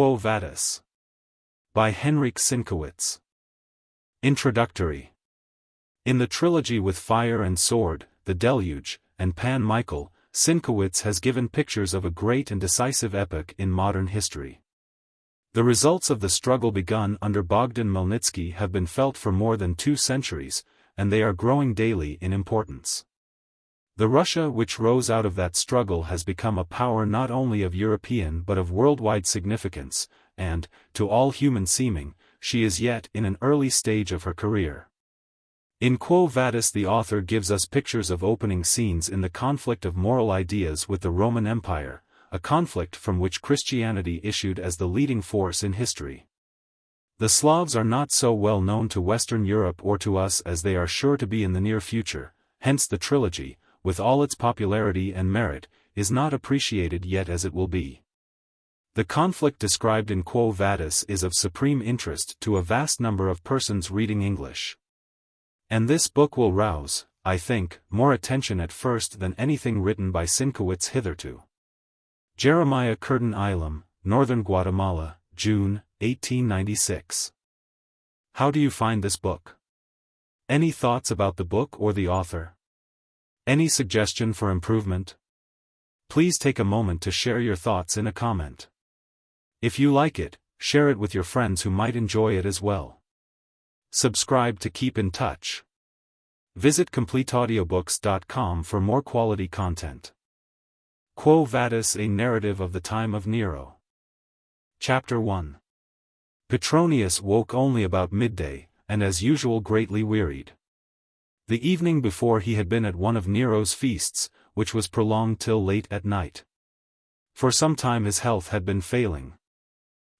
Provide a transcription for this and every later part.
Quo Vadis. By Henryk Sienkiewicz. Introductory. In the trilogy with Fire and Sword, The Deluge, and Pan Michael, Sienkiewicz has given pictures of a great and decisive epoch in modern history. The results of the struggle begun under Bogdan Khmelnytsky have been felt for more than 2 centuries, and they are growing daily in importance. The Russia which rose out of that struggle has become a power not only of European but of worldwide significance, and, to all human seeming, she is yet in an early stage of her career. In Quo Vadis the author gives us pictures of opening scenes in the conflict of moral ideas with the Roman Empire, a conflict from which Christianity issued as the leading force in history. The Slavs are not so well known to Western Europe or to us as they are sure to be in the near future, hence the trilogy, with all its popularity and merit, is not appreciated yet as it will be. The conflict described in Quo Vadis is of supreme interest to a vast number of persons reading English. And this book will rouse, I think, more attention at first than anything written by Sienkiewicz hitherto. Jeremiah Curtin Island, Northern Guatemala, June, 1896. How do you find this book? Any thoughts about the book or the author? Any suggestion for improvement? Please take a moment to share your thoughts in a comment. If you like it, share it with your friends who might enjoy it as well. Subscribe to keep in touch. Visit CompleteAudiobooks.com for more quality content. Quo Vadis, a narrative of the time of Nero. Chapter 1. Petronius woke only about midday, and as usual greatly wearied. The evening before he had been at one of Nero's feasts, which was prolonged till late at night. For some time his health had been failing.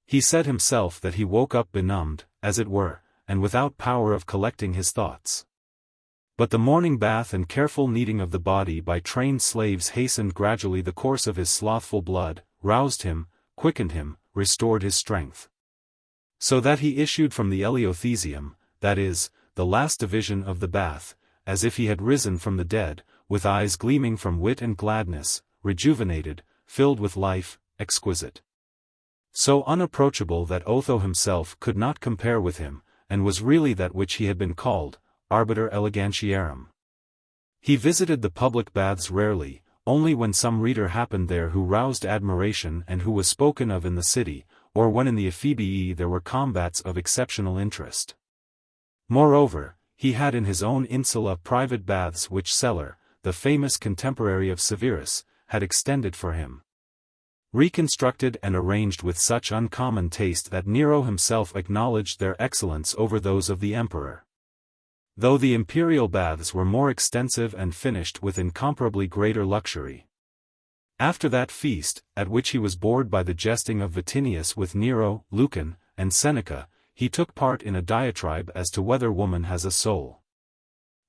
He said himself that he woke up benumbed, as it were, and without power of collecting his thoughts. But the morning bath and careful kneading of the body by trained slaves hastened gradually the course of his slothful blood, roused him, quickened him, restored his strength. So that he issued from the Eleothesium, that is, the last division of the bath, as if he had risen from the dead, with eyes gleaming from wit and gladness, rejuvenated, filled with life, exquisite. So unapproachable that Otho himself could not compare with him, and was really that which he had been called, arbiter elegantiarum. He visited the public baths rarely, only when some reader happened there who roused admiration and who was spoken of in the city, or when in the Ephebii there were combats of exceptional interest. Moreover, he had in his own insula private baths which Celer, the famous contemporary of Severus, had extended for him. Reconstructed and arranged with such uncommon taste that Nero himself acknowledged their excellence over those of the emperor. Though the imperial baths were more extensive and finished with incomparably greater luxury. After that feast, at which he was bored by the jesting of Vatinius with Nero, Lucan, and Seneca, he took part in a diatribe as to whether woman has a soul.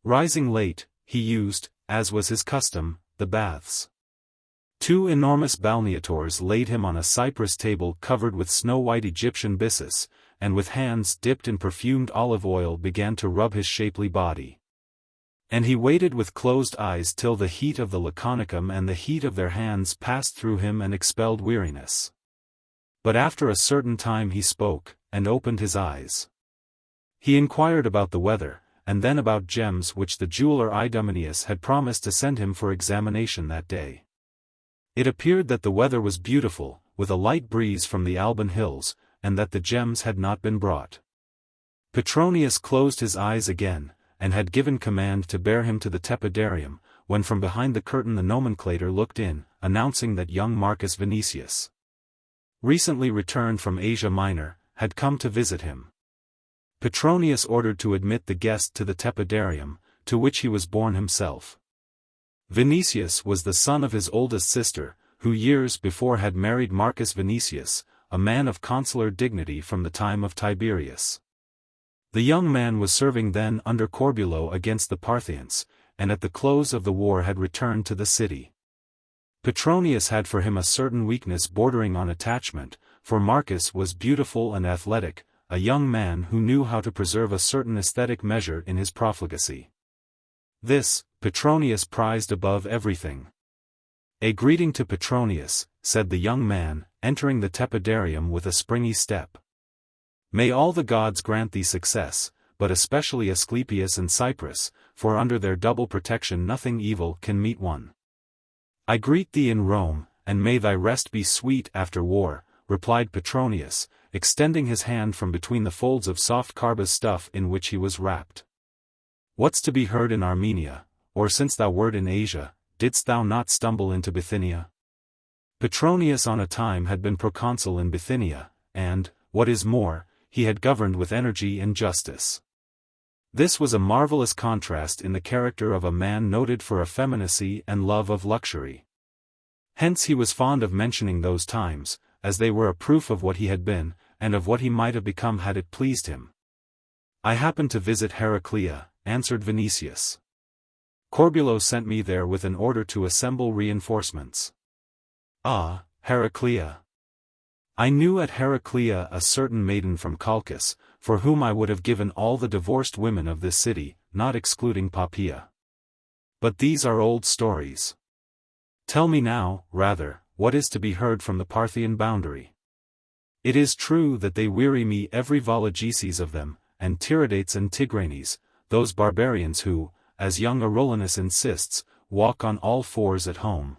Rising late, he used, as was his custom, the baths. 2 enormous balneators laid him on a cypress table covered with snow-white Egyptian byssus, and with hands dipped in perfumed olive oil began to rub his shapely body. And he waited with closed eyes till the heat of the laconicum and the heat of their hands passed through him and expelled weariness. But after a certain time he spoke, and opened his eyes. He inquired about the weather, and then about gems which the jeweler Idomeneus had promised to send him for examination that day. It appeared that the weather was beautiful, with a light breeze from the Alban hills, and that the gems had not been brought. Petronius closed his eyes again, and had given command to bear him to the tepidarium, when from behind the curtain the nomenclator looked in, announcing that young Marcus Vinicius, recently returned from Asia Minor, had come to visit him. Petronius ordered to admit the guest to the tepidarium, to which he was borne himself. Vinicius was the son of his oldest sister, who years before had married Marcus Vinicius, a man of consular dignity from the time of Tiberius. The young man was serving then under Corbulo against the Parthians, and at the close of the war had returned to the city. Petronius had for him a certain weakness bordering on attachment, for Marcus was beautiful and athletic, a young man who knew how to preserve a certain aesthetic measure in his profligacy. This, Petronius prized above everything. "A greeting to Petronius," said the young man, entering the tepidarium with a springy step. "May all the gods grant thee success, but especially Asclepius and Cyprus, for under their double protection nothing evil can meet one." "I greet thee in Rome, and may thy rest be sweet after war," replied Petronius, extending his hand from between the folds of soft carbus stuff in which he was wrapped. "What's to be heard in Armenia, or since thou wert in Asia, didst thou not stumble into Bithynia?" Petronius on a time had been proconsul in Bithynia, and, what is more, he had governed with energy and justice. This was a marvelous contrast in the character of a man noted for effeminacy and love of luxury. Hence he was fond of mentioning those times, as they were a proof of what he had been, and of what he might have become had it pleased him. "I happened to visit Heraclea," answered Vinicius. "Corbulo sent me there with an order to assemble reinforcements." "Ah, Heraclea. I knew at Heraclea a certain maiden from Colchis, for whom I would have given all the divorced women of this city, not excluding Poppaea. But these are old stories. Tell me now, rather, what is to be heard from the Parthian boundary. It is true that they weary me every Vologeses of them, and Tiridates and Tigranes, those barbarians who, as young Arolinus insists, walk on all fours at home,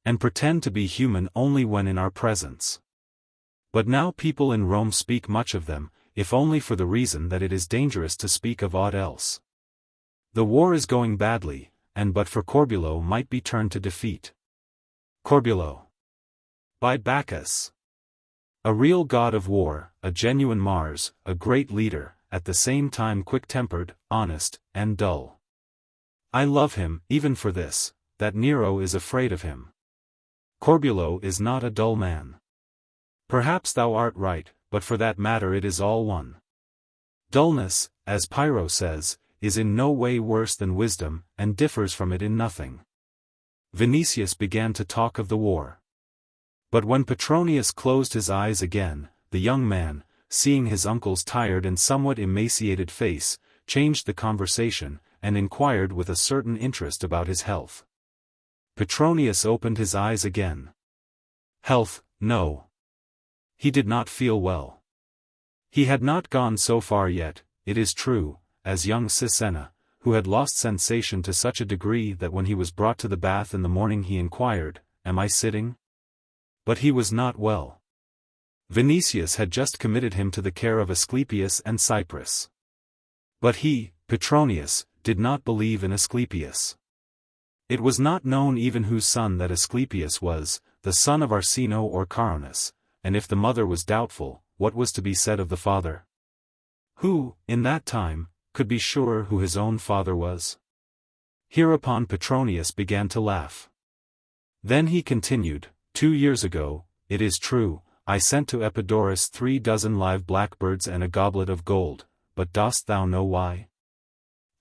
and pretend to be human only when in our presence. But now people in Rome speak much of them, if only for the reason that it is dangerous to speak of aught else. The war is going badly, and but for Corbulo might be turned to defeat." Corbulo. By Bacchus. A real god of war, a genuine Mars, a great leader, at the same time quick-tempered, honest, and dull. I love him, even for this, that Nero is afraid of him. Corbulo is not a dull man. Perhaps thou art right, but for that matter it is all one. Dullness, as Pyrrho says, is in no way worse than wisdom, and differs from it in nothing. Vinicius began to talk of the war. But when Petronius closed his eyes again, the young man, seeing his uncle's tired and somewhat emaciated face, changed the conversation, and inquired with a certain interest about his health. Petronius opened his eyes again. Health, no. He did not feel well. He had not gone so far yet, it is true, as young Sisenna, who had lost sensation to such a degree that when he was brought to the bath in the morning he inquired, "Am I sitting?" But he was not well. Vinicius had just committed him to the care of Asclepius and Cyprus. But he, Petronius, did not believe in Asclepius. It was not known even whose son that Asclepius was, the son of Arsino or Caronis, and if the mother was doubtful, what was to be said of the father? Who, in that time, could be sure who his own father was? Hereupon Petronius began to laugh. Then he continued, 2 years ago, it is true, I sent to Epidaurus 3 dozen live blackbirds and a goblet of gold, but dost thou know why?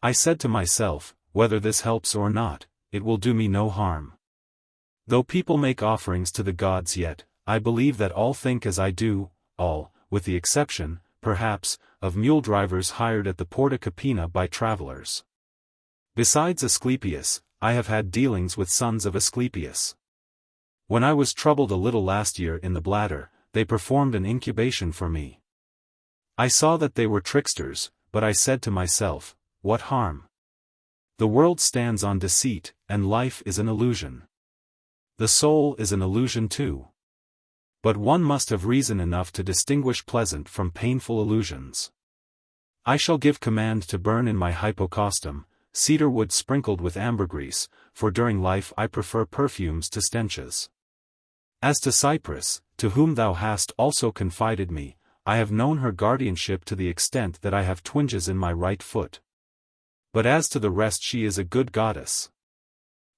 I said to myself, whether this helps or not, it will do me no harm. Though people make offerings to the gods yet, I believe that all think as I do, all, with the exception, perhaps, of mule drivers hired at the Porta Capena by travelers. Besides Asclepius, I have had dealings with sons of Asclepius. When I was troubled a little last year in the bladder, they performed an incubation for me. I saw that they were tricksters, but I said to myself, what harm? The world stands on deceit, and life is an illusion. The soul is an illusion too. But one must have reason enough to distinguish pleasant from painful illusions. I shall give command to burn in my hypocaustum, cedar wood sprinkled with ambergris, for during life I prefer perfumes to stenches. As to Cyprus, to whom thou hast also confided me, I have known her guardianship to the extent that I have twinges in my right foot. But as to the rest she is a good goddess.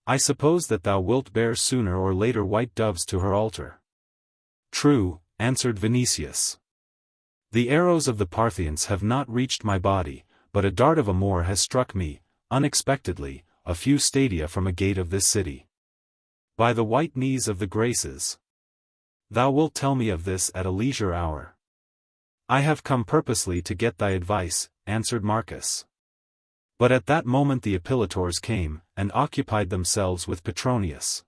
I suppose that thou wilt bear sooner or later white doves to her altar. True, answered Vinicius. The arrows of the Parthians have not reached my body, but a dart of a Moor has struck me, unexpectedly, a few stadia from a gate of this city. By the white knees of the Graces. Thou wilt tell me of this at a leisure hour. I have come purposely to get thy advice, answered Marcus. But at that moment the appeallators came, and occupied themselves with Petronius.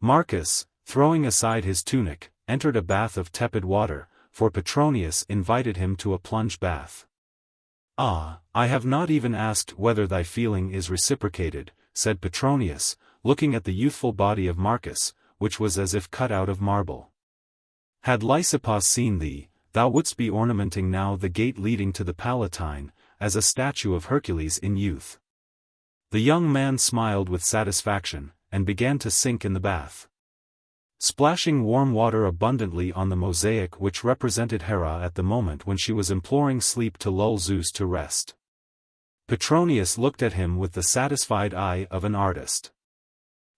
Marcus, throwing aside his tunic, entered a bath of tepid water, for Petronius invited him to a plunge bath. "Ah, I have not even asked whether thy feeling is reciprocated," said Petronius, looking at the youthful body of Marcus, which was as if cut out of marble. "Had Lysippus seen thee, thou wouldst be ornamenting now the gate leading to the Palatine, as a statue of Hercules in youth." The young man smiled with satisfaction, and began to sink in the bath, splashing warm water abundantly on the mosaic which represented Hera at the moment when she was imploring sleep to lull Zeus to rest. Petronius looked at him with the satisfied eye of an artist.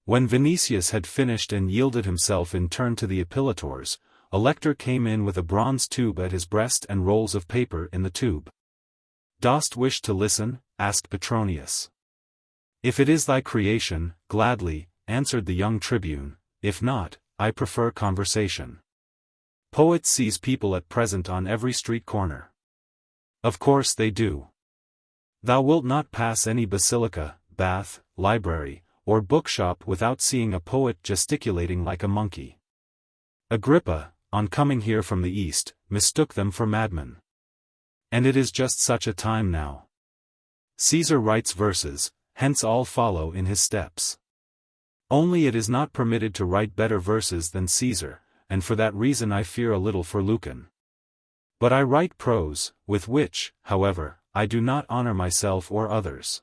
When Vinicius had finished and yielded himself in turn to the appeallators, a lector came in with a bronze tube at his breast and rolls of paper in the tube. "Dost wish to listen?" asked Petronius. "If it is thy creation, gladly," answered the young tribune. "If not, I prefer conversation." Poets seize people at present on every street corner. Of course they do. Thou wilt not pass any basilica, bath, library, or bookshop without seeing a poet gesticulating like a monkey. Agrippa, on coming here from the east, mistook them for madmen. And it is just such a time now. Caesar writes verses, hence all follow in his steps. Only it is not permitted to write better verses than Caesar, and for that reason I fear a little for Lucan. But I write prose, with which, however, I do not honor myself or others.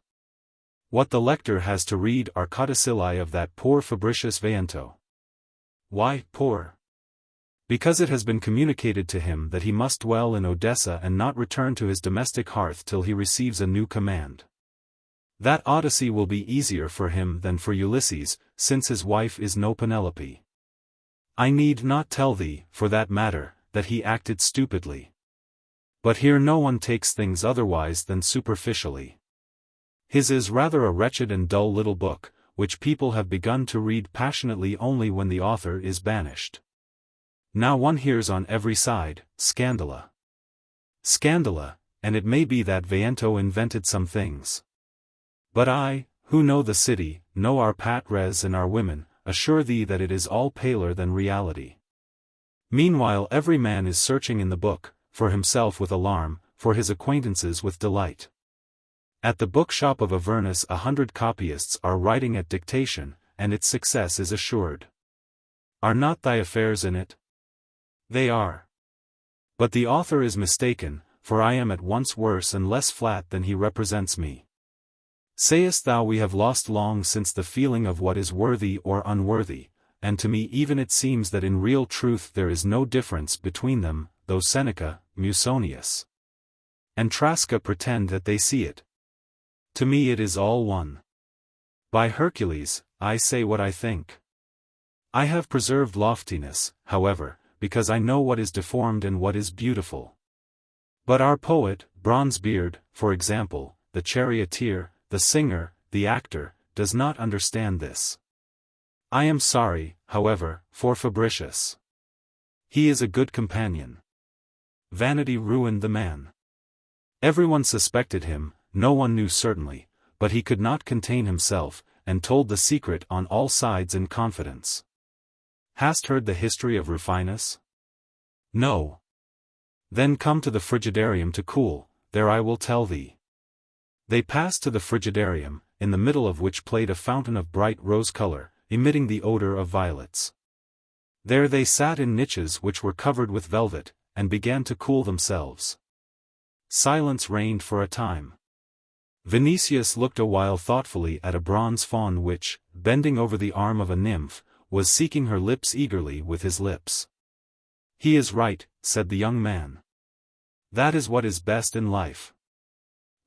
What the lector has to read are codicilli of that poor Fabricius Veiento. Why poor? Because it has been communicated to him that he must dwell in Odessa and not return to his domestic hearth till he receives a new command. That odyssey will be easier for him than for Ulysses, since his wife is no Penelope. I need not tell thee, for that matter, that he acted stupidly. But here no one takes things otherwise than superficially. His is rather a wretched and dull little book, which people have begun to read passionately only when the author is banished. Now one hears on every side, scandala. Scandala, and it may be that Veiento invented some things. But I, who know the city, know our patres and our women, assure thee that it is all paler than reality. Meanwhile every man is searching in the book, for himself with alarm, for his acquaintances with delight. At the bookshop of Avernus 100 copyists are writing at dictation, and its success is assured. Are not thy affairs in it? They are. But the author is mistaken, for I am at once worse and less flat than he represents me. Sayest thou we have lost long since the feeling of what is worthy or unworthy, and to me even it seems that in real truth there is no difference between them, though Seneca, Musonius, and Trasca pretend that they see it. To me it is all one. By Hercules, I say what I think. I have preserved loftiness, however, because I know what is deformed and what is beautiful. But our poet, Bronzebeard, for example, the charioteer, the singer, the actor, does not understand this. I am sorry, however, for Fabricius. He is a good companion. Vanity ruined the man. Everyone suspected him, no one knew certainly, but he could not contain himself, and told the secret on all sides in confidence. Hast heard the history of Rufinus? No. Then come to the Frigidarium to cool, there I will tell thee. They passed to the Frigidarium, in the middle of which played a fountain of bright rose color, emitting the odor of violets. There they sat in niches which were covered with velvet, and began to cool themselves. Silence reigned for a time. Vinicius looked a while thoughtfully at a bronze faun which, bending over the arm of a nymph, was seeking her lips eagerly with his lips. He is right, said the young man. That is what is best in life.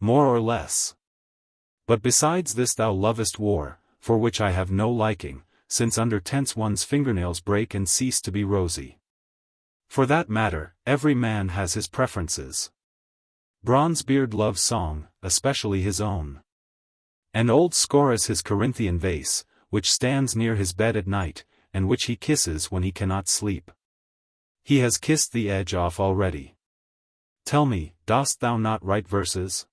More or less. But besides this thou lovest war, for which I have no liking, since under tents one's fingernails break and cease to be rosy. For that matter, every man has his preferences. Bronzebeard loves song, especially his own. And old Scoras his Corinthian vase, which stands near his bed at night, and which he kisses when he cannot sleep. He has kissed the edge off already. Tell me, dost thou not write verses?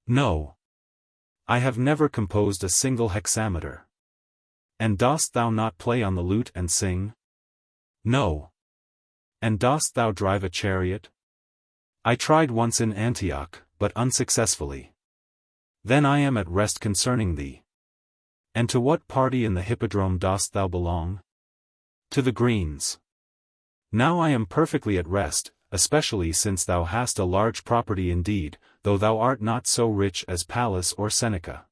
No. I have never composed a single hexameter. And dost thou not play on the lute and sing? No. And dost thou drive a chariot? I tried once in Antioch, but unsuccessfully. Then I am at rest concerning thee. And to what party in the hippodrome dost thou belong? To the Greens. Now I am perfectly at rest, especially since thou hast a large property indeed, though thou art not so rich as Pallas or Seneca.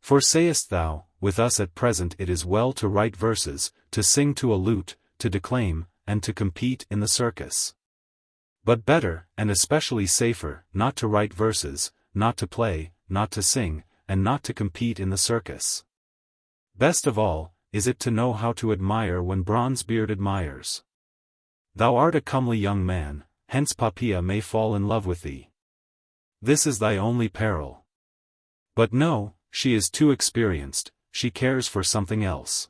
For sayest thou, with us at present it is well to write verses, to sing to a lute, to declaim, and to compete in the circus. But better, and especially safer, not to write verses, not to play, not to sing, and not to compete in the circus. Best of all, is it to know how to admire when Bronzebeard admires. Thou art a comely young man, hence Poppaea may fall in love with thee. This is thy only peril. But no, she is too experienced, she cares for something else.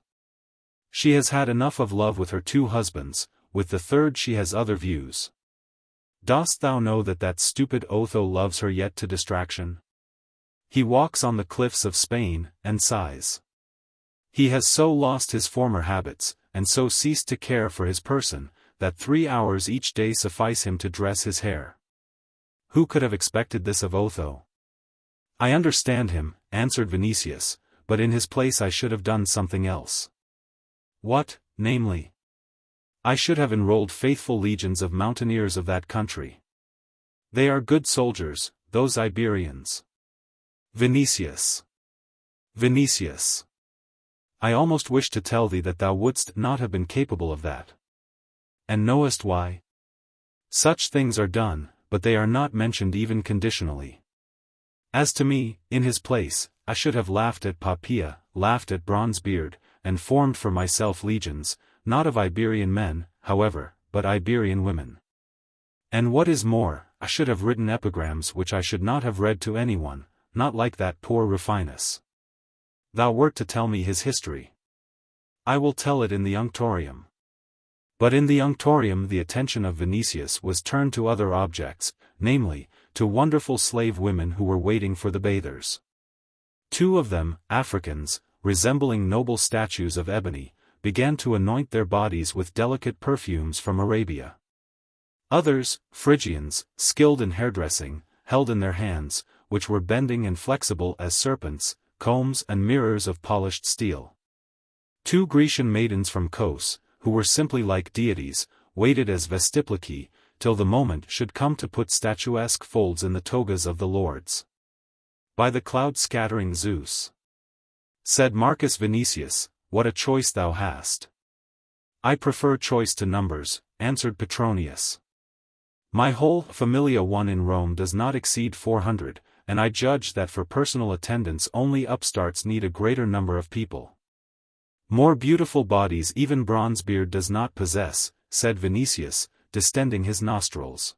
She has had enough of love with her 2 husbands, with the 3rd she has other views. Dost thou know that stupid Otho loves her yet to distraction? He walks on the cliffs of Spain, and sighs. He has so lost his former habits, and so ceased to care for his person, that 3 hours each day suffice him to dress his hair. Who could have expected this of Otho? I understand him, answered Vinicius, but in his place I should have done something else. What, namely? I should have enrolled faithful legions of mountaineers of that country. They are good soldiers, those Iberians. Vinicius. I almost wish to tell thee that thou wouldst not have been capable of that. And knowest why? Such things are done, but they are not mentioned even conditionally. As to me, in his place, I should have laughed at Poppaea, laughed at Bronzebeard, and formed for myself legions, not of Iberian men, however, but Iberian women. And what is more, I should have written epigrams which I should not have read to anyone, not like that poor Rufinus. Thou wert to tell me his history. I will tell it in the unctorium. But in the unctorium the attention of Vinicius was turned to other objects, namely, to wonderful slave women who were waiting for the bathers. 2 of them, Africans, resembling noble statues of ebony, began to anoint their bodies with delicate perfumes from Arabia. Others, Phrygians, skilled in hairdressing, held in their hands, which were bending and flexible as serpents, combs and mirrors of polished steel. 2 Grecian maidens from Kos, who were simply like deities, waited as vestiplici, till the moment should come to put statuesque folds in the togas of the lords. By the cloud-scattering Zeus! Said Marcus Vinicius, what a choice thou hast! I prefer choice to numbers, answered Petronius. My whole familia one in Rome does not exceed 400, and I judge that for personal attendance only upstarts need a greater number of people. More beautiful bodies even Bronzebeard does not possess, said Vinicius, distending his nostrils.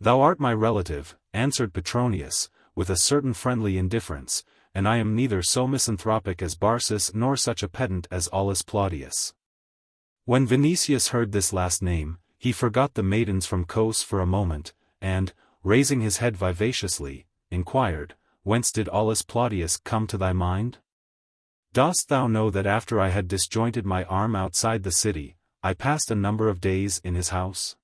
Thou art my relative, answered Petronius, with a certain friendly indifference, and I am neither so misanthropic as Barsus nor such a pedant as Aulus Plautius. When Vinicius heard this last name, he forgot the maidens from Kos for a moment, and, raising his head vivaciously, inquired, whence did Aulus Plautius come to thy mind? Dost thou know that after I had disjointed my arm outside the city, I passed a number of days in his house?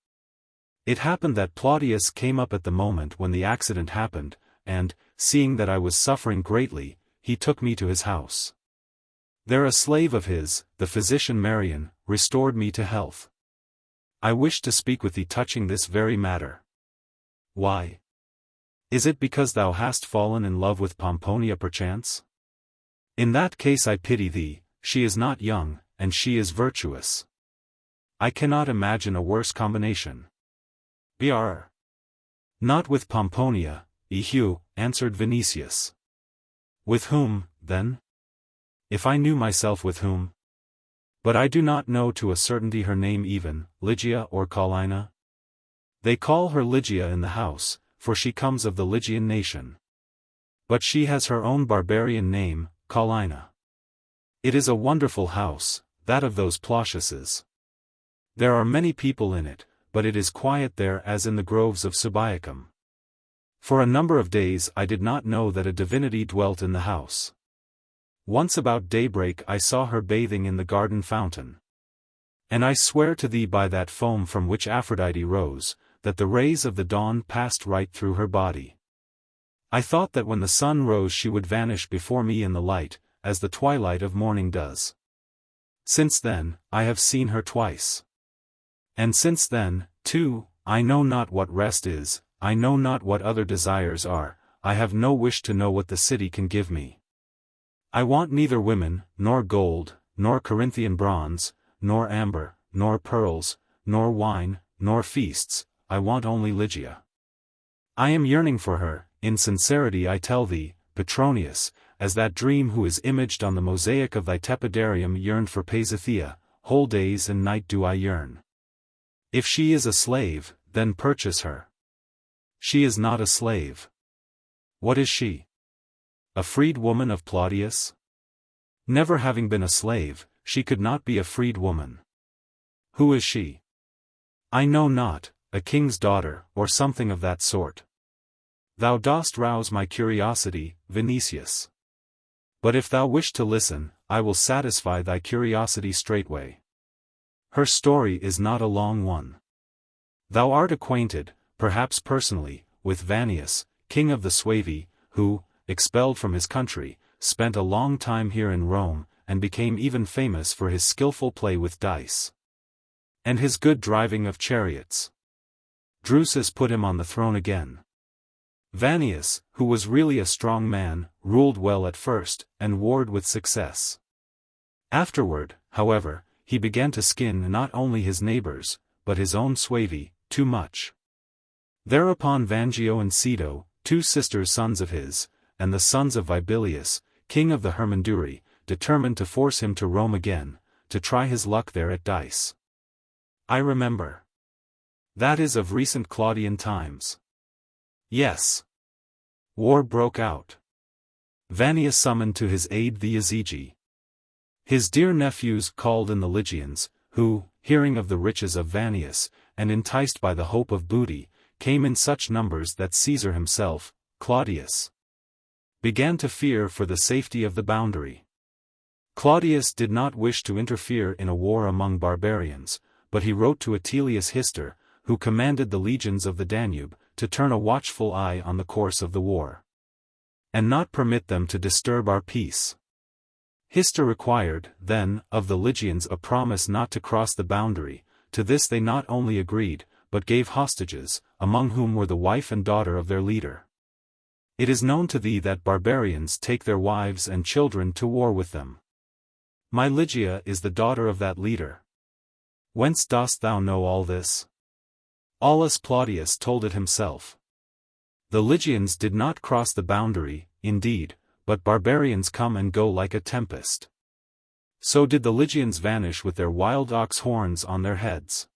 It happened that Plautius came up at the moment when the accident happened, and, seeing that I was suffering greatly, he took me to his house. There a slave of his, the physician Marian, restored me to health. I wish to speak with thee touching this very matter. Why? Is it because thou hast fallen in love with Pomponia perchance? In that case I pity thee, she is not young, and she is virtuous. I cannot imagine a worse combination. Br. Not with Pomponia, eheu, answered Vinicius. With whom, then? If I knew myself with whom? But I do not know to a certainty her name even, Ligia or Paulina. They call her Ligia in the house, for she comes of the Lygian nation. But she has her own barbarian name, Paulina. It is a wonderful house, that of those Plautiuses. There are many people in it, but it is quiet there as in the groves of Subiacum. For a number of days I did not know that a divinity dwelt in the house. Once about daybreak I saw her bathing in the garden fountain. And I swear to thee by that foam from which Aphrodite rose, that the rays of the dawn passed right through her body. I thought that when the sun rose she would vanish before me in the light, as the twilight of morning does. Since then, I have seen her twice. And since then, too, I know not what rest is, I know not what other desires are, I have no wish to know what the city can give me. I want neither women, nor gold, nor Corinthian bronze, nor amber, nor pearls, nor wine, nor feasts, I want only Ligia. I am yearning for her, in sincerity I tell thee, Petronius, as that dream who is imaged on the mosaic of thy tepidarium yearned for Pasithea, whole days and night do I yearn. If she is a slave, then purchase her. She is not a slave. What is she? A freed woman of Claudius? Never having been a slave, she could not be a freed woman. Who is she? I know not, a king's daughter, or something of that sort. Thou dost rouse my curiosity, Vinicius. But if thou wish to listen, I will satisfy thy curiosity straightway. Her story is not a long one. Thou art acquainted, perhaps personally, with Vannius, king of the Suevi, who, expelled from his country, spent a long time here in Rome, and became even famous for his skillful play with dice. And his good driving of chariots. Drusus put him on the throne again. Vannius, who was really a strong man, ruled well at first, and warred with success. Afterward, however, he began to skin not only his neighbors, but his own Suevi, too much. Thereupon Vangio and Ceto, two sisters sons of his, and the sons of Vibilius, king of the Hermunduri, determined to force him to Rome again, to try his luck there at dice. I remember. That is of recent Claudian times. Yes. War broke out. Vannius summoned to his aid the Yazigi. His dear nephews called in the Lygians, who, hearing of the riches of Vannius, and enticed by the hope of booty, came in such numbers that Caesar himself, Claudius, began to fear for the safety of the boundary. Claudius did not wish to interfere in a war among barbarians, but he wrote to Atilius Hister, who commanded the legions of the Danube, to turn a watchful eye on the course of the war, and not permit them to disturb our peace. Hister required, then, of the Lygians a promise not to cross the boundary. To this they not only agreed, but gave hostages, among whom were the wife and daughter of their leader. It is known to thee that barbarians take their wives and children to war with them. My Ligia is the daughter of that leader. Whence dost thou know all this? Aulus Plautius told it himself. The Lygians did not cross the boundary, indeed, but barbarians come and go like a tempest. So did the Lygians vanish with their wild ox horns on their heads.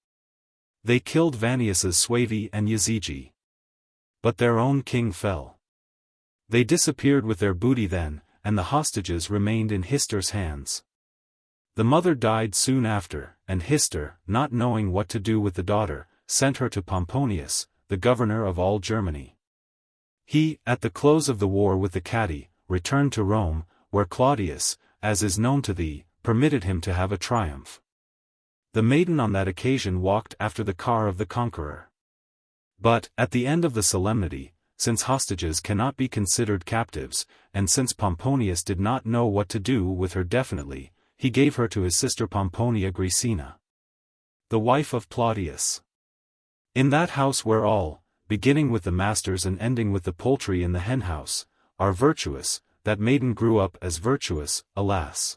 They killed Vannius's Suevi and Yazigi. But their own king fell. They disappeared with their booty then, and the hostages remained in Hister's hands. The mother died soon after, and Hister, not knowing what to do with the daughter, sent her to Pomponius, the governor of all Germany. He, at the close of the war with the Catti, returned to Rome, where Claudius, as is known to thee, permitted him to have a triumph. The maiden on that occasion walked after the car of the conqueror. But, at the end of the solemnity, since hostages cannot be considered captives, and since Pomponius did not know what to do with her definitely, he gave her to his sister Pomponia Graecina, the wife of Plautius. In that house where all, beginning with the masters and ending with the poultry in the henhouse, are virtuous, that maiden grew up as virtuous, alas,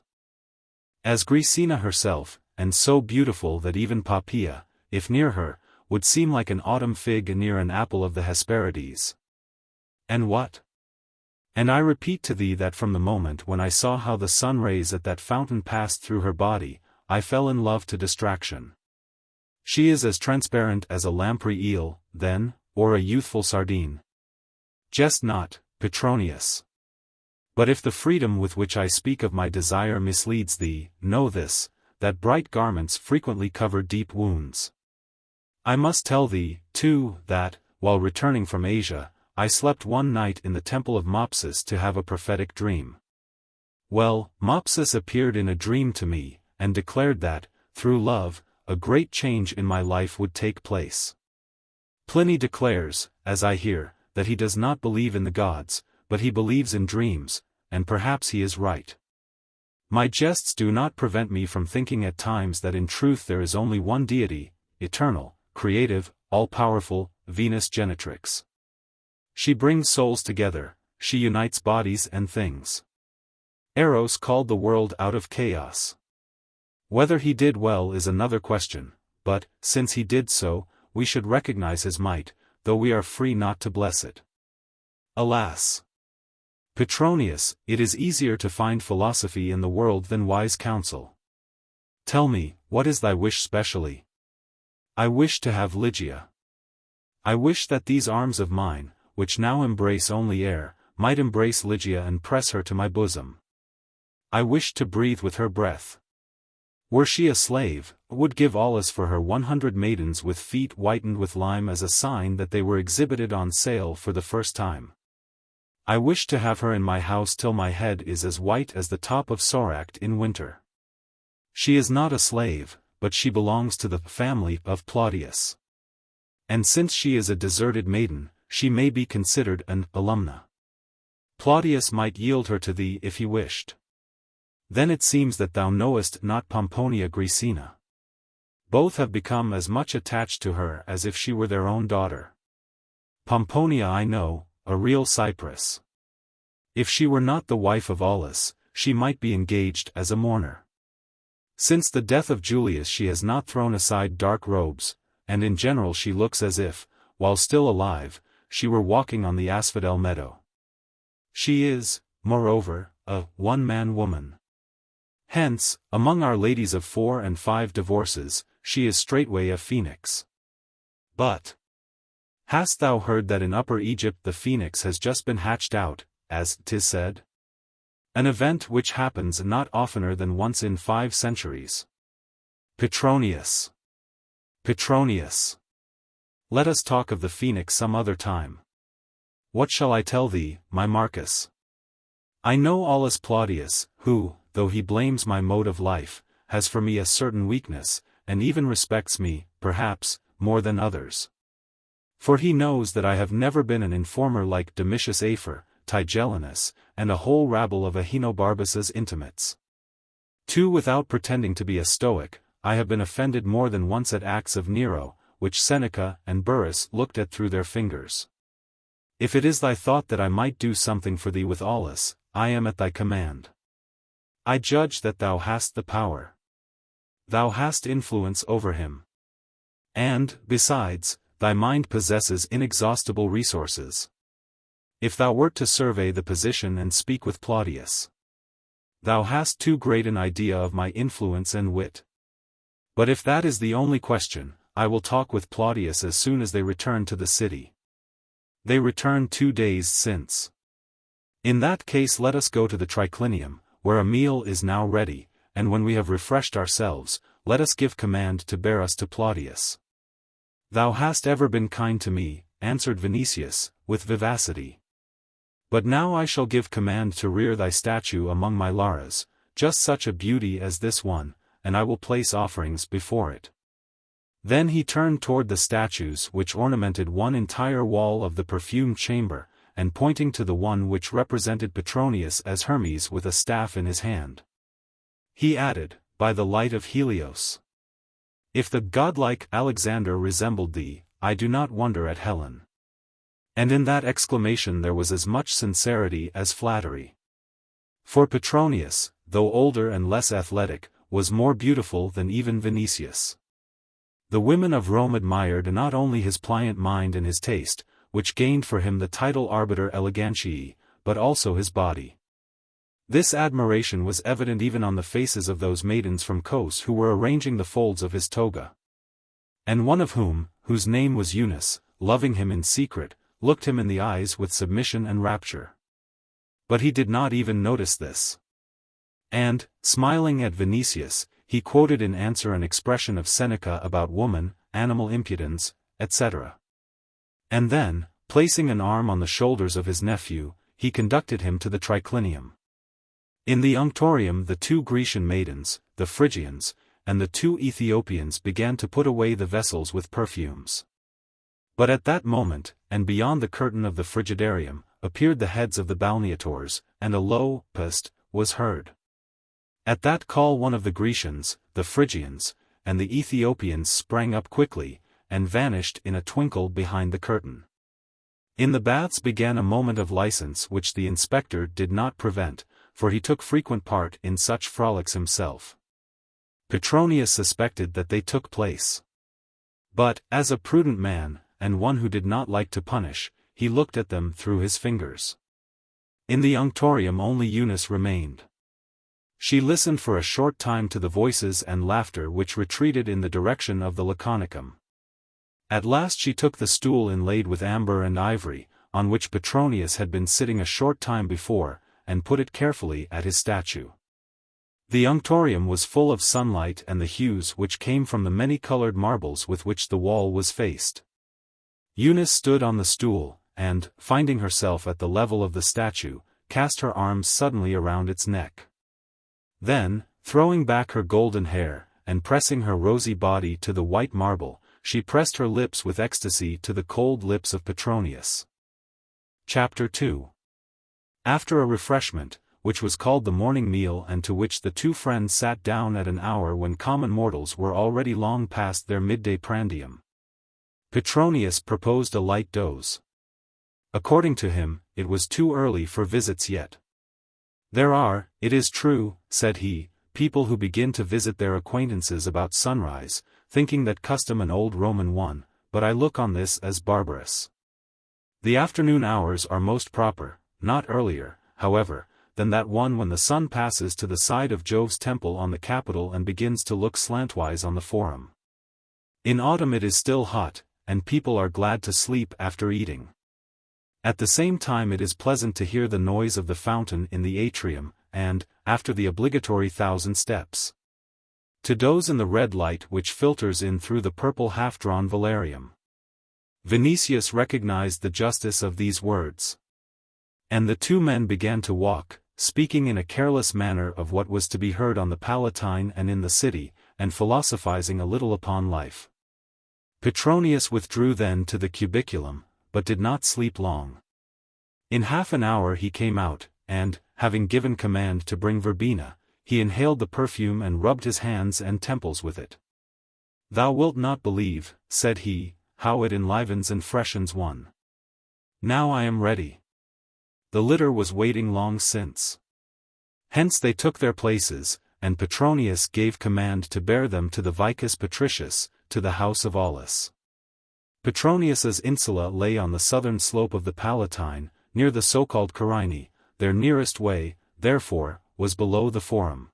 as Graecina herself, and so beautiful that even Poppaea, if near her, would seem like an autumn fig near an apple of the Hesperides. And what? And I repeat to thee that from the moment when I saw how the sun rays at that fountain passed through her body, I fell in love to distraction. She is as transparent as a lamprey eel, then, or a youthful sardine. Jest not, Petronius. But if the freedom with which I speak of my desire misleads thee, know this, that bright garments frequently cover deep wounds. I must tell thee, too, that, while returning from Asia, I slept one night in the temple of Mopsus to have a prophetic dream. Well, Mopsus appeared in a dream to me, and declared that, through love, a great change in my life would take place. Pliny declares, as I hear, that he does not believe in the gods, but he believes in dreams, and perhaps he is right. My jests do not prevent me from thinking at times that in truth there is only one deity, eternal, creative, all-powerful, Venus Genitrix. She brings souls together, she unites bodies and things. Eros called the world out of chaos. Whether he did well is another question, but, since he did so, we should recognize his might, though we are free not to bless it. Alas! Petronius, it is easier to find philosophy in the world than wise counsel. Tell me, what is thy wish specially? I wish to have Ligia. I wish that these arms of mine, which now embrace only air, might embrace Ligia and press her to my bosom. I wish to breathe with her breath. Were she a slave, would give Aulus for her 100 maidens with feet whitened with lime as a sign that they were exhibited on sale for the first time. I wish to have her in my house till my head is as white as the top of Soracte in winter. She is not a slave, but she belongs to the family of Plautius. And since she is a deserted maiden, she may be considered an alumna. Plautius might yield her to thee if he wished. Then it seems that thou knowest not Pomponia Graecina. Both have become as much attached to her as if she were their own daughter. Pomponia I know, a real Cypress. If she were not the wife of Aulus, she might be engaged as a mourner. Since the death of Julius she has not thrown aside dark robes, and in general she looks as if, while still alive, she were walking on the asphodel meadow. She is, moreover, a one-man woman. Hence, among our ladies of 4 and 5 divorces, she is straightway a phoenix. But hast thou heard that in Upper Egypt the phoenix has just been hatched out, as 'tis said? An event which happens not oftener than once in 5 centuries. Petronius. Petronius. Let us talk of the phoenix some other time. What shall I tell thee, my Marcus? I know Aulus Plautius, who, though he blames my mode of life, has for me a certain weakness, and even respects me, perhaps, more than others. For he knows that I have never been an informer like Domitius Afer, Tigellinus, and a whole rabble of Ahenobarbus's intimates. 2. Without pretending to be a Stoic, I have been offended more than once at acts of Nero, which Seneca and Burrus looked at through their fingers. If it is thy thought that I might do something for thee with Aulus, I am at thy command. I judge that thou hast the power. Thou hast influence over him. And, besides, thy mind possesses inexhaustible resources. If thou wert to survey the position and speak with Plautius, thou hast too great an idea of my influence and wit. But if that is the only question, I will talk with Plautius as soon as they return to the city. They returned 2 days since. In that case let us go to the triclinium, where a meal is now ready, and when we have refreshed ourselves, let us give command to bear us to Plautius. Thou hast ever been kind to me, answered Vinicius, with vivacity. But now I shall give command to rear thy statue among my Laras, just such a beauty as this one, and I will place offerings before it. Then he turned toward the statues which ornamented one entire wall of the perfumed chamber, and pointing to the one which represented Petronius as Hermes with a staff in his hand, he added, by the light of Helios, if the godlike Alexander resembled thee, I do not wonder at Helen. And in that exclamation there was as much sincerity as flattery. For Petronius, though older and less athletic, was more beautiful than even Vinicius. The women of Rome admired not only his pliant mind and his taste, which gained for him the title Arbiter Elegantiae, but also his body. This admiration was evident even on the faces of those maidens from Kos who were arranging the folds of his toga. And one of whom, whose name was Eunice, loving him in secret, looked him in the eyes with submission and rapture. But he did not even notice this. And, smiling at Vinicius, he quoted in answer an expression of Seneca about woman, animal impudence, etc. And then, placing an arm on the shoulders of his nephew, he conducted him to the triclinium. In the unctorium the 2 Grecian maidens, the Phrygians, and the 2 Ethiopians began to put away the vessels with perfumes. But at that moment, and beyond the curtain of the frigidarium, appeared the heads of the balneators, and a low pst was heard. At that call one of the Grecians, the Phrygians, and the Ethiopians sprang up quickly, and vanished in a twinkle behind the curtain. In the baths began a moment of license which the inspector did not prevent, for he took frequent part in such frolics himself. Petronius suspected that they took place. But, as a prudent man, and one who did not like to punish, he looked at them through his fingers. In the unctorium only Eunice remained. She listened for a short time to the voices and laughter which retreated in the direction of the Laconicum. At last she took the stool inlaid with amber and ivory, on which Petronius had been sitting a short time before, and put it carefully at his statue. The unctorium was full of sunlight and the hues which came from the many-colored marbles with which the wall was faced. Eunice stood on the stool, and, finding herself at the level of the statue, cast her arms suddenly around its neck. Then, throwing back her golden hair, and pressing her rosy body to the white marble, she pressed her lips with ecstasy to the cold lips of Petronius. Chapter 2. After a refreshment, which was called the morning meal and to which the 2 friends sat down at an hour when common mortals were already long past their midday prandium, Petronius proposed a light doze. According to him, it was too early for visits yet. There are, it is true, said he, people who begin to visit their acquaintances about sunrise, thinking that custom an old Roman one, but I look on this as barbarous. The afternoon hours are most proper, not earlier, however, than that one when the sun passes to the side of Jove's temple on the Capitol and begins to look slantwise on the Forum. In autumn it is still hot, and people are glad to sleep after eating. At the same time it is pleasant to hear the noise of the fountain in the atrium, and, after the obligatory 1,000 steps, to doze in the red light which filters in through the purple half-drawn velarium. Vinicius recognized the justice of these words. And the 2 men began to walk, speaking in a careless manner of what was to be heard on the Palatine and in the city, and philosophizing a little upon life. Petronius withdrew then to the cubiculum, but did not sleep long. In half an hour he came out, and, having given command to bring verbena, he inhaled the perfume and rubbed his hands and temples with it. Thou wilt not believe, said he, how it enlivens and freshens one. Now I am ready. The litter was waiting long since. Hence they took their places, and Petronius gave command to bear them to the Vicus Patricius, to the house of Aulus. Petronius's insula lay on the southern slope of the Palatine, near the so-called Carinae. Their nearest way, therefore, was below the Forum.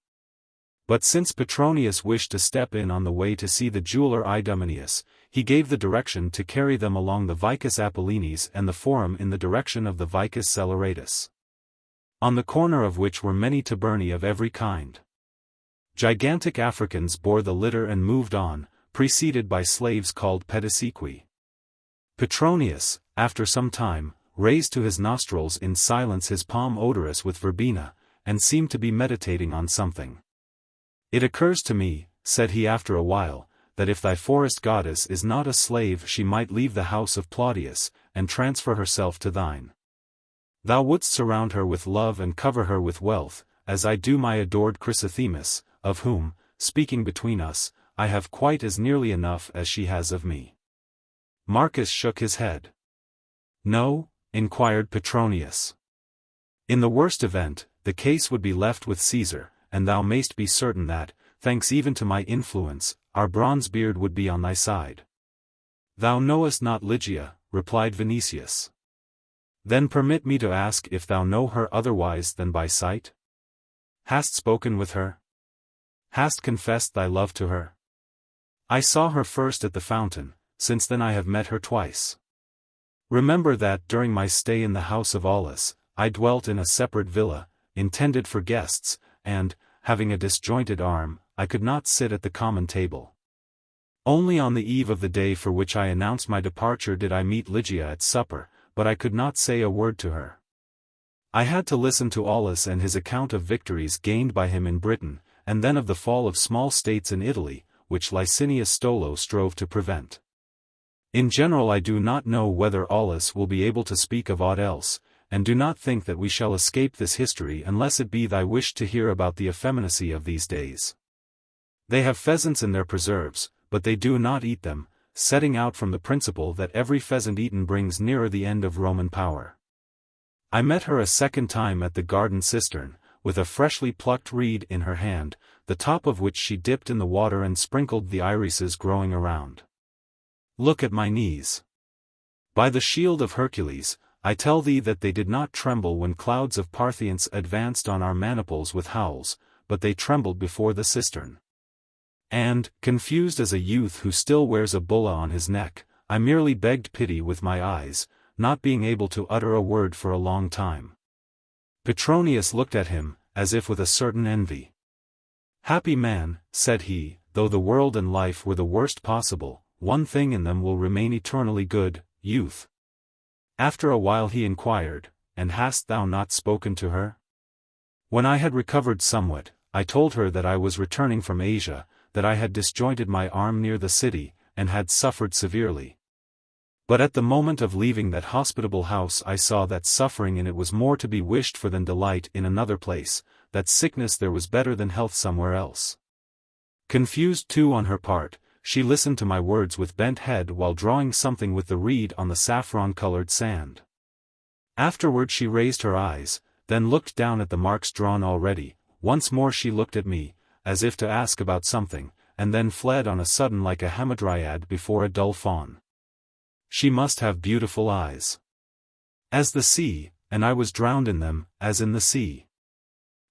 But since Petronius wished to step in on the way to see the jeweler Idomeneus, he gave the direction to carry them along the Vicus Apollines and the Forum in the direction of the Vicus Celeratus, on the corner of which were many tabernae of every kind. Gigantic Africans bore the litter and moved on, preceded by slaves called pedicequi. Petronius, after some time, raised to his nostrils in silence his palm odorous with verbena, and seemed to be meditating on something. It occurs to me, said he after a while, that if thy forest goddess is not a slave she might leave the house of Plautius, and transfer herself to thine. Thou wouldst surround her with love and cover her with wealth, as I do my adored Chrysothemis, of whom, speaking between us, I have quite as nearly enough as she has of me. Marcus shook his head. No? Inquired Petronius. In the worst event, the case would be left with Caesar, and thou mayst be certain that, thanks even to my influence, our bronze beard would be on thy side. Thou knowest not Lygia, replied Vinicius. Then permit me to ask if thou know her otherwise than by sight? Hast spoken with her? Hast confessed thy love to her? I saw her first at the fountain, since then I have met her twice. Remember that during my stay in the house of Aulus, I dwelt in a separate villa, intended for guests, and, having a disjointed arm, I could not sit at the common table. Only on the eve of the day for which I announced my departure did I meet Ligia at supper, but I could not say a word to her. I had to listen to Aulus and his account of victories gained by him in Britain, and then of the fall of small states in Italy, which Licinius Stolo strove to prevent. In general, I do not know whether Aulus will be able to speak of aught else, and do not think that we shall escape this history unless it be thy wish to hear about the effeminacy of these days. They have pheasants in their preserves, but they do not eat them, setting out from the principle that every pheasant eaten brings nearer the end of Roman power. I met her a second time at the garden cistern, with a freshly plucked reed in her hand, the top of which she dipped in the water and sprinkled the irises growing around. Look at my knees. By the shield of Hercules, I tell thee that they did not tremble when clouds of Parthians advanced on our maniples with howls, but they trembled before the cistern. And, confused as a youth who still wears a bulla on his neck, I merely begged pity with my eyes, not being able to utter a word for a long time. Petronius looked at him, as if with a certain envy. Happy man, said he, though the world and life were the worst possible, one thing in them will remain eternally good, youth. After a while he inquired, and hast thou not spoken to her? When I had recovered somewhat, I told her that I was returning from Asia, that I had disjointed my arm near the city, and had suffered severely. But at the moment of leaving that hospitable house I saw that suffering in it was more to be wished for than delight in another place, that sickness there was better than health somewhere else. Confused too on her part, she listened to my words with bent head while drawing something with the reed on the saffron-colored sand. Afterward she raised her eyes, then looked down at the marks drawn already, once more she looked at me, as if to ask about something, and then fled on a sudden like a hamadryad before a dull fawn. She must have beautiful eyes. As the sea, and I was drowned in them, as in the sea.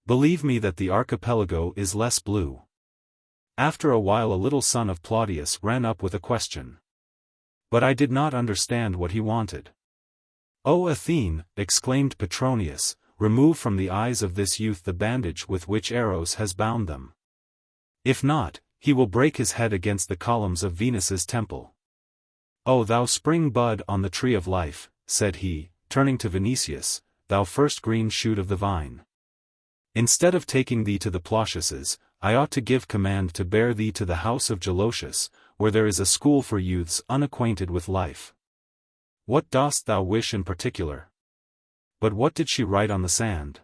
Believe me that the archipelago is less blue. After a while a little son of Plautius ran up with a question. But I did not understand what he wanted. "O Athene," exclaimed Petronius, "remove from the eyes of this youth the bandage with which Eros has bound them. If not, he will break his head against the columns of Venus's temple. O thou spring bud on the tree of life," said he, turning to Vinicius, "thou first green shoot of the vine. Instead of taking thee to the Plausiuses, I ought to give command to bear thee to the house of Gelosius, where there is a school for youths unacquainted with life. What dost thou wish in particular?" But what did she write on the sand?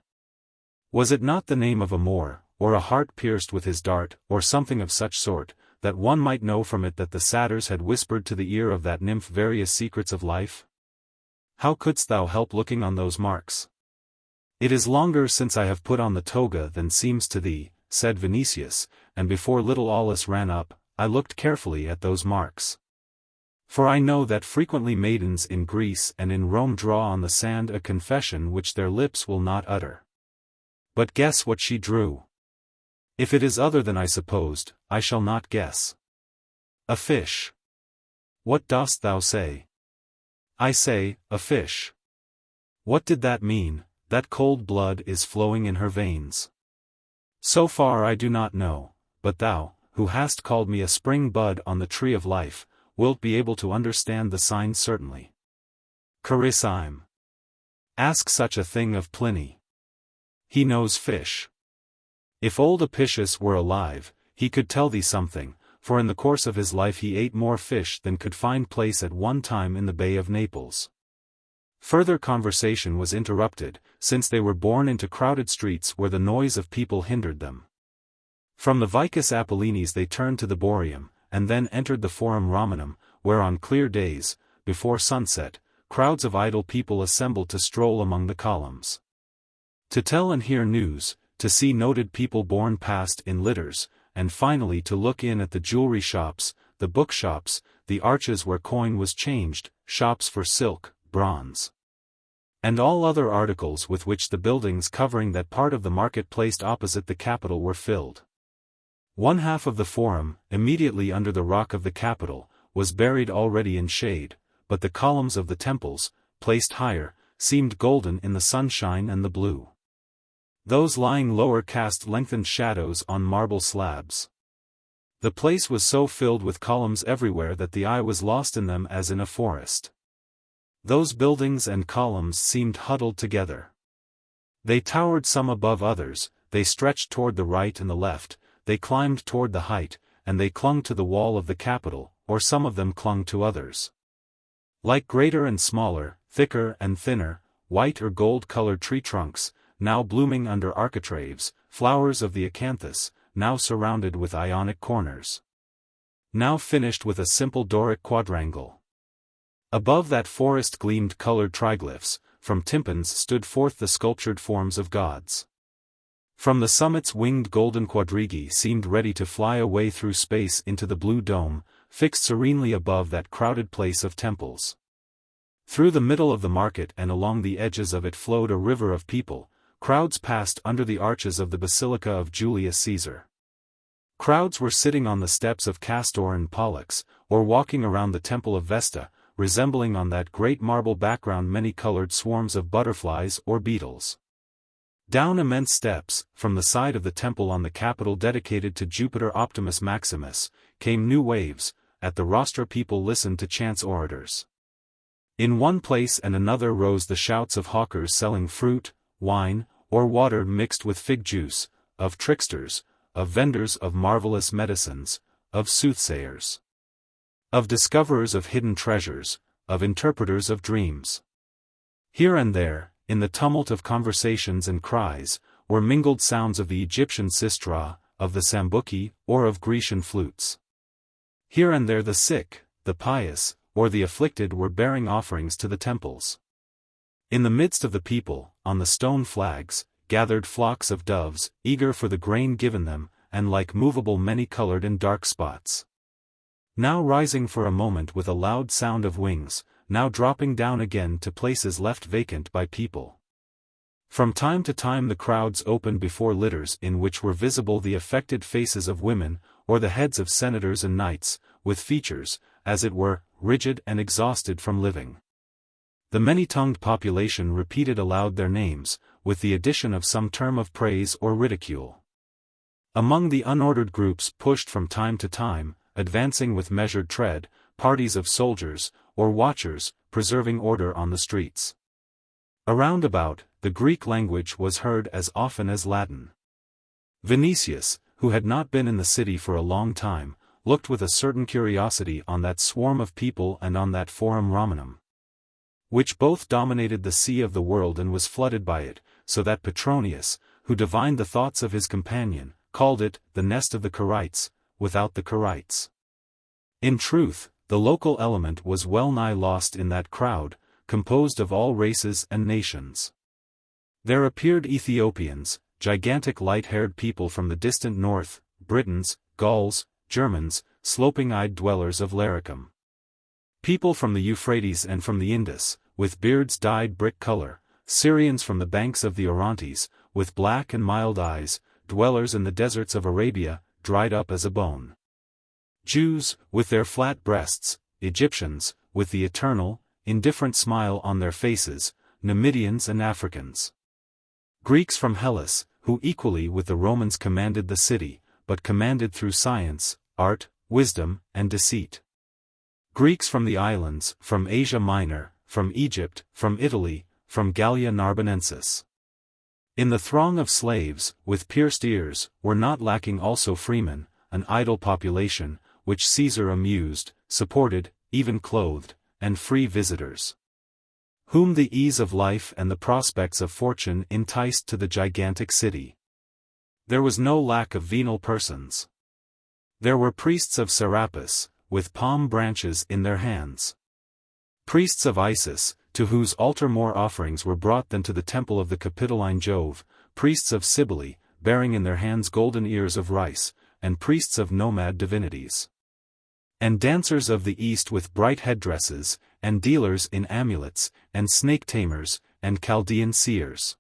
Was it not the name of a Moor, or a heart pierced with his dart, or something of such sort, that one might know from it that the satyrs had whispered to the ear of that nymph various secrets of life? How couldst thou help looking on those marks? "It is longer since I have put on the toga than seems to thee," said Vinicius, and before little Aulus ran up, I looked carefully at those marks. For I know that frequently maidens in Greece and in Rome draw on the sand a confession which their lips will not utter. But guess what she drew. If it is other than I supposed, I shall not guess. A fish. What dost thou say? I say, a fish. What did that mean? That cold blood is flowing in her veins. So far I do not know, but thou, who hast called me a spring bud on the tree of life, wilt be able to understand the sign certainly. Carissime. Ask such a thing of Pliny. He knows fish. If old Apicius were alive, he could tell thee something, for in the course of his life he ate more fish than could find place at one time in the Bay of Naples. Further conversation was interrupted, since they were borne into crowded streets where the noise of people hindered them. From the Vicus Apollinis they turned to the Boarium, and then entered the Forum Romanum, where on clear days, before sunset, crowds of idle people assembled to stroll among the columns. To tell and hear news, to see noted people borne past in litters, and finally to look in at the jewelry shops, the bookshops, the arches where coin was changed, shops for silk, bronze, and all other articles with which the buildings covering that part of the market placed opposite the Capitol were filled. One half of the Forum, immediately under the rock of the Capitol, was buried already in shade, but the columns of the temples, placed higher, seemed golden in the sunshine and the blue. Those lying lower cast lengthened shadows on marble slabs. The place was so filled with columns everywhere that the eye was lost in them as in a forest. Those buildings and columns seemed huddled together. They towered some above others, they stretched toward the right and the left, they climbed toward the height, and they clung to the wall of the Capitol, or some of them clung to others. Like greater and smaller, thicker and thinner, white or gold-colored tree trunks, now blooming under architraves, flowers of the acanthus, now surrounded with Ionic corners. Now finished with a simple Doric quadrangle. Above that forest gleamed colored triglyphs, from tympans stood forth the sculptured forms of gods. From the summits winged golden quadrigi seemed ready to fly away through space into the blue dome, fixed serenely above that crowded place of temples. Through the middle of the market and along the edges of it flowed a river of people. Crowds passed under the arches of the Basilica of Julius Caesar. Crowds were sitting on the steps of Castor and Pollux, or walking around the Temple of Vesta, resembling on that great marble background many-colored swarms of butterflies or beetles. Down immense steps, from the side of the temple on the Capitol dedicated to Jupiter Optimus Maximus, came new waves. At the rostra people listened to chance orators. In one place and another rose the shouts of hawkers selling fruit, wine, or water mixed with fig juice, of tricksters, of vendors of marvelous medicines, of soothsayers, of discoverers of hidden treasures, of interpreters of dreams. Here and there, in the tumult of conversations and cries, were mingled sounds of the Egyptian sistra, of the sambuci, or of Grecian flutes. Here and there the sick, the pious, or the afflicted were bearing offerings to the temples. In the midst of the people, on the stone flags, gathered flocks of doves, eager for the grain given them, and like movable many-colored and dark spots. Now rising for a moment with a loud sound of wings, now dropping down again to places left vacant by people. From time to time the crowds opened before litters in which were visible the affected faces of women, or the heads of senators and knights, with features, as it were, rigid and exhausted from living. The many-tongued population repeated aloud their names, with the addition of some term of praise or ridicule. Among the unordered groups pushed from time to time, advancing with measured tread, parties of soldiers, or watchers, preserving order on the streets. Around about, the Greek language was heard as often as Latin. Vinicius, who had not been in the city for a long time, looked with a certain curiosity on that swarm of people and on that Forum Romanum, which both dominated the sea of the world and was flooded by it, so that Petronius, who divined the thoughts of his companion, called it the nest of the Carites, without the Carites. In truth, the local element was well nigh lost in that crowd, composed of all races and nations. There appeared Ethiopians, gigantic light-haired people from the distant north, Britons, Gauls, Germans, sloping-eyed dwellers of Laricum. People from the Euphrates and from the Indus, with beards dyed brick color, Syrians from the banks of the Orontes, with black and mild eyes, dwellers in the deserts of Arabia, dried up as a bone. Jews, with their flat breasts, Egyptians, with the eternal, indifferent smile on their faces, Numidians and Africans. Greeks from Hellas, who equally with the Romans commanded the city, but commanded through science, art, wisdom, and deceit. Greeks from the islands, from Asia Minor, from Egypt, from Italy, from Gallia Narbonensis. In the throng of slaves, with pierced ears, were not lacking also freemen, an idle population, which Caesar amused, supported, even clothed, and free visitors, whom the ease of life and the prospects of fortune enticed to the gigantic city. There was no lack of venal persons. There were priests of Serapis, with palm branches in their hands. Priests of Isis, to whose altar more offerings were brought than to the temple of the Capitoline Jove, priests of Cybele, bearing in their hands golden ears of rice, and priests of nomad divinities. And dancers of the East with bright headdresses, and dealers in amulets, and snake-tamers, and Chaldean seers.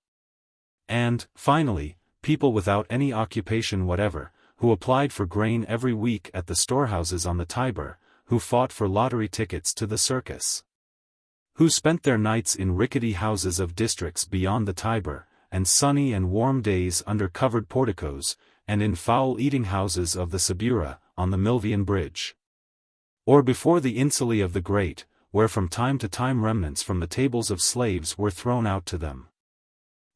And, finally, people without any occupation whatever, who applied for grain every week at the storehouses on the Tiber, who fought for lottery tickets to the circus, who spent their nights in rickety houses of districts beyond the Tiber, and sunny and warm days under covered porticos, and in foul eating houses of the Subura, on the Milvian Bridge, or before the Insulae of the Great, where from time to time remnants from the tables of slaves were thrown out to them.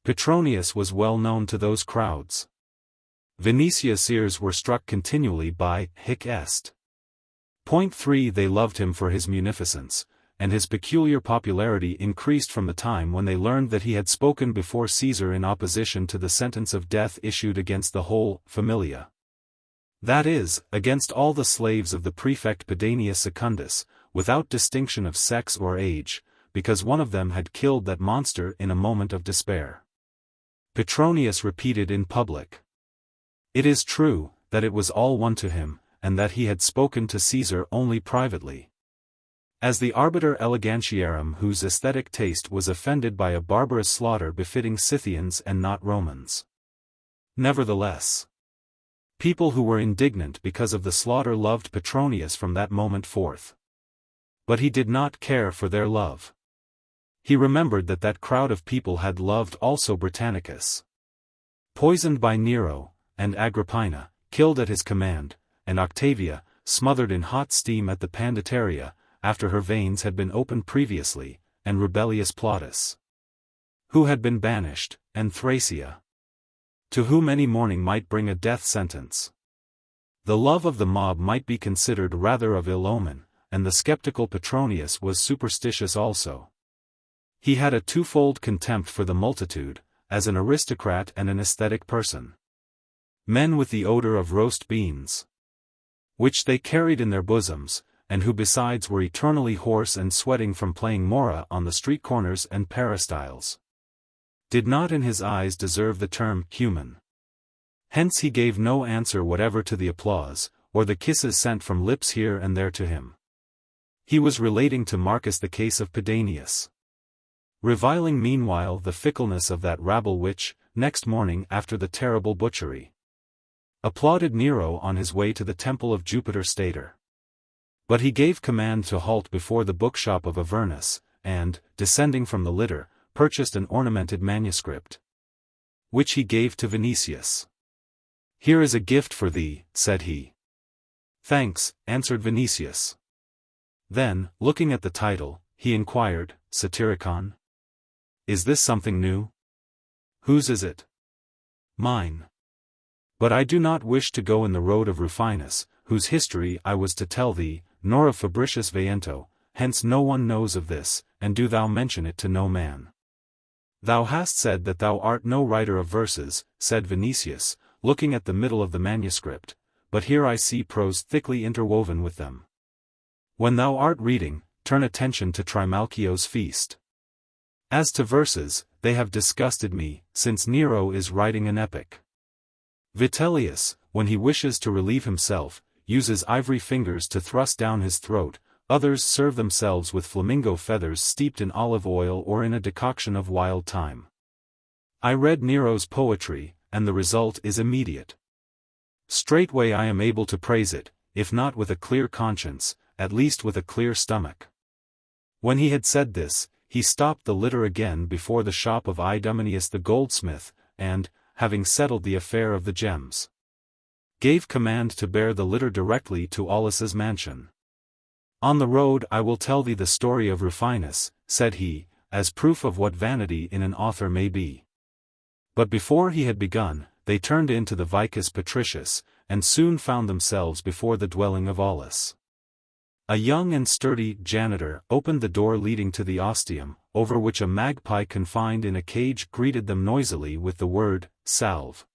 Petronius was well known to those crowds. Vinicius' ears were struck continually by hic est. Point 3. They loved him for his munificence, and his peculiar popularity increased from the time when they learned that he had spoken before Caesar in opposition to the sentence of death issued against the whole familia. That is, against all the slaves of the prefect Pedanius Secundus, without distinction of sex or age, because one of them had killed that monster in a moment of despair. Petronius repeated in public. It is true, that it was all one to him, and that he had spoken to Caesar only privately. As the arbiter elegantiarum whose aesthetic taste was offended by a barbarous slaughter befitting Scythians and not Romans. Nevertheless, people who were indignant because of the slaughter loved Petronius from that moment forth. But he did not care for their love. He remembered that that crowd of people had loved also Britannicus. Poisoned by Nero, and Agrippina, killed at his command, and Octavia, smothered in hot steam at the Panditaria, after her veins had been opened previously, and rebellious Plautus, who had been banished, and Thracia, to whom any mourning might bring a death sentence. The love of the mob might be considered rather of ill omen, and the skeptical Petronius was superstitious also. He had a twofold contempt for the multitude, as an aristocrat and an aesthetic person. Men with the odor of roast beans, which they carried in their bosoms, and who besides were eternally hoarse and sweating from playing mora on the street corners and peristyles, did not in his eyes deserve the term human. Hence he gave no answer whatever to the applause, or the kisses sent from lips here and there to him. He was relating to Marcus the case of Pedanius, reviling meanwhile the fickleness of that rabble which, next morning after the terrible butchery, applauded Nero on his way to the temple of Jupiter Stator. But he gave command to halt before the bookshop of Avernus, and, descending from the litter, purchased an ornamented manuscript, which he gave to Vinicius. "Here is a gift for thee," said he. "Thanks," answered Vinicius. Then, looking at the title, he inquired, "Satyricon? Is this something new? Whose is it?" "Mine. But I do not wish to go in the road of Rufinus, whose history I was to tell thee, nor of Fabricius Veiento, hence no one knows of this, and do thou mention it to no man." "Thou hast said that thou art no writer of verses," said Vinicius, looking at the middle of the manuscript, "but here I see prose thickly interwoven with them. When thou art reading, turn attention to Trimalchio's feast. As to verses, they have disgusted me, since Nero is writing an epic. Vitellius, when he wishes to relieve himself, uses ivory fingers to thrust down his throat, others serve themselves with flamingo feathers steeped in olive oil or in a decoction of wild thyme. I read Nero's poetry, and the result is immediate. Straightway I am able to praise it, if not with a clear conscience, at least with a clear stomach." When he had said this, he stopped the litter again before the shop of Idomeneus the goldsmith, and, having settled the affair of the gems, gave command to bear the litter directly to Aulus's mansion. "On the road I will tell thee the story of Rufinus," said he, "as proof of what vanity in an author may be." But before he had begun, they turned into the Vicus Patricius, and soon found themselves before the dwelling of Aulus. A young and sturdy janitor opened the door leading to the ostium, over which a magpie confined in a cage greeted them noisily with the word, "Salve."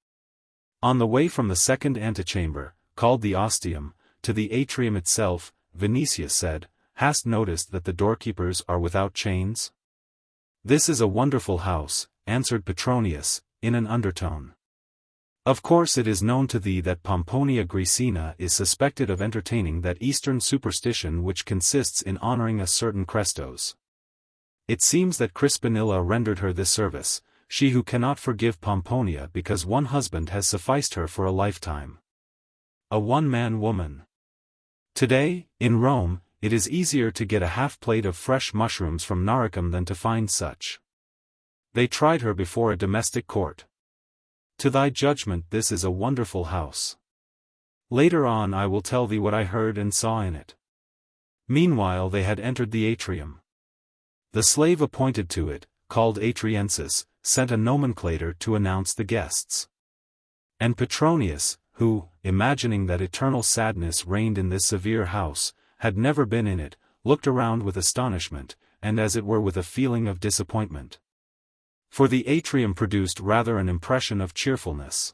On the way from the second antechamber, called the ostium, to the atrium itself, Vinicius said, "Hast noticed that the doorkeepers are without chains?" "This is a wonderful house," answered Petronius, in an undertone. "Of course it is known to thee that Pomponia Graecina is suspected of entertaining that Eastern superstition which consists in honoring a certain Chrestos. It seems that Crispinilla rendered her this service, she who cannot forgive Pomponia because one husband has sufficed her for a lifetime. A one-man woman. Today, in Rome, it is easier to get a half-plate of fresh mushrooms from Naricum than to find such. They tried her before a domestic court. To thy judgment this is a wonderful house. Later on I will tell thee what I heard and saw in it." Meanwhile they had entered the atrium. The slave appointed to it, called Atriensis, sent a nomenclator to announce the guests. And Petronius, who, imagining that eternal sadness reigned in this severe house, had never been in it, looked around with astonishment, and as it were with a feeling of disappointment. For the atrium produced rather an impression of cheerfulness.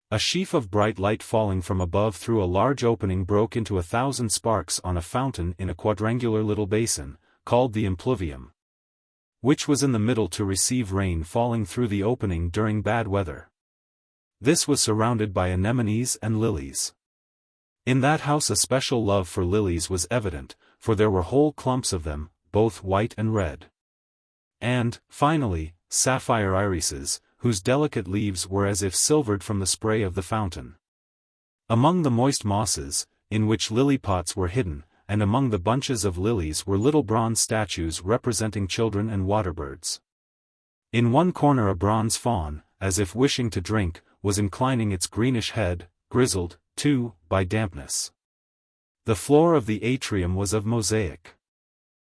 A sheaf of bright light falling from above through a large opening broke into 1,000 sparks on a fountain in a quadrangular little basin, called the impluvium, which was in the middle to receive rain falling through the opening during bad weather. This was surrounded by anemones and lilies. In that house a special love for lilies was evident, for there were whole clumps of them, both white and red. And, finally, sapphire irises, whose delicate leaves were as if silvered from the spray of the fountain. Among the moist mosses, in which lily pots were hidden, and among the bunches of lilies were little bronze statues representing children and waterbirds. In one corner a bronze fawn, as if wishing to drink, was inclining its greenish head, grizzled, too, by dampness. The floor of the atrium was of mosaic.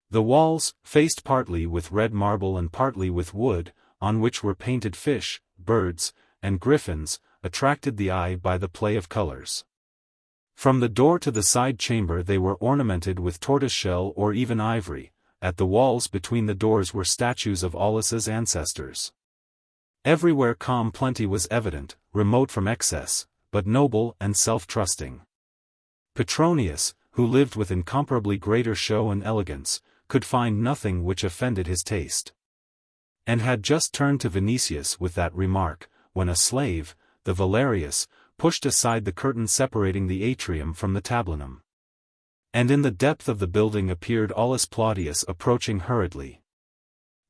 The walls, faced partly with red marble and partly with wood, on which were painted fish, birds, and griffins, attracted the eye by the play of colors. From the door to the side chamber they were ornamented with tortoiseshell or even ivory. At the walls between the doors were statues of Aulus's ancestors. Everywhere calm plenty was evident, remote from excess, but noble and self-trusting. Petronius, who lived with incomparably greater show and elegance, could find nothing which offended his taste. And had just turned to Vinicius with that remark, when a slave, the Valerius, pushed aside the curtain separating the atrium from the tablinum. And in the depth of the building appeared Aulus Plautius approaching hurriedly.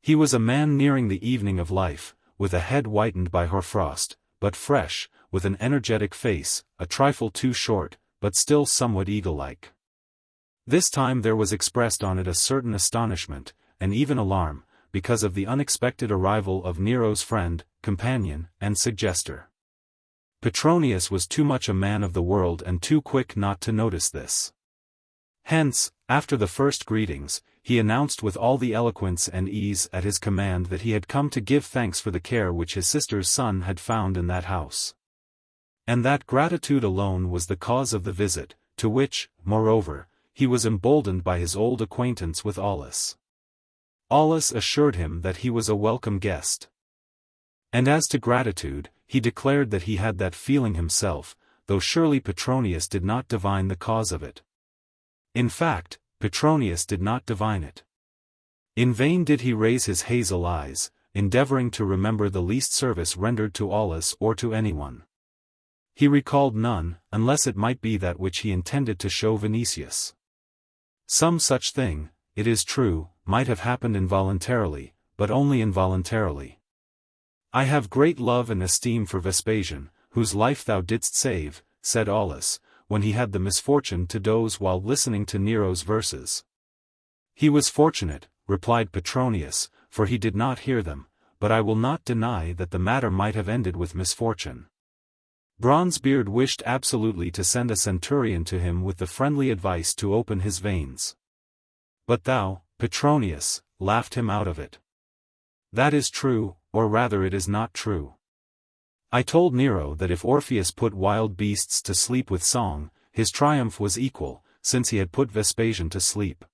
He was a man nearing the evening of life, with a head whitened by hoarfrost, but fresh, with an energetic face, a trifle too short, but still somewhat eagle-like. This time there was expressed on it a certain astonishment, and even alarm, because of the unexpected arrival of Nero's friend, companion, and suggester. Petronius was too much a man of the world and too quick not to notice this. Hence, after the first greetings, he announced with all the eloquence and ease at his command that he had come to give thanks for the care which his sister's son had found in that house. And that gratitude alone was the cause of the visit, to which, moreover, he was emboldened by his old acquaintance with Aulus. Aulus assured him that he was a welcome guest. And as to gratitude, he declared that he had that feeling himself, though surely Petronius did not divine the cause of it. In fact, Petronius did not divine it. In vain did he raise his hazel eyes, endeavoring to remember the least service rendered to Aulus or to anyone. He recalled none, unless it might be that which he intended to show Vinicius. Some such thing, it is true, might have happened involuntarily, but only involuntarily. I have great love and esteem for Vespasian, whose life thou didst save, said Aulus, when he had the misfortune to doze while listening to Nero's verses. He was fortunate, replied Petronius, for he did not hear them, but I will not deny that the matter might have ended with misfortune. Bronzebeard wished absolutely to send a centurion to him with the friendly advice to open his veins. But thou, Petronius, laughed him out of it. That is true, or rather it is not true. I told Nero that if Orpheus put wild beasts to sleep with song, his triumph was equal, since he had put Vespasian to sleep.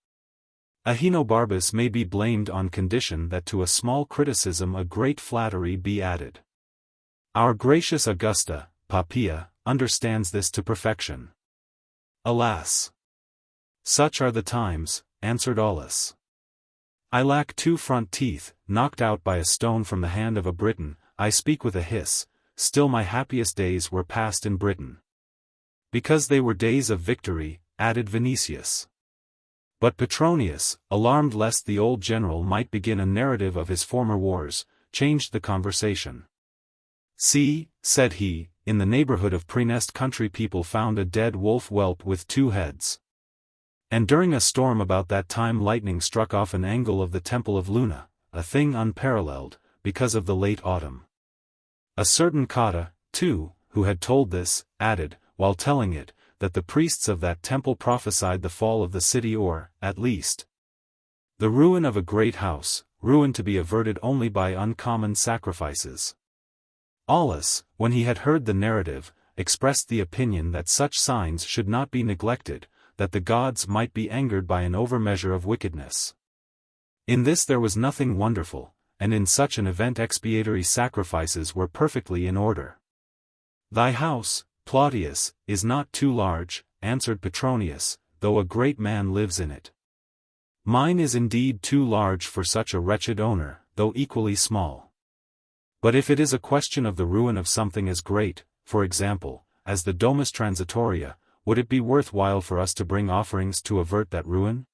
Ahenobarbus may be blamed on condition that to a small criticism a great flattery be added. Our gracious Augusta, Poppaea, understands this to perfection. Alas! Such are the times, answered Aulus. I lack 2 front teeth, knocked out by a stone from the hand of a Briton. I speak with a hiss, still my happiest days were passed in Britain. Because they were days of victory, added Vinicius. But Petronius, alarmed lest the old general might begin a narrative of his former wars, changed the conversation. See, said he, in the neighborhood of Praeneste country people found a dead wolf whelp with 2 heads. And during a storm about that time lightning struck off an angle of the temple of Luna, a thing unparalleled, because of the late autumn. A certain Cotta, too, who had told this, added, while telling it, that the priests of that temple prophesied the fall of the city or, at least, The ruin of a great house, ruin to be averted only by uncommon sacrifices. Aulus, when he had heard the narrative, expressed the opinion that such signs should not be neglected, that the gods might be angered by an overmeasure of wickedness. In this there was nothing wonderful, and in such an event expiatory sacrifices were perfectly in order. Thy house, Plautius, is not too large, answered Petronius, though a great man lives in it. Mine is indeed too large for such a wretched owner, though equally small. But if it is a question of the ruin of something as great, for example, as the Domus Transitoria, would it be worth while for us to bring offerings to avert that ruin?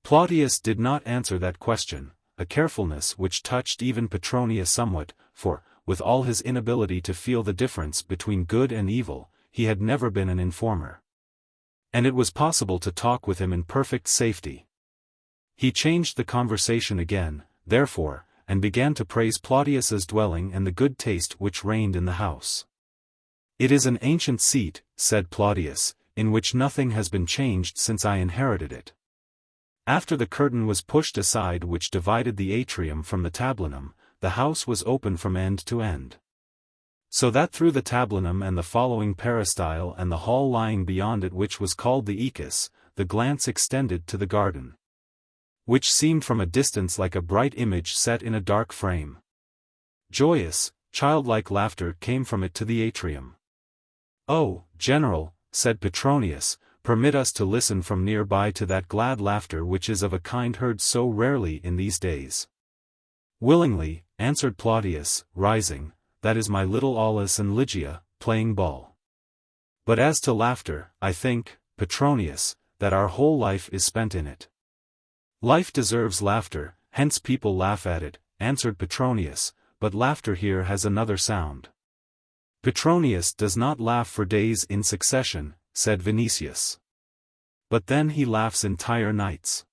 Plautius did not answer that question, a carefulness which touched even Petronius somewhat, for, with all his inability to feel the difference between good and evil, he had never been an informer. And it was possible to talk with him in perfect safety. He changed the conversation again, therefore, and began to praise Plautius's dwelling and the good taste which reigned in the house. It is an ancient seat, said Plautius, in which nothing has been changed since I inherited it. After the curtain was pushed aside which divided the atrium from the tablinum, the house was open from end to end. So that through the tablinum and the following peristyle and the hall lying beyond it which was called the Ecus, the glance extended to the garden, which seemed from a distance like a bright image set in a dark frame. Joyous, childlike laughter came from it to the atrium. "Oh, General," said Petronius, "permit us to listen from near by to that glad laughter which is of a kind heard so rarely in these days." "Willingly," answered Plautius, rising, "that is my little Aulus and Ligia, playing ball. But as to laughter, I think, Petronius, that our whole life is spent in it." "Life deserves laughter, hence people laugh at it," answered Petronius, "but laughter here has another sound." "Petronius does not laugh for days in succession," said Vinicius. "But then he laughs entire nights."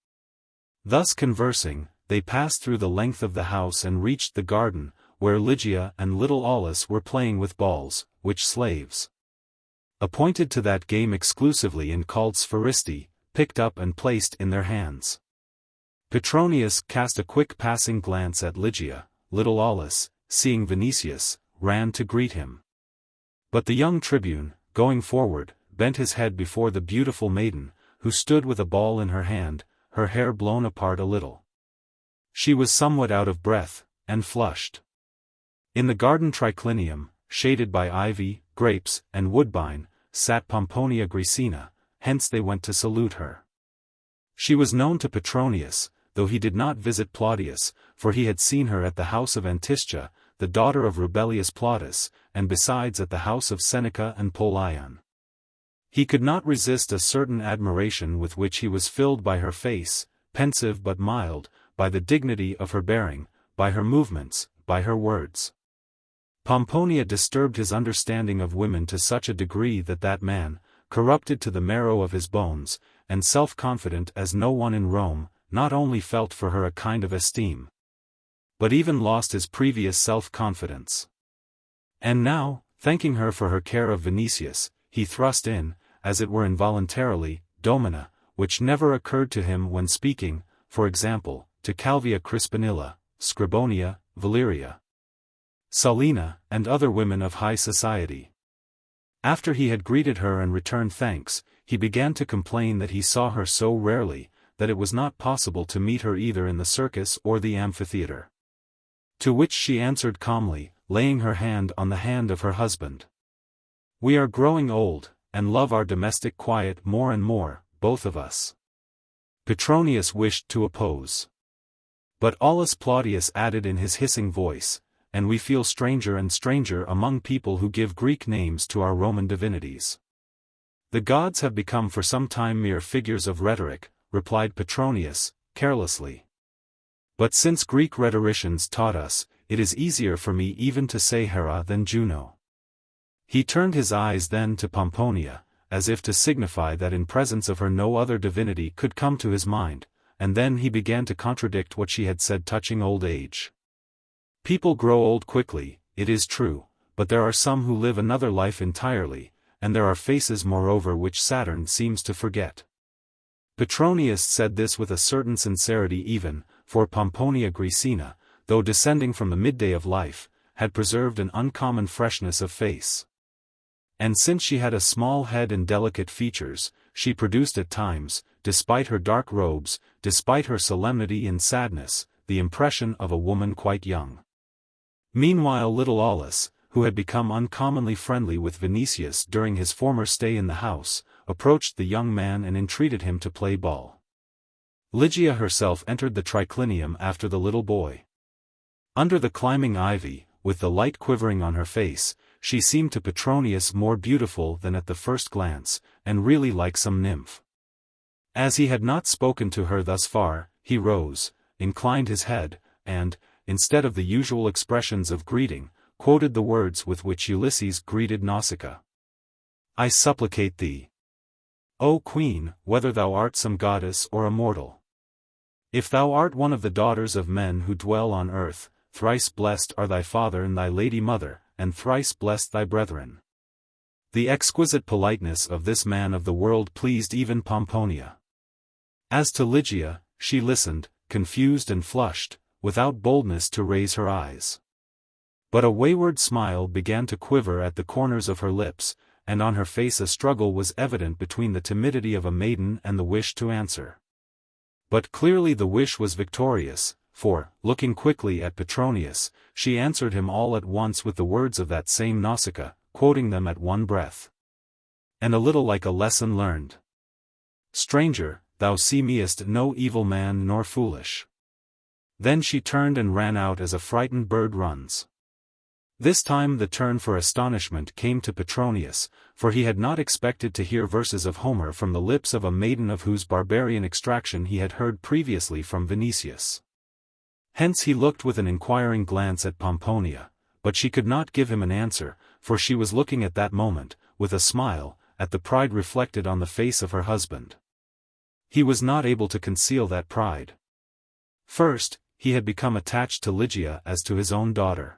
Thus conversing, they passed through the length of the house and reached the garden, where Ligia and little Aulus were playing with balls, which slaves, appointed to that game exclusively and called spheristi, picked up and placed in their hands. Petronius cast a quick passing glance at Ligia. Little Aulus, seeing Vinicius, ran to greet him. But the young tribune, going forward, bent his head before the beautiful maiden, who stood with a ball in her hand, her hair blown apart a little. She was somewhat out of breath, and flushed. In the garden triclinium, shaded by ivy, grapes, and woodbine, sat Pomponia Graecina, hence they went to salute her. She was known to Petronius, though he did not visit Plautius, for he had seen her at the house of Antistia, the daughter of Rubellius Plautus, and besides at the house of Seneca and Polion. He could not resist a certain admiration with which he was filled by her face, pensive but mild, by the dignity of her bearing, by her movements, by her words. Pomponia disturbed his understanding of women to such a degree that that man, corrupted to the marrow of his bones, and self-confident as no one in Rome, not only felt for her a kind of esteem, but even lost his previous self-confidence. And now, thanking her for her care of Vinicius, he thrust in, as it were involuntarily, Domina, which never occurred to him when speaking, for example, to Calvia Crispinilla, Scribonia, Valeria, Salina, and other women of high society. After he had greeted her and returned thanks, he began to complain that he saw her so rarely, that it was not possible to meet her either in the circus or the amphitheater. To which she answered calmly, laying her hand on the hand of her husband, "We are growing old, and love our domestic quiet more and more, both of us." Petronius wished to oppose. But Aulus Plautius added in his hissing voice, "And we feel stranger and stranger among people who give Greek names to our Roman divinities." "The gods have become for some time mere figures of rhetoric," replied Petronius, carelessly. "But since Greek rhetoricians taught us, it is easier for me even to say Hera than Juno." He turned his eyes then to Pomponia, as if to signify that in presence of her no other divinity could come to his mind, and then he began to contradict what she had said touching old age. People grow old quickly, it is true, but there are some who live another life entirely, and there are faces moreover which Saturn seems to forget. Petronius said this with a certain sincerity even, for Pomponia Graecina, though descending from the midday of life, had preserved an uncommon freshness of face. And since she had a small head and delicate features, she produced at times, despite her dark robes, despite her solemnity and sadness, the impression of a woman quite young. Meanwhile little Aulus, who had become uncommonly friendly with Vinicius during his former stay in the house, approached the young man and entreated him to play ball. Lygia herself entered the triclinium after the little boy. Under the climbing ivy, with the light quivering on her face, she seemed to Petronius more beautiful than at the first glance, and really like some nymph. As he had not spoken to her thus far, he rose, inclined his head, and, instead of the usual expressions of greeting, quoted the words with which Ulysses greeted Nausicaa. "I supplicate thee, O Queen, whether thou art some goddess or a mortal. If thou art one of the daughters of men who dwell on earth, thrice blessed are thy father and thy lady mother, and thrice blessed thy brethren." The exquisite politeness of this man of the world pleased even Pomponia. As to Ligia, she listened, confused and flushed, without boldness to raise her eyes. But a wayward smile began to quiver at the corners of her lips, and on her face a struggle was evident between the timidity of a maiden and the wish to answer. But clearly the wish was victorious, for, looking quickly at Petronius, she answered him all at once with the words of that same Nausicaa, quoting them at one breath. And a little like a lesson learned. "Stranger, thou seemest no evil man nor foolish." Then she turned and ran out as a frightened bird runs. This time the turn for astonishment came to Petronius, for he had not expected to hear verses of Homer from the lips of a maiden of whose barbarian extraction he had heard previously from Vinicius. Hence he looked with an inquiring glance at Pomponia, but she could not give him an answer, for she was looking at that moment, with a smile, at the pride reflected on the face of her husband. He was not able to conceal that pride. First, he had become attached to Ligia as to his own daughter.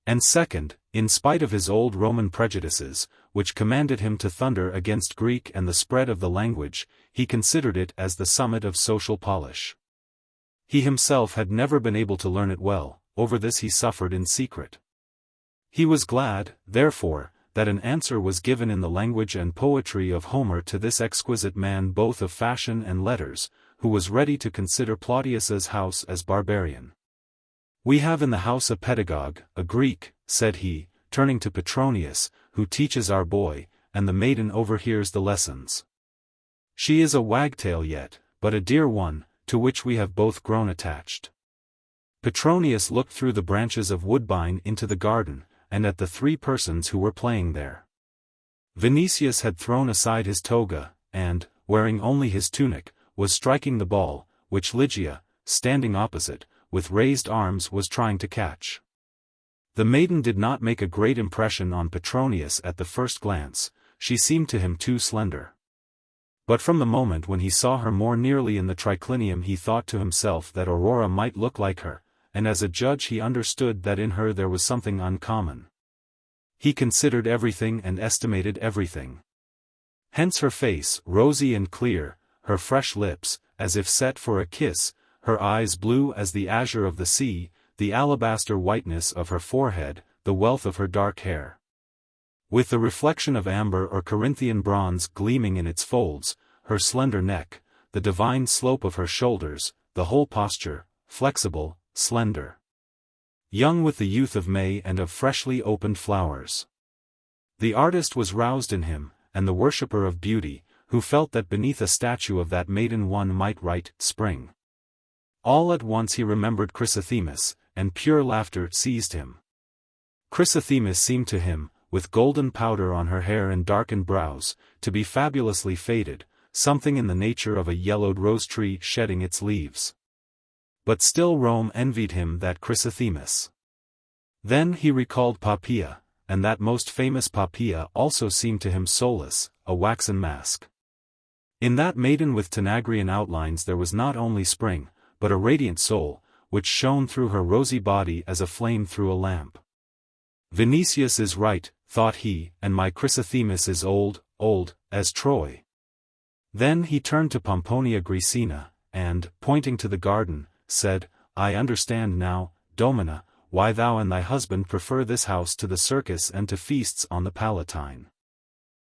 And second, in spite of his old Roman prejudices, which commanded him to thunder against Greek and the spread of the language, he considered it as the summit of social polish. He himself had never been able to learn it well, over this he suffered in secret. He was glad, therefore, that an answer was given in the language and poetry of Homer to this exquisite man both of fashion and letters, who was ready to consider Plautius's house as barbarian. "We have in the house a pedagogue, a Greek," said he, turning to Petronius, "who teaches our boy, and the maiden overhears the lessons. She is a wagtail yet, but a dear one, to which we have both grown attached." Petronius looked through the branches of woodbine into the garden, and at the three persons who were playing there. Vinicius had thrown aside his toga, and, wearing only his tunic, was striking the ball, which Ligia, standing opposite, with raised arms was trying to catch. The maiden did not make a great impression on Petronius at the first glance, she seemed to him too slender. But from the moment when he saw her more nearly in the triclinium he thought to himself that Aurora might look like her, and as a judge he understood that in her there was something uncommon. He considered everything and estimated everything. Hence her face, rosy and clear, her fresh lips, as if set for a kiss, her eyes blue as the azure of the sea, the alabaster whiteness of her forehead, the wealth of her dark hair. With the reflection of amber or Corinthian bronze gleaming in its folds, her slender neck, the divine slope of her shoulders, the whole posture, flexible, slender. Young with the youth of May and of freshly opened flowers. The artist was roused in him, and the worshipper of beauty, who felt that beneath a statue of that maiden one might write, "Spring." All at once he remembered Chrysothemis, and pure laughter seized him. Chrysothemis seemed to him, with golden powder on her hair and darkened brows, to be fabulously faded, something in the nature of a yellowed rose tree shedding its leaves. But still Rome envied him that Chrysothemis. Then he recalled Poppaea, and that most famous Poppaea also seemed to him soulless, a waxen mask. In that maiden with Tanagrian outlines there was not only spring, but a radiant soul, which shone through her rosy body as a flame through a lamp. Vinicius is right, thought he, and my Chrysothemis is old, as Troy. Then he turned to Pomponia Graecina, and, pointing to the garden, said, I understand now, Domina, why thou and thy husband prefer this house to the circus and to feasts on the Palatine.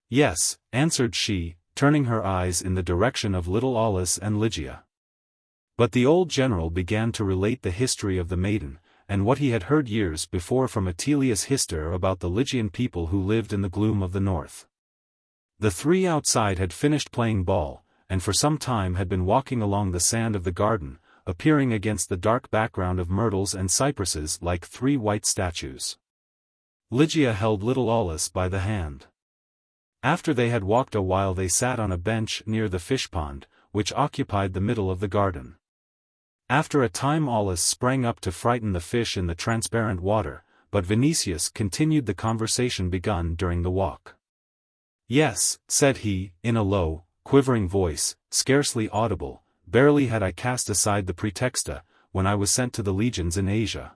Yes, answered she, turning her eyes in the direction of little Aulus and Lygia. But the old general began to relate the history of the maiden, and what he had heard years before from Attilius Hister about the Lygian people who lived in the gloom of the north. The three outside had finished playing ball, and for some time had been walking along the sand of the garden, appearing against the dark background of myrtles and cypresses like three white statues. Lygia held little Aulus by the hand. After they had walked a while they sat on a bench near the fish pond, which occupied the middle of the garden. After a time Aulus sprang up to frighten the fish in the transparent water, but Vinicius continued the conversation begun during the walk. Yes, said he, in a low, quivering voice, scarcely audible, barely had I cast aside the praetexta, when I was sent to the legions in Asia.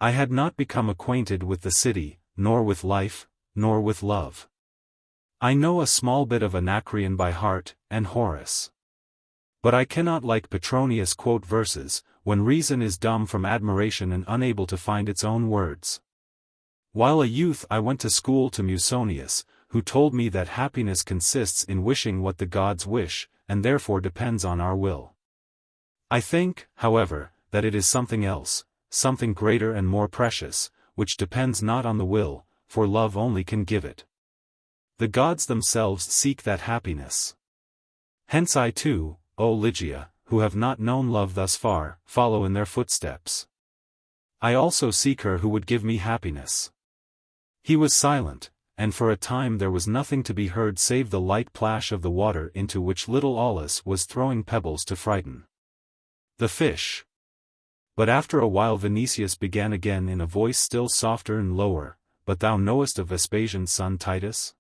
I had not become acquainted with the city, nor with life, nor with love. I know a small bit of Anacreon by heart, and Horace. But I cannot like Petronius quote verses, when reason is dumb from admiration and unable to find its own words. While a youth I went to school to Musonius, who told me that happiness consists in wishing what the gods wish, and therefore depends on our will. I think, however, that it is something else, something greater and more precious, which depends not on the will, for love only can give it. The gods themselves seek that happiness. Hence I too, O Ligia, who have not known love thus far, follow in their footsteps. I also seek her who would give me happiness. He was silent, and for a time there was nothing to be heard save the light plash of the water into which little Aulus was throwing pebbles to frighten the fish. But after a while Vinicius began again in a voice still softer and lower, But thou knowest of Vespasian's son Titus?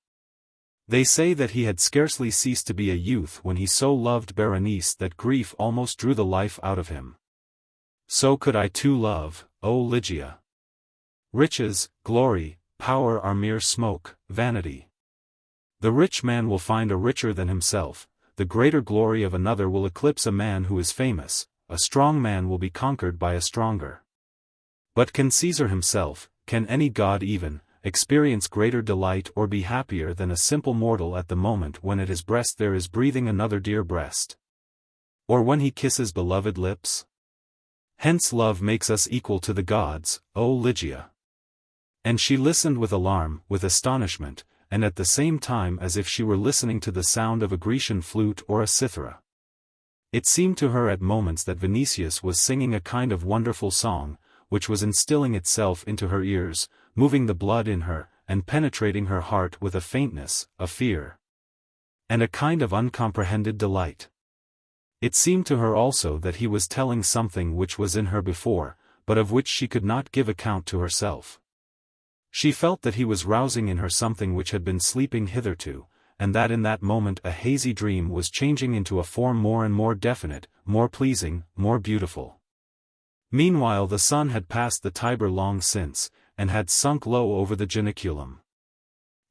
They say that he had scarcely ceased to be a youth when he so loved Berenice that grief almost drew the life out of him. So could I too love, O Ligia. Riches, glory, power are mere smoke, vanity. The rich man will find a richer than himself, the greater glory of another will eclipse a man who is famous, a strong man will be conquered by a stronger. But can Caesar himself, can any god even, experience greater delight or be happier than a simple mortal at the moment when at his breast there is breathing another dear breast? Or when he kisses beloved lips? Hence love makes us equal to the gods, O Ligia. And she listened with alarm, with astonishment, and at the same time as if she were listening to the sound of a Grecian flute or a cithara. It seemed to her at moments that Vinicius was singing a kind of wonderful song, which was instilling itself into her ears, moving the blood in her, and penetrating her heart with a faintness, a fear, and a kind of uncomprehended delight. It seemed to her also that he was telling something which was in her before, but of which she could not give account to herself. She felt that he was rousing in her something which had been sleeping hitherto, and that in that moment a hazy dream was changing into a form more and more definite, more pleasing, more beautiful. Meanwhile the sun had passed the Tiber long since, and had sunk low over the Janiculum.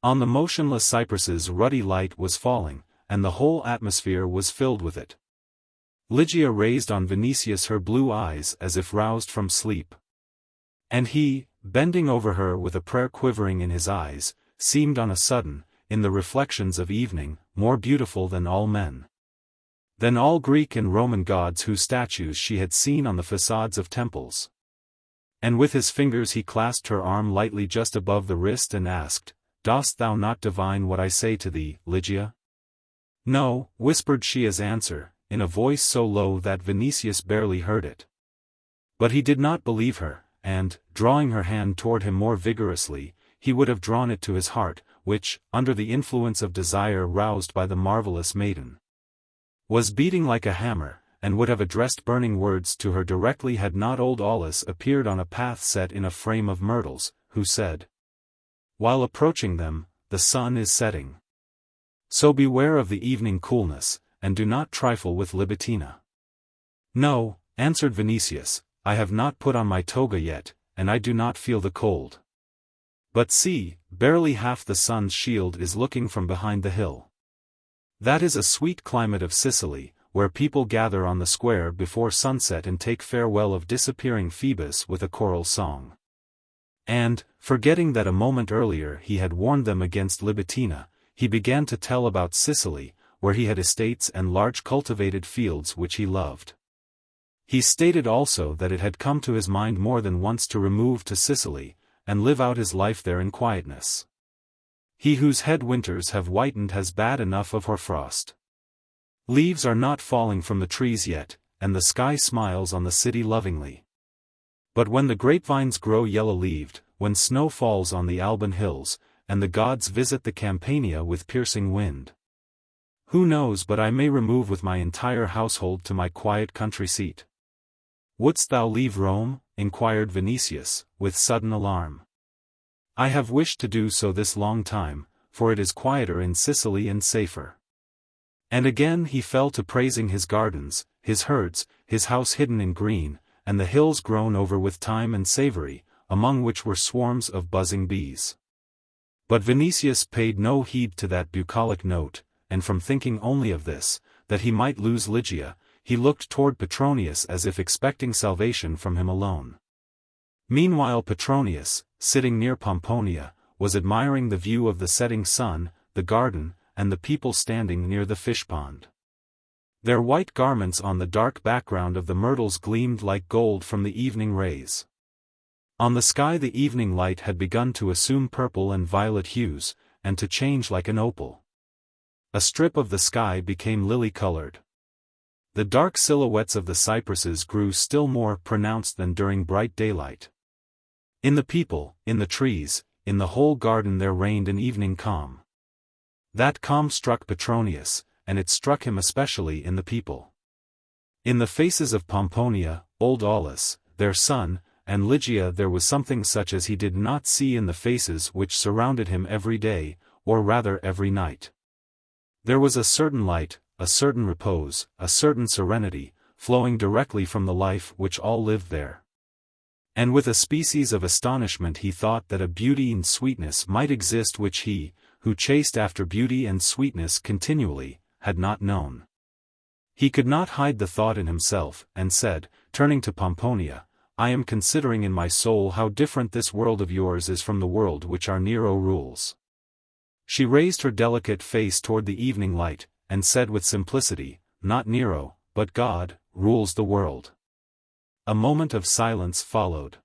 On the motionless cypresses ruddy light was falling, and the whole atmosphere was filled with it. Ligia raised on Vinicius her blue eyes as if roused from sleep. And he, bending over her with a prayer quivering in his eyes, seemed on a sudden, in the reflections of evening, more beautiful than all men, than all Greek and Roman gods whose statues she had seen on the facades of temples. And with his fingers he clasped her arm lightly just above the wrist and asked, "Dost thou not divine what I say to thee, Ligia?" "No," whispered she as answer, in a voice so low that Vinicius barely heard it. But he did not believe her, and, drawing her hand toward him more vigorously, he would have drawn it to his heart, which, under the influence of desire roused by the marvelous maiden, was beating like a hammer, and would have addressed burning words to her directly had not old Aulus appeared on a path set in a frame of myrtles, who said, while approaching them, "The sun is setting. So beware of the evening coolness, and do not trifle with Libitina." "No," answered Vinicius, "I have not put on my toga yet, and I do not feel the cold. But see, barely half the sun's shield is looking from behind the hill. That is a sweet climate of Sicily, where people gather on the square before sunset and take farewell of disappearing Phoebus with a choral song. And, forgetting that a moment earlier he had warned them against Libitina, he began to tell about Sicily, where he had estates and large cultivated fields which he loved. He stated also that it had come to his mind more than once to remove to Sicily, and live out his life there in quietness. He whose head winters have whitened has bad enough of hoarfrost. Leaves are not falling from the trees yet, and the sky smiles on the city lovingly. But when the grapevines grow yellow-leaved, when snow falls on the Alban hills, and the gods visit the Campania with piercing wind, who knows but I may remove with my entire household to my quiet country seat. Wouldst thou leave Rome? Inquired Vinicius, with sudden alarm. I have wished to do so this long time, for it is quieter in Sicily and safer. And again he fell to praising his gardens, his herds, his house hidden in green, and the hills grown over with thyme and savory, among which were swarms of buzzing bees. But Vinicius paid no heed to that bucolic note, and from thinking only of this, that he might lose Ligia, he looked toward Petronius as if expecting salvation from him alone. Meanwhile Petronius, sitting near Pomponia, was admiring the view of the setting sun, the garden, and the people standing near the fish-pond. Their white garments on the dark background of the myrtles gleamed like gold from the evening rays. On the sky the evening light had begun to assume purple and violet hues, and to change like an opal. A strip of the sky became lily-colored. The dark silhouettes of the cypresses grew still more pronounced than during bright daylight. In the people, in the trees, in the whole garden there reigned an evening calm. That calm struck Petronius, and it struck him especially in the people. In the faces of Pomponia, old Aulus, their son, and Ligia there was something such as he did not see in the faces which surrounded him every day, or rather every night. There was a certain light, a certain repose, a certain serenity, flowing directly from the life which all lived there. And with a species of astonishment he thought that a beauty and sweetness might exist which he, who chased after beauty and sweetness continually, had not known. He could not hide the thought in himself, and said, turning to Pomponia, I am considering in my soul how different this world of yours is from the world which our Nero rules. She raised her delicate face toward the evening light, and said with simplicity, not Nero, but God, rules the world. A moment of silence followed.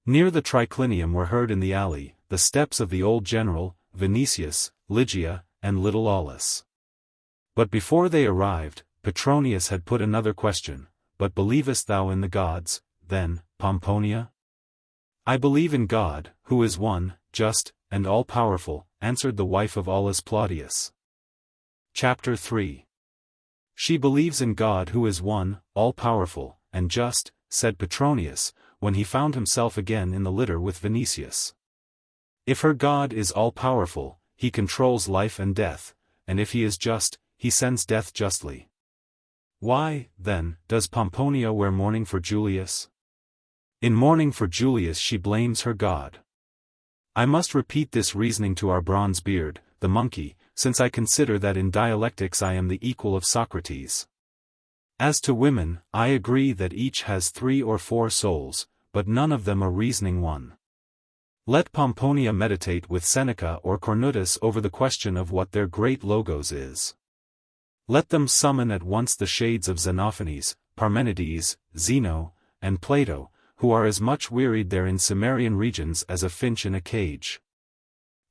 Near the triclinium were heard in the alley, the steps of the old general, Vinicius, Ligia, and little Aulus. But before they arrived, Petronius had put another question, but believest thou in the gods, then, Pomponia? I believe in God, who is one, just, and all-powerful, answered the wife of Aulus Claudius. Chapter 3. She believes in God who is one, all-powerful, and just, said Petronius, when he found himself again in the litter with Vinicius. If her God is all-powerful, he controls life and death, and if he is just, he sends death justly. Why, then, does Pomponia wear mourning for Julius? In mourning for Julius she blames her God. I must repeat this reasoning to our bronze beard, the monkey, since I consider that in dialectics I am the equal of Socrates. As to women, I agree that each has 3 or 4 souls, but none of them a reasoning one. Let Pomponia meditate with Seneca or Cornutus over the question of what their great logos is. Let them summon at once the shades of Xenophanes, Parmenides, Zeno, and Plato, who are as much wearied there in Cimmerian regions as a finch in a cage.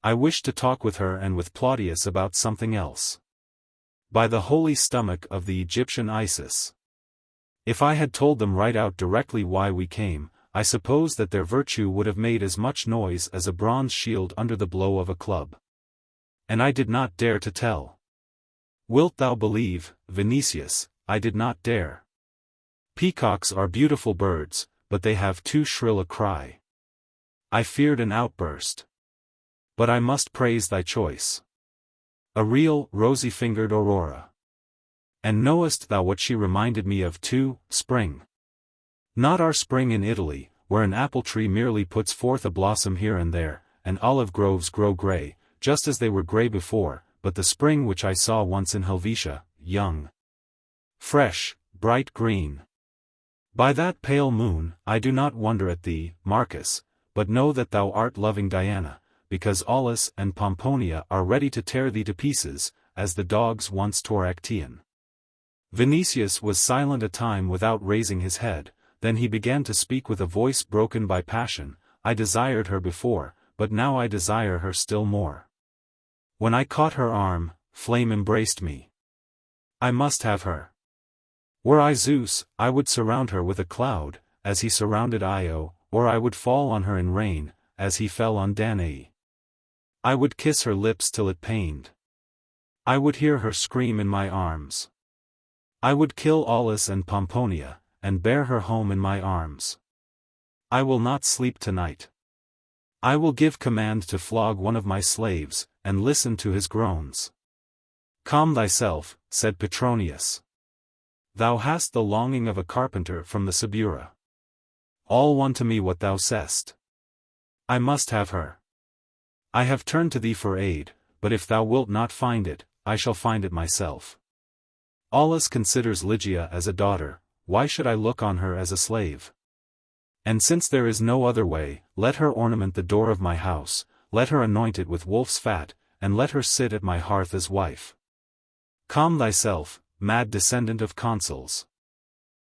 I wish to talk with her and with Plautius about something else. By the holy stomach of the Egyptian Isis. If I had told them right out directly why we came, I suppose that their virtue would have made as much noise as a bronze shield under the blow of a club. And I did not dare to tell. Wilt thou believe, Vinicius, I did not dare. Peacocks are beautiful birds, but they have too shrill a cry. I feared an outburst. But I must praise thy choice. A real, rosy-fingered aurora. And knowest thou what she reminded me of too, spring? Not our spring in Italy, where an apple tree merely puts forth a blossom here and there, and olive groves grow grey, just as they were grey before, but the spring which I saw once in Helvetia, young, fresh, bright green. By that pale moon, I do not wonder at thee, Marcus, but know that thou art loving Diana, because Aulus and Pomponia are ready to tear thee to pieces, as the dogs once tore Actaeon. Vinicius was silent a time without raising his head, then he began to speak with a voice broken by passion. I desired her before, but now I desire her still more. When I caught her arm, flame embraced me. I must have her. Were I Zeus, I would surround her with a cloud, as he surrounded Io, or I would fall on her in rain, as he fell on Danae. I would kiss her lips till it pained. I would hear her scream in my arms. I would kill Aulus and Pomponia, and bear her home in my arms. I will not sleep tonight. I will give command to flog one of my slaves, and listen to his groans. Calm thyself, said Petronius. Thou hast the longing of a carpenter from the Subura. All one to me what thou sayest. I must have her. I have turned to thee for aid, but if thou wilt not find it, I shall find it myself. Aulus considers Ligia as a daughter, why should I look on her as a slave? And since there is no other way, let her ornament the door of my house, let her anoint it with wolf's fat, and let her sit at my hearth as wife. Calm thyself, mad descendant of consuls.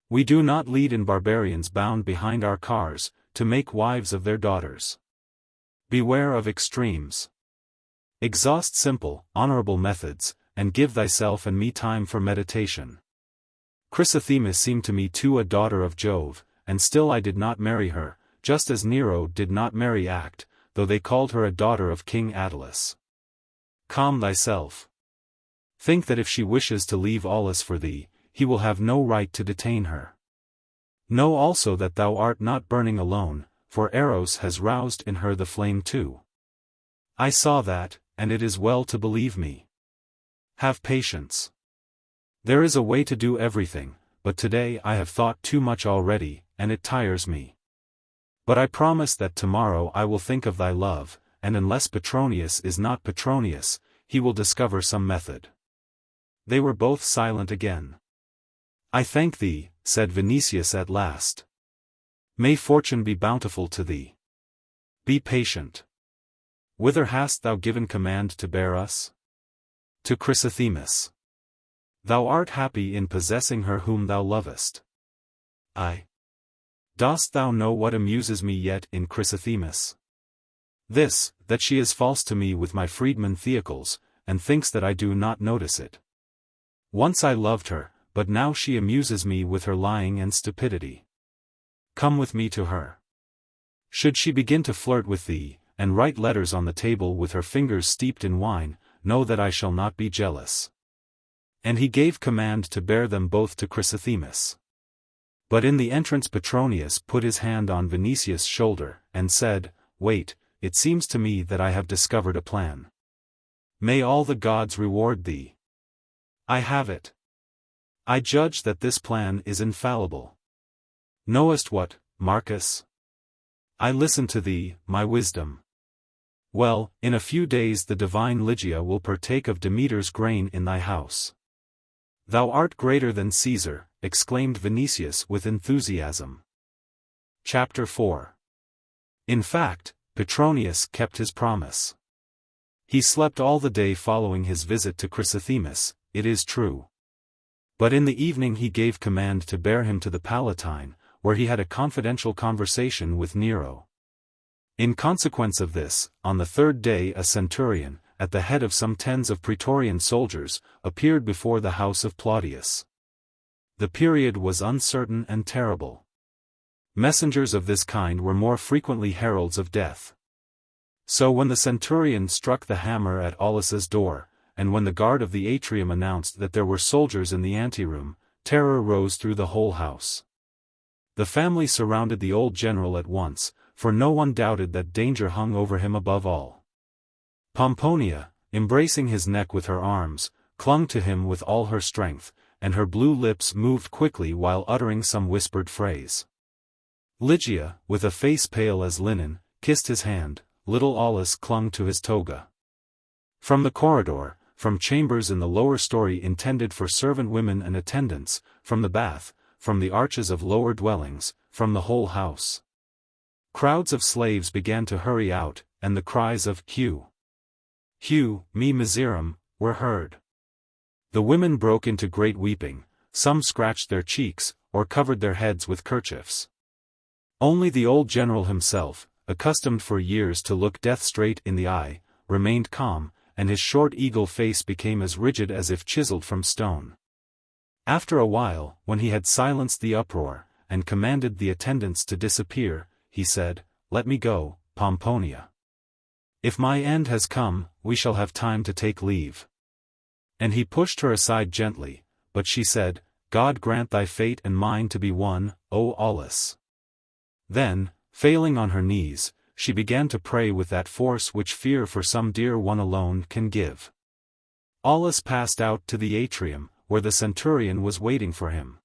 We do not lead in barbarians bound behind our cars, to make wives of their daughters. Beware of extremes. Exhaust simple, honorable methods, and give thyself and me time for meditation. Chrysothemis seemed to me too a daughter of Jove, and still I did not marry her, just as Nero did not marry Act, though they called her a daughter of King Attalus. Calm thyself. Think that if she wishes to leave Aulus for thee, he will have no right to detain her. Know also that thou art not burning alone, for Eros has roused in her the flame too. I saw that, and it is well to believe me. Have patience. There is a way to do everything, but today I have thought too much already, and it tires me. But I promise that tomorrow I will think of thy love, and unless Petronius is not Petronius, he will discover some method. They were both silent again. I thank thee, said Vinicius at last. May fortune be bountiful to thee. Be patient. Whither hast thou given command to bear us? To Chrysothemis. Thou art happy in possessing her whom thou lovest. Dost thou know what amuses me yet in Chrysothemis? This, that she is false to me with my freedman Theocles, and thinks that I do not notice it. Once I loved her, but now she amuses me with her lying and stupidity. Come with me to her. Should she begin to flirt with thee, and write letters on the table with her fingers steeped in wine, know that I shall not be jealous. And he gave command to bear them both to Chrysothemis. But in the entrance Petronius put his hand on Vinicius' shoulder, and said, Wait, it seems to me that I have discovered a plan. May all the gods reward thee. I have it. I judge that this plan is infallible. Knowest what, Marcus? I listen to thee, my wisdom. Well, in a few days the divine Ligia will partake of Demeter's grain in thy house. Thou art greater than Caesar, exclaimed Vinicius with enthusiasm. Chapter 4. In fact, Petronius kept his promise. He slept all the day following his visit to Chrysothemis, it is true. But in the evening he gave command to bear him to the Palatine, where he had a confidential conversation with Nero. In consequence of this, on the third day a centurion, at the head of some tens of praetorian soldiers, appeared before the house of Plautius. The period was uncertain and terrible. Messengers of this kind were more frequently heralds of death. So when the centurion struck the hammer at Aulus's door, and when the guard of the atrium announced that there were soldiers in the anteroom, terror rose through the whole house. The family surrounded the old general at once, for no one doubted that danger hung over him above all. Pomponia, embracing his neck with her arms, clung to him with all her strength, and her blue lips moved quickly while uttering some whispered phrase. Ligia, with a face pale as linen, kissed his hand, little Aulus clung to his toga. From the corridor, from chambers in the lower story intended for servant women and attendants, from the bath, from the arches of lower dwellings, from the whole house. Crowds of slaves began to hurry out, and the cries of "Hugh! Hugh, me miserum," were heard. The women broke into great weeping, some scratched their cheeks, or covered their heads with kerchiefs. Only the old general himself, accustomed for years to look death straight in the eye, remained calm, and his short eagle face became as rigid as if chiseled from stone. After a while, when he had silenced the uproar, and commanded the attendants to disappear, he said, "Let me go, Pomponia. If my end has come, we shall have time to take leave." And he pushed her aside gently, but she said, "God grant thy fate and mine to be one, O Aulus." Then, failing on her knees, she began to pray with that force which fear for some dear one alone can give. Aulus passed out to the atrium, where the centurion was waiting for him.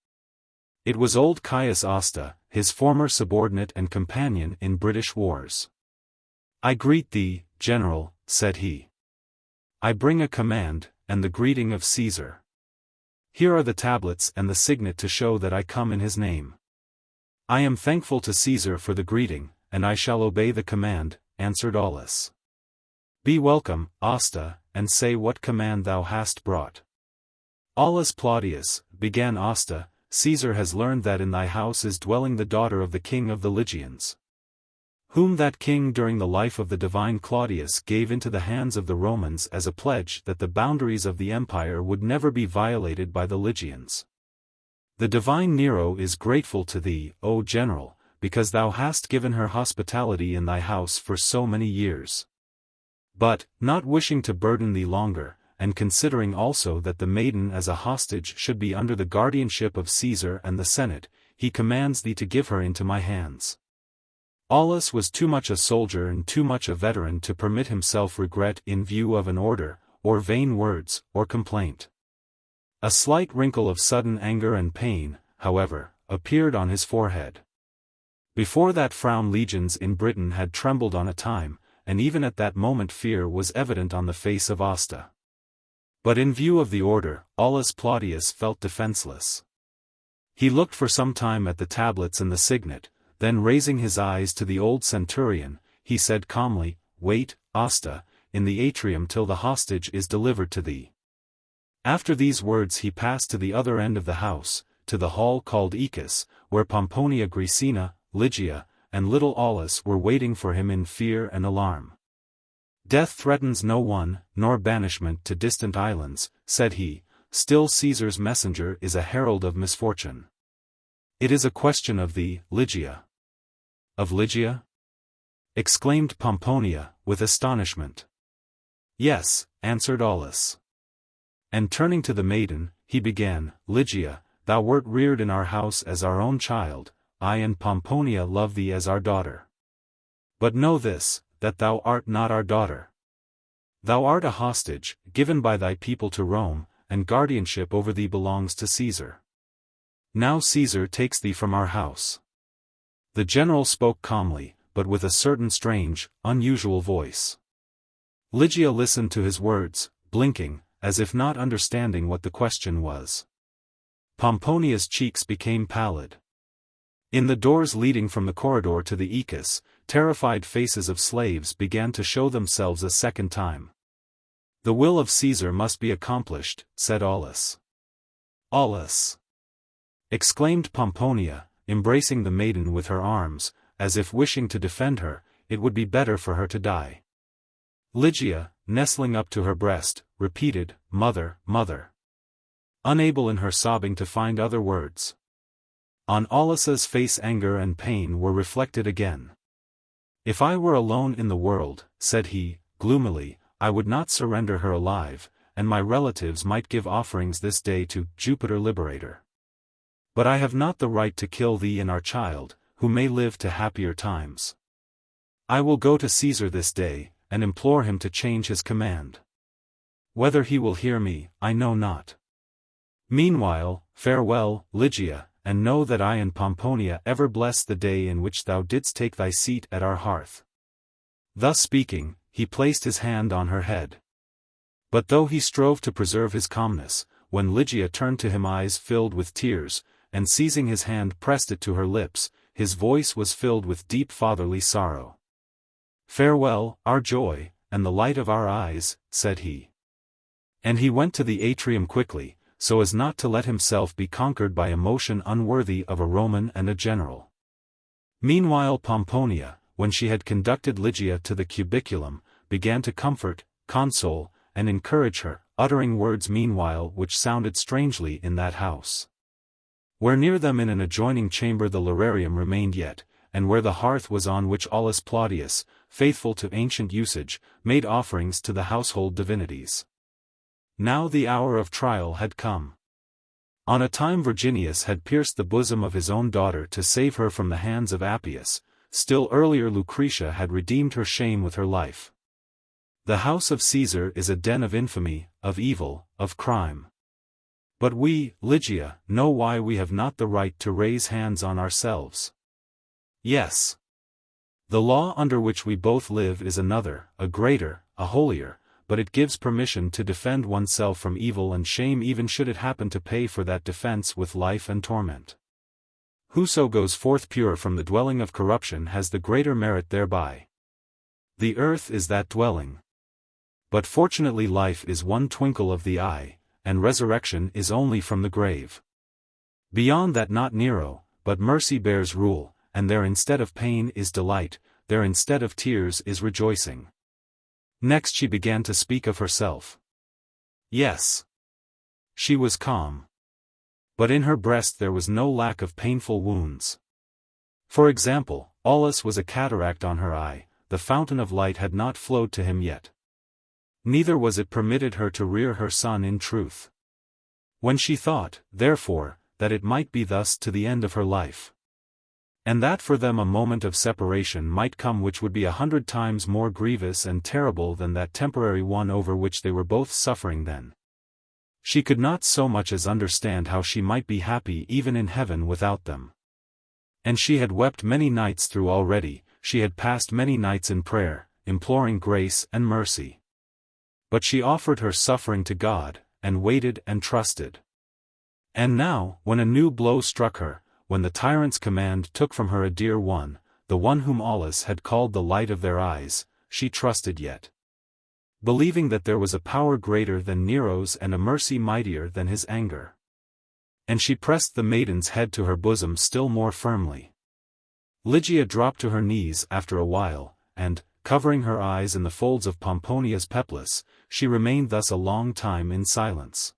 It was old Caius Asta, his former subordinate and companion in British wars. "I greet thee, General," said he. "I bring a command, and the greeting of Caesar. Here are the tablets and the signet to show that I come in his name." "I am thankful to Caesar for the greeting, and I shall obey the command," answered Aulus. "Be welcome, Asta, and say what command thou hast brought." "Aulus Plautius," began Asta, "Caesar has learned that in thy house is dwelling the daughter of the king of the Lygians, whom that king during the life of the divine Claudius gave into the hands of the Romans as a pledge that the boundaries of the empire would never be violated by the Lygians. The divine Nero is grateful to thee, O general, because thou hast given her hospitality in thy house for so many years. But, not wishing to burden thee longer, and considering also that the maiden as a hostage should be under the guardianship of Caesar and the Senate, he commands thee to give her into my hands." Aulus was too much a soldier and too much a veteran to permit himself regret in view of an order, or vain words, or complaint. A slight wrinkle of sudden anger and pain, however, appeared on his forehead. Before that frown legions in Britain had trembled on a time, and even at that moment fear was evident on the face of Asta. But in view of the order, Aulus Plautius felt defenseless. He looked for some time at the tablets and the signet, then raising his eyes to the old centurion, he said calmly, "Wait, Asta, in the atrium till the hostage is delivered to thee." After these words he passed to the other end of the house, to the hall called Ecus, where Pomponia Graecina, Ligia, and little Aulus were waiting for him in fear and alarm. "Death threatens no one, nor banishment to distant islands," said he, "still Caesar's messenger is a herald of misfortune. It is a question of thee, Ligia." "Of Ligia?" exclaimed Pomponia, with astonishment. "Yes," answered Aulus. And turning to the maiden, he began, "Ligia, thou wert reared in our house as our own child, I and Pomponia love thee as our daughter. But know this, that thou art not our daughter. Thou art a hostage, given by thy people to Rome, and guardianship over thee belongs to Caesar. Now Caesar takes thee from our house." The general spoke calmly, but with a certain strange, unusual voice. Ligia listened to his words, blinking, as if not understanding what the question was. Pomponia's cheeks became pallid. In the doors leading from the corridor to the Ecus, terrified faces of slaves began to show themselves a second time. "The will of Caesar must be accomplished," said Aulus. "Aulus!" exclaimed Pomponia, embracing the maiden with her arms, as if wishing to defend her, it would be better for her to die. Ligia, nestling up to her breast, repeated, "Mother, mother," unable in her sobbing to find other words. On Aulus's face anger and pain were reflected again. "If I were alone in the world," said he, gloomily, "I would not surrender her alive, and my relatives might give offerings this day to Jupiter Liberator. But I have not the right to kill thee and our child, who may live to happier times. I will go to Caesar this day, and implore him to change his command. Whether he will hear me, I know not. Meanwhile, farewell, Ligia, and know that I and Pomponia ever bless the day in which thou didst take thy seat at our hearth." Thus speaking, he placed his hand on her head. But though he strove to preserve his calmness, when Ligia turned to him eyes filled with tears, and seizing his hand pressed it to her lips, his voice was filled with deep fatherly sorrow. "Farewell, our joy, and the light of our eyes," said he. And he went to the atrium quickly, so as not to let himself be conquered by emotion unworthy of a Roman and a general. Meanwhile Pomponia, when she had conducted Ligia to the cubiculum, began to comfort, console, and encourage her, uttering words meanwhile which sounded strangely in that house. Where near them in an adjoining chamber the lararium remained yet, and where the hearth was on which Aulus Plautius, faithful to ancient usage, made offerings to the household divinities. Now the hour of trial had come. On a time Virginius had pierced the bosom of his own daughter to save her from the hands of Appius, still earlier Lucretia had redeemed her shame with her life. The house of Caesar is a den of infamy, of evil, of crime. But we, Ligia, know why we have not the right to raise hands on ourselves. Yes. The law under which we both live is another, a greater, a holier, but it gives permission to defend oneself from evil and shame even should it happen to pay for that defense with life and torment. Whoso goes forth pure from the dwelling of corruption has the greater merit thereby. The earth is that dwelling. But fortunately life is one twinkle of the eye, and resurrection is only from the grave. Beyond that not Nero, but mercy bears rule, and there instead of pain is delight, there instead of tears is rejoicing. Next she began to speak of herself. Yes. She was calm. But in her breast there was no lack of painful wounds. For example, Aulus was a cataract on her eye, the fountain of light had not flowed to him yet. Neither was it permitted her to rear her son in truth. When she thought, therefore, that it might be thus to the end of her life, and that for them a moment of separation might come which would be 100 times more grievous and terrible than that temporary one over which they were both suffering then, she could not so much as understand how she might be happy even in heaven without them. And she had wept many nights through already, she had passed many nights in prayer, imploring grace and mercy. But she offered her suffering to God, and waited and trusted. And now, when a new blow struck her, when the tyrant's command took from her a dear one, the one whom Aulus had called the light of their eyes, she trusted yet, believing that there was a power greater than Nero's and a mercy mightier than his anger. And she pressed the maiden's head to her bosom still more firmly. Ligia dropped to her knees after a while, and, covering her eyes in the folds of Pomponia's peplus, she remained thus a long time in silence.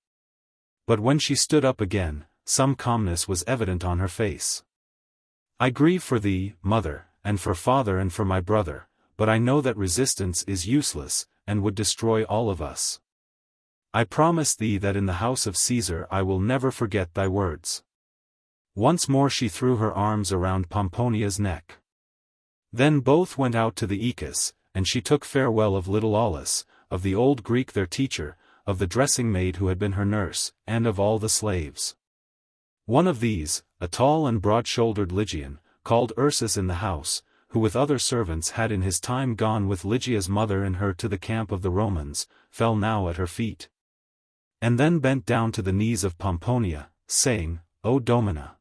But when she stood up again, some calmness was evident on her face. "I grieve for thee, mother, and for father and for my brother, but I know that resistance is useless, and would destroy all of us. I promise thee that in the house of Caesar I will never forget thy words." Once more she threw her arms around Pomponia's neck. Then both went out to the Ecus, and she took farewell of little Aulus, of the old Greek their teacher, of the dressing maid who had been her nurse, and of all the slaves. One of these, a tall and broad-shouldered Lygian, called Ursus in the house, who with other servants had in his time gone with Ligia's mother and her to the camp of the Romans, fell now at her feet. And then bent down to the knees of Pomponia, saying, "O Domina,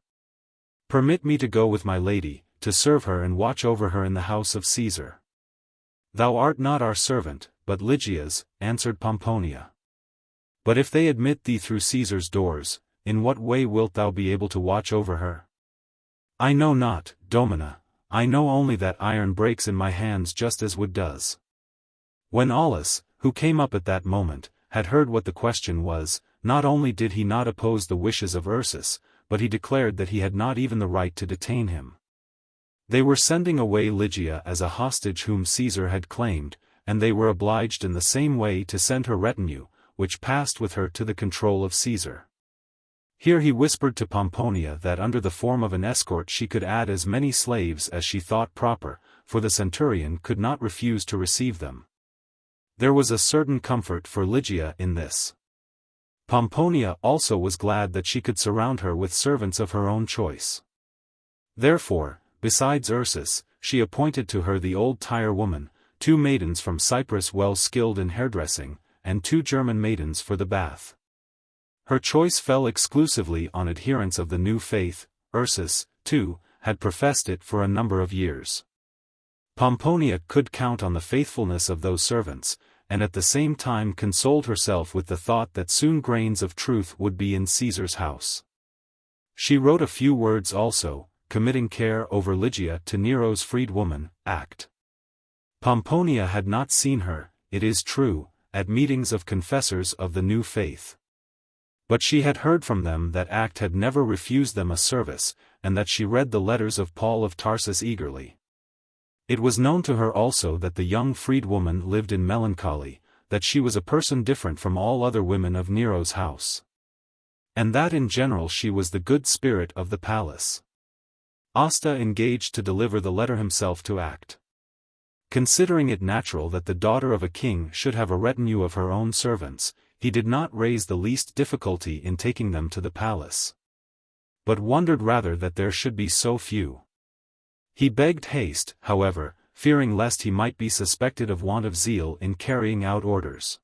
permit me to go with my lady, to serve her and watch over her in the house of Caesar." "Thou art not our servant, but Ligia's," answered Pomponia. "But if they admit thee through Caesar's doors, in what way wilt thou be able to watch over her?" "I know not, Domina, I know only that iron breaks in my hands just as wood does." When Aulus, who came up at that moment, had heard what the question was, not only did he not oppose the wishes of Ursus, but he declared that he had not even the right to detain him. They were sending away Ligia as a hostage whom Caesar had claimed, and they were obliged in the same way to send her retinue, which passed with her to the control of Caesar. Here he whispered to Pomponia that under the form of an escort she could add as many slaves as she thought proper, for the centurion could not refuse to receive them. There was a certain comfort for Ligia in this. Pomponia also was glad that she could surround her with servants of her own choice. Therefore, besides Ursus, she appointed to her the old tire woman, 2 maidens from Cyprus well skilled in hairdressing, and 2 German maidens for the bath. Her choice fell exclusively on adherents of the new faith. Ursus, too, had professed it for a number of years. Pomponia could count on the faithfulness of those servants, and at the same time consoled herself with the thought that soon grains of truth would be in Caesar's house. She wrote a few words also, committing care over Lygia to Nero's freedwoman, Act. Pomponia had not seen her, it is true, at meetings of confessors of the new faith. But she had heard from them that Act had never refused them a service, and that she read the letters of Paul of Tarsus eagerly. It was known to her also that the young freedwoman lived in melancholy, that she was a person different from all other women of Nero's house. And that in general she was the good spirit of the palace. Asta engaged to deliver the letter himself to Act. Considering it natural that the daughter of a king should have a retinue of her own servants, he did not raise the least difficulty in taking them to the palace. But wondered rather that there should be so few. He begged haste, however, fearing lest he might be suspected of want of zeal in carrying out orders.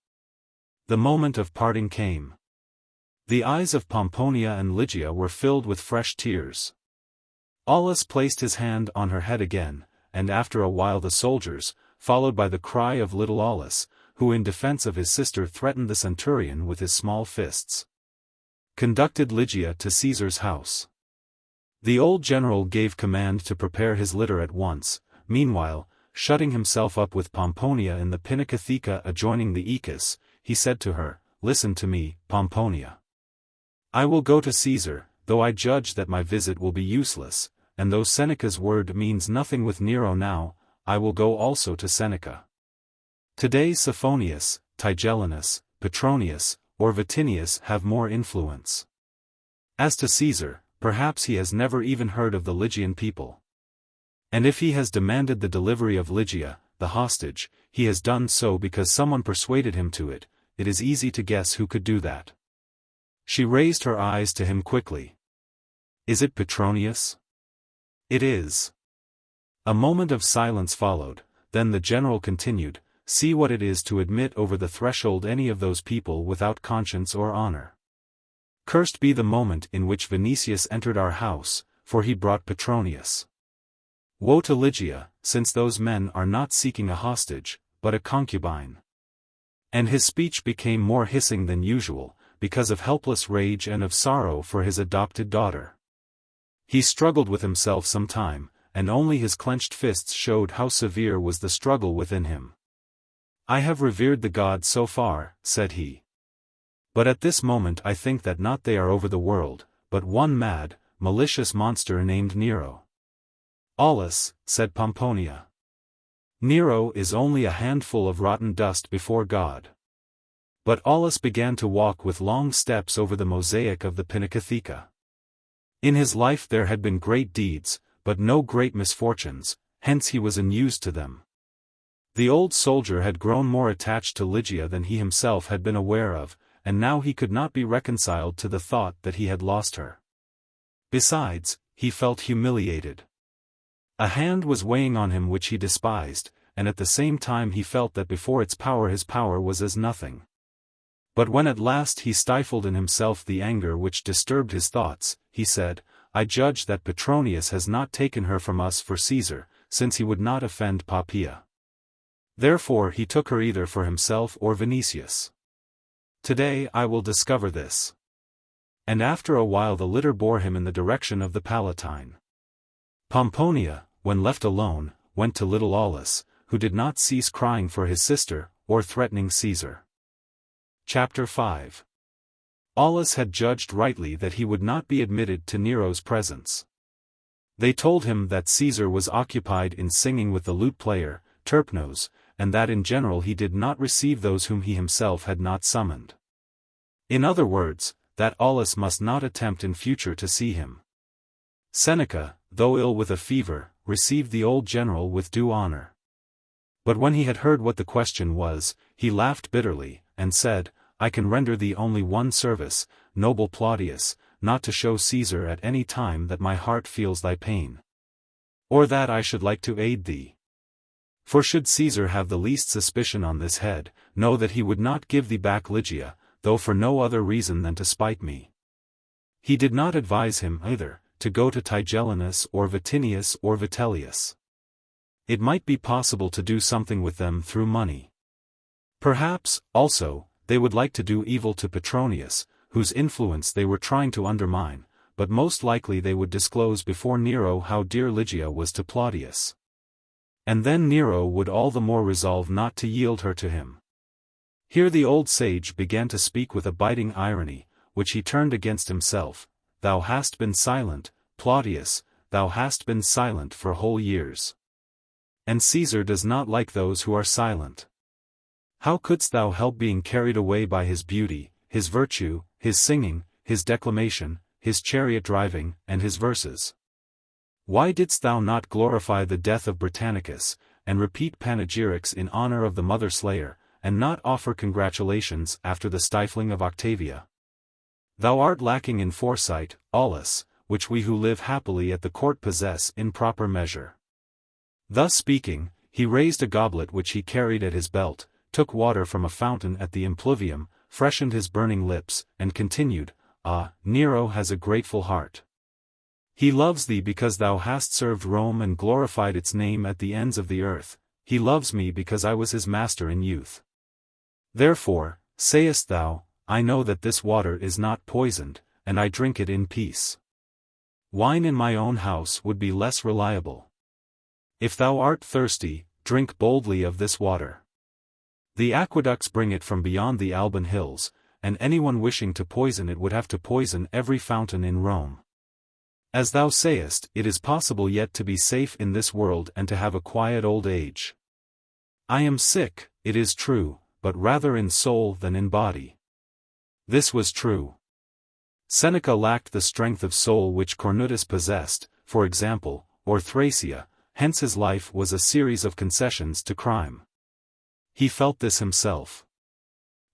The moment of parting came. The eyes of Pomponia and Ligia were filled with fresh tears. Aulus placed his hand on her head again, and after a while the soldiers, followed by the cry of little Aulus, who in defense of his sister threatened the centurion with his small fists, conducted Ligia to Caesar's house. The old general gave command to prepare his litter at once. Meanwhile, shutting himself up with Pomponia in the Pinacotheca adjoining the Ecus, he said to her, "Listen to me, Pomponia. I will go to Caesar, though I judge that my visit will be useless, and though Seneca's word means nothing with Nero now, I will go also to Seneca. Today Sophonius, Tigellinus, Petronius, or Vatinius have more influence. As to Caesar, perhaps he has never even heard of the Lygian people. And if he has demanded the delivery of Ligia, the hostage, he has done so because someone persuaded him to it. It is easy to guess who could do that." She raised her eyes to him quickly. "Is it Petronius?" "It is." A moment of silence followed, then the general continued, "See what it is to admit over the threshold any of those people without conscience or honor. Cursed be the moment in which Vinicius entered our house, for he brought Petronius. Woe to Ligia, since those men are not seeking a hostage, but a concubine." And his speech became more hissing than usual, because of helpless rage and of sorrow for his adopted daughter. He struggled with himself some time, and only his clenched fists showed how severe was the struggle within him. "I have revered the gods so far," said he. "But at this moment I think that not they are over the world, but one mad, malicious monster named Nero." "Aulus," said Pomponia. "Nero is only a handful of rotten dust before God." But Aulus began to walk with long steps over the mosaic of the Pinacotheca. In his life there had been great deeds, but no great misfortunes, hence he was unused to them. The old soldier had grown more attached to Ligia than he himself had been aware of, and now he could not be reconciled to the thought that he had lost her. Besides, he felt humiliated. A hand was weighing on him which he despised, and at the same time he felt that before its power his power was as nothing. But when at last he stifled in himself the anger which disturbed his thoughts, he said, "I judge that Petronius has not taken her from us for Caesar, since he would not offend Poppaea. Therefore he took her either for himself or Vinicius. Today I will discover this." And after a while the litter bore him in the direction of the Palatine. Pomponia, when left alone, went to little Aulus, who did not cease crying for his sister, or threatening Caesar. Chapter 5. Aulus had judged rightly that he would not be admitted to Nero's presence. They told him that Caesar was occupied in singing with the lute-player, Terpnos, and that in general he did not receive those whom he himself had not summoned. In other words, that Aulus must not attempt in future to see him. Seneca, though ill with a fever, received the old general with due honor. But when he had heard what the question was, he laughed bitterly, and said, "I can render thee only one service, noble Plautius, not to show Caesar at any time that my heart feels thy pain. Or that I should like to aid thee. For should Caesar have the least suspicion on this head, know that he would not give thee back Lygia, though for no other reason than to spite me. He did not advise him, either, to go to Tigellinus or Vatinius or Vitellius. It might be possible to do something with them through money. Perhaps, also, they would like to do evil to Petronius, whose influence they were trying to undermine, but most likely they would disclose before Nero how dear Lygia was to Plautius. And then Nero would all the more resolve not to yield her to him. Here the old sage began to speak with a biting irony, which he turned against himself. Thou hast been silent, Plautius, thou hast been silent for whole years. And Caesar does not like those who are silent. How couldst thou help being carried away by his beauty, his virtue, his singing, his declamation, his chariot driving, and his verses? Why didst thou not glorify the death of Britannicus, and repeat panegyrics in honor of the mother-slayer, and not offer congratulations after the stifling of Octavia? Thou art lacking in foresight, Aulus, which we who live happily at the court possess in proper measure. Thus speaking, he raised a goblet which he carried at his belt, took water from a fountain at the impluvium, freshened his burning lips, and continued, Ah, Nero has a grateful heart. He loves thee because thou hast served Rome and glorified its name at the ends of the earth. He loves me because I was his master in youth. Therefore, sayest thou, I know that this water is not poisoned, and I drink it in peace. Wine in my own house would be less reliable. If thou art thirsty, drink boldly of this water. The aqueducts bring it from beyond the Alban hills, and anyone wishing to poison it would have to poison every fountain in Rome. As thou sayest, it is possible yet to be safe in this world and to have a quiet old age. I am sick, it is true, but rather in soul than in body. This was true. Seneca lacked the strength of soul which Cornutus possessed, for example, or Thracia, hence his life was a series of concessions to crime. He felt this himself.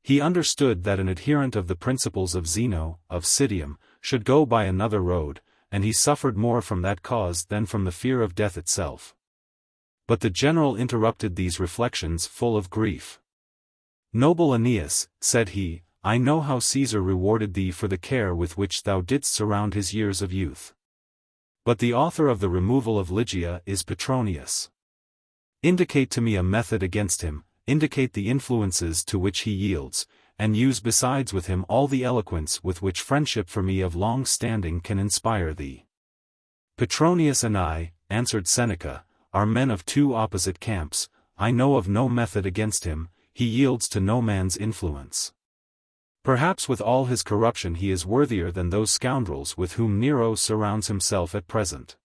He understood that an adherent of the principles of Zeno, of Citium, should go by another road, and he suffered more from that cause than from the fear of death itself. But the general interrupted these reflections full of grief. Noble Aeneas, said he, I know how Caesar rewarded thee for the care with which thou didst surround his years of youth. But the author of the removal of Lygia is Petronius. Indicate to me a method against him, indicate the influences to which he yields, and use besides with him all the eloquence with which friendship for me of long standing can inspire thee. Petronius and I, answered Seneca, are men of two opposite camps. I know of no method against him, he yields to no man's influence. Perhaps with all his corruption he is worthier than those scoundrels with whom Nero surrounds himself at present.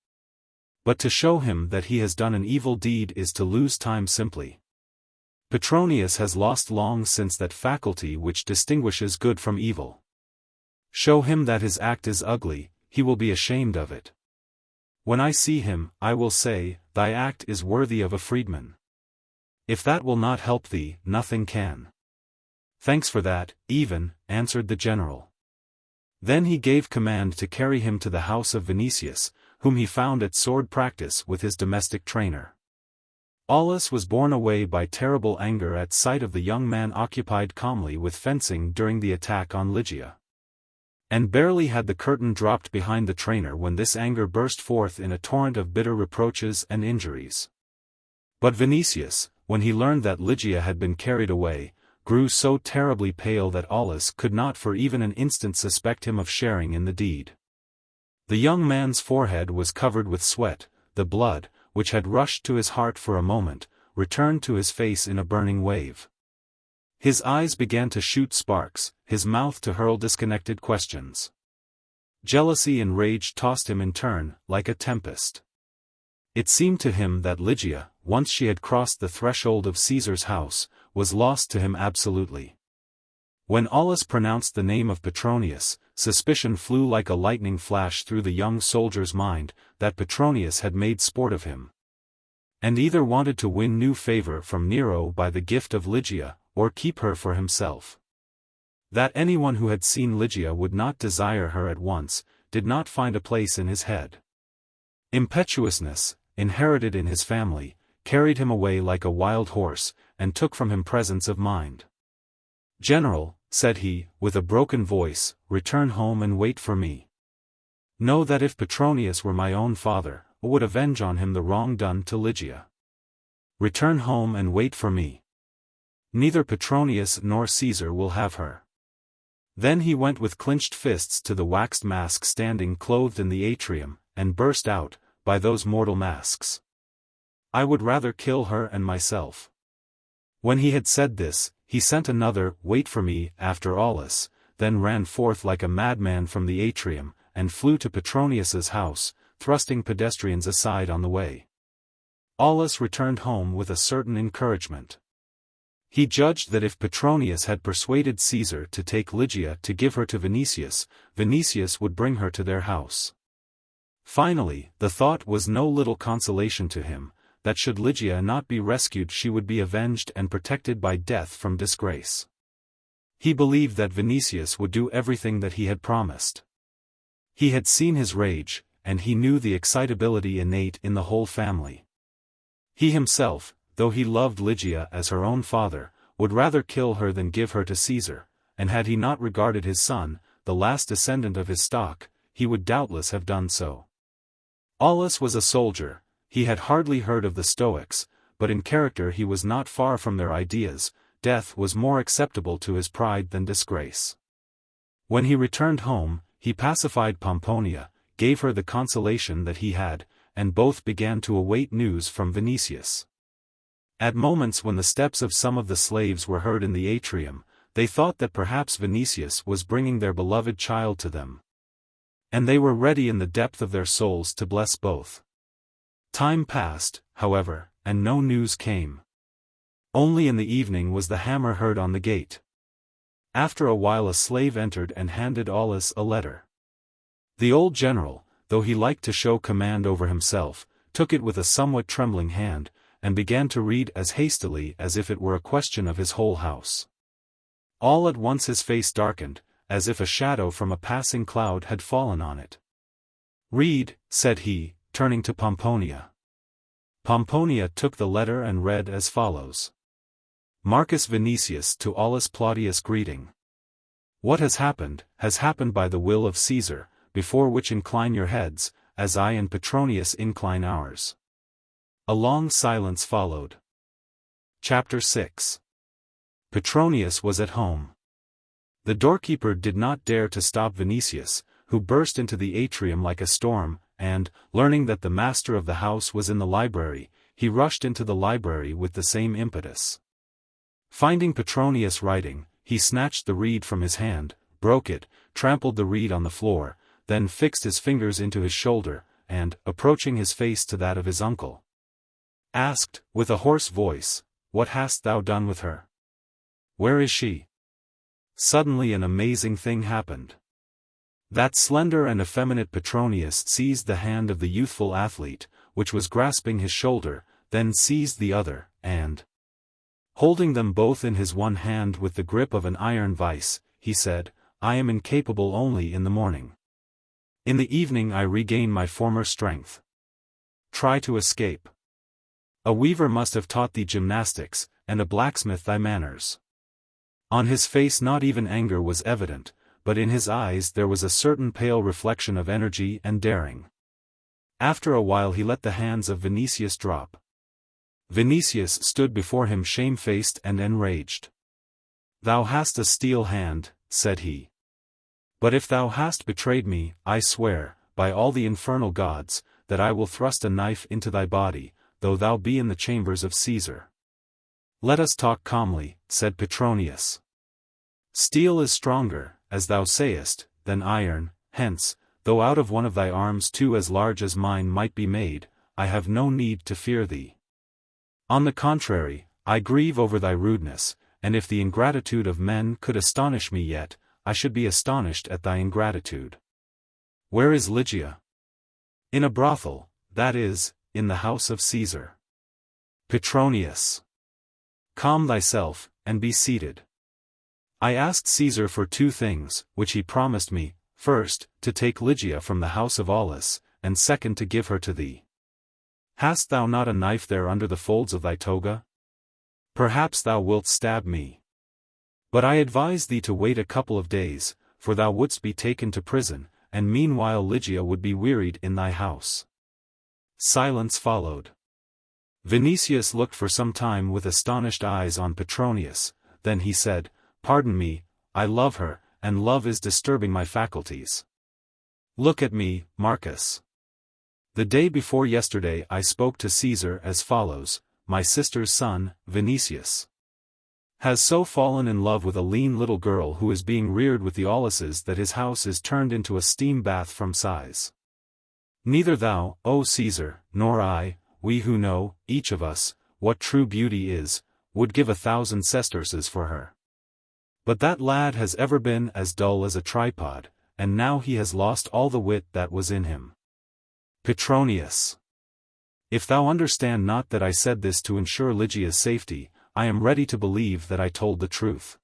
But to show him that he has done an evil deed is to lose time simply. Petronius has lost long since that faculty which distinguishes good from evil. Show him that his act is ugly, he will be ashamed of it. When I see him, I will say, Thy act is worthy of a freedman. If that will not help thee, nothing can. Thanks for that, even, answered the general. Then he gave command to carry him to the house of Vinicius, whom he found at sword practice with his domestic trainer. Aulus was borne away by terrible anger at sight of the young man occupied calmly with fencing during the attack on Ligia. And barely had the curtain dropped behind the trainer when this anger burst forth in a torrent of bitter reproaches and injuries. But Vinicius, when he learned that Lygia had been carried away, grew so terribly pale that Aulus could not for even an instant suspect him of sharing in the deed. The young man's forehead was covered with sweat, the blood, which had rushed to his heart for a moment, returned to his face in a burning wave. His eyes began to shoot sparks, his mouth to hurl disconnected questions. Jealousy and rage tossed him in turn, like a tempest. It seemed to him that Lygia, once she had crossed the threshold of Caesar's house, was lost to him absolutely. When Aulus pronounced the name of Petronius, suspicion flew like a lightning flash through the young soldier's mind, that Petronius had made sport of him. And either wanted to win new favor from Nero by the gift of Lygia, or keep her for himself. That anyone who had seen Lygia would not desire her at once, did not find a place in his head. Impetuousness, inherited in his family, carried him away like a wild horse, and took from him presence of mind. "General," said he, with a broken voice, "return home and wait for me. Know that if Petronius were my own father, I would avenge on him the wrong done to Lygia. Return home and wait for me. Neither Petronius nor Caesar will have her." Then he went with clenched fists to the waxed mask standing clothed in the atrium, and burst out, "By those mortal masks! I would rather kill her and myself." When he had said this, he sent another, "Wait for me," after Aulus, then ran forth like a madman from the atrium, and flew to Petronius's house, thrusting pedestrians aside on the way. Aulus returned home with a certain encouragement. He judged that if Petronius had persuaded Caesar to take Lygia to give her to Vinicius, Vinicius would bring her to their house. Finally, the thought was no little consolation to him, that should Lygia not be rescued she would be avenged and protected by death from disgrace. He believed that Vinicius would do everything that he had promised. He had seen his rage, and he knew the excitability innate in the whole family. He himself, though he loved Lygia as her own father, would rather kill her than give her to Caesar, and had he not regarded his son, the last descendant of his stock, he would doubtless have done so. Aulus was a soldier. He had hardly heard of the Stoics, but in character he was not far from their ideas. Death was more acceptable to his pride than disgrace. When he returned home, he pacified Pomponia, gave her the consolation that he had, and both began to await news from Vinicius. At moments when the steps of some of the slaves were heard in the atrium, they thought that perhaps Vinicius was bringing their beloved child to them. And they were ready in the depth of their souls to bless both. Time passed, however, and no news came. Only in the evening was the hammer heard on the gate. After a while a slave entered and handed Aulus a letter. The old general, though he liked to show command over himself, took it with a somewhat trembling hand, and began to read as hastily as if it were a question of his whole house. All at once his face darkened, as if a shadow from a passing cloud had fallen on it. "Read," said he, turning to Pomponia. Pomponia took the letter and read as follows. Marcus Vinicius to Aulus Plautius greeting. What has happened by the will of Caesar, before which incline your heads, as I and Petronius incline ours. A long silence followed. Chapter 6. Petronius was at home. The doorkeeper did not dare to stop Vinicius, who burst into the atrium like a storm, and, learning that the master of the house was in the library, he rushed into the library with the same impetus. Finding Petronius writing, he snatched the reed from his hand, broke it, trampled the reed on the floor, then fixed his fingers into his shoulder, and, approaching his face to that of his uncle, asked, with a hoarse voice, "What hast thou done with her? Where is she?" Suddenly an amazing thing happened. That slender and effeminate Petronius seized the hand of the youthful athlete, which was grasping his shoulder, then seized the other, and, holding them both in his one hand with the grip of an iron vice, he said, "I am incapable only in the morning. In the evening I regain my former strength. Try to escape. A weaver must have taught thee gymnastics, and a blacksmith thy manners." On his face not even anger was evident, but in his eyes there was a certain pale reflection of energy and daring. After a while he let the hands of Vinicius drop. Vinicius stood before him shamefaced and enraged. "Thou hast a steel hand," said he. "But if thou hast betrayed me, I swear, by all the infernal gods, that I will thrust a knife into thy body, though thou be in the chambers of Caesar." "Let us talk calmly," said Petronius. "Steel is stronger, as thou sayest, than iron, hence, though out of one of thy arms two as large as mine might be made, I have no need to fear thee. On the contrary, I grieve over thy rudeness, and if the ingratitude of men could astonish me yet, I should be astonished at thy ingratitude. Where is Ligia?" "In a brothel, that is, in the house of Caesar." Petronius. "Calm thyself, and be seated. I asked Caesar for two things, which he promised me, first, to take Lygia from the house of Aulus, and second to give her to thee. Hast thou not a knife there under the folds of thy toga? Perhaps thou wilt stab me. But I advise thee to wait a couple of days, for thou wouldst be taken to prison, and meanwhile Lygia would be wearied in thy house. Silence followed. Vinicius looked for some time with astonished eyes on Petronius, then he said, "Pardon me, I love her, and love is disturbing my faculties. Look at me, Marcus. The day before yesterday I spoke to Caesar as follows: my sister's son, Vinicius, has so fallen in love with a lean little girl who is being reared with the Aulises that his house is turned into a steam bath from sighs. Neither thou, O Caesar, nor I, we who know, each of us, what true beauty is, would give 1,000 sesterces for her. But that lad has ever been as dull as a tripod, and now he has lost all the wit that was in him. Petronius, if thou understand not that I said this to ensure Lygia's safety, I am ready to believe that I told the truth.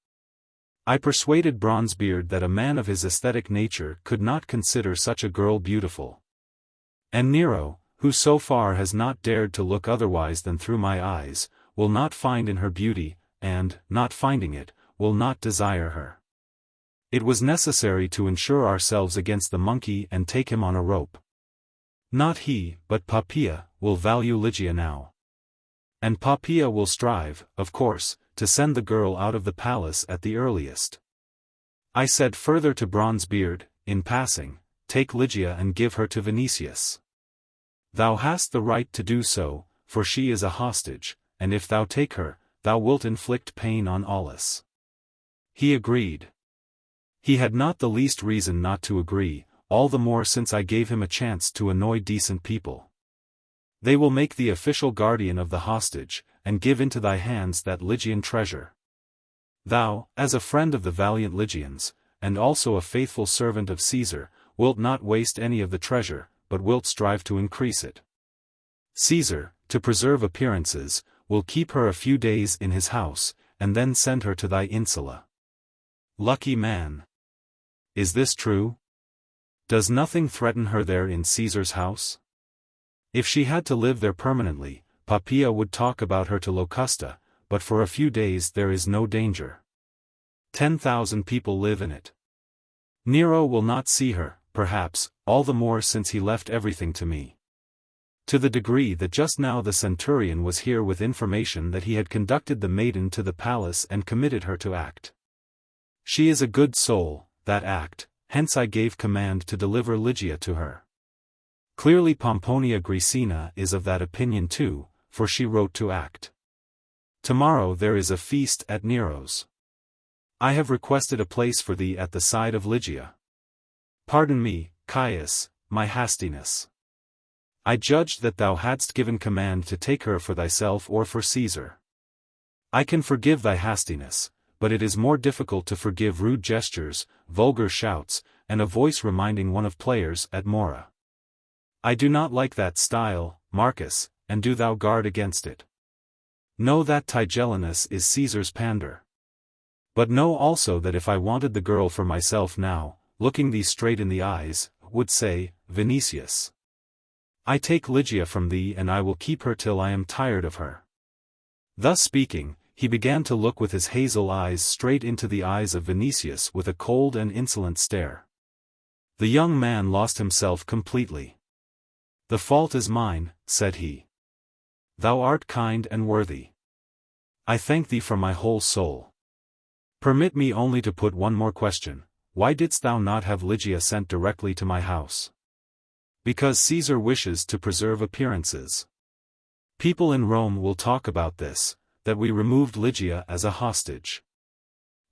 I persuaded Bronzebeard that a man of his aesthetic nature could not consider such a girl beautiful. And Nero, who so far has not dared to look otherwise than through my eyes, will not find in her beauty, and, not finding it, will not desire her. It was necessary to insure ourselves against the monkey and take him on a rope. Not he, but Poppaea, will value Lygia now. And Poppaea will strive, of course, to send the girl out of the palace at the earliest. I said further to Bronzebeard, in passing, take Lygia and give her to Vinicius. Thou hast the right to do so, for she is a hostage, and if thou take her, thou wilt inflict pain on Aulus. He agreed. He had not the least reason not to agree, all the more since I gave him a chance to annoy decent people. They will make the official guardian of the hostage, and give into thy hands that Lygian treasure. Thou, as a friend of the valiant Lygians, and also a faithful servant of Caesar, wilt not waste any of the treasure, but wilt strive to increase it. Caesar, to preserve appearances, will keep her a few days in his house, and then send her to thy insula. Lucky man! Is this true? Does nothing threaten her there in Caesar's house? If she had to live there permanently, Poppaea would talk about her to Locusta, but for a few days there is no danger. 10,000 people live in it. Nero will not see her, perhaps, all the more since he left everything to me. To the degree that just now the centurion was here with information that he had conducted the maiden to the palace and committed her to act. She is a good soul, that act, hence I gave command to deliver Lygia to her. Clearly Pomponia Graecina is of that opinion too, for she wrote to act. Tomorrow there is a feast at Nero's. I have requested a place for thee at the side of Lygia. Pardon me, Caius, my hastiness. I judged that thou hadst given command to take her for thyself or for Caesar. I can forgive thy hastiness, but it is more difficult to forgive rude gestures, vulgar shouts, and a voice reminding one of players at Mora. I do not like that style, Marcus, and do thou guard against it. Know that Tigellinus is Caesar's pander. But know also that if I wanted the girl for myself now, looking thee straight in the eyes, would say, Vinicius, I take Lygia from thee and I will keep her till I am tired of her. Thus speaking, he began to look with his hazel eyes straight into the eyes of Vinicius with a cold and insolent stare. The young man lost himself completely. The fault is mine, said he. Thou art kind and worthy. I thank thee from my whole soul. Permit me only to put one more question. Why didst thou not have Lygia sent directly to my house? Because Caesar wishes to preserve appearances. People in Rome will talk about this, that we removed Lygia as a hostage.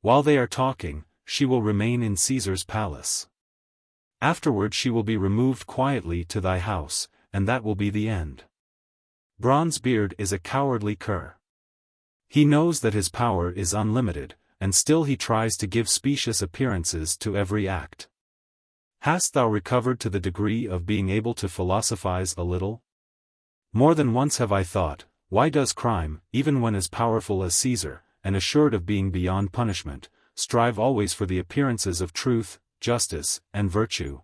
While they are talking, she will remain in Caesar's palace. Afterward she will be removed quietly to thy house, and that will be the end. Bronzebeard is a cowardly cur. He knows that his power is unlimited, and still he tries to give specious appearances to every act. Hast thou recovered to the degree of being able to philosophize a little? More than once have I thought, why does crime, even when as powerful as Caesar, and assured of being beyond punishment, strive always for the appearances of truth, justice, and virtue?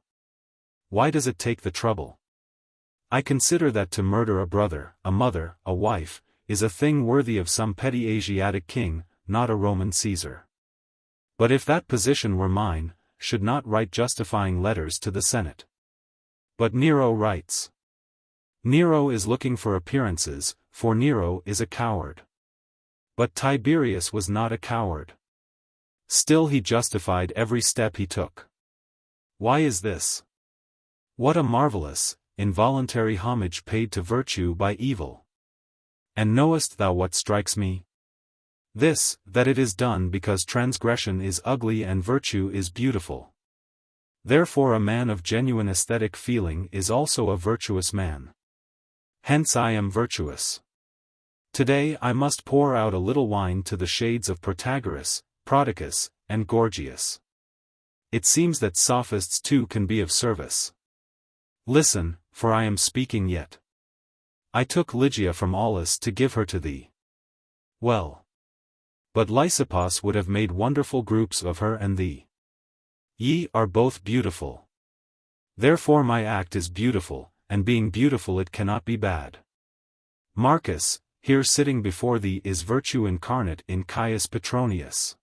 Why does it take the trouble? I consider that to murder a brother, a mother, a wife, is a thing worthy of some petty Asiatic king, not a Roman Caesar. But if that position were mine, should not write justifying letters to the Senate. But Nero writes. Nero is looking for appearances, for Nero is a coward. But Tiberius was not a coward. Still he justified every step he took. Why is this? What a marvelous, involuntary homage paid to virtue by evil! And knowest thou what strikes me? This, that it is done because transgression is ugly and virtue is beautiful. Therefore a man of genuine aesthetic feeling is also a virtuous man. Hence I am virtuous. Today I must pour out a little wine to the shades of Protagoras, Prodicus, and Gorgias. It seems that sophists too can be of service. Listen, for I am speaking yet. I took Ligia from Aulus to give her to thee. Well. But Lysippus would have made wonderful groups of her and thee. Ye are both beautiful. Therefore my act is beautiful, and being beautiful it cannot be bad. Marcus, here sitting before thee is virtue incarnate in Caius Petronius.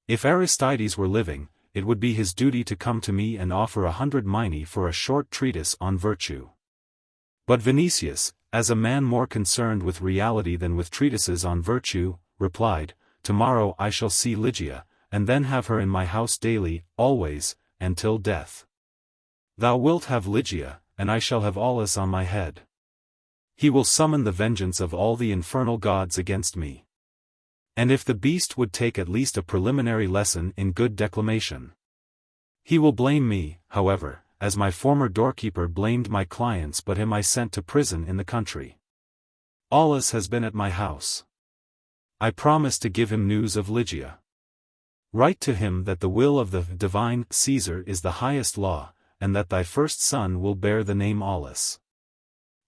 If Aristides were living, it would be his duty to come to me and offer 100 minae for a short treatise on virtue. But Vinicius, as a man more concerned with reality than with treatises on virtue, replied, Tomorrow I shall see Ligia, and then have her in my house daily, always, and till death. Thou wilt have Ligia, and I shall have Aulus on my head. He will summon the vengeance of all the infernal gods against me. And if the beast would take at least a preliminary lesson in good declamation. He will blame me, however, as my former doorkeeper blamed my clients but him I sent to prison in the country. Aulus has been at my house. I promise to give him news of Ligia. Write to him that the will of the divine Caesar is the highest law, and that thy first son will bear the name Aulus.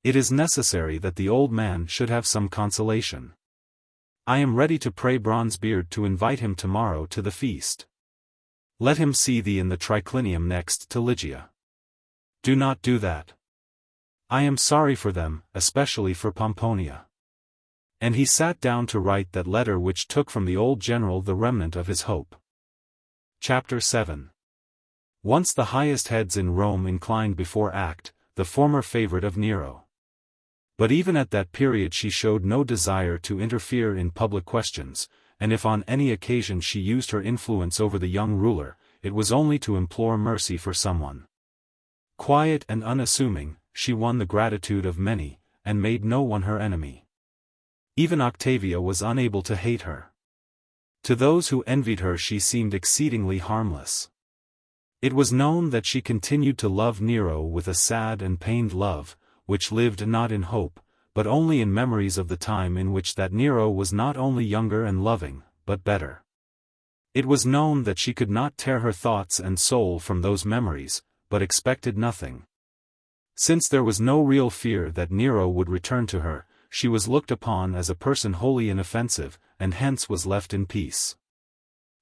It is necessary that the old man should have some consolation. I am ready to pray Bronzebeard to invite him tomorrow to the feast. Let him see thee in the triclinium next to Ligia. Do not do that. I am sorry for them, especially for Pomponia. And he sat down to write that letter which took from the old general the remnant of his hope. Chapter 7. Once the highest heads in Rome inclined before Act, the former favorite of Nero. But even at that period she showed no desire to interfere in public questions, and if on any occasion she used her influence over the young ruler, it was only to implore mercy for someone. Quiet and unassuming, she won the gratitude of many, and made no one her enemy. Even Octavia was unable to hate her. To those who envied her she seemed exceedingly harmless. It was known that she continued to love Nero with a sad and pained love, which lived not in hope, but only in memories of the time in which that Nero was not only younger and loving, but better. It was known that she could not tear her thoughts and soul from those memories, but expected nothing. Since there was no real fear that Nero would return to her, she was looked upon as a person wholly inoffensive, and hence was left in peace.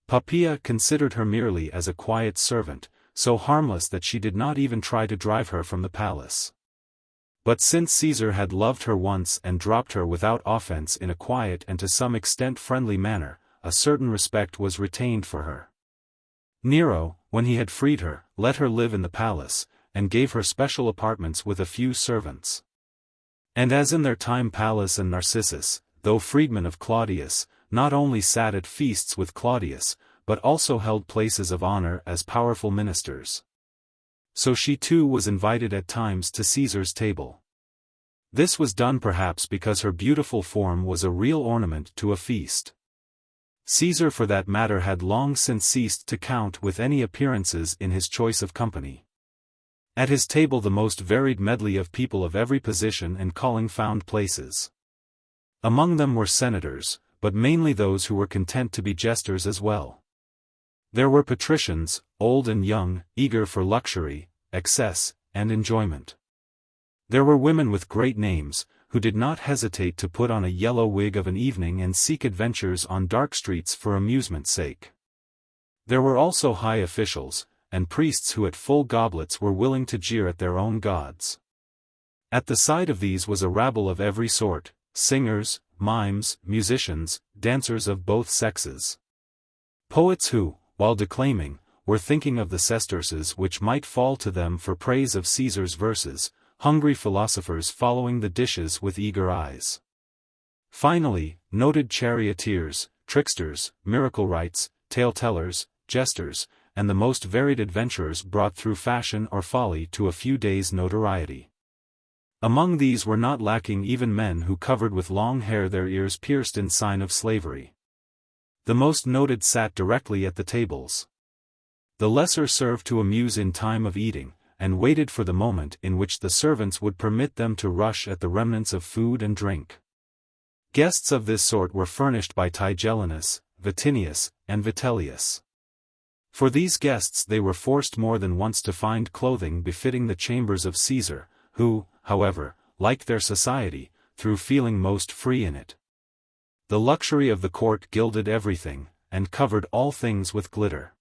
Poppaea considered her merely as a quiet servant, so harmless that she did not even try to drive her from the palace. But since Caesar had loved her once and dropped her without offense in a quiet and to some extent friendly manner, a certain respect was retained for her. Nero, when he had freed her, let her live in the palace, and gave her special apartments with a few servants. And as in their time Pallas and Narcissus, though freedmen of Claudius, not only sat at feasts with Claudius, but also held places of honor as powerful ministers. So she too was invited at times to Caesar's table. This was done perhaps because her beautiful form was a real ornament to a feast. Caesar for that matter had long since ceased to count with any appearances in his choice of company. At his table the most varied medley of people of every position and calling found places. Among them were senators, but mainly those who were content to be jesters as well. There were patricians, old and young, eager for luxury, excess, and enjoyment. There were women with great names, who did not hesitate to put on a yellow wig of an evening and seek adventures on dark streets for amusement's sake. There were also high officials, and priests who at full goblets were willing to jeer at their own gods. At the side of these was a rabble of every sort, singers, mimes, musicians, dancers of both sexes. Poets who, while declaiming, were thinking of the sesterces which might fall to them for praise of Caesar's verses, hungry philosophers following the dishes with eager eyes. Finally, noted charioteers, tricksters, miracle-wrights, tale-tellers, jesters, and the most varied adventurers brought through fashion or folly to a few days' notoriety. Among these were not lacking even men who covered with long hair their ears pierced in sign of slavery. The most noted sat directly at the tables. The lesser served to amuse in time of eating, and waited for the moment in which the servants would permit them to rush at the remnants of food and drink. Guests of this sort were furnished by Tigellinus, Vatinius, and Vitellius. For these guests they were forced more than once to find clothing befitting the chambers of Caesar, who, however, liked their society, through feeling most free in it. The luxury of the court gilded everything, and covered all things with glitter.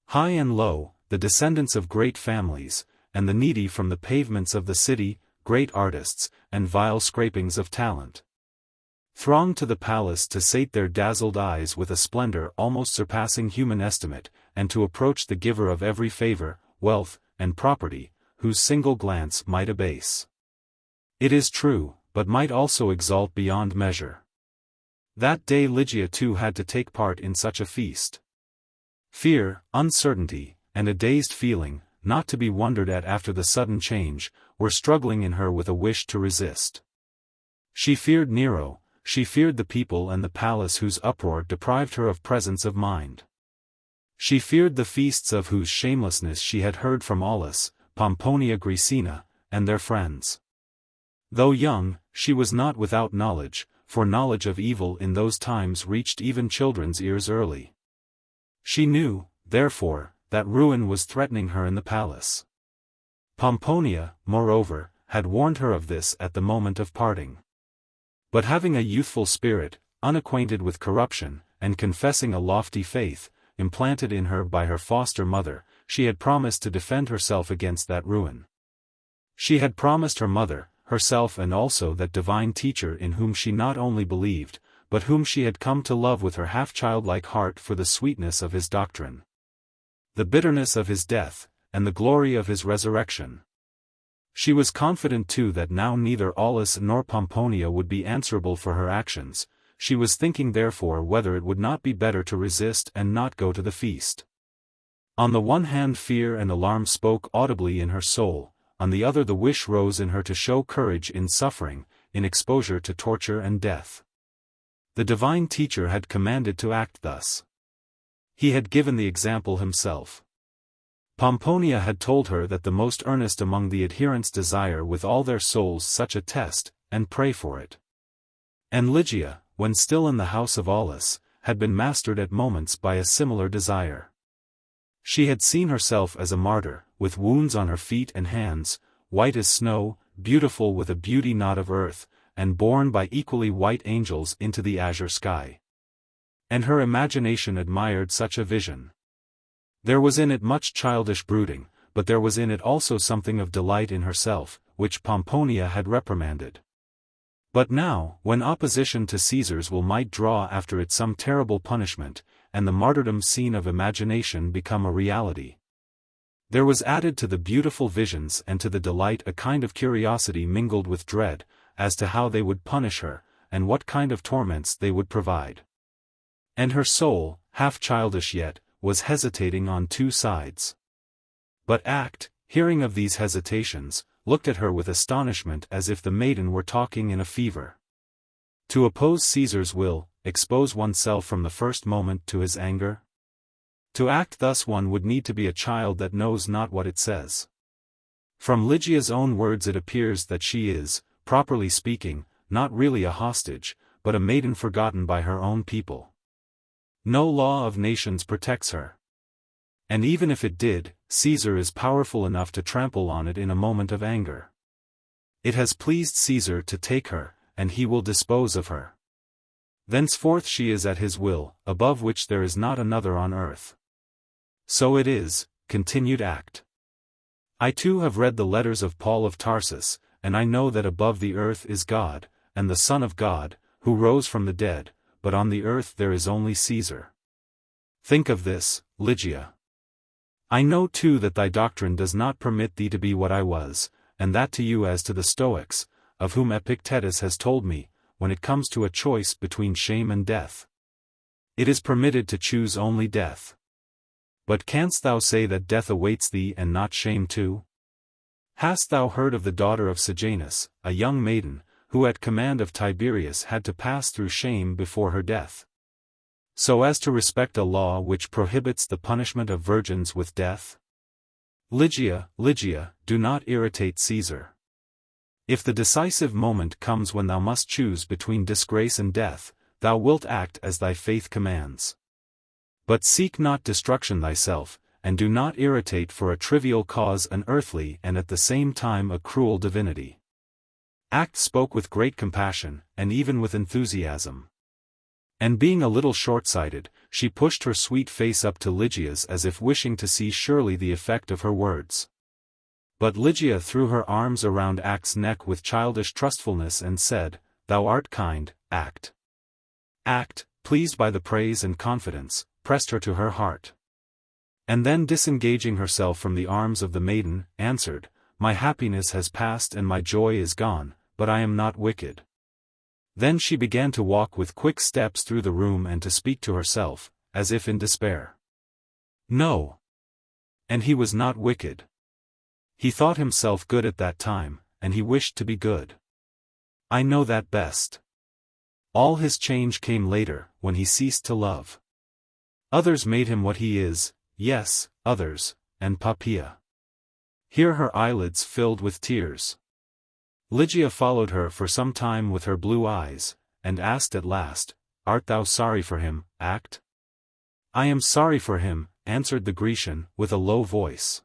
High and low, the descendants of great families, and the needy from the pavements of the city, great artists, and vile scrapings of talent, thronged to the palace to sate their dazzled eyes with a splendor almost surpassing human estimate, and to approach the giver of every favor, wealth, and property, whose single glance might abase. It is true, but might also exalt beyond measure. That day Lygia too had to take part in such a feast. Fear, uncertainty, and a dazed feeling, not to be wondered at after the sudden change, were struggling in her with a wish to resist. She feared Nero, she feared the people and the palace whose uproar deprived her of presence of mind. She feared the feasts of whose shamelessness she had heard from Aulus, Pomponia Graecina, and their friends. Though young, she was not without knowledge, for knowledge of evil in those times reached even children's ears early. She knew, therefore, that ruin was threatening her in the palace. Pomponia, moreover, had warned her of this at the moment of parting. But having a youthful spirit, unacquainted with corruption, and confessing a lofty faith, implanted in her by her foster mother, she had promised to defend herself against that ruin. She had promised her mother, herself and also that divine teacher in whom she not only believed, but whom she had come to love with her half-childlike heart for the sweetness of his doctrine, the bitterness of his death, and the glory of his resurrection. She was confident too that now neither Aulus nor Pomponia would be answerable for her actions. She was thinking therefore whether it would not be better to resist and not go to the feast. On the one hand fear and alarm spoke audibly in her soul, on the other the wish rose in her to show courage in suffering, in exposure to torture and death. The divine teacher had commanded to act thus. He had given the example himself. Pomponia had told her that the most earnest among the adherents desire with all their souls such a test, and pray for it. And Ligia, when still in the house of Aulus, had been mastered at moments by a similar desire. She had seen herself as a martyr, with wounds on her feet and hands, white as snow, beautiful with a beauty not of earth, and borne by equally white angels into the azure sky. And her imagination admired such a vision. There was in it much childish brooding, but there was in it also something of delight in herself, which Pomponia had reprimanded. But now, when opposition to Caesar's will might draw after it some terrible punishment, and the martyrdom scene of imagination become a reality, there was added to the beautiful visions and to the delight a kind of curiosity mingled with dread, as to how they would punish her, and what kind of torments they would provide. And her soul, half childish yet, was hesitating on two sides. But Act, hearing of these hesitations, looked at her with astonishment as if the maiden were talking in a fever. To oppose Caesar's will, expose oneself from the first moment to his anger? To act thus one would need to be a child that knows not what it says. From Lygia's own words it appears that she is, properly speaking, not really a hostage, but a maiden forgotten by her own people. No law of nations protects her. And even if it did, Caesar is powerful enough to trample on it in a moment of anger. It has pleased Caesar to take her, and he will dispose of her. Thenceforth she is at his will, above which there is not another on earth. So it is, continued Act. I too have read the letters of Paul of Tarsus, and I know that above the earth is God, and the Son of God, who rose from the dead, but on the earth there is only Caesar. Think of this, Ligia. I know too that thy doctrine does not permit thee to be what I was, and that to you as to the Stoics, of whom Epictetus has told me, when it comes to a choice between shame and death, it is permitted to choose only death. But canst thou say that death awaits thee and not shame too? Hast thou heard of the daughter of Sejanus, a young maiden, who at command of Tiberius had to pass through shame before her death, so as to respect a law which prohibits the punishment of virgins with death? Lygia, Ligia, do not irritate Caesar. If the decisive moment comes when thou must choose between disgrace and death, thou wilt act as thy faith commands. But seek not destruction thyself, and do not irritate for a trivial cause an earthly and at the same time a cruel divinity. Act spoke with great compassion, and even with enthusiasm. And being a little short-sighted, she pushed her sweet face up to Lygia's as if wishing to see surely the effect of her words. But Ligia threw her arms around Act's neck with childish trustfulness and said, "Thou art kind, Act." Act, pleased by the praise and confidence, pressed her to her heart. And then disengaging herself from the arms of the maiden, answered, "My happiness has passed and my joy is gone, but I am not wicked." Then she began to walk with quick steps through the room and to speak to herself, as if in despair. No. And he was not wicked. He thought himself good at that time, and he wished to be good. I know that best. All his change came later, when he ceased to love. Others made him what he is, yes, others, and Poppaea. Here her eyelids filled with tears. Ligia followed her for some time with her blue eyes, and asked at last, "Art thou sorry for him, Act?" "I am sorry for him," answered the Grecian, with a low voice.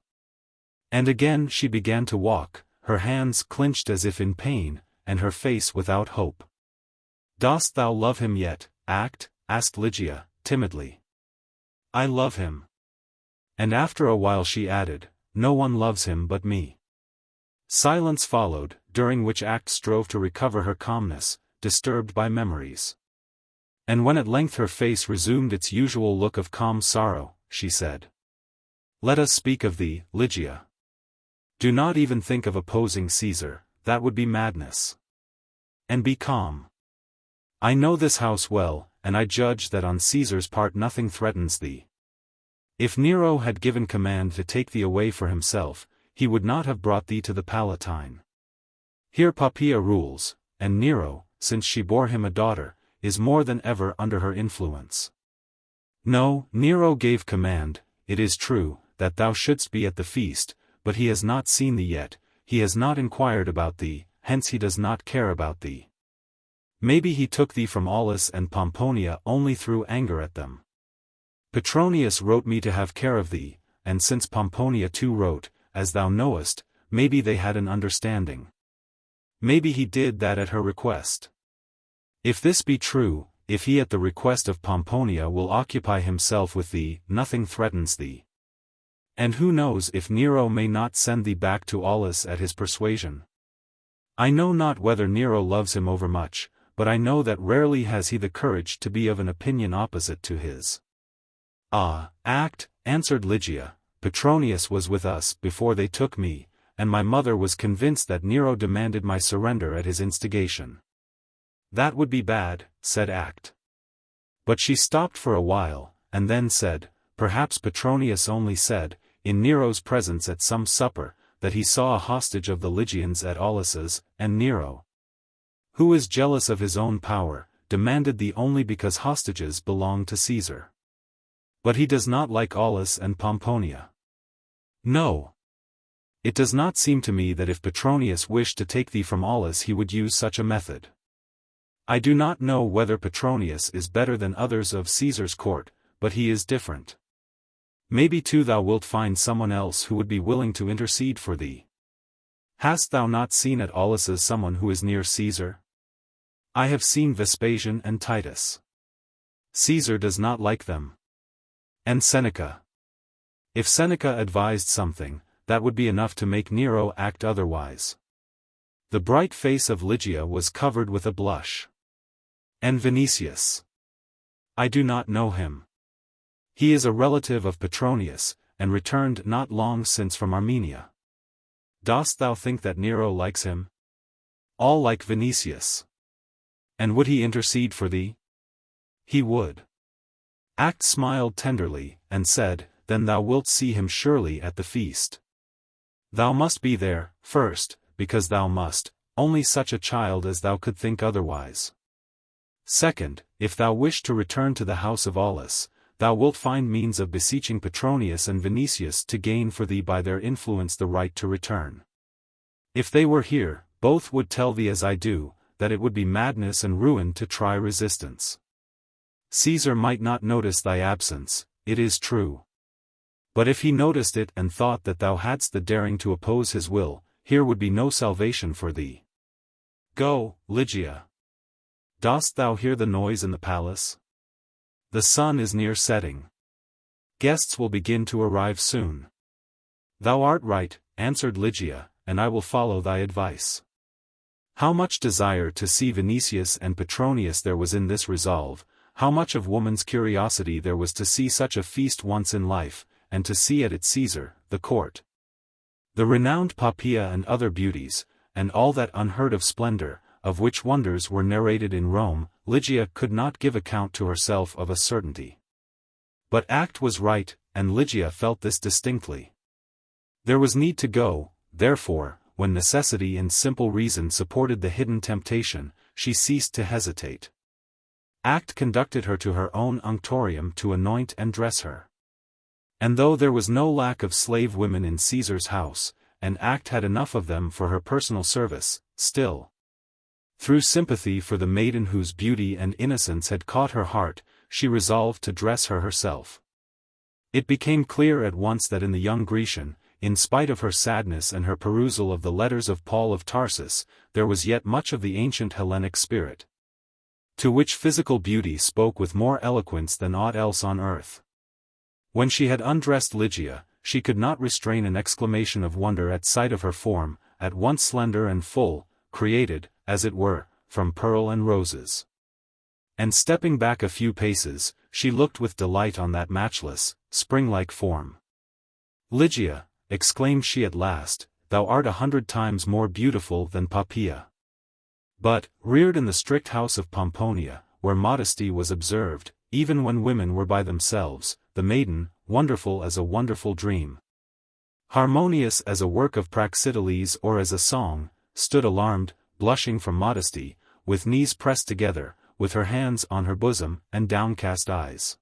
And again she began to walk, her hands clenched as if in pain, and her face without hope. "Dost thou love him yet, Act?" asked Ligia, timidly. "I love him." And after a while she added, "No one loves him but me." Silence followed, during which Act strove to recover her calmness, disturbed by memories. And when at length her face resumed its usual look of calm sorrow, she said, "Let us speak of thee, Ligia. Do not even think of opposing Caesar, that would be madness. And be calm. I know this house well, and I judge that on Caesar's part nothing threatens thee. If Nero had given command to take thee away for himself, he would not have brought thee to the Palatine. Here Poppaea rules, and Nero, since she bore him a daughter, is more than ever under her influence. No, Nero gave command, it is true, that thou shouldst be at the feast, but he has not seen thee yet, he has not inquired about thee, hence he does not care about thee. Maybe he took thee from Aulus and Pomponia only through anger at them. Petronius wrote me to have care of thee, and since Pomponia too wrote, as thou knowest, maybe they had an understanding. Maybe he did that at her request. If this be true, if he at the request of Pomponia will occupy himself with thee, nothing threatens thee. And who knows if Nero may not send thee back to Aulus at his persuasion? I know not whether Nero loves him overmuch, but I know that rarely has he the courage to be of an opinion opposite to his. Ah, Act, answered Ligia, Petronius was with us before they took me, and my mother was convinced that Nero demanded my surrender at his instigation. That would be bad, said Act. But she stopped for a while, and then said, perhaps Petronius only said, in Nero's presence at some supper, that he saw a hostage of the Lygians at Aulus's, and Nero, who is jealous of his own power, demanded thee only because hostages belong to Caesar. But he does not like Aulus and Pomponia. No. It does not seem to me that if Petronius wished to take thee from Aulus he would use such a method. I do not know whether Petronius is better than others of Caesar's court, but he is different. Maybe too thou wilt find someone else who would be willing to intercede for thee. Hast thou not seen at Aulus's someone who is near Caesar? I have seen Vespasian and Titus. Caesar does not like them. And Seneca. If Seneca advised something, that would be enough to make Nero act otherwise. The bright face of Ligia was covered with a blush. And Vinicius? I do not know him. He is a relative of Petronius, and returned not long since from Armenia. Dost thou think that Nero likes him? All like Vinicius. And would he intercede for thee? He would. Act smiled tenderly, and said, Then thou wilt see him surely at the feast. Thou must be there, first, because thou must, only such a child as thou could think otherwise. Second, if thou wish to return to the house of Aulus, thou wilt find means of beseeching Petronius and Vinicius to gain for thee by their influence the right to return. If they were here, both would tell thee as I do, that it would be madness and ruin to try resistance. Caesar might not notice thy absence, it is true. But if he noticed it and thought that thou hadst the daring to oppose his will, here would be no salvation for thee. Go, Ligia. Dost thou hear the noise in the palace? The sun is near setting. Guests will begin to arrive soon. Thou art right, answered Ligia, and I will follow thy advice. How much desire to see Vinicius and Petronius there was in this resolve, how much of woman's curiosity there was to see such a feast once in life, and to see at it Caesar, the court. The renowned Poppaea and other beauties, and all that unheard of splendor, of which wonders were narrated in Rome, Ligia could not give account to herself of a certainty. But Act was right, and Ligia felt this distinctly. There was need to go, therefore, when necessity and simple reason supported the hidden temptation, she ceased to hesitate. Act conducted her to her own unctorium to anoint and dress her. And though there was no lack of slave women in Caesar's house, and Act had enough of them for her personal service, still, through sympathy for the maiden whose beauty and innocence had caught her heart, she resolved to dress her herself. It became clear at once that in the young Grecian, in spite of her sadness and her perusal of the letters of Paul of Tarsus, there was yet much of the ancient Hellenic spirit, to which physical beauty spoke with more eloquence than aught else on earth. When she had undressed Ligia, she could not restrain an exclamation of wonder at sight of her form, at once slender and full, created, as it were, from pearl and roses. And stepping back a few paces, she looked with delight on that matchless, spring-like form. Ligia, exclaimed she at last, thou art 100 times more beautiful than Poppaea. But, reared in the strict house of Pomponia, where modesty was observed, even when women were by themselves, the maiden, wonderful as a wonderful dream, harmonious as a work of Praxiteles or as a song, stood alarmed, blushing from modesty, with knees pressed together, with her hands on her bosom and downcast eyes.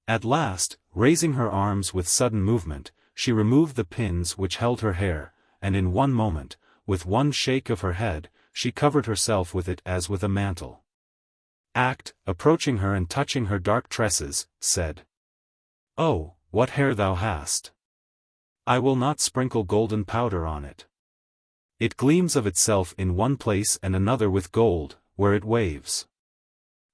At last, raising her arms with sudden movement, she removed the pins which held her hair, and in one moment, with one shake of her head, she covered herself with it as with a mantle. Act, approaching her and touching her dark tresses, said, "Oh, what hair thou hast! I will not sprinkle golden powder on it. It gleams of itself in one place and another with gold, where it waves.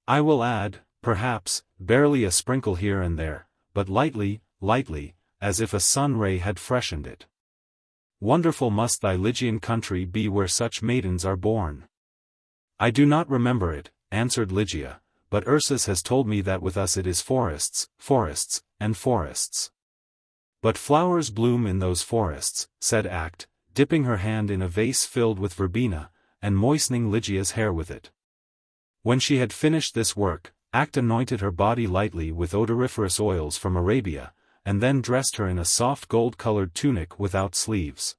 I will add, perhaps, barely a sprinkle here and there, but lightly, lightly, as if a sun ray had freshened it. Wonderful must thy Lygian country be where such maidens are born." "I do not remember it," answered Ligia, "but Ursus has told me that with us it is forests, forests, and forests." "But flowers bloom in those forests," said Act, dipping her hand in a vase filled with verbena, and moistening Ligia's hair with it. When she had finished this work, Act anointed her body lightly with odoriferous oils from Arabia, and then dressed her in a soft gold-colored tunic without sleeves,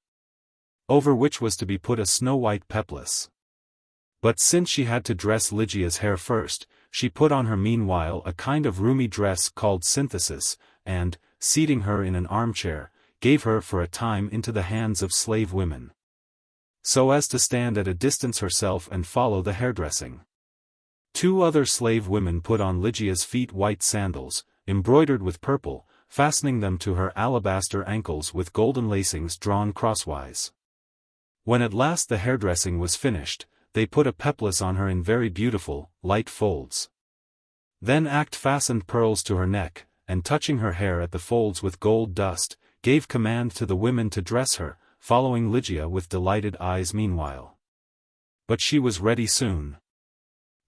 over which was to be put a snow-white peplus. But since she had to dress Ligia's hair first, she put on her meanwhile a kind of roomy dress called synthesis, and, seating her in an armchair, gave her for a time into the hands of slave women, so as to stand at a distance herself and follow the hairdressing. 2 other slave women put on Ligia's feet white sandals, embroidered with purple, fastening them to her alabaster ankles with golden lacings drawn crosswise. When at last the hairdressing was finished, they put a peplus on her in very beautiful, light folds. Then Act fastened pearls to her neck, and touching her hair at the folds with gold dust, gave command to the women to dress her, following Ligia with delighted eyes meanwhile. But she was ready soon.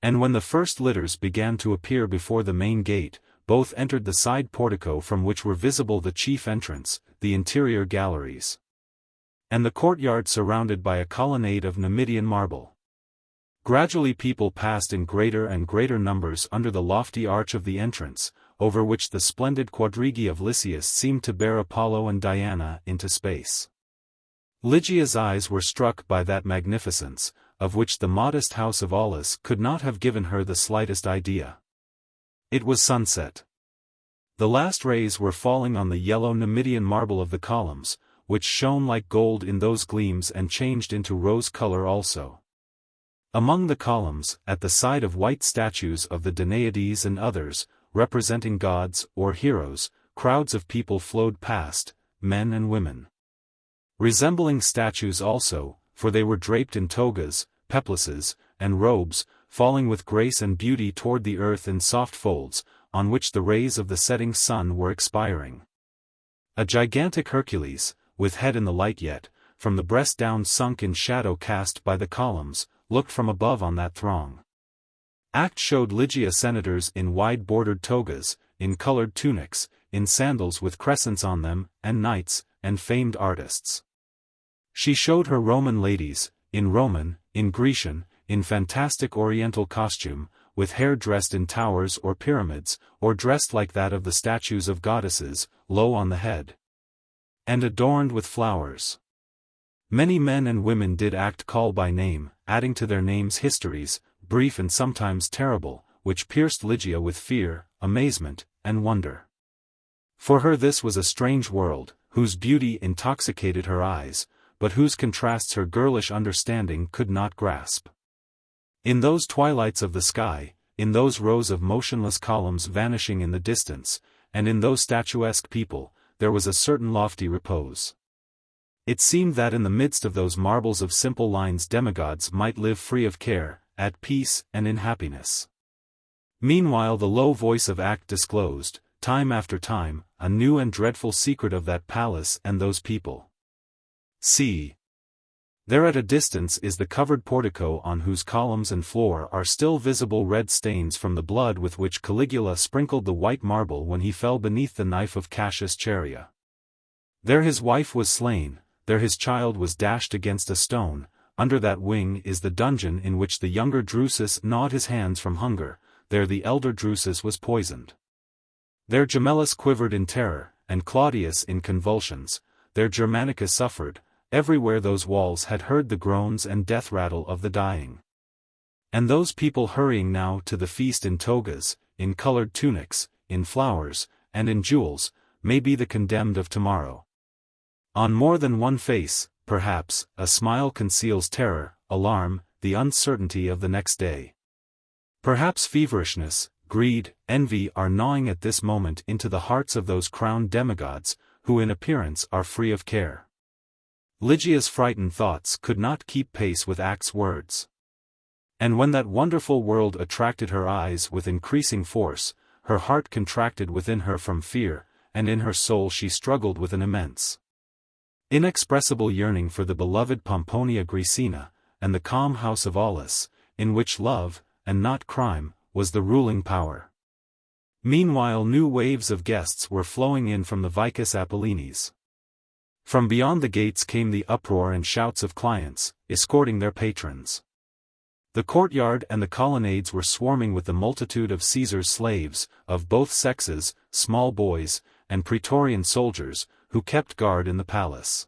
And when the first litters began to appear before the main gate, both entered the side portico from which were visible the chief entrance, the interior galleries, and the courtyard surrounded by a colonnade of Numidian marble. Gradually people passed in greater and greater numbers under the lofty arch of the entrance, over which the splendid quadrigi of Lysias seemed to bear Apollo and Diana into space. Lygia's eyes were struck by that magnificence, of which the modest house of Aulus could not have given her the slightest idea. It was sunset. The last rays were falling on the yellow Numidian marble of the columns, which shone like gold in those gleams and changed into rose color also. Among the columns, at the side of white statues of the Danaides and others, representing gods or heroes, crowds of people flowed past, men and women. Resembling statues also, for they were draped in togas, peplauses, and robes, falling with grace and beauty toward the earth in soft folds, on which the rays of the setting sun were expiring. A gigantic Hercules, with head in the light yet, from the breast down sunk in shadow cast by the columns, looked from above on that throng. Act showed Lygia senators in wide-bordered togas, in colored tunics, in sandals with crescents on them, and knights, and famed artists. She showed her Roman ladies, in Roman, in Grecian, in fantastic oriental costume, with hair dressed in towers or pyramids, or dressed like that of the statues of goddesses, low on the head, and adorned with flowers. Many men and women did Act call by name, adding to their names histories, brief and sometimes terrible, which pierced Lygia with fear, amazement, and wonder. For her this was a strange world, whose beauty intoxicated her eyes, but whose contrasts her girlish understanding could not grasp. In those twilights of the sky, in those rows of motionless columns vanishing in the distance, and in those statuesque people, there was a certain lofty repose. It seemed that in the midst of those marbles of simple lines demigods might live free of care, at peace and in happiness. Meanwhile the low voice of Act disclosed, time after time, a new and dreadful secret of that palace and those people. See! There at a distance is the covered portico on whose columns and floor are still visible red stains from the blood with which Caligula sprinkled the white marble when he fell beneath the knife of Cassius Chaerea. There his wife was slain, there his child was dashed against a stone, under that wing is the dungeon in which the younger Drusus gnawed his hands from hunger, there the elder Drusus was poisoned. There Gemellus quivered in terror, and Claudius in convulsions, there Germanicus suffered. Everywhere those walls had heard the groans and death rattle of the dying. And those people hurrying now to the feast in togas, in colored tunics, in flowers, and in jewels, may be the condemned of tomorrow. On more than one face, perhaps, a smile conceals terror, alarm, the uncertainty of the next day. Perhaps feverishness, greed, envy are gnawing at this moment into the hearts of those crowned demigods, who in appearance are free of care. Lygia's frightened thoughts could not keep pace with Act's words. And when that wonderful world attracted her eyes with increasing force, her heart contracted within her from fear, and in her soul she struggled with an immense, inexpressible yearning for the beloved Pomponia Graecina, and the calm house of Aulus, in which love, and not crime, was the ruling power. Meanwhile new waves of guests were flowing in from the Vicus Apollinis. From beyond the gates came the uproar and shouts of clients, escorting their patrons. The courtyard and the colonnades were swarming with the multitude of Caesar's slaves, of both sexes, small boys, and praetorian soldiers, who kept guard in the palace.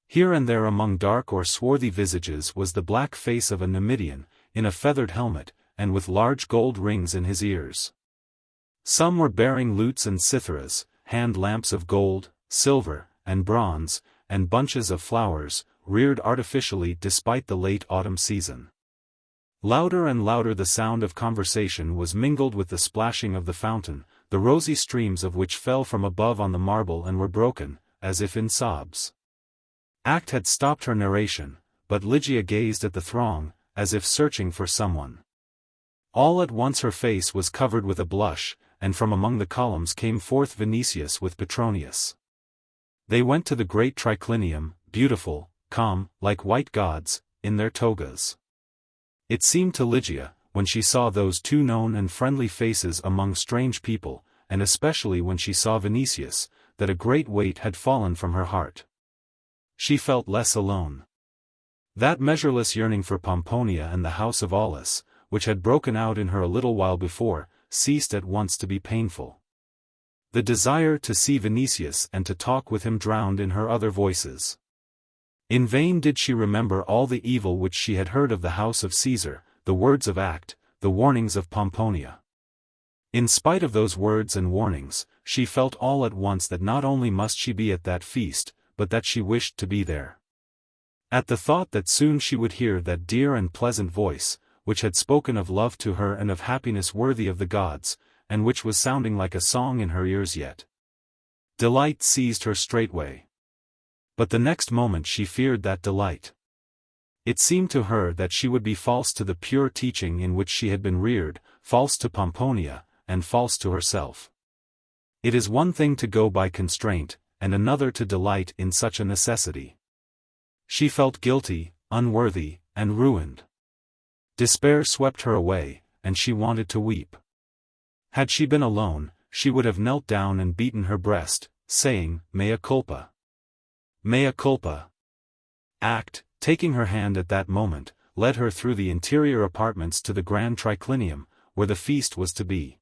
Here and there among dark or swarthy visages was the black face of a Numidian, in a feathered helmet, and with large gold rings in his ears. Some were bearing lutes and citharas, hand lamps of gold, silver, and bronze, and bunches of flowers, reared artificially despite the late autumn season. Louder and louder the sound of conversation was mingled with the splashing of the fountain, the rosy streams of which fell from above on the marble and were broken, as if in sobs. Act had stopped her narration, but Lygia gazed at the throng, as if searching for someone. All at once her face was covered with a blush, and from among the columns came forth Vinicius with Petronius. They went to the great triclinium, beautiful, calm, like white gods, in their togas. It seemed to Ligia, when she saw those two known and friendly faces among strange people, and especially when she saw Vinicius, that a great weight had fallen from her heart. She felt less alone. That measureless yearning for Pomponia and the house of Aulus, which had broken out in her a little while before, ceased at once to be painful. The desire to see Vinicius and to talk with him drowned in her other voices. In vain did she remember all the evil which she had heard of the house of Caesar, the words of Act, the warnings of Pomponia. In spite of those words and warnings, she felt all at once that not only must she be at that feast, but that she wished to be there. At the thought that soon she would hear that dear and pleasant voice, which had spoken of love to her and of happiness worthy of the gods, and which was sounding like a song in her ears yet, delight seized her straightway. But the next moment she feared that delight. It seemed to her that she would be false to the pure teaching in which she had been reared, false to Pomponia, and false to herself. It is one thing to go by constraint, and another to delight in such a necessity. She felt guilty, unworthy, and ruined. Despair swept her away, and she wanted to weep. Had she been alone, she would have knelt down and beaten her breast, saying, "Mea culpa. Mea culpa." Act, taking her hand at that moment, led her through the interior apartments to the grand triclinium, where the feast was to be.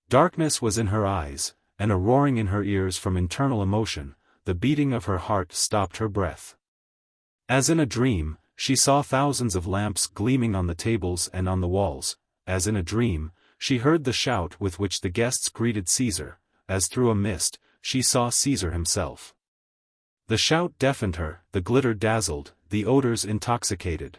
Darkness was in her eyes, and a roaring in her ears from internal emotion. The beating of her heart stopped her breath. As in a dream, she saw thousands of lamps gleaming on the tables and on the walls. As in a dream, she heard the shout with which the guests greeted Caesar. As through a mist, she saw Caesar himself. The shout deafened her, the glitter dazzled, the odors intoxicated.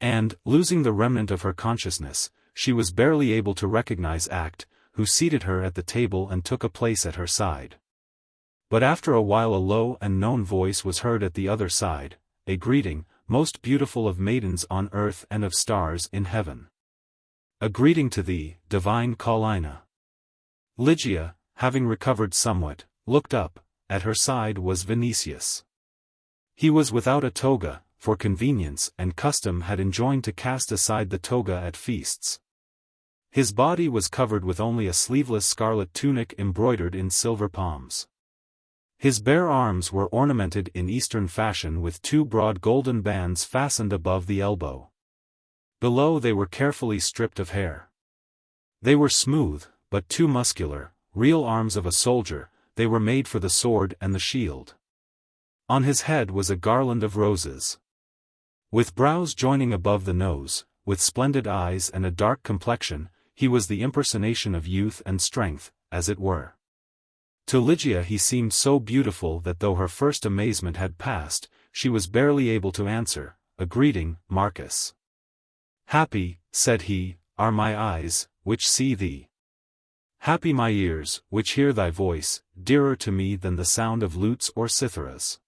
And, losing the remnant of her consciousness, she was barely able to recognize Act, who seated her at the table and took a place at her side. But after a while a low and known voice was heard at the other side, a greeting, most beautiful of maidens on earth and of stars in heaven. A greeting to thee, divine Paulina. Ligia, having recovered somewhat, looked up. At her side was Vinicius. He was without a toga, for convenience and custom had enjoined to cast aside the toga at feasts. His body was covered with only a sleeveless scarlet tunic embroidered in silver palms. His bare arms were ornamented in Eastern fashion with two broad golden bands fastened above the elbow. Below they were carefully stripped of hair. They were smooth, but too muscular, real arms of a soldier. They were made for the sword and the shield. On his head was a garland of roses. With brows joining above the nose, with splendid eyes and a dark complexion, he was the impersonation of youth and strength, as it were. To Ligia he seemed so beautiful that though her first amazement had passed, she was barely able to answer, "A greeting, Marcus." "Happy," said he, "are my eyes, which see thee. Happy my ears, which hear thy voice, dearer to me than the sound of lutes or citharas.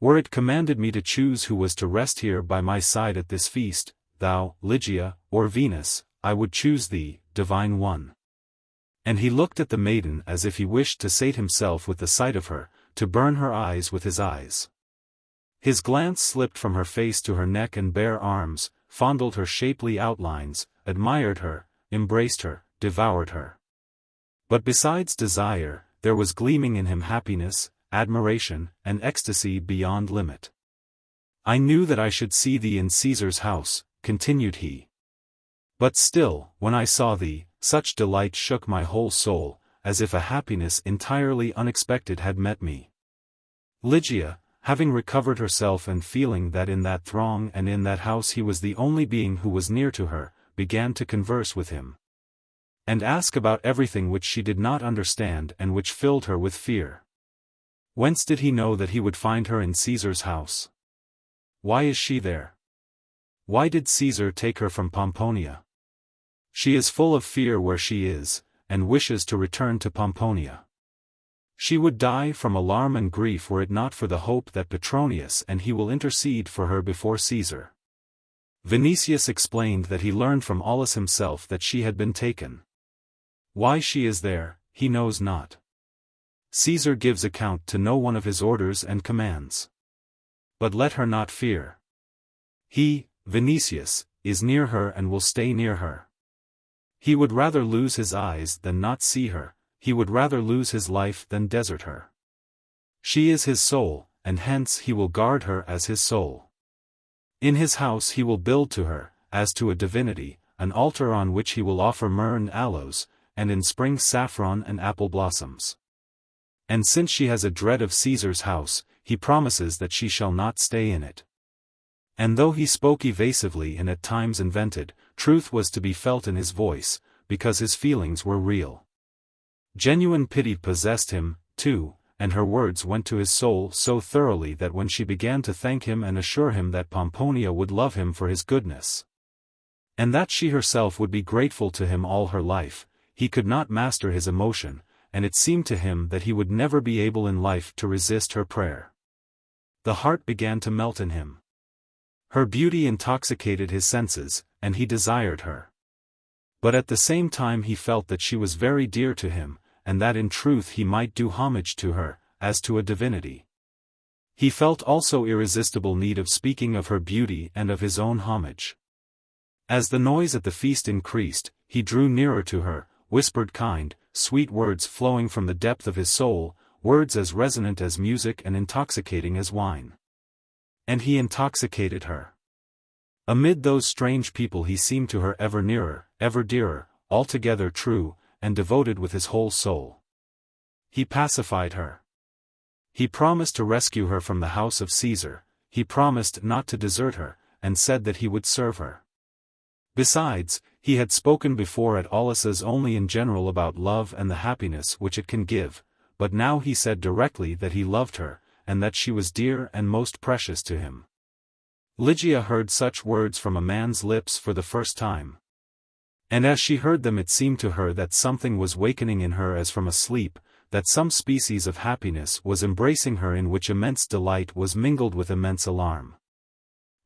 Were it commanded me to choose who was to rest here by my side at this feast, thou, Ligia, or Venus, I would choose thee, divine one." And he looked at the maiden as if he wished to sate himself with the sight of her, to burn her eyes with his eyes. His glance slipped from her face to her neck and bare arms, fondled her shapely outlines, admired her, embraced her, devoured her. But besides desire, there was gleaming in him happiness, admiration, and ecstasy beyond limit. "I knew that I should see thee in Caesar's house," continued he. "But still, when I saw thee, such delight shook my whole soul, as if a happiness entirely unexpected had met me." Ligia, having recovered herself and feeling that in that throng and in that house he was the only being who was near to her, began to converse with him. And ask about everything which she did not understand and which filled her with fear. Whence did he know that he would find her in Caesar's house? Why is she there? Why did Caesar take her from Pomponia? She is full of fear where she is, and wishes to return to Pomponia. She would die from alarm and grief were it not for the hope that Petronius and he will intercede for her before Caesar. Vinicius explained that he learned from Aulus himself that she had been taken. Why she is there, he knows not. Caesar gives account to no one of his orders and commands. But let her not fear. He, Vinicius, is near her and will stay near her. He would rather lose his eyes than not see her, he would rather lose his life than desert her. She is his soul, and hence he will guard her as his soul. In his house he will build to her, as to a divinity, an altar on which he will offer myrrh and aloes, and in spring saffron and apple blossoms. And since she has a dread of Caesar's house, he promises that she shall not stay in it. And though he spoke evasively and at times invented, truth was to be felt in his voice, because his feelings were real. Genuine pity possessed him, too, and her words went to his soul so thoroughly that when she began to thank him and assure him that Pomponia would love him for his goodness, and that she herself would be grateful to him all her life, he could not master his emotion, and it seemed to him that he would never be able in life to resist her prayer. The heart began to melt in him. Her beauty intoxicated his senses, and he desired her. But at the same time he felt that she was very dear to him, and that in truth he might do homage to her, as to a divinity. He felt also irresistible need of speaking of her beauty and of his own homage. As the noise at the feast increased, he drew nearer to her, whispered kind, sweet words flowing from the depth of his soul, words as resonant as music and intoxicating as wine. And he intoxicated her. Amid those strange people he seemed to her ever nearer, ever dearer, altogether true, and devoted with his whole soul. He pacified her. He promised to rescue her from the house of Caesar, he promised not to desert her, and said that he would serve her. Besides, he had spoken before at Aulus's only in general about love and the happiness which it can give, but now he said directly that he loved her, and that she was dear and most precious to him. Lygia heard such words from a man's lips for the first time. And as she heard them it seemed to her that something was wakening in her as from a sleep, that some species of happiness was embracing her in which immense delight was mingled with immense alarm.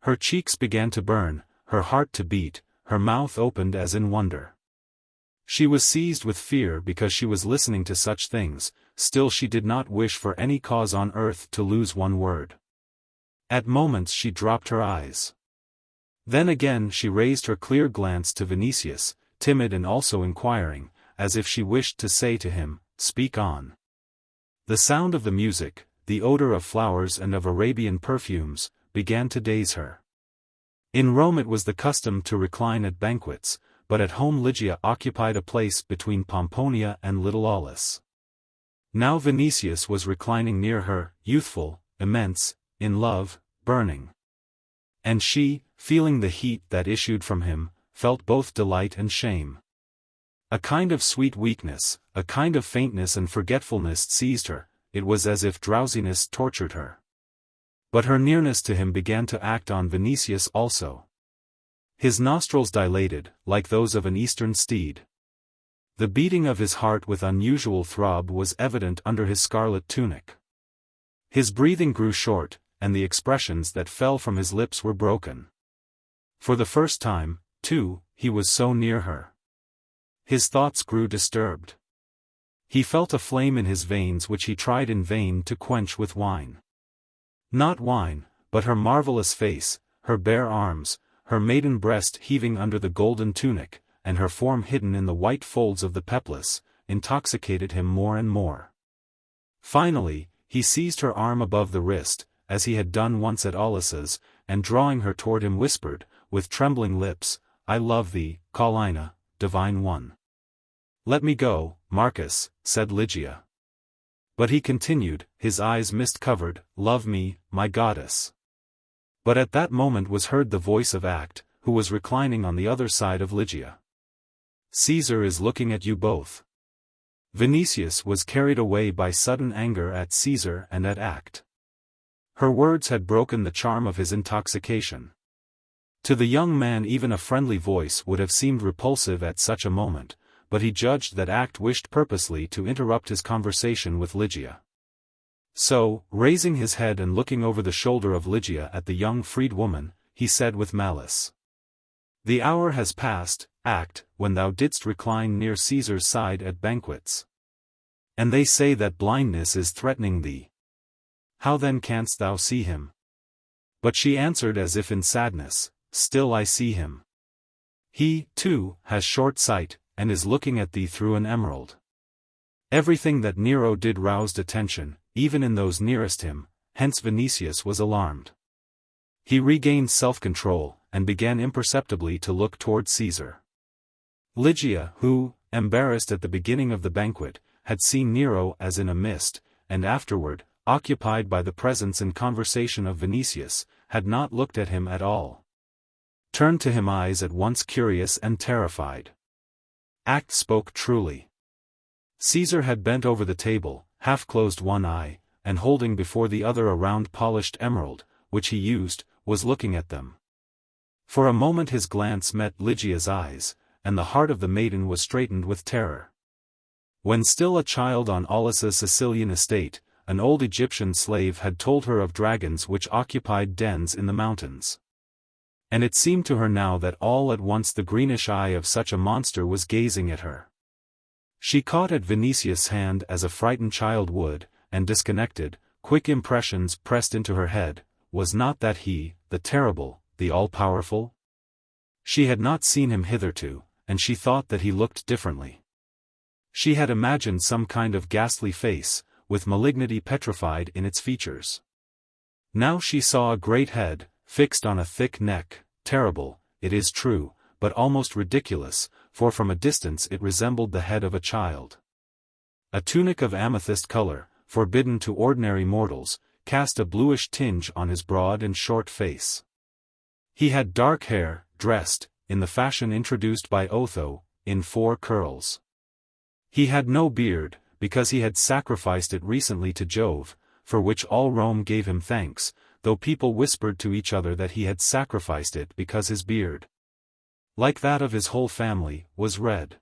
Her cheeks began to burn, her heart to beat, her mouth opened as in wonder. She was seized with fear because she was listening to such things, still she did not wish for any cause on earth to lose one word. At moments she dropped her eyes. Then again she raised her clear glance to Vinicius, timid and also inquiring, as if she wished to say to him, "Speak on." The sound of the music, the odor of flowers and of Arabian perfumes, began to daze her. In Rome it was the custom to recline at banquets, but at home Ligia occupied a place between Pomponia and little Aulus. Now Vinicius was reclining near her, youthful, immense, in love, burning. And she, feeling the heat that issued from him, felt both delight and shame. A kind of sweet weakness, a kind of faintness and forgetfulness seized her, it was as if drowsiness tortured her. But her nearness to him began to act on Vinicius also. His nostrils dilated, like those of an eastern steed. The beating of his heart with unusual throb was evident under his scarlet tunic. His breathing grew short, and the expressions that fell from his lips were broken. For the first time, too, he was so near her. His thoughts grew disturbed. He felt a flame in his veins which he tried in vain to quench with wine. Not wine, but her marvelous face, her bare arms, her maiden breast heaving under the golden tunic, and her form hidden in the white folds of the peplus, intoxicated him more and more. Finally, he seized her arm above the wrist, as he had done once at Aulus's, and drawing her toward him whispered, with trembling lips, "I love thee, Paulina, divine one." "Let me go, Marcus," said Ligia. But he continued, his eyes mist-covered, "Love me, my goddess." But at that moment was heard the voice of Act, who was reclining on the other side of Ligia. "Caesar is looking at you both." Vinicius was carried away by sudden anger at Caesar and at Act. Her words had broken the charm of his intoxication. To the young man even a friendly voice would have seemed repulsive at such a moment, but he judged that Act wished purposely to interrupt his conversation with Ligia. So, raising his head and looking over the shoulder of Ligia at the young freedwoman, he said with malice, "The hour has passed, Act, when thou didst recline near Caesar's side at banquets. And they say that blindness is threatening thee. How then canst thou see him?" But she answered as if in sadness, "Still I see him." He, too, has short sight, and is looking at thee through an emerald. Everything that Nero did roused attention, even in those nearest him, hence Vinicius was alarmed. He regained self-control, and began imperceptibly to look toward Caesar. Lygia, who, embarrassed at the beginning of the banquet, had seen Nero as in a mist, and afterward, occupied by the presence and conversation of Vinicius, had not looked at him at all. Turned to him eyes at once curious and terrified. Act spoke truly. Caesar had bent over the table, half-closed one eye, and holding before the other a round polished emerald, which he used, was looking at them. For a moment his glance met Lygia's eyes, and the heart of the maiden was straitened with terror. When still a child on Aulus's Sicilian estate, an old Egyptian slave had told her of dragons which occupied dens in the mountains. And it seemed to her now that all at once the greenish eye of such a monster was gazing at her. She caught at Vinicius' hand as a frightened child would, and disconnected, quick impressions pressed into her head. Was not that he, the terrible, the all-powerful? She had not seen him hitherto, and she thought that he looked differently. She had imagined some kind of ghastly face, with malignity petrified in its features. Now she saw a great head, fixed on a thick neck, terrible, it is true, but almost ridiculous, for from a distance it resembled the head of a child. A tunic of amethyst color, forbidden to ordinary mortals, cast a bluish tinge on his broad and short face. He had dark hair, dressed, in the fashion introduced by Otho, in 4 curls. He had no beard, because he had sacrificed it recently to Jove, for which all Rome gave him thanks, though people whispered to each other that he had sacrificed it because his beard, like that of his whole family, was red.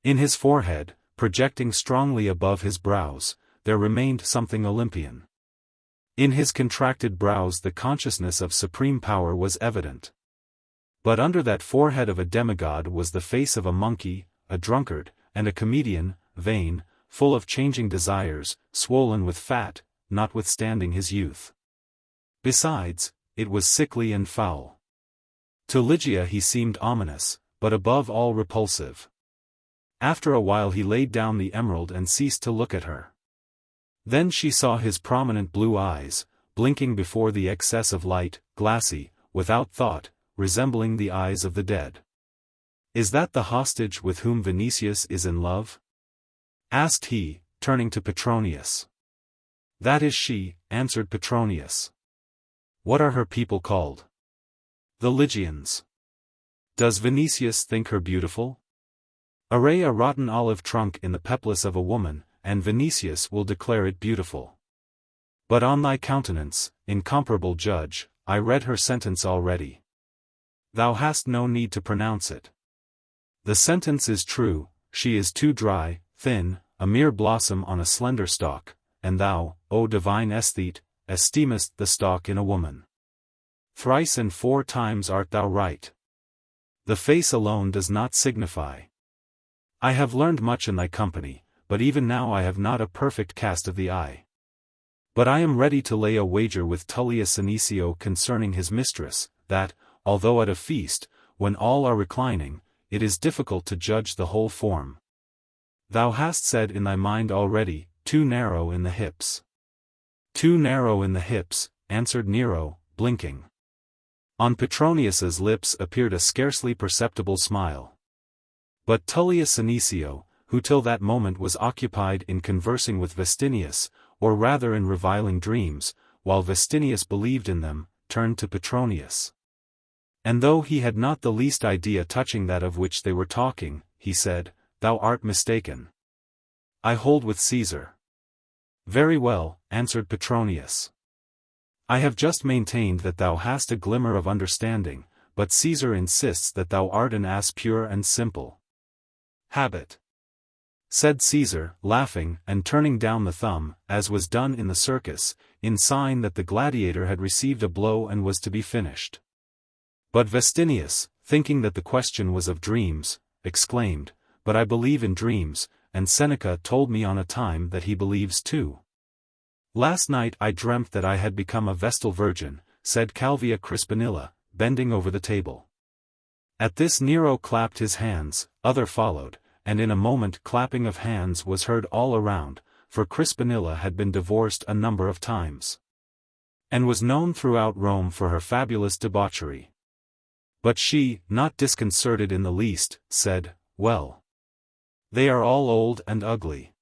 In his forehead, projecting strongly above his brows, there remained something Olympian. In his contracted brows the consciousness of supreme power was evident. But under that forehead of a demigod was the face of a monkey, a drunkard, and a comedian, vain, full of changing desires, swollen with fat, notwithstanding his youth. Besides, it was sickly and foul. To Ligia he seemed ominous, but above all repulsive. After a while he laid down the emerald and ceased to look at her. Then she saw his prominent blue eyes, blinking before the excess of light, glassy, without thought, resembling the eyes of the dead. "Is that the hostage with whom Vinicius is in love?" asked he, turning to Petronius. "That is she," answered Petronius. "What are her people called?" "The Lygians." "Does Vinicius think her beautiful?" "Array a rotten olive trunk in the peplus of a woman, and Vinicius will declare it beautiful. But on thy countenance, incomparable judge, I read her sentence already. Thou hast no need to pronounce it. The sentence is true, she is too dry, thin, a mere blossom on a slender stalk, and thou, O divine aesthete, esteemest the stalk in a woman. Thrice and 4 times art thou right. The face alone does not signify. I have learned much in thy company, but even now I have not a perfect cast of the eye. But I am ready to lay a wager with Tullius Senecio concerning his mistress, that, although at a feast, when all are reclining, it is difficult to judge the whole form. Thou hast said in thy mind already, too narrow in the hips. Too narrow in the hips, answered Nero, blinking. On Petronius's lips appeared a scarcely perceptible smile. But Tullius Senecio, who till that moment was occupied in conversing with Vestinius, or rather in reviling dreams, while Vestinius believed in them, turned to Petronius. And though he had not the least idea touching that of which they were talking, he said, "Thou art mistaken. I hold with Caesar." "Very well," answered Petronius. "I have just maintained that thou hast a glimmer of understanding, but Caesar insists that thou art an ass pure and simple." "Habit," said Caesar, laughing and turning down the thumb, as was done in the circus, in sign that the gladiator had received a blow and was to be finished. But Vestinius, thinking that the question was of dreams, exclaimed, "But I believe in dreams, and Seneca told me on a time that he believes too." "Last night I dreamt that I had become a Vestal Virgin," said Calvia Crispinilla, bending over the table. At this Nero clapped his hands, other followed, and in a moment clapping of hands was heard all around, for Crispinilla had been divorced a number of times, and was known throughout Rome for her fabulous debauchery. But she, not disconcerted in the least, said, "Well, they are all old and ugly.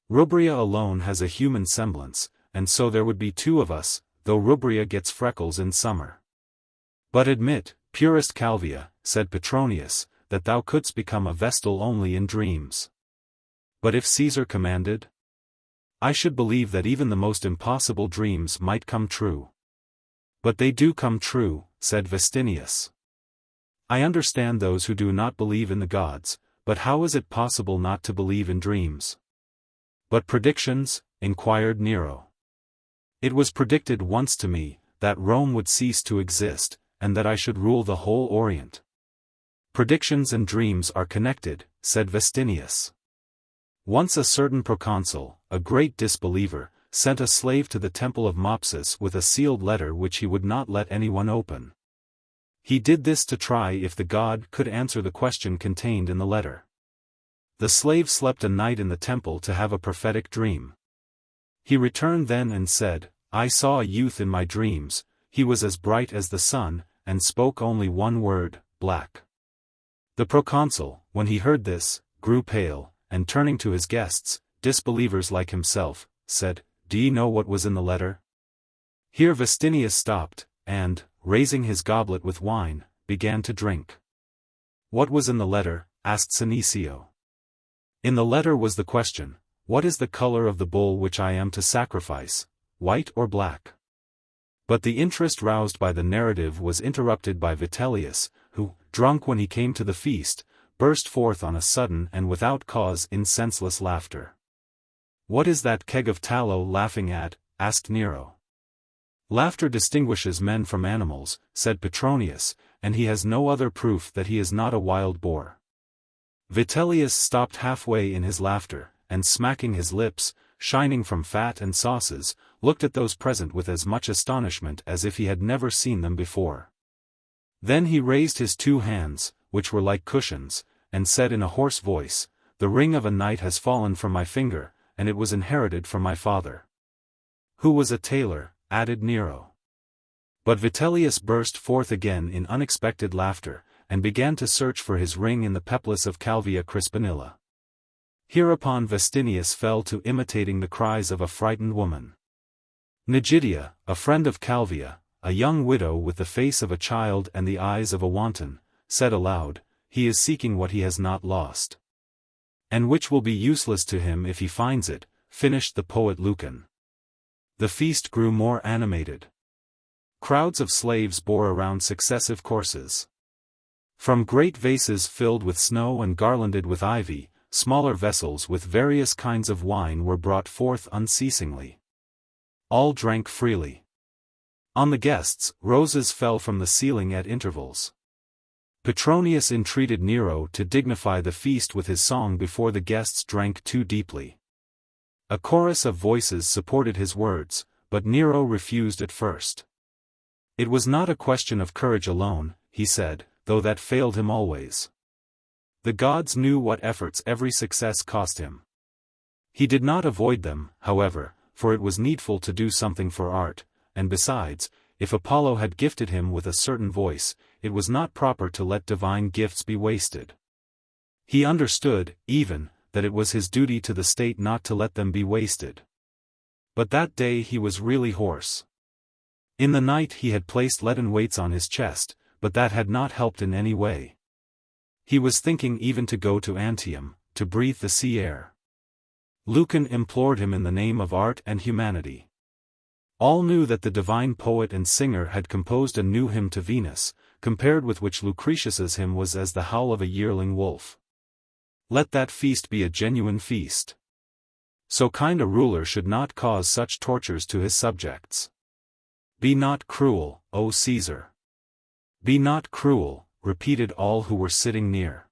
Rubria alone has a human semblance, and so there would be two of us, though Rubria gets freckles in summer. But admit, purest Calvia," said Petronius, "that thou couldst become a Vestal only in dreams. But if Caesar commanded? I should believe that even the most impossible dreams might come true." "But they do come true," said Vestinius. "I understand those who do not believe in the gods, but how is it possible not to believe in dreams?" "But predictions?" inquired Nero. "It was predicted once to me, that Rome would cease to exist, and that I should rule the whole Orient." "Predictions and dreams are connected," said Vestinius. "Once a certain proconsul, a great disbeliever, sent a slave to the temple of Mopsus with a sealed letter which he would not let anyone open. He did this to try if the god could answer the question contained in the letter. The slave slept a night in the temple to have a prophetic dream. He returned then and said, 'I saw a youth in my dreams, he was as bright as the sun, and spoke only one word, black.' The proconsul, when he heard this, grew pale, and turning to his guests, disbelievers like himself, said, 'Do ye know what was in the letter?' Here Vestinius stopped, and, raising his goblet with wine, began to drink. 'What was in the letter?' asked Senecio. In the letter was the question, 'What is the color of the bull which I am to sacrifice, white or black?' But the interest roused by the narrative was interrupted by Vitellius, who, drunk when he came to the feast, burst forth on a sudden and without cause in senseless laughter. 'What is that keg of tallow laughing at?' asked Nero. 'Laughter distinguishes men from animals,' said Petronius, 'and he has no other proof that he is not a wild boar.' Vitellius stopped halfway in his laughter, and smacking his lips, shining from fat and sauces, looked at those present with as much astonishment as if he had never seen them before. Then he raised his two hands, which were like cushions, and said in a hoarse voice, 'The ring of a knight has fallen from my finger, and it was inherited from my father.' 'Who was a tailor,' added Nero. But Vitellius burst forth again in unexpected laughter, and began to search for his ring in the peplus of Calvia Crispinilla. Hereupon Vestinius fell to imitating the cries of a frightened woman. Nigidia, a friend of Calvia, a young widow with the face of a child and the eyes of a wanton, said aloud, 'He is seeking what he has not lost.' 'And which will be useless to him if he finds it,' finished the poet Lucan. The feast grew more animated. Crowds of slaves bore around successive courses. From great vases filled with snow and garlanded with ivy, smaller vessels with various kinds of wine were brought forth unceasingly. All drank freely. On the guests, roses fell from the ceiling at intervals. Petronius entreated Nero to dignify the feast with his song before the guests drank too deeply. A chorus of voices supported his words, but Nero refused at first. It was not a question of courage alone, he said, though that failed him always. The gods knew what efforts every success cost him. He did not avoid them, however, for it was needful to do something for art, and besides, if Apollo had gifted him with a certain voice, it was not proper to let divine gifts be wasted. He understood, even, that it was his duty to the state not to let them be wasted. But that day he was really hoarse. In the night he had placed leaden weights on his chest, but that had not helped in any way. He was thinking even to go to Antium, to breathe the sea air. Lucan implored him in the name of art and humanity. All knew that the divine poet and singer had composed a new hymn to Venus, compared with which Lucretius's hymn was as the howl of a yearling wolf. Let that feast be a genuine feast. So kind a ruler should not cause such tortures to his subjects. Be not cruel, O Caesar. Be not cruel, repeated all who were sitting near.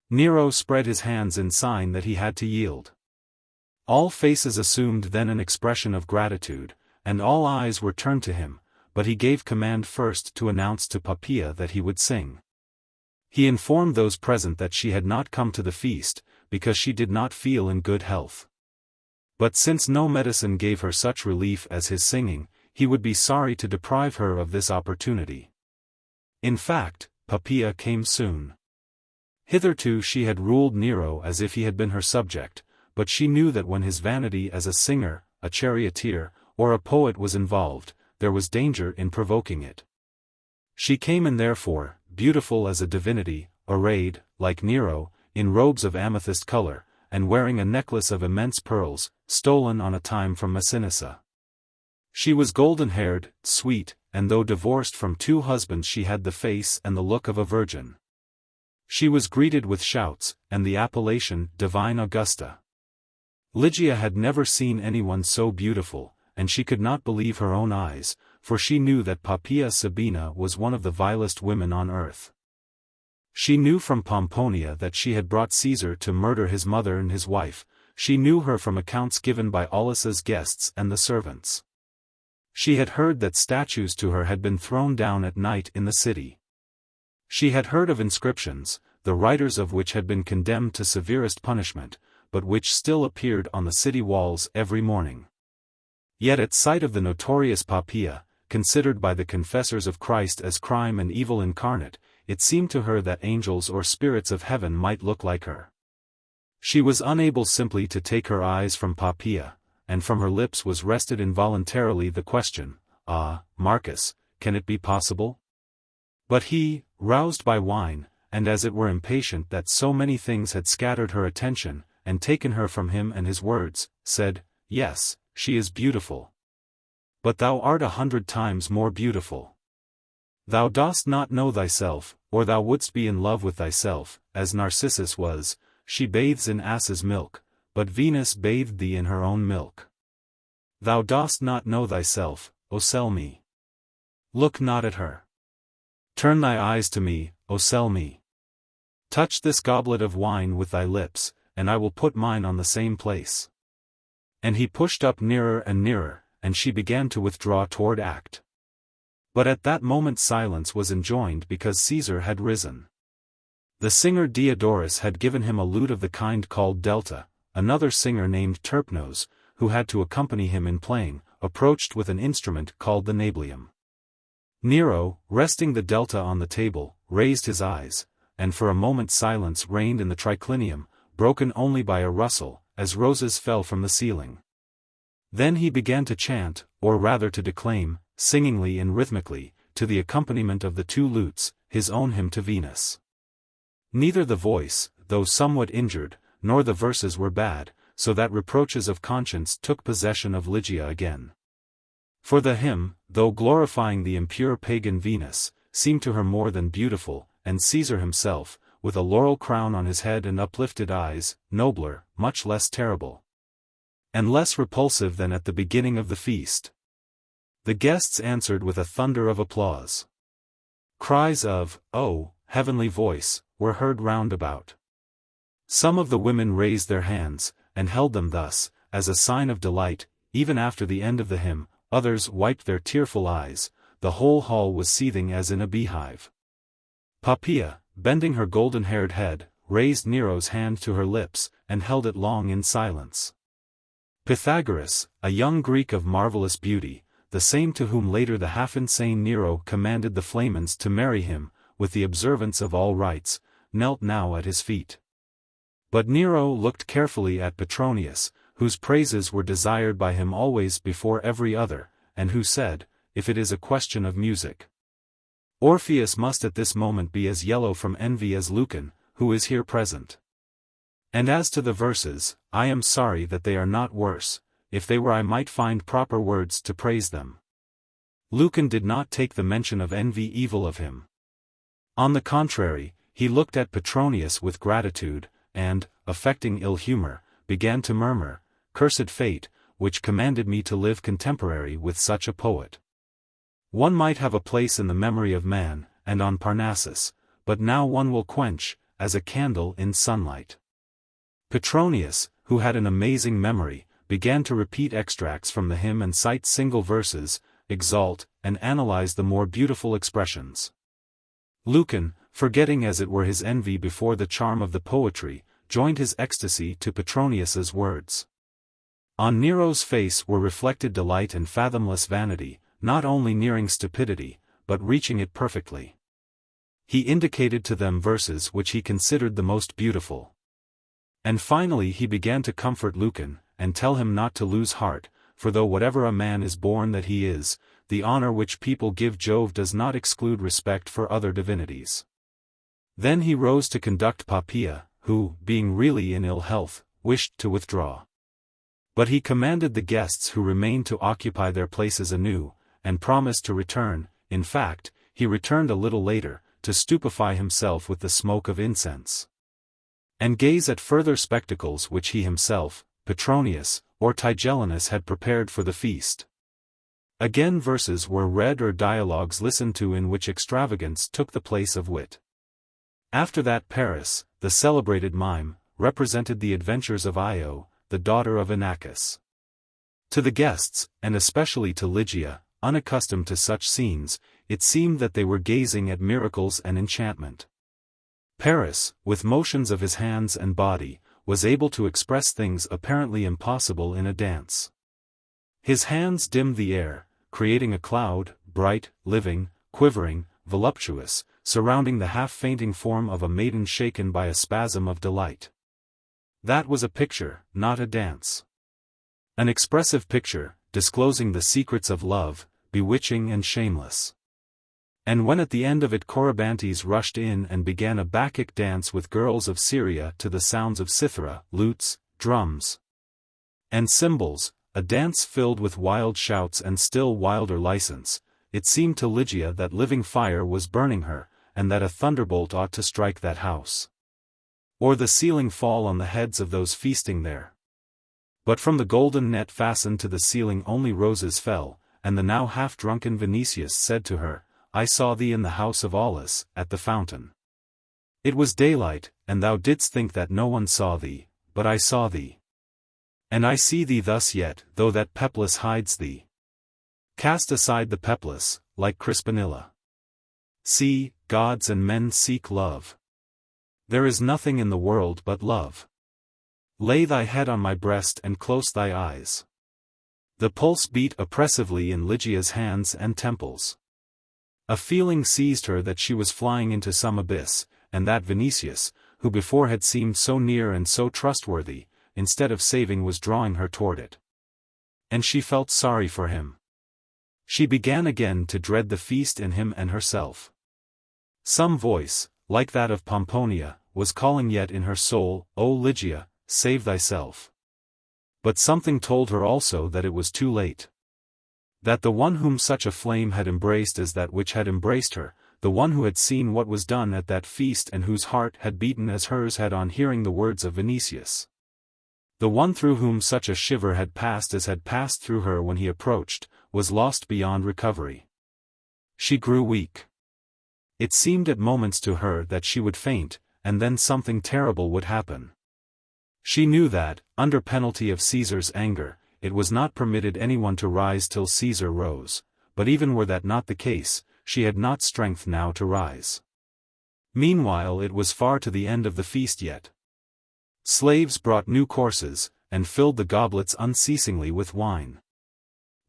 Nero spread his hands in sign that he had to yield. All faces assumed then an expression of gratitude, and all eyes were turned to him, but he gave command first to announce to Poppaea that he would sing. He informed those present that she had not come to the feast, because she did not feel in good health. But since no medicine gave her such relief as his singing, he would be sorry to deprive her of this opportunity. In fact, Poppaea came soon. Hitherto she had ruled Nero as if he had been her subject, but she knew that when his vanity as a singer, a charioteer, or a poet was involved, there was danger in provoking it. She came in therefore, beautiful as a divinity, arrayed, like Nero, in robes of amethyst color, and wearing a necklace of immense pearls, stolen on a time from Massinissa. She was golden-haired, sweet, and though divorced from 2 husbands she had the face and the look of a virgin. She was greeted with shouts, and the appellation, Divine Augusta. Lygia had never seen anyone so beautiful, and she could not believe her own eyes, for she knew that Poppaea Sabina was one of the vilest women on earth. She knew from Pomponia that she had brought Caesar to murder his mother and his wife, she knew her from accounts given by Aulus's guests and the servants. She had heard that statues to her had been thrown down at night in the city. She had heard of inscriptions, the writers of which had been condemned to severest punishment, but which still appeared on the city walls every morning. Yet at sight of the notorious Poppaea, considered by the confessors of Christ as crime and evil incarnate, it seemed to her that angels or spirits of heaven might look like her. She was unable simply to take her eyes from Poppaea, and from her lips was wrested involuntarily the question, "Ah, Marcus, can it be possible?" But he, roused by wine, and as it were impatient that so many things had scattered her attention, and taken her from him and his words, said, "Yes, she is beautiful. But thou art 100 times more beautiful. Thou dost not know thyself, or thou wouldst be in love with thyself, as Narcissus was. She bathes in ass's milk, but Venus bathed thee in her own milk. Thou dost not know thyself, O sell me. Look not at her. Turn thy eyes to me, O sell me. Touch this goblet of wine with thy lips, and I will put mine on the same place." And he pushed up nearer and nearer, and she began to withdraw toward act. But at that moment silence was enjoined because Caesar had risen. The singer Diodorus had given him a lute of the kind called Delta, another singer named Terpnos, who had to accompany him in playing, approached with an instrument called the Nablium. Nero, resting the Delta on the table, raised his eyes, and for a moment silence reigned in the triclinium, broken only by a rustle, as roses fell from the ceiling. Then he began to chant, or rather to declaim, singingly and rhythmically, to the accompaniment of the 2 lutes, his own hymn to Venus. Neither the voice, though somewhat injured, nor the verses were bad, so that reproaches of conscience took possession of Ligia again. For the hymn, though glorifying the impure pagan Venus, seemed to her more than beautiful, and Caesar himself, with a laurel crown on his head and uplifted eyes, nobler, much less terrible, and less repulsive than at the beginning of the feast. The guests answered with a thunder of applause. Cries of, "Oh, heavenly voice," were heard round about. Some of the women raised their hands, and held them thus, as a sign of delight, even after the end of the hymn. Others wiped their tearful eyes. The whole hall was seething as in a beehive. Poppaea, bending her golden-haired head, raised Nero's hand to her lips, and held it long in silence. Pythagoras, a young Greek of marvelous beauty, the same to whom later the half-insane Nero commanded the Flamens to marry him, with the observance of all rites, knelt now at his feet. But Nero looked carefully at Petronius, whose praises were desired by him always before every other, and who said, "If it is a question of music, Orpheus must at this moment be as yellow from envy as Lucan, who is here present. And as to the verses, I am sorry that they are not worse. If they were I might find proper words to praise them." Lucan did not take the mention of envy evil of him. On the contrary, he looked at Petronius with gratitude, and, affecting ill humor, began to murmur, "Cursed fate, which commanded me to live contemporary with such a poet. One might have a place in the memory of man, and on Parnassus, but now one will quench, as a candle in sunlight." Petronius, who had an amazing memory, began to repeat extracts from the hymn and cite single verses, exalt, and analyze the more beautiful expressions. Lucan, forgetting as it were his envy before the charm of the poetry, joined his ecstasy to Petronius's words. On Nero's face were reflected delight and fathomless vanity, not only nearing stupidity, but reaching it perfectly. He indicated to them verses which he considered the most beautiful. And finally he began to comfort Lucan, and tell him not to lose heart, for though whatever a man is born that he is, the honor which people give Jove does not exclude respect for other divinities. Then he rose to conduct Poppaea, who, being really in ill health, wished to withdraw. But he commanded the guests who remained to occupy their places anew, and promised to return. In fact, he returned a little later, to stupefy himself with the smoke of incense, and gaze at further spectacles which he himself, Petronius, or Tigellinus had prepared for the feast. Again verses were read or dialogues listened to in which extravagance took the place of wit. After that Paris, the celebrated mime, represented the adventures of Io, the daughter of Inachus. To the guests, and especially to Ligia, unaccustomed to such scenes, it seemed that they were gazing at miracles and enchantment. Paris, with motions of his hands and body, was able to express things apparently impossible in a dance. His hands dimmed the air, creating a cloud, bright, living, quivering, voluptuous, surrounding the half-fainting form of a maiden shaken by a spasm of delight. That was a picture, not a dance. An expressive picture, disclosing the secrets of love, bewitching and shameless. And when at the end of it Corybantes rushed in and began a Bacchic dance with girls of Syria to the sounds of cithara, lutes, drums, and cymbals, a dance filled with wild shouts and still wilder license, it seemed to Ligia that living fire was burning her, and that a thunderbolt ought to strike that house, or the ceiling fall on the heads of those feasting there. But from the golden net fastened to the ceiling only roses fell, and the now half-drunken Vinicius said to her, I saw thee in the house of Aulus, at the fountain. It was daylight, and thou didst think that no one saw thee, but I saw thee. And I see thee thus yet, though that Peplus hides thee. Cast aside the Peplus, like Crispinilla. See, gods and men seek love. There is nothing in the world but love. Lay thy head on my breast and close thy eyes. The pulse beat oppressively in Ligia's hands and temples. A feeling seized her that she was flying into some abyss, and that Vinicius, who before had seemed so near and so trustworthy, instead of saving was drawing her toward it. And she felt sorry for him. She began again to dread the feast in him and herself. Some voice, like that of Pomponia, was calling yet in her soul, O Ligia, save thyself. But something told her also that it was too late. That the one whom such a flame had embraced as that which had embraced her, the one who had seen what was done at that feast and whose heart had beaten as hers had on hearing the words of Vinicius, the one through whom such a shiver had passed as had passed through her when he approached, was lost beyond recovery. She grew weak. It seemed at moments to her that she would faint, and then something terrible would happen. She knew that, under penalty of Caesar's anger, it was not permitted anyone to rise till Caesar rose, but even were that not the case, she had not strength now to rise. Meanwhile it was far to the end of the feast yet. Slaves brought new courses, and filled the goblets unceasingly with wine.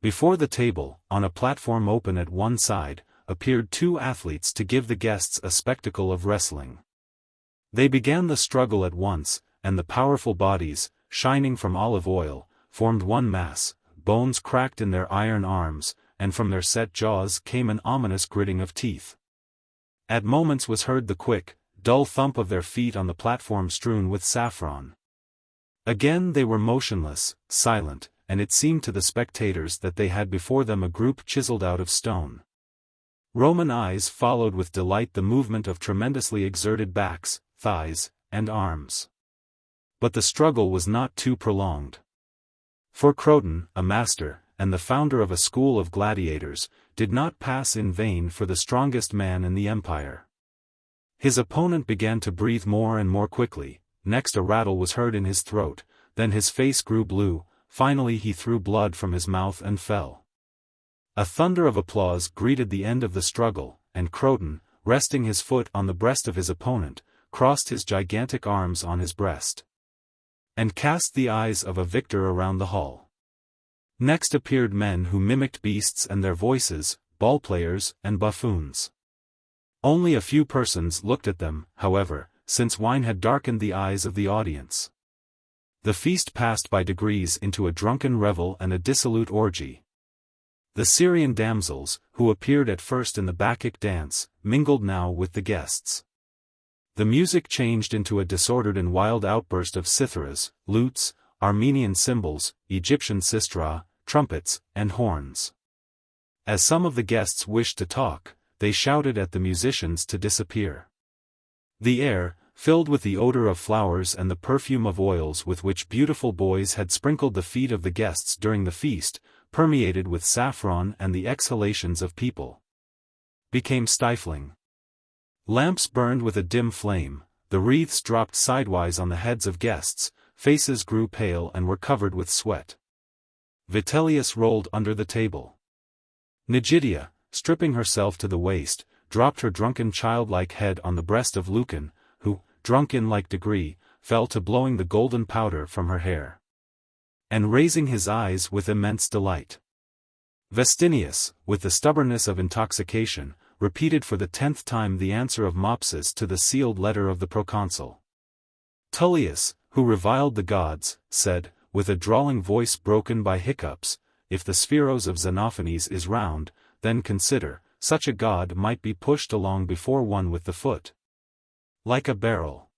Before the table, on a platform open at one side, appeared two athletes to give the guests a spectacle of wrestling. They began the struggle at once, and the powerful bodies, shining from olive oil, formed one mass, bones cracked in their iron arms, and from their set jaws came an ominous gritting of teeth. At moments was heard the quick, dull thump of their feet on the platform strewn with saffron. Again they were motionless, silent, and it seemed to the spectators that they had before them a group chiseled out of stone. Roman eyes followed with delight the movement of tremendously exerted backs, thighs, and arms. But the struggle was not too prolonged. For Croton, a master, and the founder of a school of gladiators, did not pass in vain for the strongest man in the empire. His opponent began to breathe more and more quickly, next a rattle was heard in his throat, then his face grew blue, finally he threw blood from his mouth and fell. A thunder of applause greeted the end of the struggle, and Croton, resting his foot on the breast of his opponent, crossed his gigantic arms on his breast, and cast the eyes of a victor around the hall. Next appeared men who mimicked beasts and their voices, ball-players and buffoons. Only a few persons looked at them, however, since wine had darkened the eyes of the audience. The feast passed by degrees into a drunken revel and a dissolute orgy. The Syrian damsels, who appeared at first in the Bacchic dance, mingled now with the guests. The music changed into a disordered and wild outburst of citharas, lutes, Armenian cymbals, Egyptian sistra, trumpets, and horns. As some of the guests wished to talk, they shouted at the musicians to disappear. The air, filled with the odor of flowers and the perfume of oils with which beautiful boys had sprinkled the feet of the guests during the feast, permeated with saffron and the exhalations of people, became stifling. Lamps burned with a dim flame, the wreaths dropped sidewise on the heads of guests, faces grew pale and were covered with sweat. Vitellius rolled under the table. Nigidia, stripping herself to the waist, dropped her drunken childlike head on the breast of Lucan, who, drunk in like degree, fell to blowing the golden powder from her hair, and raising his eyes with immense delight. Vestinius, with the stubbornness of intoxication, repeated for the 10th time the answer of Mopsus to the sealed letter of the proconsul. Tullius, who reviled the gods, said, with a drawling voice broken by hiccups, "If the spheros of Xenophanes is round, then consider, such a god might be pushed along before one with the foot, like a barrel."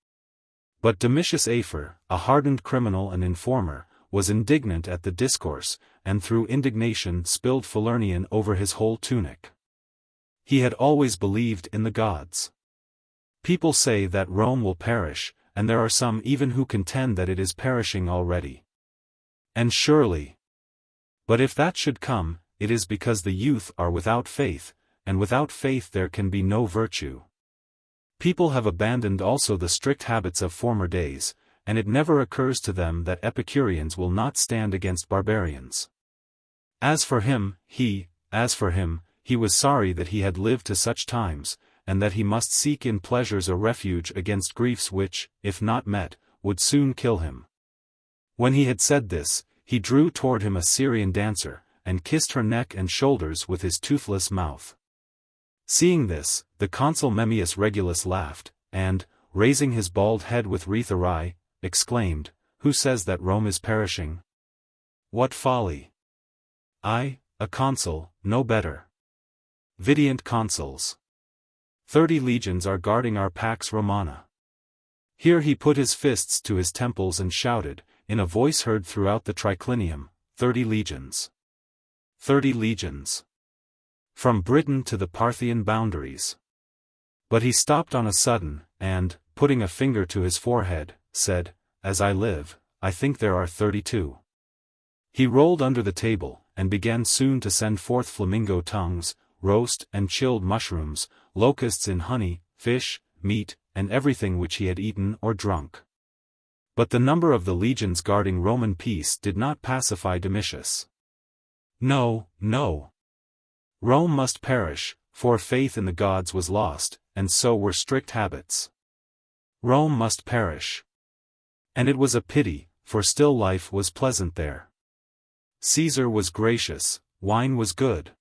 But Domitius Afer, a hardened criminal and informer, was indignant at the discourse, and through indignation spilled Falernian over his whole tunic. He had always believed in the gods. People say that Rome will perish, and there are some even who contend that it is perishing already. And surely. But if that should come, it is because the youth are without faith, and without faith there can be no virtue. People have abandoned also the strict habits of former days, and it never occurs to them that Epicureans will not stand against barbarians. As for him, he was sorry that he had lived to such times, and that he must seek in pleasures a refuge against griefs which, if not met, would soon kill him. When he had said this, he drew toward him a Syrian dancer, and kissed her neck and shoulders with his toothless mouth. Seeing this, the consul Memmius Regulus laughed, and, raising his bald head with wreath awry, exclaimed, "Who says that Rome is perishing? What folly! I, a consul, know better. Vidient consuls. 30 legions are guarding our Pax Romana." Here he put his fists to his temples and shouted, in a voice heard throughout the triclinium, 30 legions. 30 legions. From Britain to the Parthian boundaries. But he stopped on a sudden, and, putting a finger to his forehead, said, "As I live, I think there are 32. He rolled under the table, and began soon to send forth flamingo tongues, roast and chilled mushrooms, locusts in honey, fish, meat, and everything which he had eaten or drunk. But the number of the legions guarding Roman peace did not pacify Domitius. No, no. Rome must perish, for faith in the gods was lost, and so were strict habits. Rome must perish. And it was a pity, for still life was pleasant there. Caesar was gracious, wine was good.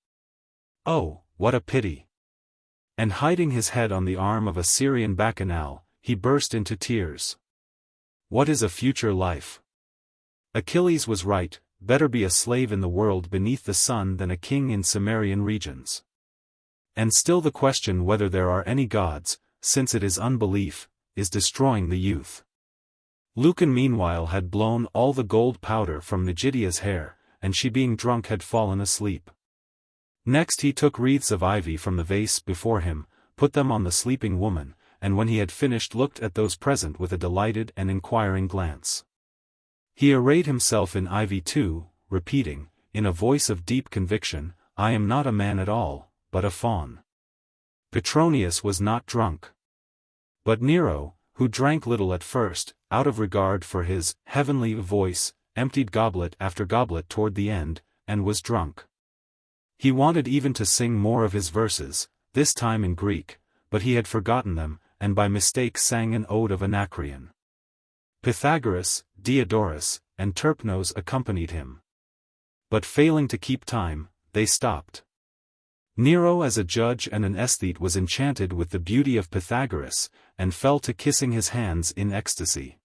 Oh, what a pity! And hiding his head on the arm of a Syrian bacchanal, he burst into tears. What is a future life? Achilles was right, better be a slave in the world beneath the sun than a king in Cimmerian regions. And still the question whether there are any gods, since it is unbelief, is destroying the youth. Lucan meanwhile had blown all the gold powder from Nigidia's hair, and she being drunk had fallen asleep. Next he took wreaths of ivy from the vase before him, put them on the sleeping woman, and when he had finished looked at those present with a delighted and inquiring glance. He arrayed himself in ivy too, repeating, in a voice of deep conviction, "I am not a man at all, but a faun." Petronius was not drunk. But Nero, who drank little at first, out of regard for his heavenly voice, emptied goblet after goblet toward the end, and was drunk. He wanted even to sing more of his verses, this time in Greek, but he had forgotten them, and by mistake sang an ode of Anacreon. Pythagoras, Diodorus, and Terpnos accompanied him. But failing to keep time, they stopped. Nero as a judge and an aesthete was enchanted with the beauty of Pythagoras, and fell to kissing his hands in ecstasy.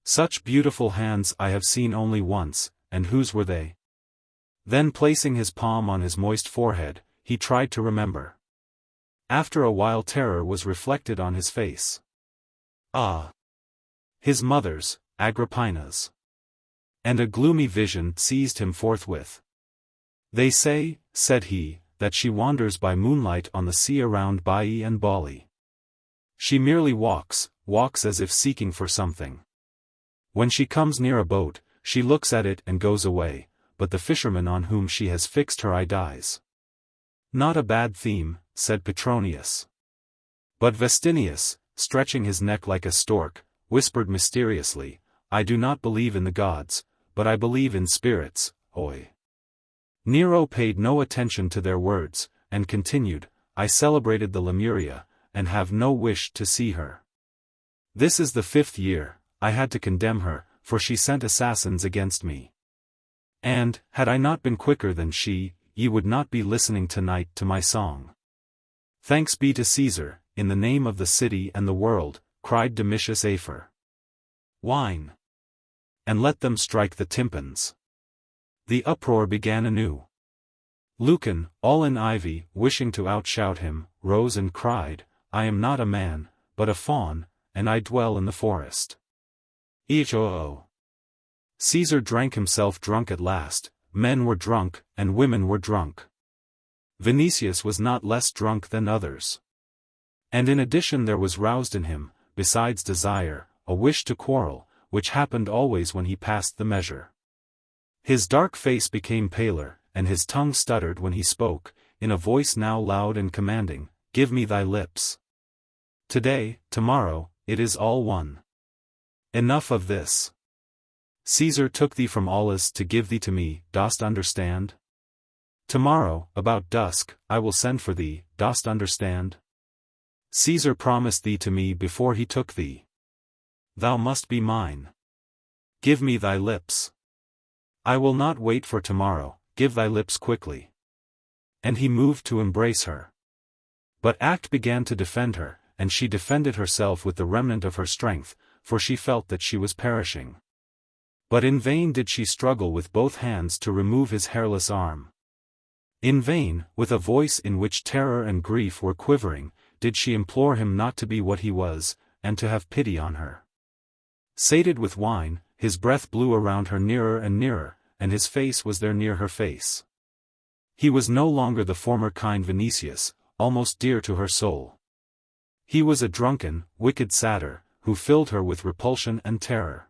Such beautiful hands I have seen only once, and whose were they? Then placing his palm on his moist forehead, he tried to remember. After a while terror was reflected on his face. Ah! His mother's, Agrippina's. And a gloomy vision seized him forthwith. They say, said he, that she wanders by moonlight on the sea around Baiae and Bali. She merely walks as if seeking for something. When she comes near a boat, she looks at it and goes away, but the fisherman on whom she has fixed her eye dies. Not a bad theme, said Petronius. But Vestinius, stretching his neck like a stork, whispered mysteriously, I do not believe in the gods, but I believe in spirits, oi. Nero paid no attention to their words, and continued, I celebrated the Lemuria, and have no wish to see her. This is the 5th year, I had to condemn her, for she sent assassins against me. And, had I not been quicker than she, ye would not be listening tonight to my song. Thanks be to Caesar, in the name of the city and the world, cried Domitius Afer. Wine! And let them strike the tympans. The uproar began anew. Lucan, all in ivy, wishing to outshout him, rose and cried, I am not a man, but a faun, and I dwell in the forest. Echo. Caesar drank himself drunk at last, men were drunk, and women were drunk. Vinicius was not less drunk than others. And in addition there was roused in him, besides desire, a wish to quarrel, which happened always when he passed the measure. His dark face became paler, and his tongue stuttered when he spoke, in a voice now loud and commanding, Give me thy lips. Today, tomorrow, it is all one. Enough of this. Caesar took thee from Aulis to give thee to me, dost understand? Tomorrow, about dusk, I will send for thee, dost understand? Caesar promised thee to me before he took thee. Thou must be mine. Give me thy lips. I will not wait for tomorrow, give thy lips quickly. And he moved to embrace her. But Act began to defend her, and she defended herself with the remnant of her strength, for she felt that she was perishing. But in vain did she struggle with both hands to remove his hairless arm. In vain, with a voice in which terror and grief were quivering, did she implore him not to be what he was, and to have pity on her. Sated with wine, his breath blew around her nearer and nearer, and his face was there near her face. He was no longer the former kind Vinicius, almost dear to her soul. He was a drunken, wicked satyr, who filled her with repulsion and terror.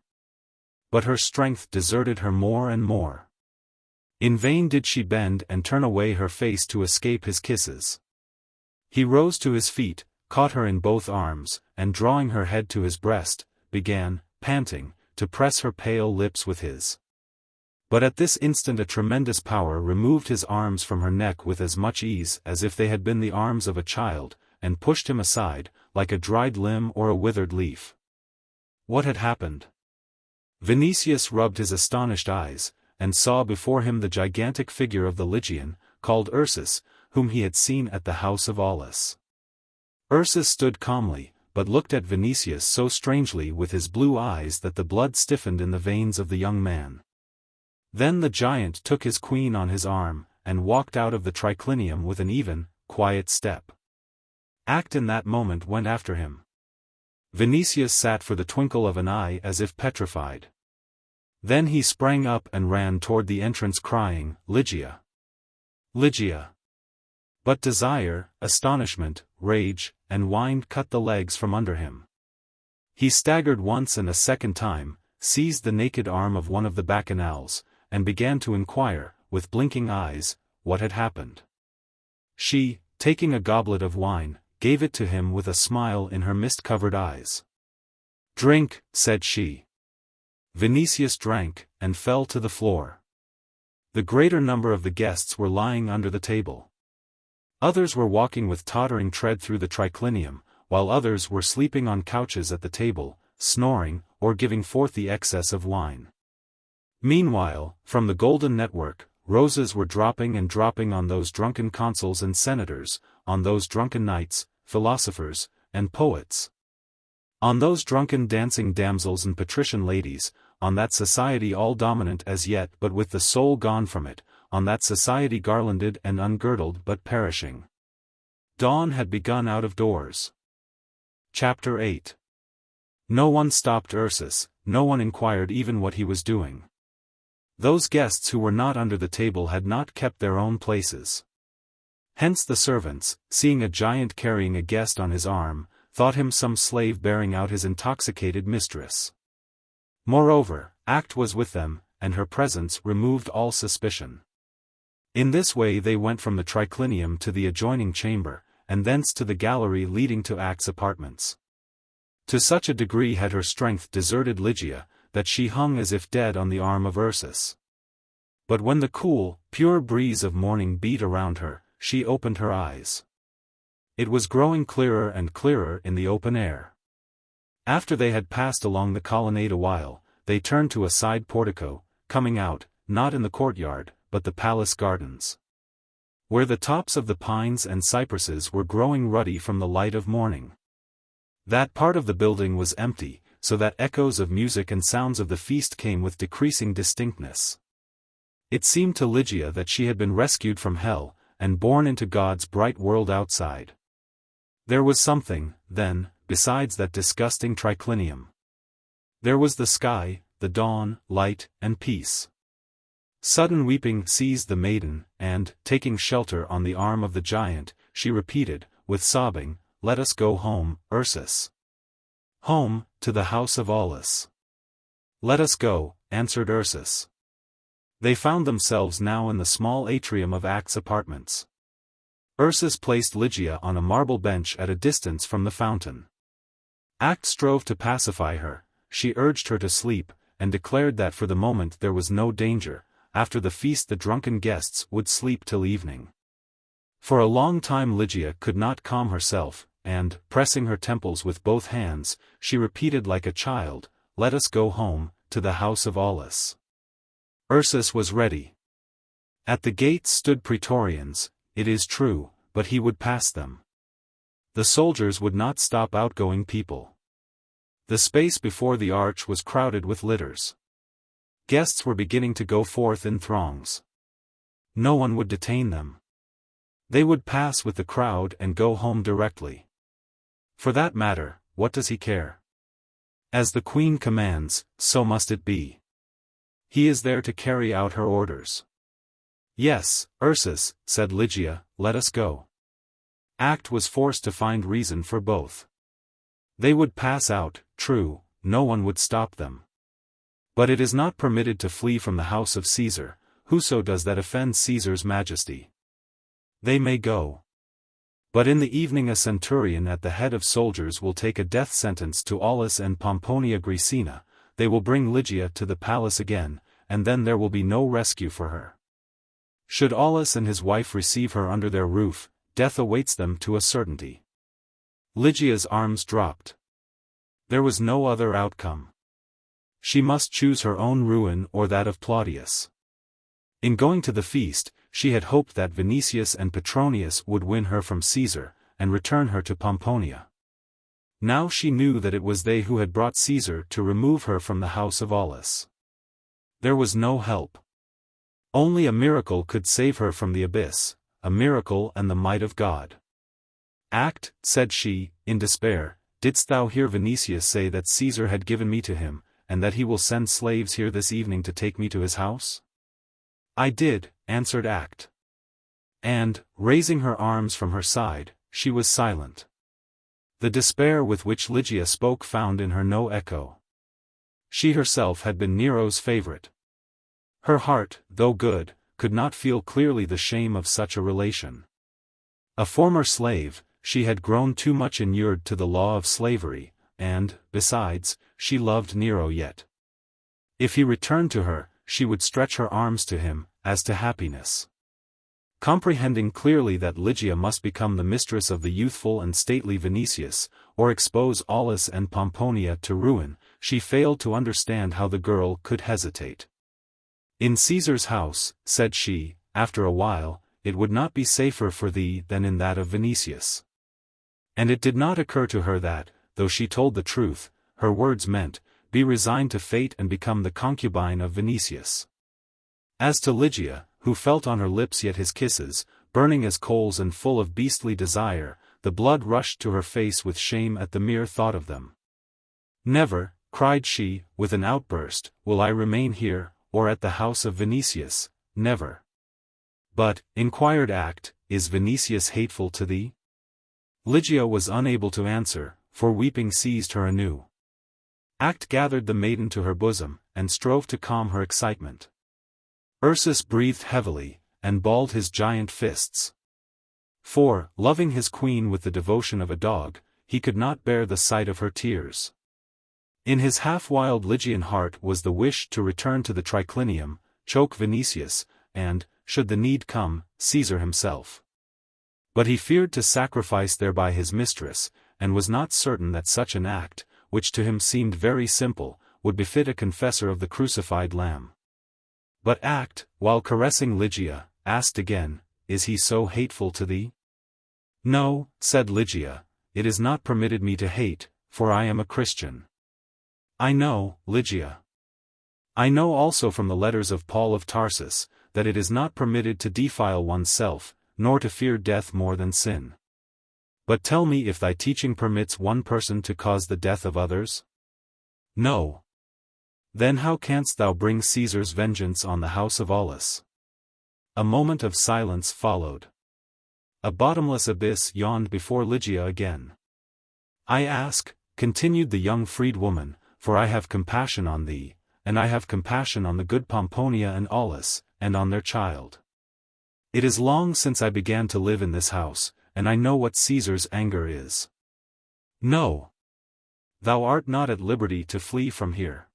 But her strength deserted her more and more. In vain did she bend and turn away her face to escape his kisses. He rose to his feet, caught her in both arms, and drawing her head to his breast, began, panting, to press her pale lips with his. But at this instant a tremendous power removed his arms from her neck with as much ease as if they had been the arms of a child, and pushed him aside, like a dried limb or a withered leaf. What had happened? Vinicius rubbed his astonished eyes, and saw before him the gigantic figure of the Lygian, called Ursus, whom he had seen at the house of Aulis. Ursus stood calmly, but looked at Vinicius so strangely with his blue eyes that the blood stiffened in the veins of the young man. Then the giant took his queen on his arm, and walked out of the triclinium with an even, quiet step. Act in that moment went after him. Vinicius sat for the twinkle of an eye as if petrified. Then he sprang up and ran toward the entrance crying, Ligia! Ligia! But desire, astonishment, rage, and wine cut the legs from under him. He staggered once and a second time, seized the naked arm of one of the bacchanals, and began to inquire, with blinking eyes, what had happened. She, taking a goblet of wine, gave it to him with a smile in her mist-covered eyes. Drink, said she. Vinicius drank, and fell to the floor. The greater number of the guests were lying under the table. Others were walking with tottering tread through the triclinium, while others were sleeping on couches at the table, snoring, or giving forth the excess of wine. Meanwhile, from the golden network, roses were dropping and dropping on those drunken consuls and senators, on those drunken knights, philosophers, and poets. On those drunken dancing damsels and patrician ladies, on that society all dominant as yet but with the soul gone from it, on that society garlanded and ungirdled but perishing. Dawn had begun out of doors. Chapter 8. No one stopped Ursus, no one inquired even what he was doing. Those guests who were not under the table had not kept their own places. Hence the servants, seeing a giant carrying a guest on his arm, thought him some slave bearing out his intoxicated mistress. Moreover, Act was with them, and her presence removed all suspicion. In this way they went from the triclinium to the adjoining chamber, and thence to the gallery leading to Act's apartments. To such a degree had her strength deserted Ligia, that she hung as if dead on the arm of Ursus. But when the cool, pure breeze of morning beat around her, she opened her eyes. It was growing clearer and clearer in the open air. After they had passed along the colonnade a while, they turned to a side portico, coming out, not in the courtyard, but the palace gardens, where the tops of the pines and cypresses were growing ruddy from the light of morning. That part of the building was empty, so that echoes of music and sounds of the feast came with decreasing distinctness. It seemed to Ligia that she had been rescued from hell, and borne into God's bright world outside. There was something, then, besides that disgusting triclinium. There was the sky, the dawn, light, and peace. Sudden weeping seized the maiden, and, taking shelter on the arm of the giant, she repeated, with sobbing, "Let us go home, Ursus. Home, to the house of Aulus." "Let us go," answered Ursus. They found themselves now in the small atrium of Act's apartments. Ursus placed Ligia on a marble bench at a distance from the fountain. Act strove to pacify her, she urged her to sleep, and declared that for the moment there was no danger. After the feast the drunken guests would sleep till evening. For a long time Ligia could not calm herself, and, pressing her temples with both hands, she repeated like a child, "Let us go home, to the house of Aulus." Ursus was ready. At the gates stood praetorians, it is true, but he would pass them. The soldiers would not stop outgoing people. The space before the arch was crowded with litters. Guests were beginning to go forth in throngs. No one would detain them. They would pass with the crowd and go home directly. For that matter, what does he care? As the queen commands, so must it be. He is there to carry out her orders. "Yes, Ursus," said Ligia, "let us go." Act was forced to find reason for both. They would pass out, true, no one would stop them. But it is not permitted to flee from the house of Caesar, whoso does that offends Caesar's majesty. They may go. But in the evening a centurion at the head of soldiers will take a death sentence to Aulus and Pomponia Graecina, they will bring Ligia to the palace again, and then there will be no rescue for her. Should Aulus and his wife receive her under their roof, death awaits them to a certainty. Ligia's arms dropped. There was no other outcome. She must choose her own ruin or that of Claudius. In going to the feast, she had hoped that Vinicius and Petronius would win her from Caesar, and return her to Pomponia. Now she knew that it was they who had brought Caesar to remove her from the house of Aulus. There was no help. Only a miracle could save her from the abyss, a miracle and the might of God. "Act," said she, in despair, "didst thou hear Vinicius say that Caesar had given me to him, and that he will send slaves here this evening to take me to his house?" "I did," answered Act. And, raising her arms from her side, she was silent. The despair with which Ligia spoke found in her no echo. She herself had been Nero's favorite. Her heart, though good, could not feel clearly the shame of such a relation. A former slave, she had grown too much inured to the law of slavery, and, besides, she loved Nero yet. If he returned to her, she would stretch her arms to him, as to happiness. Comprehending clearly that Lygia must become the mistress of the youthful and stately Vinicius, or expose Aulus and Pomponia to ruin, she failed to understand how the girl could hesitate. "In Caesar's house," said she, after a while, "it would not be safer for thee than in that of Vinicius." And it did not occur to her that, though she told the truth, her words meant, be resigned to fate and become the concubine of Vinicius. As to Lygia, who felt on her lips yet his kisses, burning as coals and full of beastly desire, the blood rushed to her face with shame at the mere thought of them. "Never," cried she, with an outburst, "will I remain here, or at the house of Vinicius, never." "But," inquired Act, "is Vinicius hateful to thee?" Lygia was unable to answer, for weeping seized her anew. Act gathered the maiden to her bosom, and strove to calm her excitement. Ursus breathed heavily, and balled his giant fists. For, loving his queen with the devotion of a dog, he could not bear the sight of her tears. In his half-wild Lygian heart was the wish to return to the triclinium, choke Vinicius, and, should the need come, Caesar himself. But he feared to sacrifice thereby his mistress, and was not certain that such an act, which to him seemed very simple, would befit a confessor of the crucified Lamb. But Act, while caressing Lygia, asked again, "Is he so hateful to thee?" "No," said Lygia, "it is not permitted me to hate, for I am a Christian." "I know, Lygia. I know also from the letters of Paul of Tarsus, that it is not permitted to defile oneself, nor to fear death more than sin. But tell me if thy teaching permits one person to cause the death of others?" "No." "Then how canst thou bring Caesar's vengeance on the house of Aulus?" A moment of silence followed. A bottomless abyss yawned before Lygia again. "I ask," continued the young freedwoman, "for I have compassion on thee, and I have compassion on the good Pomponia and Aulus, and on their child. It is long since I began to live in this house, and I know what Caesar's anger is. No. Thou art not at liberty to flee from here.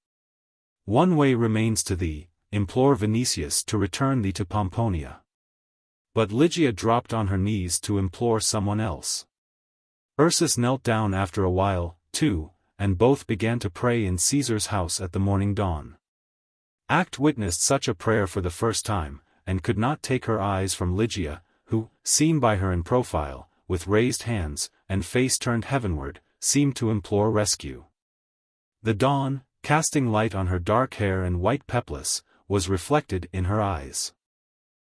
One way remains to thee, implore Vinicius to return thee to Pomponia." But Lygia dropped on her knees to implore someone else. Ursus knelt down after a while, too, and both began to pray in Caesar's house at the morning dawn. Act witnessed such a prayer for the first time, and could not take her eyes from Lygia, who, seen by her in profile, with raised hands, and face turned heavenward, seemed to implore rescue. The dawn, casting light on her dark hair and white peplus, was reflected in her eyes.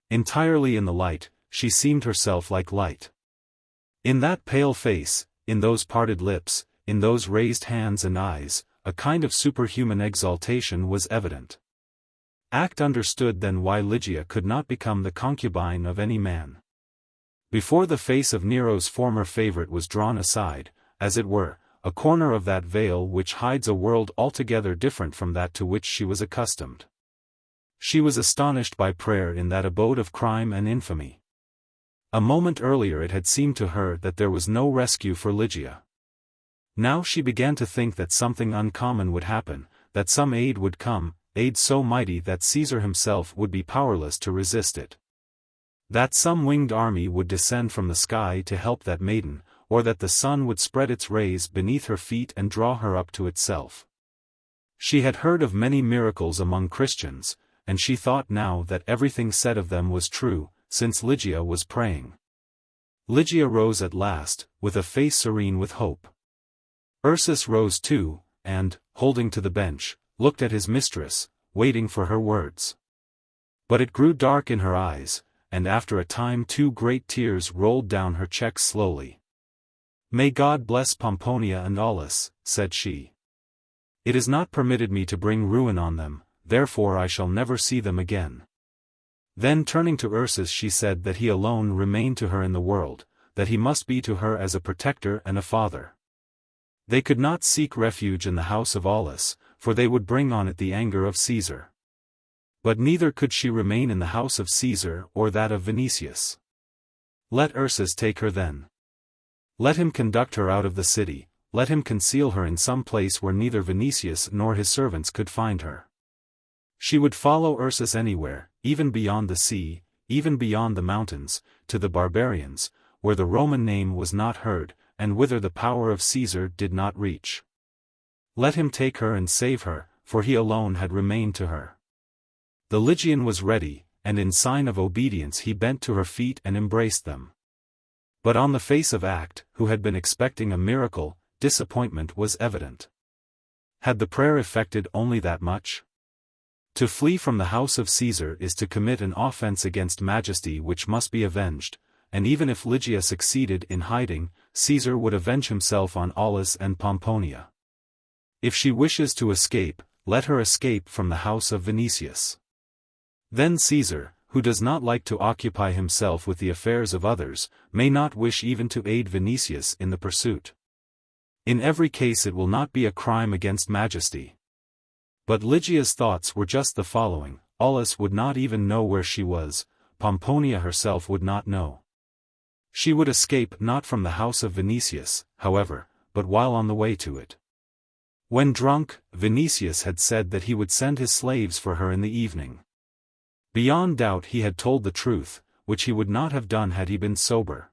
Entirely in the light, she seemed herself like light. In that pale face, in those parted lips, in those raised hands and eyes, a kind of superhuman exaltation was evident. Act understood then why Lygia could not become the concubine of any man. Before the face of Nero's former favorite was drawn aside, as it were, a corner of that veil which hides a world altogether different from that to which she was accustomed. She was astonished by prayer in that abode of crime and infamy. A moment earlier it had seemed to her that there was no rescue for Lygia. Now she began to think that something uncommon would happen, that some aid would come, aid so mighty that Caesar himself would be powerless to resist it. That some winged army would descend from the sky to help that maiden, or that the sun would spread its rays beneath her feet and draw her up to itself. She had heard of many miracles among Christians, and she thought now that everything said of them was true, since Lygia was praying. Lygia rose at last, with a face serene with hope. Ursus rose too, and, holding to the bench, looked at his mistress, waiting for her words. But it grew dark in her eyes, and after a time 2 great tears rolled down her cheeks slowly. "May God bless Pomponia and Aulus," said she. "It is not permitted me to bring ruin on them, therefore I shall never see them again." Then turning to Ursus she said that he alone remained to her in the world, that he must be to her as a protector and a father. They could not seek refuge in the house of Aulus, for they would bring on it the anger of Caesar. But neither could she remain in the house of Caesar or that of Vinicius. Let Ursus take her then. Let him conduct her out of the city, let him conceal her in some place where neither Vinicius nor his servants could find her. She would follow Ursus anywhere, even beyond the sea, even beyond the mountains, to the barbarians, where the Roman name was not heard, and whither the power of Caesar did not reach. Let him take her and save her, for he alone had remained to her. The Lygian was ready, and in sign of obedience he bent to her feet and embraced them. But on the face of Act, who had been expecting a miracle, disappointment was evident. Had the prayer effected only that much? To flee from the house of Caesar is to commit an offense against majesty which must be avenged, and even if Lygia succeeded in hiding, Caesar would avenge himself on Aulus and Pomponia. If she wishes to escape, let her escape from the house of Vinicius. Then Caesar, who does not like to occupy himself with the affairs of others, may not wish even to aid Vinicius in the pursuit. In every case it will not be a crime against majesty. But Lygia's thoughts were just the following: Aulus would not even know where she was, Pomponia herself would not know. She would escape not from the house of Vinicius, however, but while on the way to it. When drunk, Vinicius had said that he would send his slaves for her in the evening. Beyond doubt he had told the truth, which he would not have done had he been sober.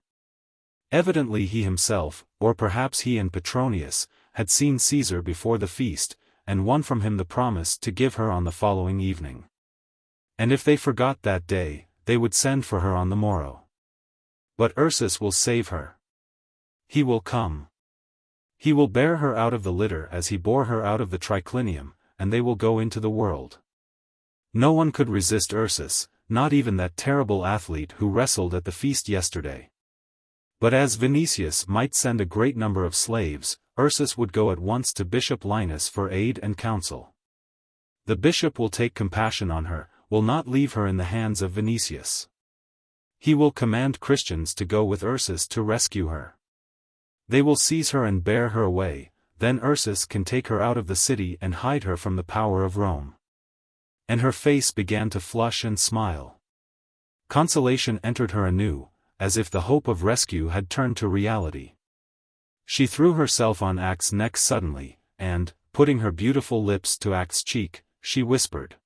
Evidently he himself, or perhaps he and Petronius, had seen Caesar before the feast, and won from him the promise to give her on the following evening. And if they forgot that day, they would send for her on the morrow. But Ursus will save her. He will come. He will bear her out of the litter as he bore her out of the triclinium, and they will go into the world. No one could resist Ursus, not even that terrible athlete who wrestled at the feast yesterday. But as Vinicius might send a great number of slaves, Ursus would go at once to Bishop Linus for aid and counsel. The bishop will take compassion on her, will not leave her in the hands of Vinicius. He will command Christians to go with Ursus to rescue her. They will seize her and bear her away, then Ursus can take her out of the city and hide her from the power of Rome. And her face began to flush and smile. Consolation entered her anew, as if the hope of rescue had turned to reality. She threw herself on Act's neck suddenly, and, putting her beautiful lips to Act's cheek, she whispered,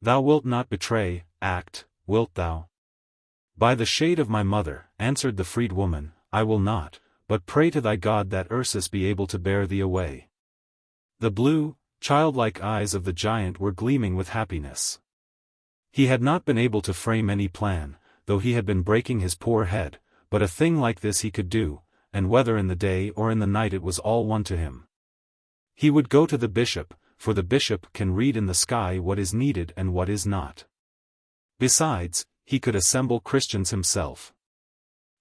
"Thou wilt not betray, Act, wilt thou?" "By the shade of my mother," answered the freed woman, "I will not, but pray to thy God that Ursus be able to bear thee away." The blue, childlike eyes of the giant were gleaming with happiness. He had not been able to frame any plan, though he had been breaking his poor head, but a thing like this he could do, and whether in the day or in the night it was all one to him. He would go to the bishop, for the bishop can read in the sky what is needed and what is not. Besides, he could assemble Christians himself.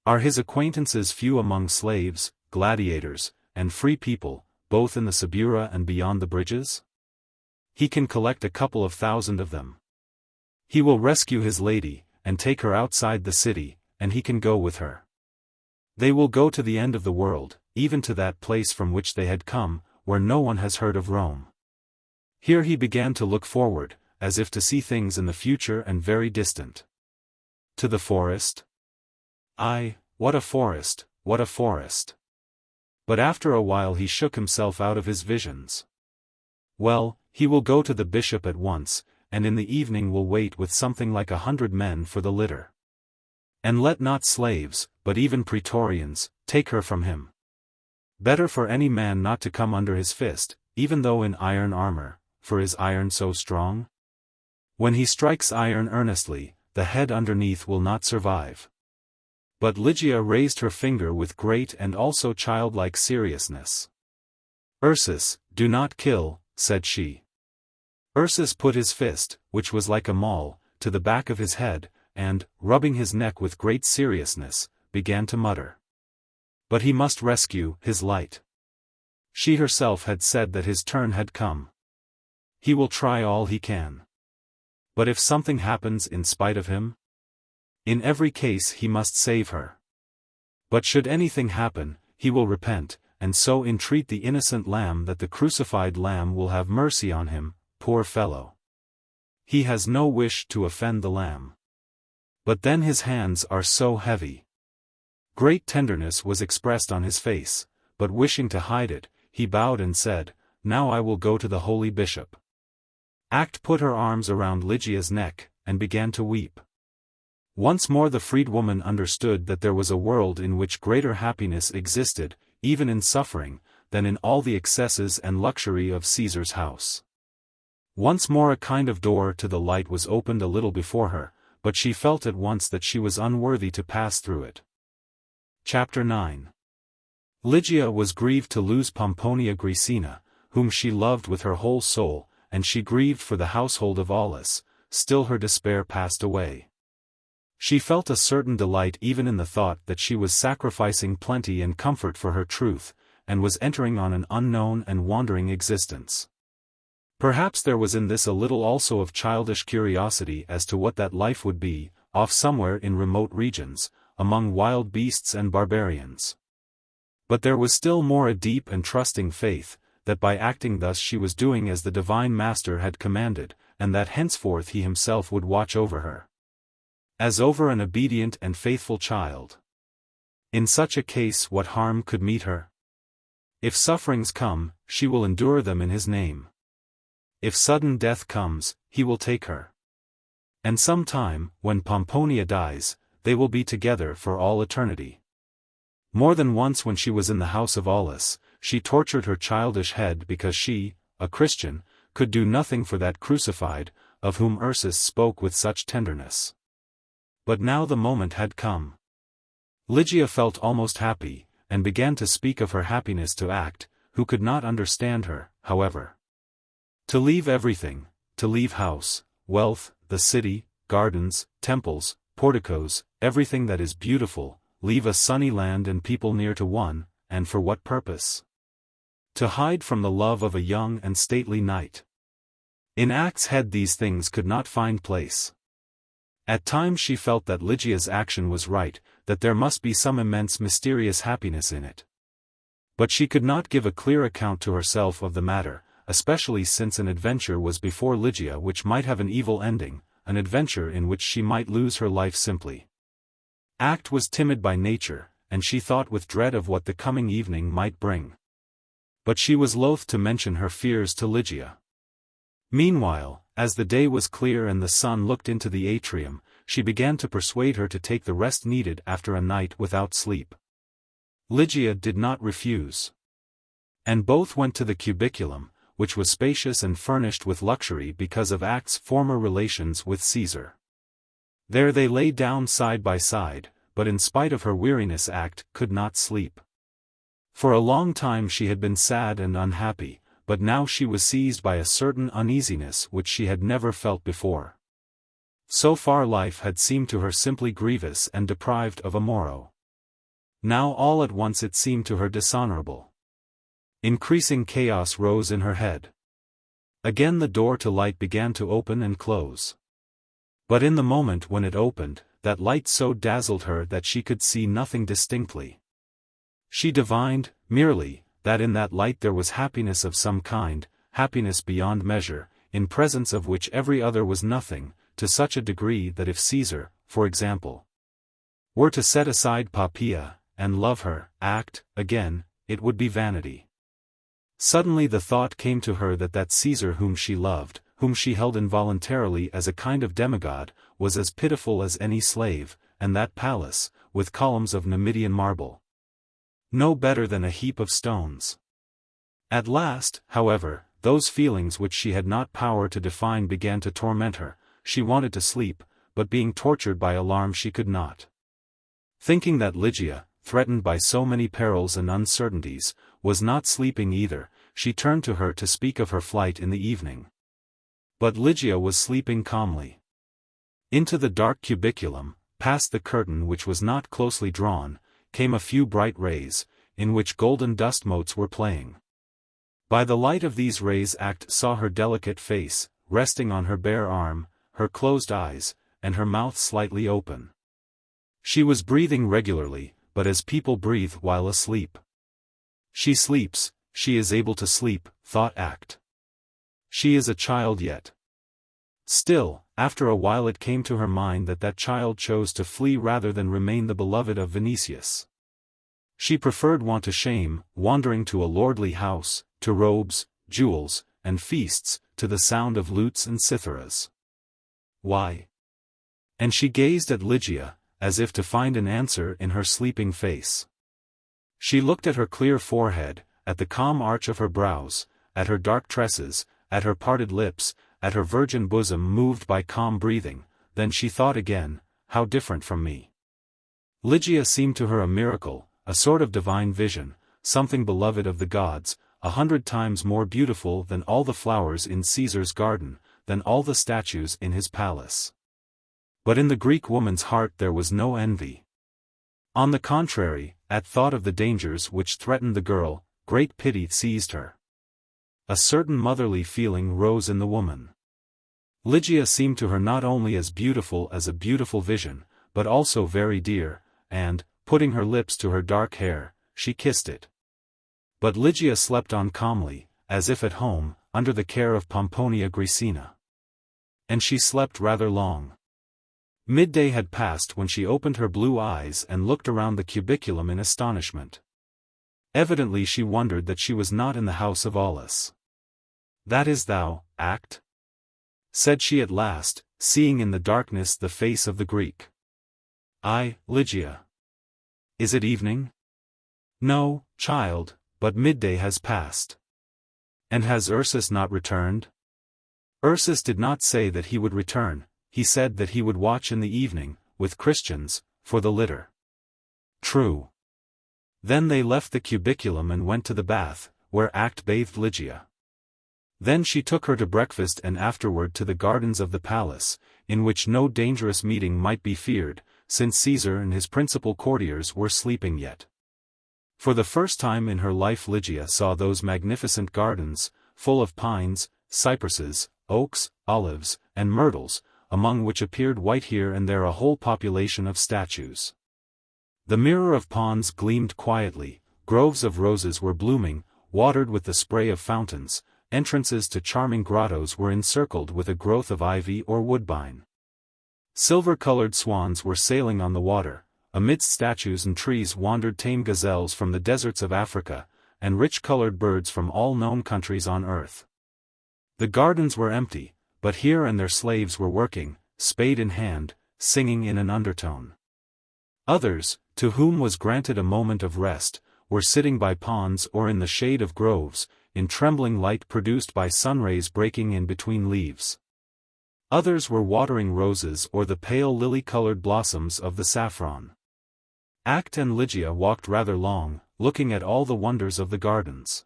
Are his acquaintances few among slaves, gladiators, and free people, both in the Subura and beyond the bridges? He can collect a couple of thousand of them. He will rescue his lady, and take her outside the city, and he can go with her. They will go to the end of the world, even to that place from which they had come, where no one has heard of Rome. Here he began to look forward, as if to see things in the future and very distant. To the forest? Aye, what a forest, what a forest! But after a while he shook himself out of his visions. Well, he will go to the bishop at once, and in the evening will wait with something like 100 men for the litter. And let not slaves, but even praetorians, take her from him. Better for any man not to come under his fist, even though in iron armor, for is iron so strong? When he strikes iron earnestly, the head underneath will not survive. But Ligia raised her finger with great and also childlike seriousness. "Ursus, do not kill," said she. Ursus put his fist, which was like a maul, to the back of his head, and, rubbing his neck with great seriousness, began to mutter. But he must rescue his light. She herself had said that his turn had come. He will try all he can. But if something happens in spite of him? In every case he must save her. But should anything happen, he will repent, and so entreat the innocent lamb that the crucified lamb will have mercy on him, poor fellow. He has no wish to offend the lamb. But then his hands are so heavy. Great tenderness was expressed on his face, but wishing to hide it, he bowed and said, "Now I will go to the holy bishop." Act put her arms around Lygia's neck, and began to weep. Once more the freedwoman understood that there was a world in which greater happiness existed, even in suffering, than in all the excesses and luxury of Caesar's house. Once more a kind of door to the light was opened a little before her, but she felt at once that she was unworthy to pass through it. Chapter 9. Lygia was grieved to lose Pomponia Graecina, whom she loved with her whole soul, and she grieved for the household of Aulus. Still her despair passed away. She felt a certain delight even in the thought that she was sacrificing plenty and comfort for her truth, and was entering on an unknown and wandering existence. Perhaps there was in this a little also of childish curiosity as to what that life would be, off somewhere in remote regions, among wild beasts and barbarians. But there was still more a deep and trusting faith, that by acting thus she was doing as the divine master had commanded, and that henceforth he himself would watch over her, as over an obedient and faithful child. In such a case what harm could meet her? If sufferings come, she will endure them in his name. If sudden death comes, he will take her. And some time, when Pomponia dies, they will be together for all eternity. More than once when she was in the house of Aulus, she tortured her childish head because she, a Christian, could do nothing for that crucified, of whom Ursus spoke with such tenderness. But now the moment had come. Ligia felt almost happy, and began to speak of her happiness to Act, who could not understand her, however. To leave everything, to leave house, wealth, the city, gardens, temples, porticos, everything that is beautiful, leave a sunny land and people near to one, and for what purpose? To hide from the love of a young and stately knight. In Act's head these things could not find place. At times she felt that Lygia's action was right, that there must be some immense mysterious happiness in it. But she could not give a clear account to herself of the matter, especially since an adventure was before Lygia which might have an evil ending, an adventure in which she might lose her life simply. Act was timid by nature, and she thought with dread of what the coming evening might bring. But she was loath to mention her fears to Lygia. Meanwhile, as the day was clear and the sun looked into the atrium, she began to persuade her to take the rest needed after a night without sleep. Lygia did not refuse. And both went to the cubiculum, which was spacious and furnished with luxury because of Act's former relations with Caesar. There they lay down side by side, but in spite of her weariness Act could not sleep. For a long time she had been sad and unhappy, but now she was seized by a certain uneasiness which she had never felt before. So far life had seemed to her simply grievous and deprived of a morrow. Now all at once it seemed to her dishonorable. Increasing chaos rose in her head. Again the door to light began to open and close. But in the moment when it opened, that light so dazzled her that she could see nothing distinctly. She divined, merely, that in that light there was happiness of some kind, happiness beyond measure, in presence of which every other was nothing, to such a degree that if Caesar, for example, were to set aside Poppaea, and love her, Act, again, it would be vanity. Suddenly the thought came to her that that Caesar whom she loved, whom she held involuntarily as a kind of demigod, was as pitiful as any slave, and that palace, with columns of Numidian marble, no better than a heap of stones. At last, however, those feelings which she had not power to define began to torment her. She wanted to sleep, but being tortured by alarm she could not. Thinking that Lygia, threatened by so many perils and uncertainties, was not sleeping either, she turned to her to speak of her flight in the evening. But Lygia was sleeping calmly. Into the dark cubiculum, past the curtain which was not closely drawn, came a few bright rays, in which golden dust motes were playing. By the light of these rays Act saw her delicate face, resting on her bare arm, her closed eyes, and her mouth slightly open. She was breathing regularly, but as people breathe while asleep. She sleeps, she is able to sleep, thought Act. She is a child yet. Still, after a while it came to her mind that that child chose to flee rather than remain the beloved of Vinicius. She preferred want to shame, wandering to a lordly house, to robes, jewels, and feasts, to the sound of lutes and citharas. Why? And she gazed at Ligia, as if to find an answer in her sleeping face. She looked at her clear forehead, at the calm arch of her brows, at her dark tresses, at her parted lips, at her virgin bosom moved by calm breathing, then she thought again, how different from me. Ligia seemed to her a miracle, a sort of divine vision, something beloved of the gods, 100 times more beautiful than all the flowers in Caesar's garden, than all the statues in his palace. But in the Greek woman's heart there was no envy. On the contrary, at thought of the dangers which threatened the girl, great pity seized her. A certain motherly feeling rose in the woman. Ligia seemed to her not only as beautiful as a beautiful vision, but also very dear, and, putting her lips to her dark hair, she kissed it. But Ligia slept on calmly, as if at home, under the care of Pomponia Graecina. And she slept rather long. Midday had passed when she opened her blue eyes and looked around the cubiculum in astonishment. Evidently she wondered that she was not in the house of Aulus. "That is thou, Act?" said she at last, seeing in the darkness the face of the Greek. "Aye, Ligia. Is it evening?" "No, child, but midday has passed." "And has Ursus not returned?" "Ursus did not say that he would return, he said that he would watch in the evening, with Christians, for the litter." "True." Then they left the cubiculum and went to the bath, where Act bathed Ligia. Then she took her to breakfast and afterward to the gardens of the palace, in which no dangerous meeting might be feared, since Caesar and his principal courtiers were sleeping yet. For the first time in her life Ligia saw those magnificent gardens, full of pines, cypresses, oaks, olives, and myrtles, among which appeared white here and there a whole population of statues. The mirror of ponds gleamed quietly, groves of roses were blooming, watered with the spray of fountains, entrances to charming grottos were encircled with a growth of ivy or woodbine. Silver-colored swans were sailing on the water, amidst statues and trees wandered tame gazelles from the deserts of Africa, and rich-colored birds from all known countries on earth. The gardens were empty, but here and there slaves were working, spade in hand, singing in an undertone. Others, to whom was granted a moment of rest, were sitting by ponds or in the shade of groves, in trembling light produced by sunrays breaking in between leaves. Others were watering roses or the pale lily-colored blossoms of the saffron. Act and Ligia walked rather long, looking at all the wonders of the gardens.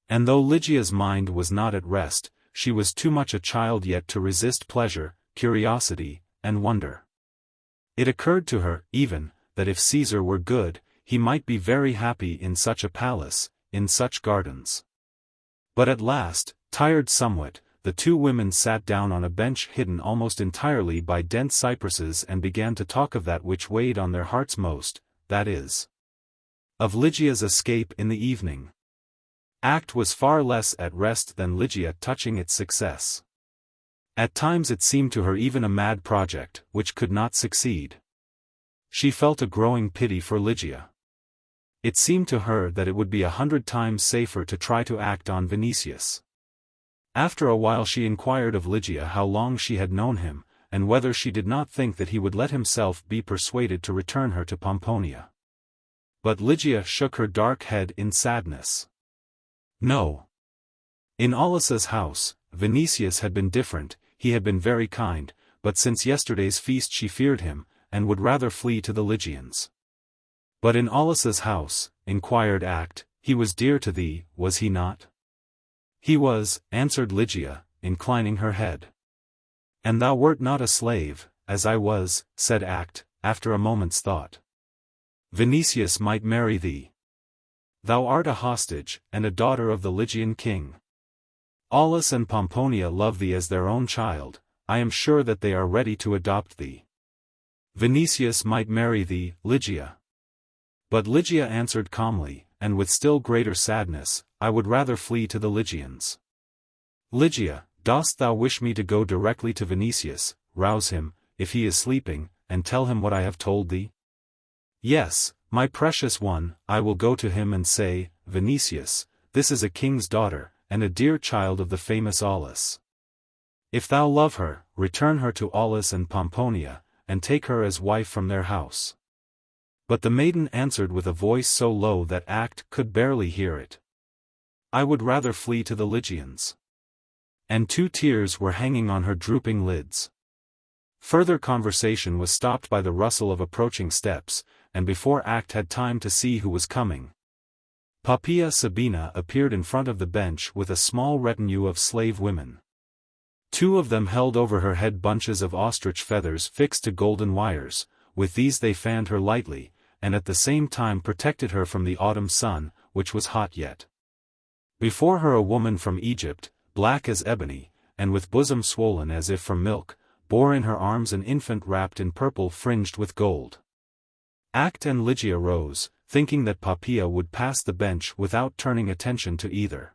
And though Ligia's mind was not at rest, she was too much a child yet to resist pleasure, curiosity, and wonder. It occurred to her, even, that if Caesar were good, he might be very happy in such a palace, in such gardens. But at last, tired somewhat, the two women sat down on a bench hidden almost entirely by dense cypresses and began to talk of that which weighed on their hearts most, that is, of Ligia's escape in the evening. Act was far less at rest than Ligia touching its success. At times it seemed to her even a mad project, which could not succeed. She felt a growing pity for Ligia. It seemed to her that it would be 100 times safer to try to act on Vinicius. After a while she inquired of Ligia how long she had known him, and whether she did not think that he would let himself be persuaded to return her to Pomponia. But Ligia shook her dark head in sadness. No. In Aulus's house, Vinicius had been different, he had been very kind, but since yesterday's feast she feared him, and would rather flee to the Lygians. But in Aulus's house, inquired Act, he was dear to thee, was he not? He was, answered Ligia, inclining her head. And thou wert not a slave, as I was, said Act, after a moment's thought. Vinicius might marry thee. Thou art a hostage, and a daughter of the Lygian king. Aulus and Pomponia love thee as their own child, I am sure that they are ready to adopt thee. Vinicius might marry thee, Ligia. But Ligia answered calmly, and with still greater sadness, I would rather flee to the Lygians. Ligia, dost thou wish me to go directly to Vinicius, rouse him, if he is sleeping, and tell him what I have told thee? Yes, my precious one, I will go to him and say, Vinicius, this is a king's daughter, and a dear child of the famous Aulus. If thou love her, return her to Aulis and Pomponia, and take her as wife from their house. But the maiden answered with a voice so low that Act could barely hear it. I would rather flee to the Lygians. And 2 tears were hanging on her drooping lids. Further conversation was stopped by the rustle of approaching steps, and before Act had time to see who was coming, Poppaea Sabina appeared in front of the bench with a small retinue of slave women. 2 of them held over her head bunches of ostrich feathers fixed to golden wires. With these they fanned her lightly, and at the same time protected her from the autumn sun, which was hot yet. Before her a woman from Egypt, black as ebony, and with bosom swollen as if from milk, bore in her arms an infant wrapped in purple fringed with gold. Act and Ligia rose, thinking that Poppaea would pass the bench without turning attention to either.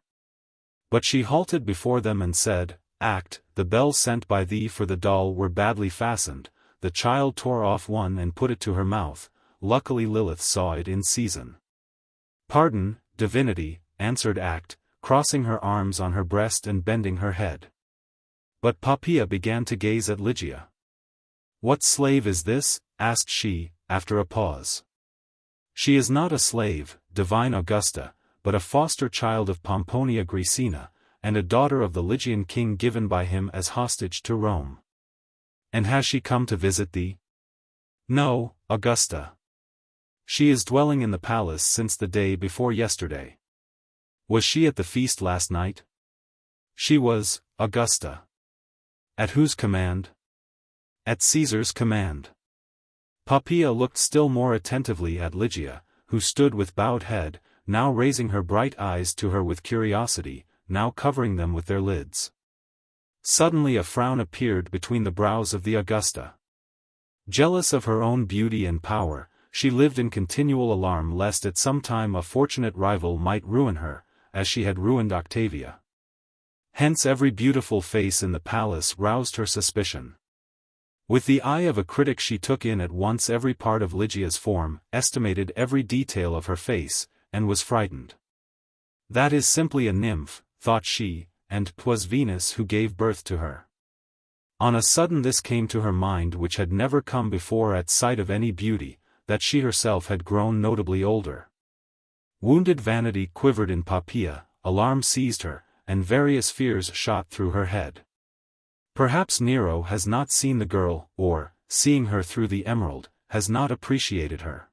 But she halted before them and said, Act, the bells sent by thee for the doll were badly fastened. The child tore off one and put it to her mouth. Luckily Lilith saw it in season. Pardon, divinity, answered Act, crossing her arms on her breast and bending her head. But Poppaea began to gaze at Ligia. What slave is this? Asked she, after a pause. She is not a slave, divine Augusta, but a foster child of Pomponia Graecina, and a daughter of the Lygian king given by him as hostage to Rome. And has she come to visit thee? No, Augusta. She is dwelling in the palace since the day before yesterday. Was she at the feast last night? She was, Augusta. At whose command? At Caesar's command. Poppaea looked still more attentively at Ligia, who stood with bowed head, now raising her bright eyes to her with curiosity, now covering them with their lids. Suddenly a frown appeared between the brows of the Augusta. Jealous of her own beauty and power, she lived in continual alarm lest at some time a fortunate rival might ruin her, as she had ruined Octavia. Hence every beautiful face in the palace roused her suspicion. With the eye of a critic she took in at once every part of Ligia's form, estimated every detail of her face, and was frightened. That is simply a nymph, thought she, and 'twas Venus who gave birth to her. On a sudden this came to her mind which had never come before at sight of any beauty, that she herself had grown notably older. Wounded vanity quivered in Poppaea, alarm seized her, and various fears shot through her head. Perhaps Nero has not seen the girl, or, seeing her through the emerald, has not appreciated her.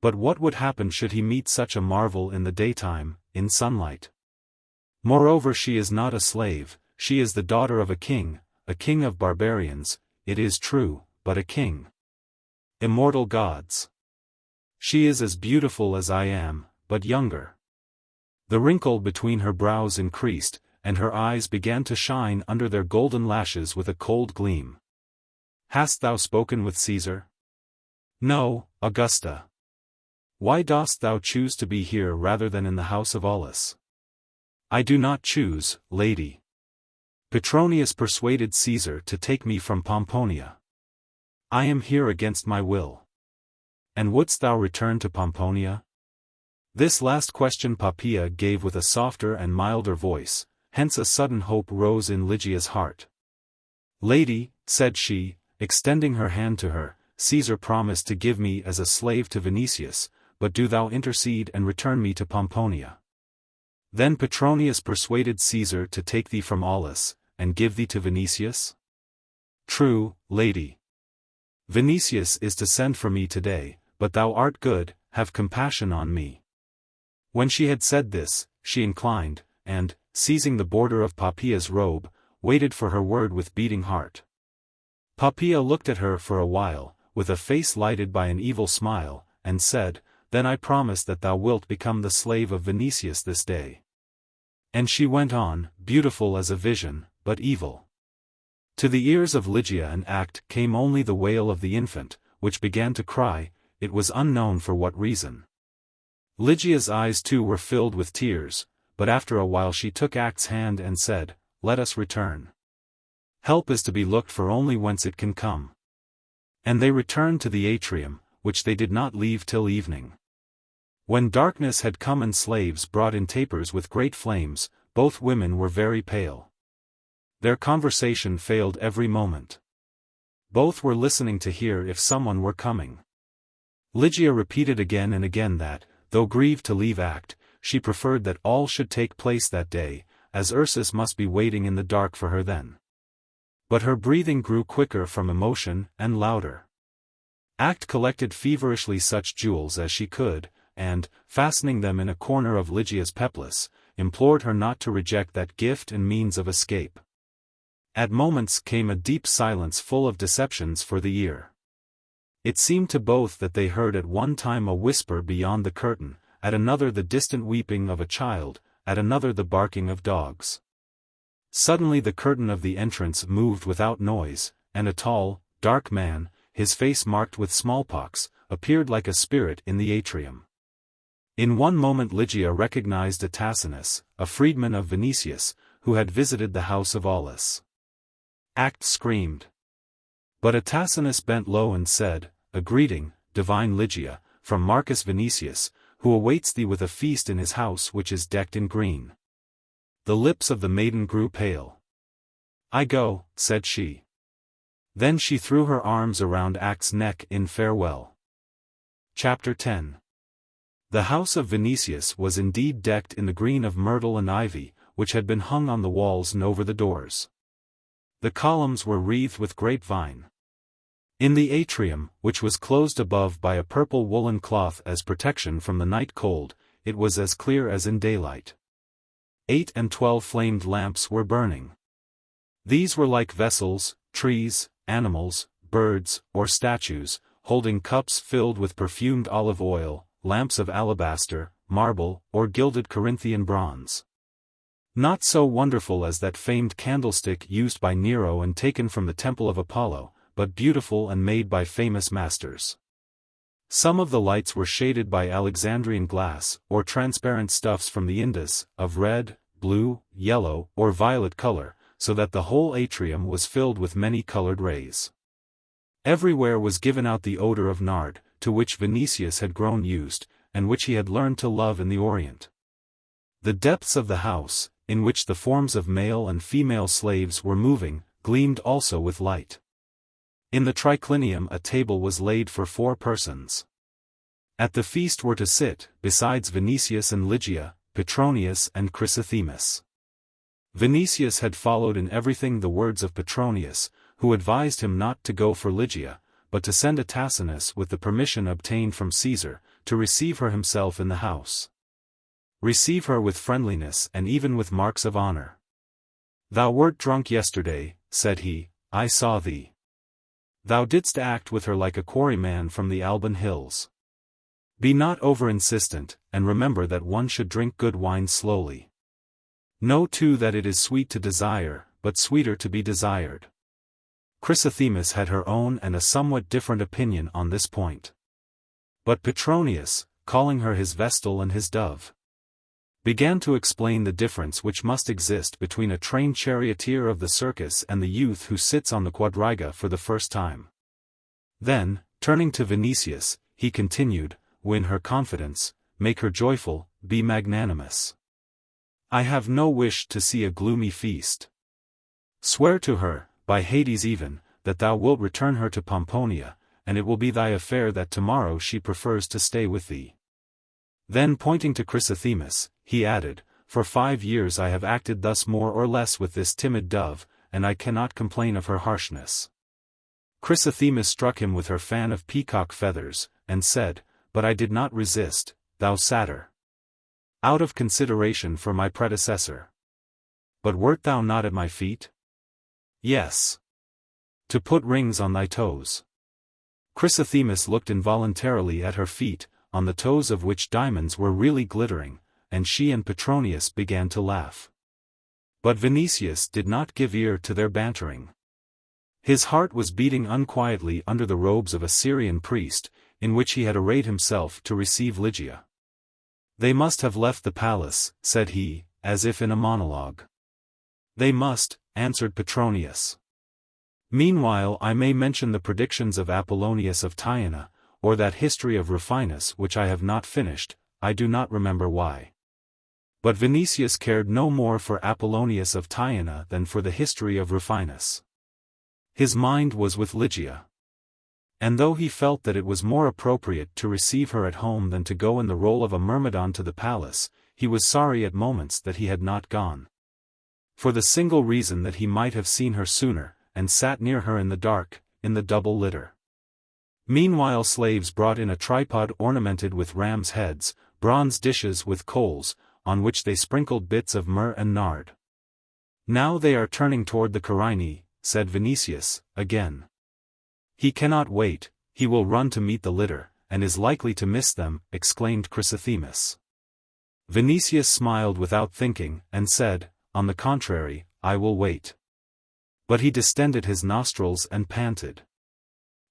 But what would happen should he meet such a marvel in the daytime, in sunlight? Moreover, she is not a slave, she is the daughter of a king of barbarians, it is true, but a king. Immortal gods. She is as beautiful as I am, but younger. The wrinkle between her brows increased, and her eyes began to shine under their golden lashes with a cold gleam. Hast thou spoken with Caesar? No, Augusta. Why dost thou choose to be here rather than in the house of Aulis? I do not choose, lady. Petronius persuaded Caesar to take me from Pomponia. I am here against my will. And wouldst thou return to Pomponia? This last question Poppaea gave with a softer and milder voice, hence a sudden hope rose in Ligia's heart. Lady, said she, extending her hand to her, Caesar promised to give me as a slave to Vinicius, but do thou intercede and return me to Pomponia. Then Petronius persuaded Caesar to take thee from Aulis, and give thee to Vinicius? True, lady. Vinicius is to send for me today, but thou art good, have compassion on me. When she had said this, she inclined, and, seizing the border of Poppaea's robe, waited for her word with beating heart. Poppaea looked at her for a while, with a face lighted by an evil smile, and said, Then I promise that thou wilt become the slave of Vinicius this day. And she went on, beautiful as a vision, but evil. To the ears of Ligia and Act came only the wail of the infant, which began to cry, it was unknown for what reason. Ligia's eyes too were filled with tears, but after a while she took Act's hand and said, Let us return. Help is to be looked for only whence it can come. And they returned to the atrium, which they did not leave till evening. When darkness had come and slaves brought in tapers with great flames, both women were very pale. Their conversation failed every moment. Both were listening to hear if someone were coming. Ligia repeated again and again that, though grieved to leave act, she preferred that all should take place that day, as Ursus must be waiting in the dark for her then. But her breathing grew quicker from emotion, and louder. Act collected feverishly such jewels as she could, and, fastening them in a corner of Ligia's peplus, implored her not to reject that gift and means of escape. At moments came a deep silence full of deceptions for the ear. It seemed to both that they heard at one time a whisper beyond the curtain, at another the distant weeping of a child, at another the barking of dogs. Suddenly the curtain of the entrance moved without noise, and a tall, dark man, his face marked with smallpox, appeared like a spirit in the atrium. In one moment Ligia recognized Atacinus, a freedman of Vinicius, who had visited the house of Aulus. Act screamed. But Atacinus bent low and said, "A greeting, divine Ligia, from Marcus Vinicius, who awaits thee with a feast in his house which is decked in green." The lips of the maiden grew pale. "I go," said she. Then she threw her arms around Act's neck in farewell. Chapter 10. The house of Vinicius was indeed decked in the green of myrtle and ivy, which had been hung on the walls and over the doors. The columns were wreathed with grapevine. In the atrium, which was closed above by a purple woolen cloth as protection from the night cold, it was as clear as in daylight. 8 and 12 flamed lamps were burning. These were like vessels, trees, animals, birds, or statues, holding cups filled with perfumed olive oil, lamps of alabaster, marble, or gilded Corinthian bronze. Not so wonderful as that famed candlestick used by Nero and taken from the temple of Apollo, but beautiful and made by famous masters. Some of the lights were shaded by Alexandrian glass, or transparent stuffs from the Indus, of red, blue, yellow, or violet color, so that the whole atrium was filled with many-colored rays. Everywhere was given out the odor of nard, to which Vinicius had grown used, and which he had learned to love in the Orient. The depths of the house, in which the forms of male and female slaves were moving, gleamed also with light. In the triclinium a table was laid for 4 persons. At the feast were to sit, besides Vinicius and Ligia, Petronius and Chrysothemis. Vinicius had followed in everything the words of Petronius, who advised him not to go for Ligia, but to send Atacinus with the permission obtained from Caesar, to receive her himself in the house. Receive her with friendliness and even with marks of honor. "Thou wert drunk yesterday," said he, "I saw thee. Thou didst act with her like a quarryman from the Alban hills. Be not over-insistent, and remember that one should drink good wine slowly. Know too that it is sweet to desire, but sweeter to be desired." Chrysothemis had her own and a somewhat different opinion on this point. But Petronius, calling her his vestal and his dove, began to explain the difference which must exist between a trained charioteer of the circus and the youth who sits on the quadriga for the first time. Then, turning to Vinicius, he continued, "Win her confidence, make her joyful, be magnanimous. I have no wish to see a gloomy feast. Swear to her, by Hades even, that thou wilt return her to Pomponia, and it will be thy affair that tomorrow she prefers to stay with thee." Then pointing to Chrysothemis, he added, "For 5 years I have acted thus more or less with this timid dove, and I cannot complain of her harshness." Chrysothemis struck him with her fan of peacock feathers, and said, "But I did not resist, thou satyr. Out of consideration for my predecessor. But wert thou not at my feet?" "Yes. To put rings on thy toes." Chrysothemis looked involuntarily at her feet, on the toes of which diamonds were really glittering, and she and Petronius began to laugh. But Vinicius did not give ear to their bantering. His heart was beating unquietly under the robes of a Syrian priest, in which he had arrayed himself to receive Ligia. "They must have left the palace," said he, as if in a monologue. "They must," answered Petronius. "Meanwhile I may mention the predictions of Apollonius of Tyana, or that history of Rufinus which I have not finished, I do not remember why. But Vinicius cared no more for Apollonius of Tyana than for the history of Rufinus. His mind was with Lygia. And though he felt that it was more appropriate to receive her at home than to go in the role of a myrmidon to the palace, he was sorry at moments that he had not gone. For the single reason that he might have seen her sooner, and sat near her in the dark, in the double litter. Meanwhile slaves brought in a tripod ornamented with rams' heads, bronze dishes with coals, on which they sprinkled bits of myrrh and nard. "Now they are turning toward the Carinae," said Vinicius, again. "He cannot wait, he will run to meet the litter, and is likely to miss them," exclaimed Chrysothemis. Vinicius smiled without thinking, and said, "On the contrary, I will wait." But he distended his nostrils and panted.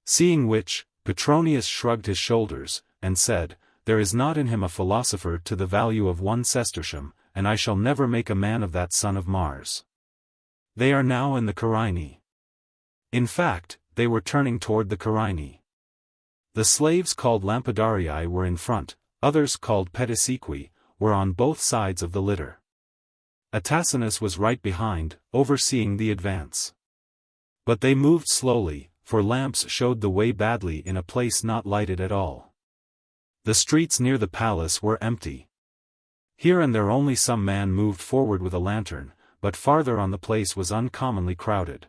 Seeing which, Petronius shrugged his shoulders, and said, "There is not in him a philosopher to the value of 1 sestertium, and I shall never make a man of that son of Mars." They are now in the Carinae. In fact, they were turning toward the Carinae. The slaves called Lapidarii were in front, others called Pedicequi, were on both sides of the litter. Atacinus was right behind, overseeing the advance. But they moved slowly, for lamps showed the way badly in a place not lighted at all. The streets near the palace were empty. Here and there only some man moved forward with a lantern, but farther on the place was uncommonly crowded.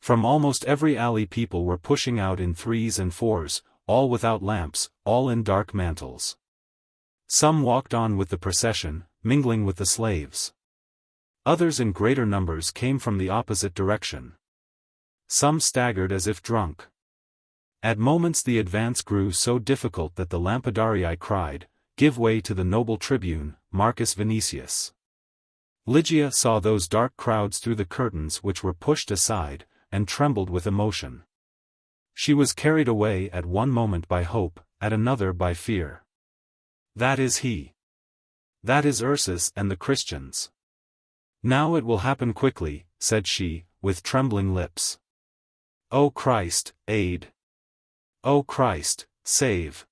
From almost every alley people were pushing out in 3s and 4s, all without lamps, all in dark mantles. Some walked on with the procession, mingling with the slaves. Others in greater numbers came from the opposite direction. Some staggered as if drunk. At moments the advance grew so difficult that the Lapidarii cried, "Give way to the noble tribune, Marcus Vinicius." Ligia saw those dark crowds through the curtains which were pushed aside, and trembled with emotion. She was carried away at one moment by hope, at another by fear. "That is he. That is Ursus and the Christians. Now it will happen quickly," said she, with trembling lips. "O Christ, aid! O Christ, save!"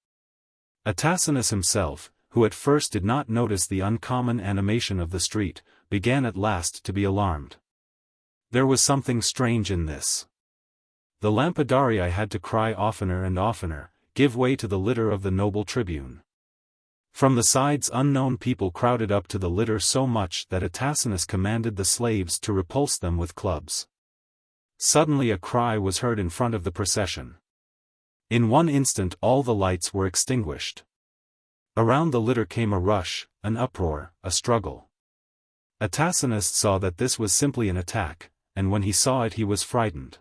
Atacinus himself, who at first did not notice the uncommon animation of the street, began at last to be alarmed. There was something strange in this. The Lapidarii had to cry oftener and oftener, "Give way to the litter of the noble tribune." From the sides unknown people crowded up to the litter so much that Atacinus commanded the slaves to repulse them with clubs. Suddenly a cry was heard in front of the procession. In one instant all the lights were extinguished. Around the litter came a rush, an uproar, a struggle. Atacinus saw that this was simply an attack, and when he saw it he was frightened.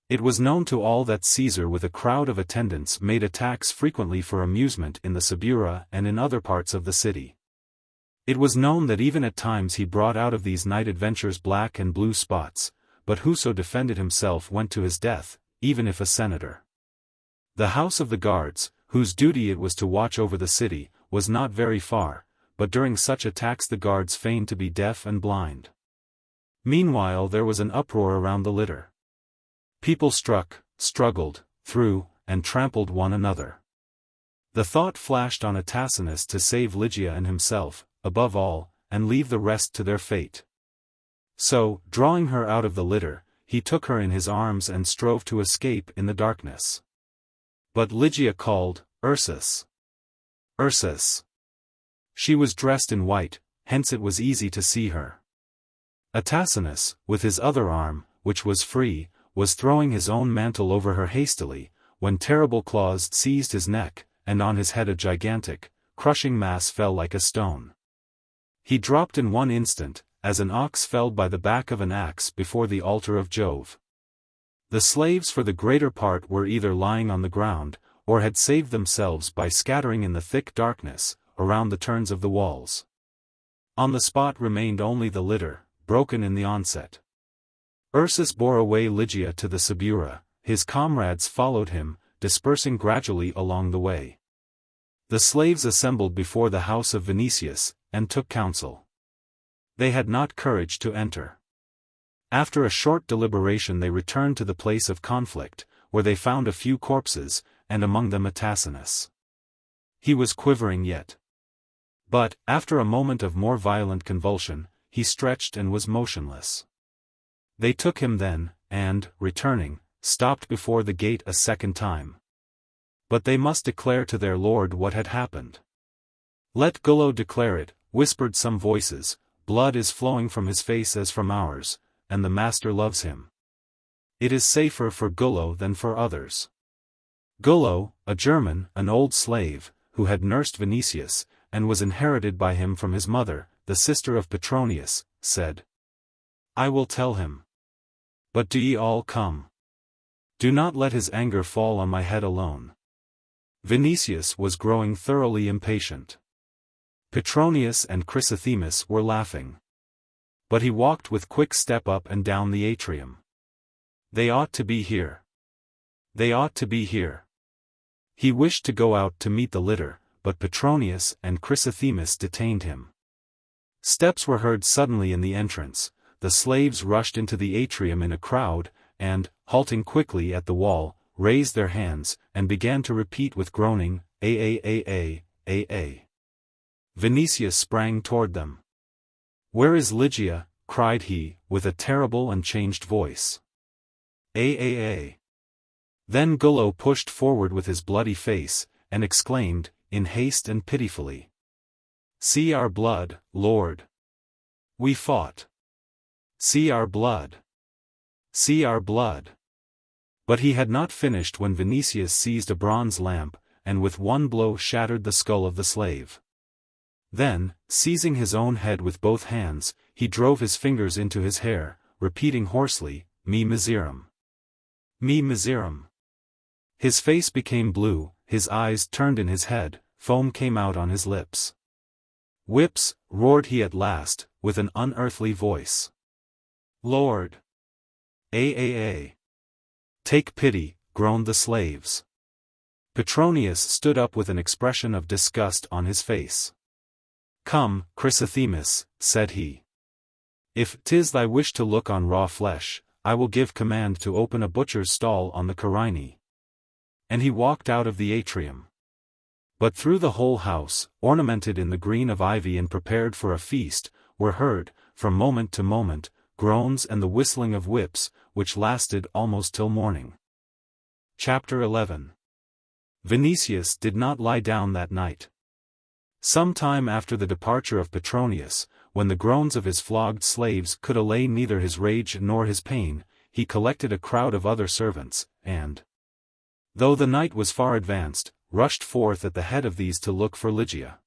It was known to all that Caesar with a crowd of attendants made attacks frequently for amusement in the Subura and in other parts of the city. It was known that even at times he brought out of these night adventures black and blue spots, but whoso defended himself went to his death, even if a senator. The house of the guards, whose duty it was to watch over the city, was not very far, but during such attacks the guards feigned to be deaf and blind. Meanwhile there was an uproar around the litter. People struck, struggled, threw, and trampled one another. The thought flashed on Atacinus to save Lygia and himself, above all, and leave the rest to their fate. So, drawing her out of the litter, he took her in his arms and strove to escape in the darkness. But Lygia called, "Ursus! Ursus!" She was dressed in white, hence it was easy to see her. Atacinus, with his other arm, which was free, was throwing his own mantle over her hastily, when terrible claws seized his neck, and on his head a gigantic, crushing mass fell like a stone. He dropped in one instant, as an ox felled by the back of an axe before the altar of Jove. The slaves for the greater part were either lying on the ground, or had saved themselves by scattering in the thick darkness, around the turns of the walls. On the spot remained only the litter, broken in the onset. Ursus bore away Lygia to the Subura, his comrades followed him, dispersing gradually along the way. The slaves assembled before the house of Vinicius, and took counsel. They had not courage to enter. After a short deliberation they returned to the place of conflict, where they found a few corpses, and among them Atacinus. He was quivering yet. But, after a moment of more violent convulsion, he stretched and was motionless. They took him then, and, returning, stopped before the gate a second time. But they must declare to their lord what had happened. "Let Gullo declare it," whispered some voices. "Blood is flowing from his face as from ours, and the master loves him. It is safer for Gullo than for others." Gullo, a German, an old slave, who had nursed Vinicius, and was inherited by him from his mother, the sister of Petronius, said, "I will tell him. But do ye all come? Do not let his anger fall on my head alone." Vinicius was growing thoroughly impatient. Petronius and Chrysothemis were laughing. But he walked with quick step up and down the atrium. "They ought to be here. They ought to be here." He wished to go out to meet the litter, but Petronius and Chrysothemis detained him. Steps were heard suddenly in the entrance. The slaves rushed into the atrium in a crowd, and, halting quickly at the wall, raised their hands, and began to repeat with groaning, "A. Vinicius sprang toward them. "Where is Ligia?" cried he, with a terrible and changed voice. "A. Then Gullo pushed forward with his bloody face, and exclaimed, in haste and pitifully, "See our blood, Lord! We fought. See our blood! See our blood!" But he had not finished when Vinicius seized a bronze lamp, and with one blow shattered the skull of the slave. Then, seizing his own head with both hands, he drove his fingers into his hair, repeating hoarsely, "Me miserum! Me miserum!" His face became blue, his eyes turned in his head, foam came out on his lips. "Whips!" roared he at last, with an unearthly voice. "Lord! A. Take pity," groaned the slaves. Petronius stood up with an expression of disgust on his face. "Come, Chrysothemis," said he. "If 'tis thy wish to look on raw flesh, I will give command to open a butcher's stall on the Carinae." And he walked out of the atrium. But through the whole house, ornamented in the green of ivy and prepared for a feast, were heard, from moment to moment, groans and the whistling of whips, which lasted almost till morning. Chapter 11. Vinicius did not lie down that night. Some time after the departure of Petronius, when the groans of his flogged slaves could allay neither his rage nor his pain, he collected a crowd of other servants, and, though the night was far advanced, rushed forth at the head of these to look for Ligia.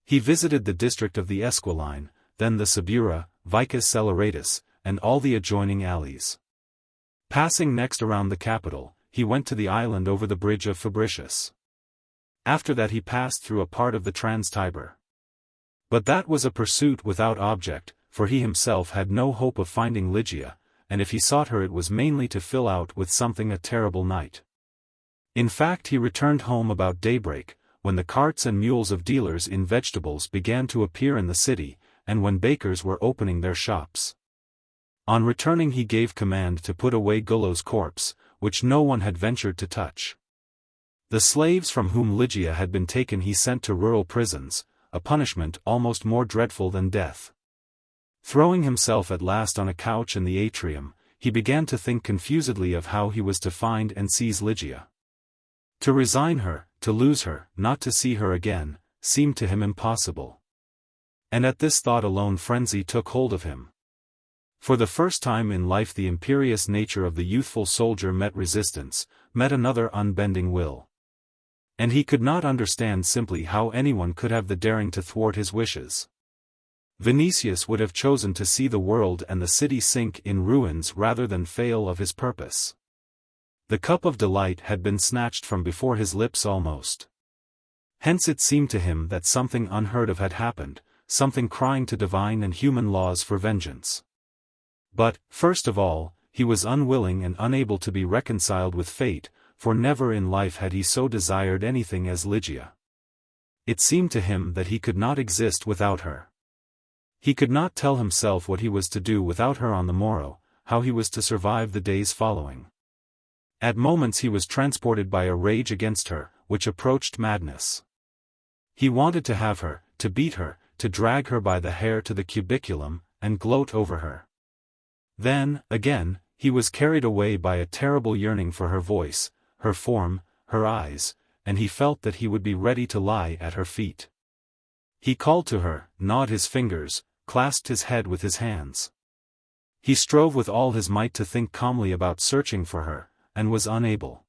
He visited the district of the Esquiline, then the Subura, Vicus Celeratus, and all the adjoining alleys. Passing next around the capital, he went to the island over the bridge of Fabricius. After that he passed through a part of the Trans-Tiber. But that was a pursuit without object, for he himself had no hope of finding Ligia, and if he sought her it was mainly to fill out with something a terrible night. In fact he returned home about daybreak, when the carts and mules of dealers in vegetables began to appear in the city, and when bakers were opening their shops. On returning he gave command to put away Gullo's corpse, which no one had ventured to touch. The slaves from whom Ligia had been taken he sent to rural prisons, a punishment almost more dreadful than death. Throwing himself at last on a couch in the atrium, he began to think confusedly of how he was to find and seize Ligia. To resign her, to lose her, not to see her again, seemed to him impossible. And at this thought alone frenzy took hold of him. For the first time in life the imperious nature of the youthful soldier met resistance, met another unbending will. And he could not understand simply how anyone could have the daring to thwart his wishes. Vinicius would have chosen to see the world and the city sink in ruins rather than fail of his purpose. The cup of delight had been snatched from before his lips almost. Hence it seemed to him that something unheard of had happened, something crying to divine and human laws for vengeance. But, first of all, he was unwilling and unable to be reconciled with fate, for never in life had he so desired anything as Ligia. It seemed to him that he could not exist without her. He could not tell himself what he was to do without her on the morrow, how he was to survive the days following. At moments he was transported by a rage against her, which approached madness. He wanted to have her, to beat her, to drag her by the hair to the cubiculum, and gloat over her. Then, again, he was carried away by a terrible yearning for her voice, her form, her eyes, and he felt that he would be ready to lie at her feet. He called to her, gnawed his fingers, clasped his head with his hands. He strove with all his might to think calmly about searching for her, and was unable.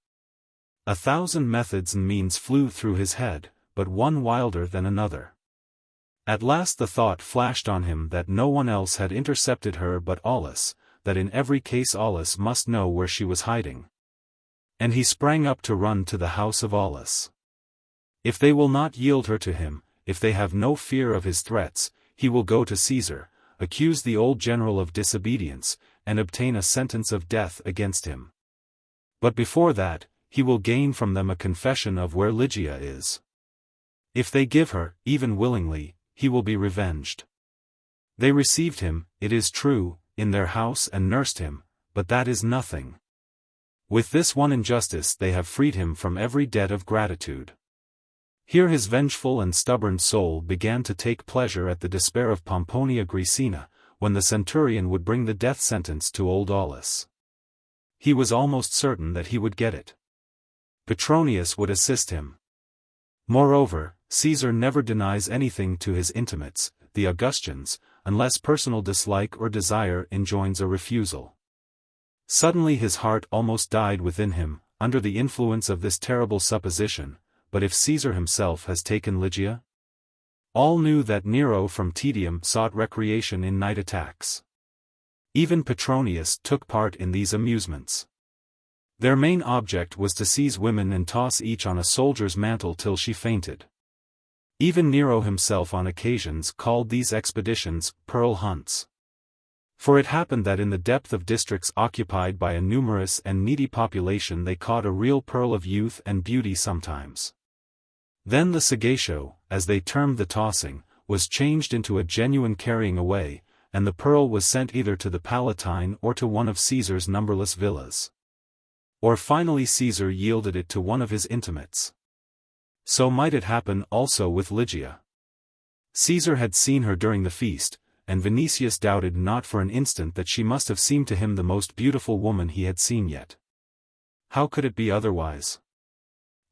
1,000 methods and means flew through his head, but one wilder than another. At last the thought flashed on him that no one else had intercepted her but Aulus, that in every case Aulus must know where she was hiding. And he sprang up to run to the house of Aulus. If they will not yield her to him, if they have no fear of his threats, he will go to Caesar, accuse the old general of disobedience, and obtain a sentence of death against him. But before that, he will gain from them a confession of where Lygia is. If they give her, even willingly, he will be revenged. They received him, it is true, in their house and nursed him, but that is nothing. With this one injustice they have freed him from every debt of gratitude. Here his vengeful and stubborn soul began to take pleasure at the despair of Pomponia Graecina, when the centurion would bring the death sentence to old Aulus. He was almost certain that he would get it. Petronius would assist him. Moreover, Caesar never denies anything to his intimates, the Augustans, unless personal dislike or desire enjoins a refusal. Suddenly his heart almost died within him, under the influence of this terrible supposition, but if Caesar himself has taken Lygia? All knew that Nero from tedium sought recreation in night attacks. Even Petronius took part in these amusements. Their main object was to seize women and toss each on a soldier's mantle till she fainted. Even Nero himself on occasions called these expeditions pearl hunts. For it happened that in the depth of districts occupied by a numerous and needy population they caught a real pearl of youth and beauty sometimes. Then the segatio, as they termed the tossing, was changed into a genuine carrying away, and the pearl was sent either to the Palatine or to one of Caesar's numberless villas. Or finally Caesar yielded it to one of his intimates. So might it happen also with Lygia. Caesar had seen her during the feast, and Vinicius doubted not for an instant that she must have seemed to him the most beautiful woman he had seen yet. How could it be otherwise?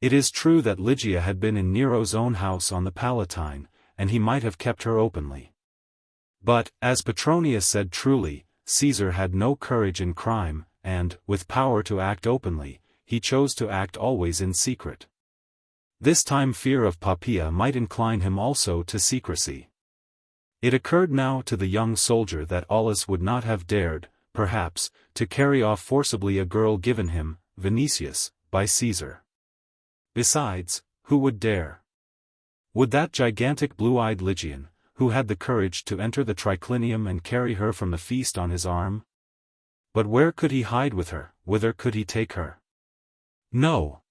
It is true that Lygia had been in Nero's own house on the Palatine, and he might have kept her openly. But, as Petronius said truly, Caesar had no courage in crime, and, with power to act openly, he chose to act always in secret. This time fear of Poppaea might incline him also to secrecy. It occurred now to the young soldier that Aulus would not have dared, perhaps, to carry off forcibly a girl given him, Vinicius, by Caesar. Besides, who would dare? Would that gigantic blue-eyed Lygian, who had the courage to enter the triclinium and carry her from the feast on his arm? But where could he hide with her, whither could he take her? No.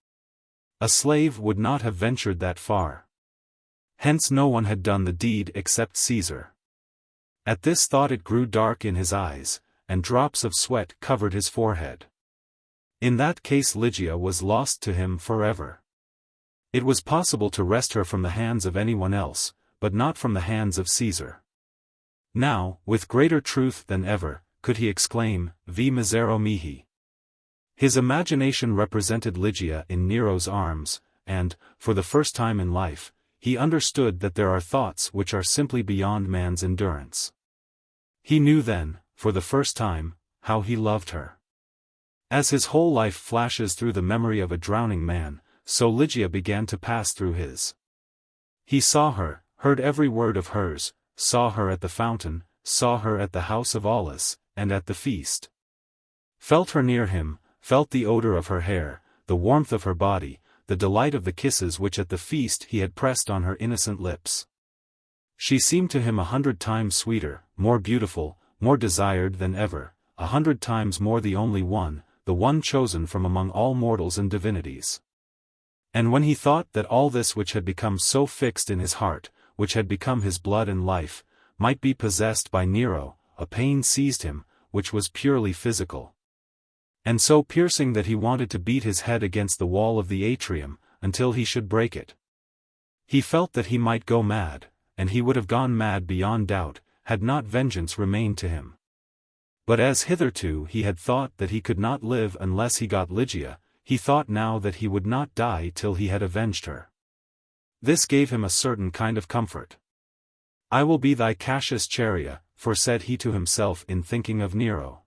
A slave would not have ventured that far. Hence no one had done the deed except Caesar. At this thought it grew dark in his eyes, and drops of sweat covered his forehead. In that case Lygia was lost to him forever. It was possible to wrest her from the hands of anyone else, but not from the hands of Caesar. Now, with greater truth than ever, could he exclaim, Vi misero mihi. His imagination represented Lygia in Nero's arms, and, for the first time in life, he understood that there are thoughts which are simply beyond man's endurance. He knew then, for the first time, how he loved her. As his whole life flashes through the memory of a drowning man, so Lygia began to pass through his. He saw her, heard every word of hers, saw her at the fountain, saw her at the house of Aulus, and at the feast. Felt her near him, felt the odor of her hair, the warmth of her body, the delight of the kisses which at the feast he had pressed on her innocent lips. She seemed to him 100 times sweeter, more beautiful, more desired than ever, 100 times more the only one, the one chosen from among all mortals and divinities. And when he thought that all this which had become so fixed in his heart, which had become his blood and life, might be possessed by Nero, a pain seized him, which was purely physical. And so piercing that he wanted to beat his head against the wall of the atrium, until he should break it. He felt that he might go mad, and he would have gone mad beyond doubt, had not vengeance remained to him. But as hitherto he had thought that he could not live unless he got Lygia, he thought now that he would not die till he had avenged her. This gave him a certain kind of comfort. "I will be thy Cassius Charia," for said he to himself in thinking of Nero.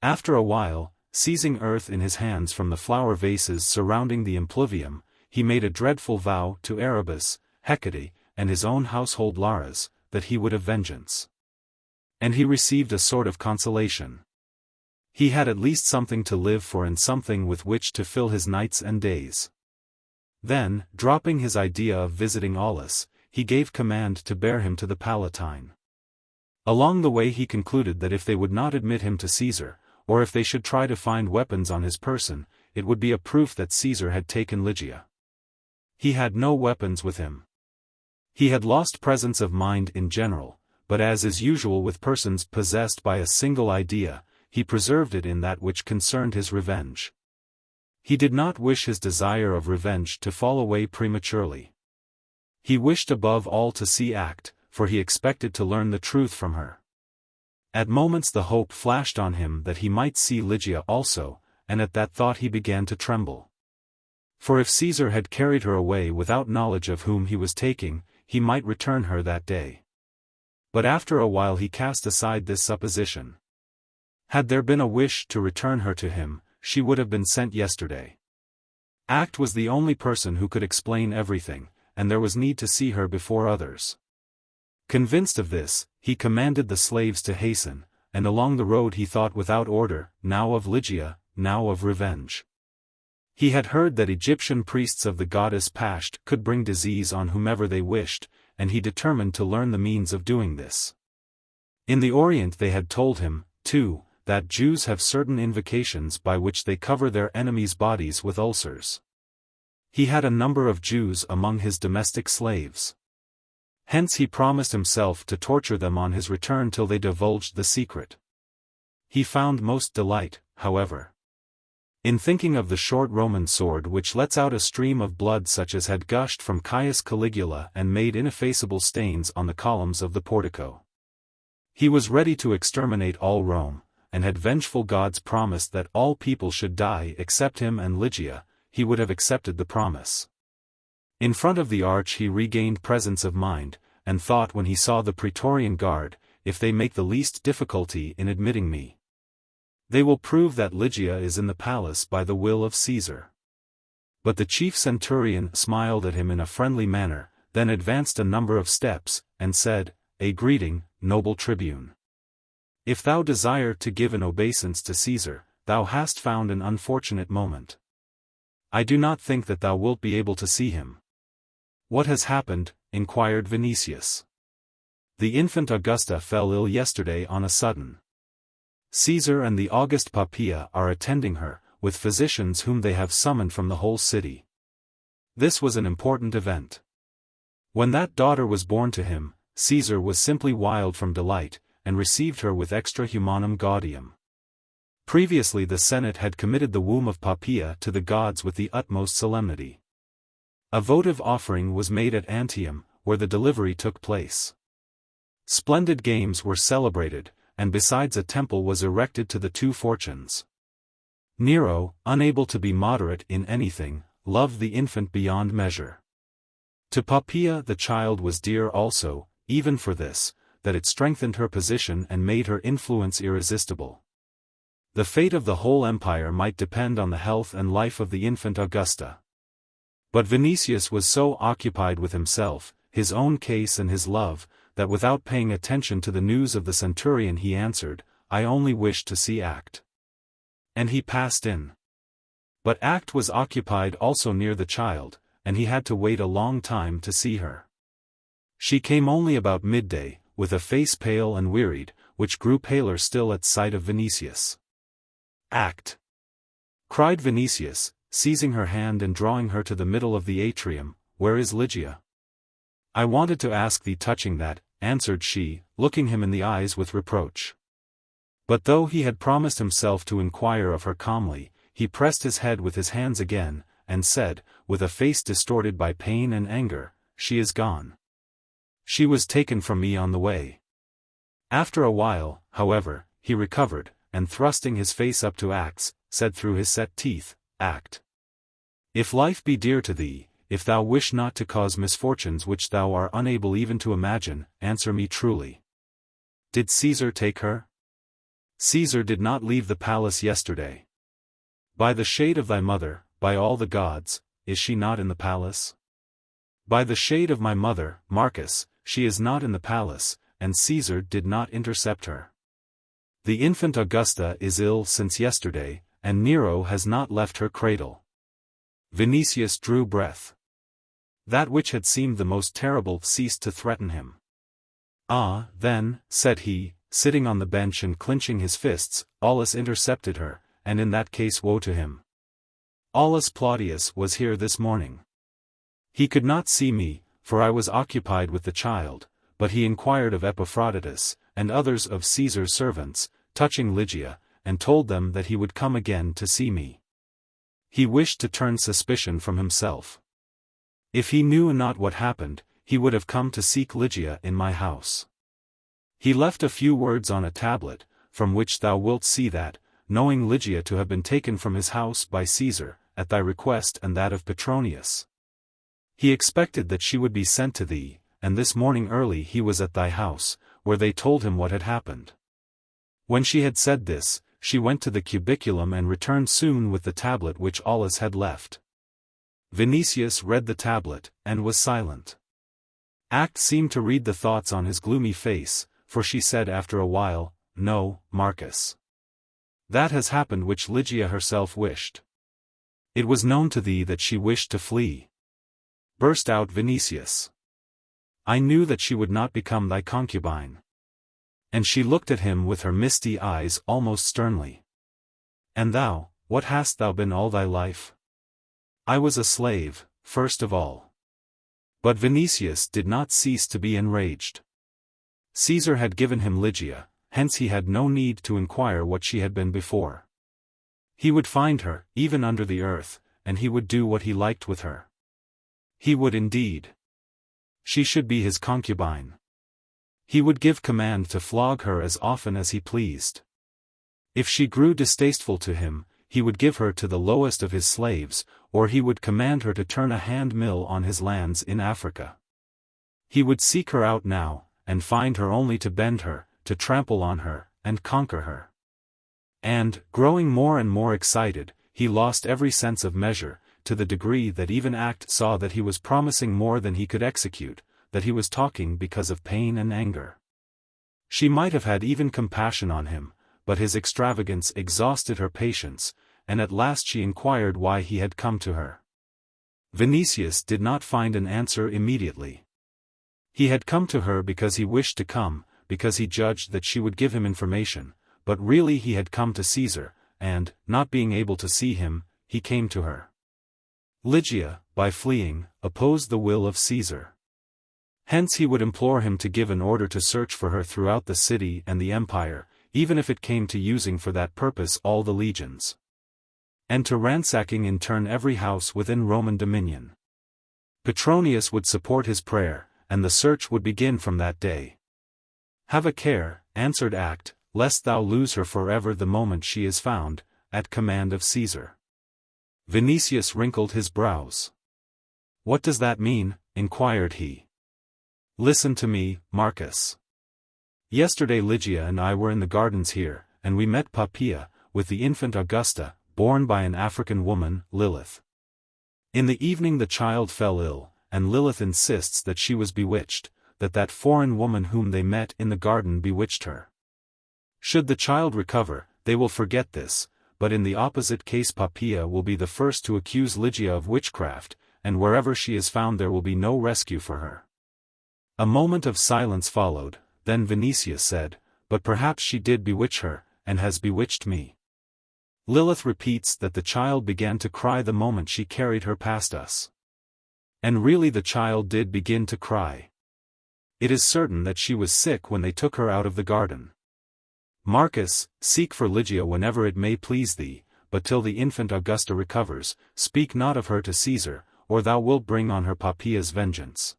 After a while, seizing earth in his hands from the flower vases surrounding the impluvium, he made a dreadful vow to Erebus, Hecate, and his own household Lares, that he would have vengeance. And he received a sort of consolation. He had at least something to live for and something with which to fill his nights and days. Then, dropping his idea of visiting Aulus, he gave command to bear him to the Palatine. Along the way he concluded that if they would not admit him to Caesar, or if they should try to find weapons on his person, it would be a proof that Caesar had taken Lygia. He had no weapons with him. He had lost presence of mind in general, but as is usual with persons possessed by a single idea, he preserved it in that which concerned his revenge. He did not wish his desire of revenge to fall away prematurely. He wished above all to see Act, for he expected to learn the truth from her. At moments the hope flashed on him that he might see Lygia also, and at that thought he began to tremble. For if Caesar had carried her away without knowledge of whom he was taking, he might return her that day. But after a while he cast aside this supposition. Had there been a wish to return her to him, she would have been sent yesterday. Act was the only person who could explain everything, and there was need to see her before others. Convinced of this, he commanded the slaves to hasten, and along the road he thought without order, now of Lygia, now of revenge. He had heard that Egyptian priests of the goddess Pasht could bring disease on whomever they wished, and he determined to learn the means of doing this. In the Orient they had told him, too, that Jews have certain invocations by which they cover their enemies' bodies with ulcers. He had a number of Jews among his domestic slaves. Hence he promised himself to torture them on his return till they divulged the secret. He found most delight, however, in thinking of the short Roman sword which lets out a stream of blood such as had gushed from Caius Caligula and made ineffaceable stains on the columns of the portico. He was ready to exterminate all Rome, and had vengeful gods promised that all people should die except him and Lygia, he would have accepted the promise. In front of the arch he regained presence of mind, and thought when he saw the Praetorian Guard, if they make the least difficulty in admitting me, they will prove that Lygia is in the palace by the will of Caesar. But the chief centurion smiled at him in a friendly manner, then advanced a number of steps, and said, "A greeting, noble tribune. If thou desire to give an obeisance to Caesar, thou hast found an unfortunate moment. I do not think that thou wilt be able to see him." "What has happened?" inquired Vinicius. "The infant Augusta fell ill yesterday on a sudden. Caesar and the august Poppaea are attending her, with physicians whom they have summoned from the whole city." This was an important event. When that daughter was born to him, Caesar was simply wild from delight, and received her with extra humanum gaudium. Previously the Senate had committed the womb of Poppaea to the gods with the utmost solemnity. A votive offering was made at Antium, where the delivery took place. Splendid games were celebrated, and besides a temple was erected to the two fortunes. Nero, unable to be moderate in anything, loved the infant beyond measure. To Poppaea the child was dear also, even for this, that it strengthened her position and made her influence irresistible. The fate of the whole empire might depend on the health and life of the infant Augusta. But Vinicius was so occupied with himself, his own case and his love, that without paying attention to the news of the centurion he answered, "I only wish to see Act." And he passed in. But Act was occupied also near the child, and he had to wait a long time to see her. She came only about midday, with a face pale and wearied, which grew paler still at sight of Vinicius. "Act!" cried Vinicius, seizing her hand and drawing her to the middle of the atrium. "Where is Lygia?" "I wanted to ask thee touching that," answered she, looking him in the eyes with reproach. But though he had promised himself to inquire of her calmly, he pressed his head with his hands again, and said, with a face distorted by pain and anger, "She is gone. She was taken from me on the way. After a while, however, he recovered, and thrusting his face up to Acts, said through his set teeth, Act. If life be dear to thee, if thou wish not to cause misfortunes which thou art unable even to imagine, answer me truly. Did Caesar take her? Caesar did not leave the palace yesterday. By the shade of thy mother, by all the gods, is she not in the palace? By the shade of my mother, Marcus, she is not in the palace, and Caesar did not intercept her. The infant Augusta is ill since yesterday, and Nero has not left her cradle. Vinicius drew breath. That which had seemed the most terrible ceased to threaten him. Ah, then, said he, sitting on the bench and clinching his fists, Aulus intercepted her, and in that case woe to him. Aulus Plautius was here this morning. He could not see me, for I was occupied with the child, but he inquired of Epaphroditus, and others of Caesar's servants, touching Lygia, and told them that he would come again to see me. He wished to turn suspicion from himself. If he knew not what happened, he would have come to seek Lygia in my house. He left a few words on a tablet, from which thou wilt see that, knowing Lygia to have been taken from his house by Caesar, at thy request and that of Petronius, he expected that she would be sent to thee, and this morning early he was at thy house, where they told him what had happened. When she had said this, she went to the cubiculum and returned soon with the tablet which Aulus had left. Vinicius read the tablet, and was silent. Act seemed to read the thoughts on his gloomy face, for she said after a while, No, Marcus. That has happened which Lygia herself wished. It was known to thee that she wished to flee. Burst out Vinicius. I knew that she would not become thy concubine. And she looked at him with her misty eyes almost sternly. And thou, what hast thou been all thy life? I was a slave, first of all. But Vinicius did not cease to be enraged. Caesar had given him Lygia, hence he had no need to inquire what she had been before. He would find her, even under the earth, and he would do what he liked with her. He would indeed. She should be his concubine. He would give command to flog her as often as he pleased. If she grew distasteful to him, he would give her to the lowest of his slaves, or he would command her to turn a hand mill on his lands in Africa. He would seek her out now, and find her only to bend her, to trample on her, and conquer her. And, growing more and more excited, he lost every sense of measure, to the degree that even Act saw that he was promising more than he could execute, that he was talking because of pain and anger. She might have had even compassion on him, but his extravagance exhausted her patience, and at last she inquired why he had come to her. Vinicius did not find an answer immediately. He had come to her because he wished to come, because he judged that she would give him information, but really he had come to Caesar, and, not being able to see him, he came to her. Lygia, by fleeing, opposed the will of Caesar. Hence he would implore him to give an order to search for her throughout the city and the empire, even if it came to using for that purpose all the legions. And to ransacking in turn every house within Roman dominion. Petronius would support his prayer, and the search would begin from that day. Have a care, answered Act, lest thou lose her forever the moment she is found, at command of Caesar. Vinicius wrinkled his brows. What does that mean? Inquired he. Listen to me, Marcus. Yesterday Lygia and I were in the gardens here, and we met Poppaea, with the infant Augusta, born by an African woman, Lilith. In the evening the child fell ill, and Lilith insists that she was bewitched, that foreign woman whom they met in the garden bewitched her. Should the child recover, they will forget this, but in the opposite case Poppaea will be the first to accuse Lygia of witchcraft, and wherever she is found there will be no rescue for her. A moment of silence followed, then Vinicius said, But perhaps she did bewitch her, and has bewitched me. Lilith repeats that the child began to cry the moment she carried her past us. And really the child did begin to cry. It is certain that she was sick when they took her out of the garden. Marcus, seek for Lygia whenever it may please thee, but till the infant Augusta recovers, speak not of her to Caesar, or thou wilt bring on her Poppaea's vengeance.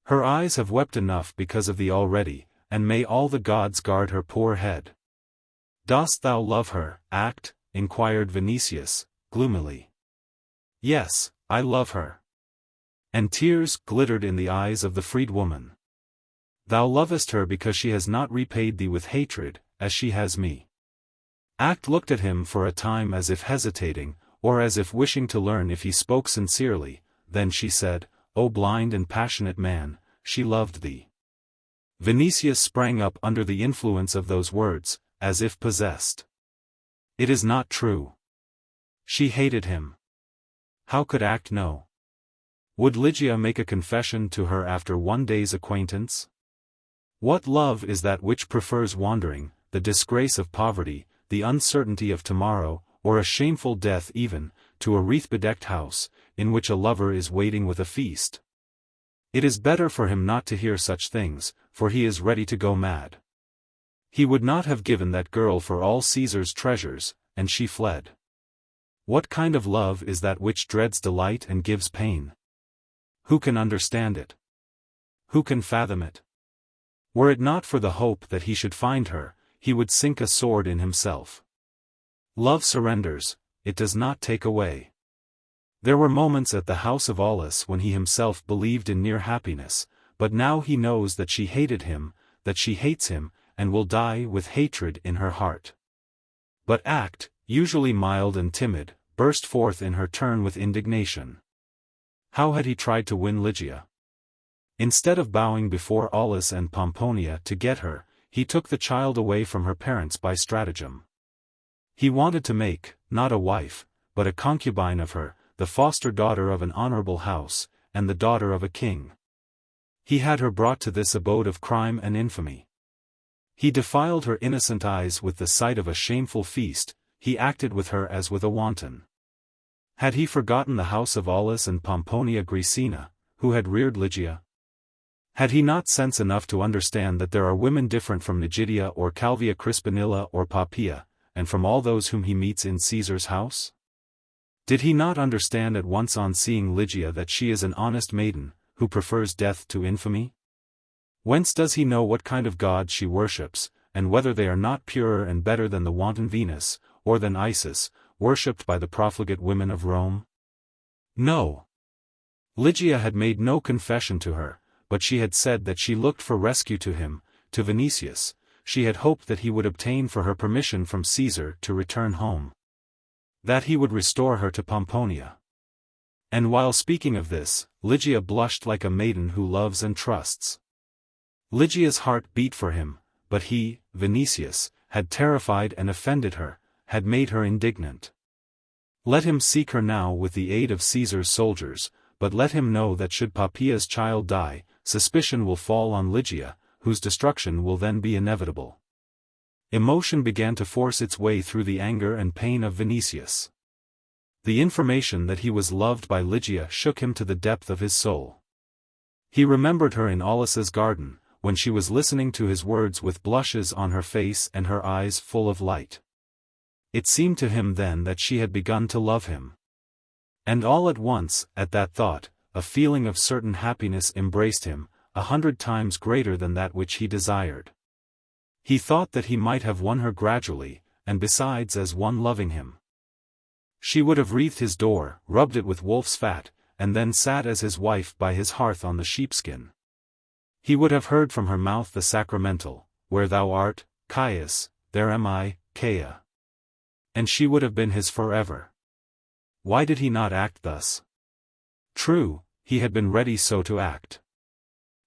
Her eyes have wept enough because of thee already, and may all the gods guard her poor head. Dost thou love her, Act? Inquired Vinicius, gloomily. Yes, I love her. And tears glittered in the eyes of the freedwoman. Thou lovest her because she has not repaid thee with hatred, as she has me. Act looked at him for a time as if hesitating, or as if wishing to learn if he spoke sincerely, then she said, O blind and passionate man, she loved thee. Vinicius sprang up under the influence of those words, as if possessed. It is not true. She hated him. How could Act know? Would Ligia make a confession to her after one day's acquaintance? What love is that which prefers wandering, the disgrace of poverty, the uncertainty of tomorrow, or a shameful death even, to a wreath-bedecked house, in which a lover is waiting with a feast? It is better for him not to hear such things, for he is ready to go mad. He would not have given that girl for all Caesar's treasures, and she fled. What kind of love is that which dreads delight and gives pain? Who can understand it? Who can fathom it? Were it not for the hope that he should find her, he would sink a sword in himself. Love surrenders, it does not take away. There were moments at the house of Aulus when he himself believed in near happiness, but now he knows that she hated him, that she hates him, and will die with hatred in her heart. But Act, usually mild and timid, burst forth in her turn with indignation. How had he tried to win Ligia? Instead of bowing before Aulus and Pomponia to get her, he took the child away from her parents by stratagem. He wanted to make, not a wife, but a concubine of her, the foster daughter of an honorable house, and the daughter of a king. He had her brought to this abode of crime and infamy. He defiled her innocent eyes with the sight of a shameful feast, he acted with her as with a wanton. Had he forgotten the house of Aulus and Pomponia Graecina, who had reared Ligia? Had he not sense enough to understand that there are women different from Nigidia or Calvia Crispinilla or Poppaea, and from all those whom he meets in Caesar's house? Did he not understand at once on seeing Ligia that she is an honest maiden, who prefers death to infamy? Whence does he know what kind of gods she worships, and whether they are not purer and better than the wanton Venus, or than Isis, worshipped by the profligate women of Rome? No. Ligia had made no confession to her, but she had said that she looked for rescue to him, to Vinicius. She had hoped that he would obtain for her permission from Caesar to return home. That he would restore her to Pomponia. And while speaking of this, Ligia blushed like a maiden who loves and trusts. Ligia's heart beat for him, but he, Vinicius, had terrified and offended her, had made her indignant. Let him seek her now with the aid of Caesar's soldiers, but let him know that should Poppaea's child die, suspicion will fall on Ligia, whose destruction will then be inevitable. Emotion began to force its way through the anger and pain of Vinicius. The information that he was loved by Ligia shook him to the depth of his soul. He remembered her in Aulus's garden, when she was listening to his words with blushes on her face and her eyes full of light. It seemed to him then that she had begun to love him. And all at once, at that thought, a feeling of certain happiness embraced him, 100 times greater than that which he desired. He thought that he might have won her gradually, and besides as one loving him. She would have wreathed his door, rubbed it with wolf's fat, and then sat as his wife by his hearth on the sheepskin. He would have heard from her mouth the sacramental, "Where thou art, Caius, there am I, Caia." And she would have been his forever. Why did he not act thus? True, he had been ready so to act.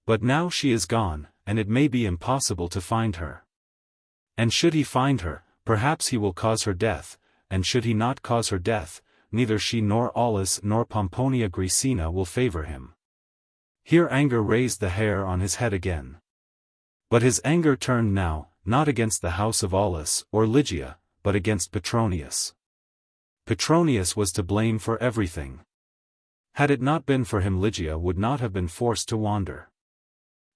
But now she is gone, and it may be impossible to find her. And should he find her, perhaps he will cause her death, and should he not cause her death, neither she nor Aulus nor Pomponia Graecina will favor him. Here anger raised the hair on his head again. But his anger turned now, not against the house of Aulus or Ligia, but against Petronius. Petronius was to blame for everything. Had it not been for him, Ligia would not have been forced to wander.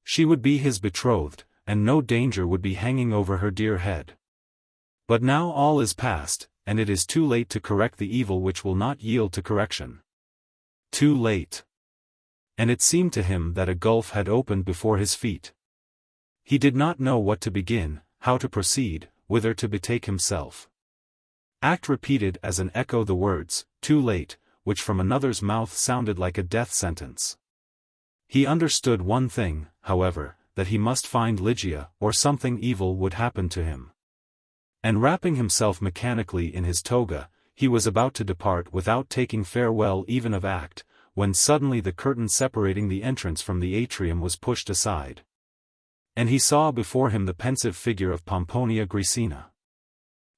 She would be his betrothed, and no danger would be hanging over her dear head. But now all is past, and it is too late to correct the evil which will not yield to correction. Too late. And it seemed to him that a gulf had opened before his feet. He did not know what to begin, how to proceed, whither to betake himself. Act repeated as an echo the words, "too late," which from another's mouth sounded like a death sentence. He understood one thing, however, that he must find Ligia, or something evil would happen to him. And wrapping himself mechanically in his toga, he was about to depart without taking farewell even of Act, when suddenly the curtain separating the entrance from the atrium was pushed aside. And he saw before him the pensive figure of Pomponia Graecina.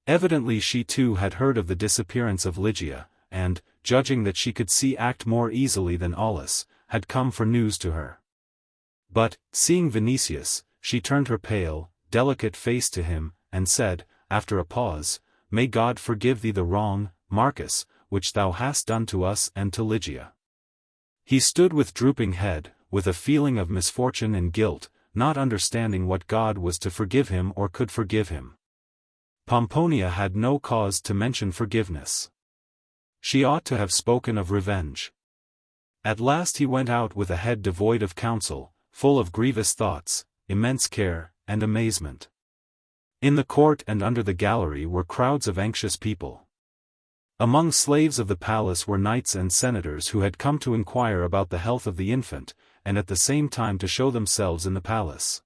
Evidently she too had heard of the disappearance of Ligia, and, judging that she could see Act more easily than Aulus, had come for news to her. But, seeing Vinicius, she turned her pale, delicate face to him, and said, after a pause, "May God forgive thee the wrong, Marcus, which thou hast done to us and to Ligia." He stood with drooping head, with a feeling of misfortune and guilt, not understanding what God was to forgive him or could forgive him. Pomponia had no cause to mention forgiveness. She ought to have spoken of revenge. At last he went out with a head devoid of counsel, full of grievous thoughts, immense care, and amazement. In the court and under the gallery were crowds of anxious people. Among slaves of the palace were knights and senators who had come to inquire about the health of the infant, and at the same time to show themselves in the palace,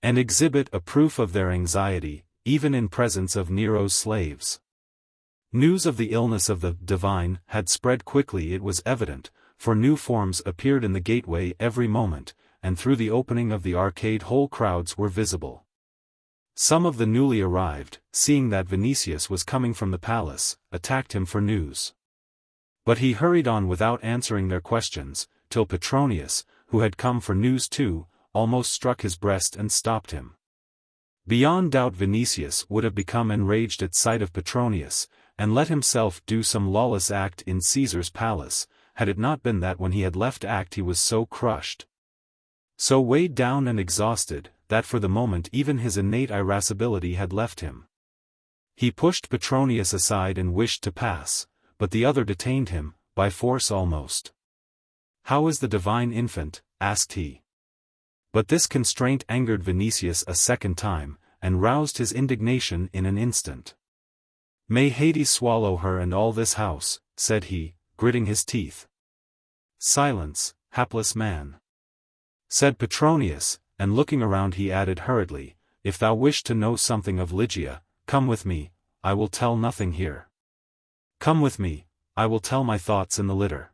and exhibit a proof of their anxiety, even in presence of Nero's slaves. News of the illness of the divine had spread quickly, it was evident, for new forms appeared in the gateway every moment, and through the opening of the arcade whole crowds were visible. Some of the newly arrived, seeing that Vinicius was coming from the palace, attacked him for news. But he hurried on without answering their questions, till Petronius, who had come for news too, almost struck his breast and stopped him. Beyond doubt Vinicius would have become enraged at sight of Petronius, and let himself do some lawless act in Caesar's palace, had it not been that when he had left Act he was so crushed, so weighed down and exhausted, that for the moment even his innate irascibility had left him. He pushed Petronius aside and wished to pass, but the other detained him, by force almost. "How is the divine infant?" asked he. But this constraint angered Vinicius a second time, and roused his indignation in an instant. "May Hades swallow her and all this house," said he, gritting his teeth. "Silence, hapless man," said Petronius, and looking around he added hurriedly, "If thou wish to know something of Ligia, come with me, I will tell nothing here. Come with me, I will tell my thoughts in the litter."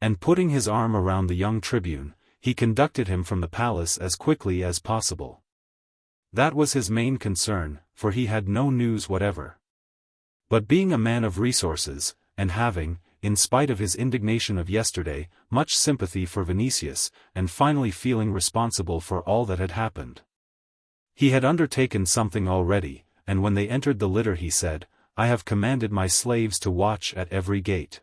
And putting his arm around the young tribune, he conducted him from the palace as quickly as possible. That was his main concern, for he had no news whatever. But being a man of resources, and having, in spite of his indignation of yesterday, much sympathy for Vinicius, and finally feeling responsible for all that had happened, he had undertaken something already, and when they entered the litter he said, "I have commanded my slaves to watch at every gate."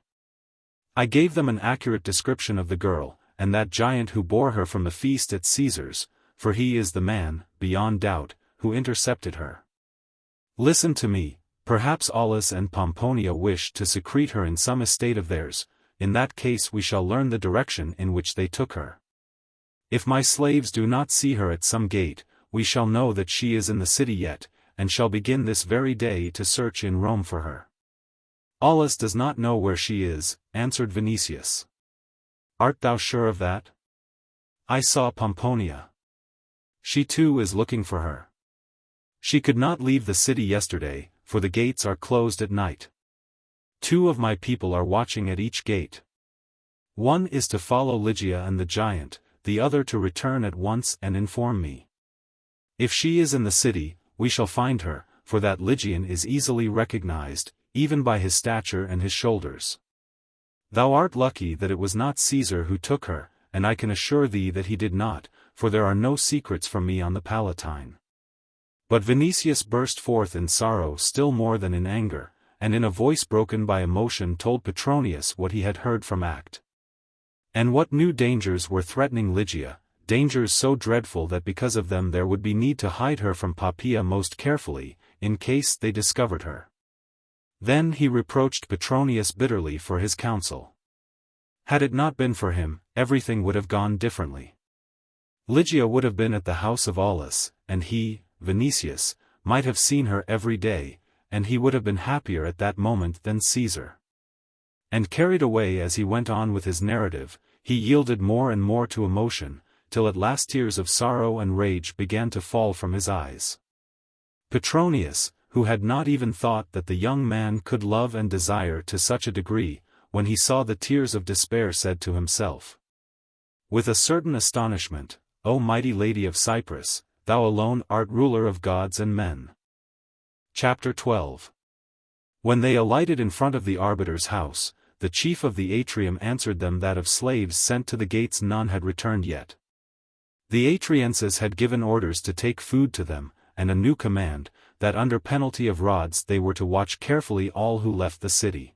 I gave them an accurate description of the girl, and that giant who bore her from the feast at Caesar's, for he is the man, beyond doubt, who intercepted her. Listen to me, perhaps Aulus and Pomponia wish to secrete her in some estate of theirs, in that case we shall learn the direction in which they took her. If my slaves do not see her at some gate, we shall know that she is in the city yet, and shall begin this very day to search in Rome for her. "Aulus does not know where she is," answered Vinicius. "Art thou sure of that?" "I saw Pomponia. She too is looking for her. She could not leave the city yesterday, for the gates are closed at night. 2 of my people are watching at each gate. One is to follow Ligia and the giant, the other to return at once and inform me. If she is in the city, we shall find her, for that Lygian is easily recognized, even by his stature and his shoulders. Thou art lucky that it was not Caesar who took her, and I can assure thee that he did not, for there are no secrets from me on the Palatine." But Vinicius burst forth in sorrow still more than in anger, and in a voice broken by emotion told Petronius what he had heard from Act. And what new dangers were threatening Ligia, dangers so dreadful that because of them there would be need to hide her from Poppaea most carefully, in case they discovered her. Then he reproached Petronius bitterly for his counsel. Had it not been for him, everything would have gone differently. Lygia would have been at the house of Aulus, and he, Vinicius, might have seen her every day, and he would have been happier at that moment than Caesar. And carried away as he went on with his narrative, he yielded more and more to emotion, till at last tears of sorrow and rage began to fall from his eyes. Petronius, who had not even thought that the young man could love and desire to such a degree, when he saw the tears of despair said to himself, with a certain astonishment, O mighty Lady of Cyprus, thou alone art ruler of gods and men. Chapter 12. When they alighted in front of the arbiter's house, the chief of the atrium answered them that of slaves sent to the gates none had returned yet. The Atrienses had given orders to take food to them, and a new command, that under penalty of rods they were to watch carefully all who left the city.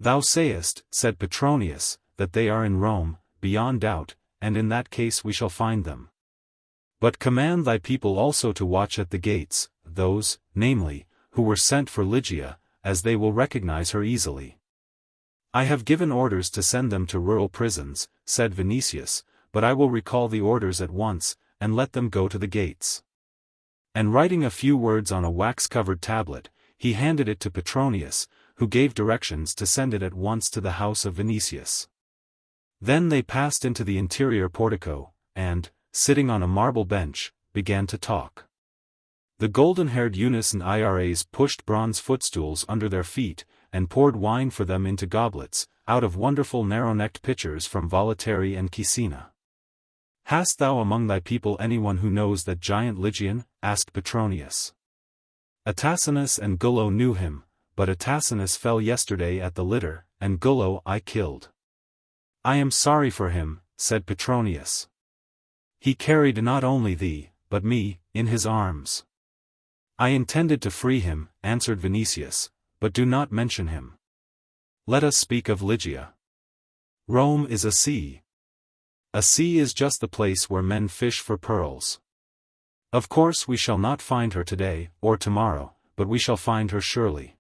Thou sayest, said Petronius, that they are in Rome, beyond doubt, and in that case we shall find them. But command thy people also to watch at the gates, those, namely, who were sent for Ligia, as they will recognize her easily. I have given orders to send them to rural prisons, said Vinicius, but I will recall the orders at once, and let them go to the gates. And writing a few words on a wax-covered tablet, he handed it to Petronius, who gave directions to send it at once to the house of Vinicius. Then they passed into the interior portico, and, sitting on a marble bench, began to talk. The golden-haired eunuchs and IRAs pushed bronze footstools under their feet, and poured wine for them into goblets, out of wonderful narrow-necked pitchers from Volaterrae and Caecina. Hast thou among thy people anyone who knows that giant Lygian? Asked Petronius. Atacinus and Gullo knew him, but Atacinus fell yesterday at the litter, and Gullo I killed. I am sorry for him, said Petronius. He carried not only thee, but me, in his arms. I intended to free him, answered Vinicius, but do not mention him. Let us speak of Ligia. Rome is a sea. A sea is just the place where men fish for pearls. Of course we shall not find her today, or tomorrow, but we shall find her surely.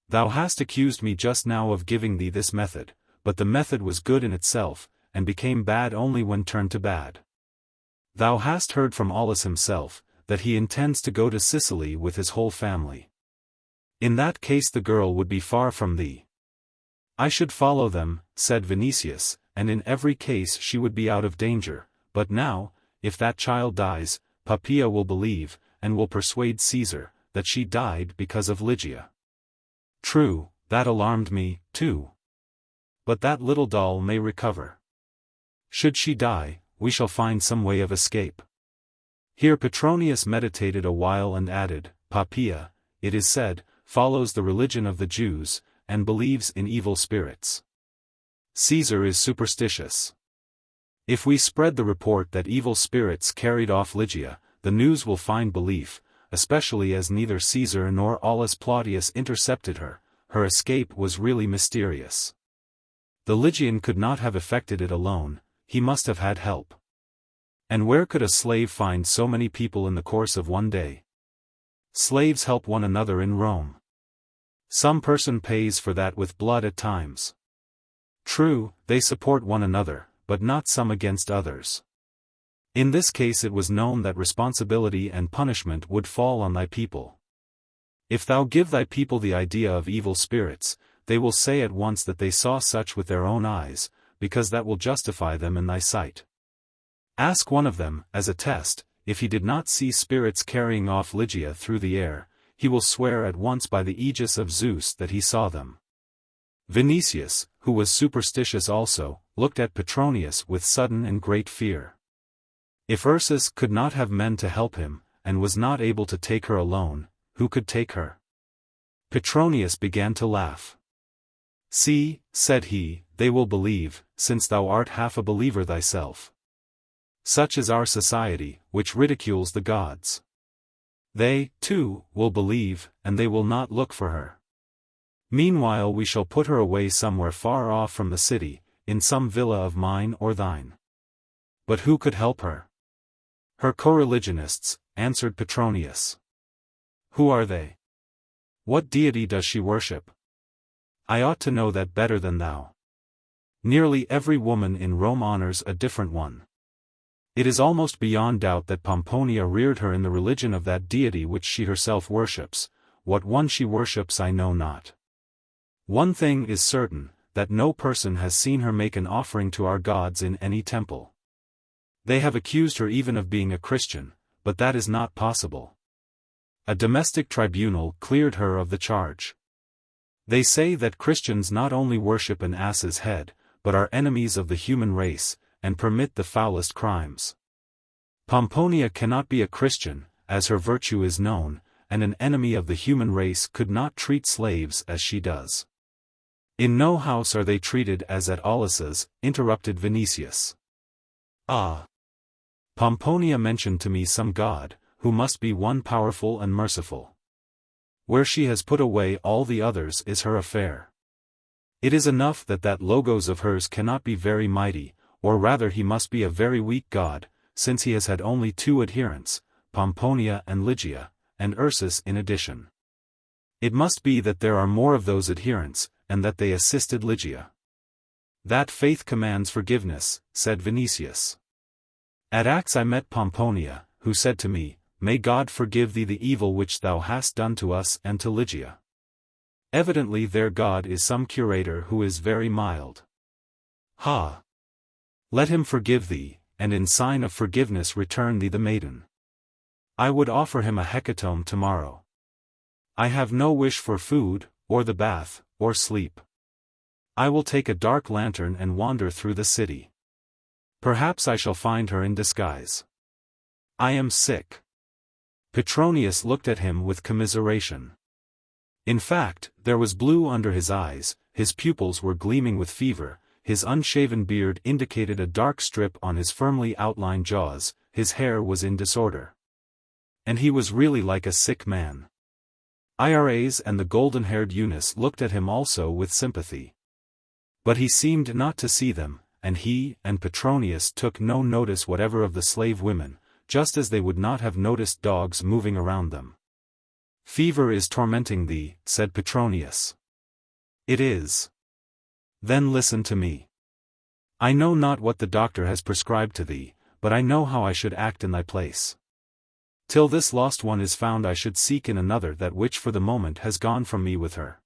Thou hast accused me just now of giving thee this method, but the method was good in itself, and became bad only when turned to bad. Thou hast heard from Aulus himself, that he intends to go to Sicily with his whole family. In that case the girl would be far from thee. I should follow them, said Vinicius, and in every case she would be out of danger, but now, if that child dies, Poppaea will believe, and will persuade Caesar, that she died because of Ligia. True, that alarmed me, too. But that little doll may recover. Should she die, we shall find some way of escape. Here Petronius meditated a while and added, Poppaea, it is said, follows the religion of the Jews, and believes in evil spirits. Caesar is superstitious. If we spread the report that evil spirits carried off Ligia, the news will find belief, especially as neither Caesar nor Aulus Plautius intercepted her. Her escape was really mysterious. The Lygian could not have effected it alone, he must have had help. And where could a slave find so many people in the course of one day? Slaves help one another in Rome. Some person pays for that with blood at times. True, they support one another, but not some against others. In this case it was known that responsibility and punishment would fall on thy people. If thou give thy people the idea of evil spirits, they will say at once that they saw such with their own eyes, because that will justify them in thy sight. Ask one of them, as a test, if he did not see spirits carrying off Ligia through the air, he will swear at once by the aegis of Zeus that he saw them. Vinicius, who was superstitious also, looked at Petronius with sudden and great fear. If Ursus could not have men to help him, and was not able to take her alone, who could take her? Petronius began to laugh. See, said he, they will believe, since thou art half a believer thyself. Such is our society, which ridicules the gods. They, too, will believe, and they will not look for her. Meanwhile we shall put her away somewhere far off from the city, in some villa of mine or thine. But who could help her? Her co-religionists, answered Petronius. Who are they? What deity does she worship? I ought to know that better than thou. Nearly every woman in Rome honors a different one. It is almost beyond doubt that Pomponia reared her in the religion of that deity which she herself worships. What one she worships I know not. One thing is certain, that no person has seen her make an offering to our gods in any temple. They have accused her even of being a Christian, but that is not possible. A domestic tribunal cleared her of the charge. They say that Christians not only worship an ass's head, but are enemies of the human race, and permit the foulest crimes. Pomponia cannot be a Christian, as her virtue is known, and an enemy of the human race could not treat slaves as she does. In no house are they treated as at Aulus's, interrupted Vinicius. Ah! Pomponia mentioned to me some god, who must be one powerful and merciful. Where she has put away all the others is her affair. It is enough that that Logos of hers cannot be very mighty, or rather he must be a very weak god, since he has had only 2 adherents, Pomponia and Ligia, and Ursus in addition. It must be that there are more of those adherents, and that they assisted Ligia. That faith commands forgiveness, said Vinicius. At Aix I met Pomponia, who said to me, "May God forgive thee the evil which thou hast done to us and to Ligia." Evidently their God is some curator who is very mild. Ha! Let him forgive thee, and in sign of forgiveness return thee the maiden. I would offer him a hecatomb tomorrow. I have no wish for food, or the bath, or sleep. I will take a dark lantern and wander through the city. Perhaps I shall find her in disguise. I am sick. Petronius looked at him with commiseration. In fact, there was blue under his eyes, his pupils were gleaming with fever, his unshaven beard indicated a dark strip on his firmly outlined jaws, his hair was in disorder. And he was really like a sick man. Iras and the golden-haired Eunice looked at him also with sympathy. But he seemed not to see them, and he and Petronius took no notice whatever of the slave women, just as they would not have noticed dogs moving around them. "Fever is tormenting thee," said Petronius. "It is. Then listen to me. I know not what the doctor has prescribed to thee, but I know how I should act in thy place. Till this lost one is found I should seek in another that which for the moment has gone from me with her.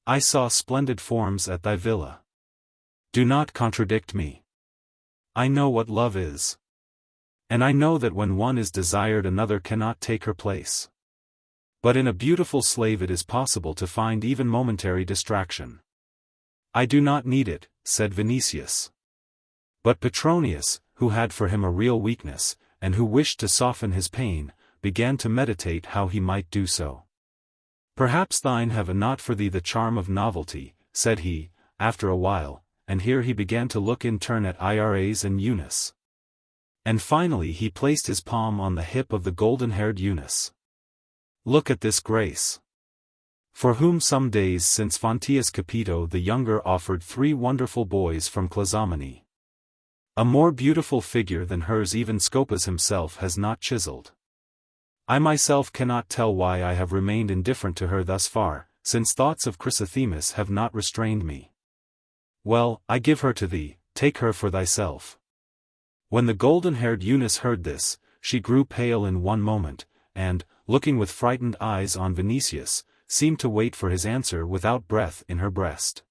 I saw splendid forms at thy villa. Do not contradict me. I know what love is. And I know that when one is desired another cannot take her place. But in a beautiful slave it is possible to find even momentary distraction. I do not need it," said Vinicius. But Petronius, who had for him a real weakness, and who wished to soften his pain, began to meditate how he might do so. "Perhaps thine have not for thee the charm of novelty," said he, after a while, and here he began to look in turn at Iras and Eunice. And finally he placed his palm on the hip of the golden-haired Eunice. "Look at this grace. For whom some days since Fonteius Capito the younger offered 3 wonderful boys from Clazomene. A more beautiful figure than hers even Scopas himself has not chiseled. I myself cannot tell why I have remained indifferent to her thus far, since thoughts of Chrysothemis have not restrained me. Well, I give her to thee, take her for thyself." When the golden-haired Eunice heard this, she grew pale in one moment, and, looking with frightened eyes on Vinicius, seemed to wait for his answer without breath in her breast.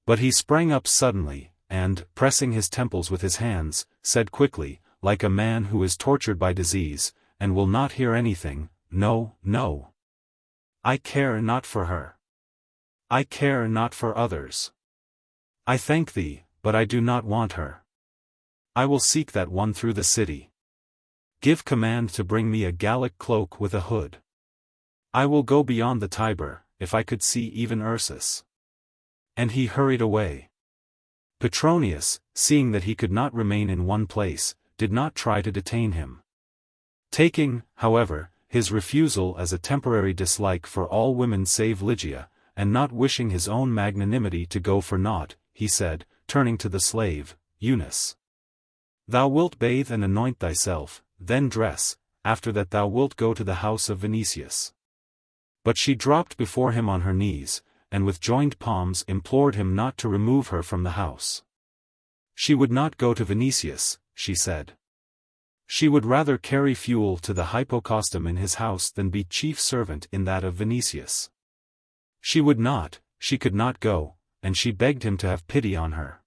But he sprang up suddenly, and, pressing his temples with his hands, said quickly, like a man who is tortured by disease, and will not hear anything, "No, no. I care not for her. I care not for others. I thank thee, but I do not want her. I will seek that one through the city. Give command to bring me a Gallic cloak with a hood. I will go beyond the Tiber, if I could see even Ursus." And he hurried away. Petronius, seeing that he could not remain in one place, did not try to detain him. Taking, however, his refusal as a temporary dislike for all women save Ligia, and not wishing his own magnanimity to go for naught, he said, turning to the slave, "Eunice. Thou wilt bathe and anoint thyself, then dress, after that thou wilt go to the house of Vinicius." But she dropped before him on her knees, and with joined palms implored him not to remove her from the house. She would not go to Vinicius, she said. She would rather carry fuel to the hypocaustum in his house than be chief servant in that of Vinicius. She could not go, and she begged him to have pity on her.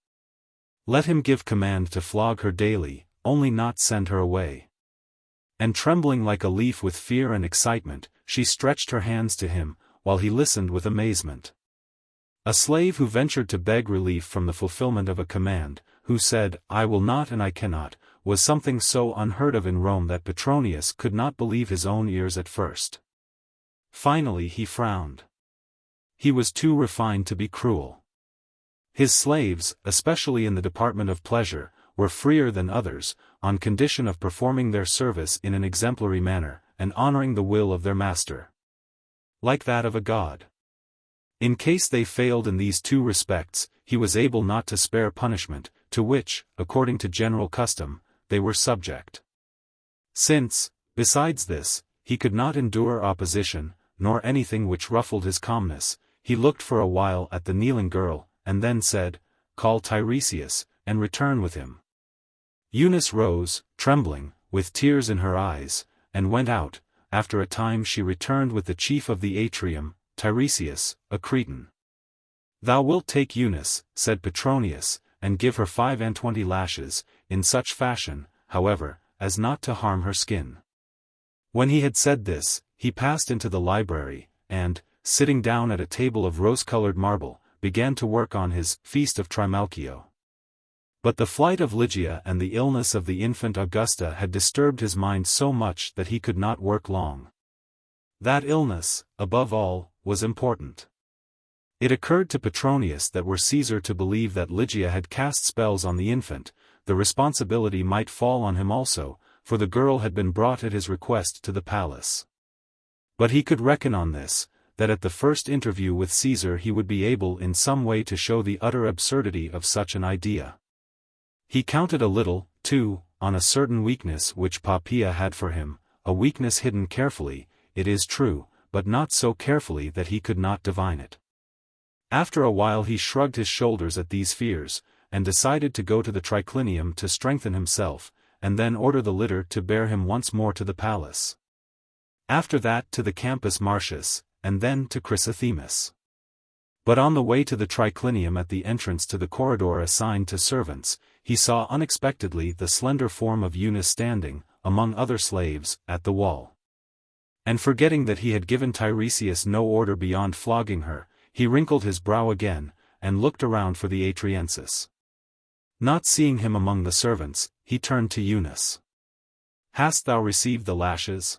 Let him give command to flog her daily, only not send her away. And trembling like a leaf with fear and excitement, she stretched her hands to him, while he listened with amazement. A slave who ventured to beg relief from the fulfillment of a command, who said, "I will not and I cannot," was something so unheard of in Rome that Petronius could not believe his own ears at first. Finally he frowned. He was too refined to be cruel. His slaves, especially in the department of pleasure, were freer than others, on condition of performing their service in an exemplary manner, and honoring the will of their master. Like that of a god. In case they failed in these two respects, he was able not to spare punishment, to which, according to general custom, they were subject. Since, besides this, he could not endure opposition, nor anything which ruffled his calmness, he looked for a while at the kneeling girl, and then said, "Call Tiresias, and return with him." Eunice rose, trembling, with tears in her eyes, and went out. After a time she returned with the chief of the atrium, Tiresias, a Cretan. "Thou wilt take Eunice," said Petronius, "and give her 25 lashes, in such fashion, however, as not to harm her skin." When he had said this, he passed into the library, and, sitting down at a table of rose-colored marble, began to work on his Feast of Trimalchio. But the flight of Lygia and the illness of the infant Augusta had disturbed his mind so much that he could not work long. That illness, above all, was important. It occurred to Petronius that were Caesar to believe that Lygia had cast spells on the infant, the responsibility might fall on him also, for the girl had been brought at his request to the palace. But he could reckon on this, that at the first interview with Caesar he would be able in some way to show the utter absurdity of such an idea. He counted a little, too, on a certain weakness which Poppaea had for him, a weakness hidden carefully, it is true, but not so carefully that he could not divine it. After a while he shrugged his shoulders at these fears, and decided to go to the triclinium to strengthen himself, and then order the litter to bear him once more to the palace. After that to the Campus Martius, and then to Chrysothemis. But on the way to the triclinium at the entrance to the corridor assigned to servants, he saw unexpectedly the slender form of Eunice standing, among other slaves, at the wall. And forgetting that he had given Tiresias no order beyond flogging her, he wrinkled his brow again, and looked around for the Atriensis. Not seeing him among the servants, he turned to Eunice. "Hast thou received the lashes?"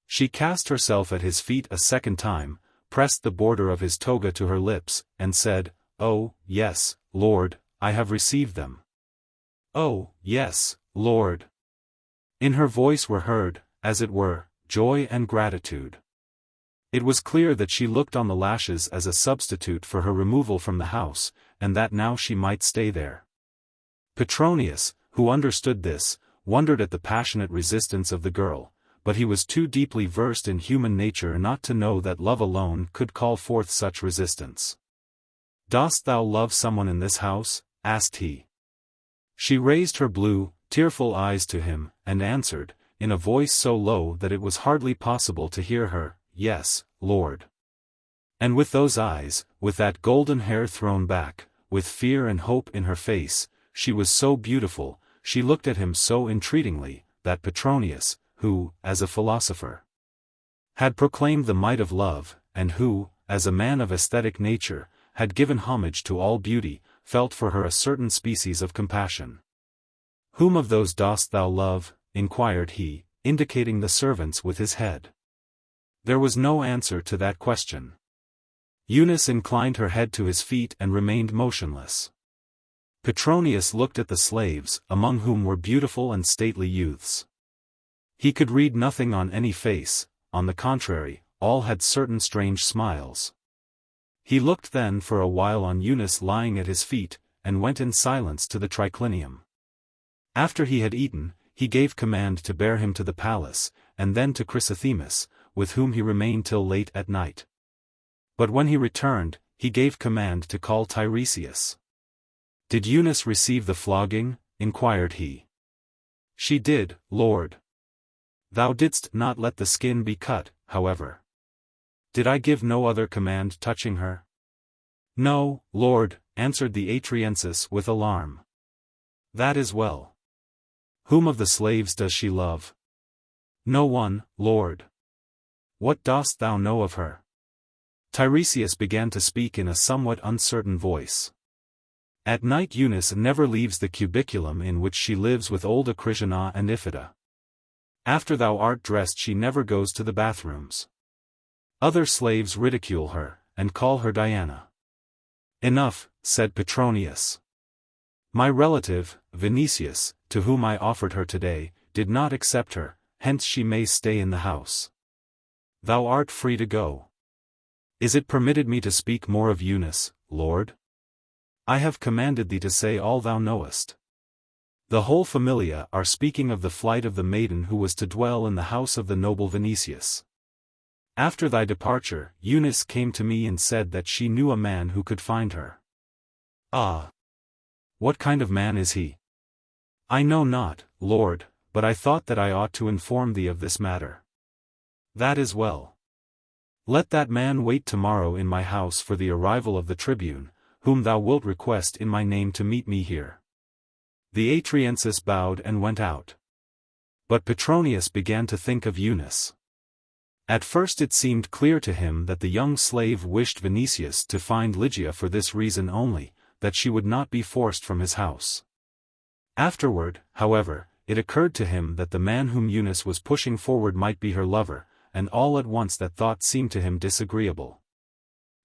She cast herself at his feet a second time, pressed the border of his toga to her lips, and said, "Oh, yes, Lord, I have received them." "Oh, yes, Lord." In her voice were heard, as it were, joy and gratitude. It was clear that she looked on the lashes as a substitute for her removal from the house, and that now she might stay there. Petronius, who understood this, wondered at the passionate resistance of the girl, but he was too deeply versed in human nature not to know that love alone could call forth such resistance. "Dost thou love someone in this house?" asked he. She raised her blue, tearful eyes to him, and answered, in a voice so low that it was hardly possible to hear her, "Yes, Lord." And with those eyes, with that golden hair thrown back, with fear and hope in her face, she was so beautiful, she looked at him so entreatingly, that Petronius, who, as a philosopher, had proclaimed the might of love, and who, as a man of aesthetic nature, had given homage to all beauty, felt for her a certain species of compassion. "Whom of those dost thou love?" inquired he, indicating the servants with his head. There was no answer to that question. Eunice inclined her head to his feet and remained motionless. Petronius looked at the slaves, among whom were beautiful and stately youths. He could read nothing on any face, on the contrary, all had certain strange smiles. He looked then for a while on Eunice lying at his feet, and went in silence to the triclinium. After he had eaten, he gave command to bear him to the palace, and then to Chrysothemis, with whom he remained till late at night. But when he returned, he gave command to call Tiresias. "Did Eunice receive the flogging?" inquired he. "She did, Lord." "Thou didst not let the skin be cut, however. Did I give no other command touching her?" "No, Lord," answered the Atriensis with alarm. "That is well. Whom of the slaves does she love?" "No one, Lord." "What dost thou know of her?" Tiresias began to speak in a somewhat uncertain voice. "At night Eunice never leaves the cubiculum in which she lives with old Acrisiona and Iphida. After thou art dressed she never goes to the bathrooms. Other slaves ridicule her, and call her Diana." "Enough," said Petronius. "My relative, Vinicius, to whom I offered her today, did not accept her, hence she may stay in the house. Thou art free to go. Is it permitted me to speak more of Eunice, Lord? I have commanded thee to say all thou knowest. The whole familia are speaking of the flight of the maiden who was to dwell in the house of the noble Vinicius. After thy departure, Eunice came to me and said that she knew a man who could find her." "Ah! What kind of man is he?" "I know not, Lord, but I thought that I ought to inform thee of this matter." "That is well. Let that man wait tomorrow in my house for the arrival of the tribune, whom thou wilt request in my name to meet me here." The Atriensis bowed and went out. But Petronius began to think of Eunice. At first it seemed clear to him that the young slave wished Vinicius to find Ligia for this reason only, that she would not be forced from his house. Afterward, however, it occurred to him that the man whom Eunice was pushing forward might be her lover, and all at once that thought seemed to him disagreeable.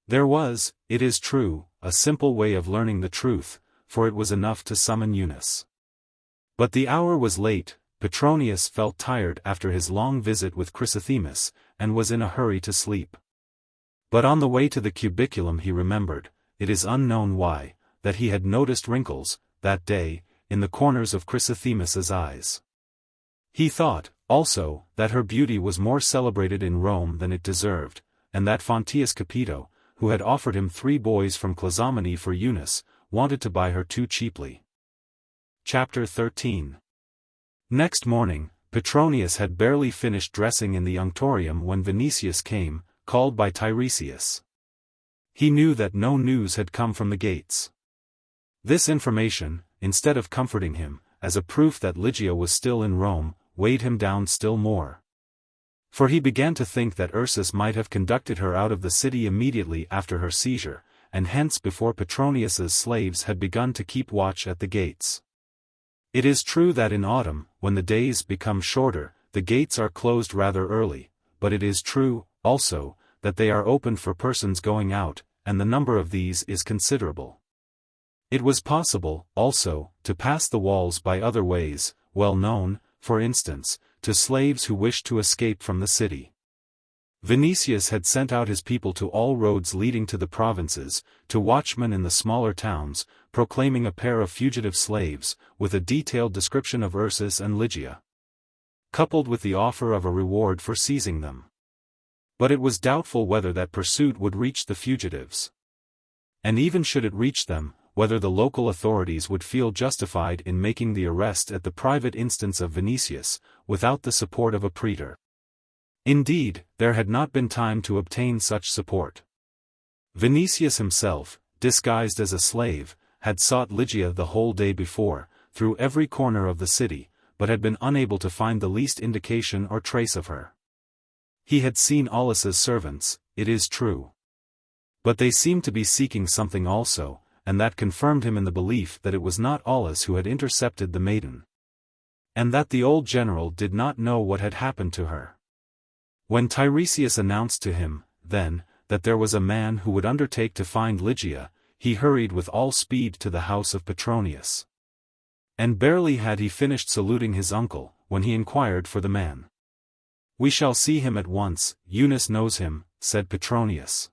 There was, it is true, a simple way of learning the truth, for it was enough to summon Eunice. But the hour was late, Petronius felt tired after his long visit with Chrysothemis, and was in a hurry to sleep. But on the way to the cubiculum he remembered, it is unknown why, that he had noticed wrinkles, that day, in the corners of Chrysothemis's eyes. He thought, also, that her beauty was more celebrated in Rome than it deserved, and that Fonteius Capito, who had offered him 3 boys from Clazomene for Eunice, wanted to buy her too cheaply. Chapter 13. Next morning, Petronius had barely finished dressing in the unctorium when Vinicius came, called by Tiresias. He knew that no news had come from the gates. This information, instead of comforting him, as a proof that Ligia was still in Rome, weighed him down still more. For he began to think that Ursus might have conducted her out of the city immediately after her seizure, and hence before Petronius's slaves had begun to keep watch at the gates. It is true that in autumn, when the days become shorter, the gates are closed rather early, but it is true, also, that they are opened for persons going out, and the number of these is considerable. It was possible, also, to pass the walls by other ways, well known, for instance, to slaves who wished to escape from the city. Vinicius had sent out his people to all roads leading to the provinces, to watchmen in the smaller towns, proclaiming a pair of fugitive slaves, with a detailed description of Ursus and Ligia, coupled with the offer of a reward for seizing them. But it was doubtful whether that pursuit would reach the fugitives. And even should it reach them, whether the local authorities would feel justified in making the arrest at the private instance of Vinicius, without the support of a praetor. Indeed, there had not been time to obtain such support. Vinicius himself, disguised as a slave, had sought Ligia the whole day before, through every corner of the city, but had been unable to find the least indication or trace of her. He had seen Aulus's servants, it is true. But they seemed to be seeking something also, and that confirmed him in the belief that it was not Aulus who had intercepted the maiden. And that the old general did not know what had happened to her. When Tiresias announced to him, then, that there was a man who would undertake to find Ligia, he hurried with all speed to the house of Petronius. And barely had he finished saluting his uncle, when he inquired for the man. "We shall see him at once, Eunice knows him," said Petronius.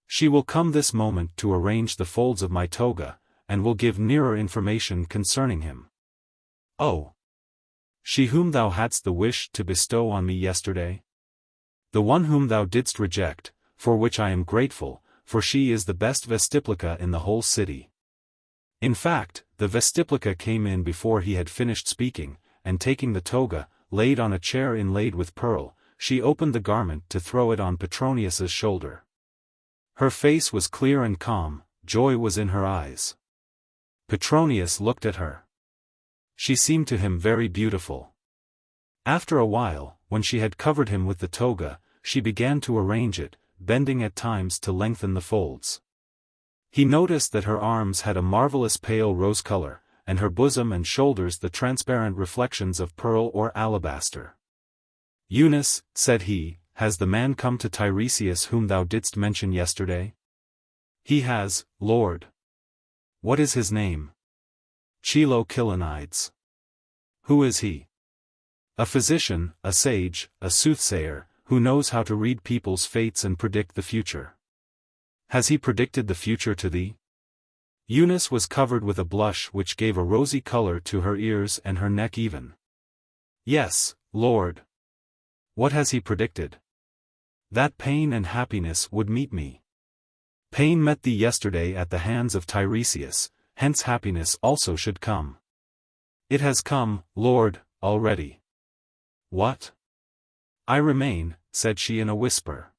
"She will come this moment to arrange the folds of my toga, and will give nearer information concerning him." "Oh! She whom thou hadst the wish to bestow on me yesterday? The one whom thou didst reject, for which I am grateful, for she is the best vestiplica in the whole city." In fact, the vestiplica came in before he had finished speaking, and taking the toga, laid on a chair inlaid with pearl, she opened the garment to throw it on Petronius's shoulder. Her face was clear and calm, joy was in her eyes. Petronius looked at her. She seemed to him very beautiful. After a while, when she had covered him with the toga, she began to arrange it, bending at times to lengthen the folds. He noticed that her arms had a marvelous pale rose color, and her bosom and shoulders the transparent reflections of pearl or alabaster. "Eunice," said he, "has the man come to Tiresias whom thou didst mention yesterday?" "He has, Lord." "What is his name?" "Chilo. "Who is he?" "A physician, a sage, a soothsayer, who knows how to read people's fates and predict the future." "Has he predicted the future to thee?" Eunice was covered with a blush which gave a rosy color to her ears and her neck even. "Yes, Lord." "What has he predicted?" "That pain and happiness would meet me." "Pain met thee yesterday at the hands of Tiresias, hence happiness also should come." "It has come, Lord, already." "What?" "I remain," said she in a whisper.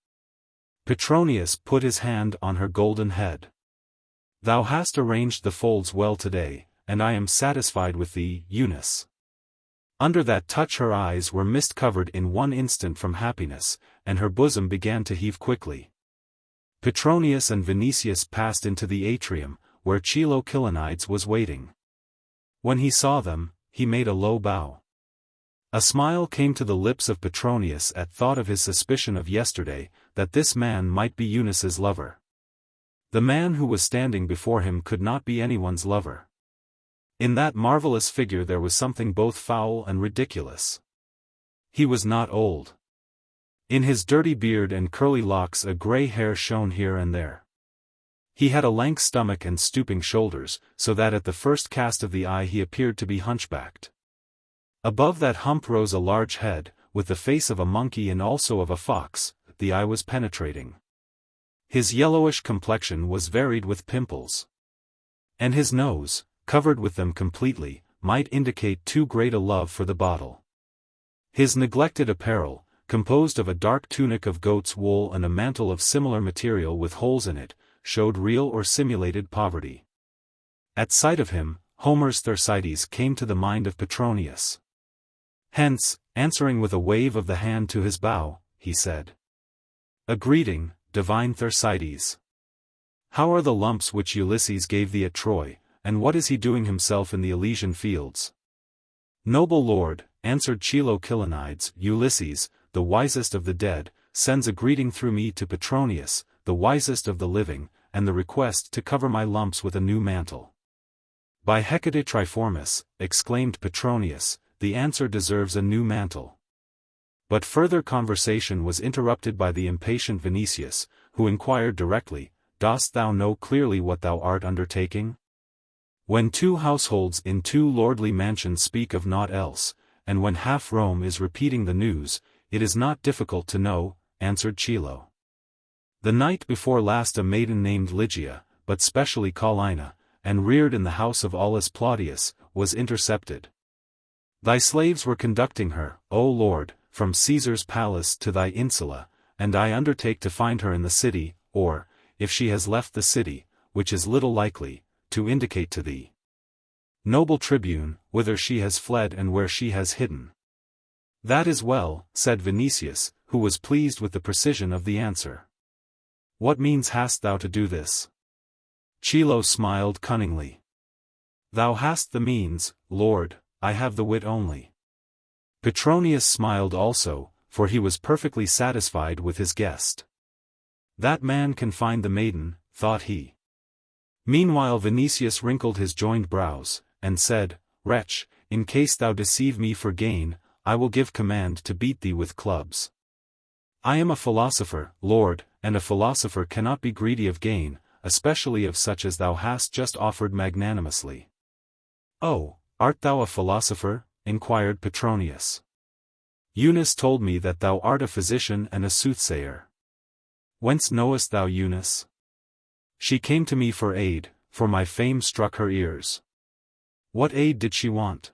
Petronius put his hand on her golden head. "Thou hast arranged the folds well today, and I am satisfied with thee, Eunice." Under that touch her eyes were mist-covered in one instant from happiness, and her bosom began to heave quickly. Petronius and Vinicius passed into the atrium, where Chilo was waiting. When he saw them, he made a low bow. A smile came to the lips of Petronius at thought of his suspicion of yesterday, that this man might be Eunice's lover. The man who was standing before him could not be anyone's lover. In that marvelous figure there was something both foul and ridiculous. He was not old. In his dirty beard and curly locks a gray hair shone here and there. He had a lank stomach and stooping shoulders, so that at the first cast of the eye he appeared to be hunchbacked. Above that hump rose a large head, with the face of a monkey and also of a fox. The eye was penetrating. His yellowish complexion was varied with pimples. And his nose, covered with them completely, might indicate too great a love for the bottle. His neglected apparel, composed of a dark tunic of goat's wool and a mantle of similar material with holes in it, showed real or simulated poverty. At sight of him, Homer's Thersites came to the mind of Petronius. Hence, answering with a wave of the hand to his bow, he said, "A greeting, divine Thersites. How are the lumps which Ulysses gave thee at Troy, and what is he doing himself in the Elysian fields?" "Noble lord," answered Chilo, "Ulysses, the wisest of the dead, sends a greeting through me to Petronius, the wisest of the living, and the request to cover my lumps with a new mantle." "By Hecate Triformis," exclaimed Petronius, "the answer deserves a new mantle." But further conversation was interrupted by the impatient Vinicius, who inquired directly, "Dost thou know clearly what thou art undertaking?" "When two households in two lordly mansions speak of naught else, and when half Rome is repeating the news, it is not difficult to know," answered Chilo. "The night before last a maiden named Ligia, but specially Caulina, and reared in the house of Aulus Plautius, was intercepted. Thy slaves were conducting her, O Lord, from Caesar's palace to thy insula, and I undertake to find her in the city, or, if she has left the city, which is little likely, to indicate to thee, noble tribune, whither she has fled and where she has hidden." "That is well," said Vinicius, who was pleased with the precision of the answer. "What means hast thou to do this?" Chilo smiled cunningly. "Thou hast the means, Lord, I have the wit only." Petronius smiled also, for he was perfectly satisfied with his guest. "That man can find the maiden," thought he. Meanwhile Vinicius wrinkled his joined brows, and said, "Wretch, in case thou deceive me for gain, I will give command to beat thee with clubs. I am a philosopher, Lord, and a philosopher cannot be greedy of gain, especially of such as thou hast just offered magnanimously." "Oh, art thou a philosopher?" inquired Petronius. "Eunice told me that thou art a physician and a soothsayer." Whence knowest thou Eunice? She came to me for aid, for my fame struck her ears. What aid did she want?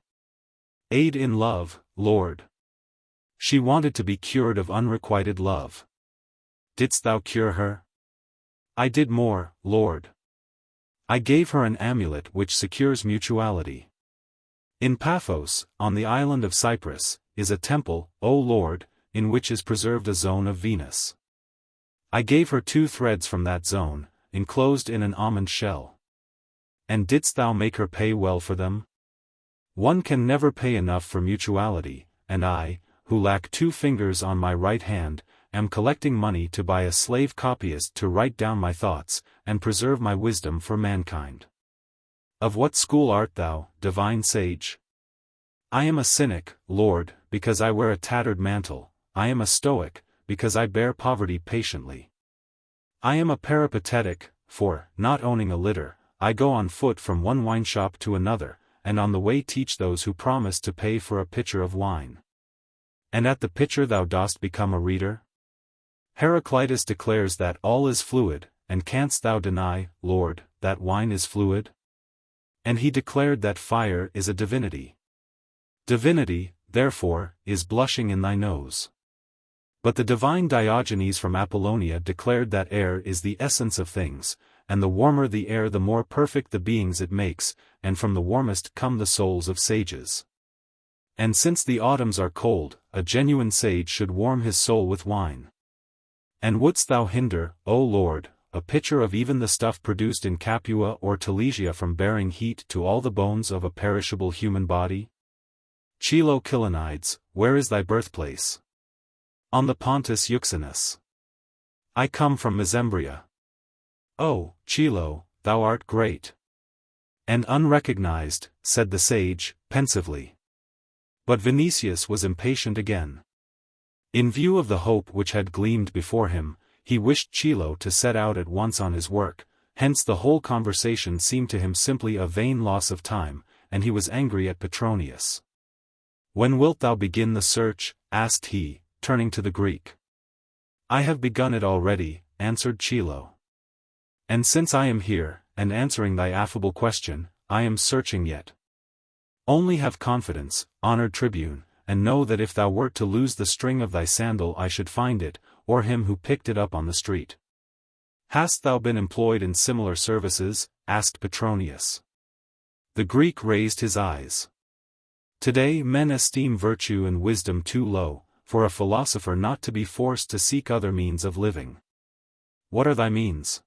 Aid in love, Lord. She wanted to be cured of unrequited love. Didst thou cure her? I did more, Lord. I gave her an amulet which secures mutuality. In Paphos, on the island of Cyprus, is a temple, O Lord, in which is preserved a zone of Venus. I gave her 2 threads from that zone, enclosed in an almond shell. And didst thou make her pay well for them? One can never pay enough for mutuality, and I, who lack 2 fingers on my right hand, am collecting money to buy a slave copyist to write down my thoughts, and preserve my wisdom for mankind. Of what school art thou, divine sage? I am a cynic, Lord, because I wear a tattered mantle. I am a stoic, because I bear poverty patiently. I am a peripatetic, for, not owning a litter, I go on foot from one wineshop to another, and on the way teach those who promise to pay for a pitcher of wine. And at the pitcher thou dost become a reader? Heraclitus declares that all is fluid, and canst thou deny, Lord, that wine is fluid? And he declared that fire is a divinity. Divinity, therefore, is blushing in thy nose. But the divine Diogenes from Apollonia declared that air is the essence of things, and the warmer the air the more perfect the beings it makes, and from the warmest come the souls of sages. And since the autumns are cold, a genuine sage should warm his soul with wine. And wouldst thou hinder, O Lord, a pitcher of even the stuff produced in Capua or Lygia from bearing heat to all the bones of a perishable human body? Chilo Kilonides, where is thy birthplace? On the Pontus Euxinus. I come from Mesembria. O, Chilo, thou art great. And unrecognized, said the sage, pensively. But Vinicius was impatient again. In view of the hope which had gleamed before him, he wished Chilo to set out at once on his work, hence the whole conversation seemed to him simply a vain loss of time, and he was angry at Petronius. When wilt thou begin the search? Asked he, turning to the Greek. I have begun it already, answered Chilo. And since I am here, and answering thy affable question, I am searching yet. Only have confidence, honored tribune, and know that if thou wert to lose the string of thy sandal I should find it, or him who picked it up on the street. Hast thou been employed in similar services? Asked Petronius. The Greek raised his eyes. Today men esteem virtue and wisdom too low, for a philosopher not to be forced to seek other means of living. What are thy means?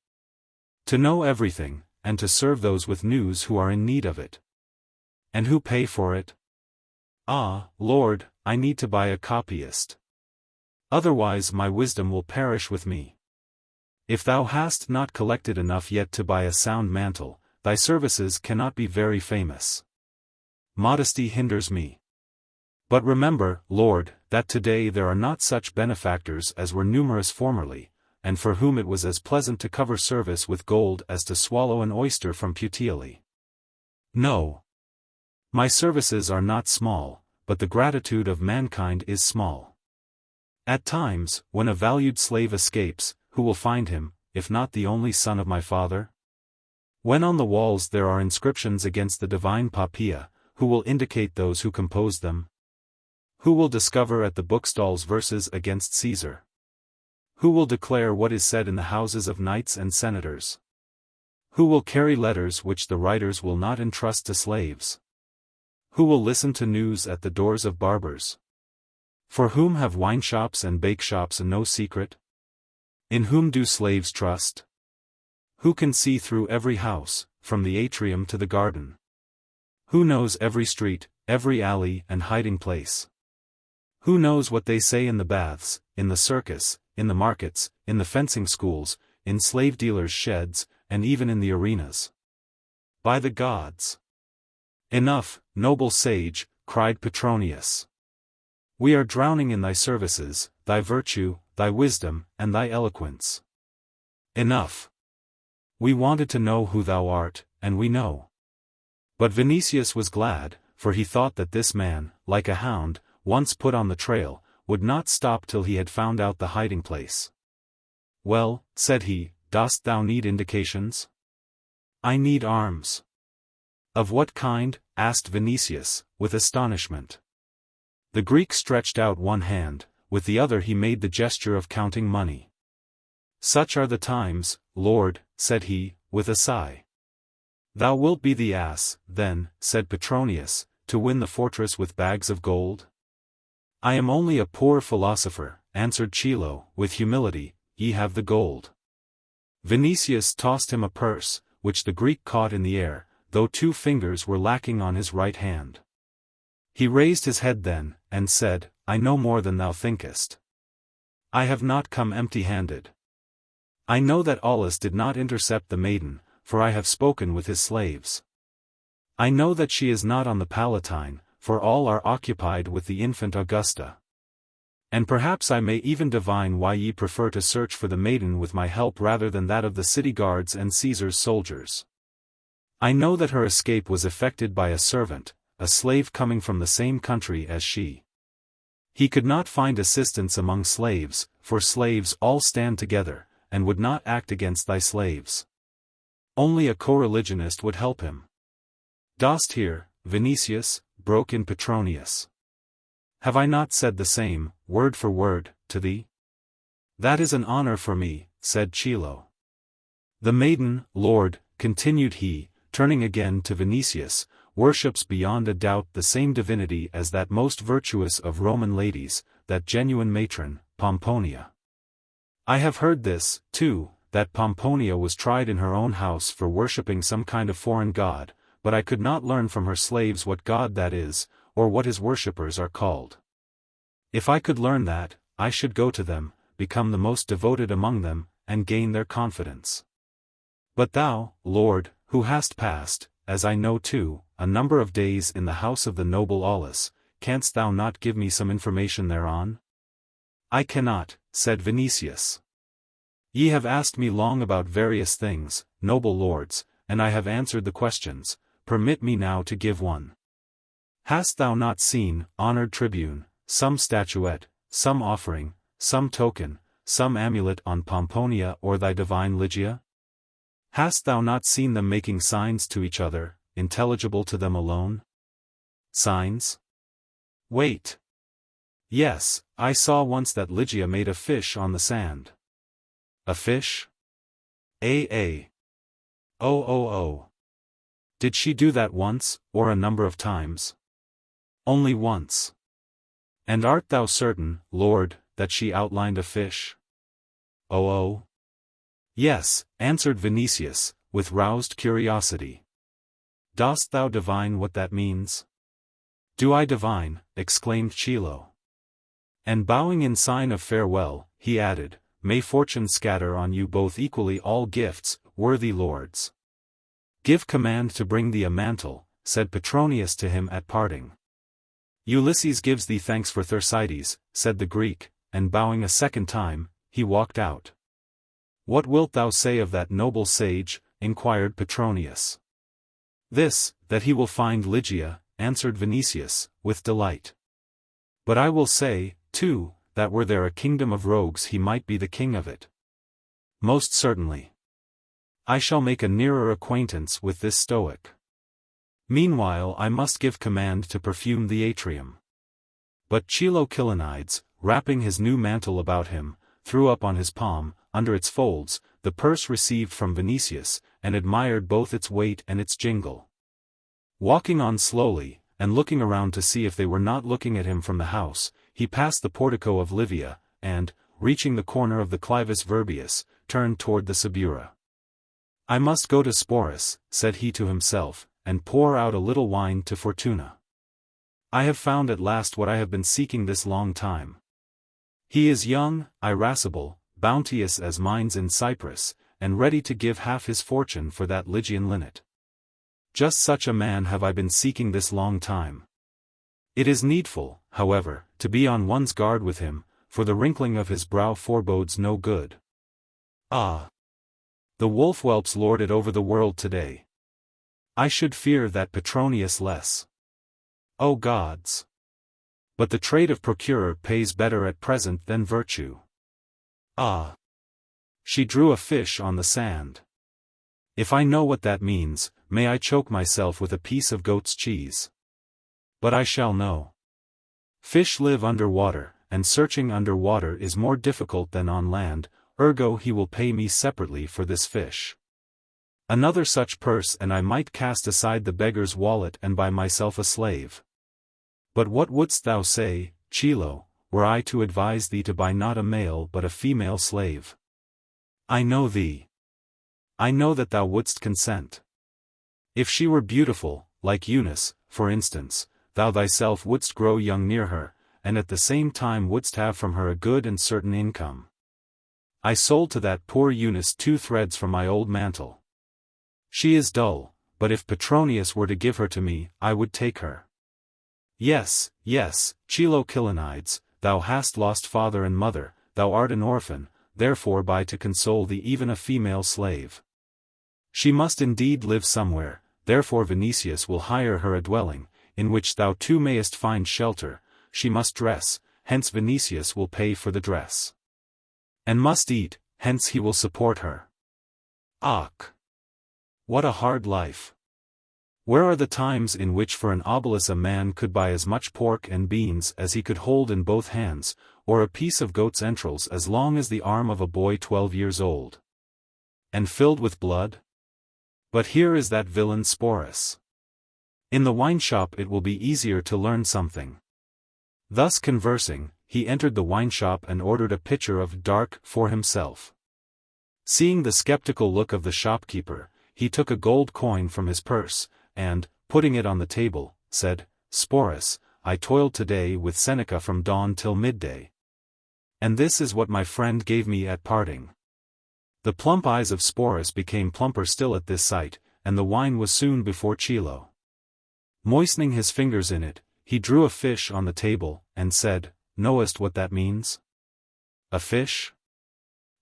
To know everything, and to serve those with news who are in need of it. And who pay for it? Ah, Lord, I need to buy a copyist. Otherwise my wisdom will perish with me. If thou hast not collected enough yet to buy a sound mantle, thy services cannot be very famous. Modesty hinders me. But remember, Lord, that today there are not such benefactors as were numerous formerly, and for whom it was as pleasant to cover service with gold as to swallow an oyster from Puteoli. No. My services are not small, but the gratitude of mankind is small. At times, when a valued slave escapes, who will find him, if not the only son of my father? When on the walls there are inscriptions against the divine Poppaea, who will indicate those who composed them? Who will discover at the bookstalls verses against Caesar? Who will declare what is said in the houses of knights and senators? Who will carry letters which the writers will not entrust to slaves? Who will listen to news at the doors of barbers? For whom have wineshops and bakeshops no secret? In whom do slaves trust? Who can see through every house, from the atrium to the garden? Who knows every street, every alley and hiding place? Who knows what they say in the baths, in the circus, in the markets, in the fencing schools, in slave dealers' sheds, and even in the arenas? By the gods! Enough, noble sage, cried Petronius. We are drowning in thy services, thy virtue, thy wisdom, and thy eloquence. Enough. We wanted to know who thou art, and we know. But Vinicius was glad, for he thought that this man, like a hound, once put on the trail, would not stop till he had found out the hiding place. Well, said he, dost thou need indications? I need arms. Of what kind? Asked Vinicius, with astonishment. The Greek stretched out one hand, with the other he made the gesture of counting money. Such are the times, Lord, said he, with a sigh. Thou wilt be the ass, then, said Petronius, to win the fortress with bags of gold? I am only a poor philosopher, answered Chilo, with humility, ye have the gold. Vinicius tossed him a purse, which the Greek caught in the air, though 2 fingers were lacking on his right hand. He raised his head then, and said, I know more than thou thinkest. I have not come empty-handed. I know that Aulus did not intercept the maiden, for I have spoken with his slaves. I know that she is not on the Palatine, for all are occupied with the infant Augusta. And perhaps I may even divine why ye prefer to search for the maiden with my help rather than that of the city guards and Caesar's soldiers. I know that her escape was effected by a servant, a slave coming from the same country as she. He could not find assistance among slaves, for slaves all stand together, and would not act against thy slaves. Only a co-religionist would help him. Dost hear, Vinicius? Broke in Petronius. Have I not said the same, word for word, to thee? That is an honor for me, said Chilo. The maiden, Lord, continued he, turning again to Vinicius, worships beyond a doubt the same divinity as that most virtuous of Roman ladies, that genuine matron, Pomponia. I have heard this, too, that Pomponia was tried in her own house for worshipping some kind of foreign god, but I could not learn from her slaves what god that is, or what his worshippers are called. If I could learn that, I should go to them, become the most devoted among them, and gain their confidence. But thou, Lord, who hast passed, as I know too, a number of days in the house of the noble Aulus, canst thou not give me some information thereon? I cannot, said Vinicius. Ye have asked me long about various things, noble lords, and I have answered the questions. Permit me now to give one. Hast thou not seen, honored tribune, some statuette, some offering, some token, some amulet on Pomponia or thy divine Ligia? Hast thou not seen them making signs to each other, intelligible to them alone? Signs? Wait. Yes, I saw once that Ligia made a fish on the sand. A fish? Oh. Did she do that once, or a number of times? Only once. And art thou certain, Lord, that she outlined a fish? Oh. Yes, answered Vinicius, with roused curiosity. Dost thou divine what that means? Do I divine? Exclaimed Chilo. And bowing in sign of farewell, he added, May fortune scatter on you both equally all gifts, worthy lords. Give command to bring thee a mantle, said Petronius to him at parting. Ulysses gives thee thanks for Thersites, said the Greek, and bowing a second time, he walked out. What wilt thou say of that noble sage? Inquired Petronius. This, that he will find Ligia, answered Vinicius, with delight. But I will say, too, that were there a kingdom of rogues he might be the king of it. Most certainly. I shall make a nearer acquaintance with this Stoic. Meanwhile I must give command to perfume the atrium. But Chilo Kilonides, wrapping his new mantle about him, threw up on his palm, under its folds, the purse received from Vinicius, and admired both its weight and its jingle. Walking on slowly, and looking around to see if they were not looking at him from the house, he passed the portico of Livia, and, reaching the corner of the Clivus Verbius, turned toward the Subura. I must go to Sporus, said he to himself, and pour out a little wine to Fortuna. I have found at last what I have been seeking this long time. He is young, irascible, bounteous as mines in Cyprus, and ready to give half his fortune for that Lygian linnet. Just such a man have I been seeking this long time. It is needful, however, to be on one's guard with him, for the wrinkling of his brow forebodes no good. Ah! The wolf-whelps lord it over the world today. I should fear that Petronius less. O gods! But the trade of procurer pays better at present than virtue. Ah! She drew a fish on the sand. If I know what that means, may I choke myself with a piece of goat's cheese. But I shall know. Fish live under water, and searching under water is more difficult than on land, ergo he will pay me separately for this fish. Another such purse and I might cast aside the beggar's wallet and buy myself a slave. But what wouldst thou say, Chilo, were I to advise thee to buy not a male but a female slave? I know thee. I know that thou wouldst consent. If she were beautiful, like Eunice, for instance, thou thyself wouldst grow young near her, and at the same time wouldst have from her a good and certain income. I sold to that poor Eunice 2 threads from my old mantle. She is dull, but if Petronius were to give her to me, I would take her. Yes, yes, Chilo Kilonides, thou hast lost father and mother, thou art an orphan, therefore buy to console thee even a female slave. She must indeed live somewhere, therefore Vinicius will hire her a dwelling, in which thou too mayest find shelter. She must dress, hence Vinicius will pay for the dress. And must eat, hence he will support her. Ach! What a hard life! Where are the times in which for an obolus a man could buy as much pork and beans as he could hold in both hands, or a piece of goat's entrails as long as the arm of a boy 12 years old? And filled with blood? But here is that villain Sporus. In the wine shop it will be easier to learn something. Thus conversing, he entered the wine shop and ordered a pitcher of dark for himself. Seeing the skeptical look of the shopkeeper, he took a gold coin from his purse, and, putting it on the table, said, Sporus, I toiled today with Seneca from dawn till midday. And this is what my friend gave me at parting. The plump eyes of Sporus became plumper still at this sight, and the wine was soon before Chilo. Moistening his fingers in it, he drew a fish on the table, and said, Knowest what that means? A fish?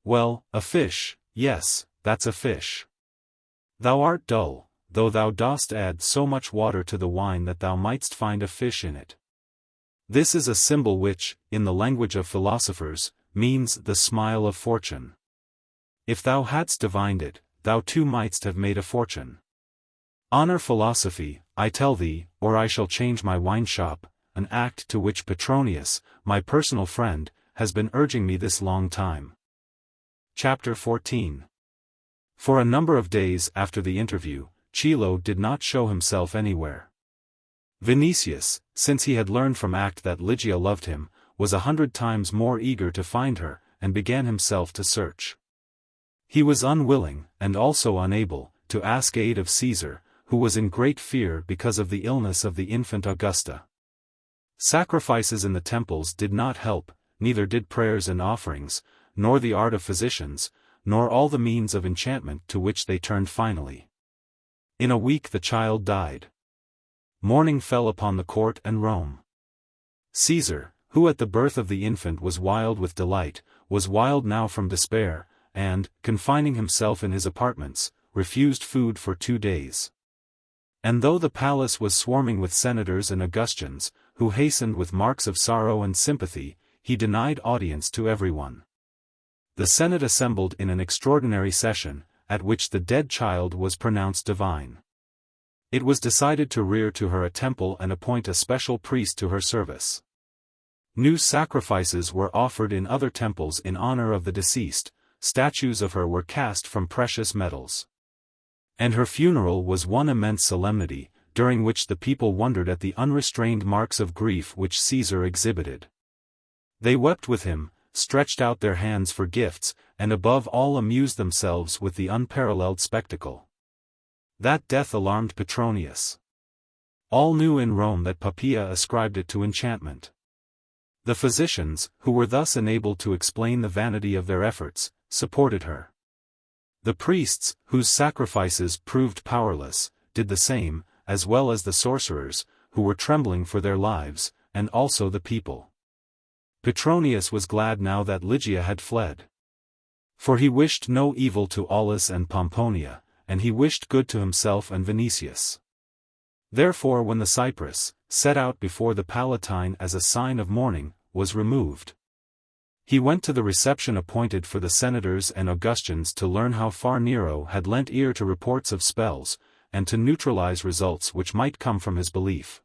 Well, a fish, yes, that's a fish. Thou art dull, though thou dost add so much water to the wine that thou mightst find a fish in it. This is a symbol which, in the language of philosophers, means the smile of fortune. If thou hadst divined it, thou too mightst have made a fortune. Honor philosophy, I tell thee, or I shall change my wine shop, an act to which Petronius, my personal friend, has been urging me this long time. Chapter 14. For a number of days after the interview, Chilo did not show himself anywhere. Vinicius, since he had learned from Act that Lygia loved him, was 100 times more eager to find her, and began himself to search. He was unwilling, and also unable, to ask aid of Caesar, who was in great fear because of the illness of the infant Augusta. Sacrifices in the temples did not help, neither did prayers and offerings, nor the art of physicians, nor all the means of enchantment to which they turned finally. In a week the child died. Mourning fell upon the court and Rome. Caesar, who at the birth of the infant was wild with delight, was wild now from despair, and, confining himself in his apartments, refused food for 2 days. And though the palace was swarming with senators and Augustans, who hastened with marks of sorrow and sympathy, he denied audience to everyone. The Senate assembled in an extraordinary session, at which the dead child was pronounced divine. It was decided to rear to her a temple and appoint a special priest to her service. New sacrifices were offered in other temples in honor of the deceased, statues of her were cast from precious metals. And her funeral was one immense solemnity, during which the people wondered at the unrestrained marks of grief which Caesar exhibited. They wept with him, stretched out their hands for gifts, and above all amused themselves with the unparalleled spectacle. That death alarmed Petronius. All knew in Rome that Poppaea ascribed it to enchantment. The physicians, who were thus enabled to explain the vanity of their efforts, supported her. The priests, whose sacrifices proved powerless, did the same, as well as the sorcerers, who were trembling for their lives, and also the people. Petronius was glad now that Ligia had fled. For he wished no evil to Aulus and Pomponia, and he wished good to himself and Vinicius. Therefore when the cypress, set out before the Palatine as a sign of mourning, was removed. He went to the reception appointed for the senators and Augustans to learn how far Nero had lent ear to reports of spells, and to neutralize results which might come from his belief.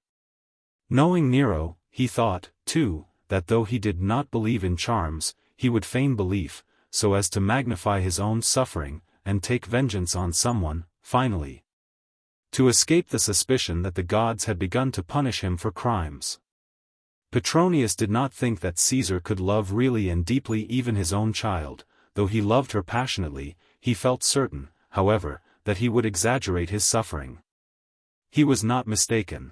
Knowing Nero, he thought, too, that though he did not believe in charms, he would feign belief, so as to magnify his own suffering, and take vengeance on someone, finally, to escape the suspicion that the gods had begun to punish him for crimes. Petronius did not think that Caesar could love really and deeply even his own child. Though he loved her passionately, he felt certain, however, that he would exaggerate his suffering. He was not mistaken.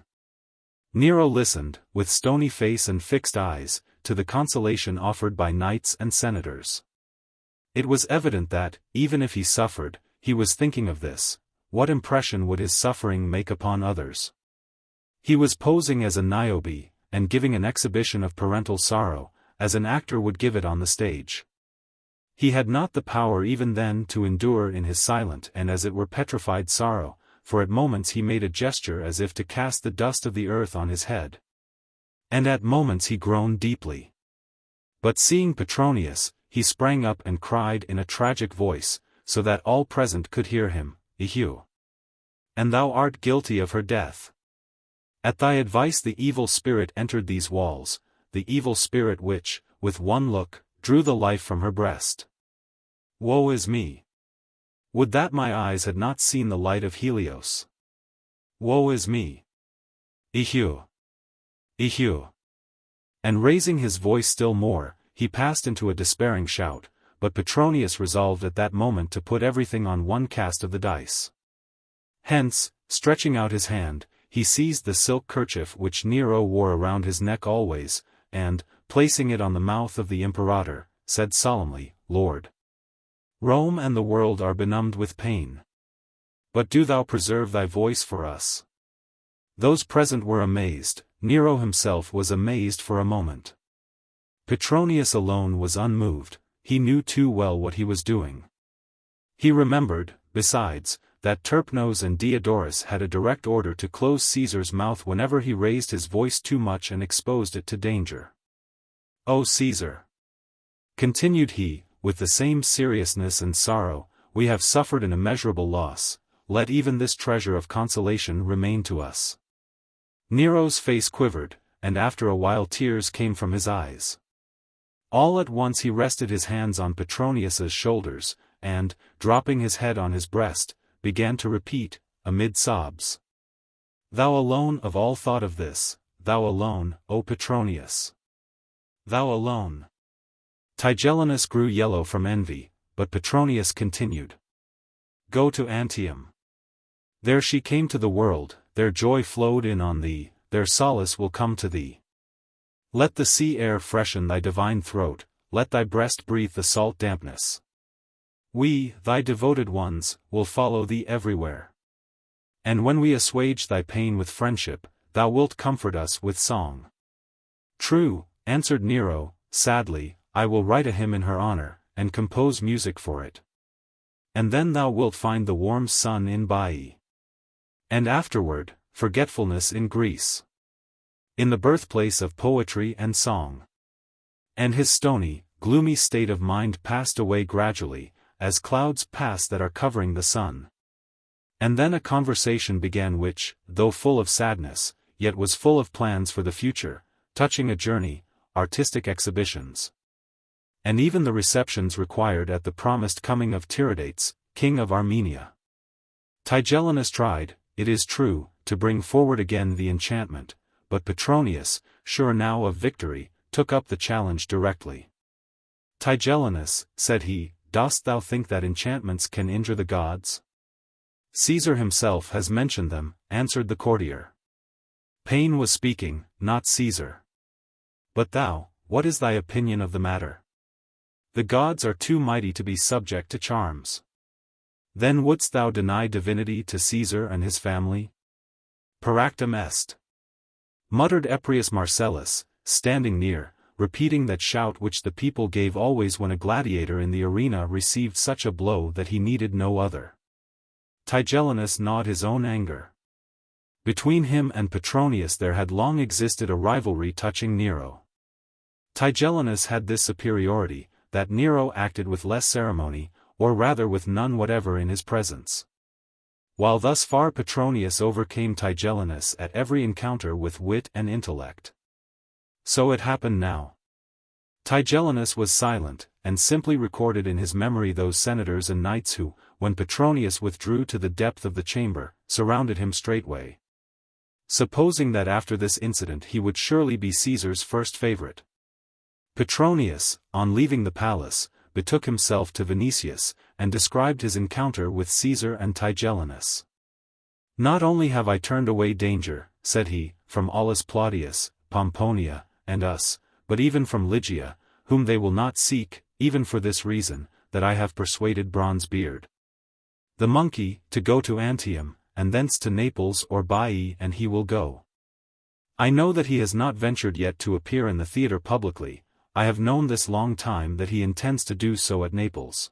Nero listened, with stony face and fixed eyes, to the consolation offered by knights and senators. It was evident that, even if he suffered, he was thinking of this: what impression would his suffering make upon others? He was posing as a Niobe, and giving an exhibition of parental sorrow, as an actor would give it on the stage. He had not the power even then to endure in his silent and as it were petrified sorrow, for at moments he made a gesture as if to cast the dust of the earth on his head. And at moments he groaned deeply. But seeing Petronius, he sprang up and cried in a tragic voice, so that all present could hear him, "Eheu! And thou art guilty of her death. At thy advice the evil spirit entered these walls, the evil spirit which, with one look, drew the life from her breast. Woe is me! Would that my eyes had not seen the light of Helios! Woe is me! Eheu! Eheu!" And raising his voice still more, he passed into a despairing shout, but Petronius resolved at that moment to put everything on one cast of the dice. Hence, stretching out his hand, he seized the silk kerchief which Nero wore around his neck always, and, placing it on the mouth of the imperator, said solemnly, "Lord, Rome and the world are benumbed with pain. But do thou preserve thy voice for us." Those present were amazed. Nero himself was amazed for a moment. Petronius alone was unmoved. He knew too well what he was doing. He remembered, besides, that Terpnos and Diodorus had a direct order to close Caesar's mouth whenever he raised his voice too much and exposed it to danger. "O Caesar," continued he, with the same seriousness and sorrow, "we have suffered an immeasurable loss. Let even this treasure of consolation remain to us." Nero's face quivered, and after a while tears came from his eyes. All at once he rested his hands on Petronius's shoulders, and, dropping his head on his breast, began to repeat, amid sobs, "Thou alone of all thought of this, thou alone, O Petronius. Thou alone." Tigellinus grew yellow from envy, but Petronius continued, "Go to Antium. There she came to the world, their joy flowed in on thee, their solace will come to thee. Let the sea air freshen thy divine throat, let thy breast breathe the salt dampness. We, thy devoted ones, will follow thee everywhere. And when we assuage thy pain with friendship, thou wilt comfort us with song." "True," answered Nero, sadly, "I will write a hymn in her honor, and compose music for it. And then thou wilt find the warm sun in Baiae. And afterward, forgetfulness in Greece. In the birthplace of poetry and song." And his stony, gloomy state of mind passed away gradually, as clouds pass that are covering the sun. And then a conversation began which, though full of sadness, yet was full of plans for the future, touching a journey, artistic exhibitions, and even the receptions required at the promised coming of Tiridates, king of Armenia. Tigellinus tried, it is true, to bring forward again the enchantment, but Petronius, sure now of victory, took up the challenge directly. "Tigellinus," said he, "dost thou think that enchantments can injure the gods?" "Caesar himself has mentioned them," answered the courtier. Pain was speaking, not Caesar. "But thou, what is thy opinion of the matter? The gods are too mighty to be subject to charms. Then wouldst thou deny divinity to Caesar and his family?" "Paractum est," muttered Eprius Marcellus, standing near, repeating that shout which the people gave always when a gladiator in the arena received such a blow that he needed no other. Tigellinus gnawed his own anger. Between him and Petronius there had long existed a rivalry touching Nero. Tigellinus had this superiority, that Nero acted with less ceremony, or rather with none whatever in his presence. While thus far Petronius overcame Tigellinus at every encounter with wit and intellect. So it happened now. Tigellinus was silent, and simply recorded in his memory those senators and knights who, when Petronius withdrew to the depth of the chamber, surrounded him straightway. Supposing that after this incident he would surely be Caesar's first favorite. Petronius, on leaving the palace, betook himself to Vinicius, and described his encounter with Caesar and Tigellinus. "Not only have I turned away danger," said he, "from Aulus Plautius, Pomponia, and us, but even from Ligia, whom they will not seek, even for this reason, that I have persuaded Bronzebeard, the monkey, to go to Antium, and thence to Naples or Baiae, and he will go. I know that he has not ventured yet to appear in the theatre publicly. I have known this long time that he intends to do so at Naples.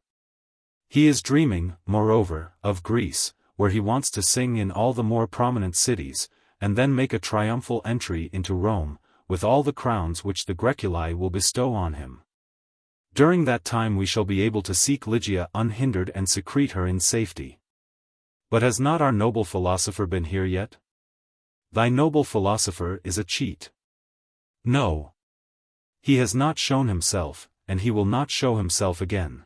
He is dreaming, moreover, of Greece, where he wants to sing in all the more prominent cities, and then make a triumphal entry into Rome, with all the crowns which the Greculi will bestow on him. During that time we shall be able to seek Ligia unhindered and secrete her in safety. But has not our noble philosopher been here yet? Thy noble philosopher is a cheat. No. He has not shown himself, and he will not show himself again.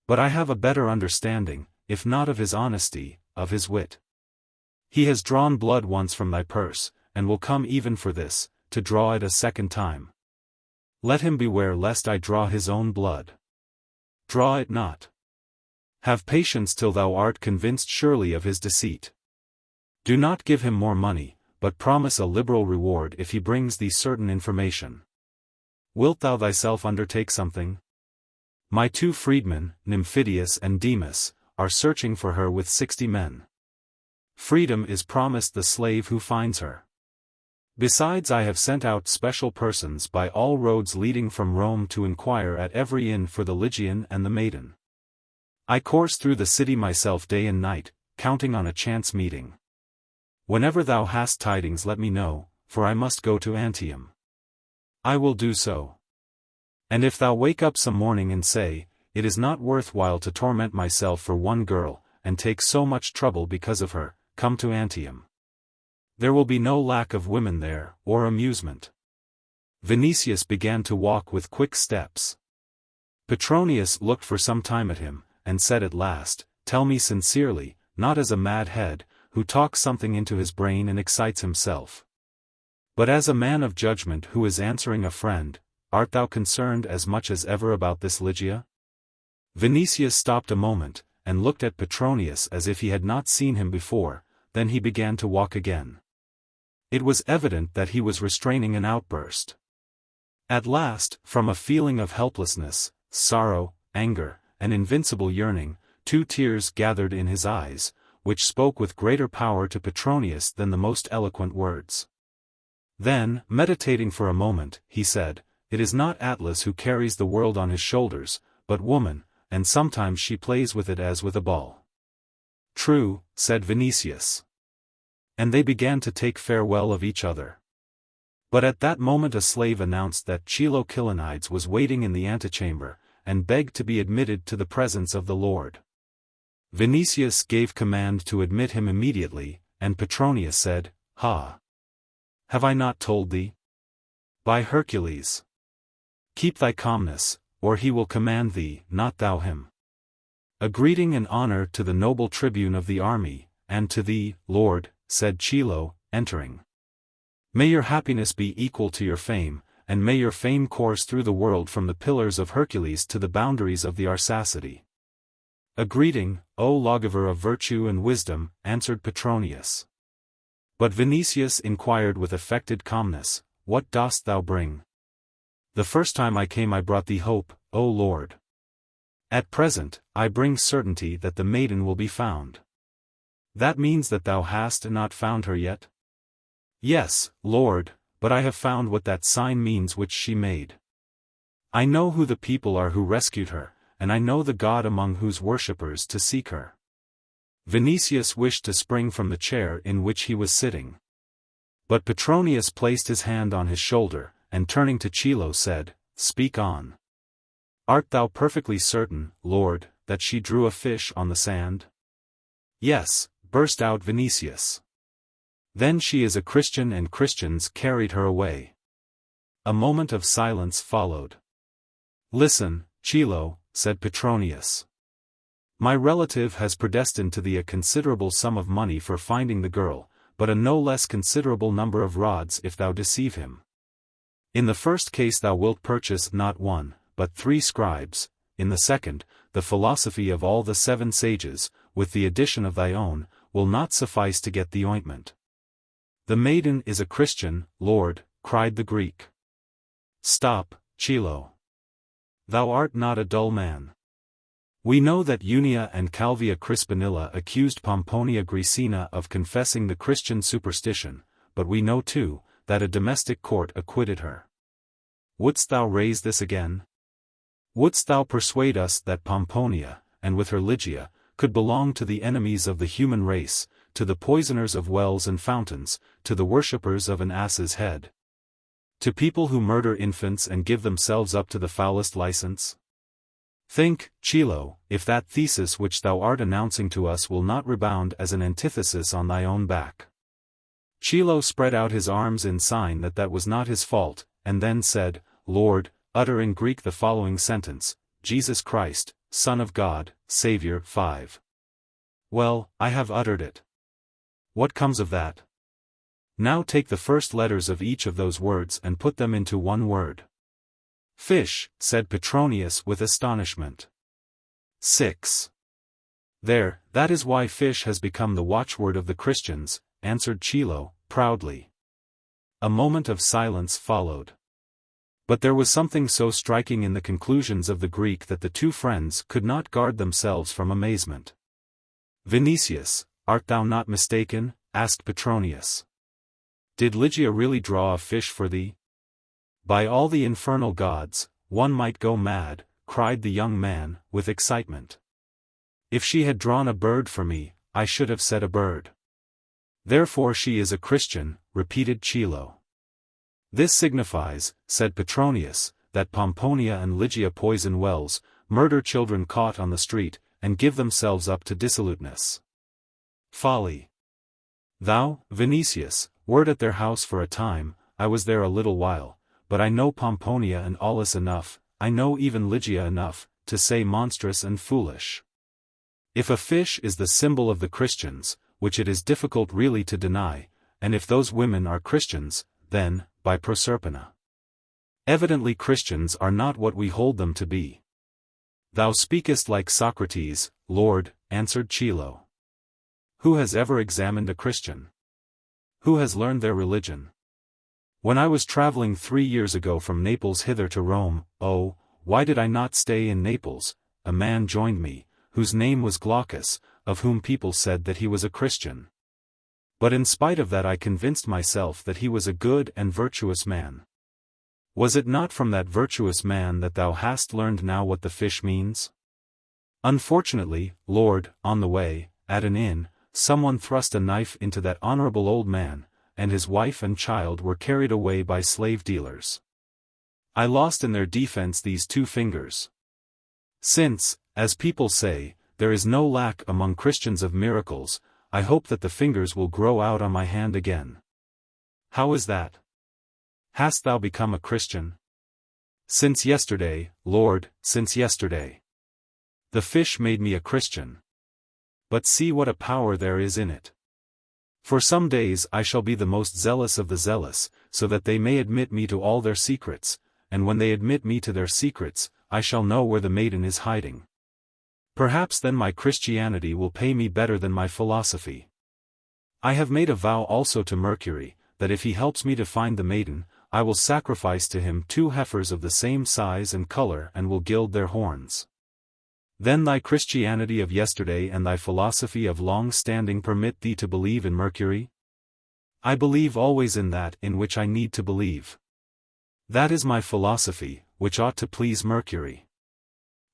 But I have a better understanding, if not of his honesty, of his wit. He has drawn blood once from thy purse, and will come even for this, to draw it a second time. Let him beware lest I draw his own blood. Draw it not. Have patience till thou art convinced surely of his deceit. Do not give him more money, but promise a liberal reward if he brings thee certain information. Wilt thou thyself undertake something? My 2 freedmen, Nymphidius and Demas, are searching for her with 60 men. Freedom is promised the slave who finds her. Besides, I have sent out special persons by all roads leading from Rome to inquire at every inn for the Lygian and the maiden. I course through the city myself day and night, counting on a chance meeting. Whenever thou hast tidings let me know, for I must go to Antium. I will do so. And if thou wake up some morning and say, it is not worth while to torment myself for one girl, and take so much trouble because of her, come to Antium. There will be no lack of women there, or amusement. Vinicius began to walk with quick steps. Petronius looked for some time at him, and said at last, Tell me sincerely, not as a mad head, who talks something into his brain and excites himself, but as a man of judgment who is answering a friend, art thou concerned as much as ever about this Ligia? Vinicius stopped a moment, and looked at Petronius as if he had not seen him before, then he began to walk again. It was evident that he was restraining an outburst. At last, from a feeling of helplessness, sorrow, anger, and invincible yearning, 2 tears gathered in his eyes, which spoke with greater power to Petronius than the most eloquent words. Then, meditating for a moment, he said, It is not Atlas who carries the world on his shoulders, but woman, and sometimes she plays with it as with a ball. True, said Vinicius. And they began to take farewell of each other. But at that moment a slave announced that Chilo Kilonides was waiting in the antechamber, and begged to be admitted to the presence of the Lord. Vinicius gave command to admit him immediately, and Petronius said, Ha! Have I not told thee? By Hercules! Keep thy calmness, or he will command thee, not thou him. A greeting and honor to the noble tribune of the army, and to thee, Lord, said Chilo, entering. May your happiness be equal to your fame, and may your fame course through the world from the pillars of Hercules to the boundaries of the Arsacidae. A greeting, O lawgiver of virtue and wisdom, answered Petronius. But Vinicius inquired with affected calmness, What dost thou bring? The first time I came I brought thee hope, O Lord. At present, I bring certainty that the maiden will be found. That means that thou hast not found her yet? Yes, Lord, but I have found what that sign means which she made. I know who the people are who rescued her, and I know the God among whose worshippers to seek her. Vinicius wished to spring from the chair in which he was sitting. But Petronius placed his hand on his shoulder, and turning to Chilo said, "Speak on. Art thou perfectly certain, Lord, that she drew a fish on the sand?" "Yes," burst out Vinicius. "Then she is a Christian and Christians carried her away." A moment of silence followed. "Listen, Chilo," said Petronius. "My relative has predestined to thee a considerable sum of money for finding the girl, but a no less considerable number of rods if thou deceive him. In the first case thou wilt purchase not one, but 3 scribes, in the second, the philosophy of all the 7 sages, with the addition of thy own, will not suffice to get the ointment." "The maiden is a Christian, Lord," cried the Greek. "Stop, Chilo. Thou art not a dull man. We know that Unia and Calvia Crispinilla accused Pomponia Graecina of confessing the Christian superstition, but we know too, that a domestic court acquitted her. Wouldst thou raise this again? Wouldst thou persuade us that Pomponia, and with her Ligia, could belong to the enemies of the human race, to the poisoners of wells and fountains, to the worshippers of an ass's head? To people who murder infants and give themselves up to the foulest license? Think, Chilo, if that thesis which thou art announcing to us will not rebound as an antithesis on thy own back." Chilo spread out his arms in sign that that was not his fault, and then said, "Lord, utter in Greek the following sentence, Jesus Christ, Son of God, Savior, 5. Well, I have uttered it. What comes of that? Now take the first letters of each of those words and put them into one word." "Fish," said Petronius with astonishment. 6. "There, that is why fish has become the watchword of the Christians," answered Chilo, proudly. A moment of silence followed. But there was something so striking in the conclusions of the Greek that the two friends could not guard themselves from amazement. "Vinicius, art thou not mistaken?" asked Petronius. "Did Ligia really draw a fish for thee?" "By all the infernal gods, one might go mad," cried the young man, with excitement. "If she had drawn a bird for me, I should have said a bird." "Therefore she is a Christian," repeated Chilo. "This signifies," said Petronius, "that Pomponia and Ligia poison wells, murder children caught on the street, and give themselves up to dissoluteness. Folly. Thou, Vinicius, wert at their house for a time, I was there a little while, but I know Pomponia and Aulus enough, I know even Ligia enough, to say monstrous and foolish. If a fish is the symbol of the Christians, which it is difficult really to deny, and if those women are Christians, then, by Proserpina. Evidently Christians are not what we hold them to be." "Thou speakest like Socrates, Lord," answered Chilo. "Who has ever examined a Christian? Who has learned their religion? When I was traveling 3 years ago from Naples hither to Rome, oh, why did I not stay in Naples? A man joined me, whose name was Glaucus, of whom people said that he was a Christian. But in spite of that I convinced myself that he was a good and virtuous man. Was it not from that virtuous man that thou hast learned now what the fish means? Unfortunately, Lord, on the way, at an inn, someone thrust a knife into that honorable old man, and his wife and child were carried away by slave dealers. I lost in their defense these 2 fingers. Since, as people say, there is no lack among Christians of miracles, I hope that the fingers will grow out on my hand again. How is that? Hast thou become a Christian?" "Since yesterday, Lord, since yesterday. The fish made me a Christian. But see what a power there is in it. For some days I shall be the most zealous of the zealous, so that they may admit me to all their secrets, and when they admit me to their secrets, I shall know where the maiden is hiding. Perhaps then my Christianity will pay me better than my philosophy. I have made a vow also to Mercury, that if he helps me to find the maiden, I will sacrifice to him 2 heifers of the same size and color and will gild their horns. Then thy Christianity of yesterday and thy philosophy of long standing permit thee to believe in Mercury? I believe always in that in which I need to believe. That is my philosophy, which ought to please Mercury.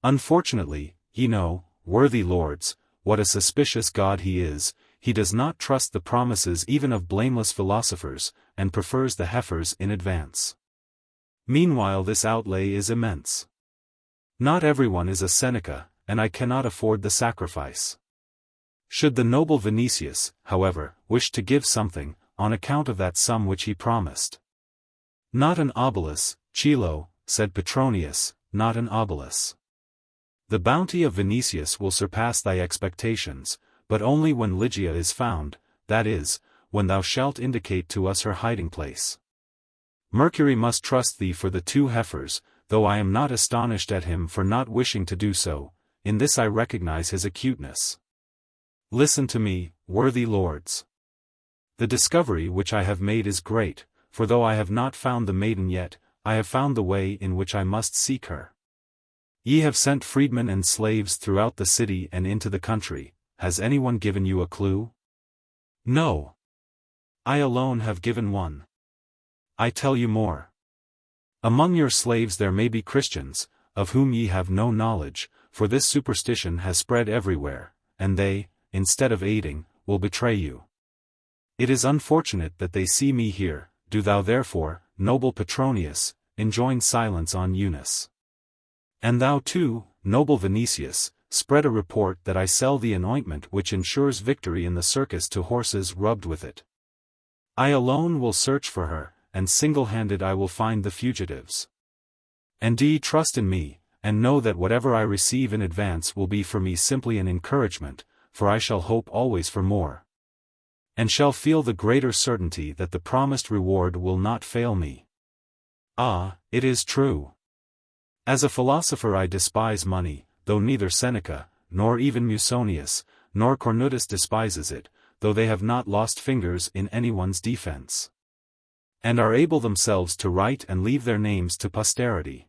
Unfortunately, ye know, worthy lords, what a suspicious god he is. He does not trust the promises even of blameless philosophers, and prefers the heifers in advance. Meanwhile this outlay is immense. Not everyone is a Seneca, and I cannot afford the sacrifice. Should the noble Vinicius, however, wish to give something, on account of that sum which he promised. Not an obolus, Chilo, said Petronius, not an obolus. The bounty of Vinicius will surpass thy expectations, but only when Ligia is found, that is, when thou shalt indicate to us her hiding place. Mercury must trust thee for the 2 heifers, though I am not astonished at him for not wishing to do so, in this I recognize his acuteness. Listen to me, worthy lords. The discovery which I have made is great, for though I have not found the maiden yet, I have found the way in which I must seek her. Ye have sent freedmen and slaves throughout the city and into the country. Has anyone given you a clue? No. I alone have given one. I tell you more. Among your slaves there may be Christians, of whom ye have no knowledge, for this superstition has spread everywhere, and they, instead of aiding, will betray you. It is unfortunate that they see me here. Do thou therefore, noble Petronius, enjoin silence on Eunice. And thou too, noble Vinicius, spread a report that I sell the anointment which ensures victory in the circus to horses rubbed with it. I alone will search for her, and single-handed I will find the fugitives. And do ye trust in me, and know that whatever I receive in advance will be for me simply an encouragement, for I shall hope always for more. And shall feel the greater certainty that the promised reward will not fail me. Ah, it is true. As a philosopher I despise money, though neither Seneca, nor even Musonius, nor Cornutus despises it, though they have not lost fingers in anyone's defense. And are able themselves to write and leave their names to posterity.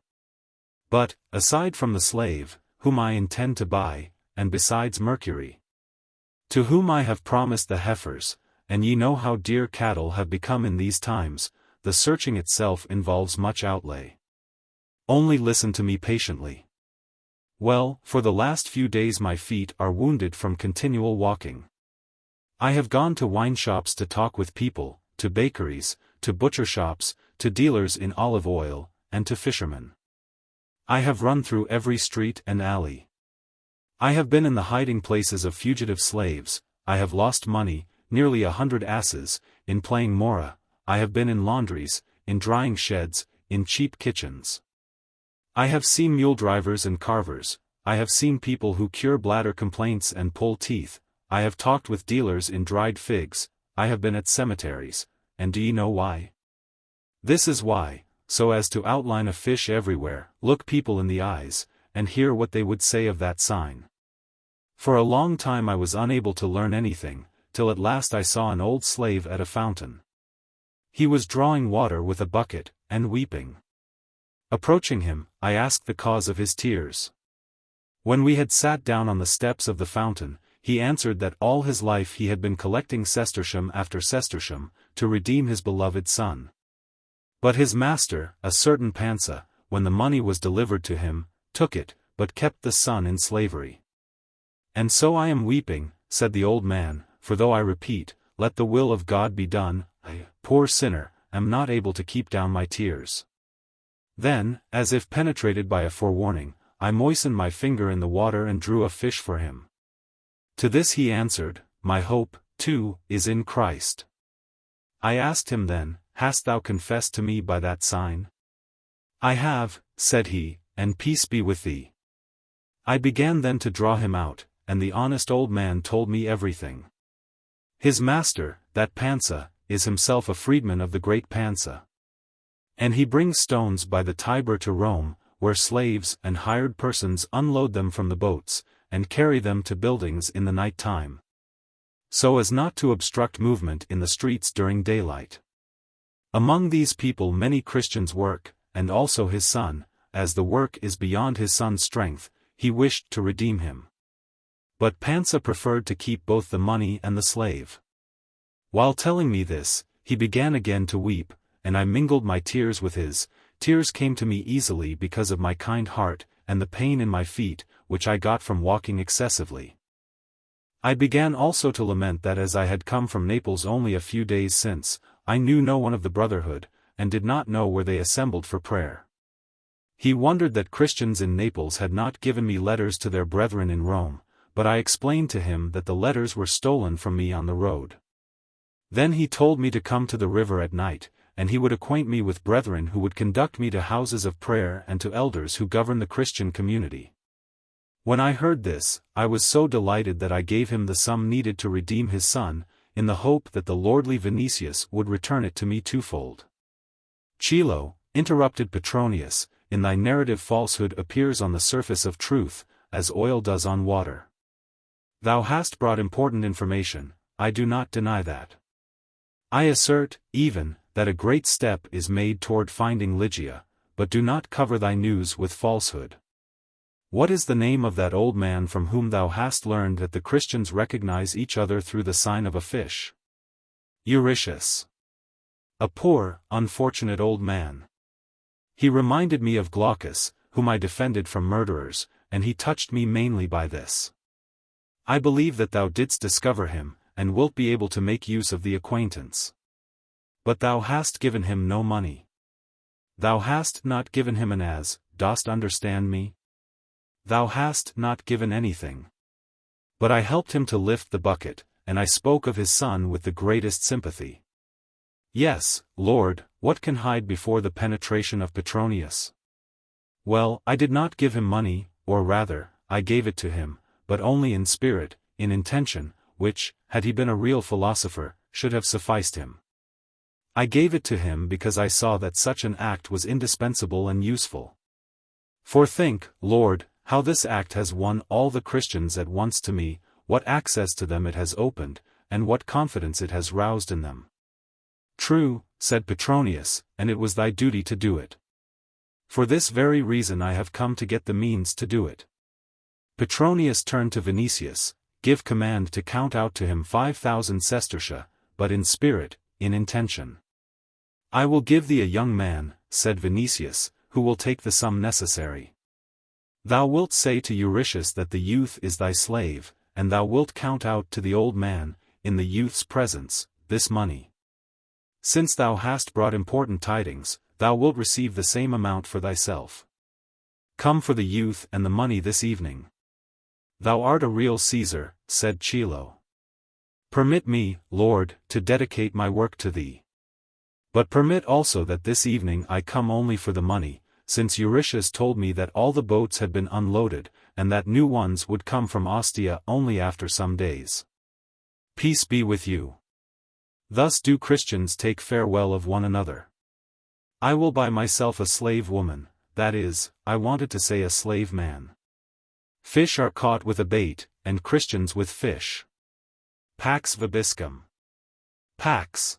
But, aside from the slave, whom I intend to buy, and besides Mercury, to whom I have promised the heifers, and ye know how dear cattle have become in these times, the searching itself involves much outlay. Only listen to me patiently. Well, for the last few days my feet are wounded from continual walking. I have gone to wine shops to talk with people, to bakeries, to butcher shops, to dealers in olive oil, and to fishermen. I have run through every street and alley. I have been in the hiding places of fugitive slaves, I have lost money, nearly 100 asses, in playing mora, I have been in laundries, in drying sheds, in cheap kitchens. I have seen mule drivers and carvers, I have seen people who cure bladder complaints and pull teeth, I have talked with dealers in dried figs, I have been at cemeteries, and do ye know why? This is why, so as to outline a fish everywhere, look people in the eyes, and hear what they would say of that sign. For a long time I was unable to learn anything, till at last I saw an old slave at a fountain. He was drawing water with a bucket, and weeping. Approaching him, I asked the cause of his tears. When we had sat down on the steps of the fountain, he answered that all his life he had been collecting sestertium after sestertium, to redeem his beloved son. But his master, a certain Pansa, when the money was delivered to him, took it, but kept the son in slavery. And so I am weeping, said the old man, for though I repeat, let the will of God be done, I, poor sinner, am not able to keep down my tears. Then, as if penetrated by a forewarning, I moistened my finger in the water and drew a fish for him. To this he answered, my hope, too, is in Christ. I asked him then, hast thou confessed to me by that sign? I have, said he, and peace be with thee. I began then to draw him out, and the honest old man told me everything. His master, that Pansa, is himself a freedman of the great Pansa. And he brings stones by the Tiber to Rome, where slaves and hired persons unload them from the boats, and carry them to buildings in the night time, so as not to obstruct movement in the streets during daylight. Among these people many Christians work, and also his son, as the work is beyond his son's strength, he wished to redeem him. But Pansa preferred to keep both the money and the slave. While telling me this, he began again to weep, and I mingled my tears with his. Tears came to me easily because of my kind heart, and the pain in my feet, which I got from walking excessively. I began also to lament that as I had come from Naples only a few days since, I knew no one of the brotherhood, and did not know where they assembled for prayer. He wondered that Christians in Naples had not given me letters to their brethren in Rome, but I explained to him that the letters were stolen from me on the road. Then he told me to come to the river at night, and he would acquaint me with brethren who would conduct me to houses of prayer and to elders who govern the Christian community. When I heard this, I was so delighted that I gave him the sum needed to redeem his son, in the hope that the lordly Vinicius would return it to me twofold. Chilo, interrupted Petronius, in thy narrative falsehood appears on the surface of truth, as oil does on water. Thou hast brought important information, I do not deny that. I assert, even, that a great step is made toward finding Lygia, but do not cover thy news with falsehood. What is the name of that old man from whom thou hast learned that the Christians recognize each other through the sign of a fish? Eurytius. A poor, unfortunate old man. He reminded me of Glaucus, whom I defended from murderers, and he touched me mainly by this. I believe that thou didst discover him, and wilt be able to make use of the acquaintance. But thou hast given him no money. Thou hast not given him an as, dost understand me? Thou hast not given anything. But I helped him to lift the bucket, and I spoke of his son with the greatest sympathy. Yes, Lord, what can hide before the penetration of Petronius? Well, I did not give him money, or rather, I gave it to him, but only in spirit, in intention, which, had he been a real philosopher, should have sufficed him. I gave it to him because I saw that such an act was indispensable and useful. For think, Lord, how this act has won all the Christians at once to me, what access to them it has opened, and what confidence it has roused in them. True, said Petronius, and it was thy duty to do it. For this very reason I have come to get the means to do it. Petronius turned to Vinicius, give command to count out to him 5,000 sestertia, but in spirit, in intention. I will give thee a young man, said Vinicius, who will take the sum necessary. Thou wilt say to Eurytius that the youth is thy slave, and thou wilt count out to the old man, in the youth's presence, this money. Since thou hast brought important tidings, thou wilt receive the same amount for thyself. Come for the youth and the money this evening. Thou art a real Caesar, said Chilo. Permit me, Lord, to dedicate my work to thee. But permit also that this evening I come only for the money, since Eurytius told me that all the boats had been unloaded, and that new ones would come from Ostia only after some days. Peace be with you. Thus do Christians take farewell of one another. I will buy myself a slave woman, that is, I wanted to say a slave man. Fish are caught with a bait, and Christians with fish. Pax vobiscum. Pax.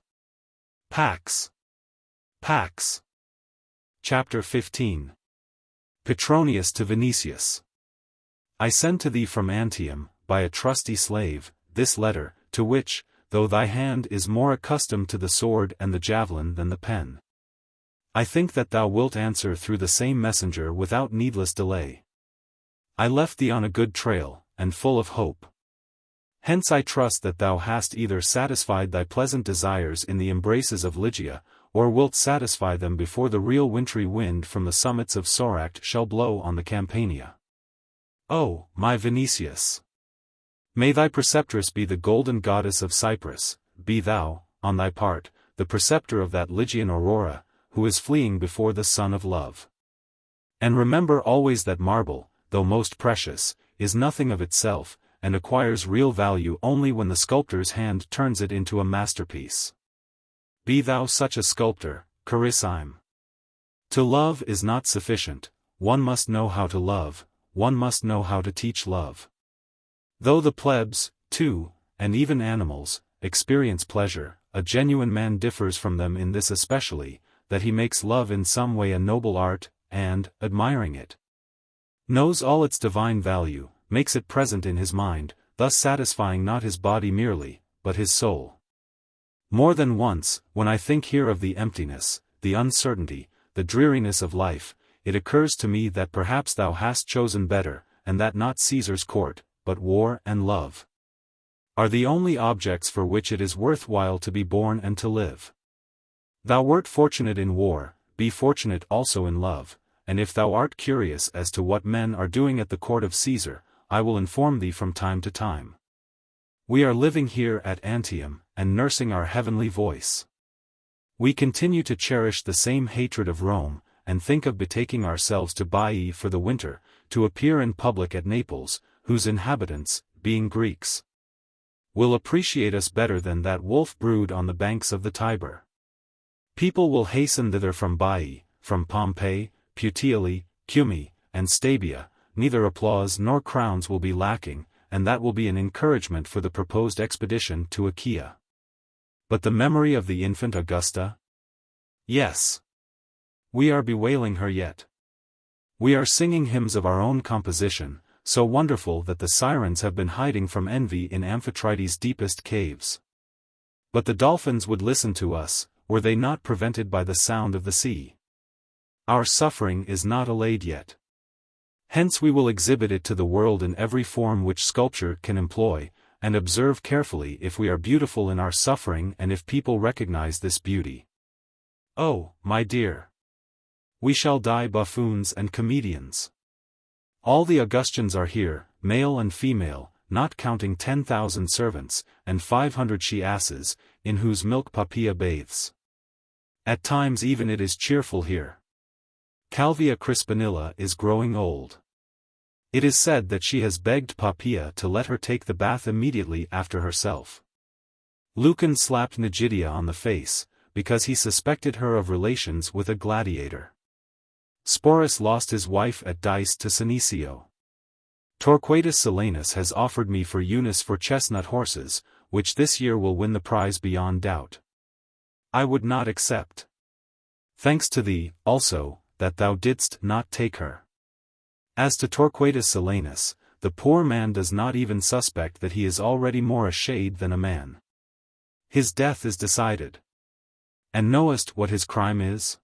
Pax. Pax. Chapter 15. Petronius to Vinicius. I send to thee from Antium, by a trusty slave, this letter, to which, though thy hand is more accustomed to the sword and the javelin than the pen, I think that thou wilt answer through the same messenger without needless delay. I left thee on a good trail, and full of hope. Hence I trust that thou hast either satisfied thy pleasant desires in the embraces of Ligia, or wilt satisfy them before the real wintry wind from the summits of Soracte shall blow on the Campania. Oh, my Vinicius! May thy preceptress be the golden goddess of Cyprus, be thou, on thy part, the preceptor of that Lygian Aurora, who is fleeing before the sun of love. And remember always that marble, though most precious, is nothing of itself, and acquires real value only when the sculptor's hand turns it into a masterpiece. Be thou such a sculptor, Carissime. To love is not sufficient, one must know how to love, one must know how to teach love. Though the plebs, too, and even animals, experience pleasure, a genuine man differs from them in this especially, that he makes love in some way a noble art, and, admiring it, knows all its divine value, makes it present in his mind, thus satisfying not his body merely, but his soul. More than once, when I think here of the emptiness, the uncertainty, the dreariness of life, it occurs to me that perhaps thou hast chosen better, and that not Caesar's court, but war and love are the only objects for which it is worth while to be born and to live. Thou wert fortunate in war, be fortunate also in love, and if thou art curious as to what men are doing at the court of Caesar, I will inform thee from time to time. We are living here at Antium, and nursing our heavenly voice. We continue to cherish the same hatred of Rome, and think of betaking ourselves to Baiae for the winter, to appear in public at Naples, whose inhabitants, being Greeks, will appreciate us better than that wolf brood on the banks of the Tiber. People will hasten thither from Baiae, from Pompeii, Puteoli, Cumae, and Stabia. Neither applause nor crowns will be lacking, and that will be an encouragement for the proposed expedition to Achaia. But the memory of the infant Augusta? Yes. We are bewailing her yet. We are singing hymns of our own composition, so wonderful that the sirens have been hiding from envy in Amphitrite's deepest caves. But the dolphins would listen to us, were they not prevented by the sound of the sea. Our suffering is not allayed yet. Hence we will exhibit it to the world in every form which sculpture can employ, and observe carefully if we are beautiful in our suffering and if people recognize this beauty. Oh, my dear! We shall die buffoons and comedians. All the Augustans are here, male and female, not counting 10,000 servants, and 500 she-asses, in whose milk Poppaea bathes. At times even it is cheerful here. Calvia Crispinilla is growing old. It is said that she has begged Poppaea to let her take the bath immediately after herself. Lucan slapped Nigidia on the face, because he suspected her of relations with a gladiator. Sporus lost his wife at dice to Senecio. Torquatus Silanus has offered me for Eunice for chestnut horses, which this year will win the prize beyond doubt. I would not accept. Thanks to thee, also, that thou didst not take her. As to Torquatus Silanus, the poor man does not even suspect that he is already more a shade than a man. His death is decided. And knowest what his crime is?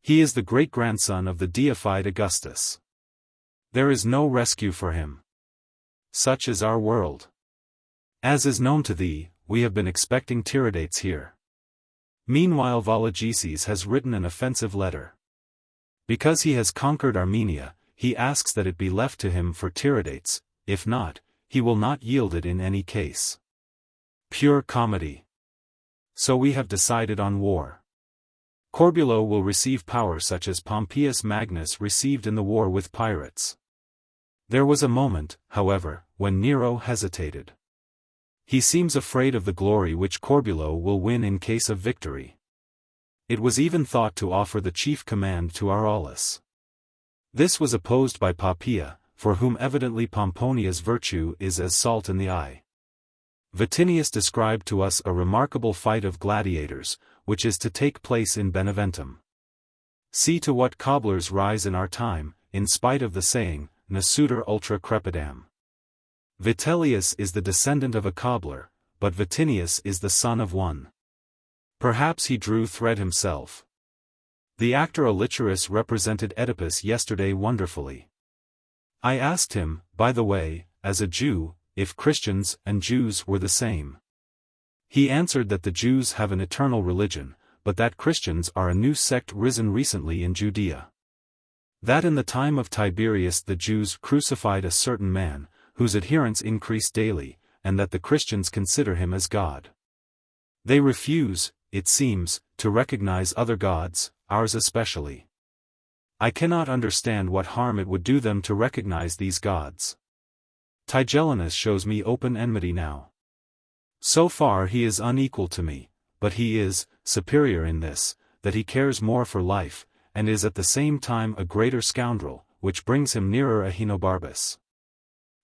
He is the great-grandson of the deified Augustus. There is no rescue for him. Such is our world. As is known to thee, we have been expecting Tiridates here. Meanwhile Vologeses has written an offensive letter. Because he has conquered Armenia, he asks that it be left to him for Tiridates, if not, he will not yield it in any case. Pure comedy. So we have decided on war. Corbulo will receive power such as Pompeius Magnus received in the war with pirates. There was a moment, however, when Nero hesitated. He seems afraid of the glory which Corbulo will win in case of victory. It was even thought to offer the chief command to Aurelius. This was opposed by Poppaea, for whom evidently Pomponia's virtue is as salt in the eye. Vatinius described to us a remarkable fight of gladiators, which is to take place in Beneventum. See to what cobblers rise in our time, in spite of the saying, Nasuter ultra crepidam. Vitellius is the descendant of a cobbler, but Vatinius is the son of one. Perhaps he drew thread himself. The actor Aliturus represented Oedipus yesterday wonderfully. I asked him, by the way, as a Jew, if Christians and Jews were the same. He answered that the Jews have an eternal religion, but that Christians are a new sect risen recently in Judea. That in the time of Tiberius the Jews crucified a certain man, whose adherents increase daily, and that the Christians consider him as God. They refuse, it seems, to recognize other gods, ours especially. I cannot understand what harm it would do them to recognize these gods. Tigellinus shows me open enmity now. So far he is unequal to me, but he is superior in this, that he cares more for life, and is at the same time a greater scoundrel, which brings him nearer Ahenobarbus.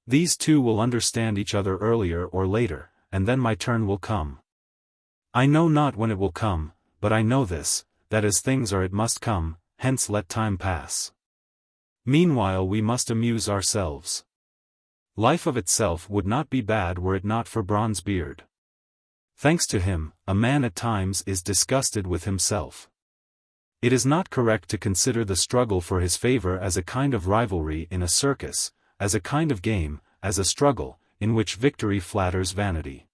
These two will understand each other earlier or later, and then my turn will come. I know not when it will come, but I know this, that as things are it must come, hence let time pass. Meanwhile we must amuse ourselves. Life of itself would not be bad were it not for Bronzebeard. Thanks to him, a man at times is disgusted with himself. It is not correct to consider the struggle for his favor as a kind of rivalry in a circus, as a kind of game, as a struggle, in which victory flatters vanity.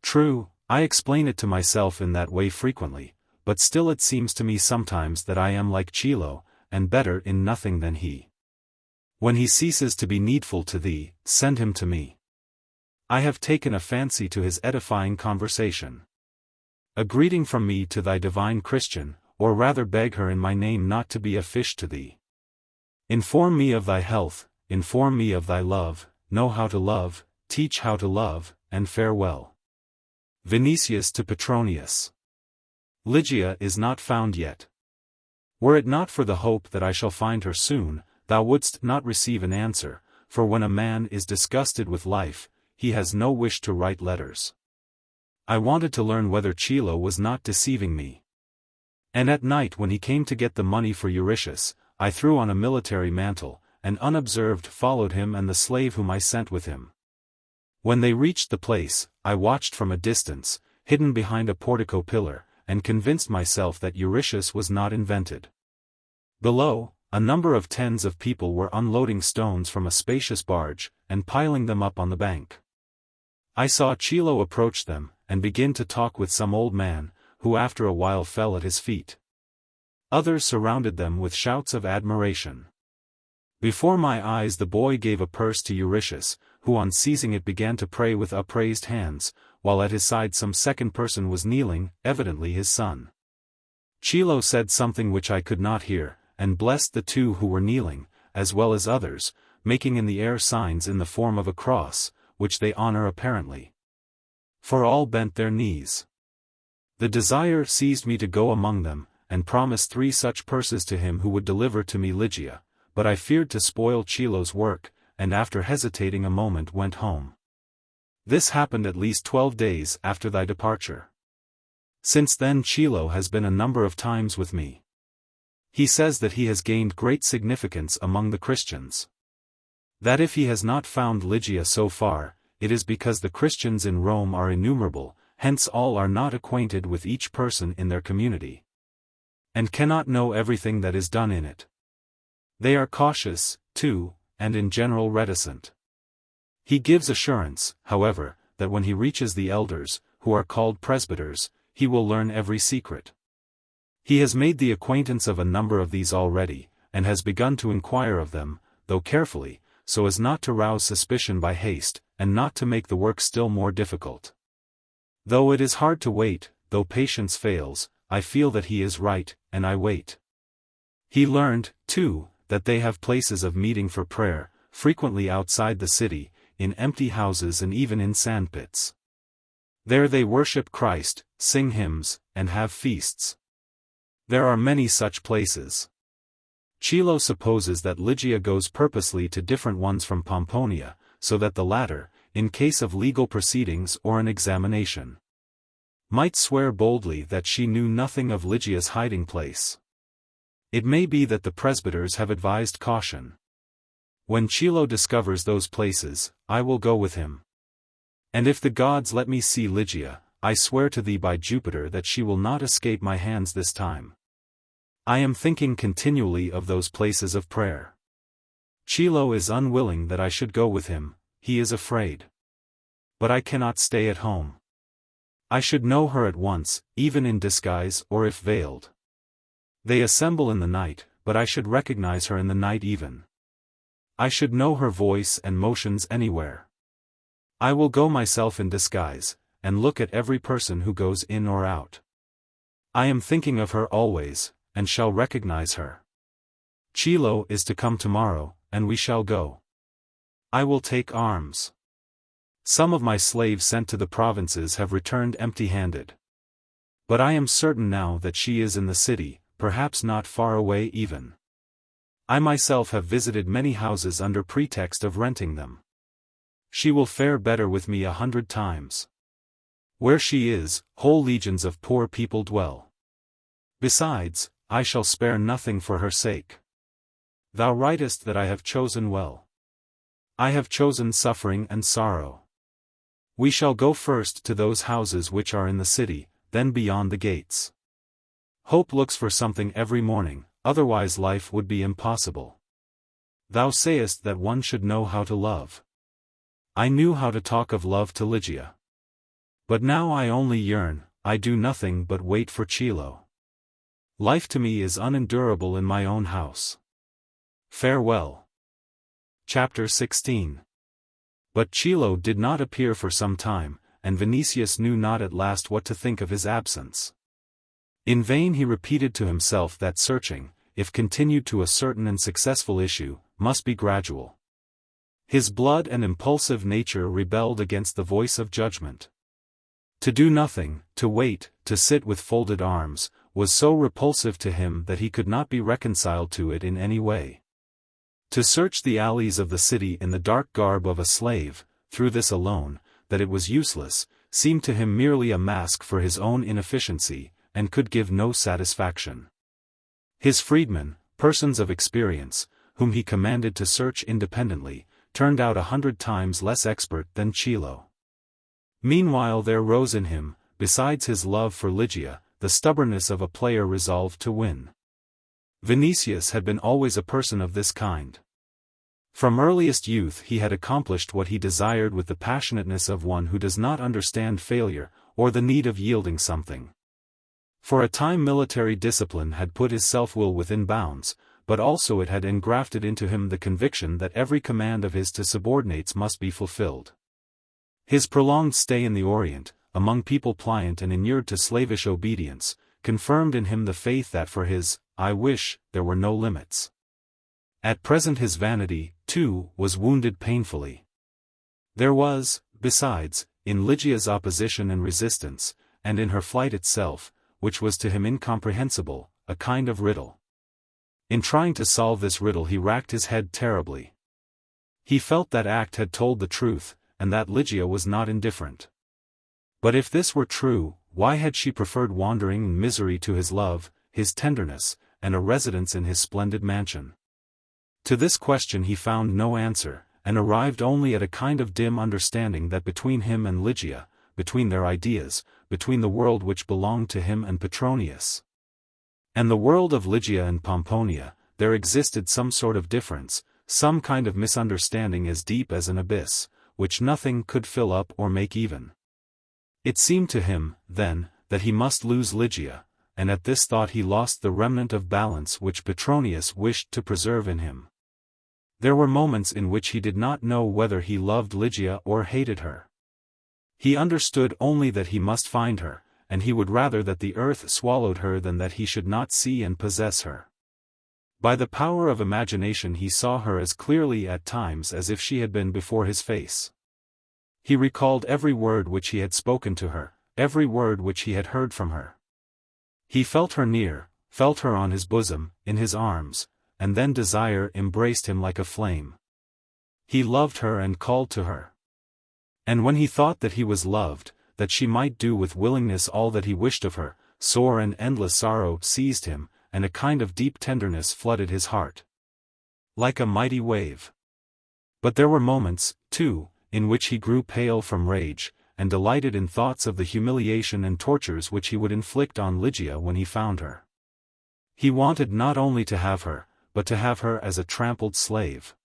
True, I explain it to myself in that way frequently, but still it seems to me sometimes that I am like Chilo, and better in nothing than he. When he ceases to be needful to thee, send him to me. I have taken a fancy to his edifying conversation. A greeting from me to thy divine Christian, or rather beg her in my name not to be a fish to thee. Inform me of thy health, inform me of thy love, know how to love, teach how to love, and farewell. Vinicius to Petronius. Lygia is not found yet. Were it not for the hope that I shall find her soon, thou wouldst not receive an answer, for when a man is disgusted with life, he has no wish to write letters. I wanted to learn whether Chilo was not deceiving me. And at night when he came to get the money for Euritius, I threw on a military mantle, and unobserved followed him and the slave whom I sent with him. When they reached the place, I watched from a distance, hidden behind a portico pillar, and convinced myself that Euritius was not invented. Below, a number of tens of people were unloading stones from a spacious barge, and piling them up on the bank. I saw Chilo approach them, and begin to talk with some old man, who after a while fell at his feet. Others surrounded them with shouts of admiration. Before my eyes the boy gave a purse to Euritius, who on seizing it began to pray with upraised hands, while at his side some second person was kneeling, evidently his son. Chilo said something which I could not hear, and blessed the two who were kneeling, as well as others, making in the air signs in the form of a cross, which they honor apparently. For all bent their knees. The desire seized me to go among them, and promised 3 such purses to him who would deliver to me Ligia, but I feared to spoil Chilo's work, and after hesitating a moment went home. This happened at least 12 days after thy departure. Since then Chilo has been a number of times with me. He says that he has gained great significance among the Christians. That if he has not found Ligia so far, it is because the Christians in Rome are innumerable, hence all are not acquainted with each person in their community, and cannot know everything that is done in it. They are cautious, too, and in general reticent. He gives assurance, however, that when he reaches the elders, who are called presbyters, he will learn every secret. He has made the acquaintance of a number of these already, and has begun to inquire of them, though carefully, so as not to rouse suspicion by haste, and not to make the work still more difficult. Though it is hard to wait, though patience fails, I feel that he is right, and I wait. He learned, too, that they have places of meeting for prayer, frequently outside the city, in empty houses and even in sandpits. There they worship Christ, sing hymns, and have feasts. There are many such places. Chilo supposes that Ligia goes purposely to different ones from Pomponia, so that the latter, in case of legal proceedings or an examination, might swear boldly that she knew nothing of Ligia's hiding place. It may be that the presbyters have advised caution. When Chilo discovers those places, I will go with him. And if the gods let me see Ligia, I swear to thee by Jupiter that she will not escape my hands this time. I am thinking continually of those places of prayer. Chilo is unwilling that I should go with him, he is afraid. But I cannot stay at home. I should know her at once, even in disguise or if veiled. They assemble in the night, but I should recognize her in the night even. I should know her voice and motions anywhere. I will go myself in disguise, and look at every person who goes in or out. I am thinking of her always, and shall recognize her. Chilo is to come tomorrow, and we shall go. I will take arms. Some of my slaves sent to the provinces have returned empty-handed. But I am certain now that she is in the city, perhaps not far away even. I myself have visited many houses under pretext of renting them. She will fare better with me 100 times. Where she is, whole legions of poor people dwell. Besides, I shall spare nothing for her sake. Thou writest that I have chosen well. I have chosen suffering and sorrow. We shall go first to those houses which are in the city, then beyond the gates. Hope looks for something every morning, otherwise life would be impossible. Thou sayest that one should know how to love. I knew how to talk of love to Ligia. But now I only yearn, I do nothing but wait for Chilo. Life to me is unendurable in my own house. Farewell. Chapter 16. But Chilo did not appear for some time, and Vinicius knew not at last what to think of his absence. In vain he repeated to himself that searching, if continued to a certain and successful issue, must be gradual. His blood and impulsive nature rebelled against the voice of judgment. To do nothing, to wait, to sit with folded arms, was so repulsive to him that he could not be reconciled to it in any way. To search the alleys of the city in the dark garb of a slave, through this alone, that it was useless, seemed to him merely a mask for his own inefficiency, and could give no satisfaction. His freedmen, persons of experience, whom he commanded to search independently, turned out 100 times less expert than Chilo. Meanwhile there rose in him, besides his love for Ligia, the stubbornness of a player resolved to win. Vinicius had been always a person of this kind. From earliest youth he had accomplished what he desired with the passionateness of one who does not understand failure, or the need of yielding something. For a time military discipline had put his self-will within bounds, but also it had engrafted into him the conviction that every command of his to subordinates must be fulfilled. His prolonged stay in the Orient, among people pliant and inured to slavish obedience, confirmed in him the faith that for his "I wish" there were no limits. At present his vanity, too, was wounded painfully. There was, besides, in Ligia's opposition and resistance, and in her flight itself, which was to him incomprehensible, a kind of riddle. In trying to solve this riddle he racked his head terribly. He felt that act had told the truth, and that Ligia was not indifferent. But if this were true, why had she preferred wandering in misery to his love, his tenderness, and a residence in his splendid mansion? To this question he found no answer, and arrived only at a kind of dim understanding that between him and Ligia, between their ideas, between the world which belonged to him and Petronius, and the world of Ligia and Pomponia, there existed some sort of difference, some kind of misunderstanding as deep as an abyss, which nothing could fill up or make even. It seemed to him, then, that he must lose Ligia, and at this thought he lost the remnant of balance which Petronius wished to preserve in him. There were moments in which he did not know whether he loved Ligia or hated her. He understood only that he must find her, and he would rather that the earth swallowed her than that he should not see and possess her. By the power of imagination he saw her as clearly at times as if she had been before his face. He recalled every word which he had spoken to her, every word which he had heard from her. He felt her near, felt her on his bosom, in his arms, and then desire embraced him like a flame. He loved her and called to her. And when he thought that he was loved, that she might do with willingness all that he wished of her, sore and endless sorrow seized him, and a kind of deep tenderness flooded his heart, like a mighty wave. But there were moments, too, in which he grew pale from rage, and delighted in thoughts of the humiliation and tortures which he would inflict on Ligia when he found her. He wanted not only to have her, but to have her as a trampled slave.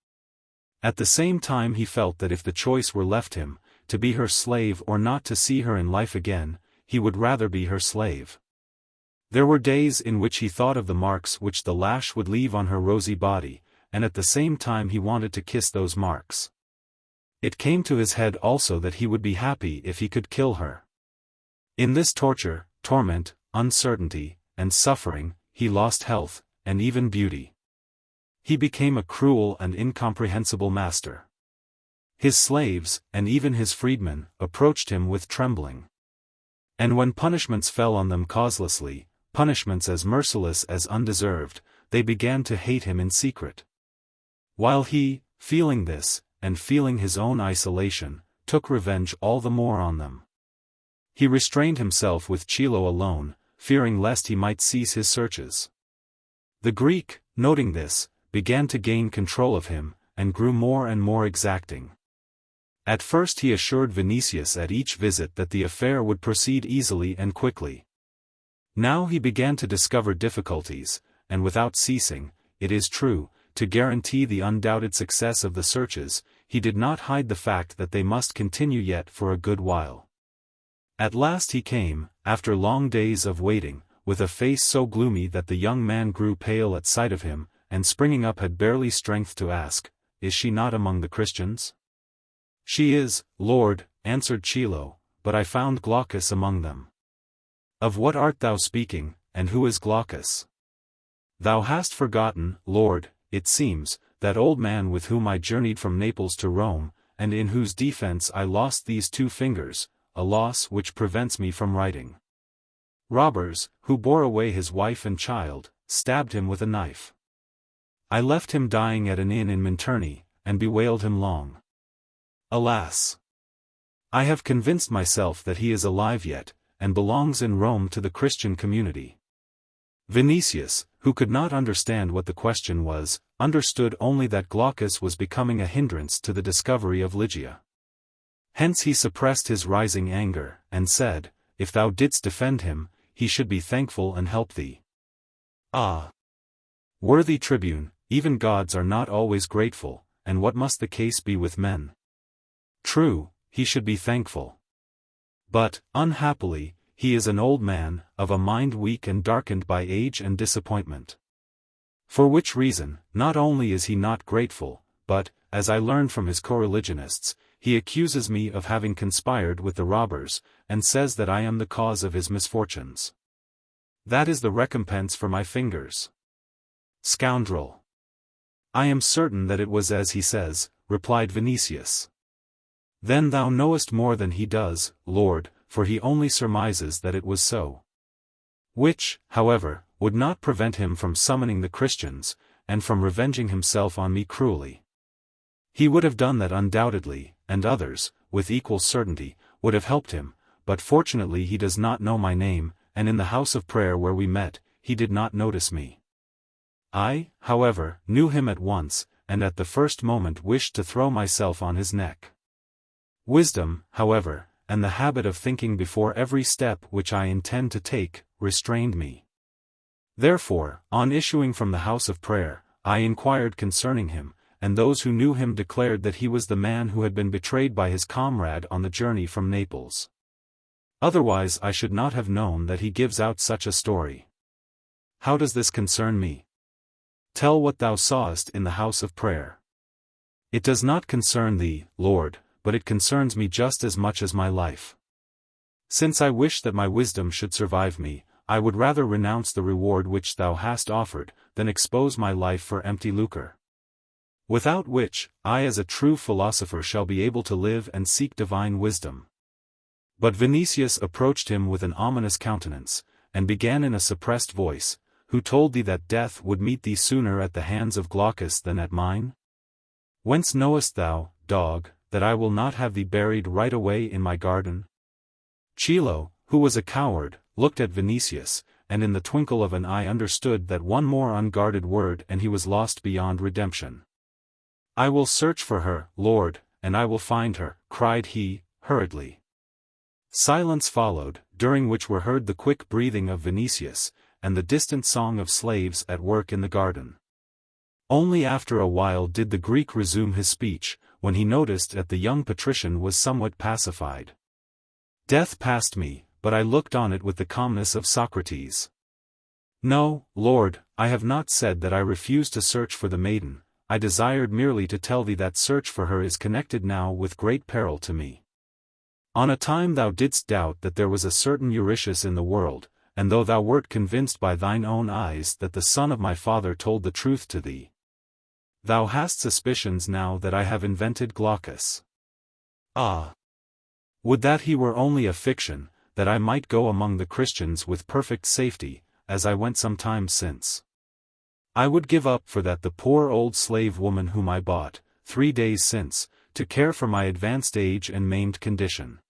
At the same time he felt that if the choice were left him, to be her slave or not to see her in life again, he would rather be her slave. There were days in which he thought of the marks which the lash would leave on her rosy body, and at the same time he wanted to kiss those marks. It came to his head also that he would be happy if he could kill her. In this torture, torment, uncertainty, and suffering, he lost health, and even beauty. He became a cruel and incomprehensible master. His slaves, and even his freedmen, approached him with trembling. And when punishments fell on them causelessly, punishments as merciless as undeserved, they began to hate him in secret. While he, feeling this, and feeling his own isolation, took revenge all the more on them. He restrained himself with Chilo alone, fearing lest he might cease his searches. The Greek, noting this, began to gain control of him, and grew more and more exacting. At first he assured Vinicius at each visit that the affair would proceed easily and quickly. Now he began to discover difficulties, and without ceasing, it is true, to guarantee the undoubted success of the searches, he did not hide the fact that they must continue yet for a good while. At last he came, after long days of waiting, with a face so gloomy that the young man grew pale at sight of him, and springing up had barely strength to ask, "Is she not among the Christians?" "She is, Lord," answered Chilo, "but I found Glaucus among them." "Of what art thou speaking, and who is Glaucus?" "Thou hast forgotten, Lord, it seems, that old man with whom I journeyed from Naples to Rome, and in whose defense I lost these 2 fingers, a loss which prevents me from writing. Robbers, who bore away his wife and child, stabbed him with a knife. I left him dying at an inn in Minturni, and bewailed him long. Alas! I have convinced myself that he is alive yet, and belongs in Rome to the Christian community." Vinicius, who could not understand what the question was, understood only that Glaucus was becoming a hindrance to the discovery of Ligia. Hence he suppressed his rising anger, and said, "If thou didst defend him, he should be thankful and help thee." "Ah! Worthy tribune, even gods are not always grateful, and what must the case be with men? True, he should be thankful. But, unhappily, he is an old man, of a mind weak and darkened by age and disappointment. For which reason, not only is he not grateful, but, as I learned from his co-religionists, he accuses me of having conspired with the robbers, and says that I am the cause of his misfortunes. That is the recompense for my fingers. Scoundrel! I am certain that it was as he says," replied Vinicius. "Then thou knowest more than he does, Lord, for he only surmises that it was so. Which, however, would not prevent him from summoning the Christians, and from revenging himself on me cruelly. He would have done that undoubtedly, and others, with equal certainty, would have helped him, but fortunately he does not know my name, and in the house of prayer where we met, he did not notice me. I, however, knew him at once, and at the first moment wished to throw myself on his neck. Wisdom, however, and the habit of thinking before every step which I intend to take, restrained me. Therefore, on issuing from the house of prayer, I inquired concerning him, and those who knew him declared that he was the man who had been betrayed by his comrade on the journey from Naples. Otherwise I should not have known that he gives out such a story. How does this concern me? Tell what thou sawest in the house of prayer. It does not concern thee, Lord, but it concerns me just as much as my life. Since I wish that my wisdom should survive me, I would rather renounce the reward which thou hast offered, than expose my life for empty lucre. Without which, I as a true philosopher shall be able to live and seek divine wisdom. But Vinicius approached him with an ominous countenance, and began in a suppressed voice, Who told thee that death would meet thee sooner at the hands of Glaucus than at mine? Whence knowest thou, dog, that I will not have thee buried right away in my garden? Chilo, who was a coward, looked at Vinicius, and in the twinkle of an eye understood that one more unguarded word and he was lost beyond redemption. I will search for her, Lord, and I will find her, cried he, hurriedly. Silence followed, during which were heard the quick breathing of Vinicius, and the distant song of slaves at work in the garden. Only after a while did the Greek resume his speech, when he noticed that the young patrician was somewhat pacified. Death passed me, but I looked on it with the calmness of Socrates. No, Lord, I have not said that I refuse to search for the maiden, I desired merely to tell thee that search for her is connected now with great peril to me. On a time thou didst doubt that there was a certain Eurytius in the world, and though thou wert convinced by thine own eyes that the son of my father told the truth to thee, thou hast suspicions now that I have invented Glaucus. Ah! Would that he were only a fiction, that I might go among the Christians with perfect safety, as I went some time since. I would give up for that the poor old slave woman whom I bought, 3 days since, to care for my advanced age and maimed condition.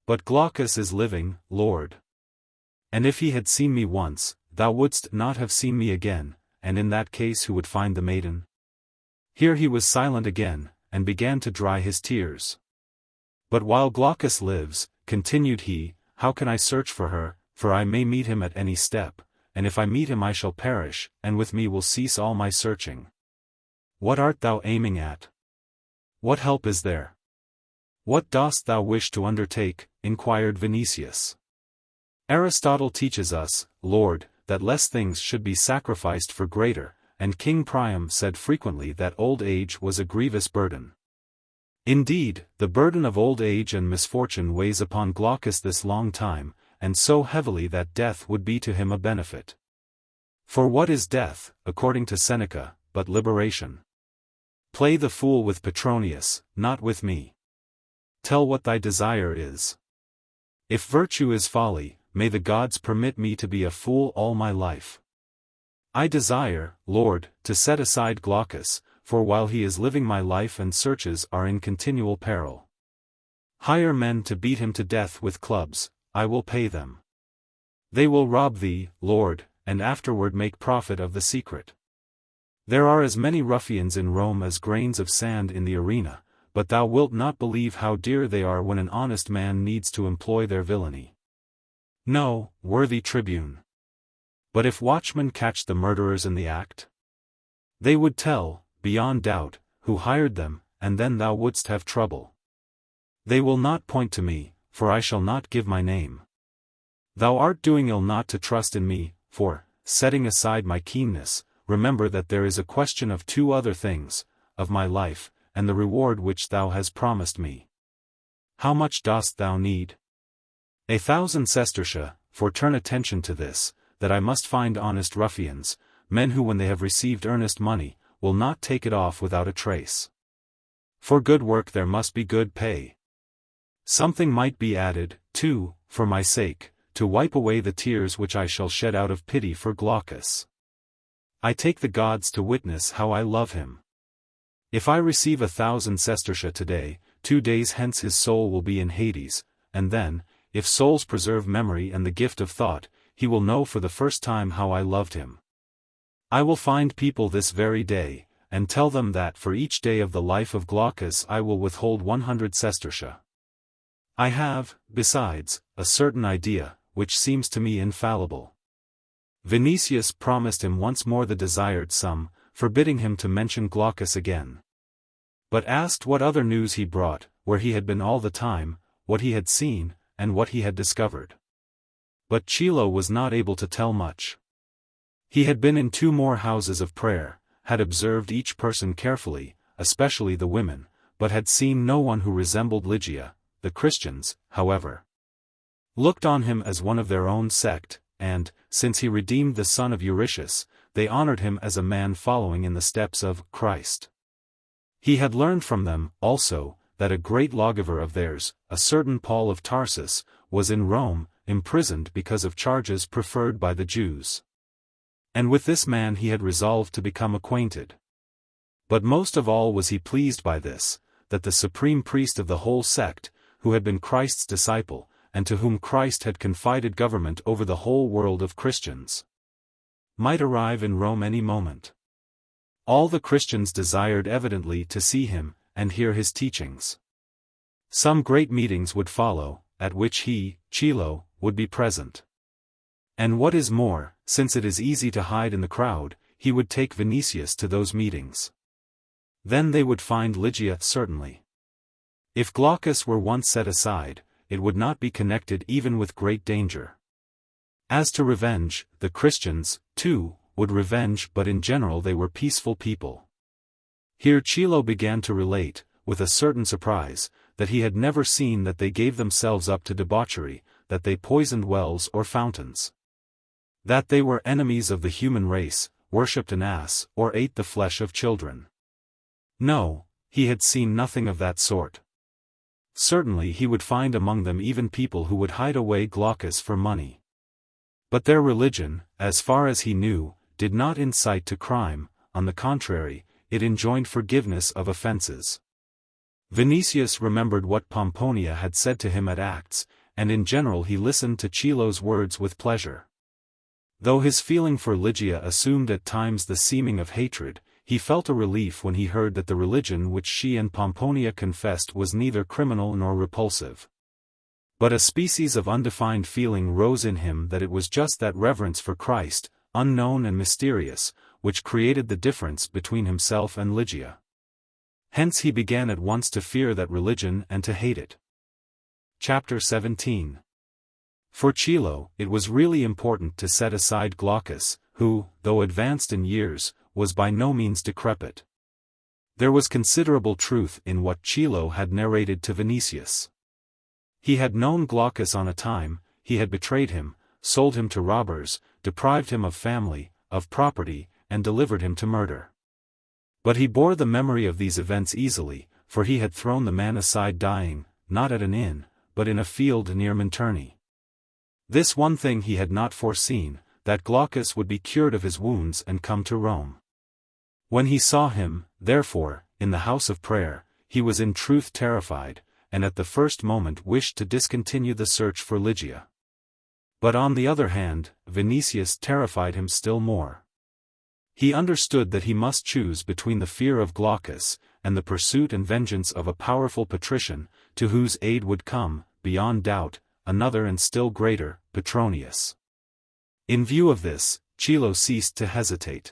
But Glaucus is living, Lord. And if he had seen me once, thou wouldst not have seen me again, and in that case who would find the maiden? Here he was silent again, and began to dry his tears. But while Glaucus lives, continued he, how can I search for her, for I may meet him at any step, and if I meet him I shall perish, and with me will cease all my searching. What art thou aiming at? What help is there? What dost thou wish to undertake? Inquired Vinicius. Aristotle teaches us, Lord, that less things should be sacrificed for greater, and King Priam said frequently that old age was a grievous burden. Indeed, the burden of old age and misfortune weighs upon Glaucus this long time, and so heavily that death would be to him a benefit. For what is death, according to Seneca, but liberation? Play the fool with Petronius, not with me. Tell what thy desire is. If virtue is folly, may the gods permit me to be a fool all my life. I desire, Lord, to set aside Glaucus, for while he is living my life and searches are in continual peril. Hire men to beat him to death with clubs, I will pay them. They will rob thee, Lord, and afterward make profit of the secret. There are as many ruffians in Rome as grains of sand in the arena, but thou wilt not believe how dear they are when an honest man needs to employ their villainy. No, worthy tribune. But if watchmen catch the murderers in the act? They would tell, beyond doubt, who hired them, and then thou wouldst have trouble. They will not point to me, for I shall not give my name. Thou art doing ill not to trust in me, for, setting aside my keenness, remember that there is a question of two other things, of my life, and the reward which thou hast promised me. How much dost thou need? 1,000 sestertia, for turn attention to this, that I must find honest ruffians, men who when they have received earnest money, will not take it off without a trace. For good work there must be good pay. Something might be added, too, for my sake, to wipe away the tears which I shall shed out of pity for Glaucus. I take the gods to witness how I love him. If I receive 1,000 sestertia today, 2 days hence his soul will be in Hades, and then, if souls preserve memory and the gift of thought, he will know for the first time how I loved him. I will find people this very day, and tell them that for each day of the life of Glaucus I will withhold 100 sestertia. I have, besides, a certain idea, which seems to me infallible. Vinicius promised him once more the desired sum, forbidding him to mention Glaucus again. But asked what other news he brought, where he had been all the time, what he had seen, and what he had discovered. But Chilo was not able to tell much. He had been in 2 more houses of prayer, had observed each person carefully, especially the women, but had seen no one who resembled Ligia. The Christians, however, looked on him as one of their own sect, and, since he redeemed the son of Eurytius, they honored him as a man following in the steps of Christ. He had learned from them, also, that a great lawgiver of theirs, a certain Paul of Tarsus, was in Rome, imprisoned because of charges preferred by the Jews. And with this man he had resolved to become acquainted. But most of all was he pleased by this, that the supreme priest of the whole sect, who had been Christ's disciple, and to whom Christ had confided government over the whole world of Christians, might arrive in Rome any moment. All the Christians desired evidently to see him, and hear his teachings. Some great meetings would follow, at which he, Chilo, would be present. And what is more, since it is easy to hide in the crowd, he would take Vinicius to those meetings. Then they would find Ligia certainly. If Glaucus were once set aside, it would not be connected even with great danger. As to revenge, the Christians, too, would revenge, but in general they were peaceful people. Here Chilo began to relate, with a certain surprise, that he had never seen that they gave themselves up to debauchery, that they poisoned wells or fountains. That they were enemies of the human race, worshipped an ass, or ate the flesh of children. No, he had seen nothing of that sort. Certainly he would find among them even people who would hide away Glaucus for money. But their religion, as far as he knew, did not incite to crime, on the contrary, it enjoined forgiveness of offenses. Vinicius remembered what Pomponia had said to him at Acts, and in general he listened to Chilo's words with pleasure. Though his feeling for Ligia assumed at times the seeming of hatred, he felt a relief when he heard that the religion which she and Pomponia confessed was neither criminal nor repulsive. But a species of undefined feeling rose in him that it was just that reverence for Christ, unknown and mysterious, which created the difference between himself and Ligia. Hence he began at once to fear that religion and to hate it. Chapter 17. For Chilo, it was really important to set aside Glaucus, who, though advanced in years, was by no means decrepit. There was considerable truth in what Chilo had narrated to Vinicius. He had known Glaucus on a time, he had betrayed him, sold him to robbers, deprived him of family, of property, and delivered him to murder. But he bore the memory of these events easily, for he had thrown the man aside dying, not at an inn, but in a field near Minturni. This one thing he had not foreseen, that Glaucus would be cured of his wounds and come to Rome. When he saw him, therefore, in the house of prayer, he was in truth terrified, and at the first moment wished to discontinue the search for Lygia. But on the other hand, Vinicius terrified him still more. He understood that he must choose between the fear of Glaucus, and the pursuit and vengeance of a powerful patrician, to whose aid would come, beyond doubt, another and still greater, Petronius. In view of this, Chilo ceased to hesitate.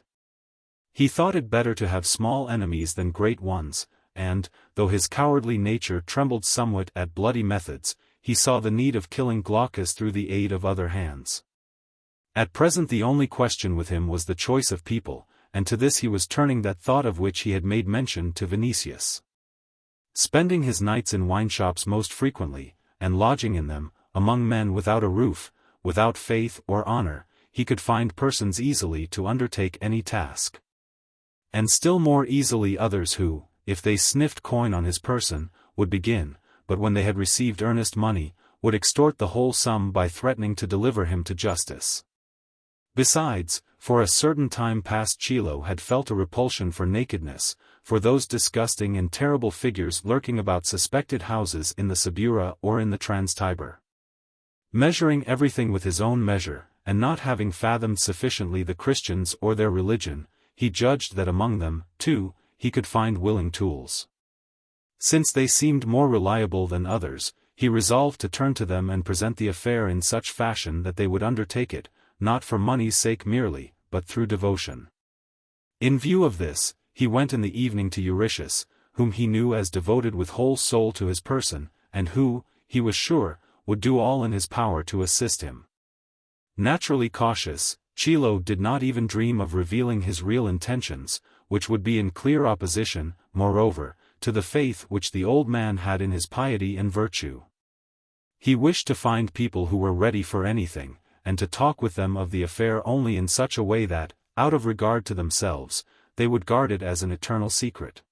He thought it better to have small enemies than great ones, and, though his cowardly nature trembled somewhat at bloody methods, he saw the need of killing Glaucus through the aid of other hands. At present the only question with him was the choice of people, and to this he was turning that thought of which he had made mention to Vinicius. Spending his nights in wineshops most frequently, and lodging in them, among men without a roof, without faith or honor, he could find persons easily to undertake any task. And still more easily others who, if they sniffed coin on his person, would begin, but when they had received earnest money, would extort the whole sum by threatening to deliver him to justice. Besides, for a certain time past Chilo had felt a repulsion for nakedness, for those disgusting and terrible figures lurking about suspected houses in the Subura or in the Trans-Tiber. Measuring everything with his own measure, and not having fathomed sufficiently the Christians or their religion, he judged that among them, too, he could find willing tools. Since they seemed more reliable than others, he resolved to turn to them and present the affair in such fashion that they would undertake it, not for money's sake merely, but through devotion. In view of this, he went in the evening to Eurytius, whom he knew as devoted with whole soul to his person, and who, he was sure, would do all in his power to assist him. Naturally cautious, Chilo did not even dream of revealing his real intentions, which would be in clear opposition, moreover, to the faith which the old man had in his piety and virtue. He wished to find people who were ready for anything, and to talk with them of the affair only in such a way that, out of regard to themselves, they would guard it as an eternal secret.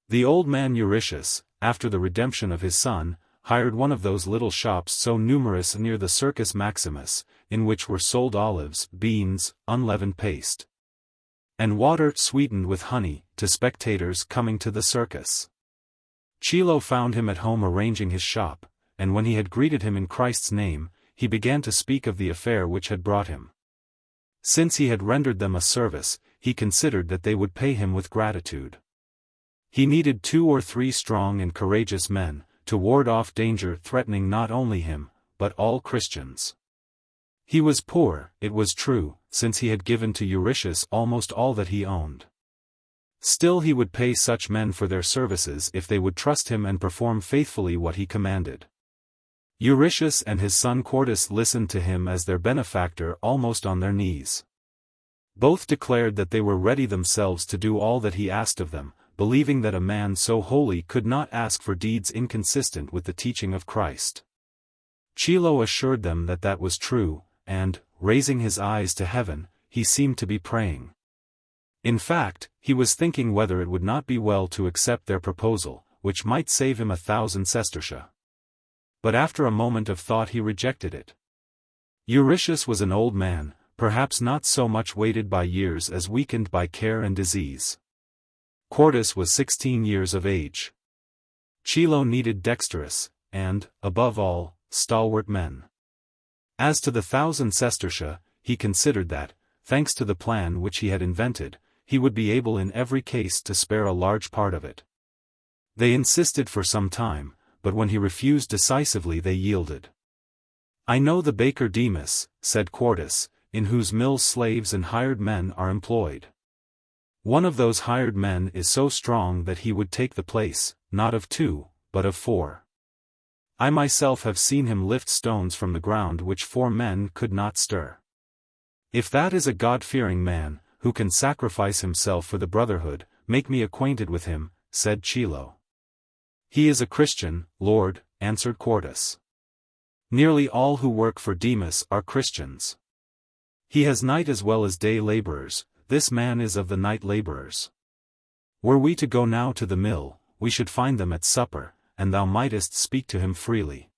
The old man Eurytius, after the redemption of his son, hired one of those little shops so numerous near the Circus Maximus, in which were sold olives, beans, unleavened paste, and water sweetened with honey, to spectators coming to the circus. Chilo found him at home arranging his shop, and when he had greeted him in Christ's name, he began to speak of the affair which had brought him. Since he had rendered them a service, he considered that they would pay him with gratitude. He needed 2 or 3 strong and courageous men, to ward off danger threatening not only him, but all Christians. He was poor, it was true, since he had given to Eurytius almost all that he owned. Still he would pay such men for their services if they would trust him and perform faithfully what he commanded. Eurytius and his son Quartus listened to him as their benefactor almost on their knees. Both declared that they were ready themselves to do all that he asked of them, believing that a man so holy could not ask for deeds inconsistent with the teaching of Christ. Chilo assured them that that was true, and, raising his eyes to heaven, he seemed to be praying. In fact, he was thinking whether it would not be well to accept their proposal, which might save him 1,000 sestertia. But after a moment of thought he rejected it. Eurytius was an old man, perhaps not so much weighted by years as weakened by care and disease. Quartus was 16 years of age. Chilo needed dexterous, and, above all, stalwart men. As to the 1,000 sestertia, he considered that, thanks to the plan which he had invented, he would be able in every case to spare a large part of it. They insisted for some time, but when he refused decisively they yielded. "I know the baker Demas," said Quartus, "in whose mills slaves and hired men are employed. One of those hired men is so strong that he would take the place, not of 2, but of 4. I myself have seen him lift stones from the ground which 4 men could not stir. If that is a God-fearing man, who can sacrifice himself for the brotherhood, make me acquainted with him, said Chilo. He is a Christian, Lord, answered Quartus. Nearly all who work for Demas are Christians. He has night as well as day laborers, this man is of the night laborers. Were we to go now to the mill, we should find them at supper, and thou mightest speak to him freely.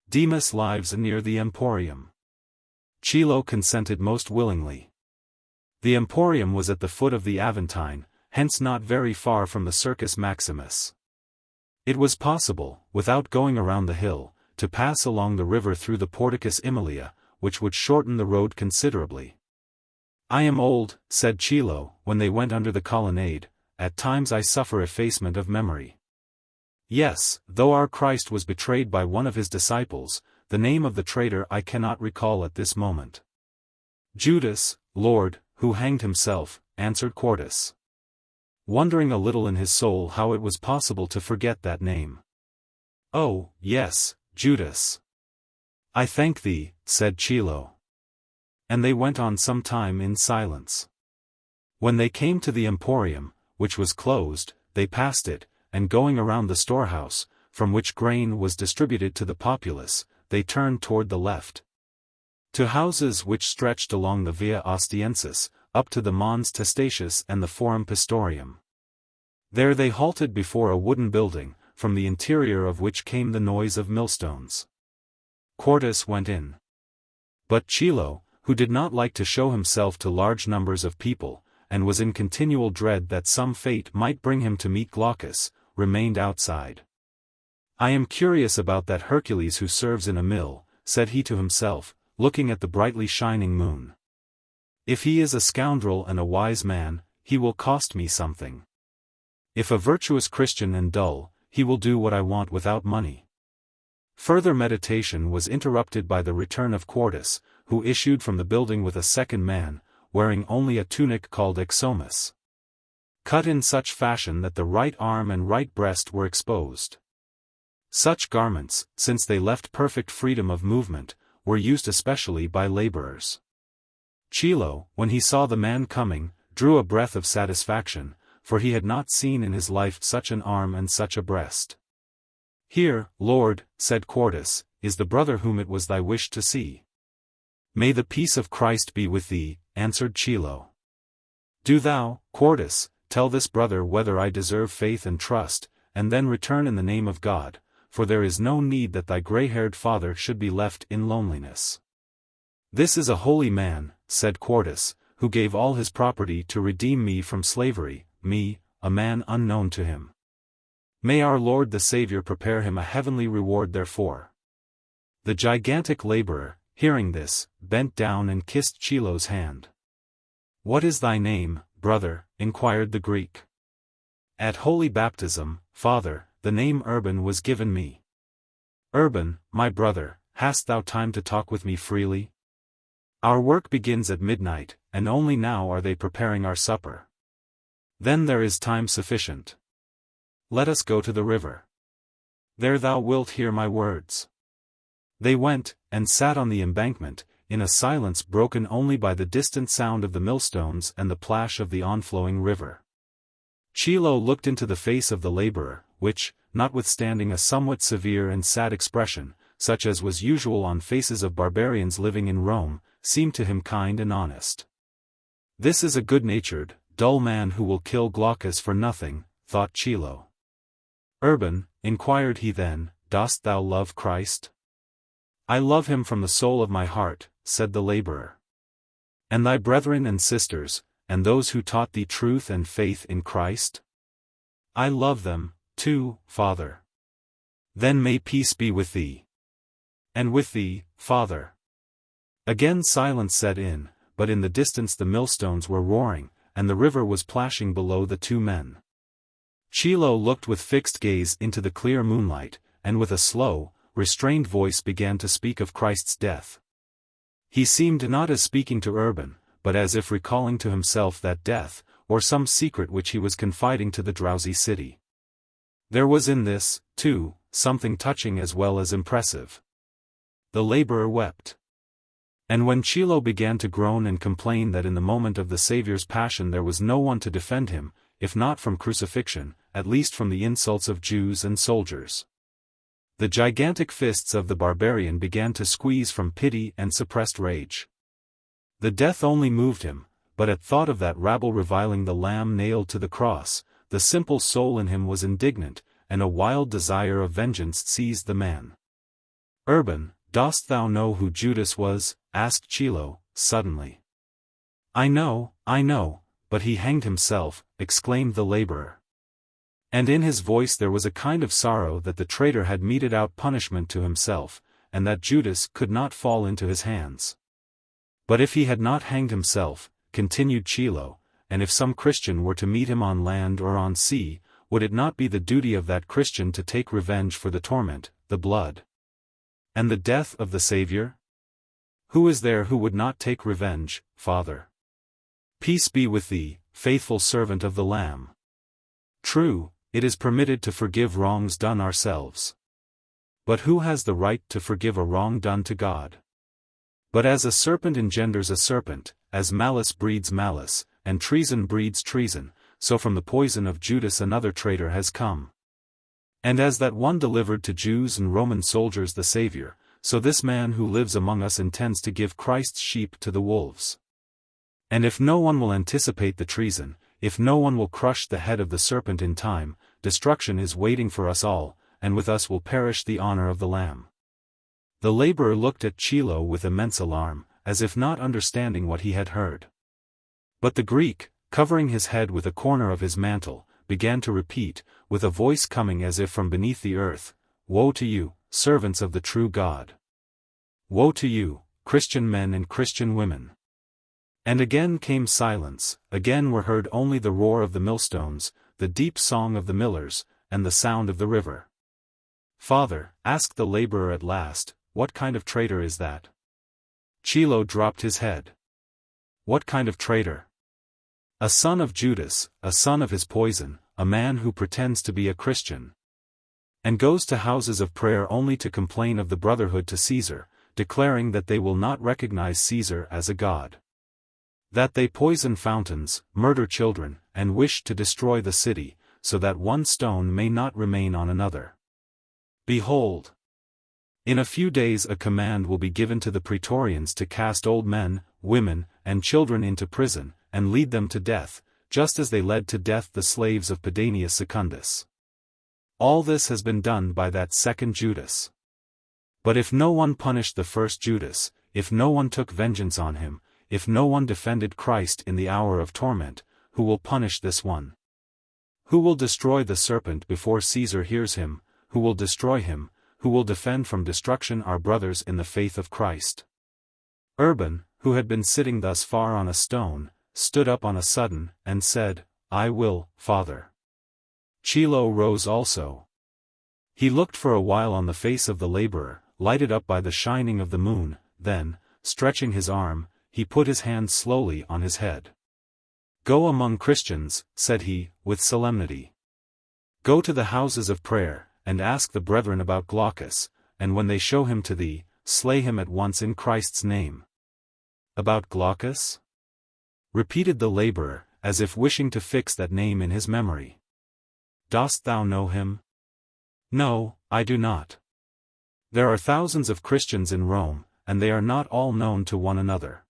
Demas lives near the Emporium. Chilo consented most willingly. The Emporium was at the foot of the Aventine, hence not very far from the Circus Maximus. It was possible, without going around the hill, to pass along the river through the Porticus Aemilia, which would shorten the road considerably. I am old, said Chilo, when they went under the colonnade, at times I suffer effacement of memory. Yes, though our Christ was betrayed by one of his disciples, the name of the traitor I cannot recall at this moment. Judas, Lord, who hanged himself, answered Quartus, wondering a little in his soul how it was possible to forget that name. Oh, yes, Judas. I thank thee, said Chilo. And they went on some time in silence. When they came to the Emporium, which was closed, they passed it, and going around the storehouse, from which grain was distributed to the populace, they turned toward the left. To houses which stretched along the Via Ostiensis, up to the Mons Testaceus and the Forum Pistorium. There they halted before a wooden building, from the interior of which came the noise of millstones. Quartus went in. But Chilo, who did not like to show himself to large numbers of people, and was in continual dread that some fate might bring him to meet Glaucus, remained outside. I am curious about that Hercules who serves in a mill, said he to himself, looking at the brightly shining moon. If he is a scoundrel and a wise man, he will cost me something. If a virtuous Christian and dull, he will do what I want without money. Further meditation was interrupted by the return of Quartus, who issued from the building with a second man, wearing only a tunic called exomus, cut in such fashion that the right arm and right breast were exposed. Such garments, since they left perfect freedom of movement, were used especially by laborers. Chilo, when he saw the man coming, drew a breath of satisfaction, for he had not seen in his life such an arm and such a breast. Here, Lord, said Quartus, is the brother whom it was thy wish to see. May the peace of Christ be with thee, answered Chilo. Do thou, Quartus, tell this brother whether I deserve faith and trust, and then return in the name of God, for there is no need that thy gray-haired father should be left in loneliness. This is a holy man, said Quartus, who gave all his property to redeem me from slavery, me, a man unknown to him. May our Lord the Saviour prepare him a heavenly reward therefor. The gigantic laborer, hearing this, bent down and kissed Chilo's hand. What is thy name, brother? Inquired the Greek. At holy baptism, father, the name Urban was given me. Urban, my brother, hast thou time to talk with me freely? Our work begins at midnight, and only now are they preparing our supper. Then there is time sufficient. Let us go to the river. There thou wilt hear my words. They went, and sat on the embankment, in a silence broken only by the distant sound of the millstones and the plash of the onflowing river. Chilo looked into the face of the laborer, which, notwithstanding a somewhat severe and sad expression, such as was usual on faces of barbarians living in Rome, seemed to him kind and honest. This is a good-natured, dull man who will kill Glaucus for nothing, thought Chilo. Urban, inquired he then, dost thou love Christ? I love him from the soul of my heart, said the laborer. And thy brethren and sisters, and those who taught thee truth and faith in Christ? I love them, too, Father. Then may peace be with thee. And with thee, Father. Again silence set in, but in the distance the millstones were roaring, and the river was plashing below the two men. Chilo looked with fixed gaze into the clear moonlight, and with a slow, restrained voice began to speak of Christ's death. He seemed not as speaking to Urban, but as if recalling to himself that death, or some secret which he was confiding to the drowsy city. There was in this, too, something touching as well as impressive. The laborer wept. And when Chilo began to groan and complain that in the moment of the Saviour's passion there was no one to defend him, if not from crucifixion, at least from the insults of Jews and soldiers. The gigantic fists of the barbarian began to squeeze from pity and suppressed rage. The death only moved him, but at thought of that rabble reviling the Lamb nailed to the cross, the simple soul in him was indignant, and a wild desire of vengeance seized the man. "Urban, dost thou know who Judas was?" asked Chilo, suddenly. I know, but he hanged himself," exclaimed the laborer. And in his voice there was a kind of sorrow that the traitor had meted out punishment to himself, and that Judas could not fall into his hands. "But if he had not hanged himself," continued Chilo, "and if some Christian were to meet him on land or on sea, would it not be the duty of that Christian to take revenge for the torment, the blood, and the death of the Saviour? Who is there who would not take revenge, Father? Peace be with thee, faithful servant of the Lamb. True, it is permitted to forgive wrongs done ourselves. But who has the right to forgive a wrong done to God? But as a serpent engenders a serpent, as malice breeds malice, and treason breeds treason, so from the poison of Judas another traitor has come. And as that one delivered to Jews and Roman soldiers the Saviour, so this man who lives among us intends to give Christ's sheep to the wolves. And if no one will anticipate the treason, if no one will crush the head of the serpent in time, destruction is waiting for us all, and with us will perish the honor of the Lamb." The laborer looked at Chilo with immense alarm, as if not understanding what he had heard. But the Greek, covering his head with a corner of his mantle, began to repeat, with a voice coming as if from beneath the earth, "Woe to you, servants of the true God! Woe to you, Christian men and Christian women!" And again came silence, again were heard only the roar of the millstones, the deep song of the millers, and the sound of the river. "Father," asked the laborer at last, "what kind of traitor is that?" Chilo dropped his head. "What kind of traitor?" "A son of Judas, a son of his poison, a man who pretends to be a Christian, and goes to houses of prayer only to complain of the brotherhood to Caesar, declaring that they will not recognize Caesar as a god. That they poison fountains, murder children, and wish to destroy the city, so that one stone may not remain on another. Behold! In a few days a command will be given to the praetorians to cast old men, women, and children into prison, and lead them to death, just as they led to death the slaves of Pedanius Secundus. All this has been done by that second Judas. But if no one punished the first Judas, if no one took vengeance on him, if no one defended Christ in the hour of torment, who will punish this one? Who will destroy the serpent before Caesar hears him? Who will destroy him? Who will defend from destruction our brothers in the faith of Christ?" Urban, who had been sitting thus far on a stone, stood up on a sudden, and said, "I will, Father." Chilo rose also. He looked for a while on the face of the laborer, lighted up by the shining of the moon, then, stretching his arm, he put his hand slowly on his head. "Go among Christians," said he, with solemnity. "Go to the houses of prayer, and ask the brethren about Glaucus, and when they show him to thee, slay him at once in Christ's name." "About Glaucus?" repeated the laborer, as if wishing to fix that name in his memory. "Dost thou know him?" "No, I do not. There are thousands of Christians in Rome, and they are not all known to one another.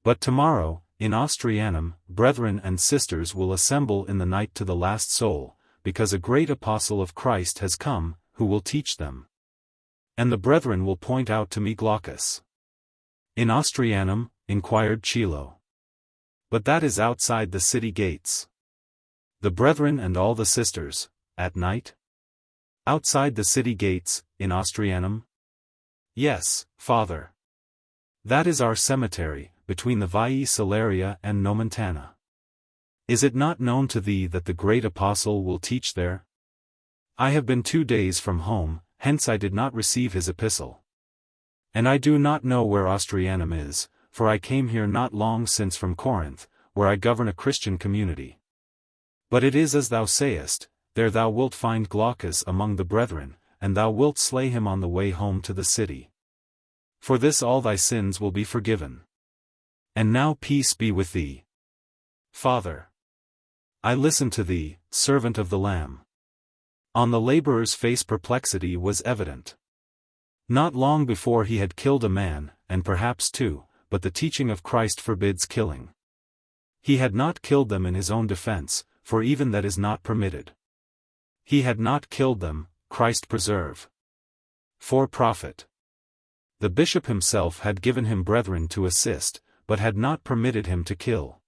But tomorrow, in Austrianum, brethren and sisters will assemble in the night to the last soul, because a great apostle of Christ has come, who will teach them. And the brethren will point out to me Glaucus." "In Austrianum?" inquired Chilo. "But that is outside the city gates." "The brethren and all the sisters, at night? Outside the city gates, in Austrianum?" "Yes, Father. That is our cemetery, between the Vie Salaria and Nomentana. Is it not known to thee that the great apostle will teach there? I have been 2 days from home, hence I did not receive his epistle. And I do not know where Austrianum is, for I came here not long since from Corinth, where I govern a Christian community. But it is as thou sayest, there thou wilt find Glaucus among the brethren, and thou wilt slay him on the way home to the city. For this all thy sins will be forgiven. And now peace be with thee. Father. I listen to thee, servant of the Lamb. On the laborer's face perplexity was evident. Not long before he had killed a man, and perhaps two, but the teaching of Christ forbids killing. He had not killed them in his own defense, for even that is not permitted. He had not killed them, Christ preserve. For profit. The bishop himself had given him brethren to assist, but had not permitted him to kill.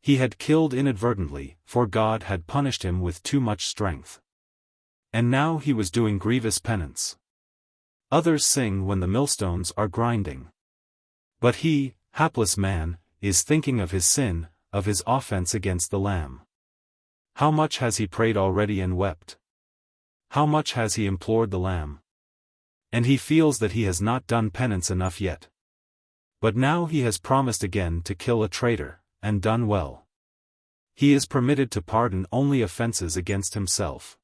He had killed inadvertently, for God had punished him with too much strength. And now he was doing grievous penance. Others sing when the millstones are grinding. But he, hapless man, is thinking of his sin, of his offense against the Lamb. How much has he prayed already and wept? How much has he implored the Lamb? And he feels that he has not done penance enough yet. But now he has promised again to kill a traitor, and done well. He is permitted to pardon only offenses against himself.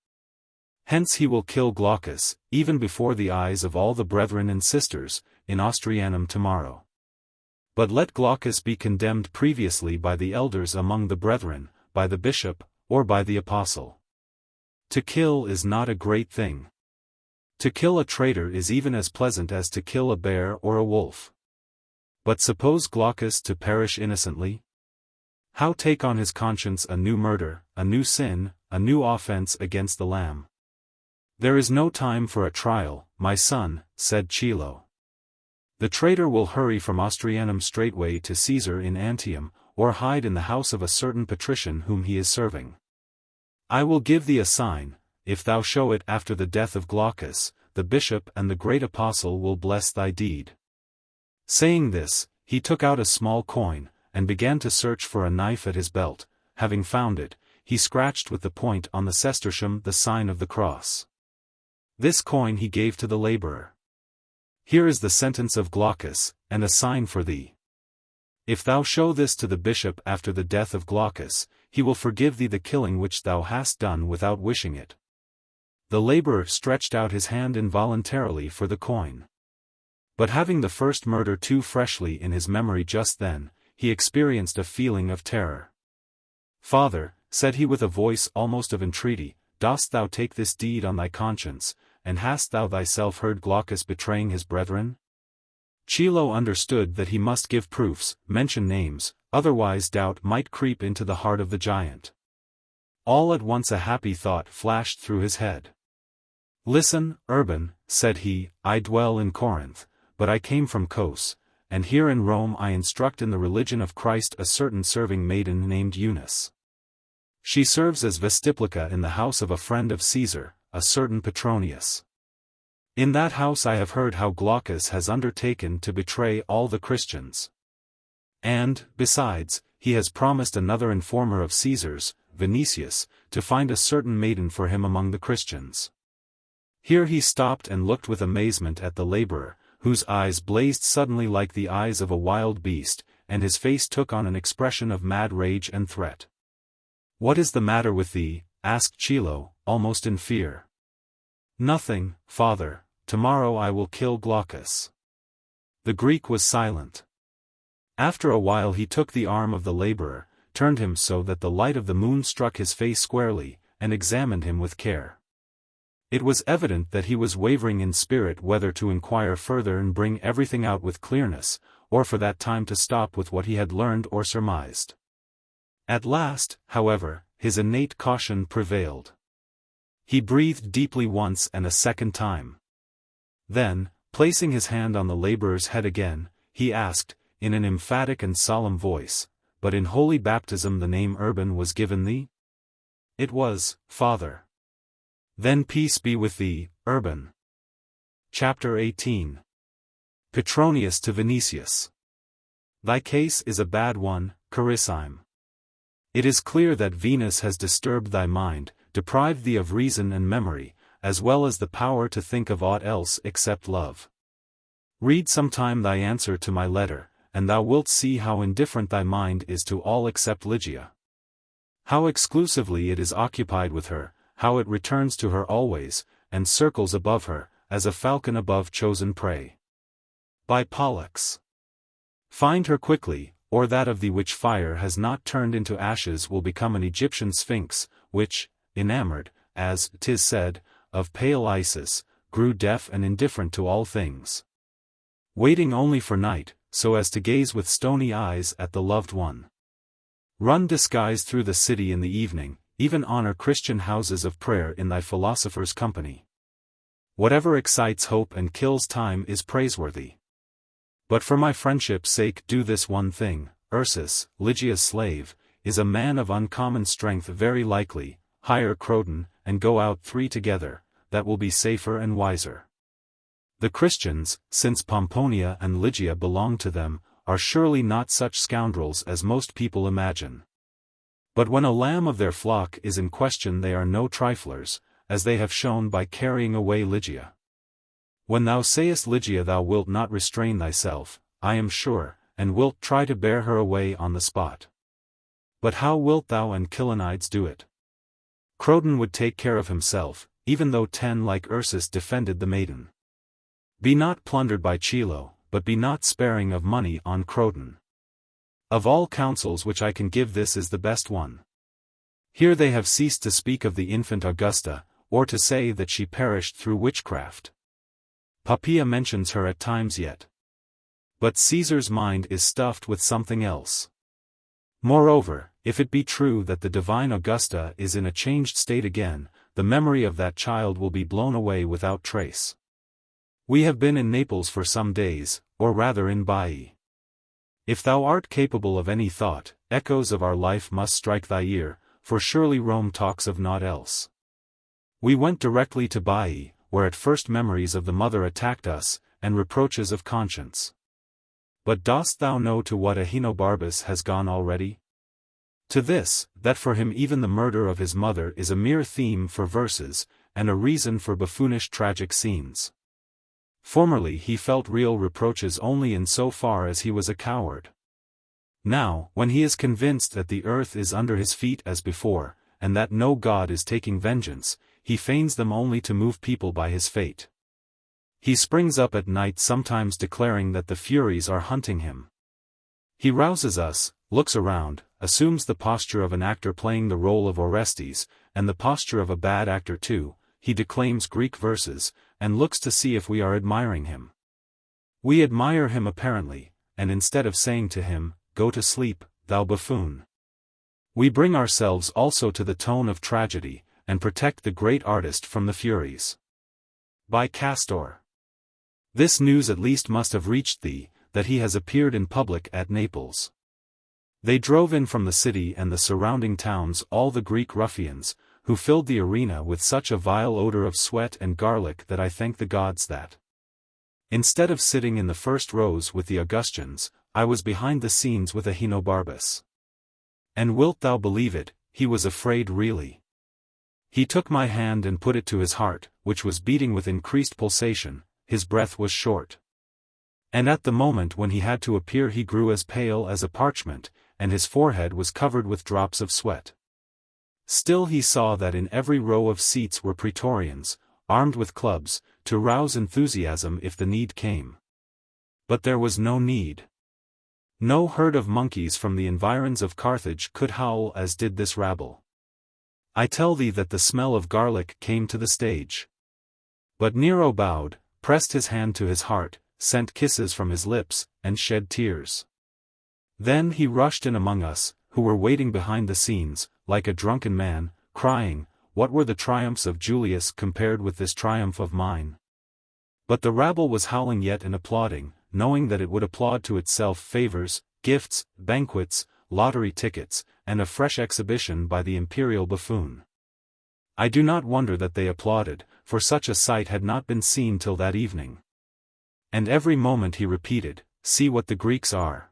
Hence he will kill Glaucus, even before the eyes of all the brethren and sisters, in Austrianum tomorrow. But let Glaucus be condemned previously by the elders among the brethren, by the bishop, or by the apostle. To kill is not a great thing. To kill a traitor is even as pleasant as to kill a bear or a wolf. But suppose Glaucus to perish innocently? How take on his conscience a new murder, a new sin, a new offense against the Lamb? There is no time for a trial, my son, said Chilo. The traitor will hurry from Austrianum straightway to Caesar in Antium, or hide in the house of a certain patrician whom he is serving. I will give thee a sign, if thou show it after the death of Glaucus, the bishop and the great apostle will bless thy deed. Saying this, he took out a small coin, and began to search for a knife at his belt. Having found it, he scratched with the point on the sestertium the sign of the cross. This coin he gave to the laborer. Here is the sentence of Glaucus, and a sign for thee. If thou show this to the bishop after the death of Glaucus, he will forgive thee the killing which thou hast done without wishing it. The laborer stretched out his hand involuntarily for the coin. But having the first murder too freshly in his memory just then, he experienced a feeling of terror. Father, said he with a voice almost of entreaty, dost thou take this deed on thy conscience, and hast thou thyself heard Glaucus betraying his brethren? Chilo understood that he must give proofs, mention names, otherwise doubt might creep into the heart of the giant. All at once a happy thought flashed through his head. Listen, Urban, said he, I dwell in Corinth, but I came from Kos, and here in Rome I instruct in the religion of Christ a certain serving maiden named Eunice. She serves as vestiplica in the house of a friend of Caesar, a certain Petronius. In that house I have heard how Glaucus has undertaken to betray all the Christians. And, besides, he has promised another informer of Caesar's, Vinicius, to find a certain maiden for him among the Christians. Here he stopped and looked with amazement at the laborer, whose eyes blazed suddenly like the eyes of a wild beast, and his face took on an expression of mad rage and threat. What is the matter with thee? Asked Chilo, almost in fear. Nothing, father, tomorrow I will kill Glaucus. The Greek was silent. After a while he took the arm of the laborer, turned him so that the light of the moon struck his face squarely, and examined him with care. It was evident that he was wavering in spirit whether to inquire further and bring everything out with clearness, or for that time to stop with what he had learned or surmised. At last, however, his innate caution prevailed. He breathed deeply once and a second time. Then, placing his hand on the laborer's head again, he asked, in an emphatic and solemn voice, But in holy baptism the name Urban was given thee? It was, Father. Then peace be with thee, Urban. Chapter 18. Petronius to Vinicius. Thy case is a bad one, Carissime. It is clear that Venus has disturbed thy mind, deprived thee of reason and memory, as well as the power to think of aught else except love. Read sometime thy answer to my letter, and thou wilt see how indifferent thy mind is to all except Ligia. How exclusively it is occupied with her, how it returns to her always, and circles above her, as a falcon above chosen prey. By Pollux. Find her quickly, or that of thee which fire has not turned into ashes will become an Egyptian sphinx, which, enamored, as 'tis said, of pale Isis, grew deaf and indifferent to all things. Waiting only for night, so as to gaze with stony eyes at the loved one. Run disguised through the city in the evening, even honor Christian houses of prayer in thy philosopher's company. Whatever excites hope and kills time is praiseworthy. But for my friendship's sake do this one thing. Ursus, Lygia's slave, is a man of uncommon strength, very likely. Hire Croton, and go out 3 together, that will be safer and wiser. The Christians, since Pomponia and Lygia belong to them, are surely not such scoundrels as most people imagine. But when a lamb of their flock is in question they are no triflers, as they have shown by carrying away Lygia. When thou sayest Lygia thou wilt not restrain thyself, I am sure, and wilt try to bear her away on the spot. But how wilt thou and Chilonides do it? Croton would take care of himself, even though 10 like Ursus defended the maiden. Be not plundered by Chilo, but be not sparing of money on Croton. Of all counsels which I can give this is the best one. Here they have ceased to speak of the infant Augusta, or to say that she perished through witchcraft. Poppaea mentions her at times yet. But Caesar's mind is stuffed with something else. Moreover, if it be true that the divine Augusta is in a changed state again, the memory of that child will be blown away without trace. We have been in Naples for some days, or rather in Baiae. If thou art capable of any thought, echoes of our life must strike thy ear, for surely Rome talks of naught else. We went directly to Baiae, where at first memories of the mother attacked us, and reproaches of conscience. But dost thou know to what Ahenobarbus has gone already? To this, that for him even the murder of his mother is a mere theme for verses, and a reason for buffoonish tragic scenes. Formerly he felt real reproaches only in so far as he was a coward. Now, when he is convinced that the earth is under his feet as before, and that no god is taking vengeance, he feigns them only to move people by his fate. He springs up at night sometimes declaring that the Furies are hunting him. He rouses us, looks around, assumes the posture of an actor playing the role of Orestes, and the posture of a bad actor too. He declaims Greek verses, and looks to see if we are admiring him. We admire him apparently, and instead of saying to him, "Go to sleep, thou buffoon," we bring ourselves also to the tone of tragedy, and protect the great artist from the Furies. By Castor. This news at least must have reached thee, that he has appeared in public at Naples. They drove in from the city and the surrounding towns all the Greek ruffians, who filled the arena with such a vile odor of sweat and garlic that I thank the gods that, instead of sitting in the first rows with the Augustans, I was behind the scenes with Ahenobarbus. And wilt thou believe it, he was afraid really. He took my hand and put it to his heart, which was beating with increased pulsation. His breath was short. And at the moment when he had to appear he grew as pale as a parchment, and his forehead was covered with drops of sweat. Still he saw that in every row of seats were praetorians, armed with clubs, to rouse enthusiasm if the need came. But there was no need. No herd of monkeys from the environs of Carthage could howl as did this rabble. I tell thee that the smell of garlic came to the stage. But Nero bowed, pressed his hand to his heart, sent kisses from his lips, and shed tears. Then he rushed in among us, who were waiting behind the scenes, like a drunken man, crying, "What were the triumphs of Julius compared with this triumph of mine?" But the rabble was howling yet and applauding, knowing that it would applaud to itself favors, gifts, banquets, lottery tickets, and a fresh exhibition by the imperial buffoon. I do not wonder that they applauded, for such a sight had not been seen till that evening. And every moment he repeated, "See what the Greeks are.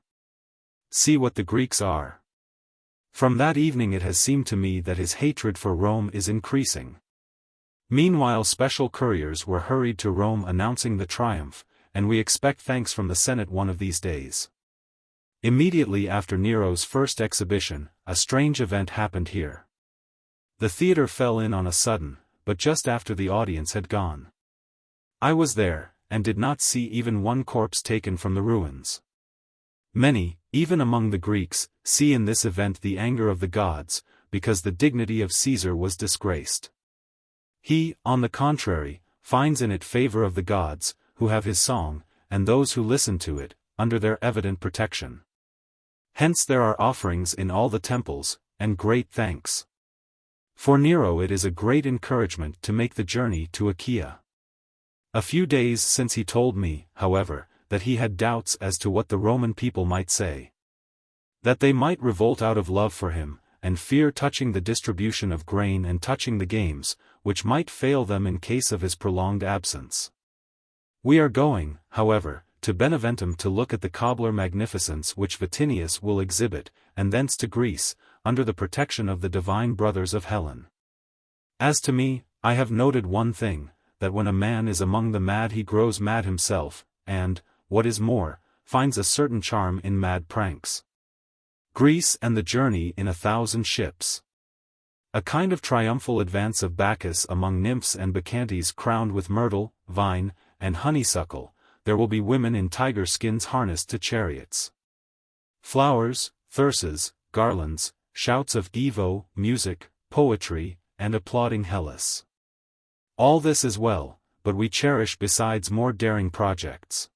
See what the Greeks are." From that evening it has seemed to me that his hatred for Rome is increasing. Meanwhile special couriers were hurried to Rome announcing the triumph, and we expect thanks from the Senate one of these days. Immediately after Nero's first exhibition, a strange event happened here. The theater fell in on a sudden, but just after the audience had gone. I was there, and did not see even one corpse taken from the ruins. Many, even among the Greeks, see in this event the anger of the gods, because the dignity of Caesar was disgraced. He, on the contrary, finds in it favor of the gods, who have his song, and those who listen to it, under their evident protection. Hence there are offerings in all the temples, and great thanks. For Nero it is a great encouragement to make the journey to Achaia. A few days since he told me, however, that he had doubts as to what the Roman people might say. That they might revolt out of love for him, and fear touching the distribution of grain and touching the games, which might fail them in case of his prolonged absence. We are going, however, to Beneventum to look at the cobbler magnificence which Vatinius will exhibit, and thence to Greece, under the protection of the divine brothers of Helen. As to me, I have noted one thing, that when a man is among the mad he grows mad himself, and, what is more, finds a certain charm in mad pranks. Greece and the journey in 1,000 ships. A kind of triumphal advance of Bacchus among nymphs and bacchantes crowned with myrtle, vine, and honeysuckle. There will be women in tiger skins harnessed to chariots. Flowers, thyrses, garlands, shouts of Evo, music, poetry, and applauding Hellas. All this is well, but we cherish besides more daring projects.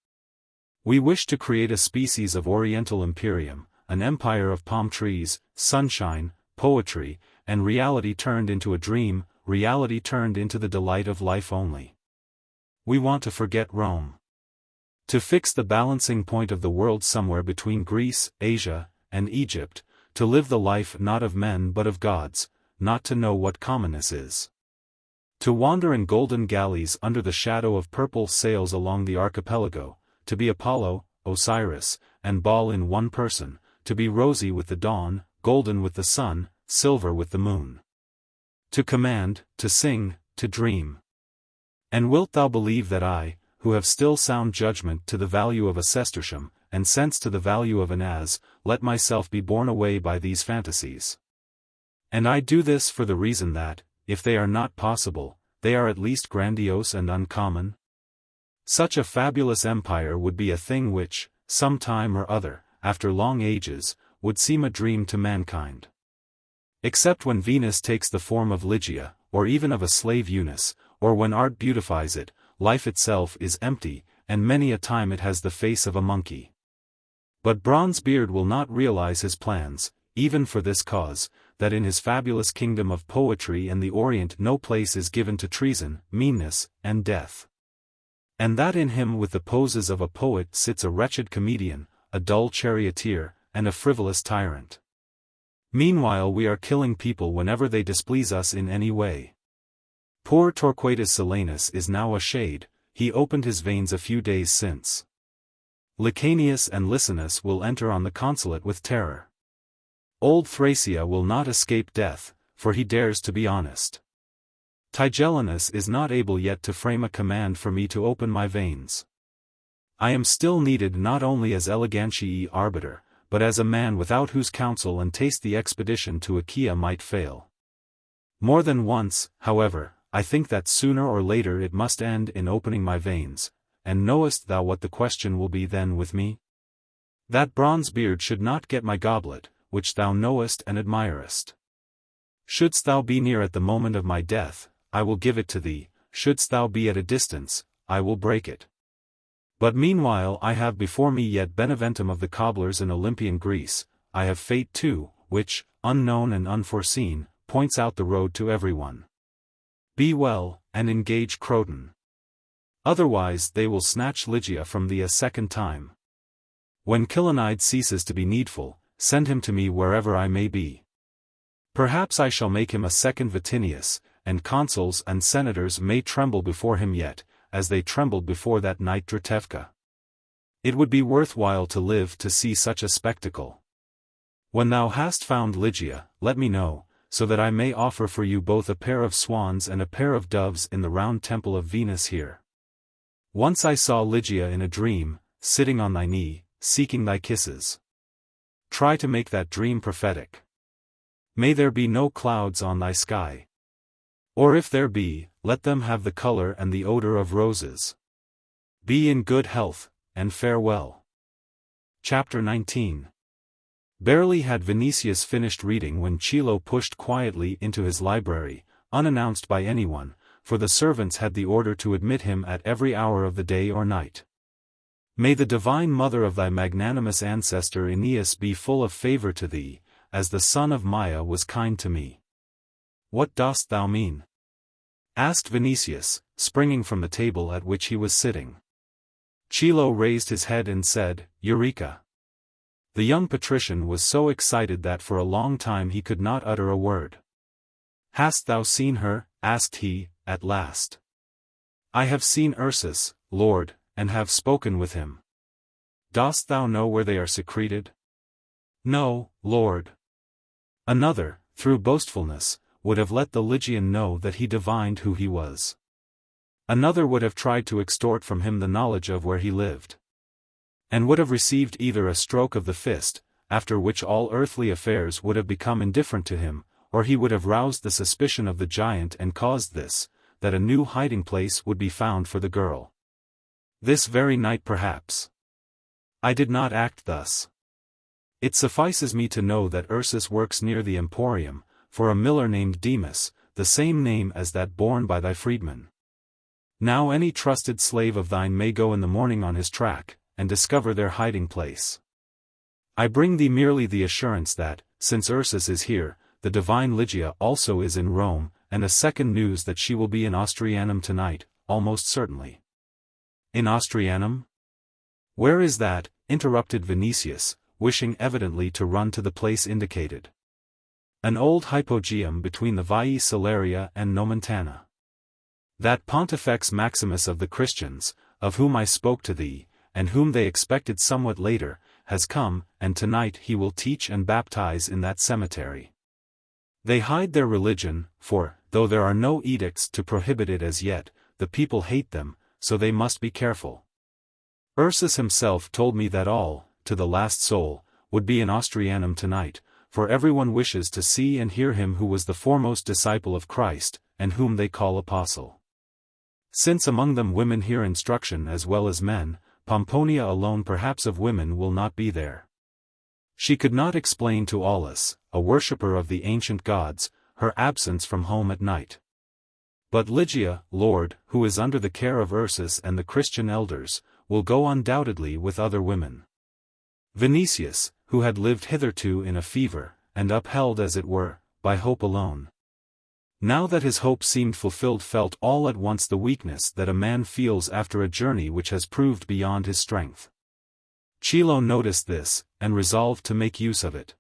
We wish to create a species of Oriental imperium, an empire of palm trees, sunshine, poetry, and reality turned into a dream, reality turned into the delight of life only. We want to forget Rome. To fix the balancing point of the world somewhere between Greece, Asia, and Egypt, to live the life not of men but of gods, not to know what commonness is. To wander in golden galleys under the shadow of purple sails along the archipelago, to be Apollo, Osiris, and Baal in one person, to be rosy with the dawn, golden with the sun, silver with the moon. To command, to sing, to dream. And wilt thou believe that I, who have still sound judgment to the value of a sestertium, and sense to the value of an as, let myself be borne away by these fantasies? And I do this for the reason that, if they are not possible, they are at least grandiose and uncommon. Such a fabulous empire would be a thing which, some time or other, after long ages, would seem a dream to mankind. Except when Venus takes the form of Lygia, or even of a slave Eunice, or when art beautifies it, life itself is empty, and many a time it has the face of a monkey. But Bronzebeard will not realize his plans, even for this cause, that in his fabulous kingdom of poetry and the Orient no place is given to treason, meanness, and death. And that in him with the poses of a poet sits a wretched comedian, a dull charioteer, and a frivolous tyrant. Meanwhile we are killing people whenever they displease us in any way. Poor Torquatus Silanus is now a shade, he opened his veins a few days since. Licanius and Licinus will enter on the consulate with terror. Old Thracia will not escape death, for he dares to be honest. Tigellinus is not able yet to frame a command for me to open my veins. I am still needed not only as elegantiae arbiter, but as a man without whose counsel and taste the expedition to Achaia might fail. More than once, however, I think that sooner or later it must end in opening my veins, and knowest thou what the question will be then with me? That Bronzebeard should not get my goblet, which thou knowest and admirest. Shouldst thou be near at the moment of my death, I will give it to thee, shouldst thou be at a distance, I will break it. But meanwhile I have before me yet Beneventum of the cobblers in Olympian Greece, I have fate too, which, unknown and unforeseen, points out the road to everyone. Be well, and engage Croton. Otherwise they will snatch Ligia from thee a second time. When Kilonide ceases to be needful, send him to me wherever I may be. Perhaps I shall make him a second Vatinius, and consuls and senators may tremble before him yet, as they trembled before that night Dratevka. It would be worth while to live to see such a spectacle. When thou hast found Ligia, let me know, so that I may offer for you both a pair of swans and a pair of doves in the round temple of Venus here. Once I saw Ligia in a dream, sitting on thy knee, seeking thy kisses. Try to make that dream prophetic. May there be no clouds on thy sky. Or if there be, let them have the color and the odor of roses. Be in good health, and farewell. Chapter 19. Barely had Vinicius finished reading when Chilo pushed quietly into his library, unannounced by anyone, for the servants had the order to admit him at every hour of the day or night. May the divine mother of thy magnanimous ancestor Aeneas be full of favor to thee, as the son of Maia was kind to me. What dost thou mean? Asked Vinicius, springing from the table at which he was sitting. Chilo raised his head and said, Eureka! The young patrician was so excited that for a long time he could not utter a word. Hast thou seen her? Asked he, at last. I have seen Ursus, Lord, and have spoken with him. Dost thou know where they are secreted? No, Lord. Another, through boastfulness, would have let the Lygian know that he divined who he was. Another would have tried to extort from him the knowledge of where he lived. And would have received either a stroke of the fist, after which all earthly affairs would have become indifferent to him, or he would have roused the suspicion of the giant and caused this, that a new hiding place would be found for the girl. This very night perhaps. I did not act thus. It suffices me to know that Ursus works near the Emporium, for a miller named Demas, the same name as that borne by thy freedman. Now any trusted slave of thine may go in the morning on his track, and discover their hiding place. I bring thee merely the assurance that, since Ursus is here, the divine Ligia also is in Rome, and a second news that she will be in Austrianum tonight, almost certainly. In Austrianum? Where is that? Interrupted Vinicius, wishing evidently to run to the place indicated. An old hypogeum between the Vie Salaria and Nomentana. That Pontifex Maximus of the Christians, of whom I spoke to thee, and whom they expected somewhat later, has come, and tonight he will teach and baptize in that cemetery. They hide their religion, for, though there are no edicts to prohibit it as yet, the people hate them, so they must be careful. Ursus himself told me that all, to the last soul, would be in Austrianum tonight, for everyone wishes to see and hear him who was the foremost disciple of Christ, and whom they call apostle. Since among them women hear instruction as well as men, Pomponia alone perhaps of women will not be there. She could not explain to Aulus, a worshipper of the ancient gods, her absence from home at night. But Ligia, Lord, who is under the care of Ursus and the Christian elders, will go undoubtedly with other women. Vinicius, who had lived hitherto in a fever, and upheld as it were, by hope alone. Now that his hope seemed fulfilled felt all at once the weakness that a man feels after a journey which has proved beyond his strength. Chilo noticed this, and resolved to make use of it.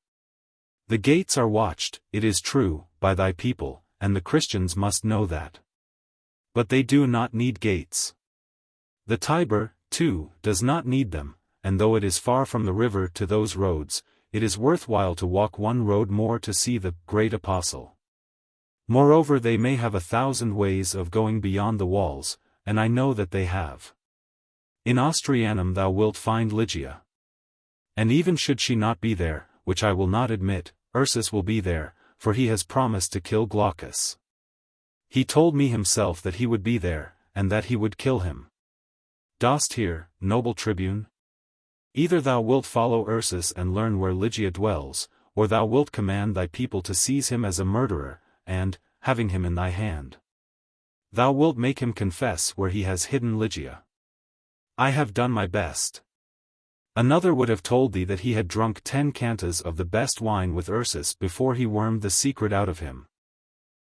The gates are watched, it is true, by thy people, and the Christians must know that. But they do not need gates. The Tiber, too, does not need them, and though it is far from the river to those roads, it is worthwhile to walk one road more to see the great apostle. Moreover, they may have 1,000 ways of going beyond the walls, and I know that they have. In Austrianum thou wilt find Ligia. And even should she not be there, which I will not admit, Ursus will be there, for he has promised to kill Glaucus. He told me himself that he would be there, and that he would kill him. Dost hear, noble tribune? Either thou wilt follow Ursus and learn where Ligia dwells, or thou wilt command thy people to seize him as a murderer, and, having him in thy hand, thou wilt make him confess where he has hidden Ligia. I have done my best. Another would have told thee that he had drunk 10 cantas of the best wine with Ursus before he wormed the secret out of him.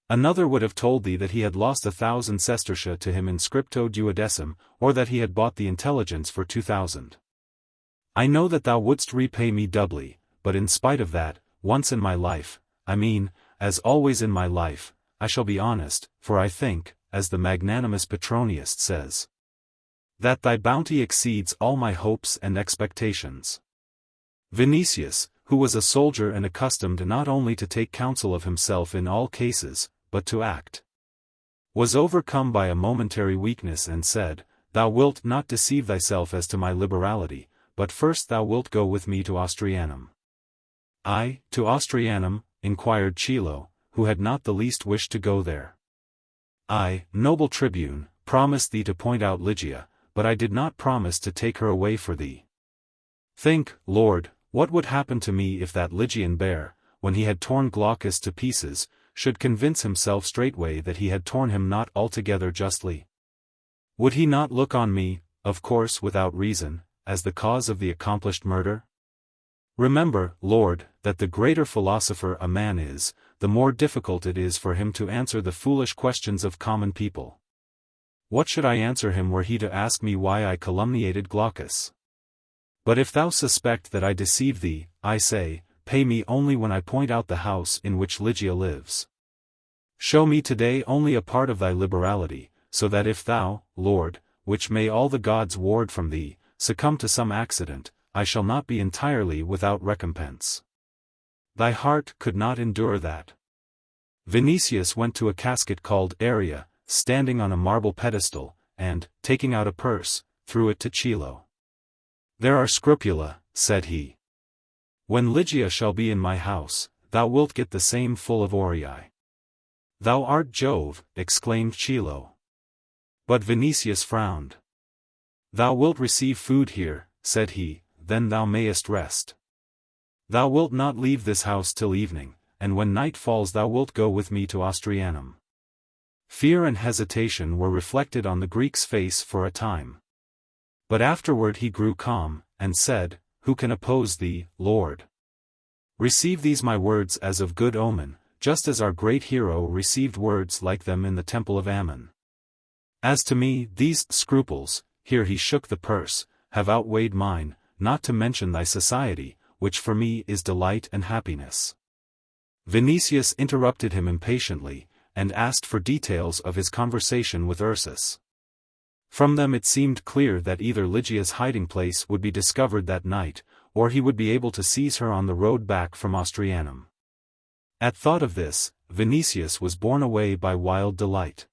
Another would have told thee that he had lost 1,000 sestertia to him in scripto duodecim, or that he had bought the intelligence for 2,000. I know that thou wouldst repay me doubly, but in spite of that, once in my life, as always in my life, I shall be honest, for I think, as the magnanimous Petronius says, that thy bounty exceeds all my hopes and expectations. Vinicius, who was a soldier and accustomed not only to take counsel of himself in all cases, but to act, was overcome by a momentary weakness and said, Thou wilt not deceive thyself as to my liberality, but first thou wilt go with me to Austrianum. I, to Austrianum? Inquired Chilo, who had not the least wish to go there. I, noble tribune, promised thee to point out Lygia, but I did not promise to take her away for thee. Think, Lord, what would happen to me if that Lygian bear, when he had torn Glaucus to pieces, should convince himself straightway that he had torn him not altogether justly? Would he not look on me, of course without reason, as the cause of the accomplished murder? Remember, Lord, that the greater philosopher a man is, the more difficult it is for him to answer the foolish questions of common people. What should I answer him were he to ask me why I calumniated Glaucus? But if thou suspect that I deceive thee, I say, pay me only when I point out the house in which Lygia lives. Show me today only a part of thy liberality, so that if thou, Lord, which may all the gods ward from thee, succumb to some accident, I shall not be entirely without recompense. Thy heart could not endure that. Vinicius went to a casket called Area, standing on a marble pedestal, and, taking out a purse, threw it to Chilo. There are scrupula, said he. When Lygia shall be in my house, thou wilt get the same full of aurii. Thou art Jove, exclaimed Chilo. But Vinicius frowned. Thou wilt receive food here, said he, then thou mayest rest. Thou wilt not leave this house till evening, and when night falls thou wilt go with me to Ostrianum. Fear and hesitation were reflected on the Greek's face for a time. But afterward he grew calm, and said, Who can oppose thee, Lord? Receive these my words as of good omen, just as our great hero received words like them in the temple of Ammon. As to me, these scruples, here he shook the purse, have outweighed mine, not to mention thy society, which for me is delight and happiness. Vinicius interrupted him impatiently, and asked for details of his conversation with Ursus. From them it seemed clear that either Lygia's hiding place would be discovered that night, or he would be able to seize her on the road back from Ostrianum. At thought of this, Vinicius was borne away by wild delight.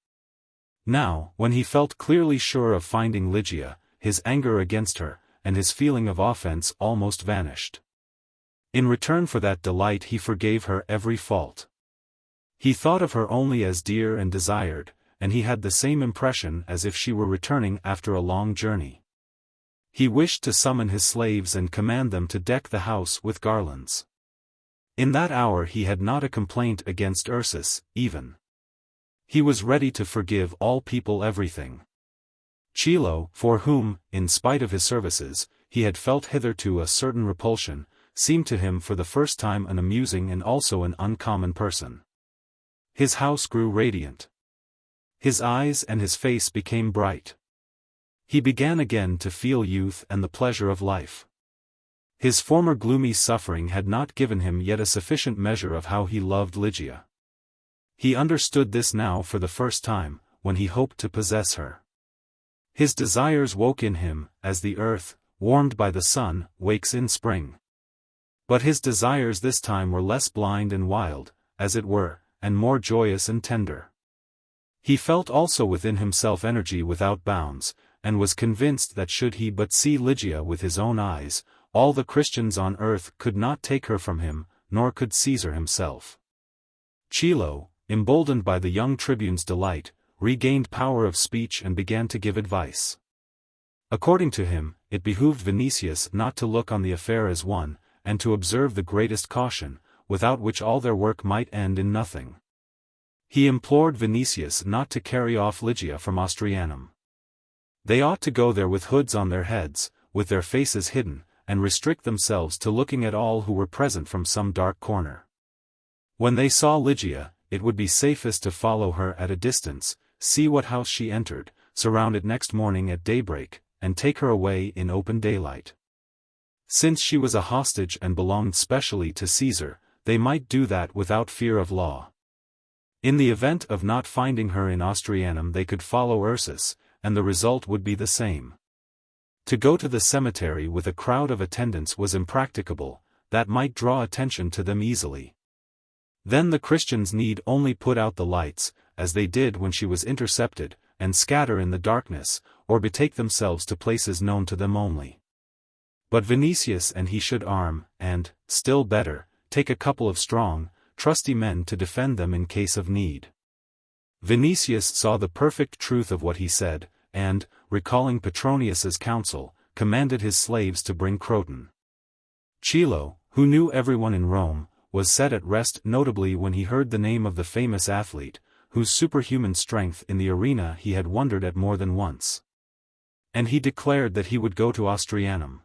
Now, when he felt clearly sure of finding Lygia, his anger against her, and his feeling of offense almost vanished. In return for that delight he forgave her every fault. He thought of her only as dear and desired, and he had the same impression as if she were returning after a long journey. He wished to summon his slaves and command them to deck the house with garlands. In that hour he had not a complaint against Ursus, even. He was ready to forgive all people everything. Chilo, for whom, in spite of his services, he had felt hitherto a certain repulsion, seemed to him for the first time an amusing and also an uncommon person. His house grew radiant. His eyes and his face became bright. He began again to feel youth and the pleasure of life. His former gloomy suffering had not given him yet a sufficient measure of how he loved Lygia. He understood this now for the first time, when he hoped to possess her. His desires woke in him, as the earth, warmed by the sun, wakes in spring. But his desires this time were less blind and wild, as it were, and more joyous and tender. He felt also within himself energy without bounds, and was convinced that should he but see Lygia with his own eyes, all the Christians on earth could not take her from him, nor could Caesar himself. Chilo, emboldened by the young tribune's delight, regained power of speech and began to give advice. According to him, it behooved Vinicius not to look on the affair as one, and to observe the greatest caution, without which all their work might end in nothing. He implored Vinicius not to carry off Lygia from Ostrianum. They ought to go there with hoods on their heads, with their faces hidden, and restrict themselves to looking at all who were present from some dark corner. When they saw Lygia, it would be safest to follow her at a distance, see what house she entered, surround it next morning at daybreak, and take her away in open daylight. Since she was a hostage and belonged specially to Caesar, they might do that without fear of law. In the event of not finding her in Ostrianum they could follow Ursus, and the result would be the same. To go to the cemetery with a crowd of attendants was impracticable, that might draw attention to them easily. Then the Christians need only put out the lights, as they did when she was intercepted, and scatter in the darkness, or betake themselves to places known to them only. But Vinicius and he should arm, and, still better, take a couple of strong, trusty men to defend them in case of need. Vinicius saw the perfect truth of what he said, and, recalling Petronius's counsel, commanded his slaves to bring Croton. Chilo, who knew everyone in Rome, was set at rest notably when he heard the name of the famous athlete, whose superhuman strength in the arena he had wondered at more than once. And he declared that he would go to Austrianum.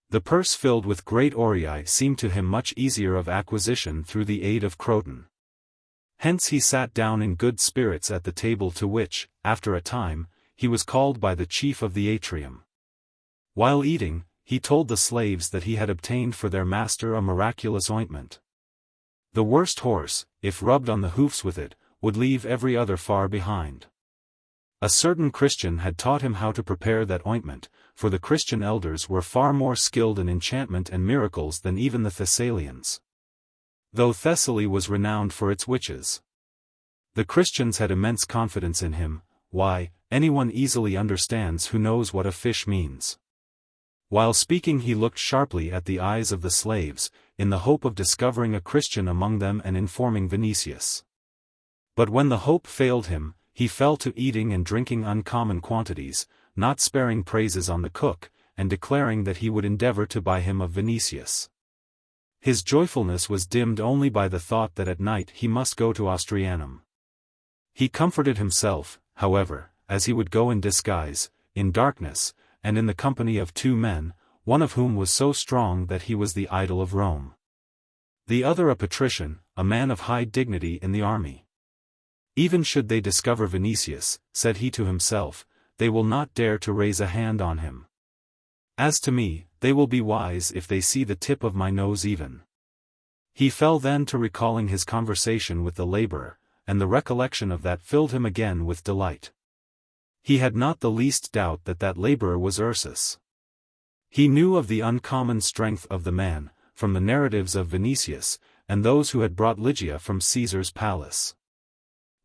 The purse filled with great aurei seemed to him much easier of acquisition through the aid of Croton. Hence he sat down in good spirits at the table to which, after a time, he was called by the chief of the atrium. While eating, he told the slaves that he had obtained for their master a miraculous ointment. The worst horse, if rubbed on the hoofs with it, would leave every other far behind. A certain Christian had taught him how to prepare that ointment, for the Christian elders were far more skilled in enchantment and miracles than even the Thessalians. Though Thessaly was renowned for its witches, the Christians had immense confidence in him. Why, anyone easily understands who knows what a fish means. While speaking he looked sharply at the eyes of the slaves, in the hope of discovering a Christian among them and informing Vinicius. But when the hope failed him, he fell to eating and drinking uncommon quantities, not sparing praises on the cook, and declaring that he would endeavor to buy him of Vinicius. His joyfulness was dimmed only by the thought that at night he must go to Austrianum. He comforted himself, however, as he would go in disguise, in darkness, and in the company of two men, one of whom was so strong that he was the idol of Rome. The other a patrician, a man of high dignity in the army. Even should they discover Vinicius, said he to himself, they will not dare to raise a hand on him. As to me, they will be wise if they see the tip of my nose even. He fell then to recalling his conversation with the laborer, and the recollection of that filled him again with delight. He had not the least doubt that that laborer was Ursus. He knew of the uncommon strength of the man, from the narratives of Vinicius, and those who had brought Lygia from Caesar's palace.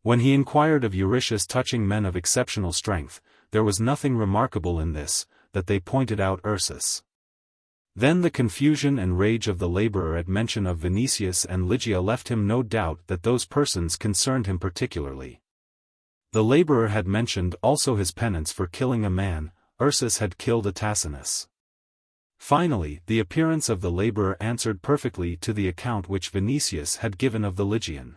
When he inquired of Eurytius touching men of exceptional strength, there was nothing remarkable in this, that they pointed out Ursus. Then the confusion and rage of the laborer at mention of Vinicius and Ligia left him no doubt that those persons concerned him particularly. The laborer had mentioned also his penance for killing a man. Ursus had killed a Tacinus. Finally, the appearance of the laborer answered perfectly to the account which Vinicius had given of the Lygian.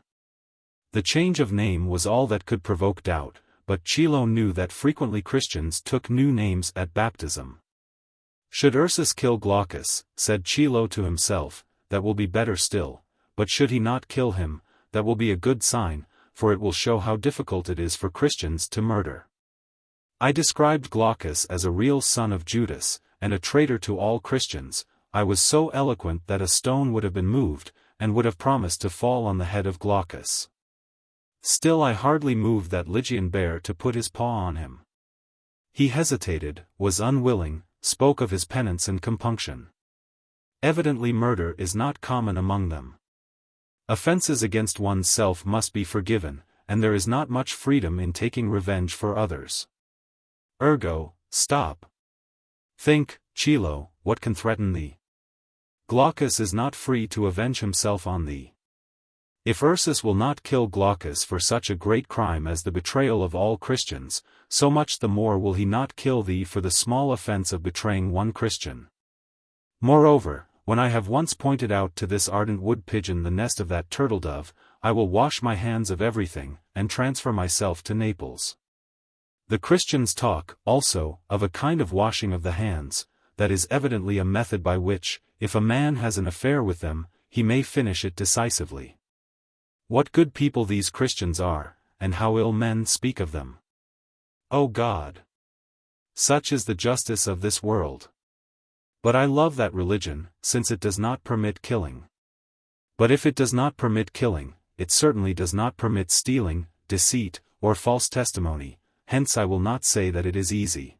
The change of name was all that could provoke doubt, but Chilo knew that frequently Christians took new names at baptism. Should Ursus kill Glaucus, said Chilo to himself, that will be better still, but should he not kill him, that will be a good sign, for it will show how difficult it is for Christians to murder. I described Glaucus as a real son of Judas, and a traitor to all Christians. I was so eloquent that a stone would have been moved, and would have promised to fall on the head of Glaucus. Still I hardly moved that Lygian bear to put his paw on him. He hesitated, was unwilling, spoke of his penance and compunction. Evidently murder is not common among them. Offences against one's self must be forgiven, and there is not much freedom in taking revenge for others. Ergo, stop. Think, Chilo, what can threaten thee? Glaucus is not free to avenge himself on thee. If Ursus will not kill Glaucus for such a great crime as the betrayal of all Christians, so much the more will he not kill thee for the small offense of betraying one Christian. Moreover, when I have once pointed out to this ardent wood-pigeon the nest of that turtle-dove, I will wash my hands of everything, and transfer myself to Naples. The Christians talk, also, of a kind of washing of the hands, that is evidently a method by which, if a man has an affair with them, he may finish it decisively. What good people these Christians are, and how ill men speak of them. O God! Such is the justice of this world. But I love that religion, since it does not permit killing. But if it does not permit killing, it certainly does not permit stealing, deceit, or false testimony, hence I will not say that it is easy.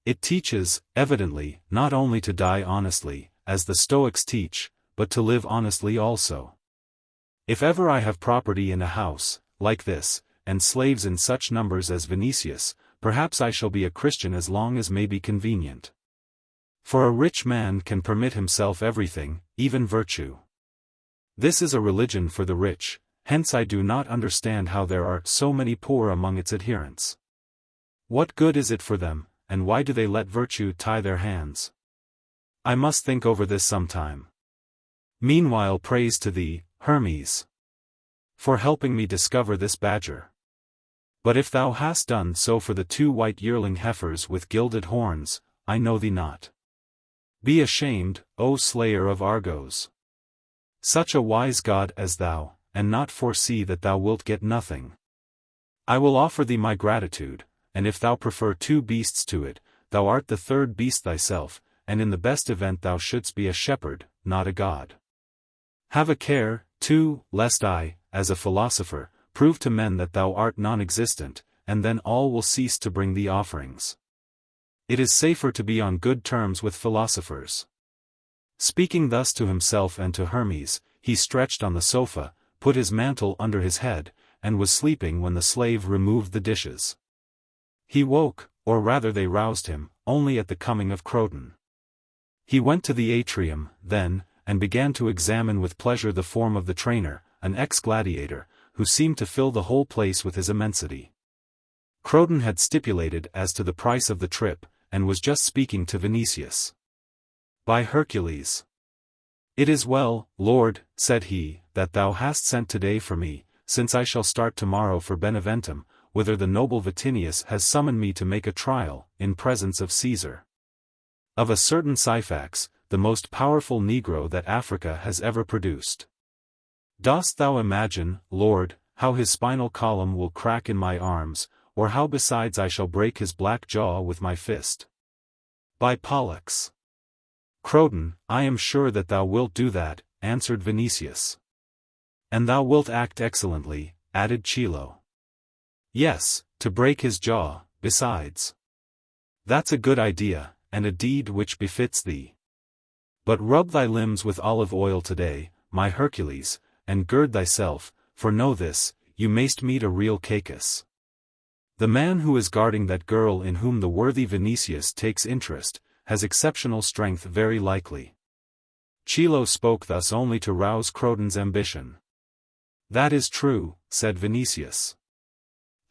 It teaches, evidently, not only to die honestly, as the Stoics teach, but to live honestly also. If ever I have property in a house, like this, and slaves in such numbers as Vinicius, perhaps I shall be a Christian as long as may be convenient. For a rich man can permit himself everything, even virtue. This is a religion for the rich, hence I do not understand how there are so many poor among its adherents. What good is it for them, and why do they let virtue tie their hands? I must think over this some time. Meanwhile praise to thee, Hermes, for helping me discover this badger. But if thou hast done so for the 2 white yearling heifers with gilded horns, I know thee not. Be ashamed, O slayer of Argos. Such a wise god as thou, and not foresee that thou wilt get nothing. I will offer thee my gratitude, and if thou prefer 2 beasts to it, thou art the 3rd beast thyself, and in the best event thou shouldst be a shepherd, not a god. Have a care, too, lest I, as a philosopher, prove to men that thou art non-existent, and then all will cease to bring thee offerings. It is safer to be on good terms with philosophers. Speaking thus to himself and to Hermes, he stretched on the sofa, put his mantle under his head, and was sleeping when the slave removed the dishes. He woke, or rather they roused him, only at the coming of Croton. He went to the atrium, then, and began to examine with pleasure the form of the trainer, an ex-gladiator, who seemed to fill the whole place with his immensity. Croton had stipulated as to the price of the trip, and was just speaking to Vinicius. By Hercules! It is well, Lord, said he, that thou hast sent today for me, since I shall start tomorrow for Beneventum, whither the noble Vatinius has summoned me to make a trial, in presence of Caesar. Of a certain Syphax, the most powerful Negro that Africa has ever produced. Dost thou imagine, Lord, how his spinal column will crack in my arms, or how besides I shall break his black jaw with my fist? By Pollux! Croton, I am sure that thou wilt do that, answered Vinicius. And thou wilt act excellently, added Chilo. Yes, to break his jaw, besides. That's a good idea, and a deed which befits thee. But rub thy limbs with olive oil today, my Hercules, and gird thyself, for know this, you mayst meet a real Cacus. The man who is guarding that girl in whom the worthy Vinicius takes interest, has exceptional strength very likely. Chilo spoke thus only to rouse Croton's ambition. That is true, said Vinicius.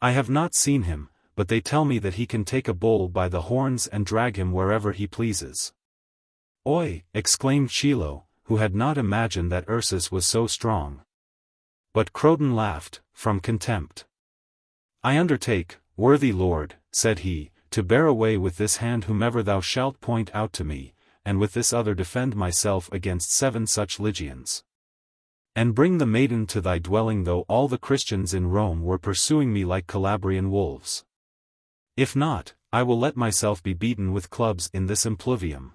I have not seen him, but they tell me that he can take a bull by the horns and drag him wherever he pleases. Oi! Exclaimed Chilo, who had not imagined that Ursus was so strong. But Croton laughed, from contempt. I undertake, worthy lord, said he, to bear away with this hand whomever thou shalt point out to me, and with this other defend myself against 7 such Lygians. And bring the maiden to thy dwelling though all the Christians in Rome were pursuing me like Calabrian wolves. If not, I will let myself be beaten with clubs in this impluvium.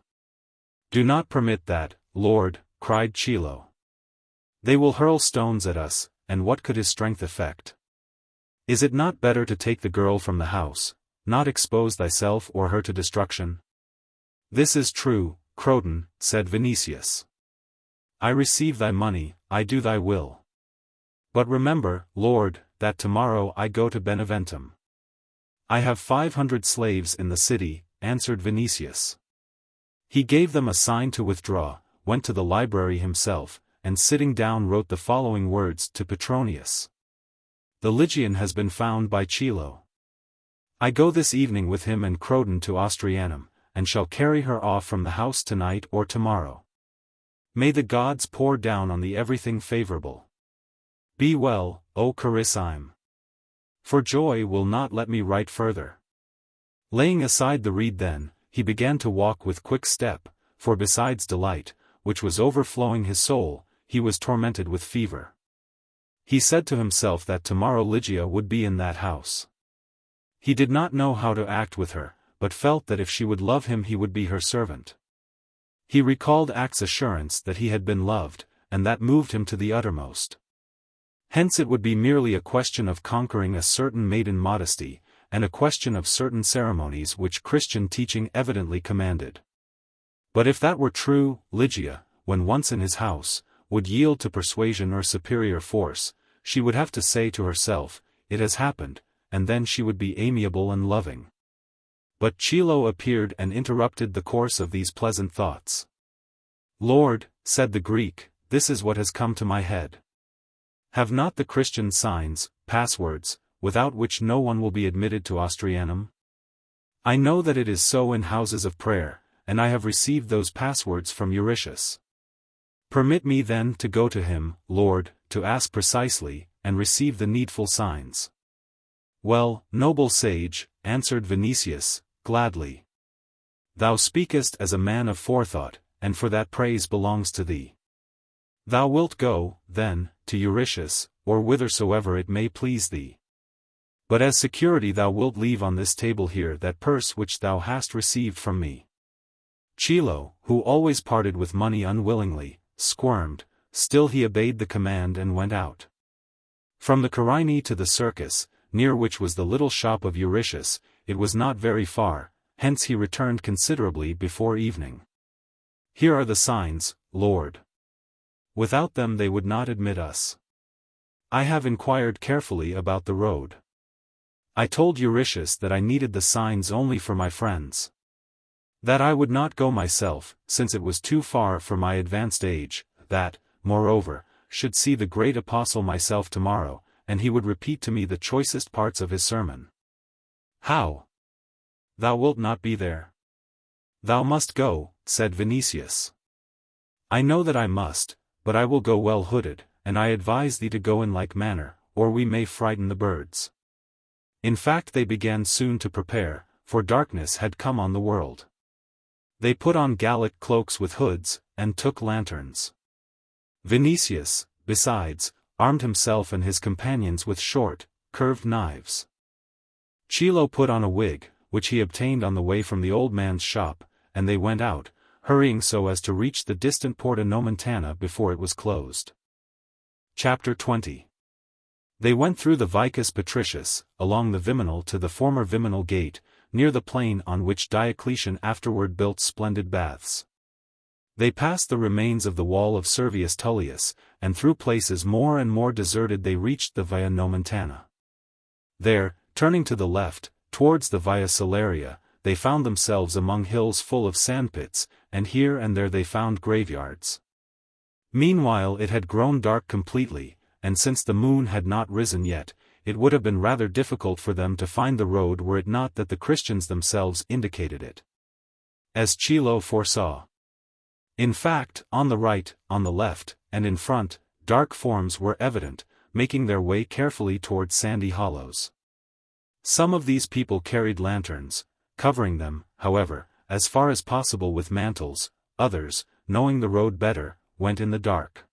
Do not permit that, Lord, cried Chilo. They will hurl stones at us, and what could his strength effect? Is it not better to take the girl from the house, not expose thyself or her to destruction? This is true, Croton, said Vinicius. I receive thy money, I do thy will. But remember, Lord, that tomorrow I go to Beneventum. I have 500 slaves in the city, answered Vinicius. He gave them a sign to withdraw, went to the library himself, and sitting down wrote the following words to Petronius. The Lygian has been found by Chilo. I go this evening with him and Croton to Ostrianum, and shall carry her off from the house tonight or tomorrow. May the gods pour down on thee everything favorable. Be well, O Carissime. For joy will not let me write further. Laying aside the reed then, he began to walk with quick step, for besides delight, which was overflowing his soul, he was tormented with fever. He said to himself that tomorrow Ligia would be in that house. He did not know how to act with her, but felt that if she would love him he would be her servant. He recalled Act's assurance that he had been loved, and that moved him to the uttermost. Hence it would be merely a question of conquering a certain maiden modesty, and a question of certain ceremonies which Christian teaching evidently commanded. But if that were true, Ligia, when once in his house, would yield to persuasion or superior force, she would have to say to herself, it has happened, and then she would be amiable and loving. But Chilo appeared and interrupted the course of these pleasant thoughts. Lord, said the Greek, this is what has come to my head. Have not the Christians signs, passwords, without which no one will be admitted to Austrianum? I know that it is so in houses of prayer, and I have received those passwords from Euritius. Permit me then to go to him, Lord, to ask precisely, and receive the needful signs. Well, noble sage, answered Vinicius, gladly. Thou speakest as a man of forethought, and for that praise belongs to thee. Thou wilt go, then, to Euritius, or whithersoever it may please thee. But as security thou wilt leave on this table here that purse which thou hast received from me. Chilo, who always parted with money unwillingly, squirmed, still he obeyed the command and went out. From the Carini to the circus, near which was the little shop of Euritius, it was not very far, hence he returned considerably before evening. Here are the signs, Lord. Without them they would not admit us. I have inquired carefully about the road. I told Euritius that I needed the signs only for my friends. That I would not go myself, since it was too far for my advanced age, that, moreover, should see the great apostle myself tomorrow, and he would repeat to me the choicest parts of his sermon. How? Thou wilt not be there? Thou must go, said Vinicius. I know that I must, but I will go well hooded, and I advise thee to go in like manner, or we may frighten the birds. In fact they began soon to prepare, for darkness had come on the world. They put on Gallic cloaks with hoods, and took lanterns. Vinicius, besides, armed himself and his companions with short, curved knives. Chilo put on a wig, which he obtained on the way from the old man's shop, and they went out, hurrying so as to reach the distant Porta Nomentana before it was closed. Chapter 20. They went through the Vicus Patricius, along the Viminal to the former Viminal Gate, near the plain on which Diocletian afterward built splendid baths. They passed the remains of the wall of Servius Tullius, and through places more and more deserted they reached the Via Nomentana. There, turning to the left, towards the Via Salaria, they found themselves among hills full of sandpits, and here and there they found graveyards. Meanwhile it had grown dark completely, and since the moon had not risen yet, it would have been rather difficult for them to find the road were it not that the Christians themselves indicated it. As Chilo foresaw. In fact, on the right, on the left, and in front, dark forms were evident, making their way carefully towards sandy hollows. Some of these people carried lanterns, covering them, however, as far as possible with mantles, others, knowing the road better, went in the dark.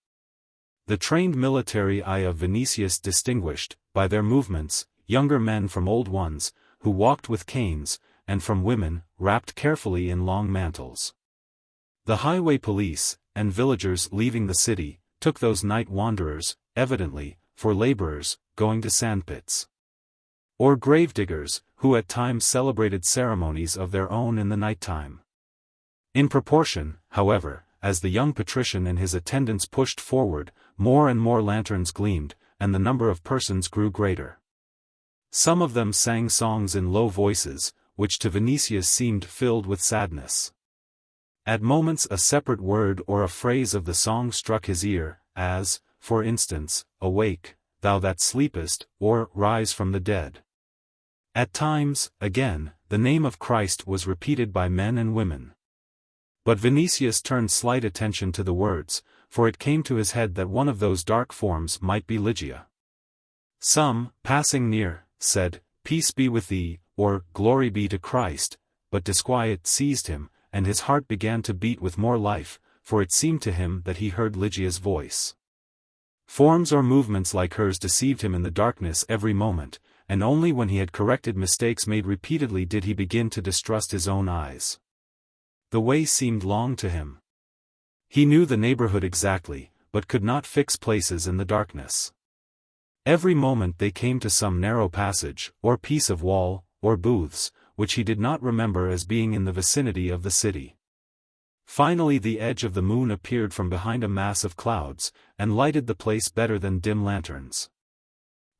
The trained military eye of Vinicius distinguished, by their movements, younger men from old ones, who walked with canes, and from women, wrapped carefully in long mantles. The highway police, and villagers leaving the city, took those night wanderers, evidently, for laborers, going to sandpits. Or grave-diggers, who at times celebrated ceremonies of their own in the night-time. In proportion, however, as the young patrician and his attendants pushed forward, more and more lanterns gleamed, and the number of persons grew greater. Some of them sang songs in low voices, which to Vinicius seemed filled with sadness. At moments a separate word or a phrase of the song struck his ear, as, for instance, "Awake, thou that sleepest," or "Rise from the dead." At times, again, the name of Christ was repeated by men and women. But Vinicius turned slight attention to the words, for it came to his head that one of those dark forms might be Ligia. Some, passing near, said, "Peace be with thee," or "Glory be to Christ," but disquiet seized him, and his heart began to beat with more life, for it seemed to him that he heard Ligia's voice. Forms or movements like hers deceived him in the darkness every moment, and only when he had corrected mistakes made repeatedly did he begin to distrust his own eyes. The way seemed long to him. He knew the neighborhood exactly, but could not fix places in the darkness. Every moment they came to some narrow passage, or piece of wall, or booths, which he did not remember as being in the vicinity of the city. Finally the edge of the moon appeared from behind a mass of clouds, and lighted the place better than dim lanterns.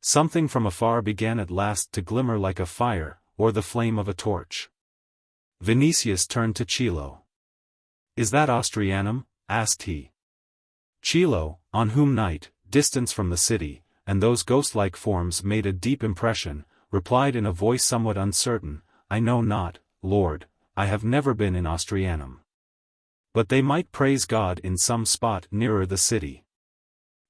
Something from afar began at last to glimmer like a fire, or the flame of a torch. Vinicius turned to Chilo. "Is that Austrianum?" asked he. Chilo, on whom night, distance from the city, and those ghost-like forms made a deep impression, replied in a voice somewhat uncertain, "I know not, Lord, I have never been in Austrianum." But they might praise God in some spot nearer the city.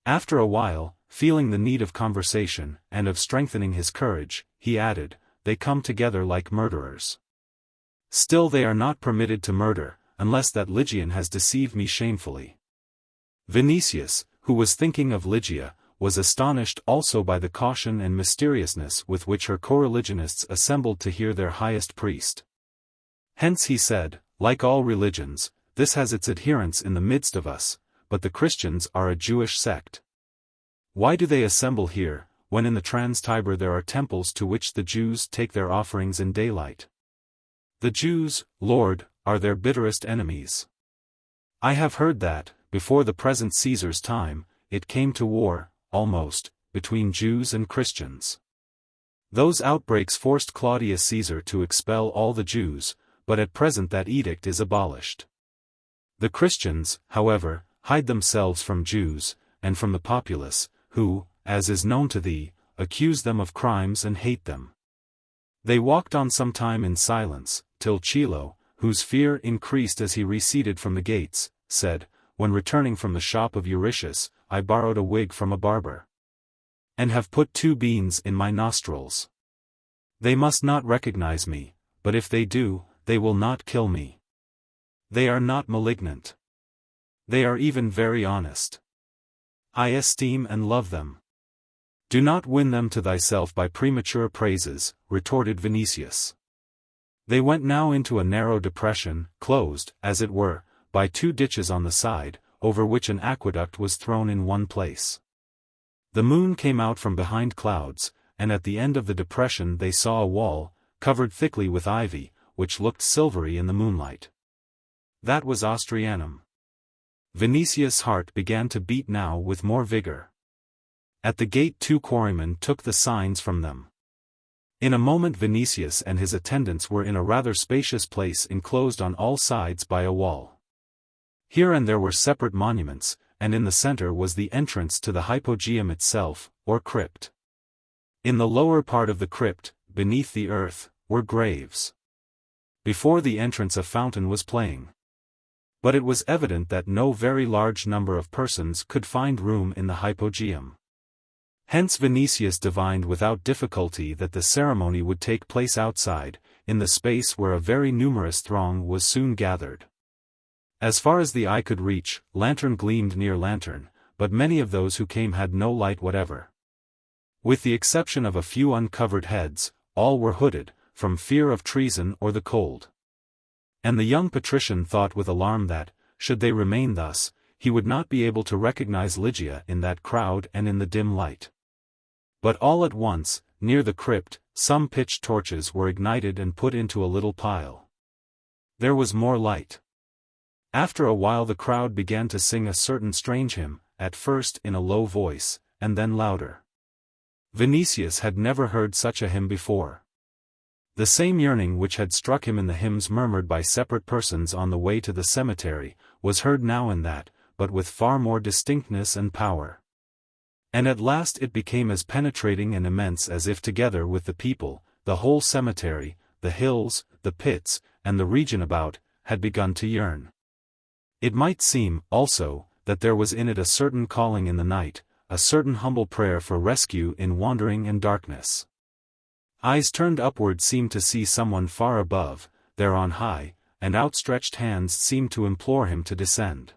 After a while, feeling the need of conversation, and of strengthening his courage, he added, "They come together like murderers. Still they are not permitted to murder, unless that Lygian has deceived me shamefully." Vinicius, who was thinking of Ligia, was astonished also by the caution and mysteriousness with which her co-religionists assembled to hear their highest priest. Hence he said, "Like all religions, this has its adherents in the midst of us, but the Christians are a Jewish sect. Why do they assemble here, when in the Trans-Tiber there are temples to which the Jews take their offerings in daylight? The Jews, Lord, are their bitterest enemies. I have heard that, before the present Caesar's time, it came to war, almost, between Jews and Christians. Those outbreaks forced Claudius Caesar to expel all the Jews, but at present that edict is abolished. The Christians, however, hide themselves from Jews, and from the populace, who, as is known to thee, accuse them of crimes and hate them." They walked on some time in silence, till Chilo, whose fear increased as he receded from the gates, said, "When returning from the shop of Eurytius, I borrowed a wig from a barber, and have put 2 beans in my nostrils. They must not recognize me, but if they do, they will not kill me. They are not malignant. They are even very honest. I esteem and love them." "Do not win them to thyself by premature praises," retorted Vinicius. They went now into a narrow depression, closed, as it were, by 2 ditches on the side, over which an aqueduct was thrown in one place. The moon came out from behind clouds, and at the end of the depression they saw a wall, covered thickly with ivy, which looked silvery in the moonlight. That was Austrianum. Vinicius' heart began to beat now with more vigor. At the gate 2 quarrymen took the signs from them. In a moment Vinicius and his attendants were in a rather spacious place enclosed on all sides by a wall. Here and there were separate monuments, and in the center was the entrance to the hypogeum itself, or crypt. In the lower part of the crypt, beneath the earth, were graves. Before the entrance a fountain was playing. But it was evident that no very large number of persons could find room in the hypogeum. Hence Vinicius divined without difficulty that the ceremony would take place outside, in the space where a very numerous throng was soon gathered. As far as the eye could reach, lantern gleamed near lantern, but many of those who came had no light whatever. With the exception of a few uncovered heads, all were hooded, from fear of treason or the cold. And the young patrician thought with alarm that, should they remain thus, he would not be able to recognize Ligia in that crowd and in the dim light. But all at once, near the crypt, some pitch torches were ignited and put into a little pile. There was more light. After a while the crowd began to sing a certain strange hymn, at first in a low voice, and then louder. Vinicius had never heard such a hymn before. The same yearning which had struck him in the hymns murmured by separate persons on the way to the cemetery, was heard now and that, but with far more distinctness and power. And at last it became as penetrating and immense as if together with the people, the whole cemetery, the hills, the pits, and the region about, had begun to yearn. It might seem, also, that there was in it a certain calling in the night, a certain humble prayer for rescue in wandering and darkness. Eyes turned upward seemed to see someone far above, there on high, and outstretched hands seemed to implore him to descend.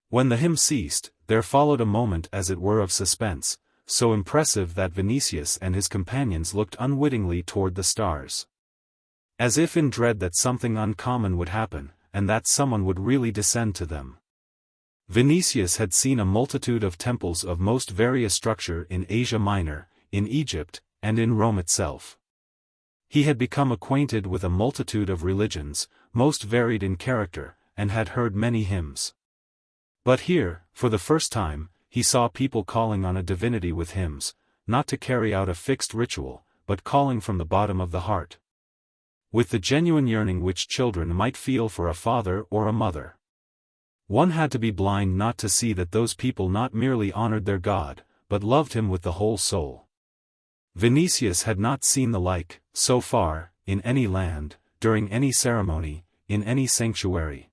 When the hymn ceased, there followed a moment as it were of suspense, so impressive that Vinicius and his companions looked unwittingly toward the stars. As if in dread that something uncommon would happen, and that someone would really descend to them. Vinicius had seen a multitude of temples of most various structure in Asia Minor, in Egypt, and in Rome itself. He had become acquainted with a multitude of religions, most varied in character, and had heard many hymns. But here, for the first time, he saw people calling on a divinity with hymns, not to carry out a fixed ritual, but calling from the bottom of the heart, with the genuine yearning which children might feel for a father or a mother. One had to be blind not to see that those people not merely honored their god, but loved him with the whole soul. Vinicius had not seen the like, so far, in any land, during any ceremony, in any sanctuary.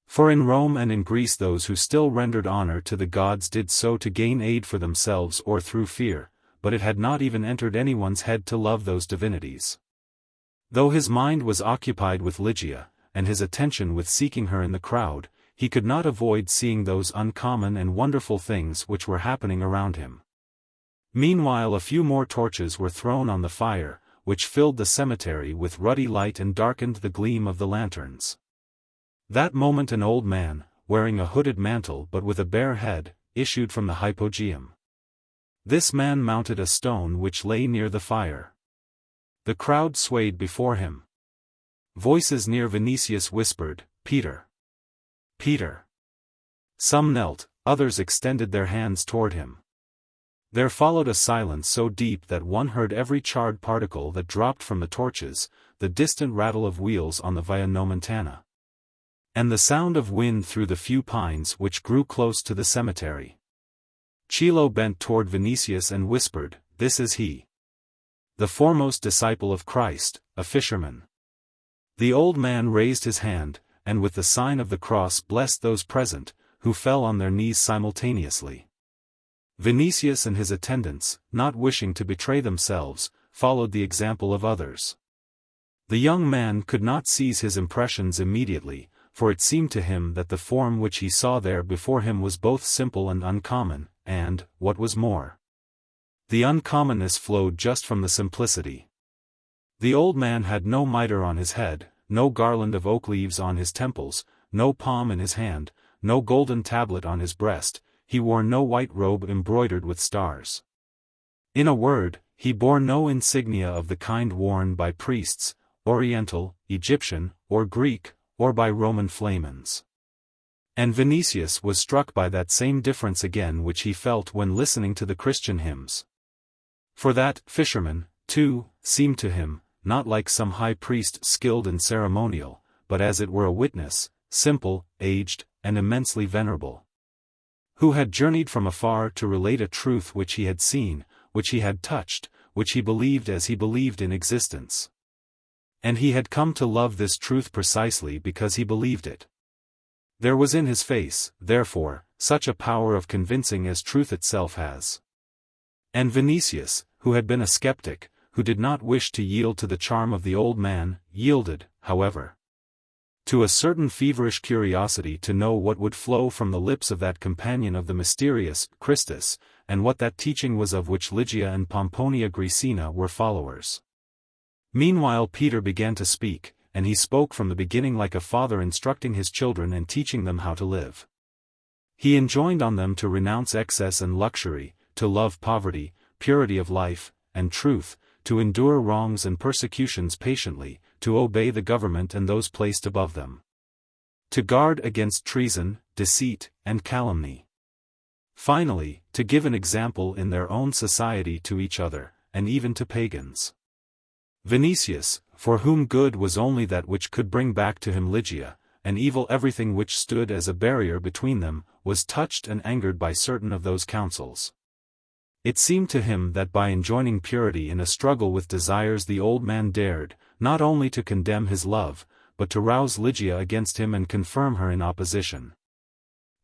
For in Rome and in Greece those who still rendered honor to the gods did so to gain aid for themselves or through fear, but it had not even entered anyone's head to love those divinities. Though his mind was occupied with Ligia, and his attention with seeking her in the crowd, he could not avoid seeing those uncommon and wonderful things which were happening around him. Meanwhile a few more torches were thrown on the fire, which filled the cemetery with ruddy light and darkened the gleam of the lanterns. That moment an old man, wearing a hooded mantle but with a bare head, issued from the hypogeum. This man mounted a stone which lay near the fire. The crowd swayed before him. Voices near Vinicius whispered, "Peter! Peter!" Some knelt, others extended their hands toward him. There followed a silence so deep that one heard every charred particle that dropped from the torches, the distant rattle of wheels on the Via Nomentana, and the sound of wind through the few pines which grew close to the cemetery. Chilo bent toward Vinicius and whispered, "This is he. The foremost disciple of Christ, a fisherman." The old man raised his hand, and with the sign of the cross blessed those present, who fell on their knees simultaneously. Vinicius and his attendants, not wishing to betray themselves, followed the example of others. The young man could not seize his impressions immediately, for it seemed to him that the form which he saw there before him was both simple and uncommon, and, what was more, the uncommonness flowed just from the simplicity. The old man had no mitre on his head, no garland of oak leaves on his temples, no palm in his hand, no golden tablet on his breast. He wore no white robe embroidered with stars. In a word, he bore no insignia of the kind worn by priests, Oriental, Egyptian, or Greek, or by Roman flamens. And Vinicius was struck by that same difference again which he felt when listening to the Christian hymns. For that fisherman, too, seemed to him, not like some high priest skilled in ceremonial, but as it were a witness, simple, aged, and immensely venerable, who had journeyed from afar to relate a truth which he had seen, which he had touched, which he believed as he believed in existence. And he had come to love this truth precisely because he believed it. There was in his face, therefore, such a power of convincing as truth itself has. And Vinicius, who had been a skeptic, who did not wish to yield to the charm of the old man, yielded, however, to a certain feverish curiosity to know what would flow from the lips of that companion of the mysterious Christus, and what that teaching was of which Lygia and Pomponia Graecina were followers. Meanwhile Peter began to speak, and he spoke from the beginning like a father instructing his children and teaching them how to live. He enjoined on them to renounce excess and luxury, to love poverty, purity of life, and truth, to endure wrongs and persecutions patiently, to obey the government and those placed above them, to guard against treason, deceit, and calumny. Finally, to give an example in their own society to each other, and even to pagans. Vinicius, for whom good was only that which could bring back to him Ligia, and evil everything which stood as a barrier between them, was touched and angered by certain of those counsels. It seemed to him that by enjoining purity in a struggle with desires the old man dared, not only to condemn his love, but to rouse Ligia against him and confirm her in opposition.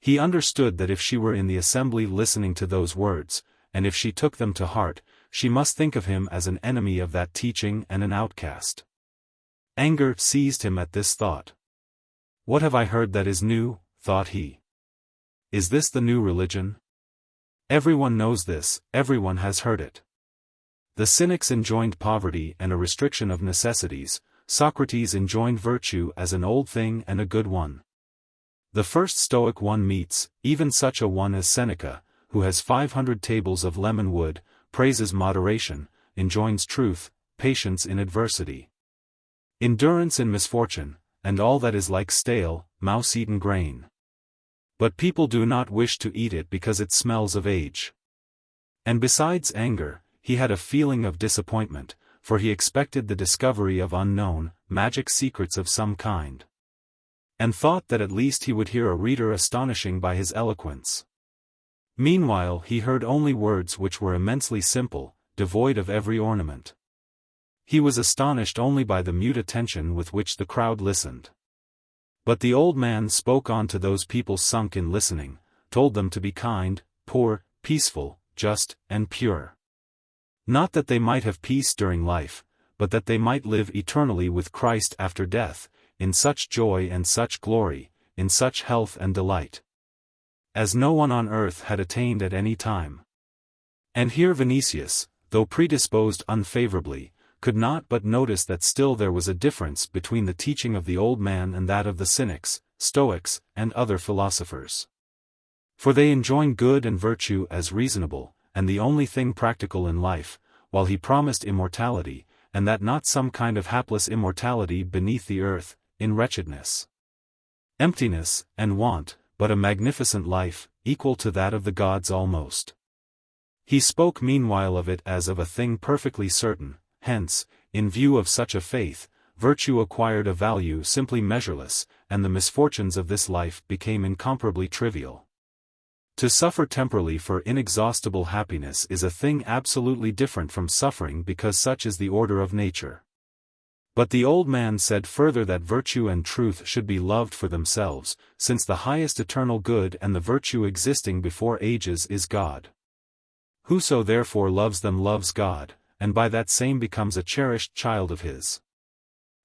He understood that if she were in the assembly listening to those words, and if she took them to heart, she must think of him as an enemy of that teaching and an outcast. Anger seized him at this thought. "What have I heard that is new?" thought he. "Is this the new religion? Everyone knows this, everyone has heard it. The Cynics enjoined poverty and a restriction of necessities, Socrates enjoined virtue as an old thing and a good one. The first Stoic one meets, even such a one as Seneca, who has 500 tables of lemon wood, praises moderation, enjoins truth, patience in adversity, endurance in misfortune, and all that is like stale, mouse-eaten grain. But people do not wish to eat it because it smells of age." And besides anger, he had a feeling of disappointment, for he expected the discovery of unknown, magic secrets of some kind. and thought that at least he would hear a reader astonishing by his eloquence. Meanwhile he heard only words which were immensely simple, devoid of every ornament. He was astonished only by the mute attention with which the crowd listened. But the old man spoke on to those people sunk in listening, told them to be kind, poor, peaceful, just, and pure. Not that they might have peace during life, but that they might live eternally with Christ after death, in such joy and such glory, in such health and delight, as no one on earth had attained at any time. And here Vinicius, though predisposed unfavorably, could not but notice that still there was a difference between the teaching of the old man and that of the Cynics, Stoics, and other philosophers. For they enjoined good and virtue as reasonable, and the only thing practical in life, while he promised immortality, and that not some kind of hapless immortality beneath the earth, in wretchedness, emptiness, and want, but a magnificent life, equal to that of the gods almost. He spoke meanwhile of it as of a thing perfectly certain. Hence, in view of such a faith, virtue acquired a value simply measureless, and the misfortunes of this life became incomparably trivial. To suffer temporally for inexhaustible happiness is a thing absolutely different from suffering because such is the order of nature. But the old man said further that virtue and truth should be loved for themselves, since the highest eternal good and the virtue existing before ages is God. Whoso therefore loves them loves God, and by that same becomes a cherished child of his.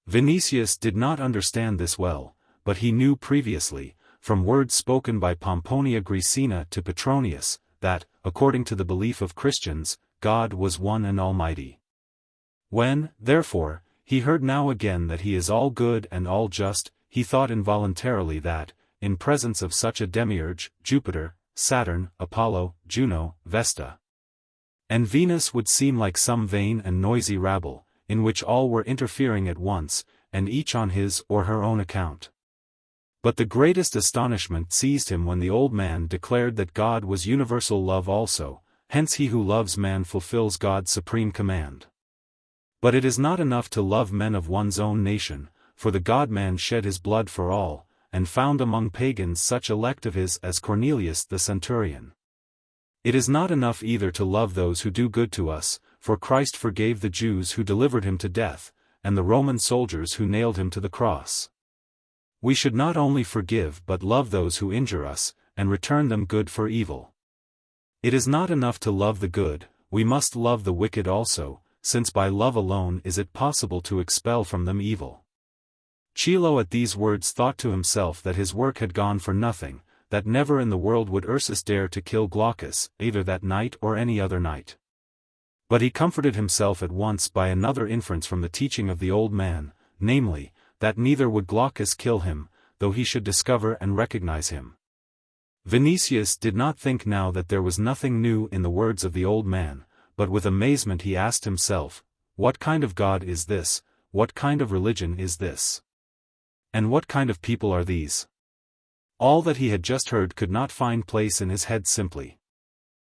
Vinicius did not understand this well, but he knew previously, from words spoken by Pomponia Graecina to Petronius, that, according to the belief of Christians, God was one and almighty. When, therefore, he heard now again that he is all good and all just, he thought involuntarily that, in presence of such a demiurge, Jupiter, Saturn, Apollo, Juno, Vesta, and Venus would seem like some vain and noisy rabble, in which all were interfering at once, and each on his or her own account. But the greatest astonishment seized him when the old man declared that God was universal love also, hence he who loves man fulfills God's supreme command. But it is not enough to love men of one's own nation, for the God-man shed his blood for all, and found among pagans such elect of his as Cornelius the centurion. It is not enough either to love those who do good to us, for Christ forgave the Jews who delivered him to death, and the Roman soldiers who nailed him to the cross. We should not only forgive but love those who injure us, and return them good for evil. It is not enough to love the good, we must love the wicked also, since by love alone is it possible to expel from them evil. Chilo at these words thought to himself that his work had gone for nothing, that never in the world would Ursus dare to kill Glaucus, either that night or any other night. But he comforted himself at once by another inference from the teaching of the old man, namely, that neither would Glaucus kill him, though he should discover and recognize him. Vinicius did not think now that there was nothing new in the words of the old man, but with amazement he asked himself, what kind of God is this, what kind of religion is this? And what kind of people are these? All that he had just heard could not find place in his head simply.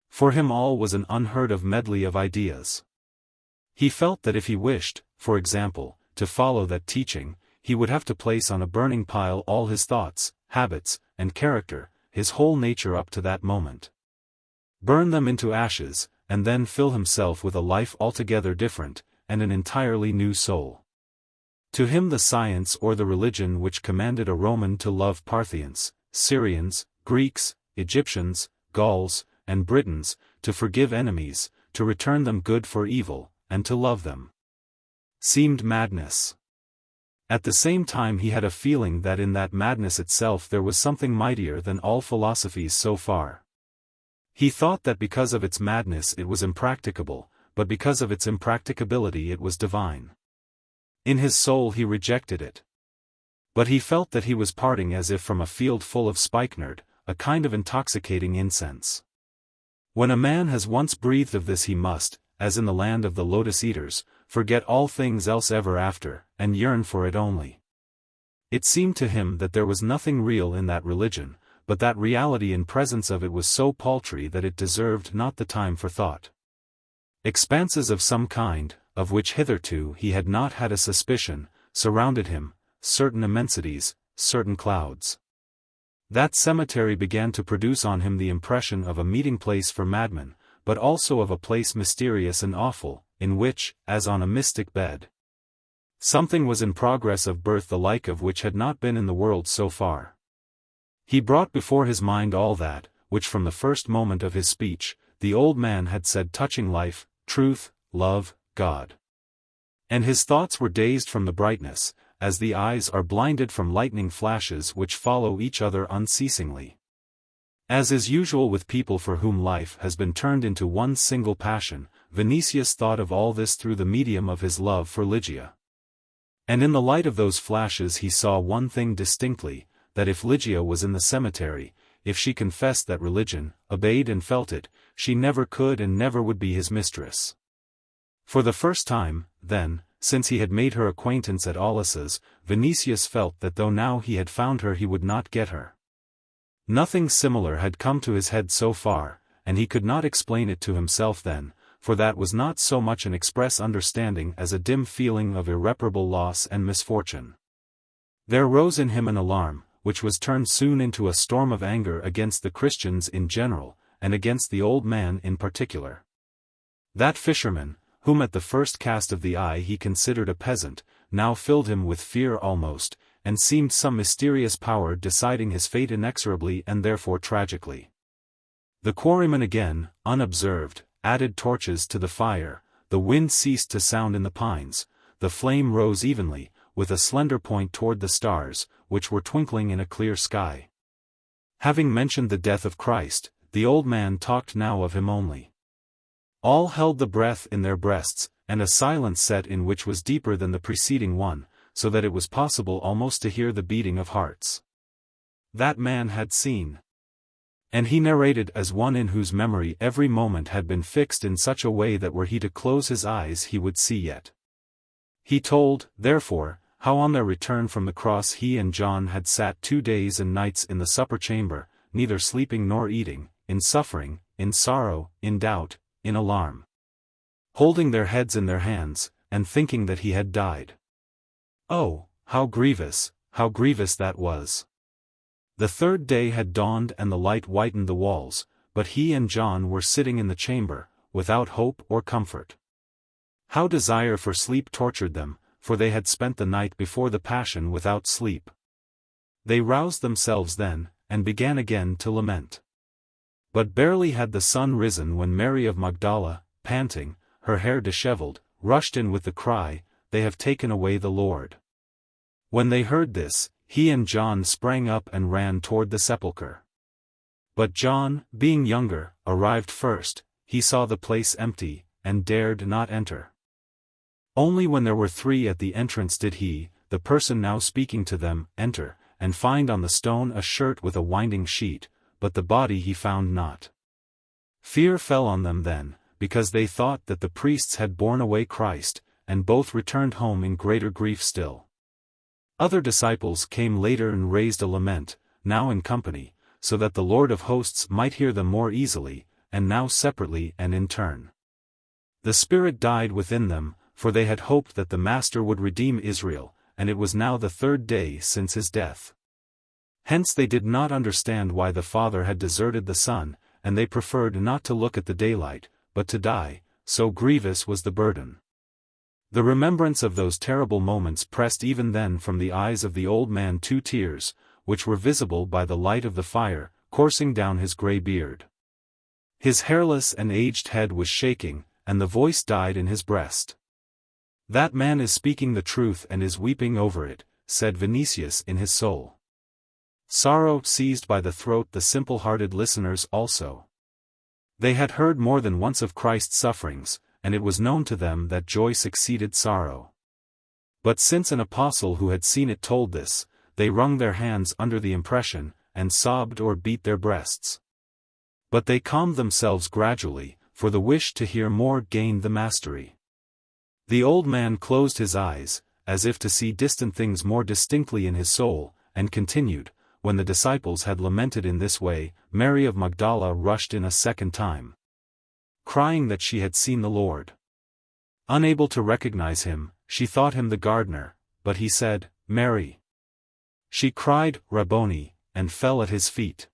For him all was an unheard-of medley of ideas. He felt that if he wished, for example, to follow that teaching, he would have to place on a burning pile all his thoughts, habits, and character, his whole nature up to that moment. Burn them into ashes, and then fill himself with a life altogether different, and an entirely new soul. To him the science or the religion which commanded a Roman to love Parthians, Syrians, Greeks, Egyptians, Gauls, and Britons, to forgive enemies, to return them good for evil, and to love them, seemed madness. At the same time he had a feeling that in that madness itself there was something mightier than all philosophies so far. He thought that because of its madness it was impracticable, but because of its impracticability it was divine. In his soul he rejected it. But he felt that he was parting as if from a field full of spikenard, a kind of intoxicating incense. When a man has once breathed of this he must, as in the land of the lotus-eaters, forget all things else ever after, and yearn for it only. It seemed to him that there was nothing real in that religion, but that reality in presence of it was so paltry that it deserved not the time for thought. Expanses of some kind, of which hitherto he had not had a suspicion, surrounded him, certain immensities, certain clouds. That cemetery began to produce on him the impression of a meeting place for madmen, but also of a place mysterious and awful, in which, as on a mystic bed, something was in progress of birth the like of which had not been in the world so far. He brought before his mind all that, which from the first moment of his speech, the old man had said touching life, truth, love, God. And his thoughts were dazed from the brightness, as the eyes are blinded from lightning flashes which follow each other unceasingly. As is usual with people for whom life has been turned into one single passion, Vinicius thought of all this through the medium of his love for Ligia. And in the light of those flashes he saw one thing distinctly, that if Ligia was in the cemetery, if she confessed that religion, obeyed and felt it, she never could and never would be his mistress. For the first time, then, since he had made her acquaintance at Aulus's, Vinicius felt that though now he had found her he would not get her. Nothing similar had come to his head so far, and he could not explain it to himself then, for that was not so much an express understanding as a dim feeling of irreparable loss and misfortune. There rose in him an alarm, which was turned soon into a storm of anger against the Christians in general, and against the old man in particular. That fisherman, whom at the first cast of the eye he considered a peasant, now filled him with fear almost, and seemed some mysterious power deciding his fate inexorably and therefore tragically. The quarryman again, unobserved, added torches to the fire, the wind ceased to sound in the pines, the flame rose evenly, with a slender point toward the stars, which were twinkling in a clear sky. Having mentioned the death of Christ, the old man talked now of him only. All held the breath in their breasts, and a silence set in which was deeper than the preceding one, so that it was possible almost to hear the beating of hearts. That man had seen. And he narrated as one in whose memory every moment had been fixed in such a way that were he to close his eyes he would see yet. He told, therefore, how on their return from the cross he and John had sat 2 days and nights in the supper chamber, neither sleeping nor eating, in suffering, in sorrow, in doubt, in alarm, holding their heads in their hands, and thinking that he had died. Oh, how grievous that was! The third day had dawned and the light whitened the walls, but he and John were sitting in the chamber, without hope or comfort. How desire for sleep tortured them, for they had spent the night before the Passion without sleep. They roused themselves then, and began again to lament. But barely had the sun risen when Mary of Magdala, panting, her hair disheveled, rushed in with the cry, "They have taken away the Lord." When they heard this, he and John sprang up and ran toward the sepulchre. But John, being younger, arrived first. He saw the place empty, and dared not enter. Only when there were 3 at the entrance did he, the person now speaking to them, enter, and find on the stone a shirt with a winding sheet, but the body he found not. Fear fell on them then, because they thought that the priests had borne away Christ, and both returned home in greater grief still. Other disciples came later and raised a lament, now in company, so that the Lord of hosts might hear them more easily, and now separately and in turn. The spirit died within them, for they had hoped that the Master would redeem Israel, and it was now the 3rd day since his death. Hence they did not understand why the Father had deserted the Son, and they preferred not to look at the daylight, but to die, so grievous was the burden. The remembrance of those terrible moments pressed even then from the eyes of the old man 2 tears, which were visible by the light of the fire, coursing down his grey beard. His hairless and aged head was shaking, and the voice died in his breast. "That man is speaking the truth and is weeping over it," said Vinicius in his soul. Sorrow seized by the throat the simple-hearted listeners also. They had heard more than once of Christ's sufferings, and it was known to them that joy succeeded sorrow. But since an apostle who had seen it told this, they wrung their hands under the impression, and sobbed or beat their breasts. But they calmed themselves gradually, for the wish to hear more gained the mastery. The old man closed his eyes, as if to see distant things more distinctly in his soul, and continued, "When the disciples had lamented in this way, Mary of Magdala rushed in a second time, crying that she had seen the Lord. Unable to recognize him, she thought him the gardener, but he said, 'Mary.' She cried, Rabboni, and fell at his feet.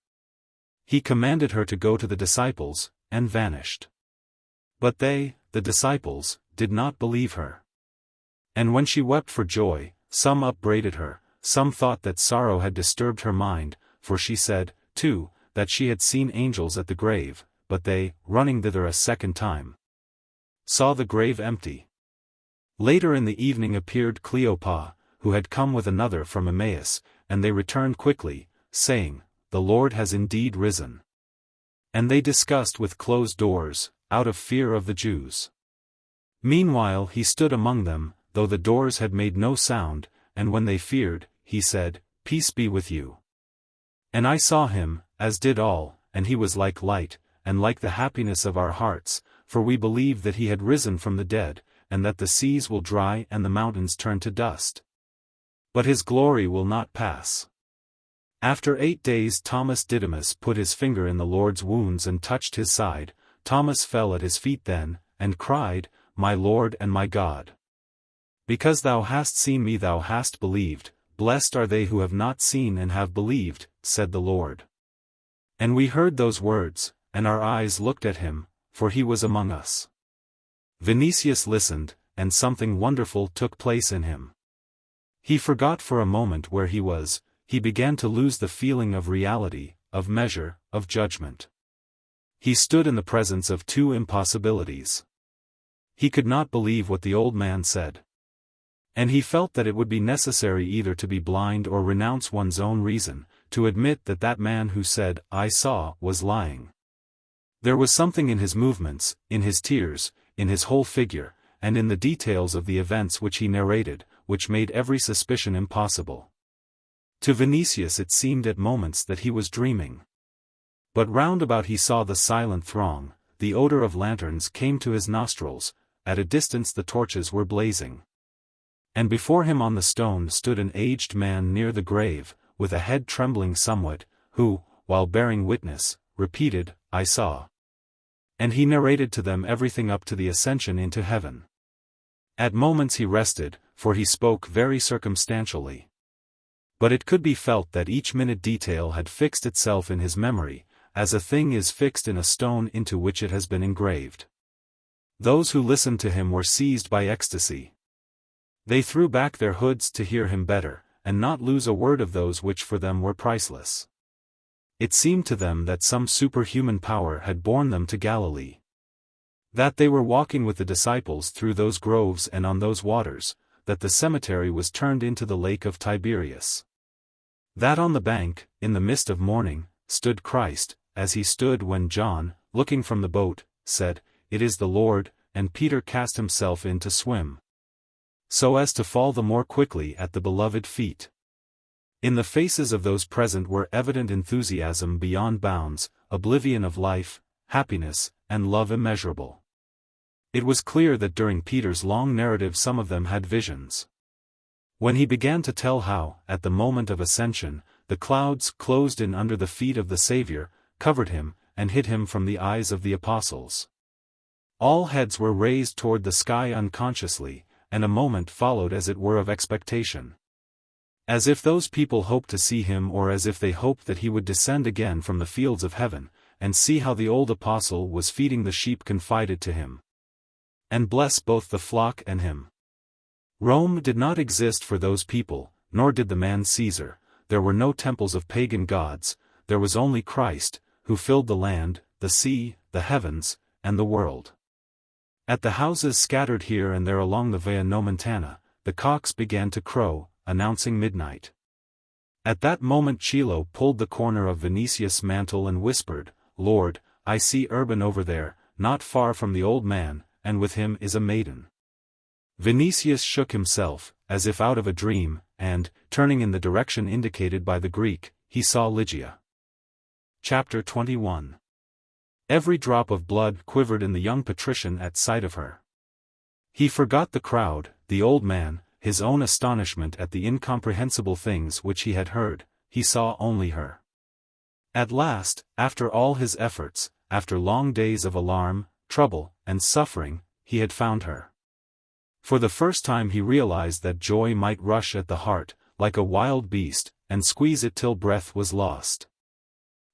He commanded her to go to the disciples, and vanished. But they, the disciples, did not believe her. And when she wept for joy, some upbraided her, some thought that sorrow had disturbed her mind, for she said, too, that she had seen angels at the grave, but they, running thither a second time, saw the grave empty. Later in the evening appeared Cleopas, who had come with another from Emmaus, and they returned quickly, saying, The Lord has indeed risen. And they discussed with closed doors, out of fear of the Jews. Meanwhile he stood among them, though the doors had made no sound, and when they feared, he said, Peace be with you. And I saw him, as did all, and he was like light, and like the happiness of our hearts, for we believe that he had risen from the dead, and that the seas will dry and the mountains turn to dust. But his glory will not pass. After 8 days Thomas Didymus put his finger in the Lord's wounds and touched his side. Thomas fell at his feet then, and cried, My Lord and my God. Because thou hast seen me thou hast believed, blessed are they who have not seen and have believed, said the Lord. And we heard those words, and our eyes looked at him, for he was among us. Vinicius listened, and something wonderful took place in him. He forgot for a moment where he was, he began to lose the feeling of reality, of measure, of judgment. He stood in the presence of two impossibilities. He could not believe what the old man said. And he felt that it would be necessary either to be blind or renounce one's own reason, to admit that that man who said, I saw, was lying. There was something in his movements, in his tears, in his whole figure, and in the details of the events which he narrated, which made every suspicion impossible. To Vinicius it seemed at moments that he was dreaming. But round about he saw the silent throng, the odor of lanterns came to his nostrils, at a distance the torches were blazing. And before him on the stone stood an aged man near the grave, with a head trembling somewhat, who, while bearing witness, repeated, I saw. And he narrated to them everything up to the ascension into heaven. At moments he rested, for he spoke very circumstantially. But it could be felt that each minute detail had fixed itself in his memory, as a thing is fixed in a stone into which it has been engraved. Those who listened to him were seized by ecstasy. They threw back their hoods to hear him better, and not lose a word of those which for them were priceless. It seemed to them that some superhuman power had borne them to Galilee. That they were walking with the disciples through those groves and on those waters, that the cemetery was turned into the lake of Tiberias. That on the bank, in the mist of morning, stood Christ, as he stood when John, looking from the boat, said, It is the Lord, and Peter cast himself in to swim, so as to fall the more quickly at the beloved feet. In the faces of those present were evident enthusiasm beyond bounds, oblivion of life, happiness, and love immeasurable. It was clear that during Peter's long narrative some of them had visions. When he began to tell how, at the moment of ascension, the clouds closed in under the feet of the Savior, covered him, and hid him from the eyes of the apostles. All heads were raised toward the sky unconsciously, and a moment followed as it were of expectation. As if those people hoped to see him or as if they hoped that he would descend again from the fields of heaven, and see how the old apostle was feeding the sheep confided to him, and bless both the flock and him. Rome did not exist for those people, nor did the man Caesar. There were no temples of pagan gods, there was only Christ, who filled the land, the sea, the heavens, and the world. At the houses scattered here and there along the Via Nomentana, the cocks began to crow, announcing midnight. At that moment Chilo pulled the corner of Vinicius' mantle and whispered, Lord, I see Urban over there, not far from the old man, and with him is a maiden. Vinicius shook himself, as if out of a dream, and, turning in the direction indicated by the Greek, he saw Ligia. Chapter 21. Every drop of blood quivered in the young patrician at sight of her. He forgot the crowd, the old man, his own astonishment at the incomprehensible things which he had heard, he saw only her. At last, after all his efforts, after long days of alarm, trouble, and suffering, he had found her. For the first time he realized that joy might rush at the heart, like a wild beast, and squeeze it till breath was lost.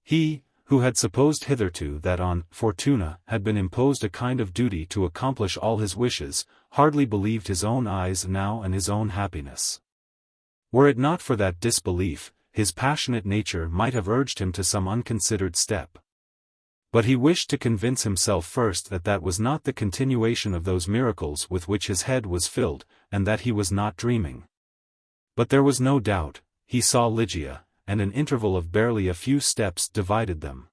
He, who had supposed hitherto that on Fortuna had been imposed a kind of duty to accomplish all his wishes, hardly believed his own eyes now and his own happiness. Were it not for that disbelief, his passionate nature might have urged him to some unconsidered step. But he wished to convince himself first that that was not the continuation of those miracles with which his head was filled, and that he was not dreaming. But there was no doubt, he saw Ligia, and an interval of barely a few steps divided them.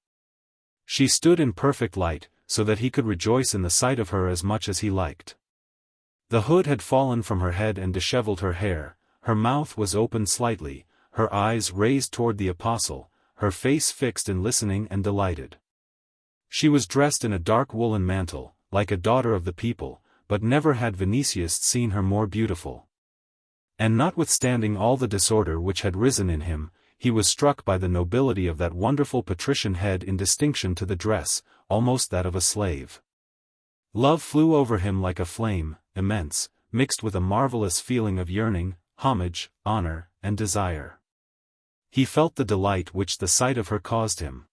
She stood in perfect light, so that he could rejoice in the sight of her as much as he liked. The hood had fallen from her head and dishevelled her hair, her mouth was open slightly, her eyes raised toward the apostle, her face fixed in listening and delighted. She was dressed in a dark woolen mantle, like a daughter of the people, but never had Vinicius seen her more beautiful. And notwithstanding all the disorder which had risen in him, he was struck by the nobility of that wonderful patrician head in distinction to the dress, almost that of a slave. Love flew over him like a flame, immense, mixed with a marvelous feeling of yearning, homage, honor, and desire. He felt the delight which the sight of her caused him.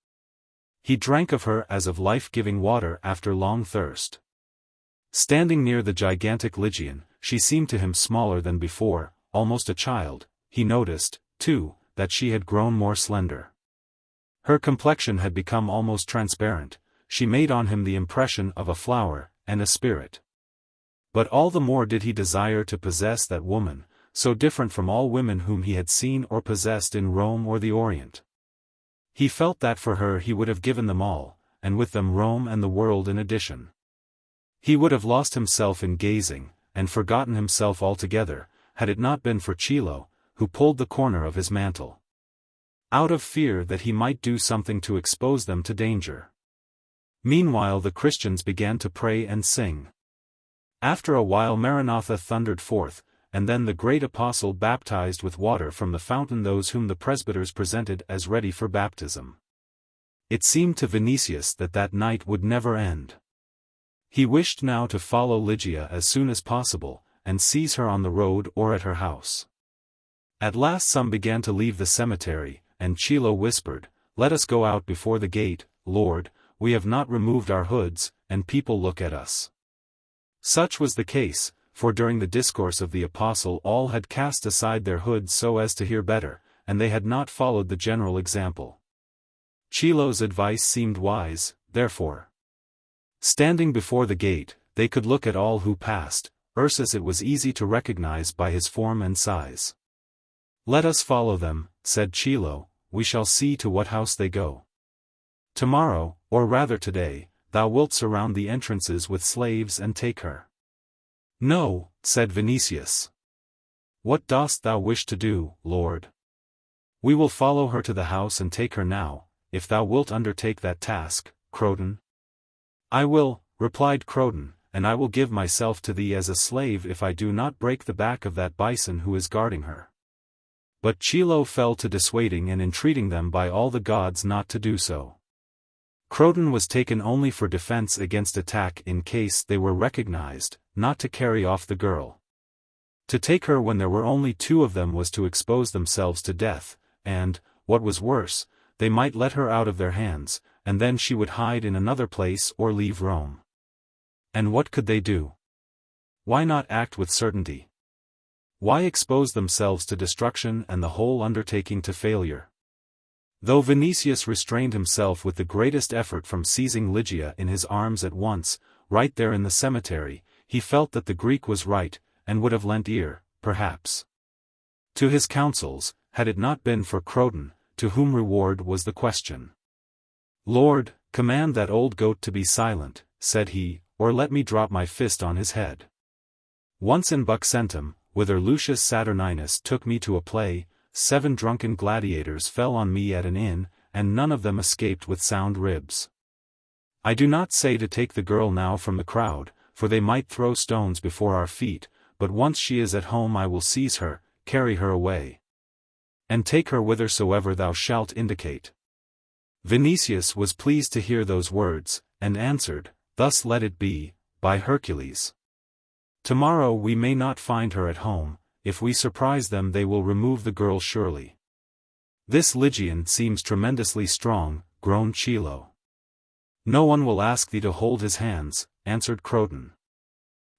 He drank of her as of life-giving water after long thirst. Standing near the gigantic Lygian, she seemed to him smaller than before, almost a child. He noticed, too, that she had grown more slender. Her complexion had become almost transparent, she made on him the impression of a flower, and a spirit. But all the more did he desire to possess that woman, so different from all women whom he had seen or possessed in Rome or the Orient. He felt that for her he would have given them all, and with them Rome and the world in addition. He would have lost himself in gazing, and forgotten himself altogether, had it not been for Chilo, who pulled the corner of his mantle, out of fear that he might do something to expose them to danger. Meanwhile the Christians began to pray and sing. After a while Maranatha thundered forth, and then the great apostle baptized with water from the fountain those whom the presbyters presented as ready for baptism. It seemed to Vinicius that that night would never end. He wished now to follow Ligia as soon as possible, and seize her on the road or at her house. At last some began to leave the cemetery, and Chilo whispered, "Let us go out before the gate, Lord, we have not removed our hoods, and people look at us." Such was the case, for during the discourse of the apostle all had cast aside their hoods so as to hear better, and they had not followed the general example. Chilo's advice seemed wise, therefore. Standing before the gate, they could look at all who passed, Ursus it was easy to recognize by his form and size. "Let us follow them," said Chilo, "we shall see to what house they go. Tomorrow, or rather today, thou wilt surround the entrances with slaves and take her." "No," said Vinicius. "What dost thou wish to do, Lord?" "We will follow her to the house and take her now, if thou wilt undertake that task, Croton." "I will," replied Croton, "and I will give myself to thee as a slave if I do not break the back of that bison who is guarding her." But Chilo fell to dissuading and entreating them by all the gods not to do so. Croton was taken only for defense against attack in case they were recognized, not to carry off the girl. To take her when there were only two of them was to expose themselves to death, and, what was worse, they might let her out of their hands, and then she would hide in another place or leave Rome. And what could they do? Why not act with certainty? Why expose themselves to destruction and the whole undertaking to failure? Though Vinicius restrained himself with the greatest effort from seizing Ligia in his arms at once, right there in the cemetery, he felt that the Greek was right, and would have lent ear, perhaps, to his counsels, had it not been for Croton, to whom reward was the question. "Lord, command that old goat to be silent," said he, "or let me drop my fist on his head. Once in Buccentum, whither Lucius Saturninus took me to a play, 7 drunken gladiators fell on me at an inn, and none of them escaped with sound ribs. I do not say to take the girl now from the crowd, for they might throw stones before our feet, but once she is at home I will seize her, carry her away, and take her whithersoever thou shalt indicate." Vinicius was pleased to hear those words, and answered, "Thus let it be, by Hercules. Tomorrow we may not find her at home, if we surprise them they will remove the girl surely." "This Lygian seems tremendously strong," groaned Chilo. "No one will ask thee to hold his hands," answered Croton.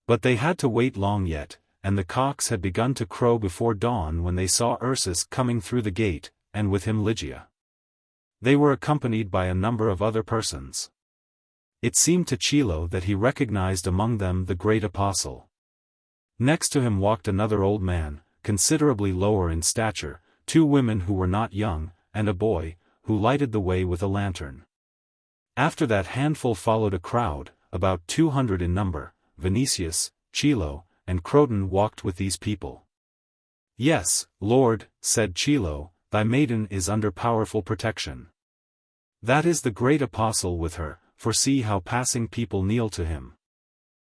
But they had to wait long yet, and the cocks had begun to crow before dawn when they saw Ursus coming through the gate, and with him Ligia. They were accompanied by a number of other persons. It seemed to Chilo that he recognized among them the great apostle. Next to him walked another old man, considerably lower in stature, 2 women who were not young, and a boy, who lighted the way with a lantern. After that handful followed a crowd, about 200 in number. Vinicius, Chilo, and Croton walked with these people. "Yes, Lord," said Chilo, "thy maiden is under powerful protection. That is the great apostle with her, for see how passing people kneel to him."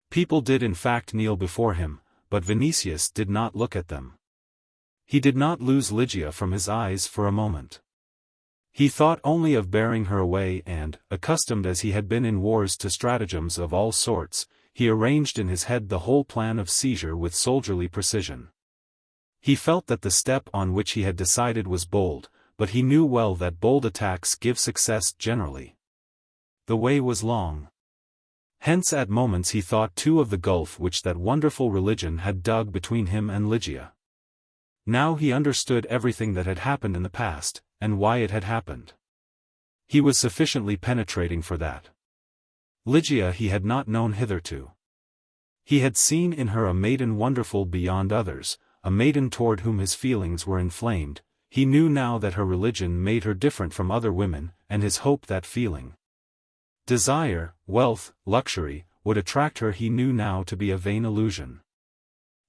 People did in fact kneel before him, but Vinicius did not look at them. He did not lose Ligia from his eyes for a moment. He thought only of bearing her away and, accustomed as he had been in wars to stratagems of all sorts, he arranged in his head the whole plan of seizure with soldierly precision. He felt that the step on which he had decided was bold, but he knew well that bold attacks give success generally. The way was long. Hence at moments he thought too of the gulf which that wonderful religion had dug between him and Ligia. Now he understood everything that had happened in the past, and why it had happened. He was sufficiently penetrating for that. Ligia he had not known hitherto. He had seen in her a maiden wonderful beyond others, a maiden toward whom his feelings were inflamed. He knew now that her religion made her different from other women, and his hope that feeling. Desire, wealth, luxury, would attract her he knew now to be a vain illusion.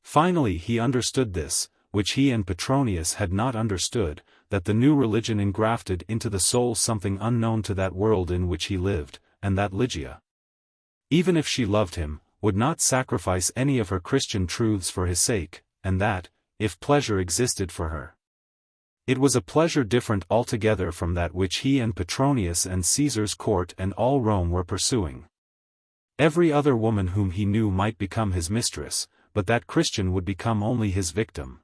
Finally he understood this, which he and Petronius had not understood, that the new religion engrafted into the soul something unknown to that world in which he lived, and that Ligia, even if she loved him, would not sacrifice any of her Christian truths for his sake, and that, if pleasure existed for her, it was a pleasure different altogether from that which he and Petronius and Caesar's court and all Rome were pursuing. Every other woman whom he knew might become his mistress, but that Christian would become only his victim.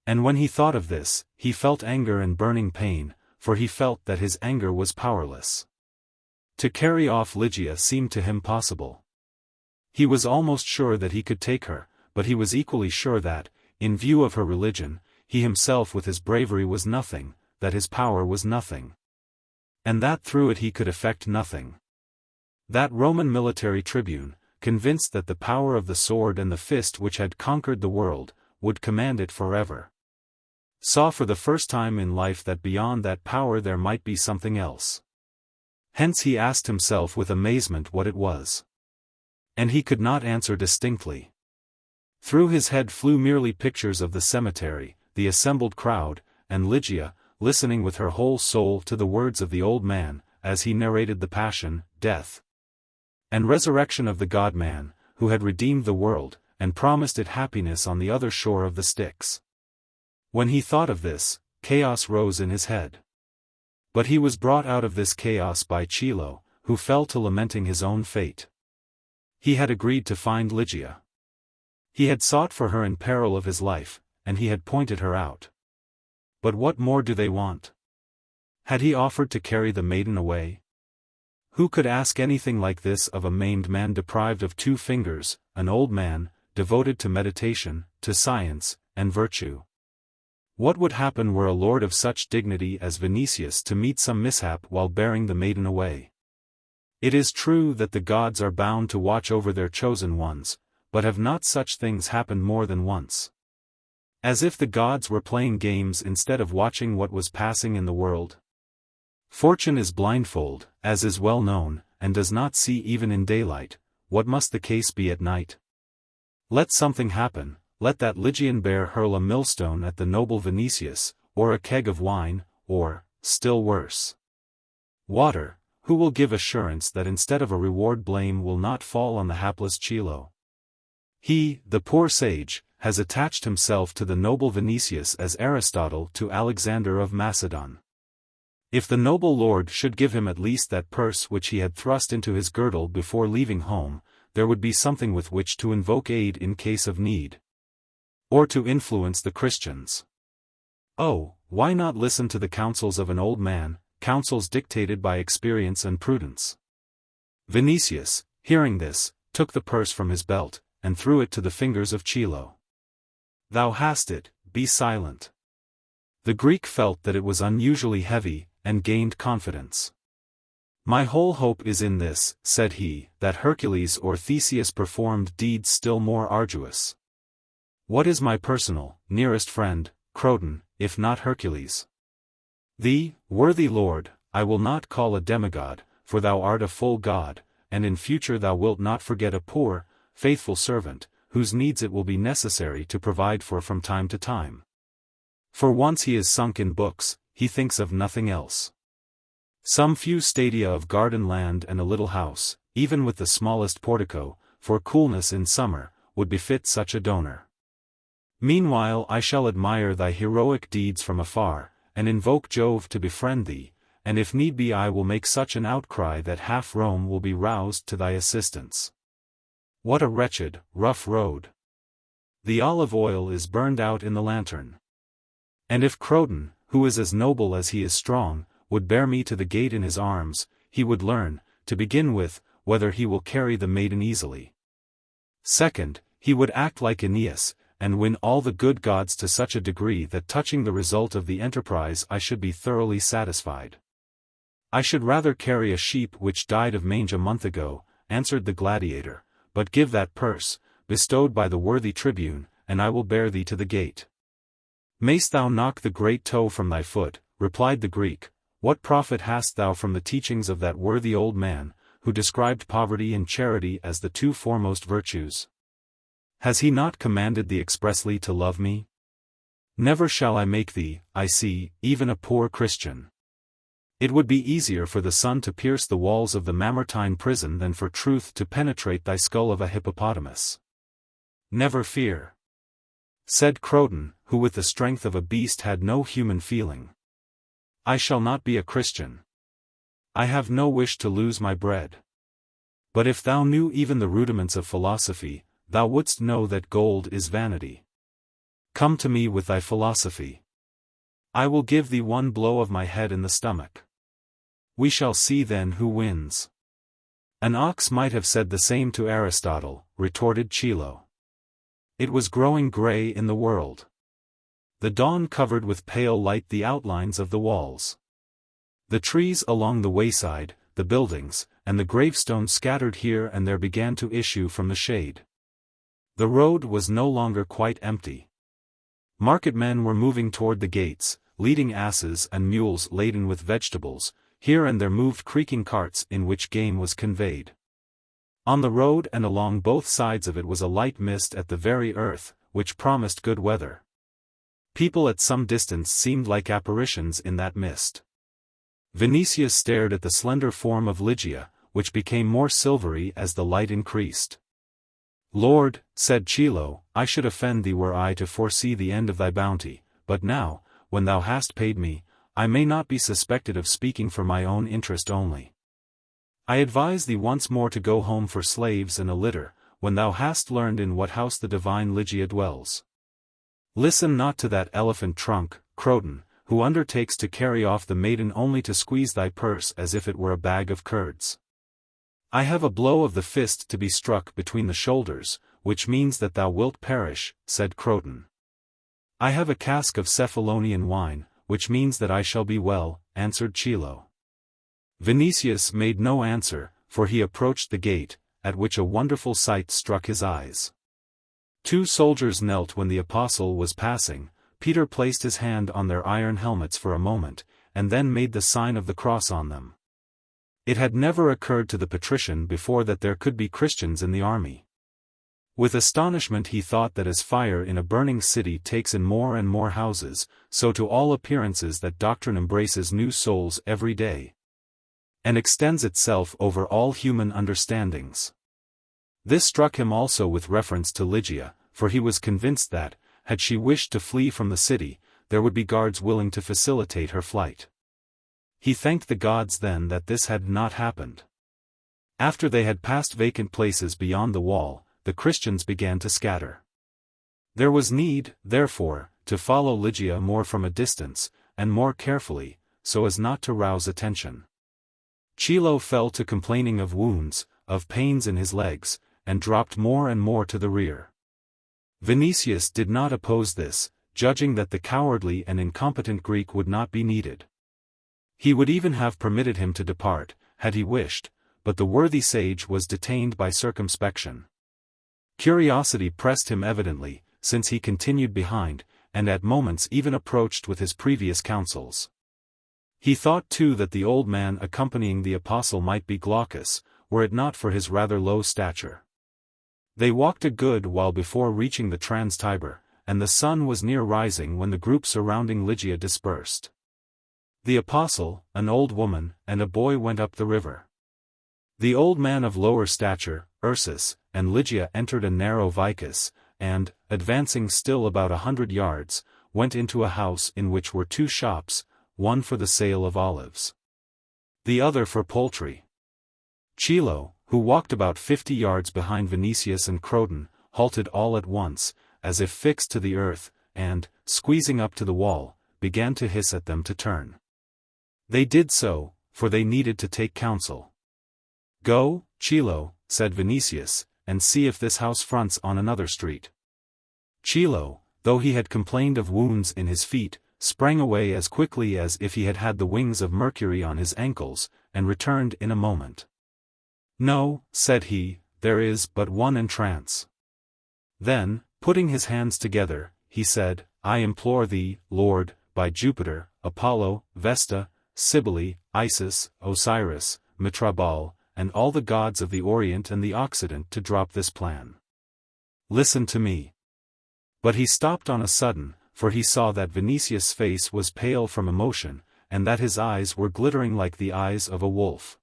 And when he thought of this, he felt anger and burning pain, for he felt that his anger was powerless. To carry off Ligia seemed to him possible. He was almost sure that he could take her, but he was equally sure that, in view of her religion, he himself with his bravery was nothing, that his power was nothing. And that through it he could effect nothing. That Roman military tribune, convinced that the power of the sword and the fist which had conquered the world, would command it forever, saw for the first time in life that beyond that power there might be something else. Hence he asked himself with amazement what it was. And he could not answer distinctly. Through his head flew merely pictures of the cemetery, the assembled crowd, and Ligia, listening with her whole soul to the words of the old man, as he narrated the passion, death, and resurrection of the God-man, who had redeemed the world, and promised it happiness on the other shore of the Styx. When he thought of this, chaos rose in his head. But he was brought out of this chaos by Chilo, who fell to lamenting his own fate. He had agreed to find Ligia. He had sought for her in peril of his life, and he had pointed her out. But what more do they want? Had he offered to carry the maiden away? Who could ask anything like this of a maimed man deprived of 2 fingers, an old man, devoted to meditation, to science, and virtue? What would happen were a lord of such dignity as Vinicius to meet some mishap while bearing the maiden away? It is true that the gods are bound to watch over their chosen ones, but have not such things happened more than once? As if the gods were playing games instead of watching what was passing in the world. Fortune is blindfold, as is well known, and does not see even in daylight. What must the case be at night? Let something happen, let that Lygian bear hurl a millstone at the noble Vinicius, or a keg of wine, or, still worse, water. Who will give assurance that instead of a reward blame will not fall on the hapless Chilo? He, the poor sage, has attached himself to the noble Vinicius as Aristotle to Alexander of Macedon. If the noble lord should give him at least that purse which he had thrust into his girdle before leaving home, there would be something with which to invoke aid in case of need. Or to influence the Christians. Oh, why not listen to the counsels of an old man, counsels dictated by experience and prudence? Vinicius, hearing this, took the purse from his belt, and threw it to the fingers of Chilo. Thou hast it, be silent. The Greek felt that it was unusually heavy, and gained confidence. My whole hope is in this, said he, that Hercules or Theseus performed deeds still more arduous. What is my personal, nearest friend, Croton, if not Hercules? Thee, worthy lord, I will not call a demigod, for thou art a full god, and in future thou wilt not forget a poor, faithful servant, whose needs it will be necessary to provide for from time to time. For once he is sunk in books, he thinks of nothing else. Some few stadia of garden land and a little house, even with the smallest portico, for coolness in summer, would befit such a donor. Meanwhile I shall admire thy heroic deeds from afar, and invoke Jove to befriend thee, and if need be I will make such an outcry that half Rome will be roused to thy assistance. What a wretched, rough road! The olive oil is burned out in the lantern. And if Croton, who is as noble as he is strong, would bear me to the gate in his arms, he would learn, to begin with, whether he will carry the maiden easily. Second, he would act like Aeneas, and win all the good gods to such a degree that touching the result of the enterprise I should be thoroughly satisfied. I should rather carry a sheep which died of mange a month ago, answered the gladiator, but give that purse, bestowed by the worthy tribune, and I will bear thee to the gate. Mayst thou knock the great toe from thy foot, replied the Greek, what profit hast thou from the teachings of that worthy old man, who described poverty and charity as the two foremost virtues? Has he not commanded thee expressly to love me? Never shall I make thee, I see, even a poor Christian. It would be easier for the sun to pierce the walls of the Mamertine prison than for truth to penetrate thy skull of a hippopotamus. Never fear, said Croton, who with the strength of a beast had no human feeling. I shall not be a Christian. I have no wish to lose my bread. But if thou knew even the rudiments of philosophy, thou wouldst know that gold is vanity. Come to me with thy philosophy. I will give thee one blow of my head in the stomach. We shall see then who wins. An ox might have said the same to Aristotle, retorted Chilo. It was growing grey in the world. The dawn covered with pale light the outlines of the walls. The trees along the wayside, the buildings, and the gravestones scattered here and there began to issue from the shade. The road was no longer quite empty. Marketmen were moving toward the gates, leading asses and mules laden with vegetables. Here and there moved creaking carts in which game was conveyed. On the road and along both sides of it was a light mist at the very earth, which promised good weather. People at some distance seemed like apparitions in that mist. Vinicius stared at the slender form of Ligia, which became more silvery as the light increased. Lord, said Chilo, I should offend thee were I to foresee the end of thy bounty, but now, when thou hast paid me, I may not be suspected of speaking for my own interest only. I advise thee once more to go home for slaves and a litter, when thou hast learned in what house the divine Ligia dwells. Listen not to that elephant trunk, Croton, who undertakes to carry off the maiden only to squeeze thy purse as if it were a bag of curds. I have a blow of the fist to be struck between the shoulders, which means that thou wilt perish, said Croton. I have a cask of Cephalonian wine, which means that I shall be well, answered Chilo. Vinicius made no answer, for he approached the gate, at which a wonderful sight struck his eyes. Two soldiers knelt when the apostle was passing. Peter placed his hand on their iron helmets for a moment, and then made the sign of the cross on them. It had never occurred to the patrician before that there could be Christians in the army. With astonishment he thought that as fire in a burning city takes in more and more houses, so to all appearances that doctrine embraces new souls every day, and extends itself over all human understandings. This struck him also with reference to Ligia, for he was convinced that, had she wished to flee from the city, there would be guards willing to facilitate her flight. He thanked the gods then that this had not happened. After they had passed vacant places beyond the wall, the Christians began to scatter. There was need, therefore, to follow Ligia more from a distance, and more carefully, so as not to rouse attention. Chilo fell to complaining of wounds, of pains in his legs, and dropped more and more to the rear. Vinicius did not oppose this, judging that the cowardly and incompetent Greek would not be needed. He would even have permitted him to depart, had he wished, but the worthy sage was detained by circumspection. Curiosity pressed him evidently, since he continued behind, and at moments even approached with his previous counsels. He thought too that the old man accompanying the apostle might be Glaucus, were it not for his rather low stature. They walked a good while before reaching the Trans-Tiber, and the sun was near rising when the group surrounding Lygia dispersed. The apostle, an old woman, and a boy went up the river. The old man of lower stature, Ursus, and Lygia entered a narrow vicus, and, advancing still about 100 yards, went into a house in which were 2 shops, one for the sale of olives, the other for poultry. Chilo, who walked about 50 yards behind Vinicius and Croton, halted all at once, as if fixed to the earth, and, squeezing up to the wall, began to hiss at them to turn. They did so, for they needed to take counsel. "Go, Chilo," said Vinicius, "and see if this house fronts on another street." Chilo, though he had complained of wounds in his feet, sprang away as quickly as if he had had the wings of Mercury on his ankles, and returned in a moment. "No," said he, "there is but one entrance." Then, putting his hands together, he said, "I implore thee, Lord, by Jupiter, Apollo, Vesta, Cybele, Isis, Osiris, Mitrabal, and all the gods of the Orient and the Occident to drop this plan. Listen to me." But he stopped on a sudden, for he saw that Vinicius' face was pale from emotion, and that his eyes were glittering like the eyes of a wolf.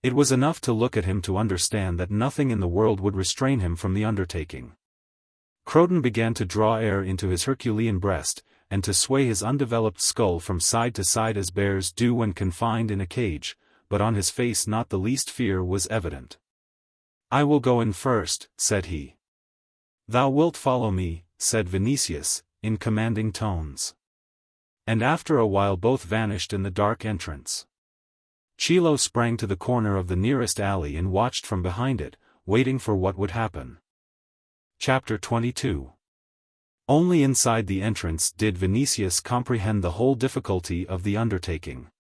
It was enough to look at him to understand that nothing in the world would restrain him from the undertaking. Croton began to draw air into his Herculean breast, and to sway his undeveloped skull from side to side as bears do when confined in a cage, but on his face not the least fear was evident. "I will go in first," said he. "Thou wilt follow me," said Vinicius, in commanding tones. And after a while both vanished in the dark entrance. Chilo sprang to the corner of the nearest alley and watched from behind it, waiting for what would happen. Chapter 22. Only inside the entrance did Vinicius comprehend the whole difficulty of the undertaking.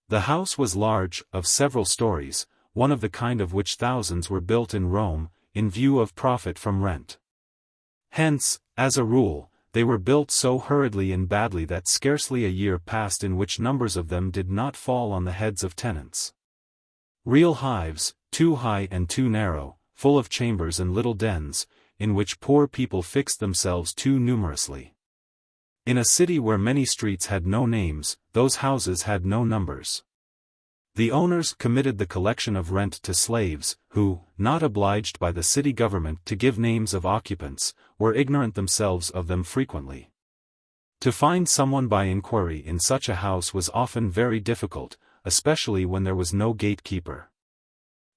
The house was large, of several stories, one of the kind of which thousands were built in Rome, in view of profit from rent. Hence, as a rule, they were built so hurriedly and badly that scarcely a year passed in which numbers of them did not fall on the heads of tenants. Real hives, too high and too narrow, full of chambers and little dens, in which poor people fixed themselves too numerously. In a city where many streets had no names, those houses had no numbers. The owners committed the collection of rent to slaves, who, not obliged by the city government to give names of occupants, were ignorant themselves of them frequently. To find someone by inquiry in such a house was often very difficult, especially when there was no gatekeeper.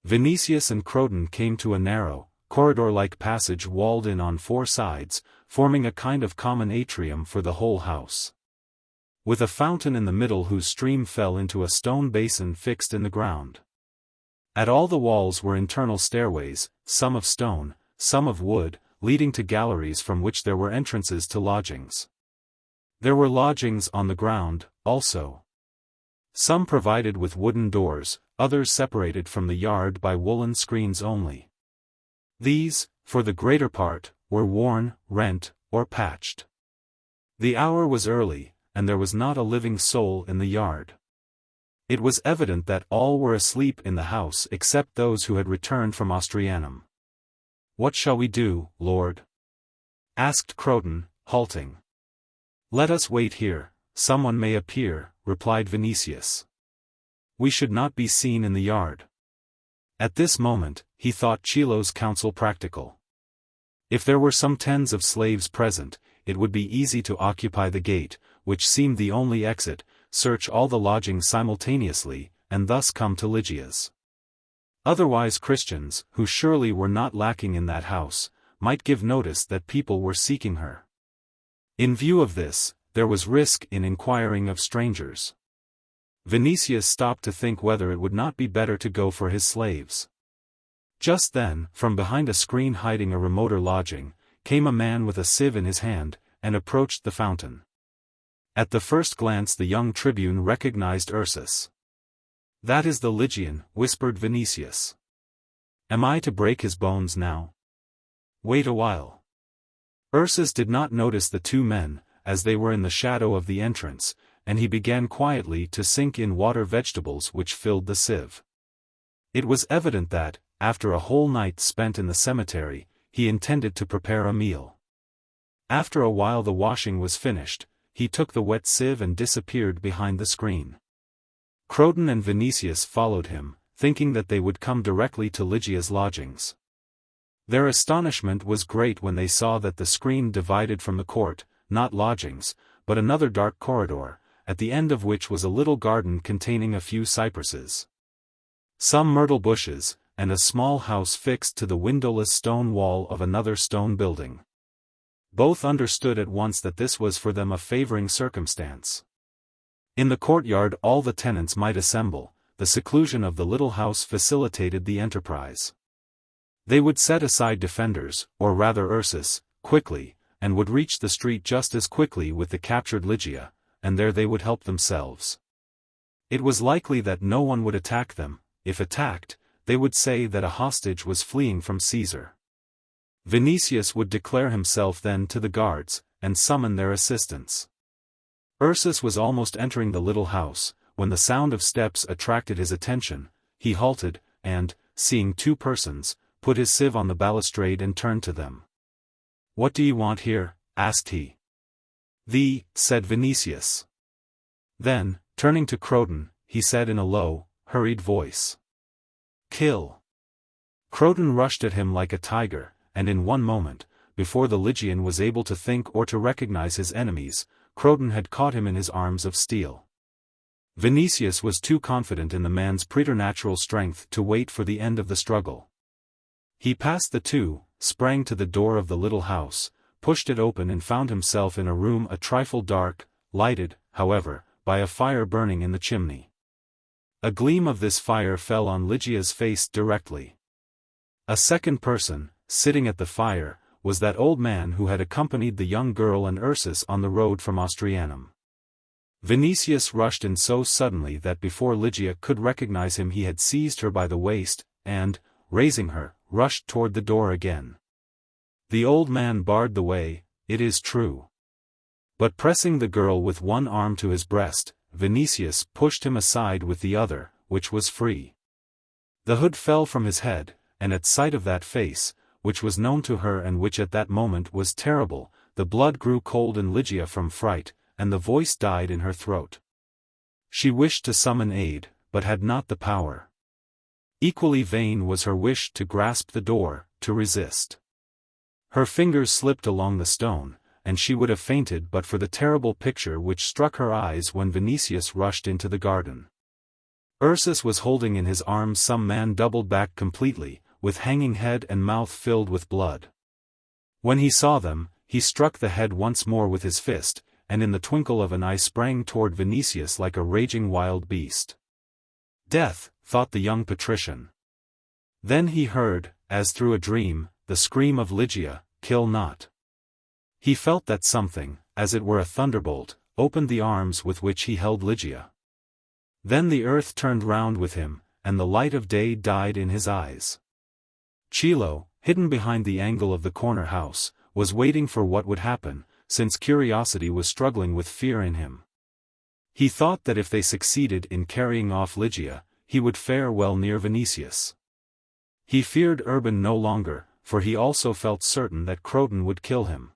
Vinicius and Croton came to a narrow, corridor-like passage walled in on 4 sides, forming a kind of common atrium for the whole house, with a fountain in the middle whose stream fell into a stone basin fixed in the ground. At all the walls were internal stairways, some of stone, some of wood, leading to galleries from which there were entrances to lodgings. There were lodgings on the ground, also. Some provided with wooden doors, others separated from the yard by woolen screens only. These, for the greater part, were worn, rent, or patched. The hour was early, and there was not a living soul in the yard. It was evident that all were asleep in the house except those who had returned from Ostrianum. "What shall we do, Lord?" asked Croton, halting. "Let us wait here, someone may appear," replied Vinicius. "We should not be seen in the yard." At this moment, he thought Chilo's counsel practical. If there were some tens of slaves present, it would be easy to occupy the gate, which seemed the only exit, search all the lodgings simultaneously, and thus come to Ligia's. Otherwise Christians, who surely were not lacking in that house, might give notice that people were seeking her. In view of this, there was risk in inquiring of strangers. Vinicius stopped to think whether it would not be better to go for his slaves. Just then, from behind a screen hiding a remoter lodging, came a man with a sieve in his hand, and approached the fountain. At the first glance the young tribune recognized Ursus. "That is the Lygian," whispered Vinicius. "Am I to break his bones now?" "Wait a while." Ursus did not notice the two men, as they were in the shadow of the entrance, and he began quietly to sink in water vegetables which filled the sieve. It was evident that, after a whole night spent in the cemetery, he intended to prepare a meal. After a while the washing was finished, he took the wet sieve and disappeared behind the screen. Croton and Vinicius followed him, thinking that they would come directly to Ligia's lodgings. Their astonishment was great when they saw that the screen divided from the court, not lodgings, but another dark corridor, at the end of which was a little garden containing a few cypresses, some myrtle bushes, and a small house fixed to the windowless stone wall of another stone building. Both understood at once that this was for them a favoring circumstance. In the courtyard all the tenants might assemble, the seclusion of the little house facilitated the enterprise. They would set aside defenders, or rather Ursus, quickly, and would reach the street just as quickly with the captured Ligia, and there they would help themselves. It was likely that no one would attack them. If attacked, they would say that a hostage was fleeing from Caesar. Vinicius would declare himself then to the guards, and summon their assistance. Ursus was almost entering the little house, when the sound of steps attracted his attention. He halted, and, seeing two persons, put his sieve on the balustrade and turned to them. "What do you want here?" asked he. Said Vinicius. Then, turning to Croton, he said in a low, hurried voice, "Kill." Croton rushed at him like a tiger, and in one moment, before the Lygian was able to think or to recognize his enemies, Croton had caught him in his arms of steel. Vinicius was too confident in the man's preternatural strength to wait for the end of the struggle. He passed the two, sprang to the door of the little house, pushed it open and found himself in a room a trifle dark, lighted, however, by a fire burning in the chimney. A gleam of this fire fell on Ligia's face directly. A second person, sitting at the fire, was that old man who had accompanied the young girl and Ursus on the road from Ostrianum. Vinicius rushed in so suddenly that before Ligia could recognize him he had seized her by the waist, and, raising her, rushed toward the door again. The old man barred the way, it is true. But pressing the girl with one arm to his breast, Vinicius pushed him aside with the other, which was free. The hood fell from his head, and at sight of that face, which was known to her and which at that moment was terrible, the blood grew cold in Ligia from fright, and the voice died in her throat. She wished to summon aid, but had not the power. Equally vain was her wish to grasp the door, to resist. Her fingers slipped along the stone, and she would have fainted but for the terrible picture which struck her eyes when Vinicius rushed into the garden. Ursus was holding in his arms some man doubled back completely, with hanging head and mouth filled with blood. When he saw them, he struck the head once more with his fist, and in the twinkle of an eye sprang toward Vinicius like a raging wild beast. Death, thought the young patrician. Then he heard, as through a dream, the scream of Ligia, "Kill not." He felt that something, as it were a thunderbolt, opened the arms with which he held Ligia. Then the earth turned round with him, and the light of day died in his eyes. Chilo, hidden behind the angle of the corner house, was waiting for what would happen, since curiosity was struggling with fear in him. He thought that if they succeeded in carrying off Ligia, he would fare well near Vinicius. He feared Urban no longer, for he also felt certain that Croton would kill him.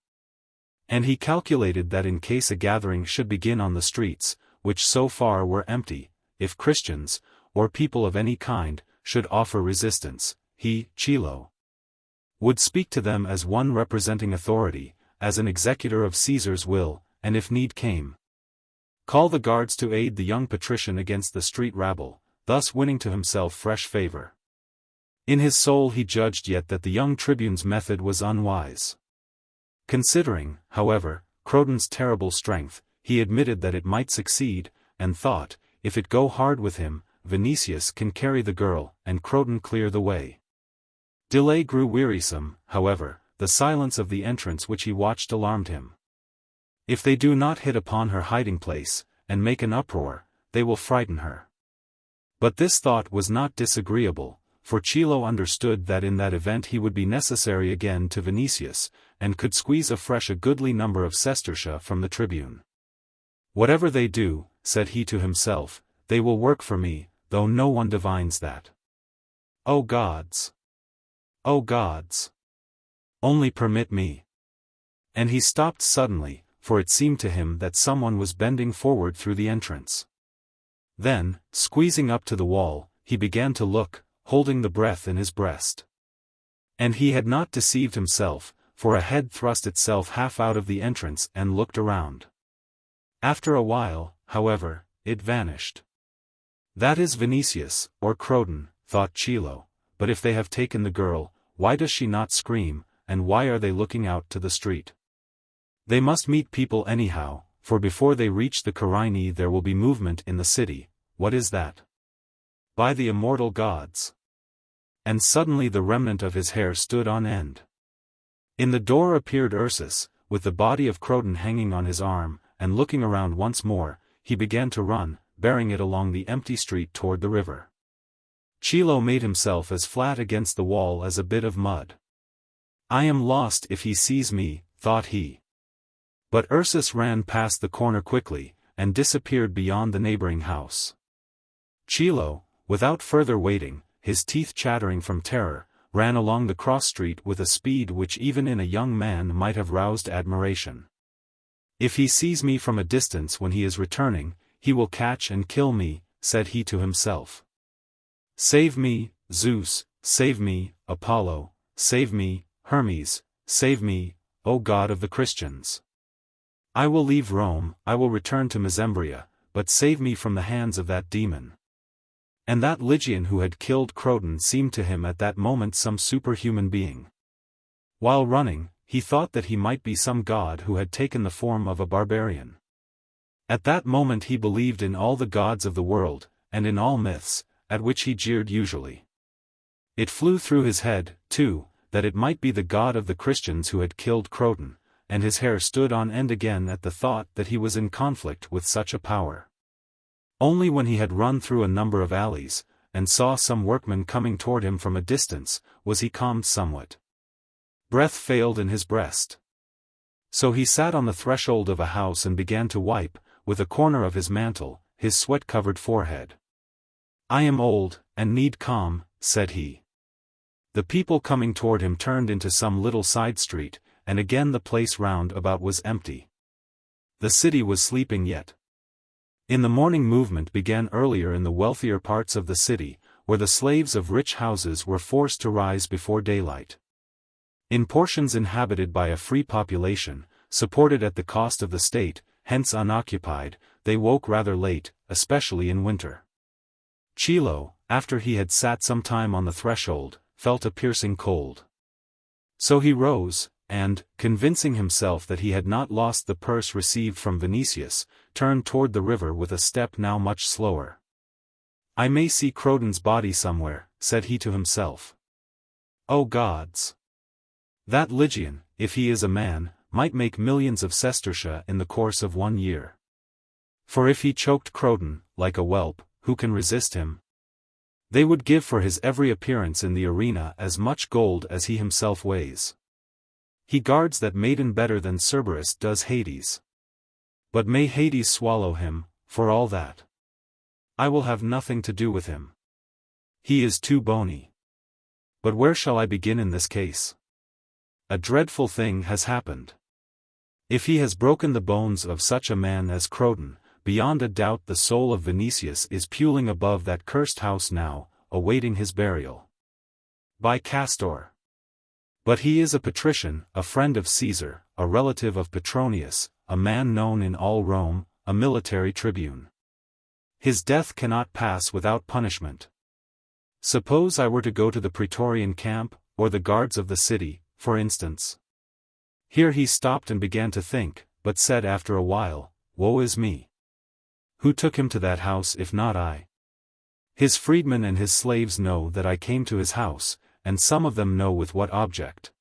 And he calculated that in case a gathering should begin on the streets, which so far were empty, if Christians, or people of any kind, should offer resistance, he, Chilo, would speak to them as one representing authority, as an executor of Caesar's will, and if need came, call the guards to aid the young patrician against the street rabble, thus winning to himself fresh favor. In his soul he judged yet that the young tribune's method was unwise. Considering, however, Croton's terrible strength, he admitted that it might succeed, and thought, if it go hard with him, Vinicius can carry the girl, and Croton clear the way. Delay grew wearisome, however, the silence of the entrance which he watched alarmed him. If they do not hit upon her hiding place, and make an uproar, they will frighten her. But this thought was not disagreeable, for Chilo understood that in that event he would be necessary again to Vinicius, and could squeeze afresh a goodly number of sestertia from the tribune. Whatever they do, said he to himself, they will work for me, though no one divines that. O gods! O gods! Only permit me. And he stopped suddenly, for it seemed to him that someone was bending forward through the entrance. Then, squeezing up to the wall, he began to look, holding the breath in his breast. And he had not deceived himself, for a head thrust itself half out of the entrance and looked around. After a while, however, it vanished. That is Vinicius, or Croton, thought Chilo, but if they have taken the girl, why does she not scream, and why are they looking out to the street? They must meet people anyhow, for before they reach the Carini there will be movement in the city. What is that? By the immortal gods! And suddenly the remnant of his hair stood on end. In the door appeared Ursus, with the body of Croton hanging on his arm, and looking around once more, he began to run, bearing it along the empty street toward the river. Chilo made himself as flat against the wall as a bit of mud. I am lost if he sees me, thought he. But Ursus ran past the corner quickly, and disappeared beyond the neighboring house. Chilo, without further waiting, his teeth chattering from terror, ran along the cross street with a speed which even in a young man might have roused admiration. If he sees me from a distance when he is returning, he will catch and kill me, said he to himself. Save me, Zeus, save me, Apollo, save me, Hermes, save me, O God of the Christians. I will leave Rome, I will return to Mesembria, but save me from the hands of that demon. And that Lygian who had killed Croton seemed to him at that moment some superhuman being. While running, he thought that he might be some god who had taken the form of a barbarian. At that moment he believed in all the gods of the world, and in all myths, at which he jeered usually. It flew through his head, too, that it might be the god of the Christians who had killed Croton, and his hair stood on end again at the thought that he was in conflict with such a power. Only when he had run through a number of alleys, and saw some workmen coming toward him from a distance, was he calmed somewhat. Breath failed in his breast. So he sat on the threshold of a house and began to wipe, with a corner of his mantle, his sweat-covered forehead. I am old, and need calm, said he. The people coming toward him turned into some little side street, and again the place round about was empty. The city was sleeping yet. In the morning movement began earlier in the wealthier parts of the city, where the slaves of rich houses were forced to rise before daylight. In portions inhabited by a free population, supported at the cost of the state, hence unoccupied, they woke rather late, especially in winter. Chilo, after he had sat some time on the threshold, felt a piercing cold. So he rose, and, convincing himself that he had not lost the purse received from Vinicius, turned toward the river with a step now much slower. I may see Croton's body somewhere, said he to himself. O gods! That Lygian, if he is a man, might make millions of sestertia in the course of 1 year. For if he choked Croton, like a whelp, who can resist him? They would give for his every appearance in the arena as much gold as he himself weighs. He guards that maiden better than Cerberus does Hades. But may Hades swallow him, for all that. I will have nothing to do with him. He is too bony. But where shall I begin in this case? A dreadful thing has happened. If he has broken the bones of such a man as Croton, beyond a doubt the soul of Vinicius is puling above that cursed house now, awaiting his burial. By Castor. But he is a patrician, a friend of Caesar, a relative of Petronius, a man known in all Rome, a military tribune. His death cannot pass without punishment. Suppose I were to go to the Praetorian camp, or the guards of the city, for instance. Here he stopped and began to think, but said after a while, woe is me! Who took him to that house if not I? His freedmen and his slaves know that I came to his house, and some of them know with what object.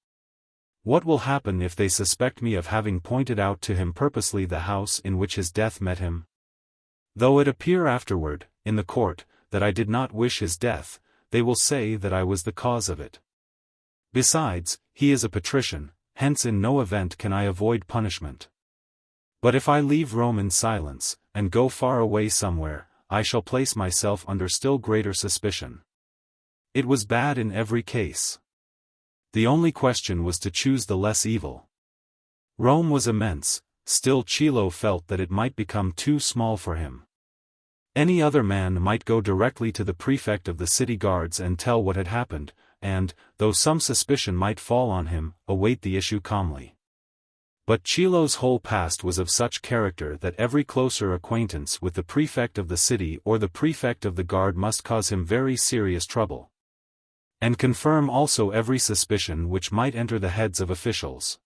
What will happen if they suspect me of having pointed out to him purposely the house in which his death met him? Though it appear afterward, in the court, that I did not wish his death, they will say that I was the cause of it. Besides, he is a patrician, hence in no event can I avoid punishment. But if I leave Rome in silence, and go far away somewhere, I shall place myself under still greater suspicion. It was bad in every case. The only question was to choose the less evil. Rome was immense, still Chilo felt that it might become too small for him. Any other man might go directly to the prefect of the city guards and tell what had happened, and, though some suspicion might fall on him, await the issue calmly. But Chilo's whole past was of such character that every closer acquaintance with the prefect of the city or the prefect of the guard must cause him very serious trouble, and confirm also every suspicion which might enter the heads of officials.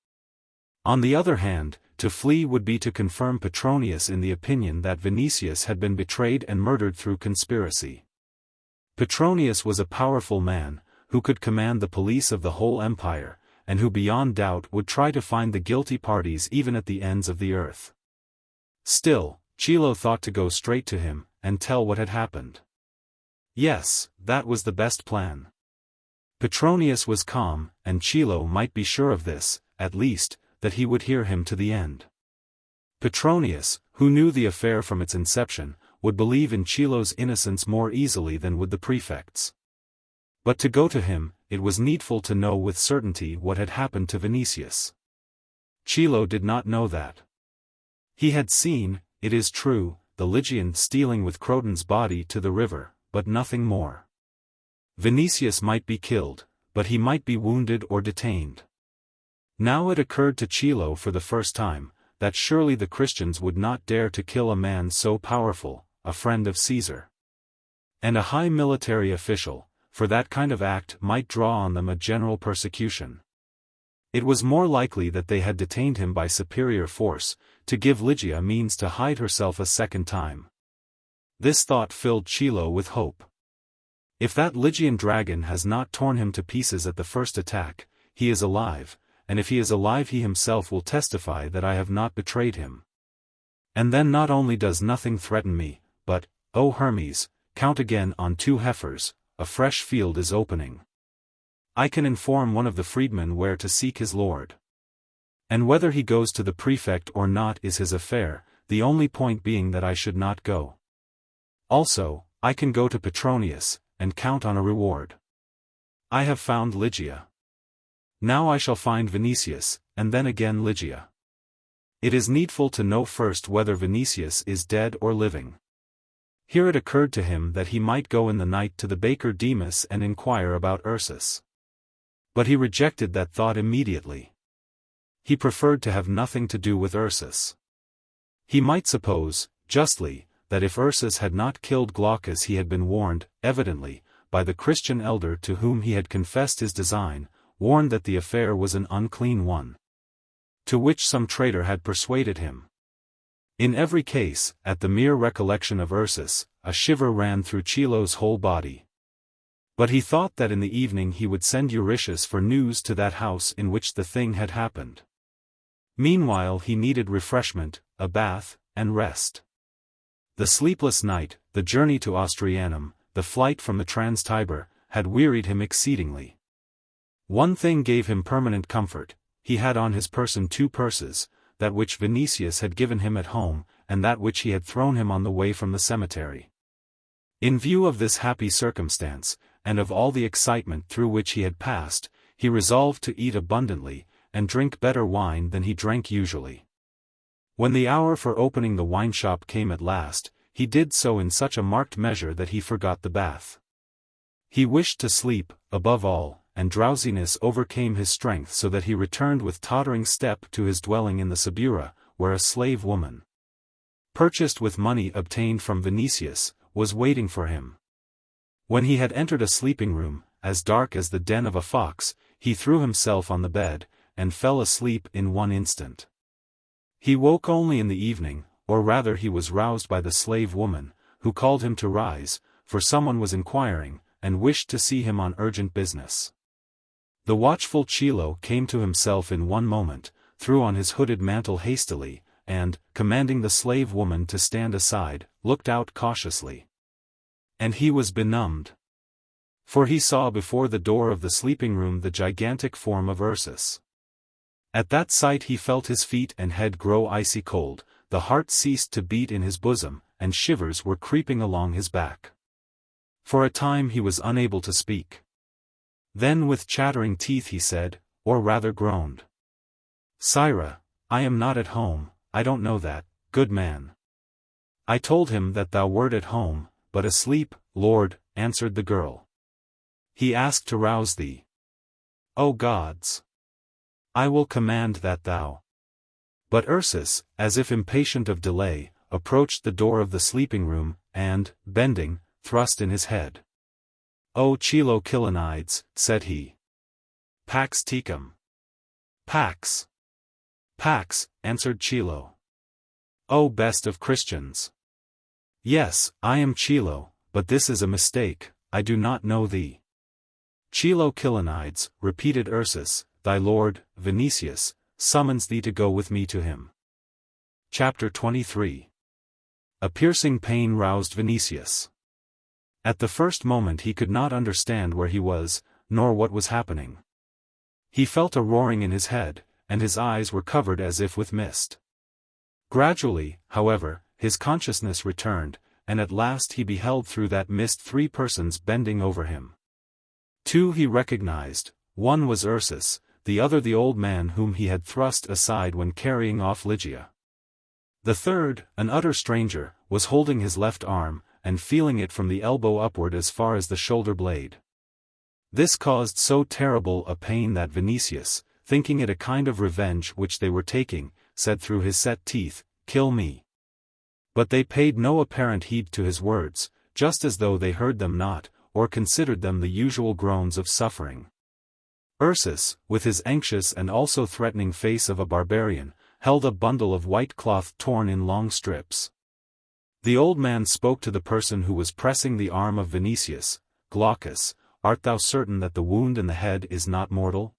On the other hand, to flee would be to confirm Petronius in the opinion that Vinicius had been betrayed and murdered through conspiracy. Petronius was a powerful man, who could command the police of the whole empire, and who beyond doubt would try to find the guilty parties even at the ends of the earth. Still, Chilo thought to go straight to him, and tell what had happened. Yes, that was the best plan. Petronius was calm, and Chilo might be sure of this, at least, that he would hear him to the end. Petronius, who knew the affair from its inception, would believe in Chilo's innocence more easily than would the prefects. But to go to him, it was needful to know with certainty what had happened to Vinicius. Chilo did not know that. He had seen, it is true, the Lygian stealing with Croton's body to the river, but nothing more. Vinicius might be killed, but he might be wounded or detained. Now it occurred to Chilo for the first time, that surely the Christians would not dare to kill a man so powerful, a friend of Caesar, and a high military official, for that kind of act might draw on them a general persecution. It was more likely that they had detained him by superior force, to give Ligia means to hide herself a second time. This thought filled Chilo with hope. If that Lygian dragon has not torn him to pieces at the first attack, he is alive, and if he is alive he himself will testify that I have not betrayed him. And then not only does nothing threaten me, but, O Hermes, count again on 2 heifers, a fresh field is opening. I can inform one of the freedmen where to seek his lord. And whether he goes to the prefect or not is his affair, the only point being that I should not go. Also, I can go to Petronius, and count on a reward. I have found Ligia. Now I shall find Vinicius, and then again Ligia. It is needful to know first whether Vinicius is dead or living. Here it occurred to him that he might go in the night to the baker Demas and inquire about Ursus. But he rejected that thought immediately. He preferred to have nothing to do with Ursus. He might suppose, justly, that if Ursus had not killed Glaucus he had been warned, evidently, by the Christian elder to whom he had confessed his design, warned that the affair was an unclean one, to which some traitor had persuaded him. In every case, at the mere recollection of Ursus, a shiver ran through Chilo's whole body. But he thought that in the evening he would send Eurytius for news to that house in which the thing had happened. Meanwhile he needed refreshment, a bath, and rest. The sleepless night, the journey to Austrianum, the flight from the Trans-Tiber, had wearied him exceedingly. One thing gave him permanent comfort: he had on his person 2 purses, that which Vinicius had given him at home, and that which he had thrown him on the way from the cemetery. In view of this happy circumstance, and of all the excitement through which he had passed, he resolved to eat abundantly, and drink better wine than he drank usually. When the hour for opening the wine-shop came at last, he did so in such a marked measure that he forgot the bath. He wished to sleep, above all, and drowsiness overcame his strength so that he returned with tottering step to his dwelling in the Subura, where a slave woman, purchased with money obtained from Vinicius, was waiting for him. When he had entered a sleeping room, as dark as the den of a fox, he threw himself on the bed, and fell asleep in one instant. He woke only in the evening, or rather he was roused by the slave woman, who called him to rise, for someone was inquiring, and wished to see him on urgent business. The watchful Chilo came to himself in one moment, threw on his hooded mantle hastily, and, commanding the slave woman to stand aside, looked out cautiously. And he was benumbed. For he saw before the door of the sleeping room the gigantic form of Ursus. At that sight he felt his feet and head grow icy cold, the heart ceased to beat in his bosom, and shivers were creeping along his back. For a time he was unable to speak. Then with chattering teeth he said, or rather groaned. "Sire, I am not at home, I don't know that, good man." "I told him that thou wert at home, but asleep, lord," answered the girl. "He asked to rouse thee." "O gods! I will command that thou—" But Ursus, as if impatient of delay, approached the door of the sleeping room, and, bending, thrust in his head. "O Chilo Kilonides," said he. "Pax tecum." "Pax. Pax," answered Chilo. "O best of Christians." "Yes, I am Chilo, but this is a mistake, I do not know thee." "Chilo Kilonides," repeated Ursus, "thy lord, Vinicius, summons thee to go with me to him." Chapter 23. A piercing pain roused Vinicius. At the first moment he could not understand where he was, nor what was happening. He felt a roaring in his head, and his eyes were covered as if with mist. Gradually, however, his consciousness returned, and at last he beheld through that mist 3 persons bending over him. 2 he recognized, one was Ursus, the other the old man whom he had thrust aside when carrying off Ligia. The third, an utter stranger, was holding his left arm, and feeling it from the elbow upward as far as the shoulder blade. This caused so terrible a pain that Vinicius, thinking it a kind of revenge which they were taking, said through his set teeth, "Kill me." But they paid no apparent heed to his words, just as though they heard them not, or considered them the usual groans of suffering. Ursus, with his anxious and also threatening face of a barbarian, held a bundle of white cloth torn in long strips. The old man spoke to the person who was pressing the arm of Vinicius, "Glaucus, art thou certain that the wound in the head is not mortal?"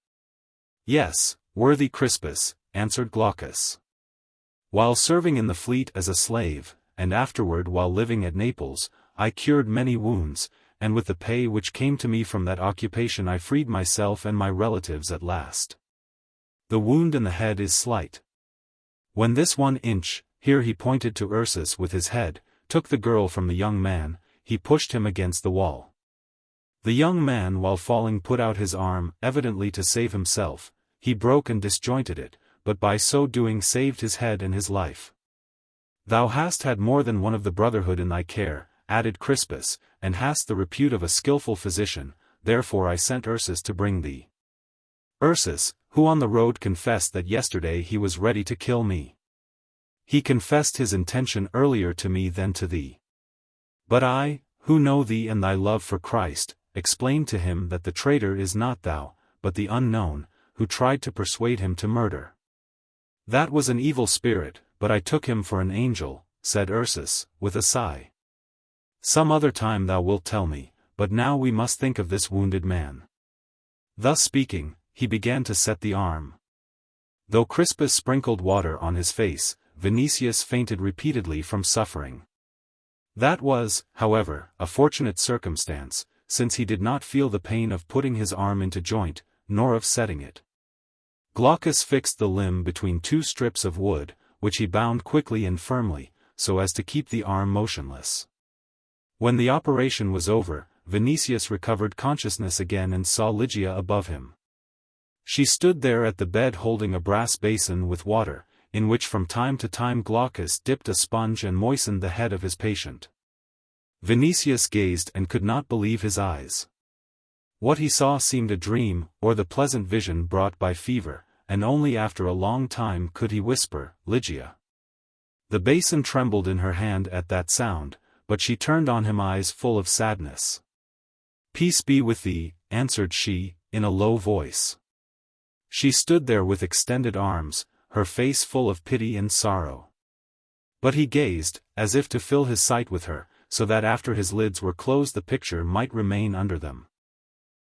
"Yes, worthy Crispus," answered Glaucus. "While serving in the fleet as a slave, and afterward while living at Naples, I cured many wounds, and with the pay which came to me from that occupation I freed myself and my relatives at last. The wound in the head is slight. When this 1 inch, here he pointed to Ursus with his head, took the girl from the young man, he pushed him against the wall. The young man while falling put out his arm, evidently to save himself, he broke and disjointed it, but by so doing saved his head and his life. Thou hast had more than one of the brotherhood in thy care," added Crispus, "and hast the repute of a skillful physician, therefore I sent Ursus to bring thee." Ursus, who on the road confessed that yesterday he was ready to kill me. He confessed his intention earlier to me than to thee. But I, who know thee and thy love for Christ, explained to him that the traitor is not thou, but the unknown, who tried to persuade him to murder. "That was an evil spirit, but I took him for an angel," said Ursus, with a sigh. "Some other time thou wilt tell me, but now we must think of this wounded man." Thus speaking, he began to set the arm. Though Crispus sprinkled water on his face, Vinicius fainted repeatedly from suffering. That was, however, a fortunate circumstance, since he did not feel the pain of putting his arm into joint, nor of setting it. Glaucus fixed the limb between 2 strips of wood, which he bound quickly and firmly, so as to keep the arm motionless. When the operation was over, Vinicius recovered consciousness again and saw Ligia above him. She stood there at the bed holding a brass basin with water, in which from time to time Glaucus dipped a sponge and moistened the head of his patient. Vinicius gazed and could not believe his eyes. What he saw seemed a dream, or the pleasant vision brought by fever, and only after a long time could he whisper, "Ligia." The basin trembled in her hand at that sound, but she turned on him eyes full of sadness. "Peace be with thee," answered she, in a low voice. She stood there with extended arms, her face full of pity and sorrow. But he gazed, as if to fill his sight with her, so that after his lids were closed the picture might remain under them.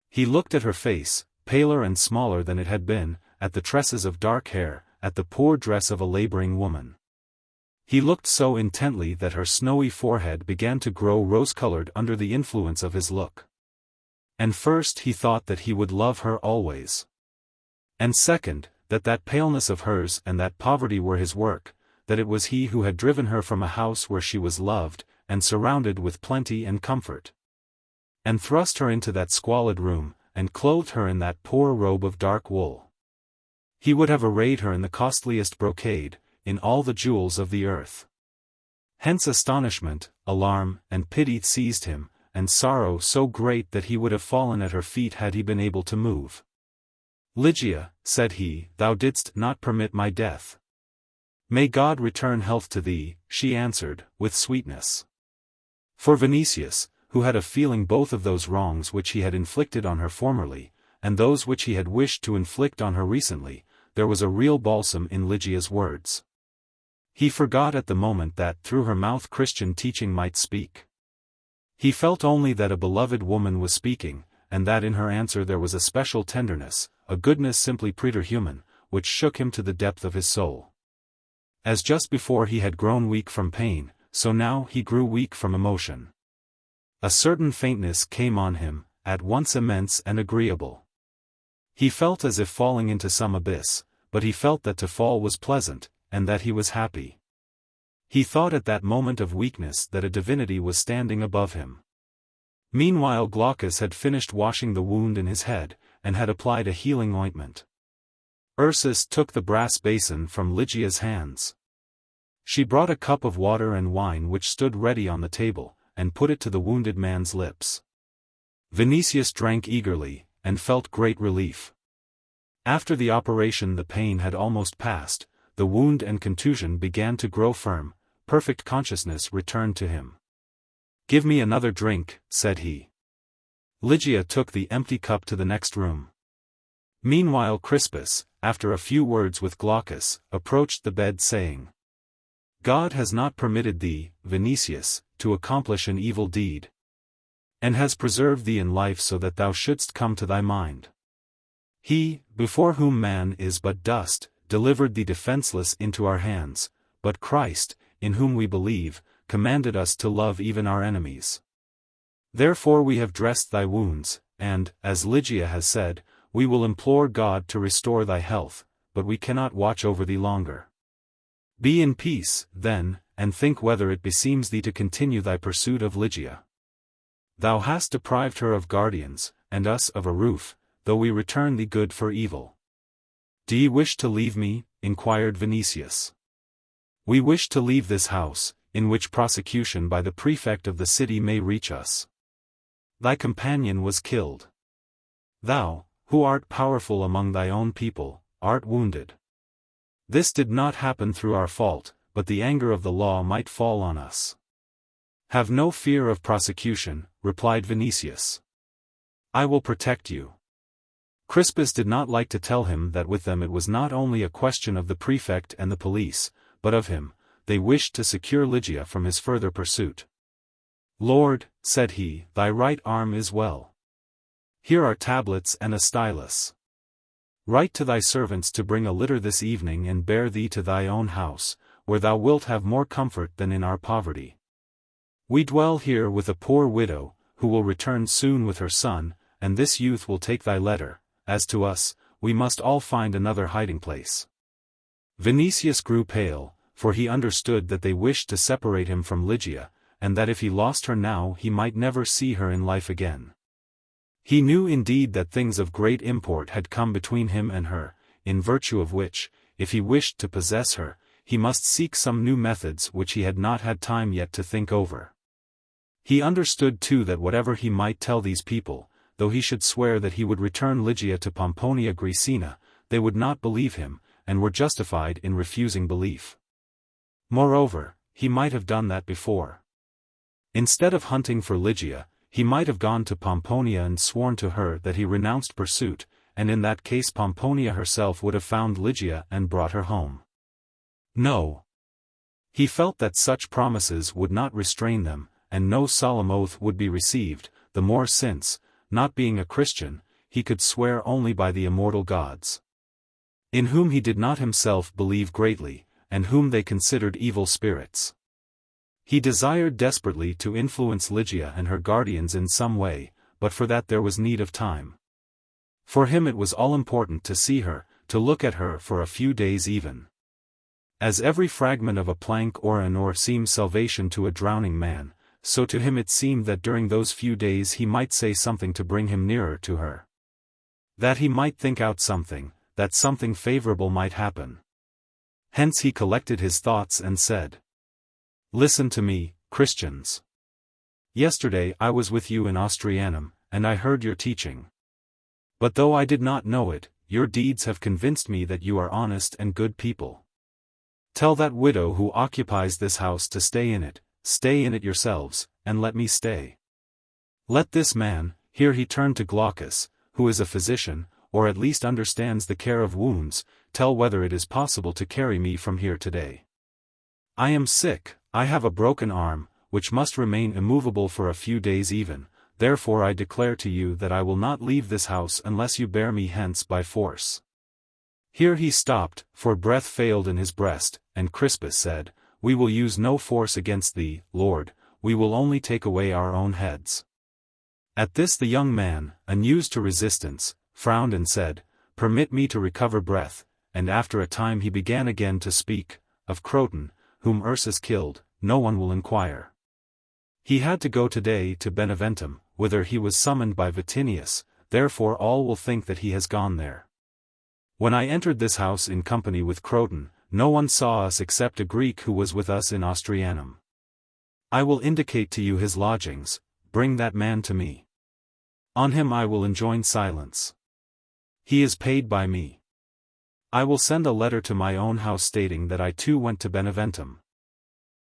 He looked at her face, paler and smaller than it had been, at the tresses of dark hair, at the poor dress of a laboring woman. He looked so intently that her snowy forehead began to grow rose-colored under the influence of his look. And first he thought that he would love her always. And second, that paleness of hers and that poverty were his work, that it was he who had driven her from a house where she was loved, and surrounded with plenty and comfort, and thrust her into that squalid room, and clothed her in that poor robe of dark wool. He would have arrayed her in the costliest brocade, in all the jewels of the earth. Hence astonishment, alarm, and pity seized him, and sorrow so great that he would have fallen at her feet had he been able to move. "Ligia," said he, "thou didst not permit my death." "May God return health to thee," she answered, with sweetness. For Vinicius, who had a feeling both of those wrongs which he had inflicted on her formerly, and those which he had wished to inflict on her recently, there was a real balsam in Ligia's words. He forgot at the moment that through her mouth Christian teaching might speak. He felt only that a beloved woman was speaking, and that in her answer there was a special tenderness, a goodness simply preterhuman, which shook him to the depth of his soul. As just before he had grown weak from pain, so now he grew weak from emotion. A certain faintness came on him, at once immense and agreeable. He felt as if falling into some abyss, but he felt that to fall was pleasant, and that he was happy. He thought at that moment of weakness that a divinity was standing above him. Meanwhile Glaucus had finished washing the wound in his head, and had applied a healing ointment. Ursus took the brass basin from Ligia's hands. She brought a cup of water and wine which stood ready on the table, and put it to the wounded man's lips. Vinicius drank eagerly, and felt great relief. After the operation the pain had almost passed, the wound and contusion began to grow firm, perfect consciousness returned to him. "Give me another drink," said he. Ligia took the empty cup to the next room. Meanwhile Crispus, after a few words with Glaucus, approached the bed saying, "God has not permitted thee, Vinicius, to accomplish an evil deed, and has preserved thee in life so that thou shouldst come to thy mind. He, before whom man is but dust, delivered thee defenseless into our hands, but Christ, in whom we believe, commanded us to love even our enemies. Therefore we have dressed thy wounds, and, as Ligia has said, we will implore God to restore thy health, but we cannot watch over thee longer. Be in peace, then, and think whether it beseems thee to continue thy pursuit of Ligia. Thou hast deprived her of guardians, and us of a roof, though we return thee good for evil." "Do ye wish to leave me?" inquired Vinicius. "We wish to leave this house, in which prosecution by the prefect of the city may reach us. Thy companion was killed. Thou, who art powerful among thy own people, art wounded. This did not happen through our fault, but the anger of the law might fall on us." "Have no fear of prosecution," replied Vinicius. "I will protect you." Crispus did not like to tell him that with them it was not only a question of the prefect and the police, but of him. They wished to secure Ligia from his further pursuit. "Lord," said he, "thy right arm is well. Here are tablets and a stylus. Write to thy servants to bring a litter this evening and bear thee to thy own house, where thou wilt have more comfort than in our poverty. We dwell here with a poor widow, who will return soon with her son, and this youth will take thy letter. As to us, we must all find another hiding place." Vinicius grew pale, for he understood that they wished to separate him from Ligia, and that if he lost her now he might never see her in life again. He knew indeed that things of great import had come between him and her, in virtue of which, if he wished to possess her, he must seek some new methods which he had not had time yet to think over. He understood too that whatever he might tell these people, though he should swear that he would return Ligia to Pomponia Graecina, they would not believe him, and were justified in refusing belief. Moreover, he might have done that before. Instead of hunting for Ligia, he might have gone to Pomponia and sworn to her that he renounced pursuit, and in that case Pomponia herself would have found Ligia and brought her home. No. He felt that such promises would not restrain them, and no solemn oath would be received, the more since, not being a Christian, he could swear only by the immortal gods, in whom he did not himself believe greatly, and whom they considered evil spirits. He desired desperately to influence Lygia and her guardians in some way, but for that there was need of time. For him it was all important to see her, to look at her for a few days even. As every fragment of a plank or an oar seems salvation to a drowning man, so to him it seemed that during those few days he might say something to bring him nearer to her. That he might think out something, that something favorable might happen. Hence he collected his thoughts and said, "Listen to me, Christians. Yesterday I was with you in Austrianum, and I heard your teaching. But though I did not know it, your deeds have convinced me that you are honest and good people. Tell that widow who occupies this house to stay in it yourselves, and let me stay. Let this man," here he turned to Glaucus, "who is a physician, or at least understands the care of wounds, tell whether it is possible to carry me from here today. I am sick, I have a broken arm, which must remain immovable for a few days even, therefore I declare to you that I will not leave this house unless you bear me hence by force." Here he stopped, for breath failed in his breast, and Crispus said, "We will use no force against thee, Lord, we will only take away our own heads." At this the young man, unused to resistance, frowned and said, "Permit me to recover breath," and after a time he began again to speak, "Of Croton, whom Ursus killed, no one will inquire. He had to go today to Beneventum, whither he was summoned by Vatinius, therefore all will think that he has gone there. When I entered this house in company with Croton, no one saw us except a Greek who was with us in Austrianum. I will indicate to you his lodgings, bring that man to me. On him I will enjoin silence. He is paid by me. I will send a letter to my own house stating that I too went to Beneventum.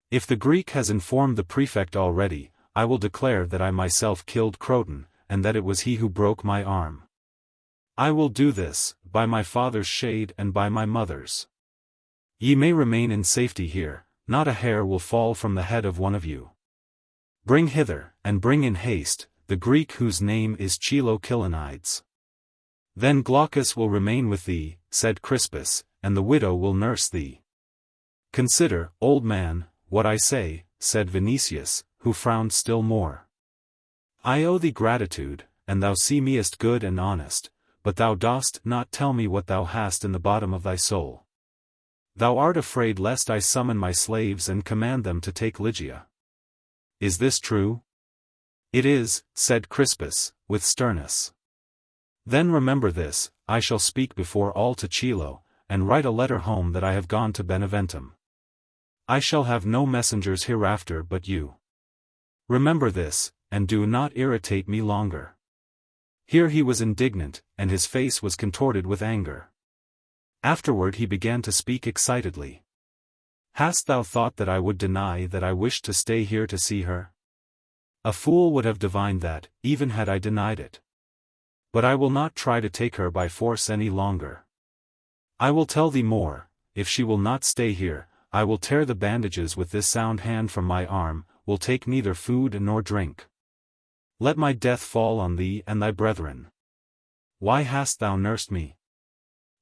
If the Greek has informed the prefect already, I will declare that I myself killed Croton, and that it was he who broke my arm. I will do this, by my father's shade and by my mother's. Ye may remain in safety here, not a hair will fall from the head of one of you. Bring hither, and bring in haste, the Greek whose name is Chilo. Then Glaucus will remain with thee," said Crispus, "and the widow will nurse thee." "Consider, old man, what I say," said Vinicius, who frowned still more. "I owe thee gratitude, and thou seemest good and honest, but thou dost not tell me what thou hast in the bottom of thy soul. Thou art afraid lest I summon my slaves and command them to take Ligia. Is this true?" "It is," said Crispus, with sternness. "Then remember this, I shall speak before all to Chilo, and write a letter home that I have gone to Beneventum. I shall have no messengers hereafter but you. Remember this, and do not irritate me longer." Here he was indignant, and his face was contorted with anger. Afterward he began to speak excitedly. "Hast thou thought that I would deny that I wished to stay here to see her? A fool would have divined that, even had I denied it. But I will not try to take her by force any longer. I will tell thee more, if she will not stay here, I will tear the bandages with this sound hand from my arm, will take neither food nor drink. Let my death fall on thee and thy brethren. Why hast thou nursed me?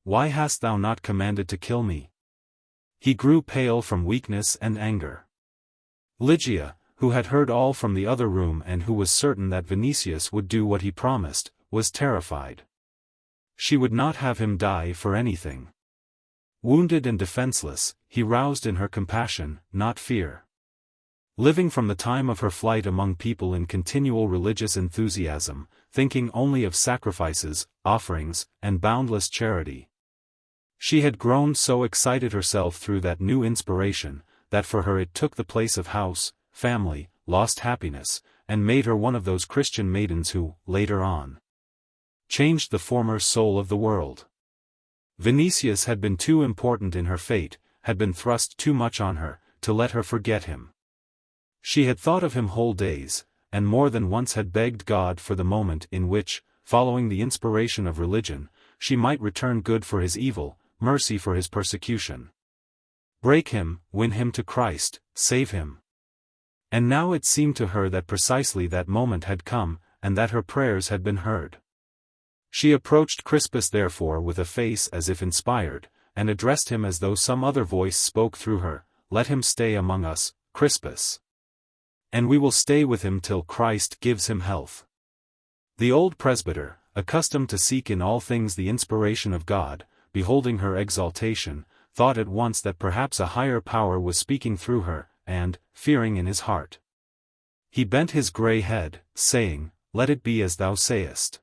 Why hast thou not commanded to kill me?" He grew pale from weakness and anger. Ligia, who had heard all from the other room and who was certain that Vinicius would do what he promised, was terrified. She would not have him die for anything. Wounded and defenseless, he roused in her compassion, not fear. Living from the time of her flight among people in continual religious enthusiasm, thinking only of sacrifices, offerings, and boundless charity. She had grown so excited herself through that new inspiration, that for her it took the place of house, family, lost happiness, and made her one of those Christian maidens who, later on, changed the former soul of the world. Vinicius had been too important in her fate, had been thrust too much on her, to let her forget him. She had thought of him whole days, and more than once had begged God for the moment in which, following the inspiration of religion, she might return good for his evil, mercy for his persecution. Break him, win him to Christ, save him. And now it seemed to her that precisely that moment had come, and that her prayers had been heard. She approached Crispus therefore with a face as if inspired, and addressed him as though some other voice spoke through her. Let him stay among us, Crispus. And we will stay with him till Christ gives him health. The old presbyter, accustomed to seek in all things the inspiration of God, beholding her exaltation, thought at once that perhaps a higher power was speaking through her, and, fearing in his heart, he bent his grey head, saying, Let it be as thou sayest.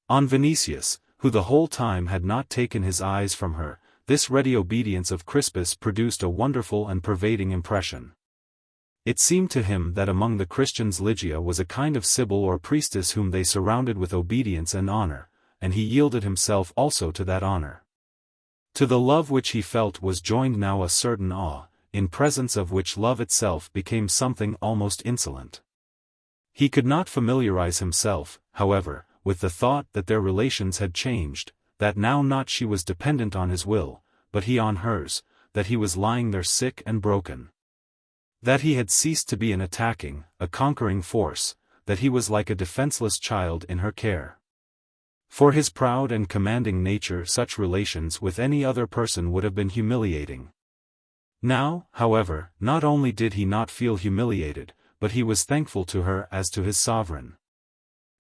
On Vinicius, who the whole time had not taken his eyes from her, this ready obedience of Crispus produced a wonderful and pervading impression. It seemed to him that among the Christians Lygia was a kind of sibyl or priestess whom they surrounded with obedience and honor, and he yielded himself also to that honor. To the love which he felt was joined now a certain awe, in presence of which love itself became something almost insolent. He could not familiarize himself, however, with the thought that their relations had changed, that now not she was dependent on his will, but he on hers, that he was lying there sick and broken. That he had ceased to be an attacking, a conquering force, that he was like a defenseless child in her care. For his proud and commanding nature such relations with any other person would have been humiliating. Now, however, not only did he not feel humiliated, but he was thankful to her as to his sovereign.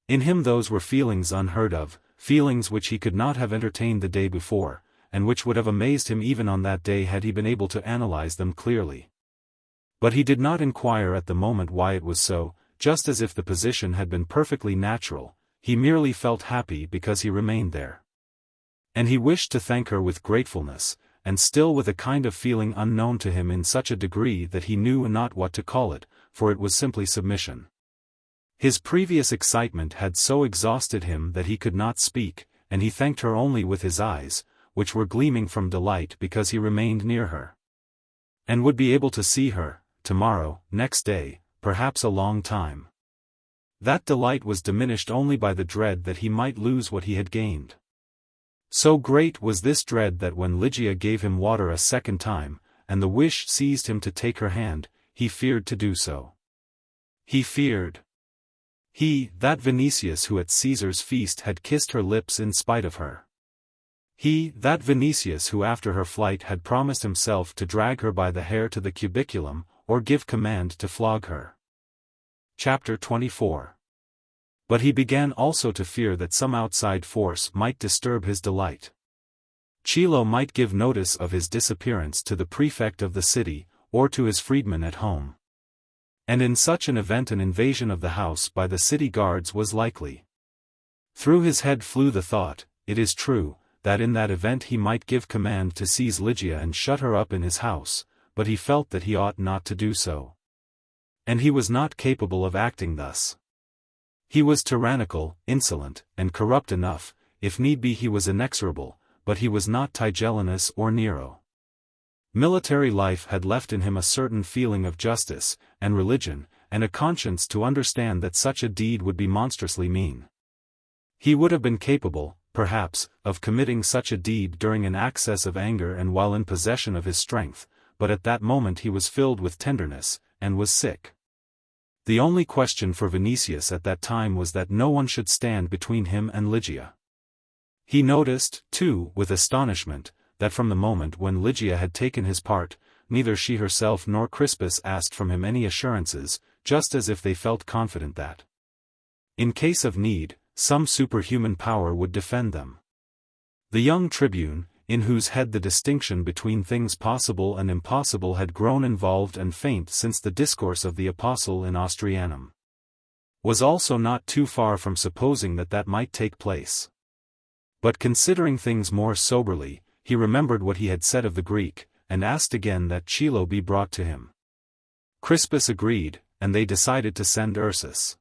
In him those were feelings unheard of, feelings which he could not have entertained the day before, and which would have amazed him even on that day had he been able to analyze them clearly. But he did not inquire at the moment why it was so, just as if the position had been perfectly natural, he merely felt happy because he remained there. And he wished to thank her with gratefulness, and still with a kind of feeling unknown to him in such a degree that he knew not what to call it, for it was simply submission. His previous excitement had so exhausted him that he could not speak, and he thanked her only with his eyes, which were gleaming from delight because he remained near her, and would be able to see her, tomorrow, next day, perhaps a long time. That delight was diminished only by the dread that he might lose what he had gained. So great was this dread that when Ligia gave him water a second time, and the wish seized him to take her hand, he feared to do so. He feared. He, that Vinicius who at Caesar's feast had kissed her lips in spite of her. He, that Vinicius who after her flight had promised himself to drag her by the hair to the cubiculum, or give command to flog her. Chapter 24. But he began also to fear that some outside force might disturb his delight. Chilo might give notice of his disappearance to the prefect of the city, or to his freedmen at home. And in such an event an invasion of the house by the city guards was likely. Through his head flew the thought, it is true, that in that event he might give command to seize Ligia and shut her up in his house, but he felt that he ought not to do so. And he was not capable of acting thus. He was tyrannical, insolent, and corrupt enough, if need be he was inexorable, but he was not Tigellinus or Nero. Military life had left in him a certain feeling of justice, and religion, and a conscience to understand that such a deed would be monstrously mean. He would have been capable, perhaps, of committing such a deed during an access of anger and while in possession of his strength, but at that moment he was filled with tenderness, and was sick. The only question for Vinicius at that time was that no one should stand between him and Ligia. He noticed, too, with astonishment, that from the moment when Ligia had taken his part, neither she herself nor Crispus asked from him any assurances, just as if they felt confident that, in case of need, some superhuman power would defend them. The young tribune, in whose head the distinction between things possible and impossible had grown involved and faint since the discourse of the apostle in Austrianum, was also not too far from supposing that that might take place. But considering things more soberly, he remembered what he had said of the Greek, and asked again that Chilo be brought to him. Crispus agreed, and they decided to send Ursus.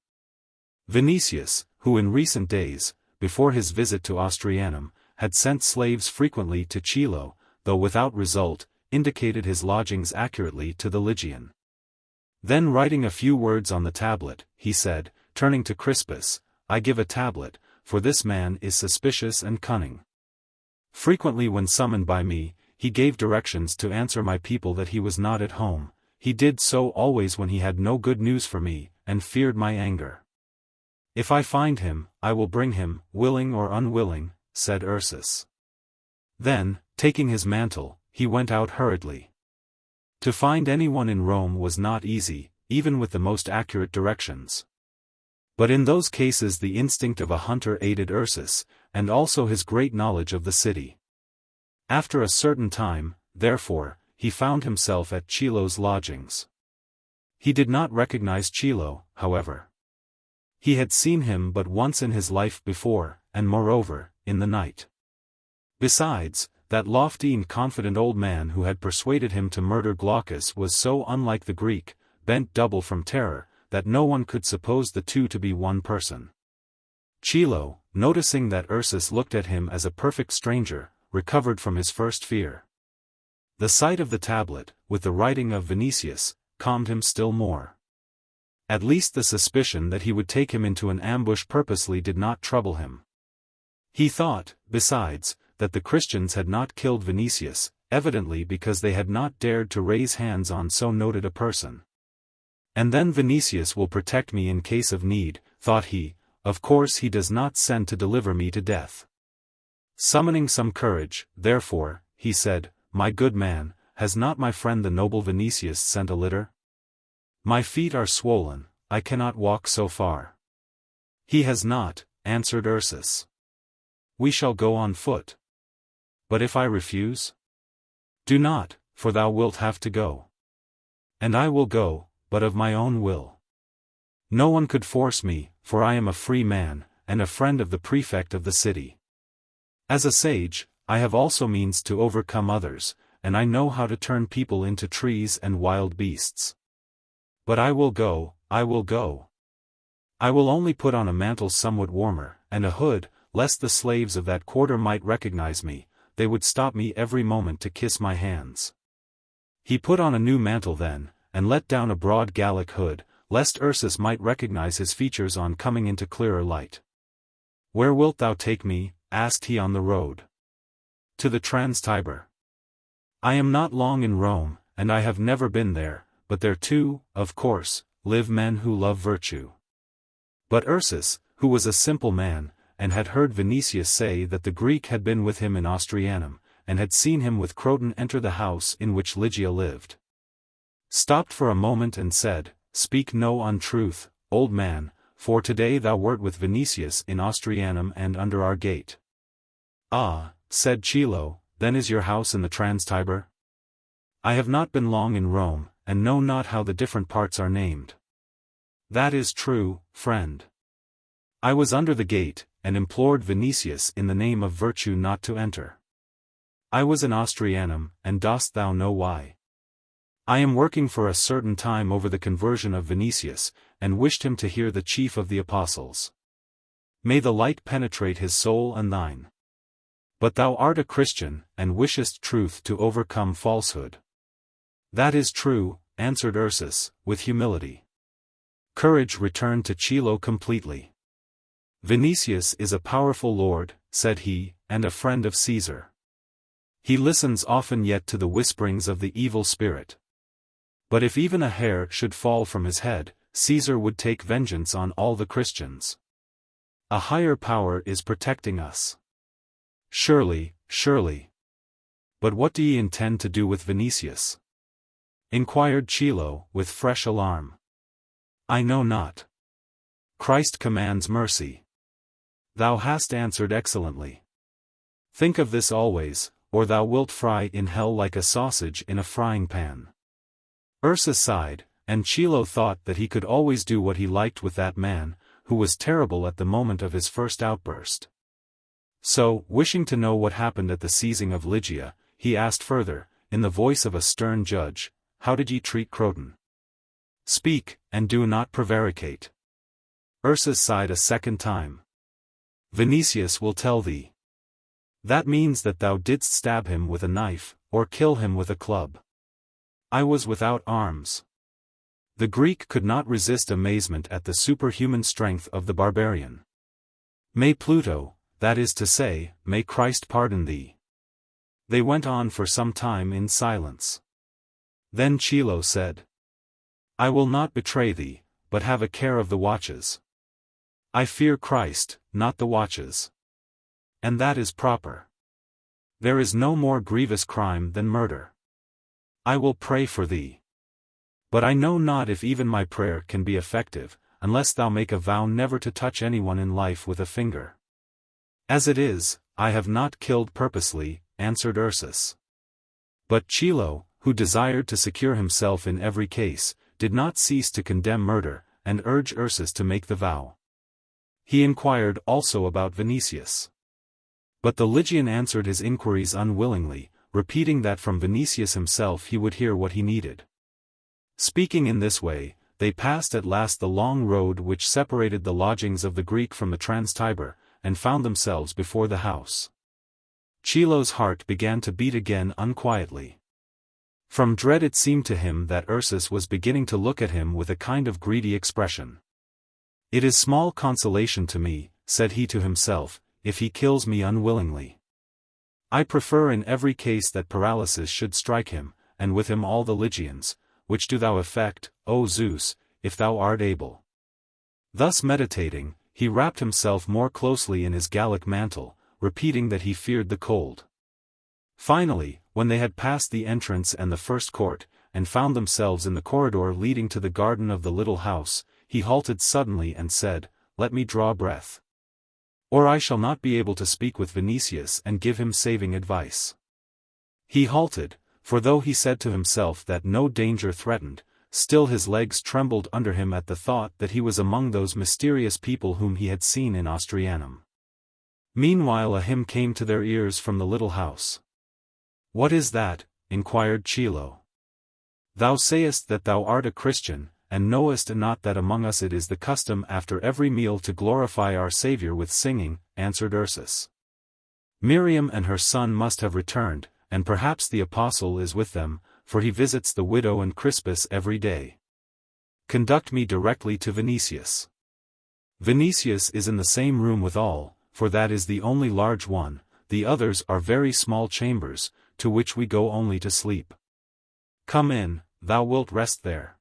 Vinicius, who in recent days, before his visit to Austrianum, had sent slaves frequently to Chilo, though without result, indicated his lodgings accurately to the Lygian. Then writing a few words on the tablet, he said, turning to Crispus, I give a tablet, for this man is suspicious and cunning. Frequently when summoned by me, he gave directions to answer my people that he was not at home. He did so always when he had no good news for me, and feared my anger. If I find him, I will bring him, willing or unwilling, said Ursus. Then, taking his mantle, he went out hurriedly. To find anyone in Rome was not easy, even with the most accurate directions. But in those cases the instinct of a hunter aided Ursus, and also his great knowledge of the city. After a certain time, therefore, he found himself at Chilo's lodgings. He did not recognize Chilo, however. He had seen him but once in his life before, and moreover, in the night. Besides, that lofty and confident old man who had persuaded him to murder Glaucus was so unlike the Greek, bent double from terror, that no one could suppose the two to be one person. Chilo, noticing that Ursus looked at him as a perfect stranger, recovered from his first fear. The sight of the tablet, with the writing of Vinicius, calmed him still more. At least the suspicion that he would take him into an ambush purposely did not trouble him. He thought, besides, that the Christians had not killed Vinicius, evidently because they had not dared to raise hands on so noted a person. And then Vinicius will protect me in case of need, thought he. Of course he does not send to deliver me to death. Summoning some courage, therefore, he said, My good man, has not my friend the noble Vinicius sent a litter? My feet are swollen, I cannot walk so far. He has not, answered Ursus. We shall go on foot. But if I refuse? Do not, for thou wilt have to go. And I will go, but of my own will. No one could force me, for I am a free man, and a friend of the prefect of the city. As a sage, I have also means to overcome others, and I know how to turn people into trees and wild beasts. But I will go, I will go. I will only put on a mantle somewhat warmer, and a hood, lest the slaves of that quarter might recognize me, they would stop me every moment to kiss my hands. He put on a new mantle then, and let down a broad Gallic hood, lest Ursus might recognize his features on coming into clearer light. Where wilt thou take me? Asked he on the road. To the Trans-Tiber. I am not long in Rome, and I have never been there, but there too, of course, live men who love virtue. But Ursus, who was a simple man, and had heard Vinicius say that the Greek had been with him in Ostrianum, and had seen him with Croton enter the house in which Ligia lived, stopped for a moment and said, Speak no untruth, old man, for today thou wert with Vinicius in Ostrianum and under our gate. Ah, said Chilo, then is your house in the Trans-Tiber? I have not been long in Rome, and know not how the different parts are named. That is true, friend. I was under the gate, and implored Vinicius in the name of virtue not to enter. I was in Ostrianum, and dost thou know why? I am working for a certain time over the conversion of Vinicius, and wished him to hear the chief of the apostles. May the light penetrate his soul and thine. But thou art a Christian, and wishest truth to overcome falsehood. That is true, answered Ursus, with humility. Courage returned to Chilo completely. Vinicius is a powerful lord, said he, and a friend of Caesar. He listens often yet to the whisperings of the evil spirit. But if even a hair should fall from his head, Caesar would take vengeance on all the Christians. A higher power is protecting us. Surely, surely. But what do ye intend to do with Vinicius? Inquired Chilo, with fresh alarm. I know not. Christ commands mercy. Thou hast answered excellently. Think of this always, or thou wilt fry in hell like a sausage in a frying pan. Ursus sighed, and Chilo thought that he could always do what he liked with that man, who was terrible at the moment of his first outburst. So, wishing to know what happened at the seizing of Ligia, he asked further, in the voice of a stern judge, How did ye treat Croton? Speak, and do not prevaricate. Ursus sighed a second time. Vinicius will tell thee. That means that thou didst stab him with a knife, or kill him with a club. I was without arms. The Greek could not resist amazement at the superhuman strength of the barbarian. May Pluto, that is to say, may Christ pardon thee. They went on for some time in silence. Then Chilo said, I will not betray thee, but have a care of the watches. I fear Christ, not the watches. And that is proper. There is no more grievous crime than murder. I will pray for thee. But I know not if even my prayer can be effective, unless thou make a vow never to touch anyone in life with a finger. As it is, I have not killed purposely, answered Ursus. But Chilo, who desired to secure himself in every case, did not cease to condemn murder, and urge Ursus to make the vow. He inquired also about Vinicius. But the Lygian answered his inquiries unwillingly, repeating that from Vinicius himself he would hear what he needed. Speaking in this way, they passed at last the long road which separated the lodgings of the Greek from the Trans-Tiber, and found themselves before the house. Chilo's heart began to beat again unquietly. From dread it seemed to him that Ursus was beginning to look at him with a kind of greedy expression. It is small consolation to me, said he to himself, if he kills me unwillingly. I prefer in every case that paralysis should strike him, and with him all the Lygians, which do thou effect, O Zeus, if thou art able. Thus meditating, he wrapped himself more closely in his Gallic mantle, repeating that he feared the cold. Finally, when they had passed the entrance and the first court, and found themselves in the corridor leading to the garden of the little house, he halted suddenly and said, Let me draw breath. Or I shall not be able to speak with Vinicius and give him saving advice. He halted, for though he said to himself that no danger threatened, still his legs trembled under him at the thought that he was among those mysterious people whom he had seen in Ostrianum. Meanwhile a hymn came to their ears from the little house. What is that? Inquired Chilo. Thou sayest that thou art a Christian, and knowest not that among us it is the custom after every meal to glorify our Saviour with singing, answered Ursus. Miriam and her son must have returned, and perhaps the apostle is with them, for he visits the widow and Crispus every day. Conduct me directly to Vinicius. Vinicius is in the same room with all, for that is the only large one, the others are very small chambers, to which we go only to sleep. Come in, thou wilt rest there.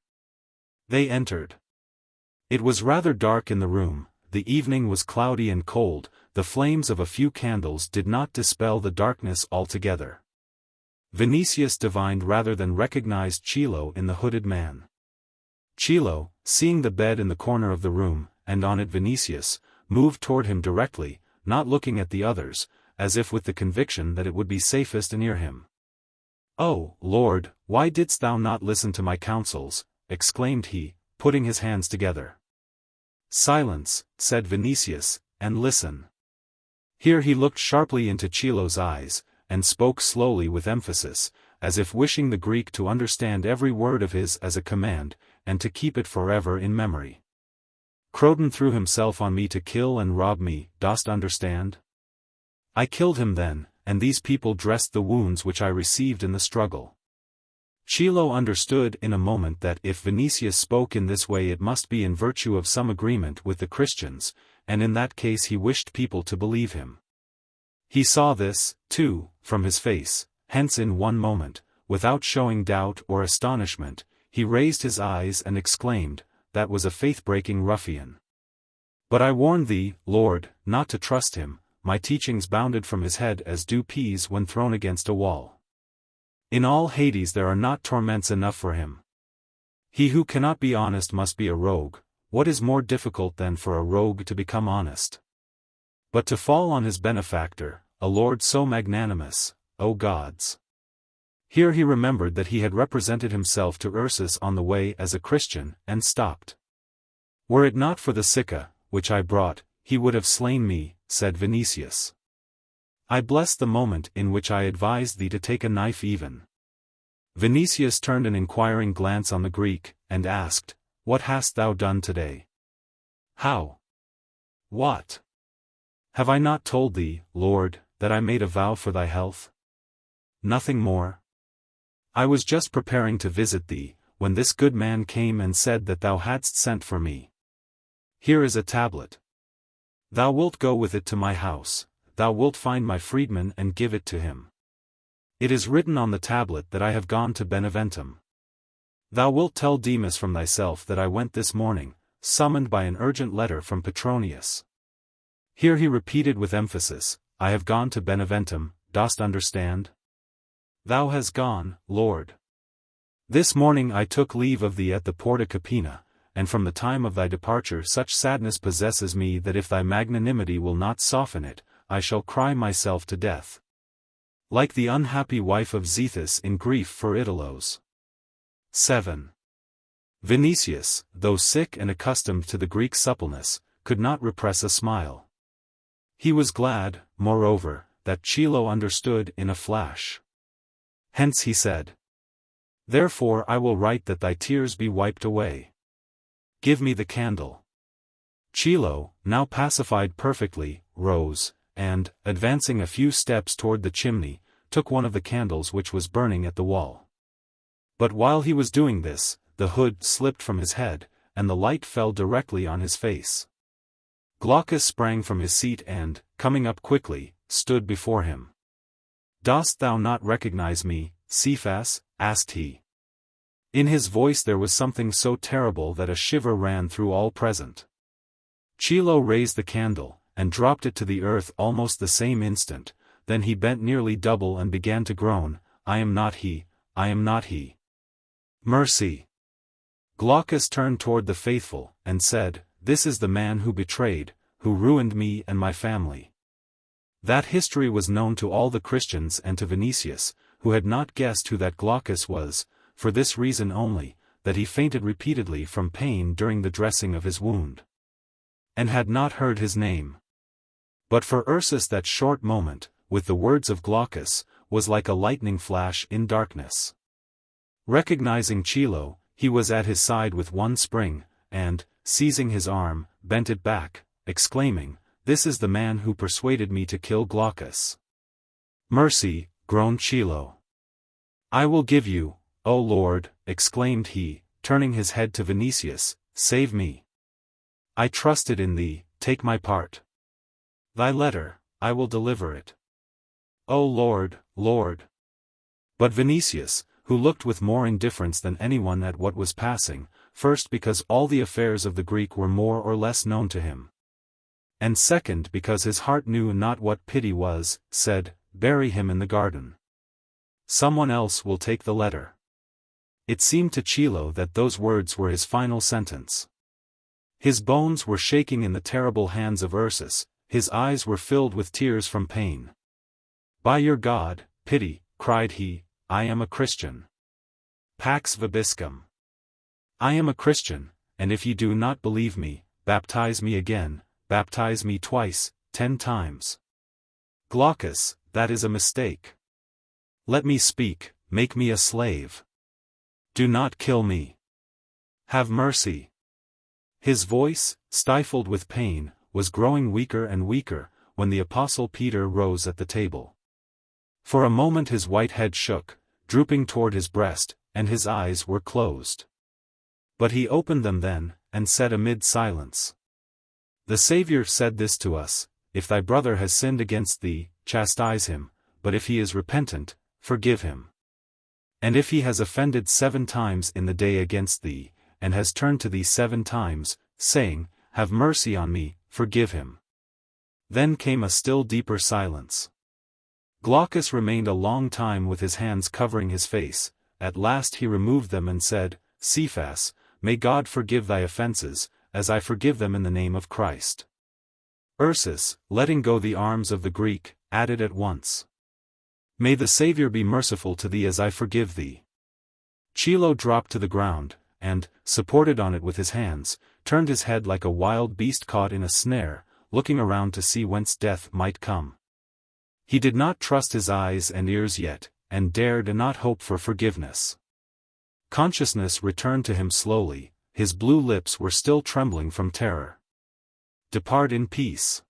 They entered. It was rather dark in the room, the evening was cloudy and cold, the flames of a few candles did not dispel the darkness altogether. Vinicius divined rather than recognized Chilo in the hooded man. Chilo, seeing the bed in the corner of the room, and on it Vinicius, moved toward him directly, not looking at the others, as if with the conviction that it would be safest near him. "O, Lord, why didst thou not listen to my counsels?" exclaimed he, putting his hands together. "Silence," said Vinicius, "and listen." Here he looked sharply into Chilo's eyes, and spoke slowly with emphasis, as if wishing the Greek to understand every word of his as a command, and to keep it forever in memory. "Croton threw himself on me to kill and rob me, dost understand? I killed him then, and these people dressed the wounds which I received in the struggle." Chilo understood in a moment that if Vinicius spoke in this way it must be in virtue of some agreement with the Christians, and in that case he wished people to believe him. He saw this, too, from his face, hence in one moment, without showing doubt or astonishment, he raised his eyes and exclaimed, "That was a faith-breaking ruffian. But I warn thee, Lord, not to trust him." My teachings bounded from his head as do peas when thrown against a wall. In all Hades there are not torments enough for him. He who cannot be honest must be a rogue. What is more difficult than for a rogue to become honest? But to fall on his benefactor, a lord so magnanimous, O gods! Here he remembered that he had represented himself to Ursus on the way as a Christian, and stopped. "Were it not for the Sicca, which I brought, he would have slain me," said Vinicius. "I bless the moment in which I advised thee to take a knife even." Vinicius turned an inquiring glance on the Greek, and asked, "What hast thou done today?" "How? What? Have I not told thee, Lord, that I made a vow for thy health? Nothing more? I was just preparing to visit thee, when this good man came and said that thou hadst sent for me. Here is a tablet. Thou wilt go with it to my house, thou wilt find my freedman and give it to him. It is written on the tablet that I have gone to Beneventum. Thou wilt tell Demas from thyself that I went this morning, summoned by an urgent letter from Petronius. Here he repeated with emphasis, I have gone to Beneventum, dost understand? Thou hast gone, Lord. This morning I took leave of thee at the Porta Capena, and from the time of thy departure such sadness possesses me that if thy magnanimity will not soften it, I shall cry myself to death. Like the unhappy wife of Zethus in grief for Idolos. 7. Vinicius, though sick and accustomed to the Greek suppleness, could not repress a smile. He was glad, moreover, that Chilo understood in a flash. Hence he said, Therefore I will write that thy tears be wiped away. Give me the candle. Chilo, now pacified perfectly, rose, and, advancing a few steps toward the chimney, took one of the candles which was burning at the wall. But while he was doing this, the hood slipped from his head, and the light fell directly on his face. Glaucus sprang from his seat and, coming up quickly, stood before him. Dost thou not recognize me, Cephas? Asked he. In his voice there was something so terrible that a shiver ran through all present. Chilo raised the candle, and dropped it to the earth almost the same instant. Then he bent nearly double and began to groan, I am not he, I am not he. Mercy! Glaucus turned toward the faithful, and said, This is the man who betrayed, who ruined me and my family. That history was known to all the Christians and to Vinicius, who had not guessed who that Glaucus was, for this reason only, that he fainted repeatedly from pain during the dressing of his wound. And had not heard his name. But for Ursus that short moment, with the words of Glaucus, was like a lightning flash in darkness. Recognizing Chilo, he was at his side with one spring, and, seizing his arm, bent it back, exclaiming, This is the man who persuaded me to kill Glaucus. Mercy, groaned Chilo. I will give you, O Lord, exclaimed he, turning his head to Vinicius, save me. I trusted in thee, take my part. Thy letter, I will deliver it. O Lord, Lord. But Vinicius, who looked with more indifference than anyone at what was passing, first because all the affairs of the Greek were more or less known to him, and second because his heart knew not what pity was, said, Bury him in the garden. Someone else will take the letter. It seemed to Chilo that those words were his final sentence. His bones were shaking in the terrible hands of Ursus, his eyes were filled with tears from pain. By your God, pity, cried he, I am a Christian. Pax vobiscum. I am a Christian, and if ye do not believe me, baptize me again, baptize me twice, 10 times. Glaucus, that is a mistake. Let me speak, make me a slave. Do not kill me. Have mercy. His voice, stifled with pain, was growing weaker and weaker, when the Apostle Peter rose at the table. For a moment his white head shook, drooping toward his breast, and his eyes were closed. But he opened them then, and said amid silence, The Saviour said this to us, If thy brother has sinned against thee, chastise him, but if he is repentant, forgive him. And if he has offended 7 times in the day against thee, and has turned to thee 7 times, saying, Have mercy on me, forgive him. Then came a still deeper silence. Glaucus remained a long time with his hands covering his face. At last he removed them and said, Cephas, may God forgive thy offenses, as I forgive them in the name of Christ. Ursus, letting go the arms of the Greek, added at once, May the Saviour be merciful to thee as I forgive thee. Chilo dropped to the ground, and, supported on it with his hands, turned his head like a wild beast caught in a snare, looking around to see whence death might come. He did not trust his eyes and ears yet, and dared not hope for forgiveness. Consciousness returned to him slowly, his blue lips were still trembling from terror. Depart in peace,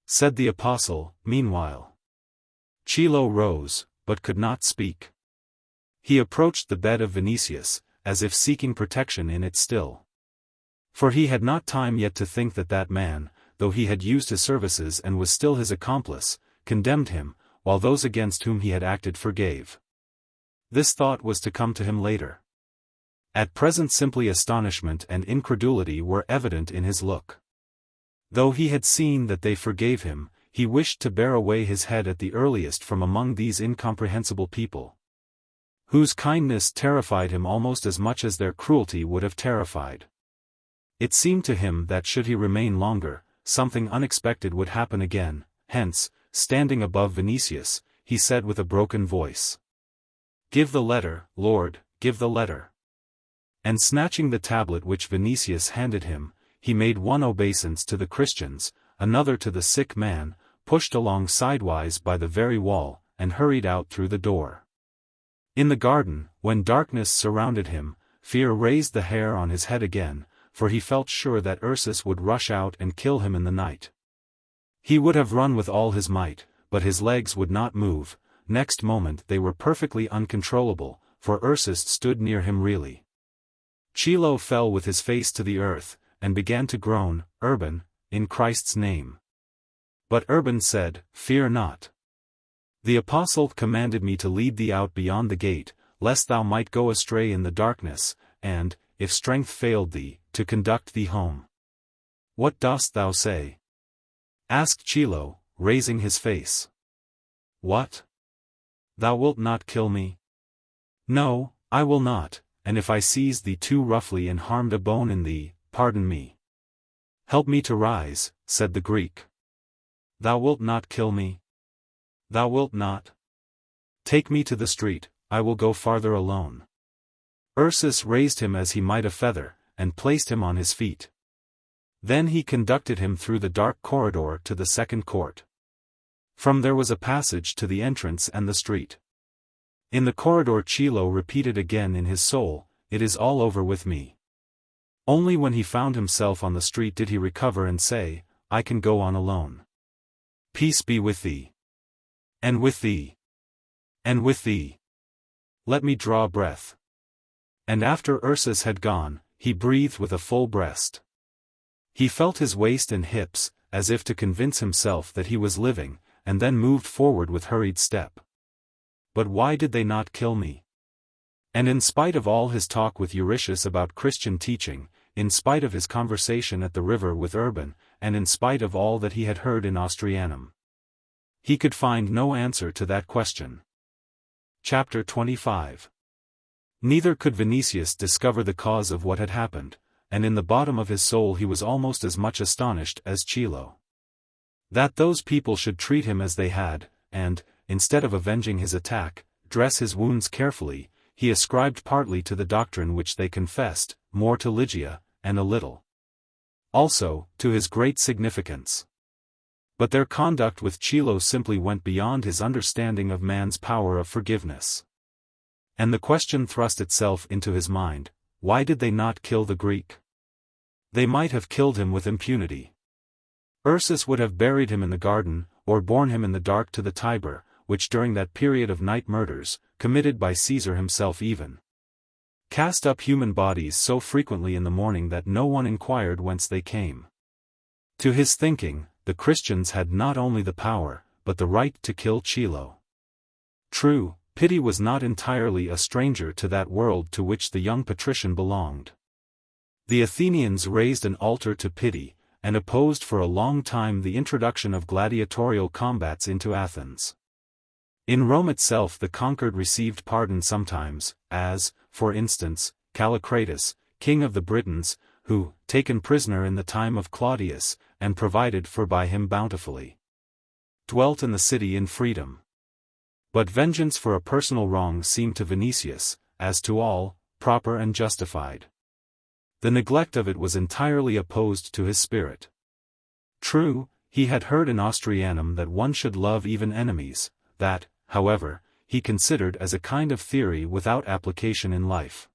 said the apostle, meanwhile. Chilo rose, but could not speak. He approached the bed of Vinicius, as if seeking protection in it still. For he had not time yet to think that that man, though he had used his services and was still his accomplice, condemned him, while those against whom he had acted forgave. This thought was to come to him later. At present simply astonishment and incredulity were evident in his look. Though he had seen that they forgave him, he wished to bear away his head at the earliest from among these incomprehensible people, whose kindness terrified him almost as much as their cruelty would have terrified. It seemed to him that should he remain longer, something unexpected would happen again. Hence, standing above Vinicius, he said with a broken voice, "Give the letter, Lord, give the letter." And snatching the tablet which Vinicius handed him, he made one obeisance to the Christians, another to the sick man, pushed along sidewise by the very wall, and hurried out through the door. In the garden, when darkness surrounded him, fear raised the hair on his head again, for he felt sure that Ursus would rush out and kill him in the night. He would have run with all his might, but his legs would not move. Next moment they were perfectly uncontrollable, for Ursus stood near him really. Chilo fell with his face to the earth, and began to groan, "Urban, in Christ's name." But Urban said, "Fear not. The apostle commanded me to lead thee out beyond the gate, lest thou might go astray in the darkness, and, if strength failed thee, to conduct thee home. What dost thou say?" asked Chilo, raising his face. "What? Thou wilt not kill me?" "No, I will not, and if I seized thee too roughly and harmed a bone in thee, pardon me." "Help me to rise," said the Greek. "Thou wilt not kill me? Thou wilt not? Take me to the street, I will go farther alone." Ursus raised him as he might a feather, and placed him on his feet. Then he conducted him through the dark corridor to the second court. From there was a passage to the entrance and the street. In the corridor Chilo repeated again in his soul, "It is all over with me." Only when he found himself on the street did he recover and say, "I can go on alone. Peace be with thee. And with thee. And with thee. Let me draw breath." And after Ursus had gone, he breathed with a full breast. He felt his waist and hips, as if to convince himself that he was living, and then moved forward with hurried step. But why did they not kill me? And in spite of all his talk with Euritius about Christian teaching, in spite of his conversation at the river with Urban, and in spite of all that he had heard in Austrianum, he could find no answer to that question. Chapter 25. Neither could Vinicius discover the cause of what had happened, and in the bottom of his soul he was almost as much astonished as Chilo. That those people should treat him as they had, and, instead of avenging his attack, dress his wounds carefully, he ascribed partly to the doctrine which they confessed, more to Ligia, and a little also to his great significance. But their conduct with Chilo simply went beyond his understanding of man's power of forgiveness. And the question thrust itself into his mind, why did they not kill the Greek? They might have killed him with impunity. Ursus would have buried him in the garden, or borne him in the dark to the Tiber, which during that period of night murders, committed by Caesar himself even, cast up human bodies so frequently in the morning that no one inquired whence they came. To his thinking, the Christians had not only the power, but the right to kill Chilo. True, pity was not entirely a stranger to that world to which the young patrician belonged. The Athenians raised an altar to pity, and opposed for a long time the introduction of gladiatorial combats into Athens. In Rome itself the conquered received pardon sometimes, as, for instance, Callicratus, king of the Britons, who, taken prisoner in the time of Claudius, and provided for by him bountifully, dwelt in the city in freedom. But vengeance for a personal wrong seemed to Vinicius, as to all, proper and justified. The neglect of it was entirely opposed to his spirit. True, he had heard in Austrianum that one should love even enemies, that, however, he considered as a kind of theory without application in life.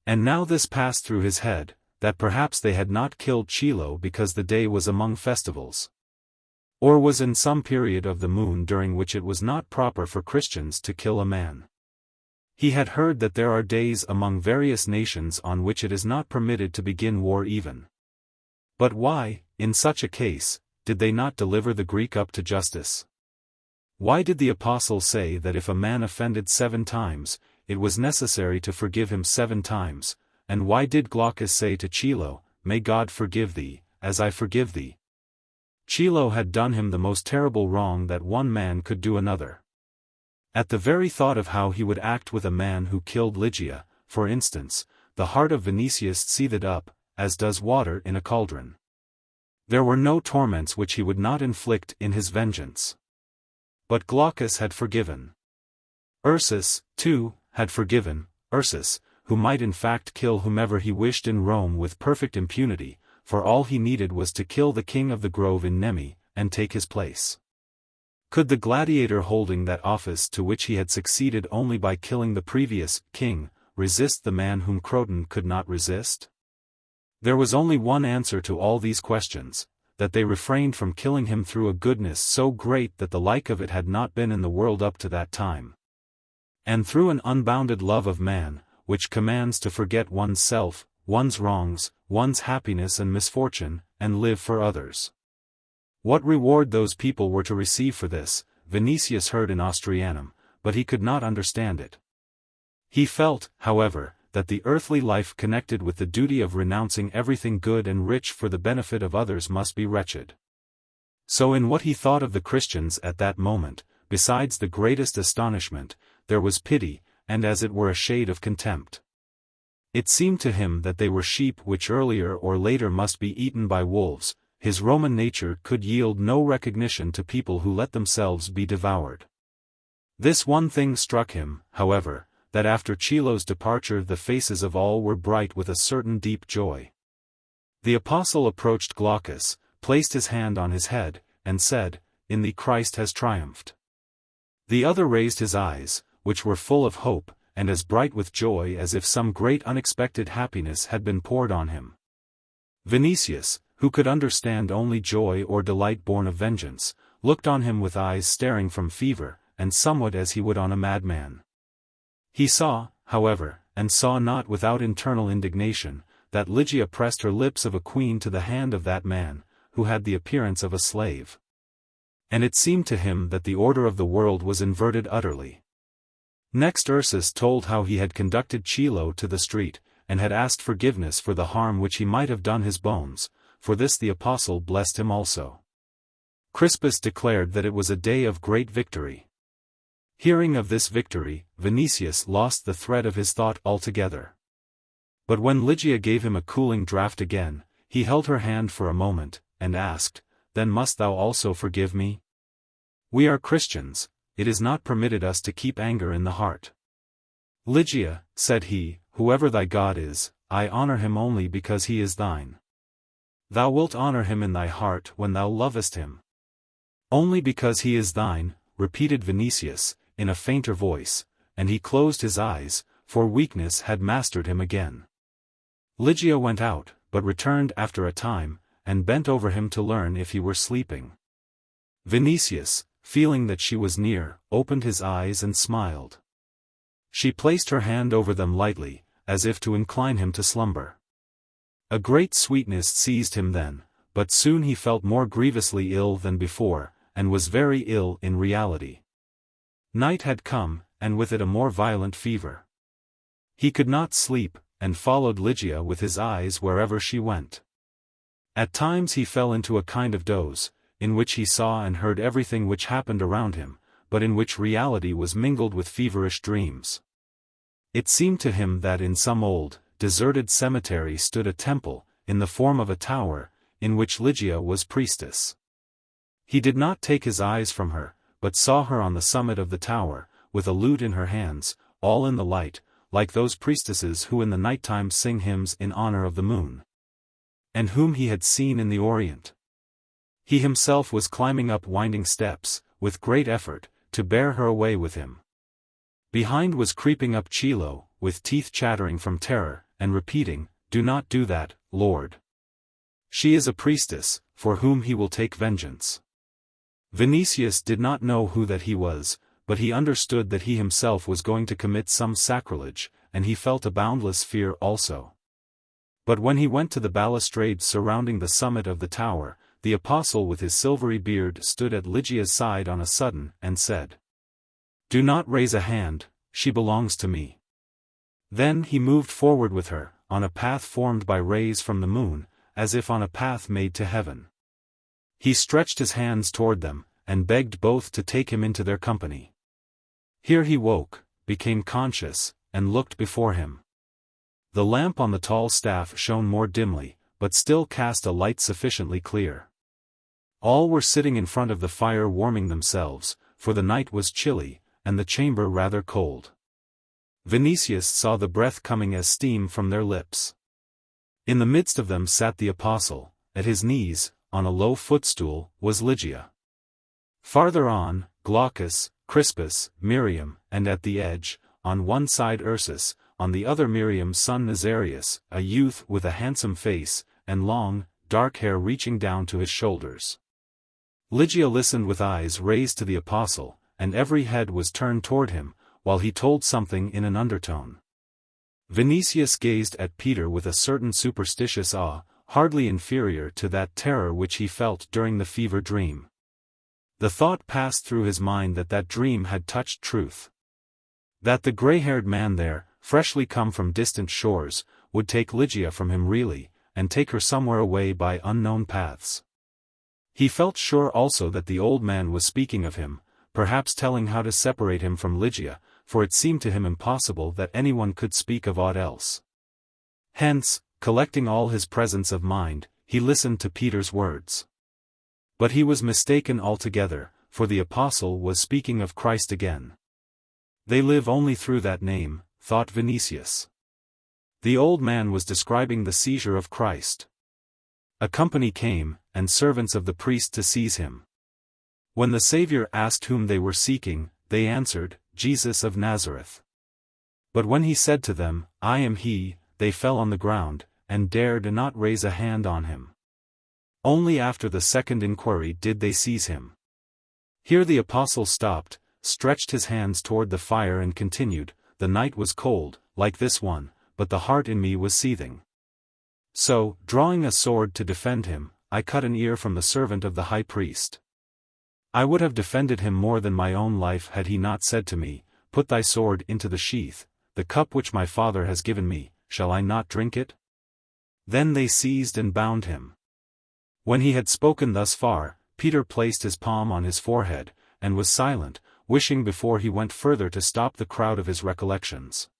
And now this passed through his head, that perhaps they had not killed Chilo because the day was among festivals, or was in some period of the moon during which it was not proper for Christians to kill a man. He had heard that there are days among various nations on which it is not permitted to begin war even. But why, in such a case, did they not deliver the Greek up to justice? Why did the apostle say that if a man offended 7 times, it was necessary to forgive him 7 times, and why did Glaucus say to Chilo, "May God forgive thee, as I forgive thee"? Chilo had done him the most terrible wrong that one man could do another. At the very thought of how he would act with a man who killed Lygia, for instance, the heart of Vinicius seethed up, as does water in a cauldron. There were no torments which he would not inflict in his vengeance. But Glaucus had forgiven. Ursus, too, had forgiven, Ursus, who might in fact kill whomever he wished in Rome with perfect impunity, for all he needed was to kill the king of the grove in Nemi, and take his place. Could the gladiator holding that office to which he had succeeded only by killing the previous king, resist the man whom Croton could not resist? There was only one answer to all these questions, that they refrained from killing him through a goodness so great that the like of it had not been in the world up to that time. And through an unbounded love of man, which commands to forget one's self, one's wrongs, one's happiness and misfortune, and live for others. What reward those people were to receive for this, Vinicius heard in Austrianum, but he could not understand it. He felt, however, that the earthly life connected with the duty of renouncing everything good and rich for the benefit of others must be wretched. So in what he thought of the Christians at that moment, besides the greatest astonishment, there was pity, and as it were a shade of contempt. It seemed to him that they were sheep which earlier or later must be eaten by wolves. His Roman nature could yield no recognition to people who let themselves be devoured. This one thing struck him, however, that after Chilo's departure the faces of all were bright with a certain deep joy. The apostle approached Glaucus, placed his hand on his head, and said, "In thee Christ has triumphed." The other raised his eyes, which were full of hope, and as bright with joy as if some great unexpected happiness had been poured on him. Vinicius, who could understand only joy or delight born of vengeance, looked on him with eyes staring from fever, and somewhat as he would on a madman. He saw, however, and saw not without internal indignation, that Ligia pressed her lips of a queen to the hand of that man, who had the appearance of a slave. And it seemed to him that the order of the world was inverted utterly. Next Ursus told how he had conducted Chilo to the street, and had asked forgiveness for the harm which he might have done his bones. For this the apostle blessed him also. Crispus declared that it was a day of great victory. Hearing of this victory, Vinicius lost the thread of his thought altogether. But when Ligia gave him a cooling draught again, he held her hand for a moment, and asked, "Then must thou also forgive me? We are Christians, it is not permitted us to keep anger in the heart." "Ligia," said he, "whoever thy God is, I honor him only because he is thine." "Thou wilt honor him in thy heart when thou lovest him." "Only because he is thine," repeated Vinicius, in a fainter voice, and he closed his eyes, for weakness had mastered him again. Ligia went out, but returned after a time, and bent over him to learn if he were sleeping. Vinicius, feeling that she was near, opened his eyes and smiled. She placed her hand over them lightly, as if to incline him to slumber. A great sweetness seized him then, but soon he felt more grievously ill than before, and was very ill in reality. Night had come, and with it a more violent fever. He could not sleep, and followed Ligia with his eyes wherever she went. At times he fell into a kind of doze, in which he saw and heard everything which happened around him, but in which reality was mingled with feverish dreams. It seemed to him that in some old, deserted cemetery stood a temple, in the form of a tower, in which Ligia was priestess. He did not take his eyes from her, but saw her on the summit of the tower, with a lute in her hands, all in the light, like those priestesses who in the night-time sing hymns in honor of the moon, and whom he had seen in the Orient. He himself was climbing up winding steps, with great effort, to bear her away with him. Behind was creeping up Chilo, with teeth chattering from terror, and repeating, "Do not do that, Lord. She is a priestess, for whom he will take vengeance." Vinicius did not know who that he was, but he understood that he himself was going to commit some sacrilege, and he felt a boundless fear also. But when he went to the balustrades surrounding the summit of the tower, the apostle with his silvery beard stood at Lygia's side on a sudden and said, "Do not raise a hand, she belongs to me." Then he moved forward with her, on a path formed by rays from the moon, as if on a path made to heaven. He stretched his hands toward them, and begged both to take him into their company. Here he woke, became conscious, and looked before him. The lamp on the tall staff shone more dimly, but still cast a light sufficiently clear. All were sitting in front of the fire warming themselves, for the night was chilly, and the chamber rather cold. Vinicius saw the breath coming as steam from their lips. In the midst of them sat the apostle, at his knees, on a low footstool, was Ligia. Farther on, Glaucus, Crispus, Miriam, and at the edge, on one side Ursus, on the other Miriam's son Nazarius, a youth with a handsome face, and long, dark hair reaching down to his shoulders. Ligia listened with eyes raised to the apostle, and every head was turned toward him, while he told something in an undertone. Vinicius gazed at Peter with a certain superstitious awe, hardly inferior to that terror which he felt during the fever dream. The thought passed through his mind that that dream had touched truth. That the gray-haired man there, freshly come from distant shores, would take Ligia from him really, and take her somewhere away by unknown paths. He felt sure also that the old man was speaking of him, perhaps telling how to separate him from Ligia, for it seemed to him impossible that anyone could speak of aught else. Hence, collecting all his presence of mind, he listened to Peter's words. But he was mistaken altogether, for the apostle was speaking of Christ again. They live only through that name, thought Vinicius. The old man was describing the seizure of Christ. A company came, and servants of the priest to seize him. When the Savior asked whom they were seeking, they answered, "Jesus of Nazareth." But when he said to them, "I am he," they fell on the ground, and dared not raise a hand on him. Only after the second inquiry did they seize him. Here the apostle stopped, stretched his hands toward the fire and continued, "The night was cold, like this one, but the heart in me was seething. So, drawing a sword to defend him, I cut an ear from the servant of the high priest. I would have defended him more than my own life had he not said to me, 'Put thy sword into the sheath, the cup which my Father has given me, shall I not drink it?'" Then they seized and bound him. When he had spoken thus far, Peter placed his palm on his forehead, and was silent, wishing before he went further to stop the crowd of his recollections.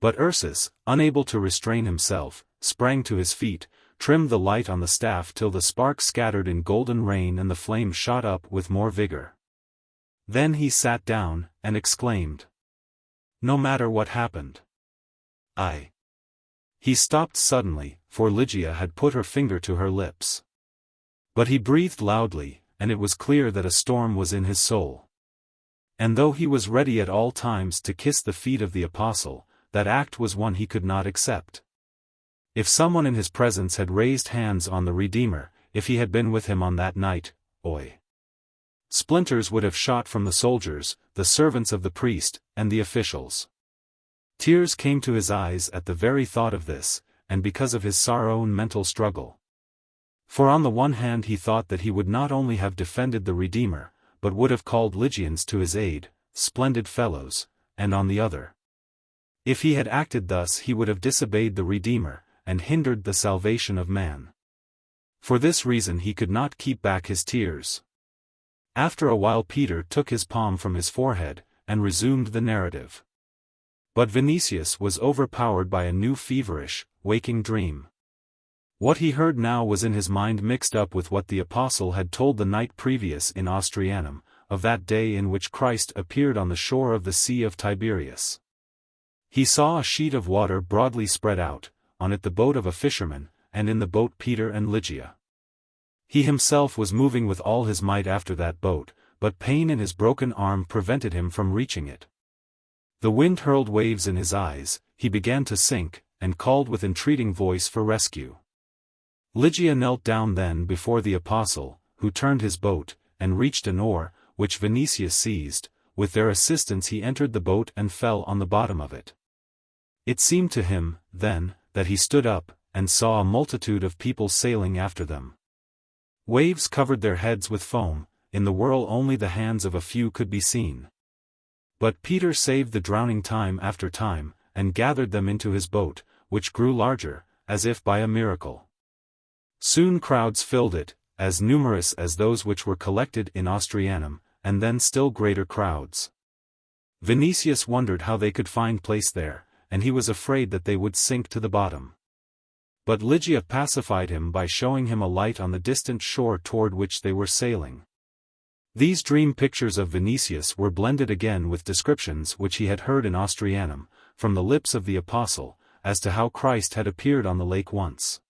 But Ursus, unable to restrain himself, sprang to his feet, trimmed the light on the staff till the sparks scattered in golden rain and the flame shot up with more vigor. Then he sat down, and exclaimed, "No matter what happened. He stopped suddenly, for Ligia had put her finger to her lips. But he breathed loudly, and it was clear that a storm was in his soul. And though he was ready at all times to kiss the feet of the apostle, that act was one he could not accept. If someone in his presence had raised hands on the Redeemer, if he had been with him on that night, splinters would have shot from the soldiers, the servants of the priest, and the officials. Tears came to his eyes at the very thought of this, and because of his sorrow and mental struggle. For on the one hand he thought that he would not only have defended the Redeemer, but would have called Lygians to his aid, splendid fellows, and on the other, if he had acted thus he would have disobeyed the Redeemer, and hindered the salvation of man. For this reason he could not keep back his tears. After a while Peter took his palm from his forehead, and resumed the narrative. But Vinicius was overpowered by a new feverish, waking dream. What he heard now was in his mind mixed up with what the apostle had told the night previous in Ostrianum, of that day in which Christ appeared on the shore of the Sea of Tiberias. He saw a sheet of water broadly spread out, on it the boat of a fisherman, and in the boat Peter and Ligia. He himself was moving with all his might after that boat, but pain in his broken arm prevented him from reaching it. The wind hurled waves in his eyes, he began to sink, and called with entreating voice for rescue. Ligia knelt down then before the apostle, who turned his boat, and reached an oar, which Vinicius seized. With their assistance he entered the boat and fell on the bottom of it. It seemed to him, then, that he stood up, and saw a multitude of people sailing after them. Waves covered their heads with foam, in the whirl only the hands of a few could be seen. But Peter saved the drowning time after time, and gathered them into his boat, which grew larger, as if by a miracle. Soon crowds filled it, as numerous as those which were collected in Ostrianum, and then still greater crowds. Vinicius wondered how they could find place there, and he was afraid that they would sink to the bottom. But Lygia pacified him by showing him a light on the distant shore toward which they were sailing. These dream pictures of Vinicius were blended again with descriptions which he had heard in Ostrianum, from the lips of the apostle, as to how Christ had appeared on the lake once.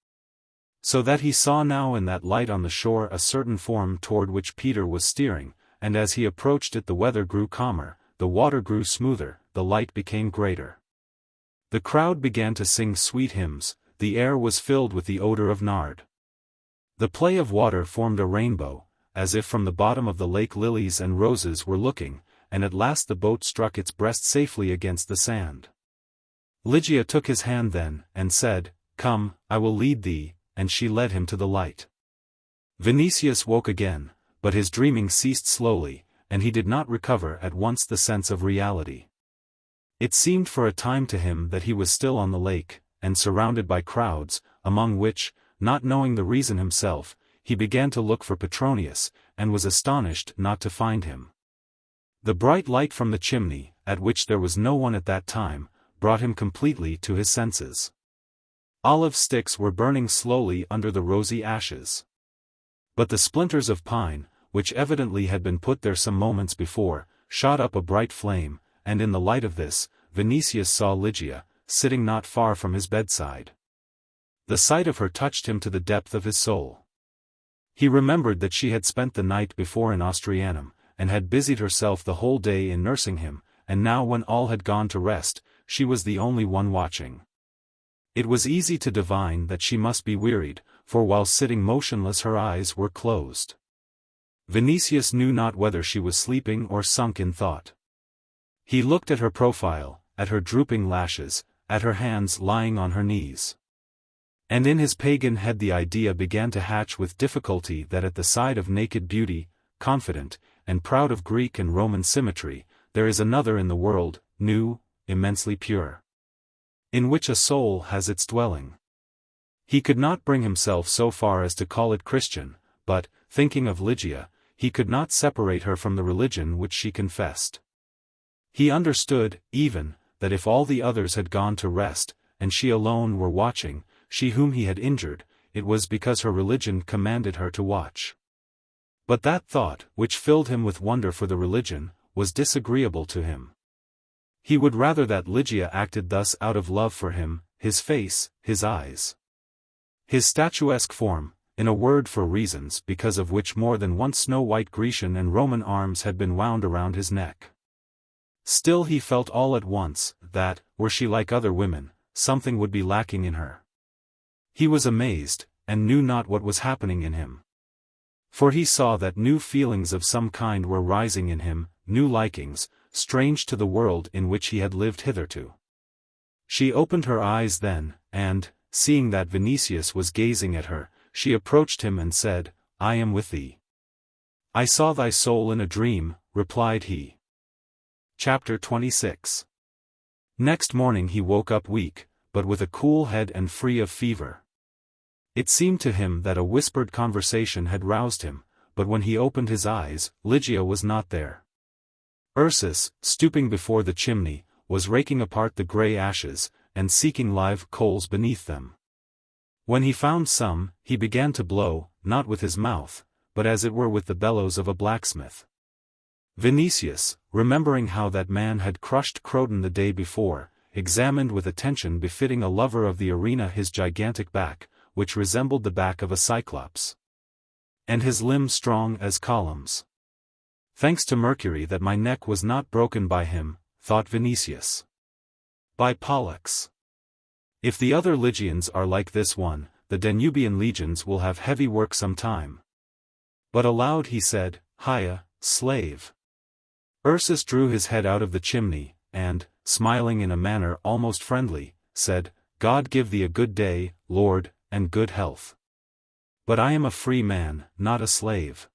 So that he saw now in that light on the shore a certain form toward which Peter was steering, and as he approached it the weather grew calmer, the water grew smoother, the light became greater. The crowd began to sing sweet hymns, the air was filled with the odor of nard. The play of water formed a rainbow, as if from the bottom of the lake lilies and roses were looking, and at last the boat struck its breast safely against the sand. Ligia took his hand then, and said, "Come, I will lead thee," and she led him to the light. Vinicius woke again, but his dreaming ceased slowly, and he did not recover at once the sense of reality. It seemed for a time to him that he was still on the lake, and surrounded by crowds, among which, not knowing the reason himself, he began to look for Petronius, and was astonished not to find him. The bright light from the chimney, at which there was no one at that time, brought him completely to his senses. Olive sticks were burning slowly under the rosy ashes. But the splinters of pine, which evidently had been put there some moments before, shot up a bright flame, and in the light of this, Vinicius saw Ligia, sitting not far from his bedside. The sight of her touched him to the depth of his soul. He remembered that she had spent the night before in Ostrianum, and had busied herself the whole day in nursing him, and now when all had gone to rest, she was the only one watching. It was easy to divine that she must be wearied, for while sitting motionless her eyes were closed. Vinicius knew not whether she was sleeping or sunk in thought. He looked at her profile, at her drooping lashes, at her hands lying on her knees. And in his pagan head the idea began to hatch with difficulty that at the side of naked beauty, confident, and proud of Greek and Roman symmetry, there is another in the world, new, immensely pure, in which a soul has its dwelling. He could not bring himself so far as to call it Christian, but, thinking of Ligia, he could not separate her from the religion which she confessed. He understood, even, that if all the others had gone to rest, and she alone were watching, she whom he had injured, it was because her religion commanded her to watch. But that thought, which filled him with wonder for the religion, was disagreeable to him. He would rather that Ligia acted thus out of love for him, his face, his eyes, his statuesque form, in a word for reasons because of which more than one snow-white Grecian and Roman arms had been wound around his neck. Still he felt all at once, that, were she like other women, something would be lacking in her. He was amazed, and knew not what was happening in him. For he saw that new feelings of some kind were rising in him, new likings, strange to the world in which he had lived hitherto. She opened her eyes then, and, seeing that Vinicius was gazing at her, she approached him and said, "I am with thee." "I saw thy soul in a dream," replied he. Chapter 26. Next morning he woke up weak, but with a cool head and free of fever. It seemed to him that a whispered conversation had roused him, but when he opened his eyes, Ligia was not there. Ursus, stooping before the chimney, was raking apart the grey ashes, and seeking live coals beneath them. When he found some, he began to blow, not with his mouth, but as it were with the bellows of a blacksmith. Vinicius, remembering how that man had crushed Croton the day before, examined with attention befitting a lover of the arena his gigantic back, which resembled the back of a cyclops, and his limbs strong as columns. "Thanks to Mercury that my neck was not broken by him," thought Vinicius. By Pollux. If the other Lygians are like this one, the Danubian legions will have heavy work some time. But aloud he said, "Hia, slave." Ursus drew his head out of the chimney, and, smiling in a manner almost friendly, said, "God give thee a good day, Lord, and good health." But I am a free man, not a slave.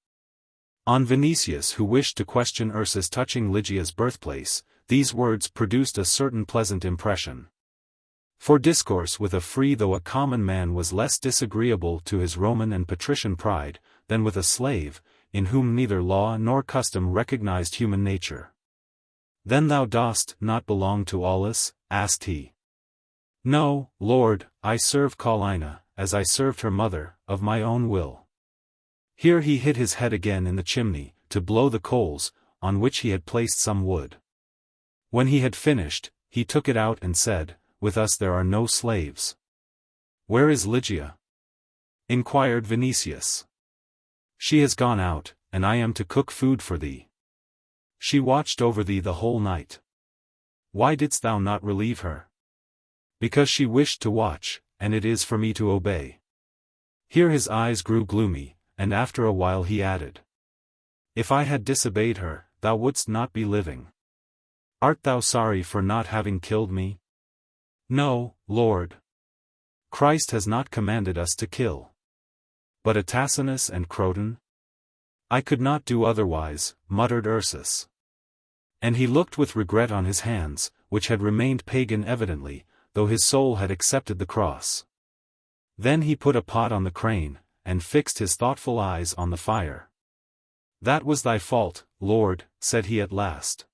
On Vinicius, who wished to question Ursus touching Ligia's birthplace, these words produced a certain pleasant impression. For discourse with a free though a common man was less disagreeable to his Roman and patrician pride, than with a slave, in whom neither law nor custom recognized human nature. "Then thou dost not belong to Aulus?" asked he. "No, Lord, I serve Paulina, as I served her mother, of my own will." Here he hit his head again in the chimney, to blow the coals, on which he had placed some wood. When he had finished, he took it out and said, "With us there are no slaves." "Where is Ligia?" inquired Vinicius. "She has gone out, and I am to cook food for thee. She watched over thee the whole night. Why didst thou not relieve her?" "Because she wished to watch, and it is for me to obey." Here his eyes grew gloomy, and after a while he added, "If I had disobeyed her, thou wouldst not be living. Art thou sorry for not having killed me?" "No, Lord. Christ has not commanded us to kill. But Atacinus and Croton?" "I could not do otherwise," muttered Ursus. And he looked with regret on his hands, which had remained pagan evidently, though his soul had accepted the cross. Then he put a pot on the crane, and fixed his thoughtful eyes on the fire. "That was thy fault, Lord," said he at last.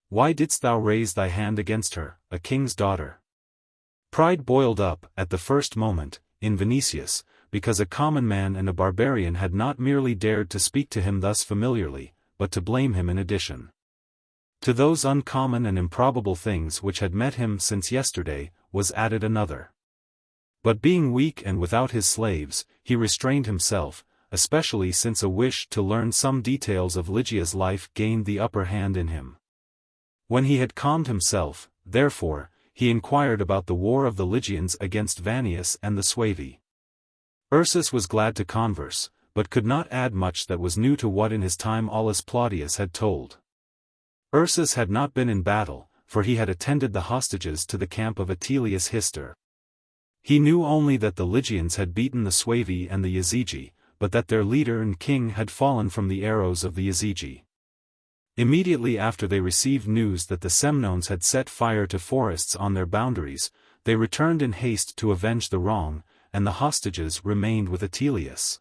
"Why didst thou raise thy hand against her, a king's daughter?" Pride boiled up, at the first moment, in Vinicius, because a common man and a barbarian had not merely dared to speak to him thus familiarly, but to blame him in addition. To those uncommon and improbable things which had met him since yesterday, was added another. But being weak and without his slaves, he restrained himself, especially since a wish to learn some details of Ligia's life gained the upper hand in him. When he had calmed himself, therefore, he inquired about the war of the Lygians against Vannius and the Suevi. Ursus was glad to converse, but could not add much that was new to what in his time Aulus Plautius had told. Ursus had not been in battle, for he had attended the hostages to the camp of Atilius Hister. He knew only that the Lygians had beaten the Suevi and the Yazigi, but that their leader and king had fallen from the arrows of the Yazigi. Immediately after they received news that the Semnones had set fire to forests on their boundaries, they returned in haste to avenge the wrong, and the hostages remained with Atilius,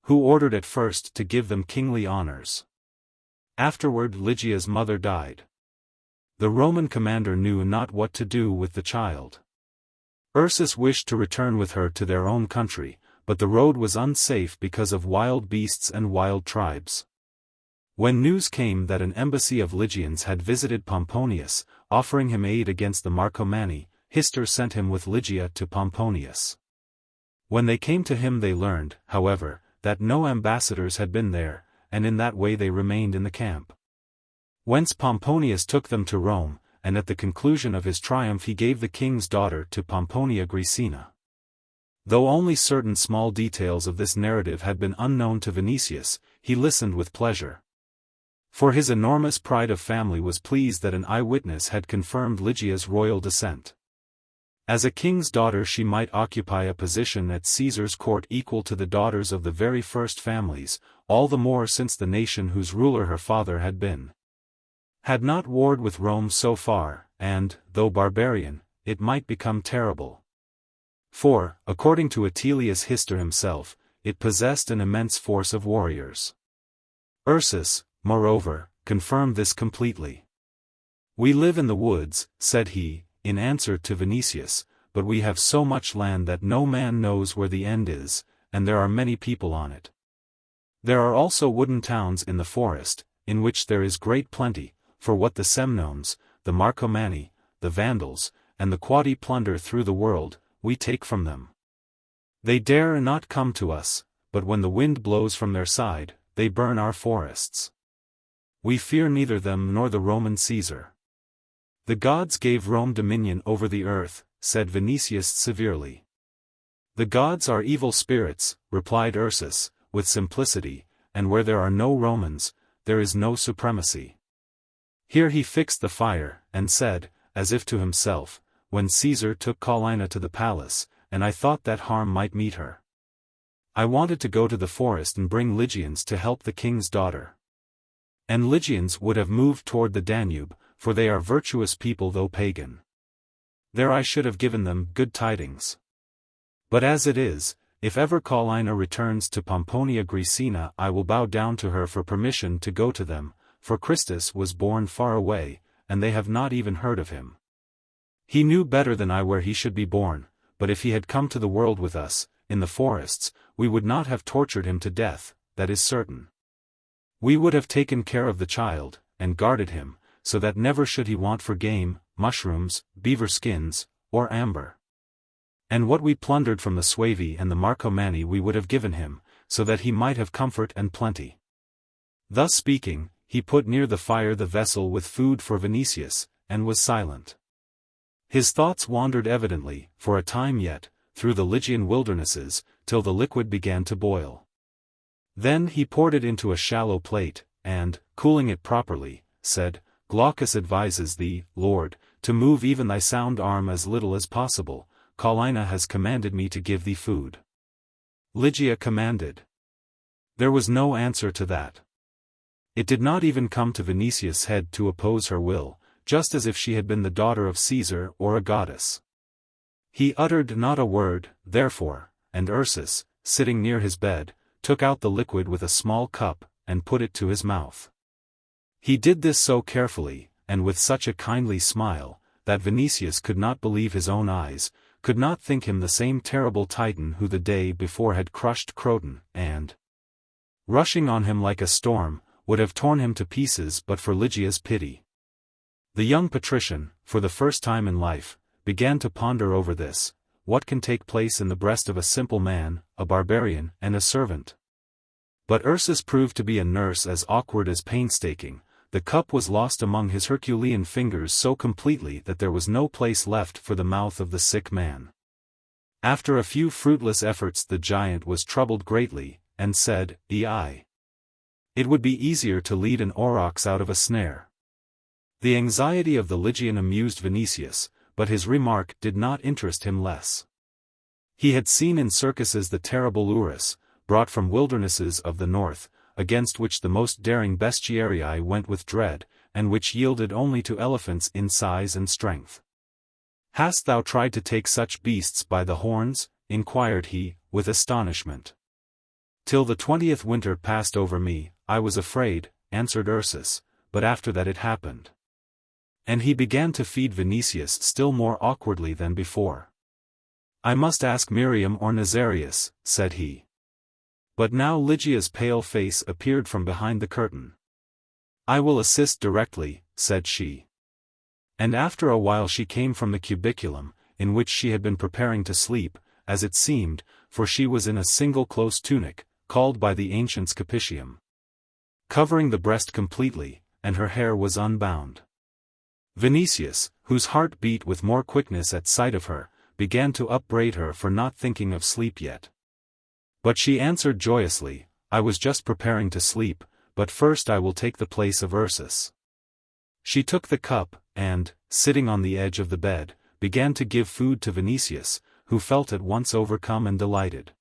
who ordered at first to give them kingly honors. Afterward Ligia's mother died. The Roman commander knew not what to do with the child. Ursus wished to return with her to their own country, but the road was unsafe because of wild beasts and wild tribes. When news came that an embassy of Lygians had visited Pomponius, offering him aid against the Marcomanni, Hister sent him with Ligia to Pomponius. When they came to him they learned, however, that no ambassadors had been there, and in that way they remained in the camp. Whence Pomponius took them to Rome, and at the conclusion of his triumph he gave the king's daughter to Pomponia Graecina. Though only certain small details of this narrative had been unknown to Vinicius, he listened with pleasure. For his enormous pride of family was pleased that an eyewitness had confirmed Ligia's royal descent. As a king's daughter she might occupy a position at Caesar's court equal to the daughters of the very first families, all the more since the nation whose ruler her father had not warred with Rome so far, and, though barbarian, it might become terrible. For, according to Atilius Hister himself, it possessed an immense force of warriors. Ursus, moreover, confirmed this completely. "We live in the woods," said he, in answer to Vinicius, "but we have so much land that no man knows where the end is, and there are many people on it. There are also wooden towns in the forest, in which there is great plenty, for what the Semnones, the Marcomanni, the Vandals, and the Quadi plunder through the world, we take from them. They dare not come to us, but when the wind blows from their side, they burn our forests. We fear neither them nor the Roman Caesar." "The gods gave Rome dominion over the earth," said Vinicius severely. "The gods are evil spirits," replied Ursus, with simplicity, "and where there are no Romans, there is no supremacy." Here he fixed the fire, and said, as if to himself, "When Caesar took Paulina to the palace, and I thought that harm might meet her. I wanted to go to the forest and bring Lygians to help the king's daughter. And Lygians would have moved toward the Danube, for they are virtuous people though pagan. There I should have given them good tidings. But as it is, if ever Paulina returns to Pomponia Graecina, I will bow down to her for permission to go to them, for Christus was born far away, and they have not even heard of him. He knew better than I where he should be born, but if he had come to the world with us, in the forests, we would not have tortured him to death, that is certain. We would have taken care of the child, and guarded him, so that never should he want for game, mushrooms, beaver skins, or amber. And what we plundered from the Suevi and the Marcomanni we would have given him, so that he might have comfort and plenty. Thus speaking, he put near the fire the vessel with food for Vinicius, and was silent. His thoughts wandered evidently, for a time yet, through the Lygian wildernesses, till the liquid began to boil. Then he poured it into a shallow plate, and, cooling it properly, said, Glaucus advises thee, Lord, to move even thy sound arm as little as possible. Paulina has commanded me to give thee food. Ligia commanded. There was no answer to that. It did not even come to Vinicius' head to oppose her will, just as if she had been the daughter of Caesar or a goddess. He uttered not a word, therefore, and Ursus, sitting near his bed, took out the liquid with a small cup, and put it to his mouth. He did this so carefully, and with such a kindly smile, that Vinicius could not believe his own eyes, could not think him the same terrible Titan who the day before had crushed Croton, and, rushing on him like a storm, would have torn him to pieces but for Lygia's pity. The young patrician, for the first time in life, began to ponder over this, what can take place in the breast of a simple man, a barbarian, and a servant? But Ursus proved to be a nurse as awkward as painstaking. The cup was lost among his Herculean fingers so completely that there was no place left for the mouth of the sick man. After a few fruitless efforts the giant was troubled greatly, and said, Ei. It would be easier to lead an aurochs out of a snare. The anxiety of the Lygian amused Vinicius, but his remark did not interest him less. He had seen in circuses the terrible urus, brought from wildernesses of the north, against which the most daring bestiarii went with dread, and which yielded only to elephants in size and strength. Hast thou tried to take such beasts by the horns? Inquired he, with astonishment. Till the 20th winter passed over me, I was afraid, answered Ursus, but after that it happened. And he began to feed Vinicius still more awkwardly than before. I must ask Miriam or Nazarius, said he. But now Lygia's pale face appeared from behind the curtain. I will assist directly, said she. And after a while she came from the cubiculum, in which she had been preparing to sleep, as it seemed, for she was in a single close tunic, called by the ancients capitium, covering the breast completely, and her hair was unbound. Vinicius, whose heart beat with more quickness at sight of her, began to upbraid her for not thinking of sleep yet. But she answered joyously, I was just preparing to sleep, but first I will take the place of Ursus. She took the cup, and, sitting on the edge of the bed, began to give food to Vinicius, who felt at once overcome and delighted.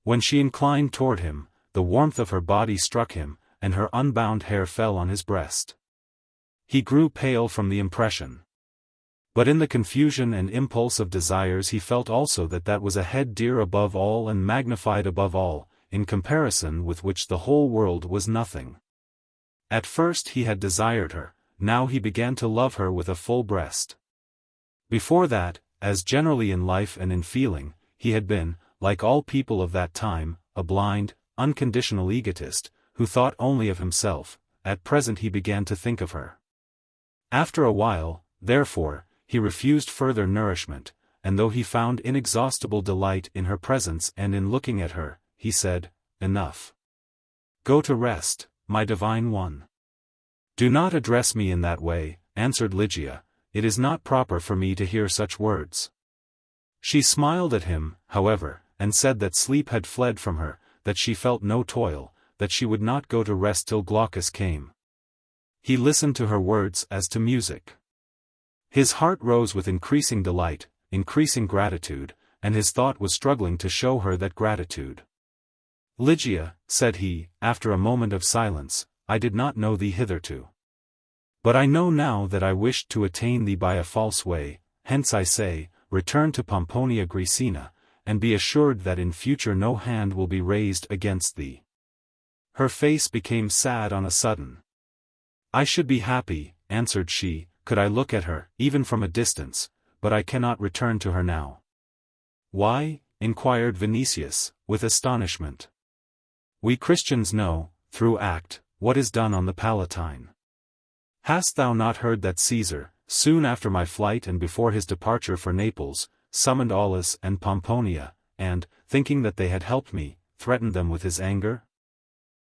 When she inclined toward him, the warmth of her body struck him, and her unbound hair fell on his breast. He grew pale from the impression. But in the confusion and impulse of desires he felt also that was a head dear above all and magnified above all, in comparison with which the whole world was nothing. At first he had desired her, now he began to love her with a full breast. Before that, as generally in life and in feeling, he had been, like all people of that time, a blind, unconditional egotist, who thought only of himself. At present he began to think of her. After a while, therefore, he refused further nourishment, and though he found inexhaustible delight in her presence and in looking at her, he said, Enough. Go to rest, my divine one. Do not address me in that way, answered Ligia, it is not proper for me to hear such words. She smiled at him, however, and said that sleep had fled from her, that she felt no toil, that she would not go to rest till Glaucus came. He listened to her words as to music. His heart rose with increasing delight, increasing gratitude, and his thought was struggling to show her that gratitude. Lygia, said he, after a moment of silence, I did not know thee hitherto. But I know now that I wished to attain thee by a false way, hence I say, return to Pomponia Graecina, and be assured that in future no hand will be raised against thee. Her face became sad on a sudden. I should be happy, answered she, could I look at her, even from a distance, but I cannot return to her now. Why? Inquired Vinicius, with astonishment. We Christians know, through act, what is done on the Palatine. Hast thou not heard that Caesar, soon after my flight and before his departure for Naples, summoned Aulus and Pomponia, and, thinking that they had helped me, threatened them with his anger?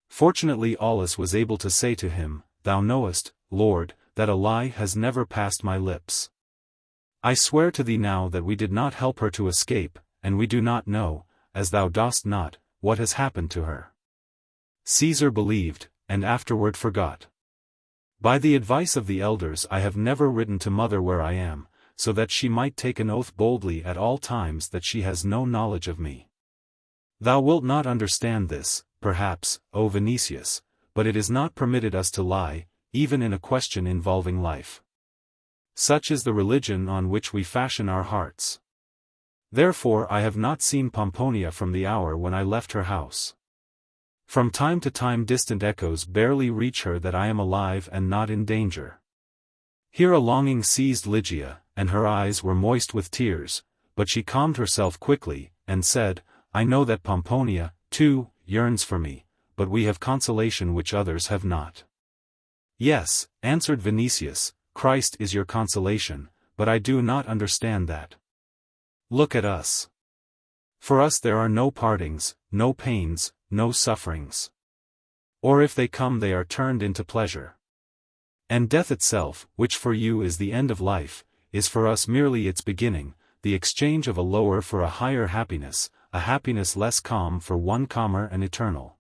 Fortunately Aulus was able to say to him, Thou knowest, Lord, that a lie has never passed my lips. I swear to thee now that we did not help her to escape, and we do not know, as thou dost not, what has happened to her. Caesar believed, and afterward forgot. By the advice of the elders I have never written to mother where I am, so that she might take an oath boldly at all times that she has no knowledge of me. Thou wilt not understand this, perhaps, O Vinicius, but it is not permitted us to lie, even in a question involving life. Such is the religion on which we fashion our hearts. Therefore I have not seen Pomponia from the hour when I left her house. From time to time distant echoes barely reach her that I am alive and not in danger. Here a longing seized Ligia, and her eyes were moist with tears, but she calmed herself quickly, and said, I know that Pomponia, too, yearns for me, but we have consolation which others have not. Yes, answered Vinicius, Christ is your consolation, but I do not understand that. Look at us. For us there are no partings, no pains, no sufferings. Or if they come they are turned into pleasure. And death itself, which for you is the end of life, is for us merely its beginning, the exchange of a lower for a higher happiness, a happiness less calm for one calmer and eternal.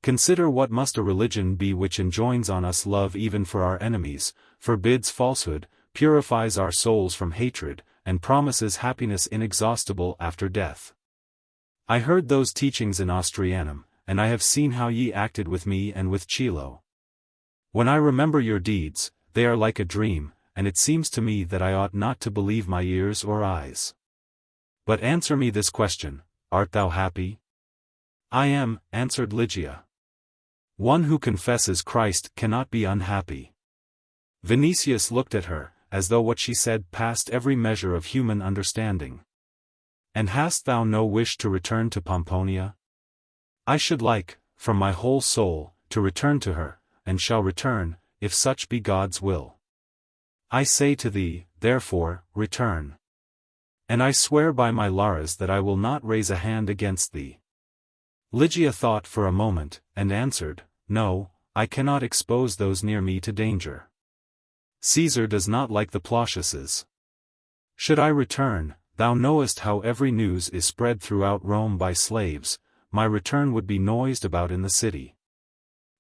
Consider what must a religion be which enjoins on us love even for our enemies, forbids falsehood, purifies our souls from hatred, and promises happiness inexhaustible after death. I heard those teachings in Austrianum, and I have seen how ye acted with me and with Chilo. When I remember your deeds, they are like a dream, and it seems to me that I ought not to believe my ears or eyes. But answer me this question, art thou happy? I am, answered Ligia. One who confesses Christ cannot be unhappy. Vinicius looked at her, as though what she said passed every measure of human understanding. And hast thou no wish to return to Pomponia? I should like, from my whole soul, to return to her, and shall return, if such be God's will. I say to thee, therefore, return. And I swear by my Lares that I will not raise a hand against thee. Ligia thought for a moment, and answered, No, I cannot expose those near me to danger. Caesar does not like the Plautiuses. Should I return, thou knowest how every news is spread throughout Rome by slaves, my return would be noised about in the city.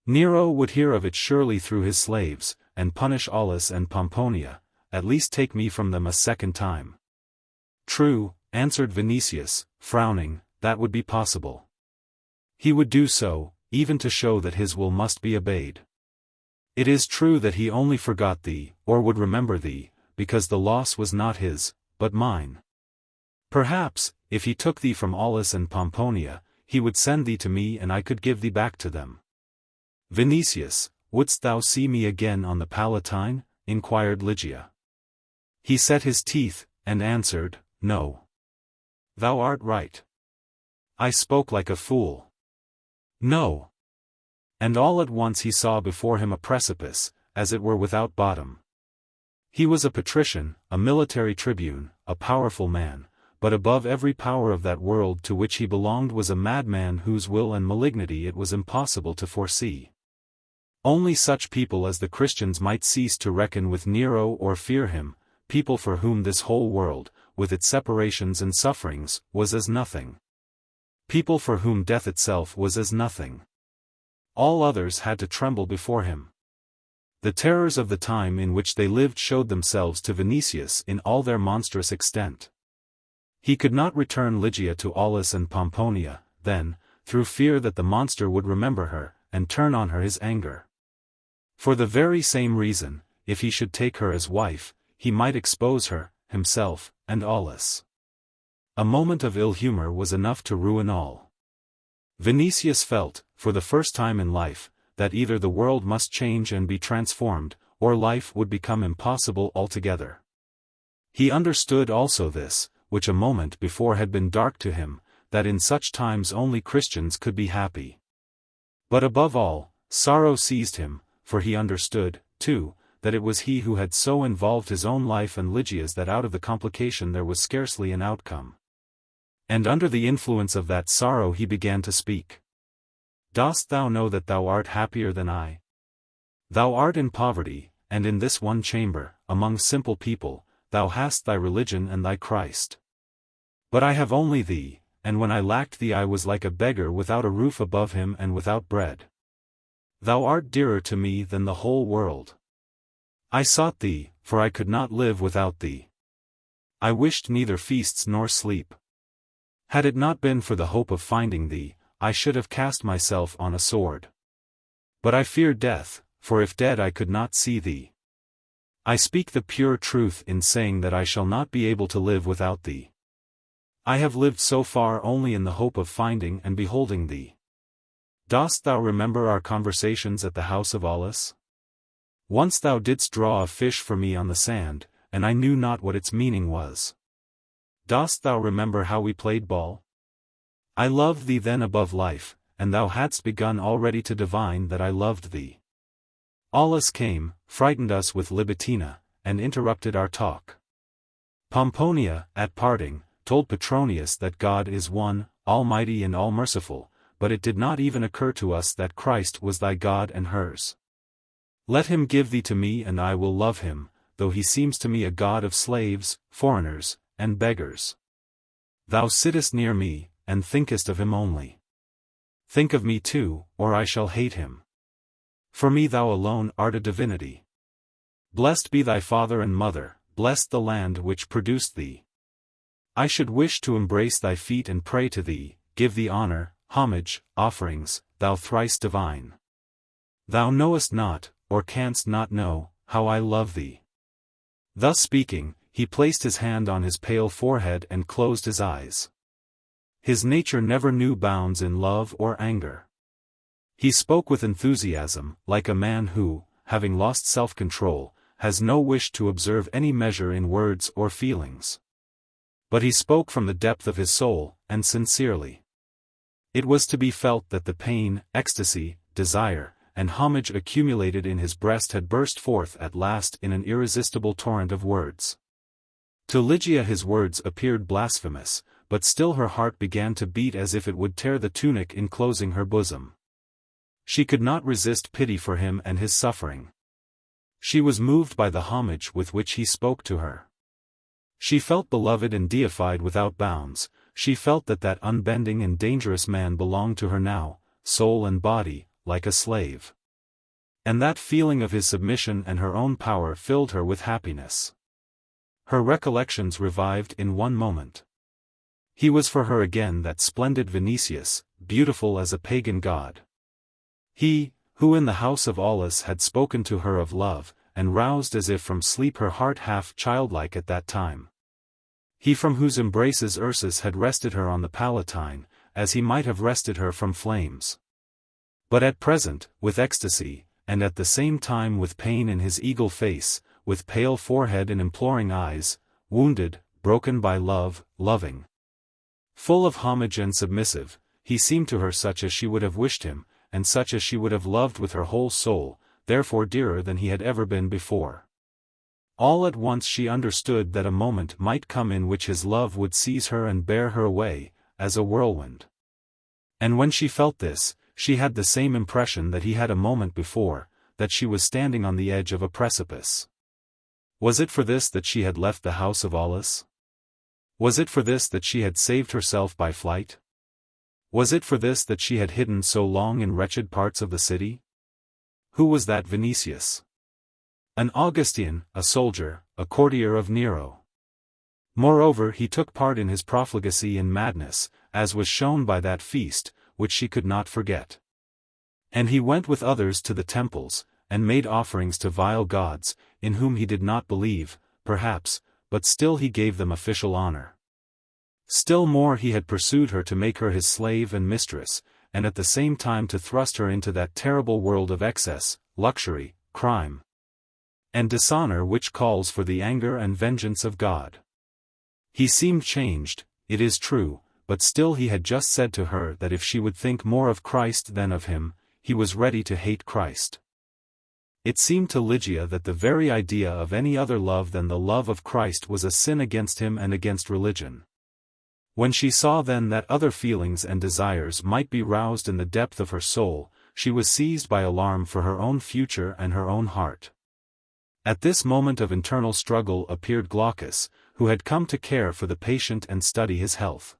Nero would hear of it surely through his slaves, and punish Aulus and Pomponia, at least take me from them a second time. True, answered Vinicius, frowning, that would be possible. He would do so, even to show that his will must be obeyed. It is true that he only forgot thee, or would remember thee, because the loss was not his, but mine. Perhaps, if he took thee from Aulus and Pomponia, he would send thee to me and I could give thee back to them. Vinicius, wouldst thou see me again on the Palatine? Inquired Ligia. He set his teeth, and answered, No. Thou art right. I spoke like a fool. No. And all at once he saw before him a precipice, as it were without bottom. He was a patrician, a military tribune, a powerful man, but above every power of that world to which he belonged was a madman whose will and malignity it was impossible to foresee. Only such people as the Christians might cease to reckon with Nero or fear him, people for whom this whole world, with its separations and sufferings, was as nothing. People for whom death itself was as nothing. All others had to tremble before him. The terrors of the time in which they lived showed themselves to Vinicius in all their monstrous extent. He could not return Ligia to Aulus and Pomponia, then, through fear that the monster would remember her, and turn on her his anger. For the very same reason, if he should take her as wife, he might expose her, himself, and Aulus. A moment of ill humor was enough to ruin all. Vinicius felt, for the first time in life, that either the world must change and be transformed, or life would become impossible altogether. He understood also this, which a moment before had been dark to him, that in such times only Christians could be happy. But above all, sorrow seized him, for he understood, too, that it was he who had so involved his own life and Lygia's that out of the complication there was scarcely an outcome. And under the influence of that sorrow he began to speak. Dost thou know that thou art happier than I? Thou art in poverty, and in this one chamber, among simple people, thou hast thy religion and thy Christ. But I have only thee, and when I lacked thee I was like a beggar without a roof above him and without bread. Thou art dearer to me than the whole world. I sought thee, for I could not live without thee. I wished neither feasts nor sleep. Had it not been for the hope of finding thee, I should have cast myself on a sword. But I fear death, for if dead I could not see thee. I speak the pure truth in saying that I shall not be able to live without thee. I have lived so far only in the hope of finding and beholding thee. Dost thou remember our conversations at the house of Aulus? Once thou didst draw a fish for me on the sand, and I knew not what its meaning was. Dost thou remember how we played ball? I loved thee then above life, and thou hadst begun already to divine that I loved thee. Aulus came, frightened us with Libitina, and interrupted our talk. Pomponia, at parting, told Petronius that God is one, almighty and all-merciful, but it did not even occur to us that Christ was thy God and hers. Let him give thee to me and I will love him, though he seems to me a god of slaves, foreigners, and beggars. Thou sittest near me, and thinkest of him only. Think of me too, or I shall hate him. For me thou alone art a divinity. Blessed be thy father and mother, blessed the land which produced thee. I should wish to embrace thy feet and pray to thee, give thee honor, homage, offerings, thou thrice divine. Thou knowest not, or canst not know, how I love thee. Thus speaking, he placed his hand on his pale forehead and closed his eyes. His nature never knew bounds in love or anger. He spoke with enthusiasm, like a man who, having lost self-control, has no wish to observe any measure in words or feelings. But he spoke from the depth of his soul, and sincerely. It was to be felt that the pain, ecstasy, desire, and homage accumulated in his breast had burst forth at last in an irresistible torrent of words. To Ligia his words appeared blasphemous, but still her heart began to beat as if it would tear the tunic enclosing her bosom. She could not resist pity for him and his suffering. She was moved by the homage with which he spoke to her. She felt beloved and deified without bounds, she felt that that unbending and dangerous man belonged to her now, soul and body, like a slave. And that feeling of his submission and her own power filled her with happiness. Her recollections revived in one moment. He was for her again that splendid Vinicius, beautiful as a pagan god. He, who in the house of Aulus had spoken to her of love, and roused as if from sleep her heart half childlike at that time. He from whose embraces Ursus had wrested her on the Palatine, as he might have wrested her from flames. But at present, with ecstasy, and at the same time with pain in his eagle face, with pale forehead and imploring eyes, wounded, broken by love, loving. Full of homage and submissive, he seemed to her such as she would have wished him, and such as she would have loved with her whole soul, therefore dearer than he had ever been before. All at once she understood that a moment might come in which his love would seize her and bear her away, as a whirlwind. And when she felt this, she had the same impression that he had a moment before, that she was standing on the edge of a precipice. Was it for this that she had left the house of Aulus? Was it for this that she had saved herself by flight? Was it for this that she had hidden so long in wretched parts of the city? Who was that Vinicius? An Augustine, a soldier, a courtier of Nero. Moreover he took part in his profligacy and madness, as was shown by that feast, which she could not forget. And he went with others to the temples, and made offerings to vile gods, in whom he did not believe, perhaps, but still he gave them official honor. Still more he had pursued her to make her his slave and mistress, and at the same time to thrust her into that terrible world of excess, luxury, crime, and dishonor which calls for the anger and vengeance of God. He seemed changed, it is true, but still he had just said to her that if she would think more of Christ than of him, he was ready to hate Christ. It seemed to Lygia that the very idea of any other love than the love of Christ was a sin against him and against religion. When she saw then that other feelings and desires might be roused in the depth of her soul, she was seized by alarm for her own future and her own heart. At this moment of internal struggle appeared Glaucus, who had come to care for the patient and study his health.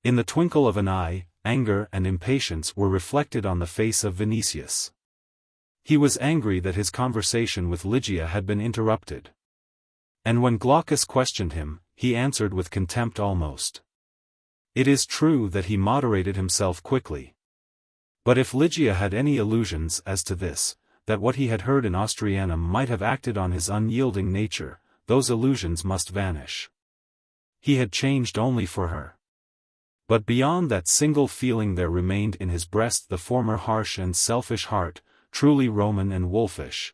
In the twinkle of an eye, anger and impatience were reflected on the face of Vinicius. He was angry that his conversation with Ligia had been interrupted. And when Glaucus questioned him, he answered with contempt almost. It is true that he moderated himself quickly. But if Ligia had any illusions as to this, that what he had heard in Austrianum might have acted on his unyielding nature, those illusions must vanish. He had changed only for her. But beyond that single feeling there remained in his breast the former harsh and selfish heart, truly Roman and wolfish.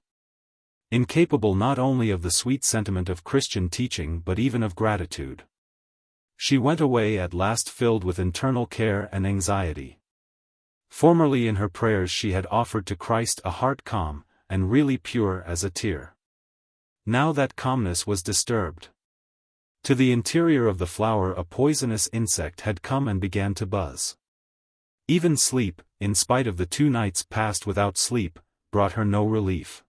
Incapable not only of the sweet sentiment of Christian teaching but even of gratitude. She went away at last filled with internal care and anxiety. Formerly in her prayers she had offered to Christ a heart calm, and really pure as a tear. Now that calmness was disturbed. To the interior of the flower a poisonous insect had come and began to buzz. Even sleep, in spite of the 2 nights passed without sleep, brought her no relief.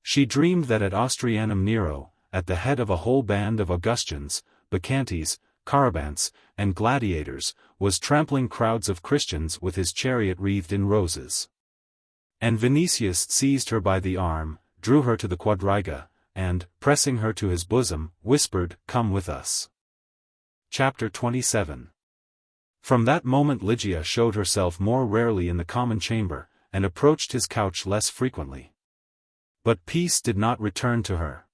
She dreamed that at Austrianum Nero, at the head of a whole band of Augustans, Bacchantes, Carabants, and gladiators, was trampling crowds of Christians with his chariot wreathed in roses. And Vinicius seized her by the arm, drew her to the quadriga, and, pressing her to his bosom, whispered, "Come with us." Chapter 27. From that moment Ligia showed herself more rarely in the common chamber, and approached his couch less frequently. But peace did not return to her.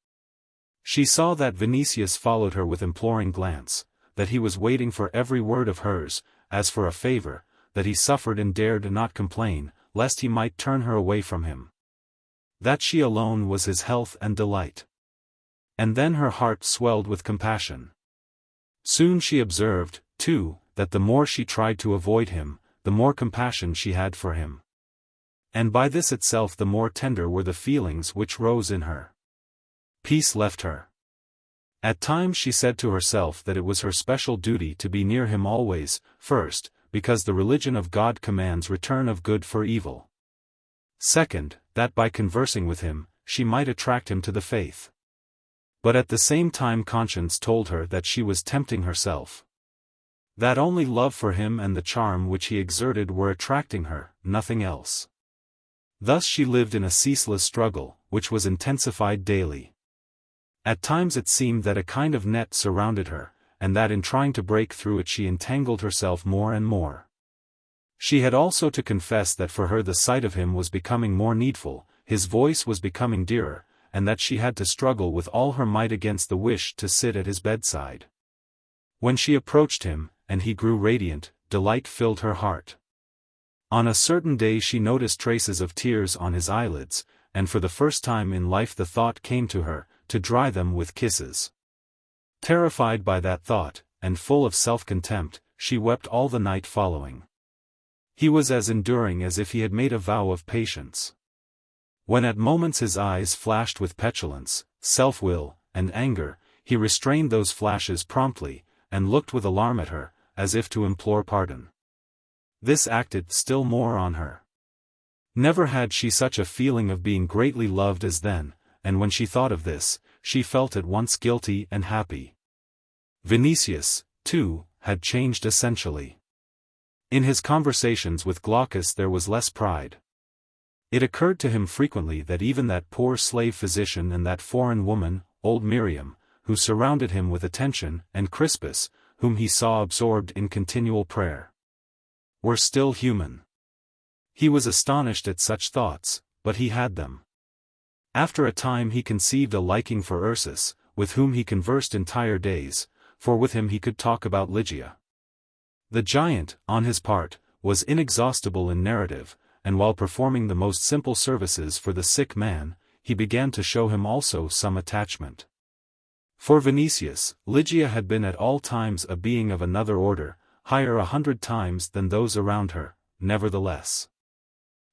She saw that Vinicius followed her with imploring glance, that he was waiting for every word of hers, as for a favor, that he suffered and dared not complain, lest he might turn her away from him. That she alone was his health and delight. And then her heart swelled with compassion. Soon she observed, too, that the more she tried to avoid him, the more compassion she had for him. And by this itself the more tender were the feelings which rose in her. Peace left her. At times she said to herself that it was her special duty to be near him always, first, because the religion of God commands return of good for evil. Second, that by conversing with him, she might attract him to the faith. But at the same time conscience told her that she was tempting herself. That only love for him and the charm which he exerted were attracting her, nothing else. Thus she lived in a ceaseless struggle, which was intensified daily. At times it seemed that a kind of net surrounded her, and that in trying to break through it she entangled herself more and more. She had also to confess that for her the sight of him was becoming more needful, his voice was becoming dearer, and that she had to struggle with all her might against the wish to sit at his bedside. When she approached him, and he grew radiant, delight filled her heart. On a certain day she noticed traces of tears on his eyelids, and for the first time in life the thought came to her, to dry them with kisses. Terrified by that thought, and full of self-contempt, she wept all the night following. He was as enduring as if he had made a vow of patience. When at moments his eyes flashed with petulance, self-will, and anger, he restrained those flashes promptly, and looked with alarm at her, as if to implore pardon. This acted still more on her. Never had she such a feeling of being greatly loved as then, and when she thought of this, she felt at once guilty and happy. Vinicius, too, had changed essentially. In his conversations with Glaucus there was less pride. It occurred to him frequently that even that poor slave physician and that foreign woman, old Miriam, who surrounded him with attention, and Crispus, whom he saw absorbed in continual prayer, were still human. He was astonished at such thoughts, but he had them. After a time he conceived a liking for Ursus, with whom he conversed entire days, for with him he could talk about Lygia. The giant, on his part, was inexhaustible in narrative, and while performing the most simple services for the sick man, he began to show him also some attachment. For Vinicius, Lygia had been at all times a being of another order, higher 100 times than those around her. Nevertheless,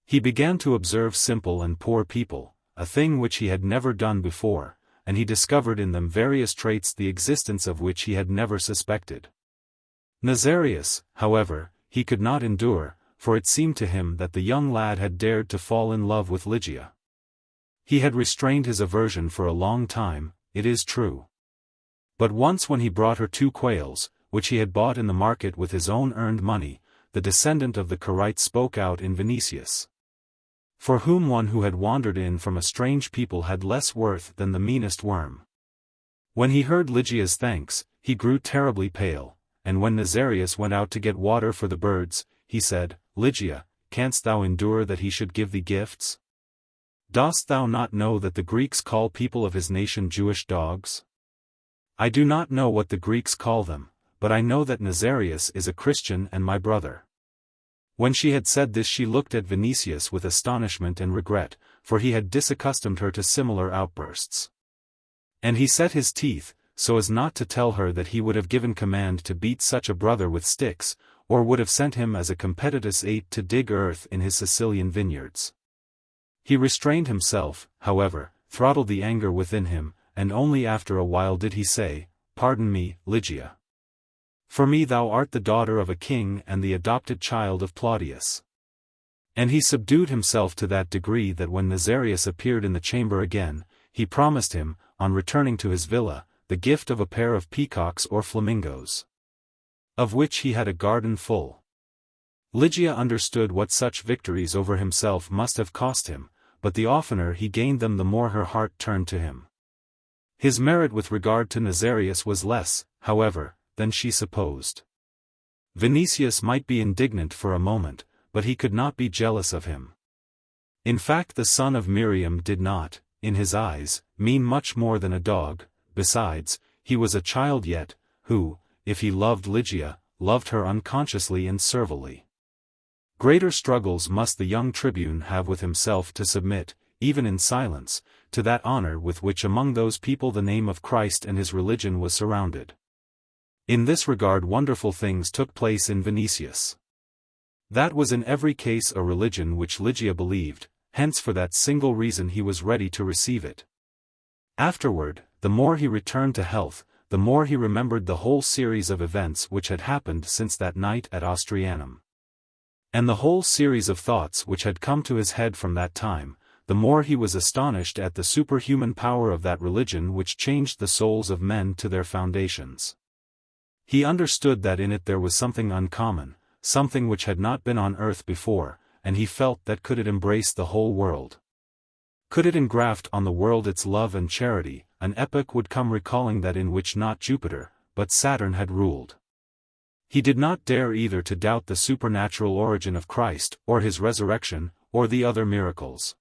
he began to observe simple and poor people, a thing which he had never done before, and he discovered in them various traits the existence of which he had never suspected. Nazarius, however, he could not endure, for it seemed to him that the young lad had dared to fall in love with Lygia. He had restrained his aversion for a long time, it is true. But once when he brought her 2 quails, which he had bought in the market with his own earned money, the descendant of the Quirites spoke out in Vinicius, for whom one who had wandered in from a strange people had less worth than the meanest worm. When he heard Lygia's thanks, he grew terribly pale, and when Nazarius went out to get water for the birds, he said, "Lygia, canst thou endure that he should give thee gifts? Dost thou not know that the Greeks call people of his nation Jewish dogs? I do not know what the Greeks call them, but I know that Nazarius is a Christian and my brother." When she had said this she looked at Vinicius with astonishment and regret, for he had disaccustomed her to similar outbursts. And he set his teeth, so as not to tell her that he would have given command to beat such a brother with sticks, or would have sent him as a competitus ape to dig earth in his Sicilian vineyards. He restrained himself, however, throttled the anger within him, and only after a while did he say, "Pardon me, Lygia. For me thou art the daughter of a king and the adopted child of Claudius." And he subdued himself to that degree that when Nazarius appeared in the chamber again, he promised him, on returning to his villa, the gift of a pair of peacocks or flamingos, of which he had a garden full. Lygia understood what such victories over himself must have cost him, but the oftener he gained them the more her heart turned to him. His merit with regard to Nazarius was less, however, than she supposed. Vinicius might be indignant for a moment, but he could not be jealous of him. In fact, the son of Miriam did not, in his eyes, mean much more than a dog. Besides, he was a child yet, who, if he loved Lygia, loved her unconsciously and servilely. Greater struggles must the young tribune have with himself to submit, even in silence, to that honor with which among those people the name of Christ and his religion was surrounded. In this regard wonderful things took place in Vinicius. That was in every case a religion which Lygia believed, hence for that single reason he was ready to receive it. Afterward, the more he returned to health, the more he remembered the whole series of events which had happened since that night at Ostrianum. And the whole series of thoughts which had come to his head from that time, the more he was astonished at the superhuman power of that religion which changed the souls of men to their foundations. He understood that in it there was something uncommon, something which had not been on earth before, and he felt that could it embrace the whole world, could it engraft on the world its love and charity, an epoch would come recalling that in which not Jupiter, but Saturn had ruled. He did not dare either to doubt the supernatural origin of Christ, or his resurrection, or the other miracles.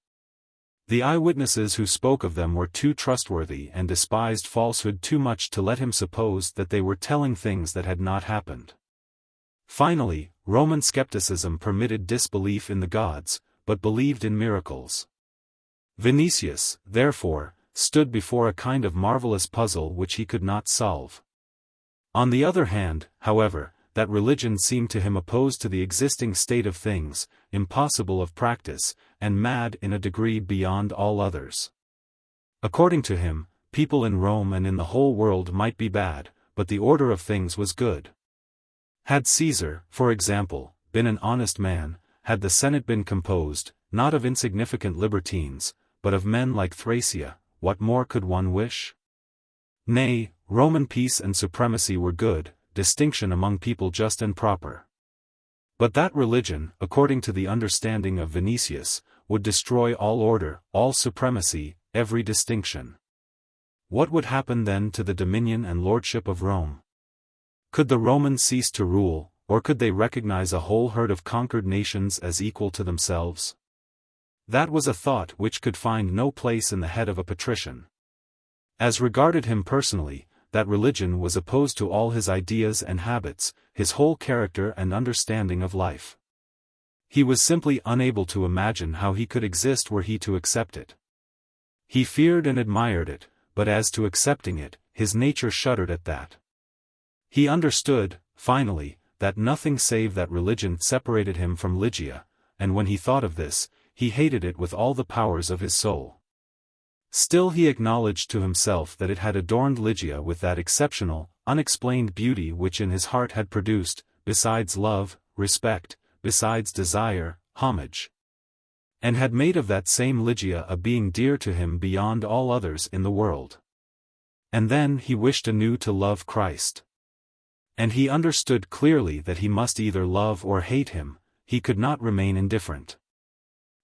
The eyewitnesses who spoke of them were too trustworthy and despised falsehood too much to let him suppose that they were telling things that had not happened. Finally, Roman skepticism permitted disbelief in the gods, but believed in miracles. Vinicius, therefore, stood before a kind of marvelous puzzle which he could not solve. On the other hand, however, that religion seemed to him opposed to the existing state of things, impossible of practice, and mad in a degree beyond all others. According to him, people in Rome and in the whole world might be bad, but the order of things was good. Had Caesar, for example, been an honest man, had the Senate been composed, not of insignificant libertines, but of men like Thrasea, what more could one wish? Nay, Roman peace and supremacy were good, distinction among people just and proper. But that religion, according to the understanding of Vinicius, would destroy all order, all supremacy, every distinction. What would happen then to the dominion and lordship of Rome? Could the Romans cease to rule, or could they recognize a whole herd of conquered nations as equal to themselves? That was a thought which could find no place in the head of a patrician. As regarded him personally, that religion was opposed to all his ideas and habits, his whole character and understanding of life. He was simply unable to imagine how he could exist were he to accept it. He feared and admired it, but as to accepting it, his nature shuddered at that. He understood, finally, that nothing save that religion separated him from Ligia, and when he thought of this, he hated it with all the powers of his soul. Still he acknowledged to himself that it had adorned Ligia with that exceptional, unexplained beauty which in his heart had produced, besides love, respect, besides desire, homage. And had made of that same Ligia a being dear to him beyond all others in the world. And then he wished anew to love Christ. And he understood clearly that he must either love or hate him, he could not remain indifferent.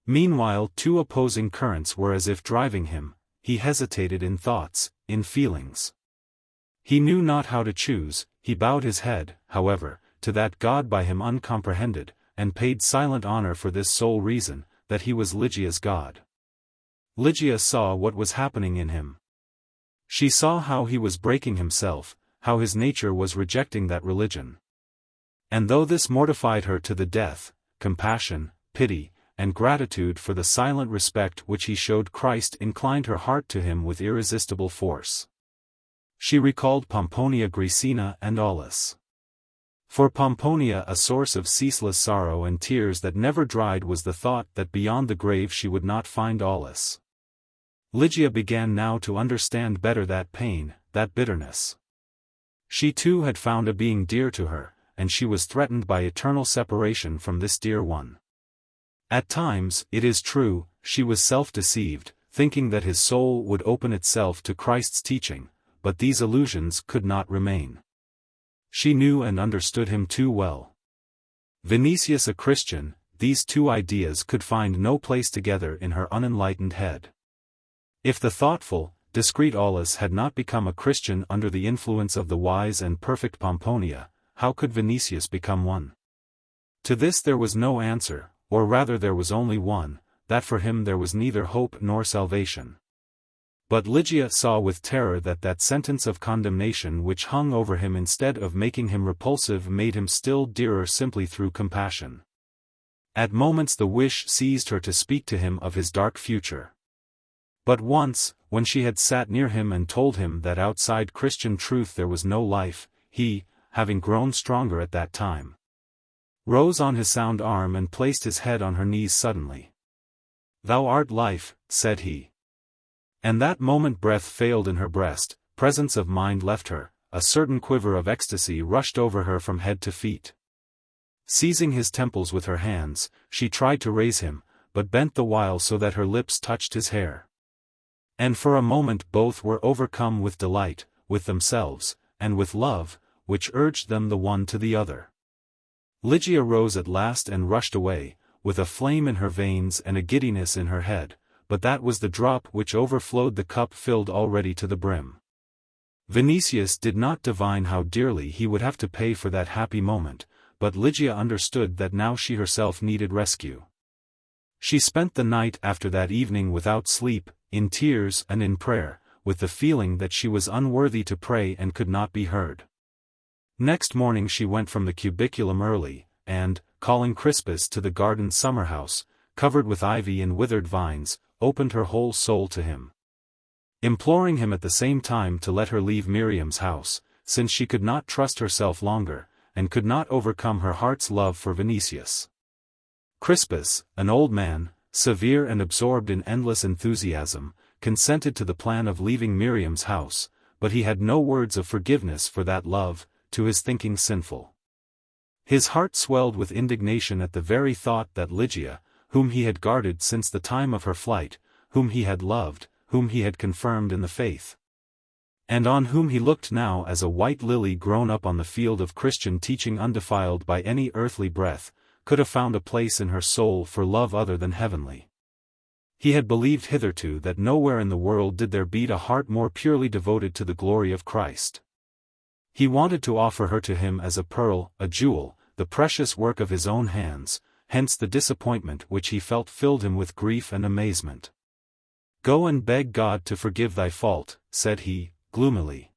Meanwhile two opposing currents were as if driving him, he hesitated in thoughts, in feelings. He knew not how to choose, he bowed his head, however, to that God by him uncomprehended, and paid silent honor for this sole reason, that he was Ligia's God. Ligia saw what was happening in him. She saw how he was breaking himself, how his nature was rejecting that religion. And though this mortified her to the death, compassion, pity, and gratitude for the silent respect which he showed Christ inclined her heart to him with irresistible force. She recalled Pomponia Graecina and Aulus. For Pomponia a source of ceaseless sorrow and tears that never dried was the thought that beyond the grave she would not find Aulus. Ligia began now to understand better that pain, that bitterness. She too had found a being dear to her, and she was threatened by eternal separation from this dear one. At times, it is true, she was self-deceived, thinking that his soul would open itself to Christ's teaching, but these illusions could not remain. She knew and understood him too well. Vinicius a Christian, these two ideas could find no place together in her unenlightened head. If the thoughtful, discreet Aulus had not become a Christian under the influence of the wise and perfect Pomponia, how could Vinicius become one? To this there was no answer, or rather there was only one, that for him there was neither hope nor salvation. But Ligia saw with terror that that sentence of condemnation which hung over him instead of making him repulsive made him still dearer simply through compassion. At moments the wish seized her to speak to him of his dark future. But once, when she had sat near him and told him that outside Christian truth there was no life, he, having grown stronger at that time, rose on his sound arm and placed his head on her knees suddenly. "Thou art life," said he. And that moment breath failed in her breast, presence of mind left her, a certain quiver of ecstasy rushed over her from head to feet. Seizing his temples with her hands, she tried to raise him, but bent the while so that her lips touched his hair. And for a moment both were overcome with delight, with themselves, and with love, which urged them the one to the other. Ligia rose at last and rushed away, with a flame in her veins and a giddiness in her head, but that was the drop which overflowed the cup filled already to the brim. Vinicius did not divine how dearly he would have to pay for that happy moment, but Ligia understood that now she herself needed rescue. She spent the night after that evening without sleep, in tears and in prayer, with the feeling that she was unworthy to pray and could not be heard. Next morning she went from the cubiculum early, and, calling Crispus to the garden summer-house, covered with ivy and withered vines, opened her whole soul to him, imploring him at the same time to let her leave Miriam's house, since she could not trust herself longer, and could not overcome her heart's love for Vinicius. Crispus, an old man, severe and absorbed in endless enthusiasm, consented to the plan of leaving Miriam's house, but he had no words of forgiveness for that love, to his thinking sinful. His heart swelled with indignation at the very thought that Ligia, whom he had guarded since the time of her flight, whom he had loved, whom he had confirmed in the faith, and on whom he looked now as a white lily grown up on the field of Christian teaching undefiled by any earthly breath, could have found a place in her soul for love other than heavenly. He had believed hitherto that nowhere in the world did there beat a heart more purely devoted to the glory of Christ. He wanted to offer her to him as a pearl, a jewel, the precious work of his own hands, hence the disappointment which he felt filled him with grief and amazement. "Go and beg God to forgive thy fault," said he, gloomily.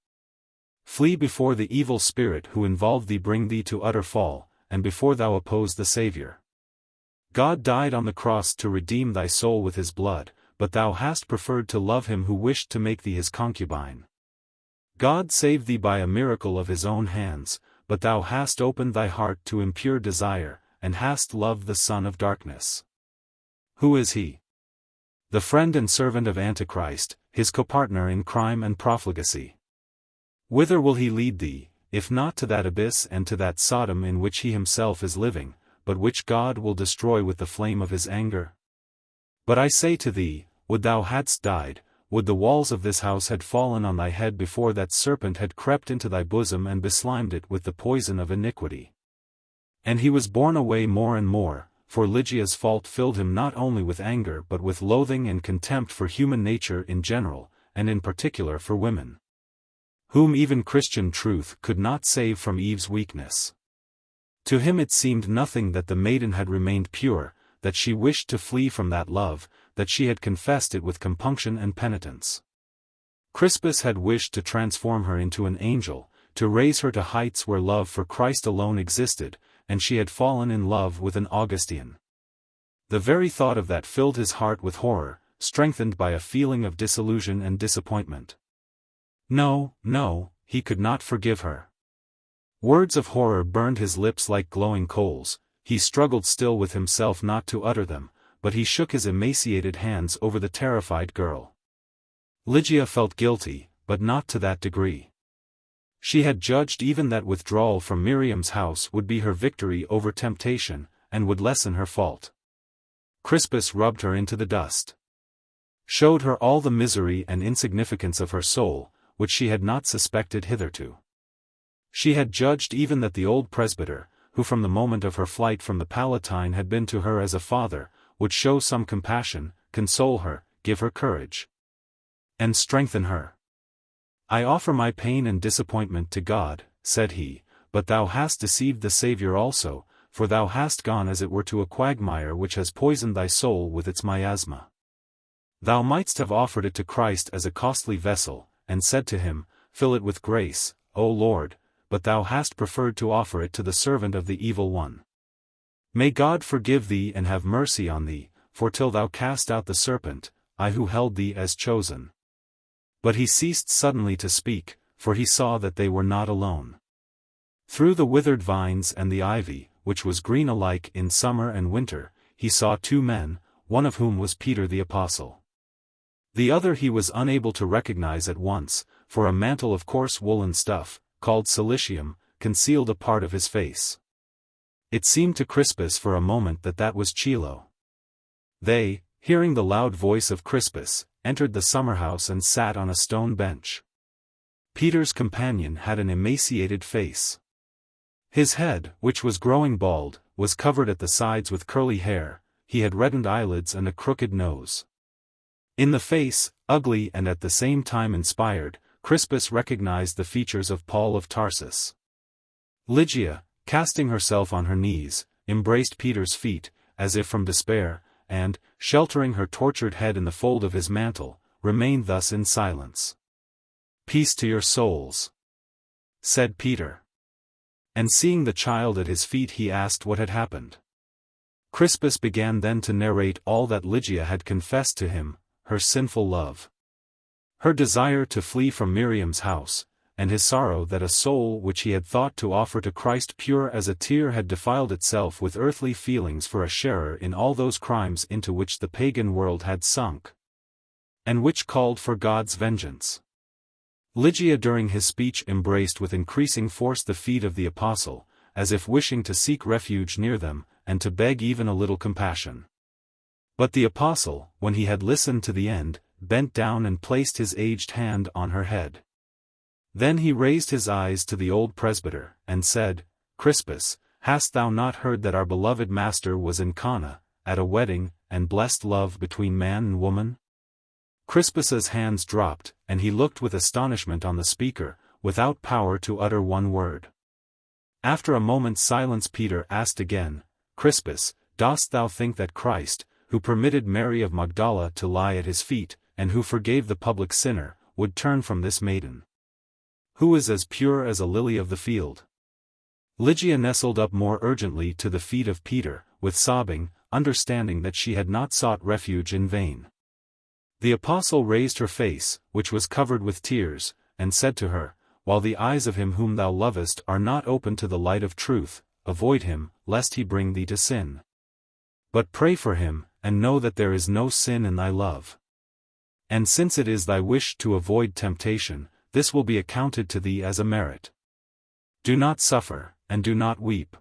"Flee before the evil spirit who involved thee bring thee to utter fall, and before thou oppose the Saviour. God died on the cross to redeem thy soul with his blood, but thou hast preferred to love him who wished to make thee his concubine. God saved thee by a miracle of his own hands, but thou hast opened thy heart to impure desire, and hast loved the son of darkness. Who is he? The friend and servant of Antichrist, his copartner in crime and profligacy. Whither will he lead thee, if not to that abyss and to that Sodom in which he himself is living, but which God will destroy with the flame of his anger? But I say to thee, would thou hadst died, would the walls of this house had fallen on thy head before that serpent had crept into thy bosom and beslimed it with the poison of iniquity." And he was borne away more and more, for Lygia's fault filled him not only with anger but with loathing and contempt for human nature in general, and in particular for women, whom even Christian truth could not save from Eve's weakness. To him it seemed nothing that the maiden had remained pure, that she wished to flee from that love, that she had confessed it with compunction and penitence. Crispus had wished to transform her into an angel, to raise her to heights where love for Christ alone existed, and she had fallen in love with an Augustine. The very thought of that filled his heart with horror, strengthened by a feeling of disillusion and disappointment. No, no, he could not forgive her. Words of horror burned his lips like glowing coals. He struggled still with himself not to utter them, but he shook his emaciated hands over the terrified girl. Ligia felt guilty, but not to that degree. She had judged even that withdrawal from Miriam's house would be her victory over temptation, and would lessen her fault. Crispus rubbed her into the dust, showed her all the misery and insignificance of her soul, which she had not suspected hitherto. She had judged even that the old presbyter, who from the moment of her flight from the Palatine had been to her as a father, would show some compassion, console her, give her courage, and strengthen her. "I offer my pain and disappointment to God," said he, "but thou hast deceived the Saviour also, for thou hast gone as it were to a quagmire which has poisoned thy soul with its miasma. Thou mightst have offered it to Christ as a costly vessel, and said to him, Fill it with grace, O Lord, but thou hast preferred to offer it to the servant of the evil one. May God forgive thee and have mercy on thee, for till thou cast out the serpent, I who held thee as chosen." But he ceased suddenly to speak, for he saw that they were not alone. Through the withered vines and the ivy, which was green alike in summer and winter, he saw two men, one of whom was Peter the Apostle. The other he was unable to recognize at once, for a mantle of coarse woolen stuff, called cilicium, concealed a part of his face. It seemed to Crispus for a moment that that was Chilo. They, hearing the loud voice of Crispus, entered the summer-house and sat on a stone bench. Peter's companion had an emaciated face. His head, which was growing bald, was covered at the sides with curly hair, he had reddened eyelids and a crooked nose. In the face, ugly and at the same time inspired, Crispus recognized the features of Paul of Tarsus. Ligia, casting herself on her knees, embraced Peter's feet, as if from despair, and, sheltering her tortured head in the fold of his mantle, remained thus in silence. "Peace to your souls," said Peter. And seeing the child at his feet he asked what had happened. Crispus began then to narrate all that Ligia had confessed to him, her sinful love, her desire to flee from Miriam's house, and his sorrow that a soul which he had thought to offer to Christ pure as a tear had defiled itself with earthly feelings for a sharer in all those crimes into which the pagan world had sunk, and which called for God's vengeance. Ligia during his speech embraced with increasing force the feet of the apostle, as if wishing to seek refuge near them, and to beg even a little compassion. But the apostle, when he had listened to the end, bent down and placed his aged hand on her head. Then he raised his eyes to the old presbyter, and said, "Crispus, hast thou not heard that our beloved Master was in Cana, at a wedding, and blessed love between man and woman?" Crispus's hands dropped, and he looked with astonishment on the speaker, without power to utter one word. After a moment's silence Peter asked again, Crispus, dost thou think that Christ, who permitted Mary of Magdala to lie at his feet, and who forgave the public sinner, would turn from this maiden, who is as pure as a lily of the field? Lygia nestled up more urgently to the feet of Peter, with sobbing, understanding that she had not sought refuge in vain. The apostle raised her face, which was covered with tears, and said to her, While the eyes of him whom thou lovest are not open to the light of truth, avoid him, lest he bring thee to sin. But pray for him, and know that there is no sin in thy love. And since it is thy wish to avoid temptation, this will be accounted to thee as a merit. Do not suffer, and do not weep.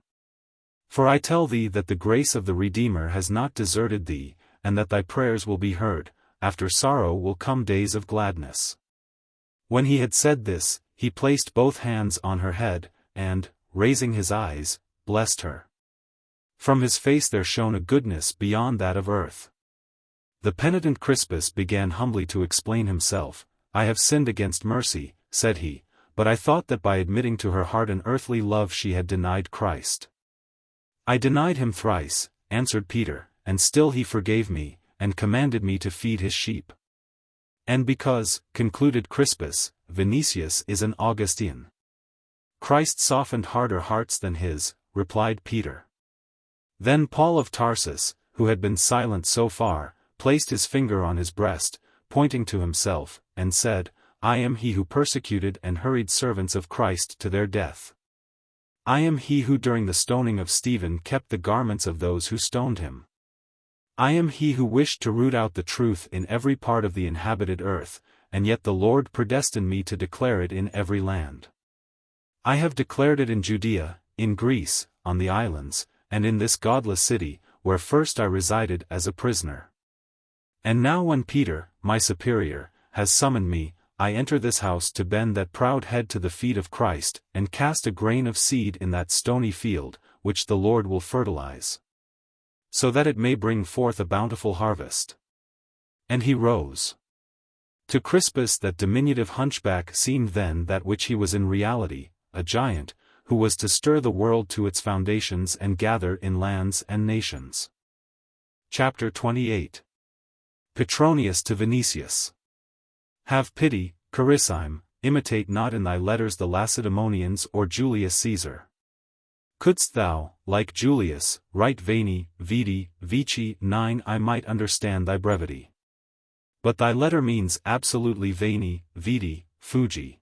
For I tell thee that the grace of the Redeemer has not deserted thee, and that thy prayers will be heard, after sorrow will come days of gladness. When he had said this, he placed both hands on her head, and, raising his eyes, blessed her. From his face there shone a goodness beyond that of earth. The penitent Crispus began humbly to explain himself. I have sinned against mercy, said he, but I thought that by admitting to her heart an earthly love she had denied Christ. I denied him thrice, answered Peter, and still he forgave me, and commanded me to feed his sheep. And because, concluded Crispus, Vinicius is an Augustine. Christ softened harder hearts than his, replied Peter. Then Paul of Tarsus, who had been silent so far, placed his finger on his breast, pointing to himself, and said, I am he who persecuted and hurried servants of Christ to their death. I am he who during the stoning of Stephen kept the garments of those who stoned him. I am he who wished to root out the truth in every part of the inhabited earth, and yet the Lord predestined me to declare it in every land. I have declared it in Judea, in Greece, on the islands, and in this godless city, where first I resided as a prisoner. And now when Peter, my superior, has summoned me, I enter this house to bend that proud head to the feet of Christ, and cast a grain of seed in that stony field, which the Lord will fertilize, so that it may bring forth a bountiful harvest. And he rose. To Crispus that diminutive hunchback seemed then that which he was in reality, a giant, who was to stir the world to its foundations and gather in lands and nations. Chapter 28. Petronius to Vinicius. Have pity, Carissime, imitate not in thy letters the Lacedaemonians or Julius Caesar. Couldst thou, like Julius, write VIII, VIII, I might understand thy brevity. But thy letter means absolutely VIII, Fuji.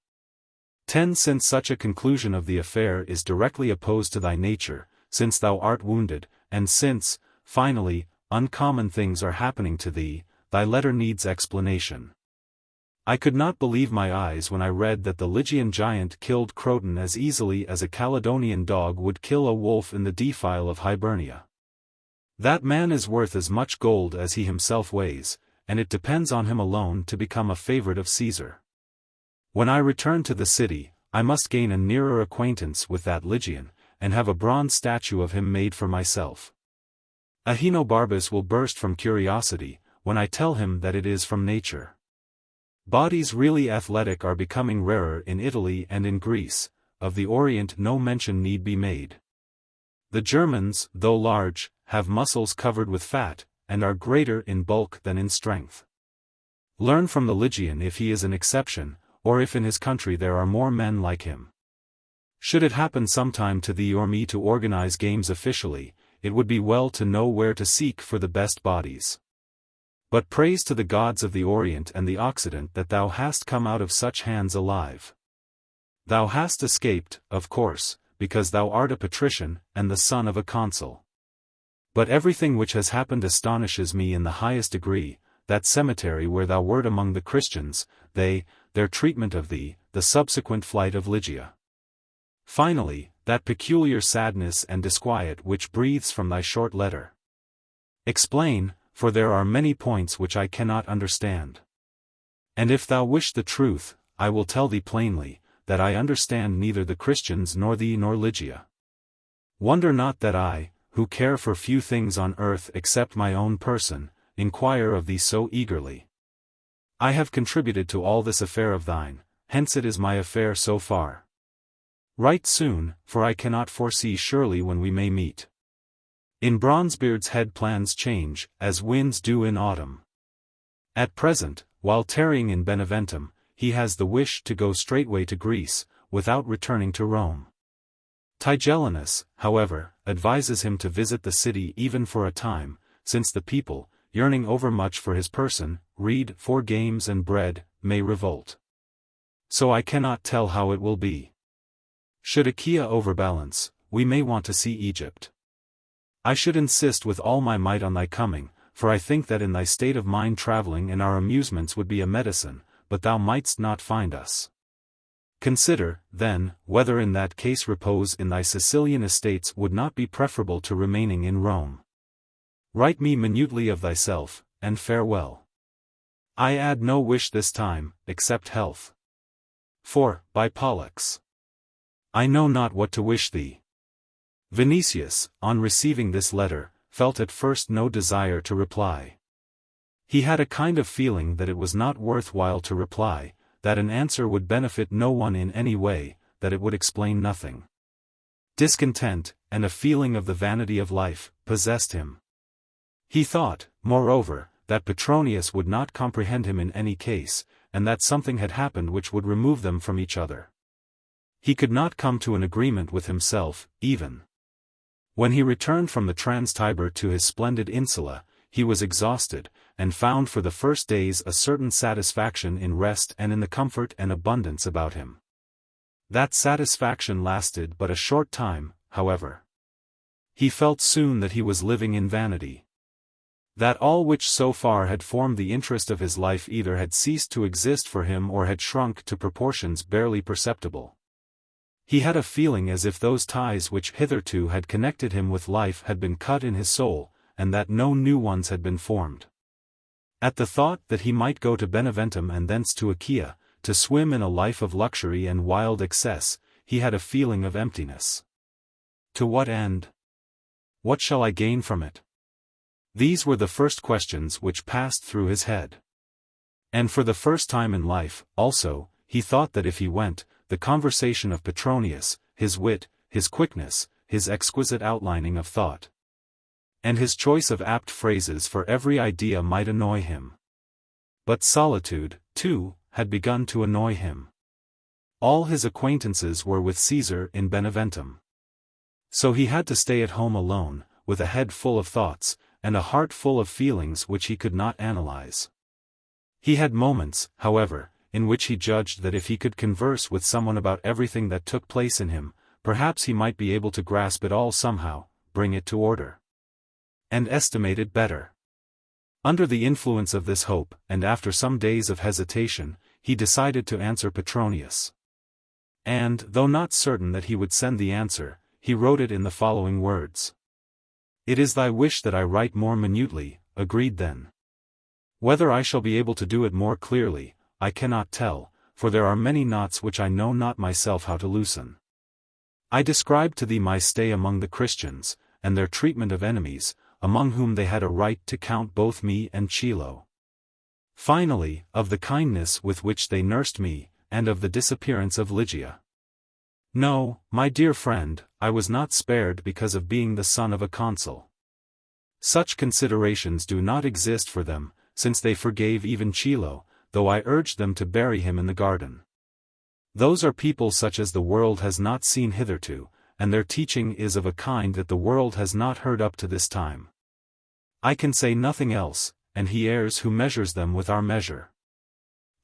10 Since such a conclusion of the affair is directly opposed to thy nature, since thou art wounded, and since, finally, uncommon things are happening to thee, thy letter needs explanation. I could not believe my eyes when I read that the Lygian giant killed Croton as easily as a Caledonian dog would kill a wolf in the defile of Hibernia. That man is worth as much gold as he himself weighs, and it depends on him alone to become a favorite of Caesar. When I return to the city, I must gain a nearer acquaintance with that Lygian, and have a bronze statue of him made for myself. Ahenobarbus will burst from curiosity, when I tell him that it is from nature. Bodies really athletic are becoming rarer in Italy and in Greece, of the Orient no mention need be made. The Germans, though large, have muscles covered with fat, and are greater in bulk than in strength. Learn from the Lygian if he is an exception, or if in his country there are more men like him. Should it happen sometime to thee or me to organize games officially, it would be well to know where to seek for the best bodies. But praise to the gods of the Orient and the Occident that thou hast come out of such hands alive. Thou hast escaped, of course, because thou art a patrician, and the son of a consul. But everything which has happened astonishes me in the highest degree, that cemetery where thou wert among the Christians, their treatment of thee, the subsequent flight of Ligia. Finally, that peculiar sadness and disquiet which breathes from thy short letter. Explain, for there are many points which I cannot understand. And if thou wish the truth, I will tell thee plainly, that I understand neither the Christians nor thee nor Ligia. Wonder not that I, who care for few things on earth except my own person, inquire of thee so eagerly. I have contributed to all this affair of thine, hence it is my affair so far. Write soon, for I cannot foresee surely when we may meet. In Bronzebeard's head plans change, as winds do in autumn. At present, while tarrying in Beneventum, he has the wish to go straightway to Greece, without returning to Rome. Tigellinus, however, advises him to visit the city even for a time, since the people, yearning overmuch for his person, read for games and bread, may revolt. So I cannot tell how it will be. Should Achaia overbalance, we may want to see Egypt. I should insist with all my might on thy coming, for I think that in thy state of mind travelling and our amusements would be a medicine, but thou mightst not find us. Consider, then, whether in that case repose in thy Sicilian estates would not be preferable to remaining in Rome. Write me minutely of thyself, and farewell. I add no wish this time, except health. For, by Pollux, I know not what to wish thee. Vinicius, on receiving this letter, felt at first no desire to reply. He had a kind of feeling that it was not worth while to reply, that an answer would benefit no one in any way, that it would explain nothing. Discontent, and a feeling of the vanity of life, possessed him. He thought, moreover, that Petronius would not comprehend him in any case, and that something had happened which would remove them from each other. He could not come to an agreement with himself, even. When he returned from the Trans-Tiber to his splendid insula, he was exhausted, and found for the first days a certain satisfaction in rest and in the comfort and abundance about him. That satisfaction lasted but a short time, however. He felt soon that he was living in vanity. That all which so far had formed the interest of his life either had ceased to exist for him or had shrunk to proportions barely perceptible. He had a feeling as if those ties which hitherto had connected him with life had been cut in his soul, and that no new ones had been formed. At the thought that he might go to Beneventum and thence to Achaia, to swim in a life of luxury and wild excess, he had a feeling of emptiness. To what end? What shall I gain from it? These were the first questions which passed through his head. And for the first time in life, also, he thought that if he went, the conversation of Petronius, his wit, his quickness, his exquisite outlining of thought, and his choice of apt phrases for every idea might annoy him. But solitude, too, had begun to annoy him. All his acquaintances were with Caesar in Beneventum. So he had to stay at home alone, with a head full of thoughts, and a heart full of feelings which he could not analyze. He had moments, however, in which he judged that if he could converse with someone about everything that took place in him, perhaps he might be able to grasp it all somehow, bring it to order, and estimate it better. Under the influence of this hope, and after some days of hesitation, he decided to answer Petronius. And, though not certain that he would send the answer, he wrote it in the following words. It is thy wish that I write more minutely, agreed then. Whether I shall be able to do it more clearly, I cannot tell, for there are many knots which I know not myself how to loosen. I described to thee my stay among the Christians, and their treatment of enemies, among whom they had a right to count both me and Chilo. Finally, of the kindness with which they nursed me, and of the disappearance of Ligia. No, my dear friend, I was not spared because of being the son of a consul. Such considerations do not exist for them, since they forgave even Chilo, though I urged them to bury him in the garden. Those are people such as the world has not seen hitherto, and their teaching is of a kind that the world has not heard up to this time. I can say nothing else, and he errs who measures them with our measure.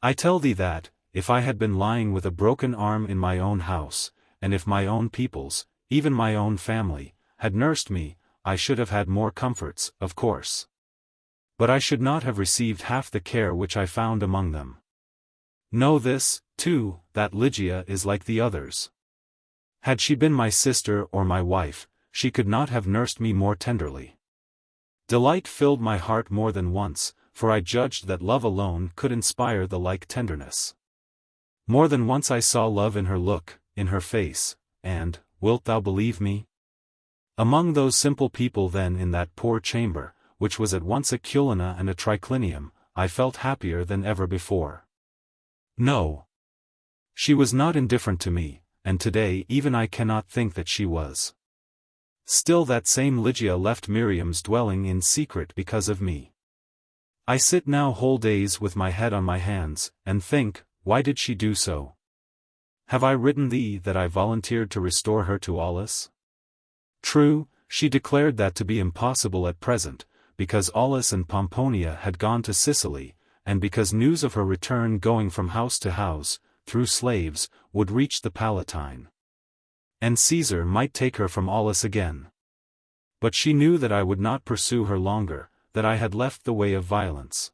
I tell thee that, if I had been lying with a broken arm in my own house, and if my own peoples, even my own family, had nursed me, I should have had more comforts, of course. But I should not have received half the care which I found among them. Know this, too, that Ligia is like the others. Had she been my sister or my wife, she could not have nursed me more tenderly. Delight filled my heart more than once, for I judged that love alone could inspire the like tenderness. More than once I saw love in her look, in her face, and, wilt thou believe me? Among those simple people then in that poor chamber, which was at once a culina and a triclinium, I felt happier than ever before. No. She was not indifferent to me, and today even I cannot think that she was. Still that same Lygia left Miriam's dwelling in secret because of me. I sit now whole days with my head on my hands, and think, why did she do so? Have I written thee that I volunteered to restore her to Aulus? True, she declared that to be impossible at present, because Aulus and Pomponia had gone to Sicily, and because news of her return going from house to house, through slaves, would reach the Palatine. And Caesar might take her from Aulus again. But she knew that I would not pursue her longer, that I had left the way of violence.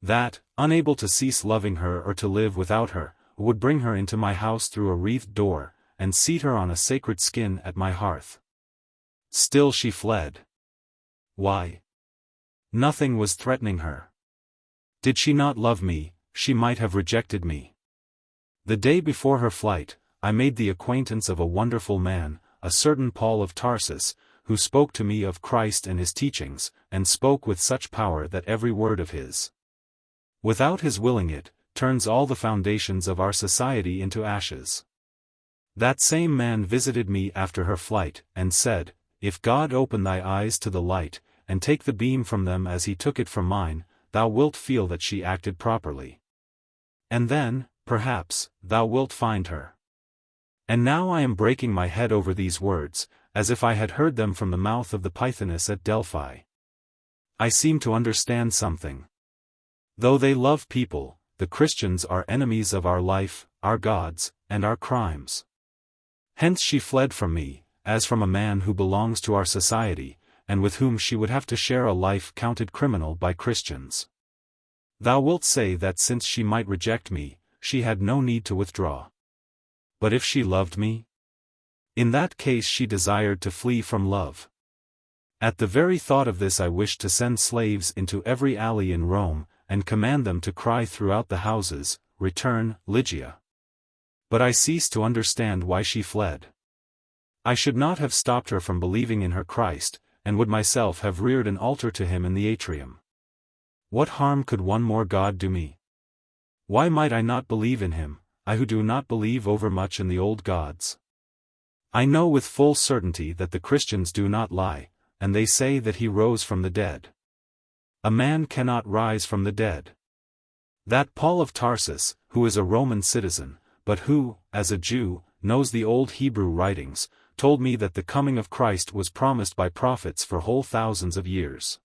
That, unable to cease loving her or to live without her, would bring her into my house through a wreathed door, and seat her on a sacred skin at my hearth. Still she fled. Why? Nothing was threatening her. Did she not love me, she might have rejected me. The day before her flight, I made the acquaintance of a wonderful man, a certain Paul of Tarsus, who spoke to me of Christ and his teachings, and spoke with such power that every word of his, without his willing it, turns all the foundations of our society into ashes. That same man visited me after her flight, and said, If God open thy eyes to the light, and take the beam from them as he took it from mine, thou wilt feel that she acted properly. And then, perhaps, thou wilt find her. And now I am breaking my head over these words, as if I had heard them from the mouth of the Pythoness at Delphi. I seem to understand something. Though they love people, the Christians are enemies of our life, our gods, and our crimes. Hence she fled from me, as from a man who belongs to our society, and with whom she would have to share a life counted criminal by Christians. Thou wilt say that since she might reject me, she had no need to withdraw. But if she loved me? In that case she desired to flee from love. At the very thought of this I wished to send slaves into every alley in Rome, and command them to cry throughout the houses, Return, Ligia. But I ceased to understand why she fled. I should not have stopped her from believing in her Christ, and would myself have reared an altar to him in the atrium. What harm could one more God do me? Why might I not believe in him, I who do not believe overmuch in the old gods? I know with full certainty that the Christians do not lie, and they say that he rose from the dead. A man cannot rise from the dead. That Paul of Tarsus, who is a Roman citizen, but who, as a Jew, knows the old Hebrew writings, told me that the coming of Christ was promised by prophets for whole thousands of years.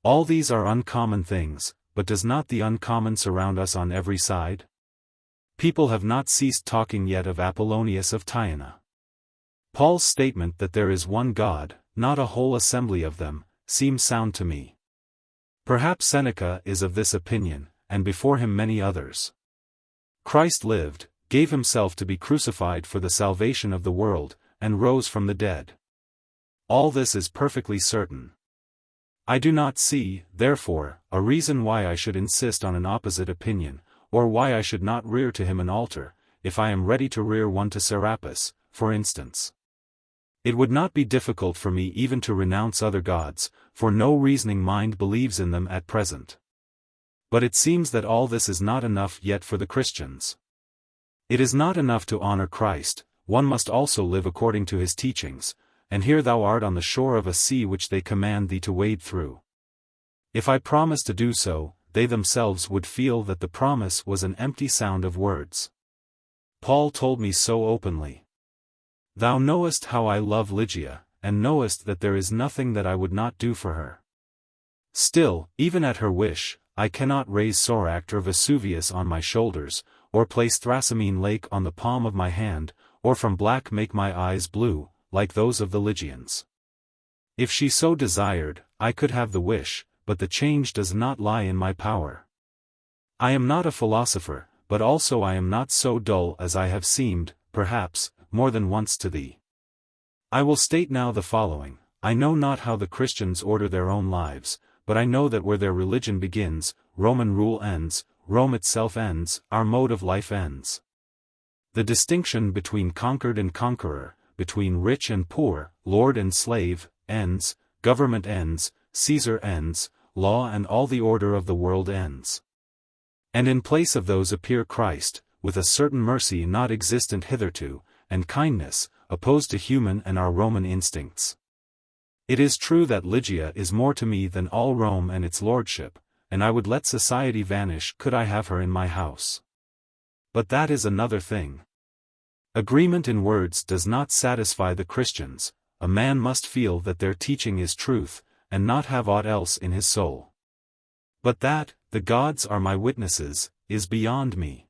All these are uncommon things, but does not the uncommon surround us on every side? People have not ceased talking yet of Apollonius of Tyana. Paul's statement that there is one God, not a whole assembly of them, seems sound to me. Perhaps Seneca is of this opinion, and before him many others. Christ lived, gave himself to be crucified for the salvation of the world, and rose from the dead. All this is perfectly certain. I do not see, therefore, a reason why I should insist on an opposite opinion, or why I should not rear to him an altar, if I am ready to rear one to Serapis, for instance. It would not be difficult for me even to renounce other gods, for no reasoning mind believes in them at present. But it seems that all this is not enough yet for the Christians. It is not enough to honor Christ, one must also live according to his teachings, and here thou art on the shore of a sea which they command thee to wade through. If I promised to do so, they themselves would feel that the promise was an empty sound of words. Paul told me so openly. Thou knowest how I love Ligia, and knowest that there is nothing that I would not do for her. Still, even at her wish, I cannot raise Soracte or Vesuvius on my shoulders, or place Thrasymene Lake on the palm of my hand, or from black make my eyes blue, like those of the Lygians. If she so desired, I could have the wish, but the change does not lie in my power. I am not a philosopher, but also I am not so dull as I have seemed, perhaps, more than once to thee. I will state now the following. I know not how the Christians order their own lives, but I know that where their religion begins, Roman rule ends, Rome itself ends, our mode of life ends. The distinction between conquered and conqueror, between rich and poor, lord and slave, ends, government ends, Caesar ends, law and all the order of the world ends. And in place of those appear Christ, with a certain mercy not existent hitherto, and kindness, opposed to human and our Roman instincts. It is true that Lygia is more to me than all Rome and its lordship, and I would let society vanish could I have her in my house. But that is another thing. Agreement in words does not satisfy the Christians. A man must feel that their teaching is truth, and not have aught else in his soul. But that, the gods are my witnesses, is beyond me.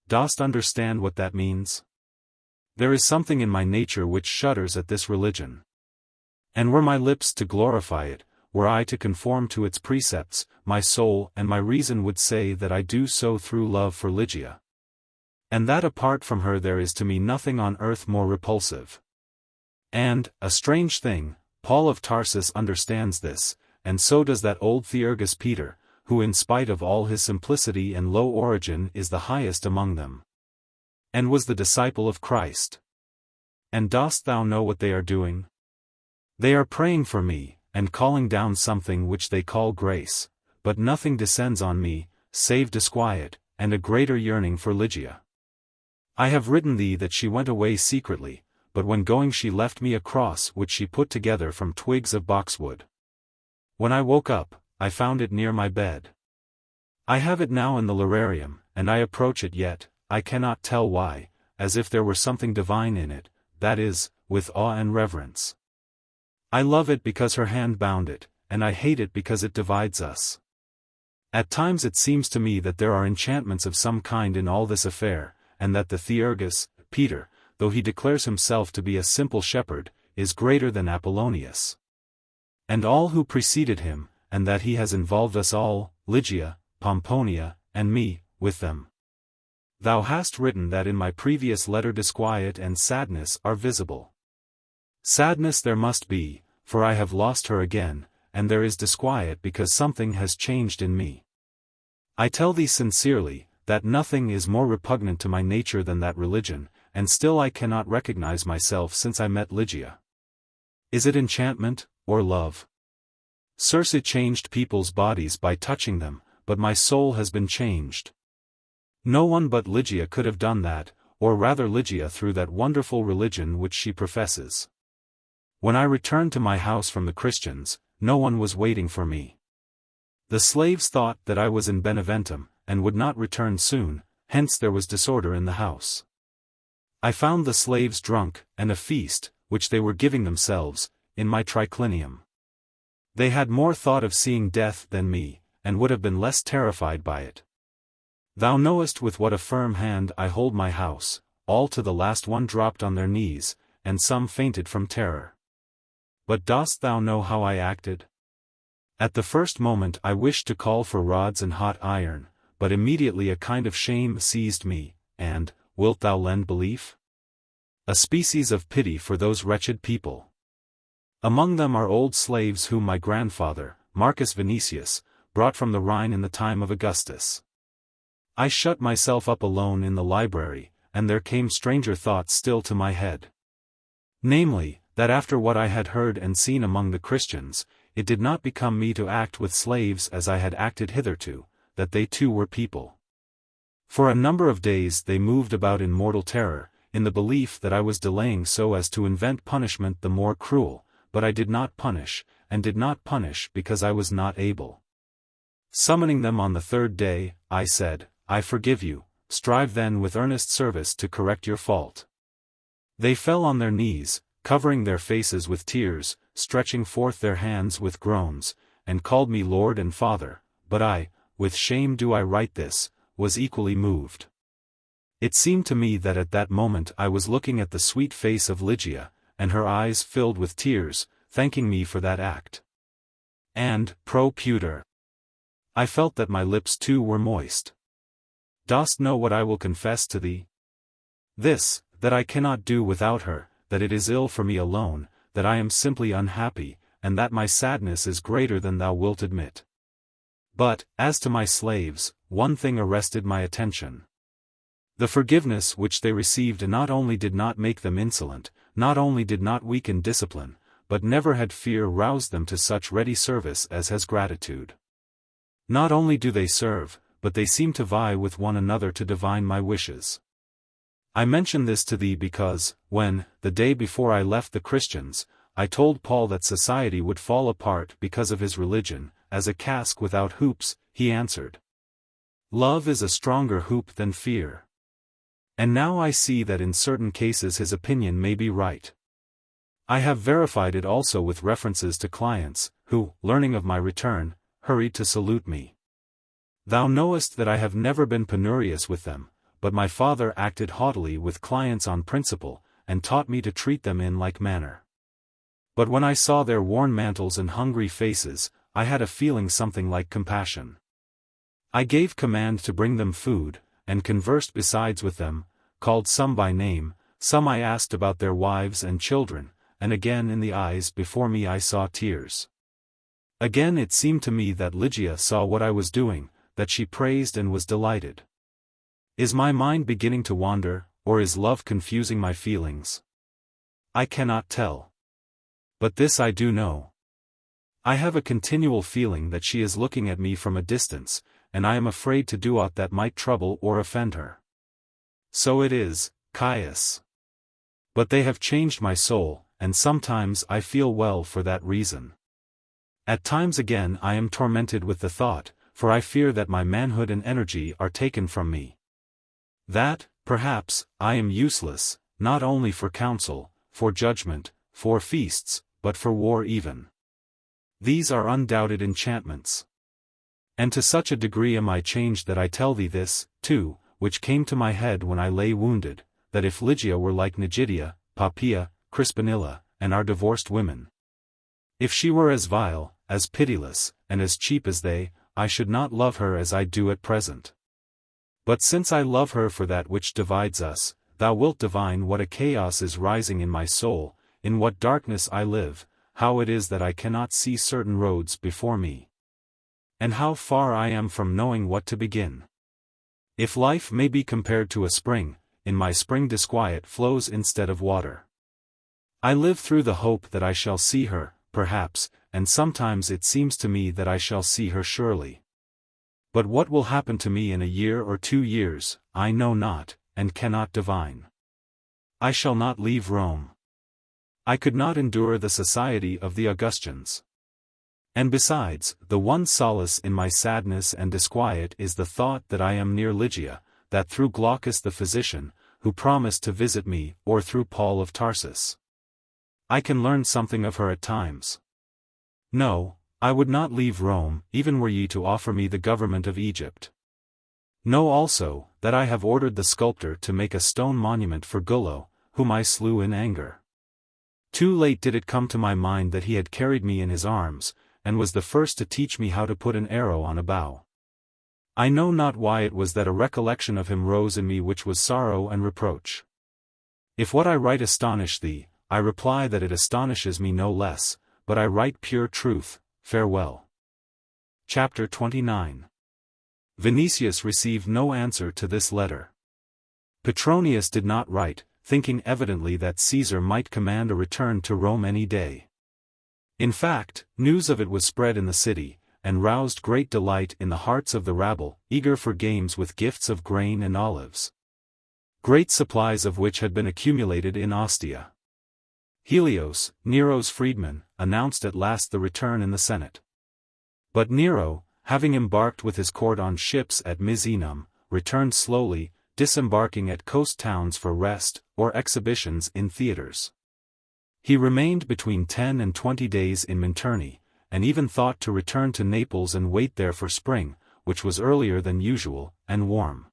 Dost understand what that means? There is something in my nature which shudders at this religion. And were my lips to glorify it, were I to conform to its precepts, my soul and my reason would say that I do so through love for Ligia. And that apart from her there is to me nothing on earth more repulsive. And, a strange thing, Paul of Tarsus understands this, and so does that old Theurgus Peter, who in spite of all his simplicity and low origin is the highest among them. And was the disciple of Christ. And dost thou know what they are doing? They are praying for me, and calling down something which they call grace, but nothing descends on me, save disquiet, and a greater yearning for Ligia. I have written thee that she went away secretly, but when going she left me a cross which she put together from twigs of boxwood. When I woke up, I found it near my bed. I have it now in the lararium, and I approach it yet, I cannot tell why, as if there were something divine in it, that is, with awe and reverence. I love it because her hand bound it, and I hate it because it divides us. At times it seems to me that there are enchantments of some kind in all this affair, and that the Theurgus, Peter, though he declares himself to be a simple shepherd, is greater than Apollonius. And all who preceded him, and that he has involved us all, Ligia, Pomponia, and me, with them. Thou hast written that in my previous letter disquiet and sadness are visible. Sadness there must be, for I have lost her again, and there is disquiet because something has changed in me. I tell thee sincerely, that nothing is more repugnant to my nature than that religion, and still I cannot recognize myself since I met Ligia. Is it enchantment, or love? Circe changed people's bodies by touching them, but my soul has been changed. No one but Ligia could have done that, or rather Ligia through that wonderful religion which she professes. When I returned to my house from the Christians, no one was waiting for me. The slaves thought that I was in Beneventum, and would not return soon, hence there was disorder in the house. I found the slaves drunk, and a feast, which they were giving themselves, in my triclinium. They had more thought of seeing death than me, and would have been less terrified by it. Thou knowest with what a firm hand I hold my house, all to the last one dropped on their knees, and some fainted from terror. But dost thou know how I acted? At the first moment I wished to call for rods and hot iron, but immediately a kind of shame seized me, and, wilt thou lend belief? A species of pity for those wretched people. Among them are old slaves whom my grandfather, Marcus Vinicius, brought from the Rhine in the time of Augustus. I shut myself up alone in the library, and there came stranger thoughts still to my head. Namely, that after what I had heard and seen among the Christians, it did not become me to act with slaves as I had acted hitherto, that they too were people. For a number of days they moved about in mortal terror, in the belief that I was delaying so as to invent punishment the more cruel, but I did not punish, and did not punish because I was not able. Summoning them on the third day, I said, I forgive you, strive then with earnest service to correct your fault. They fell on their knees, covering their faces with tears, stretching forth their hands with groans, and called me Lord and Father, but I, with shame do I write this, was equally moved. It seemed to me that at that moment I was looking at the sweet face of Ligia, and her eyes filled with tears, thanking me for that act. And, pro pudor, I felt that my lips too were moist. Dost know what I will confess to thee? This, that I cannot do without her, that it is ill for me alone, that I am simply unhappy, and that my sadness is greater than thou wilt admit. But, as to my slaves, one thing arrested my attention. The forgiveness which they received not only did not make them insolent, not only did not weaken discipline, but never had fear roused them to such ready service as has gratitude. Not only do they serve, but they seem to vie with one another to divine my wishes. I mention this to thee because, when, the day before I left the Christians, I told Paul that society would fall apart because of his religion, as a cask without hoops, he answered, "Love is a stronger hoop than fear." And now I see that in certain cases his opinion may be right. I have verified it also with references to clients, who, learning of my return, hurried to salute me. Thou knowest that I have never been penurious with them, but my father acted haughtily with clients on principle, and taught me to treat them in like manner. But when I saw their worn mantles and hungry faces, I had a feeling something like compassion. I gave command to bring them food, and conversed besides with them, called some by name, some I asked about their wives and children, and again in the eyes before me I saw tears. Again it seemed to me that Lygia saw what I was doing, that she praised and was delighted. Is my mind beginning to wander, or is love confusing my feelings? I cannot tell. But this I do know. I have a continual feeling that she is looking at me from a distance, and I am afraid to do aught that might trouble or offend her. So it is, Caius. But they have changed my soul, and sometimes I feel well for that reason. At times again I am tormented with the thought, for I fear that my manhood and energy are taken from me. That, perhaps, I am useless, not only for counsel, for judgment, for feasts, but for war even. These are undoubted enchantments. And to such a degree am I changed that I tell thee this, too, which came to my head when I lay wounded, that if Lygia were like Nigidia, Poppaea, Crispinilla, and our divorced women, if she were as vile, as pitiless, and as cheap as they, I should not love her as I do at present. But since I love her for that which divides us, thou wilt divine what a chaos is rising in my soul, in what darkness I live, how it is that I cannot see certain roads before me, and how far I am from knowing what to begin. If life may be compared to a spring, in my spring disquiet flows instead of water. I live through the hope that I shall see her, perhaps, and sometimes it seems to me that I shall see her surely. But what will happen to me in a year or 2 years, I know not, and cannot divine. I shall not leave Rome. I could not endure the society of the Augustans. And besides, the one solace in my sadness and disquiet is the thought that I am near Ligia, that through Glaucus the physician, who promised to visit me, or through Paul of Tarsus, I can learn something of her at times. No, I would not leave Rome, even were ye to offer me the government of Egypt. Know also, that I have ordered the sculptor to make a stone monument for Gullo, whom I slew in anger. Too late did it come to my mind that he had carried me in his arms, and was the first to teach me how to put an arrow on a bow. I know not why it was that a recollection of him rose in me which was sorrow and reproach. If what I write astonish thee, I reply that it astonishes me no less, but I write pure truth. Farewell. Chapter 29. Vinicius received no answer to this letter. Petronius did not write, thinking evidently that Caesar might command a return to Rome any day. In fact, news of it was spread in the city, and roused great delight in the hearts of the rabble, eager for games with gifts of grain and olives, great supplies of which had been accumulated in Ostia. Helios, Nero's freedman, announced at last the return in the Senate. But Nero, having embarked with his court on ships at Misenum, returned slowly, disembarking at coast towns for rest, or exhibitions in theatres. He remained between 10 and 20 days in Minturni, and even thought to return to Naples and wait there for spring, which was earlier than usual, and warm.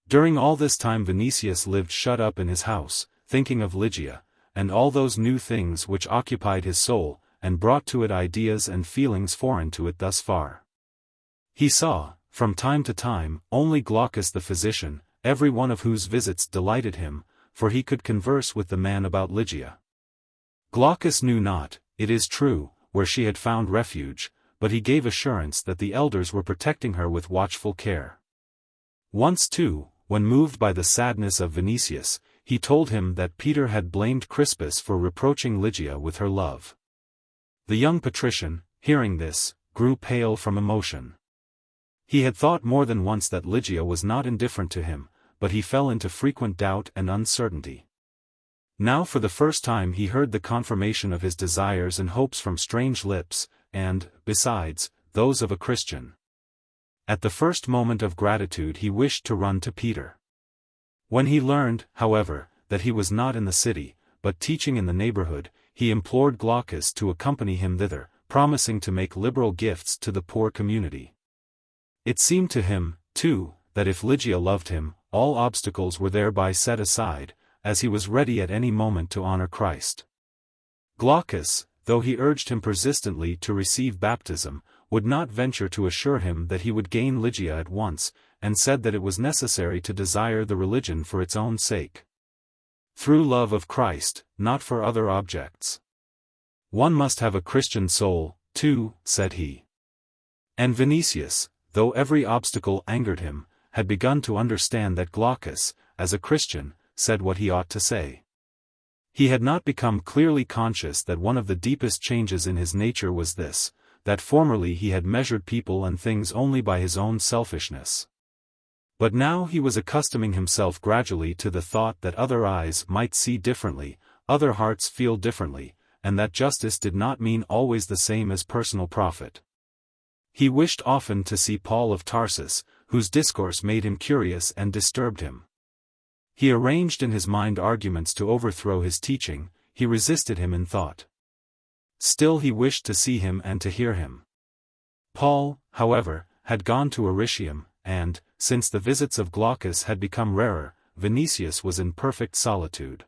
During all this time Vinicius lived shut up in his house, thinking of Ligia, and all those new things which occupied his soul, and brought to it ideas and feelings foreign to it thus far. He saw, from time to time, only Glaucus the physician, every one of whose visits delighted him, for he could converse with the man about Ligia. Glaucus knew not, it is true, where she had found refuge, but he gave assurance that the elders were protecting her with watchful care. Once too, when moved by the sadness of Vinicius, he told him that Peter had blamed Crispus for reproaching Ligia with her love. The young patrician, hearing this, grew pale from emotion. He had thought more than once that Ligia was not indifferent to him, but he fell into frequent doubt and uncertainty. Now for the first time he heard the confirmation of his desires and hopes from strange lips, and, besides, those of a Christian. At the first moment of gratitude he wished to run to Peter. When he learned, however, that he was not in the city, but teaching in the neighborhood, he implored Glaucus to accompany him thither, promising to make liberal gifts to the poor community. It seemed to him, too, that if Ligia loved him, all obstacles were thereby set aside, as he was ready at any moment to honor Christ. Glaucus, though he urged him persistently to receive baptism, would not venture to assure him that he would gain Ligia at once, and said that it was necessary to desire the religion for its own sake. Through love of Christ, not for other objects. One must have a Christian soul, too, said he. And Vinicius, though every obstacle angered him, had begun to understand that Glaucus, as a Christian, said what he ought to say. He had not become clearly conscious that one of the deepest changes in his nature was this, that formerly he had measured people and things only by his own selfishness. But now he was accustoming himself gradually to the thought that other eyes might see differently, other hearts feel differently, and that justice did not mean always the same as personal profit. He wished often to see Paul of Tarsus, whose discourse made him curious and disturbed him. He arranged in his mind arguments to overthrow his teaching, he resisted him in thought. Still he wished to see him and to hear him. Paul, however, had gone to Aricium, and, since the visits of Glaucus had become rarer, Vinicius was in perfect solitude.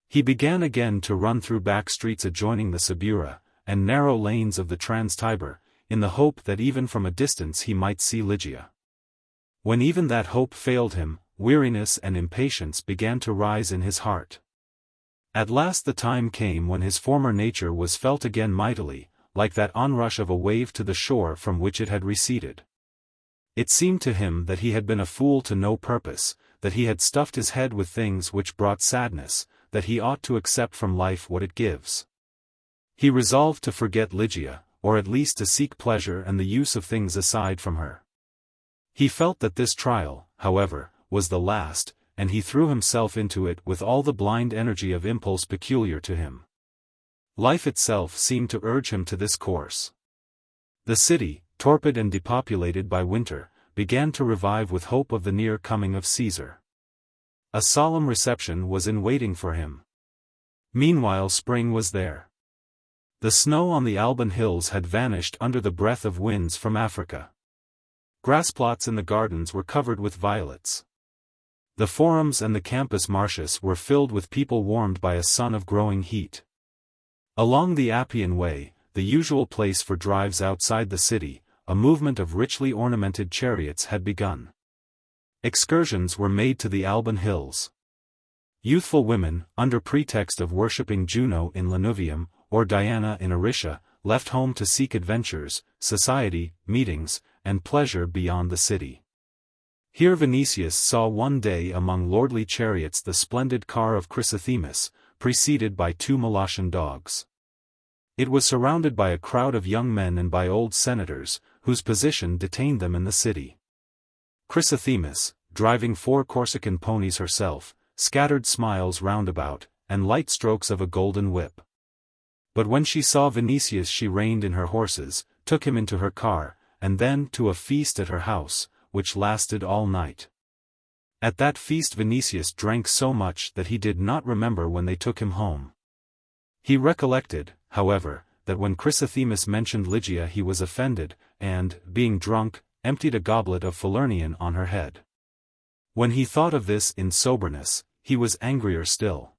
He began again to run through back streets adjoining the Subura, and narrow lanes of the Trans-Tiber, in the hope that even from a distance he might see Ligia. When even that hope failed him, weariness and impatience began to rise in his heart. At last the time came when his former nature was felt again mightily, like that onrush of a wave to the shore from which it had receded. It seemed to him that he had been a fool to no purpose, that he had stuffed his head with things which brought sadness, that he ought to accept from life what it gives. He resolved to forget Ligia, or at least to seek pleasure and the use of things aside from her. He felt that this trial, however, was the last, and he threw himself into it with all the blind energy of impulse peculiar to him. Life itself seemed to urge him to this course. The city, torpid and depopulated by winter, began to revive with hope of the near coming of Caesar. A solemn reception was in waiting for him. Meanwhile spring was there. The snow on the Alban hills had vanished under the breath of winds from Africa. Grassplots in the gardens were covered with violets. The forums and the Campus Martius were filled with people warmed by a sun of growing heat. Along the Appian Way, the usual place for drives outside the city, a movement of richly ornamented chariots had begun. Excursions were made to the Alban hills. Youthful women, under pretext of worshipping Juno in Lanuvium, or Diana in Aricia, left home to seek adventures, society, meetings, and pleasure beyond the city. Here Vinicius saw one day among lordly chariots the splendid car of Chrysosthemis, preceded by 2 Molossan dogs. It was surrounded by a crowd of young men and by old senators, whose position detained them in the city. Chrysosthemis, driving 4 Corsican ponies herself, scattered smiles round about, and light strokes of a golden whip. But when she saw Vinicius she reined in her horses, took him into her car, and then to a feast at her house, which lasted all night. At that feast Vinicius drank so much that he did not remember when they took him home. He recollected, however, that when Chrysosthemis mentioned Ligia he was offended, and, being drunk, emptied a goblet of Falernian on her head. When he thought of this in soberness, he was angrier still.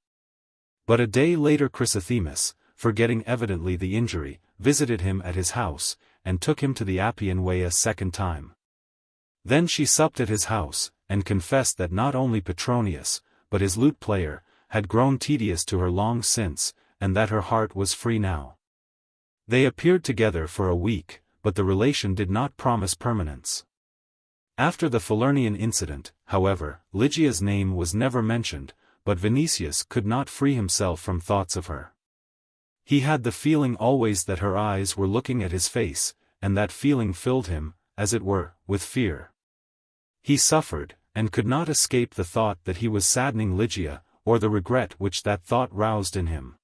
But a day later Chrysosthemis, forgetting evidently the injury, visited him at his house, and took him to the Appian Way a second time. Then she supped at his house, and confessed that not only Petronius, but his lute player, had grown tedious to her long since, and that her heart was free now. They appeared together for a week, but the relation did not promise permanence. After the Falernian incident, however, Ligia's name was never mentioned, but Vinicius could not free himself from thoughts of her. He had the feeling always that her eyes were looking at his face, and that feeling filled him, as it were, with fear. He suffered, and could not escape the thought that he was saddening Lygia, or the regret which that thought roused in him.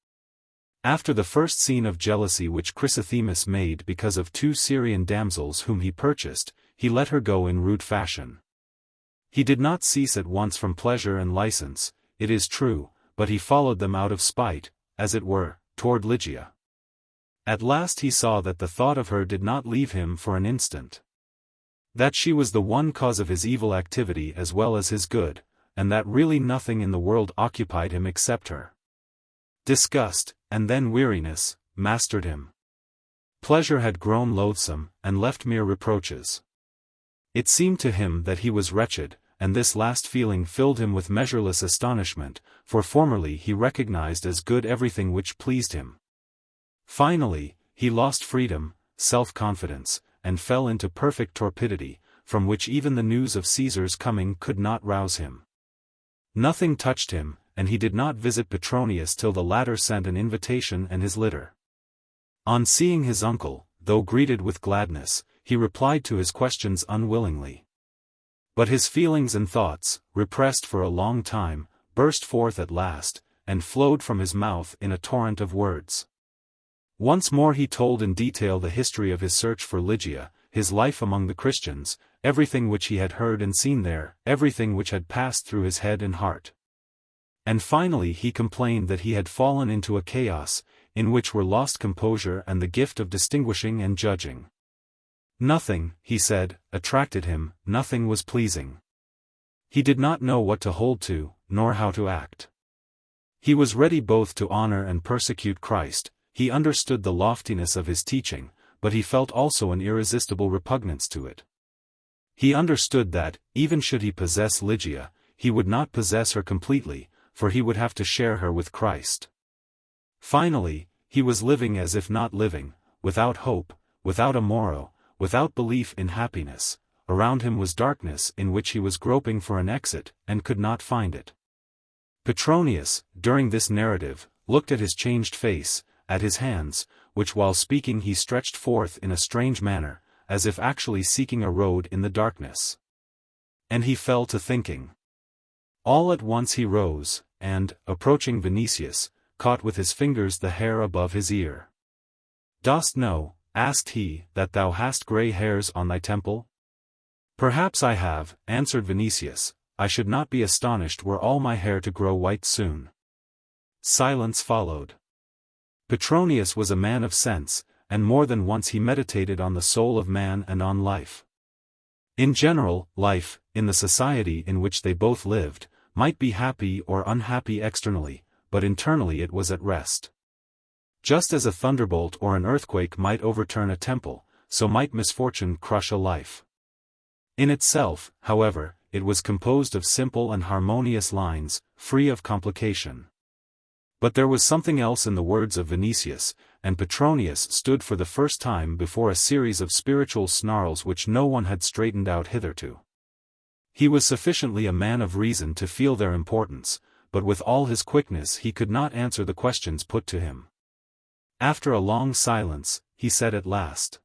After the first scene of jealousy which Chrysothemis made because of 2 Syrian damsels whom he purchased, he let her go in rude fashion. He did not cease at once from pleasure and license, it is true, but he followed them out of spite, as it were, toward Ligia. At last he saw that the thought of her did not leave him for an instant. That she was the one cause of his evil activity as well as his good, and that really nothing in the world occupied him except her. Disgust, and then weariness, mastered him. Pleasure had grown loathsome, and left mere reproaches. It seemed to him that he was wretched, and this last feeling filled him with measureless astonishment, for formerly he recognized as good everything which pleased him. Finally, he lost freedom, self-confidence, and fell into perfect torpidity, from which even the news of Caesar's coming could not rouse him. Nothing touched him, and he did not visit Petronius till the latter sent an invitation and his litter. On seeing his uncle, though greeted with gladness, he replied to his questions unwillingly. But his feelings and thoughts, repressed for a long time, burst forth at last, and flowed from his mouth in a torrent of words. Once more he told in detail the history of his search for Ligia, his life among the Christians, everything which he had heard and seen there, everything which had passed through his head and heart. And finally he complained that he had fallen into a chaos, in which were lost composure and the gift of distinguishing and judging. Nothing, he said, attracted him, nothing was pleasing. He did not know what to hold to, nor how to act. He was ready both to honor and persecute Christ, he understood the loftiness of his teaching, but he felt also an irresistible repugnance to it. He understood that, even should he possess Ligia, he would not possess her completely, for he would have to share her with Christ. Finally, he was living as if not living, without hope, without a morrow, without belief in happiness. Around him was darkness in which he was groping for an exit, and could not find it. Petronius, during this narrative, looked at his changed face, at his hands, which while speaking he stretched forth in a strange manner, as if actually seeking a road in the darkness. And he fell to thinking. All at once he rose, and, approaching Vinicius, caught with his fingers the hair above his ear. "Dost know," asked he, "that thou hast grey hairs on thy temple?" "Perhaps I have," answered Vinicius, "I should not be astonished were all my hair to grow white soon." Silence followed. Petronius was a man of sense, and more than once he meditated on the soul of man and on life. In general, life, in the society in which they both lived, might be happy or unhappy externally, but internally it was at rest. Just as a thunderbolt or an earthquake might overturn a temple, so might misfortune crush a life. In itself, however, it was composed of simple and harmonious lines, free of complication. But there was something else in the words of Vinicius, and Petronius stood for the first time before a series of spiritual snarls which no one had straightened out hitherto. He was sufficiently a man of reason to feel their importance, but with all his quickness he could not answer the questions put to him. After a long silence, he said at last,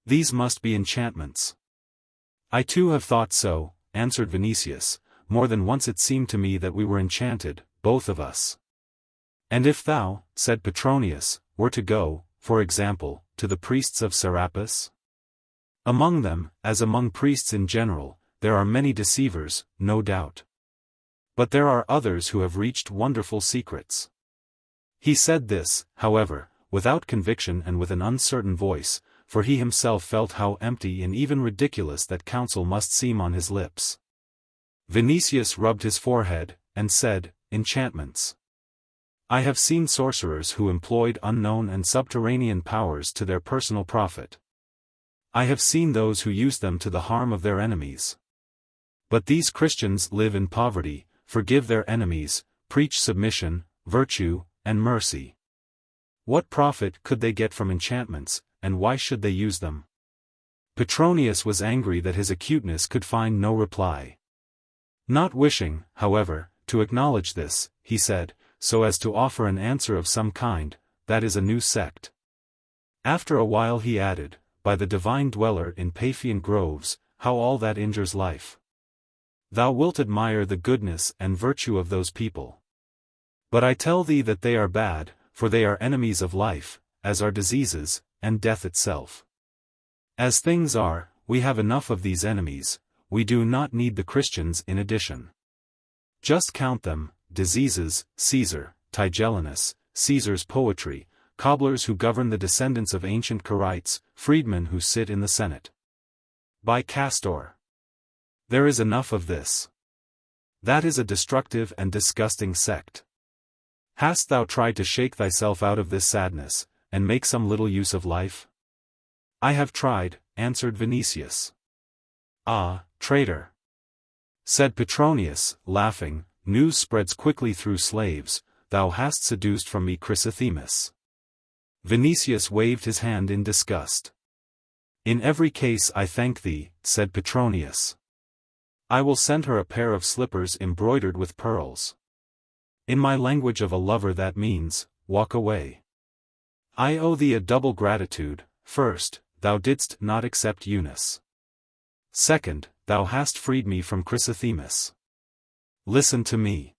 "These must be enchantments." "I too have thought so," answered Vinicius, "more than once it seemed to me that we were enchanted, both of us." "And if thou," said Petronius, "were to go, for example, to the priests of Serapis? Among them, as among priests in general, there are many deceivers, no doubt. But there are others who have reached wonderful secrets." He said this, however, without conviction and with an uncertain voice, for he himself felt how empty and even ridiculous that counsel must seem on his lips. Vinicius rubbed his forehead, and said, "Enchantments. I have seen sorcerers who employed unknown and subterranean powers to their personal profit. I have seen those who used them to the harm of their enemies. But these Christians live in poverty, forgive their enemies, preach submission, virtue, and mercy. What profit could they get from enchantments, and why should they use them?" Petronius was angry that his acuteness could find no reply. Not wishing, however, to acknowledge this, he said, so as to offer an answer of some kind, "That is a new sect." After a while he added, by the divine dweller in Paphian groves, how all that injures life. Thou wilt admire the goodness and virtue of those people. But I tell thee that they are bad, for they are enemies of life, as are diseases, and death itself. As things are, we have enough of these enemies, we do not need the Christians in addition. Just count them: diseases, Caesar, Tigellinus, Caesar's poetry, cobblers who govern the descendants of ancient Quirites, freedmen who sit in the Senate. By Castor. There is enough of this. That is a destructive and disgusting sect. Hast thou tried to shake thyself out of this sadness, and make some little use of life? I have tried, answered Vinicius. Ah, traitor! Said Petronius, laughing, news spreads quickly through slaves, thou hast seduced from me Chrysothemis. Vinicius waved his hand in disgust. In every case I thank thee, said Petronius. I will send her a pair of slippers embroidered with pearls. In my language of a lover that means, walk away. I owe thee a double gratitude: first, thou didst not accept Eunice. Second, thou hast freed me from Chrysothemis. Listen to me.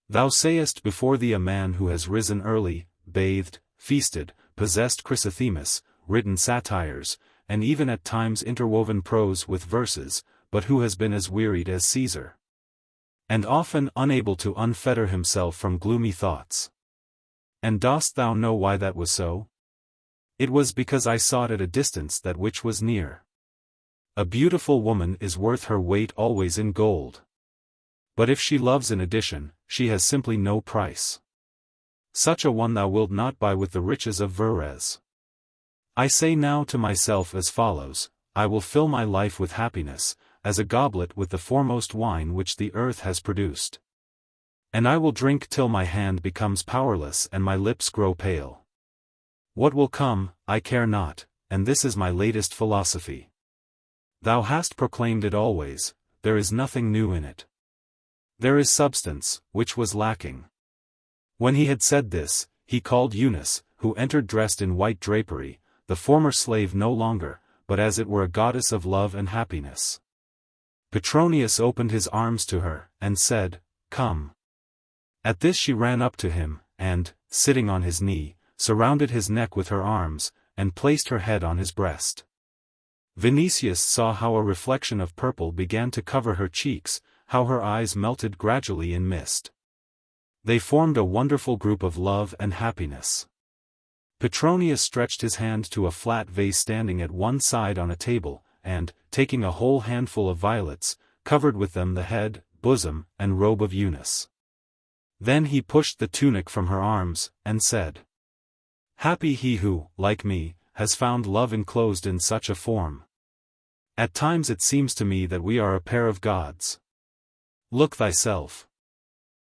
Thou sayest before thee a man who has risen early, bathed, feasted, possessed Chrysothemis, written satires, and even at times interwoven prose with verses, but who has been as wearied as Caesar. And often unable to unfetter himself from gloomy thoughts. And dost thou know why that was so? It was because I sought at a distance that which was near. A beautiful woman is worth her weight always in gold. But if she loves in addition, she has simply no price. Such a one thou wilt not buy with the riches of Verres. I say now to myself as follows: I will fill my life with happiness, as a goblet with the foremost wine which the earth has produced. And I will drink till my hand becomes powerless and my lips grow pale. What will come, I care not, and this is my latest philosophy. Thou hast proclaimed it always, there is nothing new in it. There is substance, which was lacking. When he had said this, he called Eunice, who entered dressed in white drapery, the former slave no longer, but as it were a goddess of love and happiness. Petronius opened his arms to her, and said, "Come." At this she ran up to him, and, sitting on his knee, surrounded his neck with her arms, and placed her head on his breast. Vinicius saw how a reflection of purple began to cover her cheeks, how her eyes melted gradually in mist. They formed a wonderful group of love and happiness. Petronius stretched his hand to a flat vase standing at one side on a table, and, taking a whole handful of violets, covered with them the head, bosom, and robe of Eunice. Then he pushed the tunic from her arms, and said, "Happy he who, like me, has found love enclosed in such a form. At times it seems to me that we are a pair of gods. Look thyself.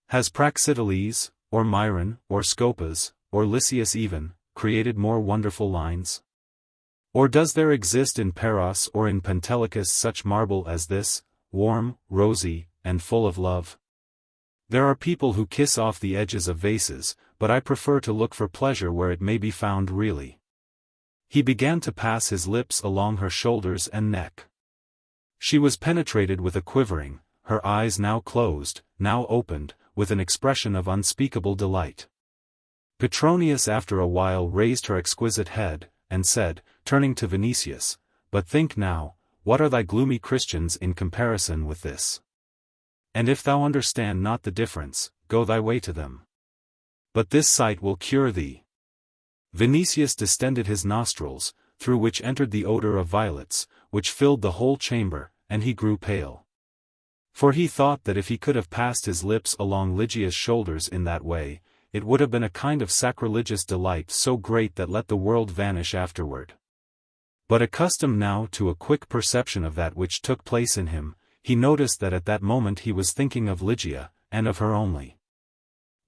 Has Praxiteles, or Myron, or Scopas, or Lysias even, created more wonderful lines? Or does there exist in Paros or in Pentelicus such marble as this, warm, rosy, and full of love? There are people who kiss off the edges of vases, but I prefer to look for pleasure where it may be found really." He began to pass his lips along her shoulders and neck. She was penetrated with a quivering, her eyes now closed, now opened, with an expression of unspeakable delight. Petronius after a while raised her exquisite head, and said, turning to Vinicius, "But think now, what are thy gloomy Christians in comparison with this? And if thou understand not the difference, go thy way to them. But this sight will cure thee." Vinicius distended his nostrils, through which entered the odor of violets, which filled the whole chamber, and he grew pale. For he thought that if he could have passed his lips along Ligia's shoulders in that way, it would have been a kind of sacrilegious delight so great that let the world vanish afterward. But accustomed now to a quick perception of that which took place in him, he noticed that at that moment he was thinking of Ligia, and of her only.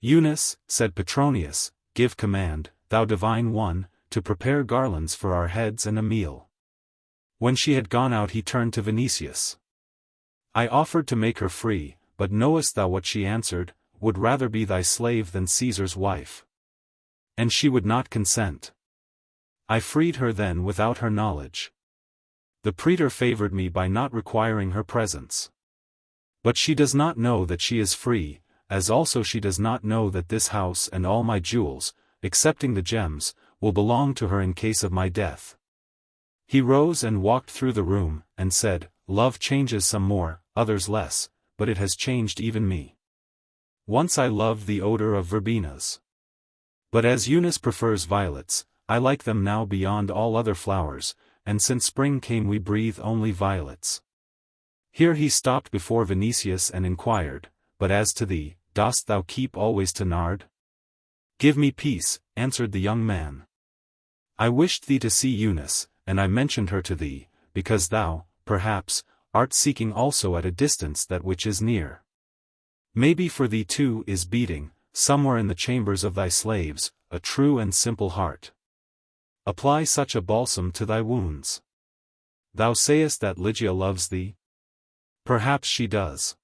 "Eunice," said Petronius, "give command, thou divine one, to prepare garlands for our heads and a meal." When she had gone out he turned to Vinicius. "I offered to make her free, but knowest thou what she answered? Would rather be thy slave than Caesar's wife. And she would not consent. I freed her then without her knowledge. The praetor favored me by not requiring her presence. But she does not know that she is free, as also she does not know that this house and all my jewels, excepting the gems, will belong to her in case of my death." He rose and walked through the room, and said, "Love changes some more, others less, but it has changed even me. Once I loved the odor of verbenas. But as Eunice prefers violets, I like them now beyond all other flowers, and since spring came we breathe only violets." Here he stopped before Vinicius and inquired, "But as to thee, dost thou keep always to nard?" "Give me peace," answered the young man. "I wished thee to see Eunice, and I mentioned her to thee, because thou, perhaps, art seeking also at a distance that which is near. Maybe for thee too is beating, somewhere in the chambers of thy slaves, a true and simple heart. Apply such a balsam to thy wounds. Thou sayest that Ligia loves thee? Perhaps she does.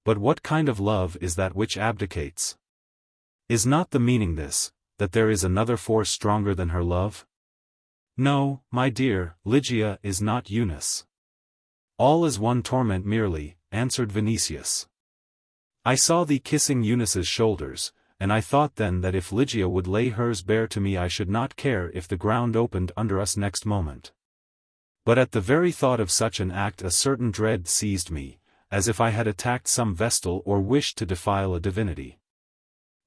But what kind of love is that which abdicates? Is not the meaning this, that there is another force stronger than her love? No, my dear, Ligia is not Eunice." "All is one torment merely," answered Vinicius. "I saw thee kissing Eunice's shoulders, and I thought then that if Ligia would lay hers bare to me I should not care if the ground opened under us next moment. But at the very thought of such an act a certain dread seized me, as if I had attacked some vestal or wished to defile a divinity.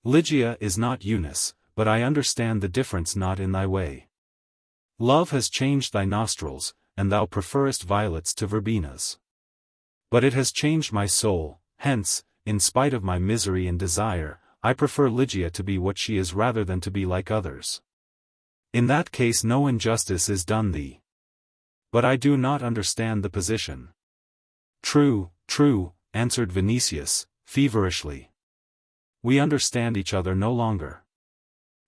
Ligia is not Eunice, but I understand the difference not in thy way. Love has changed thy nostrils, and thou preferest violets to verbenas. But it has changed my soul, hence, in spite of my misery and desire, I prefer Ligia to be what she is rather than to be like others. In that case no injustice is done thee. But I do not understand the position." "True, true," answered Vinicius, feverishly. "We understand each other no longer."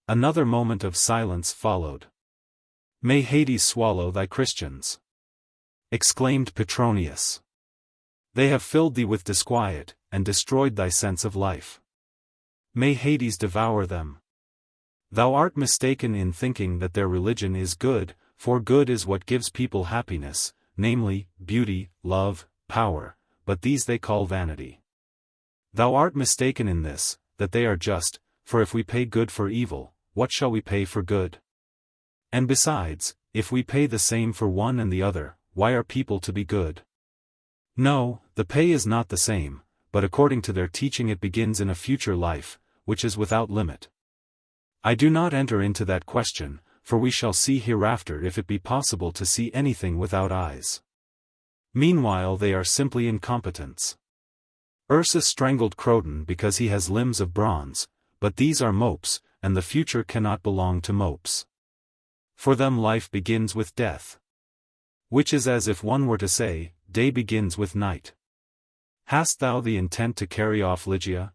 Another moment of silence followed. "May Hades swallow thy Christians!" exclaimed Petronius. "They have filled thee with disquiet, and destroyed thy sense of life. May Hades devour them. Thou art mistaken in thinking that their religion is good, for good is what gives people happiness, namely, beauty, love, power, but these they call vanity. Thou art mistaken in this, that they are just, for if we pay good for evil, what shall we pay for good? And besides, if we pay the same for one and the other, why are people to be good? No, the pay is not the same, but according to their teaching it begins in a future life, which is without limit. I do not enter into that question, for we shall see hereafter if it be possible to see anything without eyes. Meanwhile they are simply incompetents. Ursus strangled Croton because he has limbs of bronze, but these are mopes, and the future cannot belong to mopes. For them life begins with death. Which is as if one were to say, day begins with night. Hast thou the intent to carry off Ligia?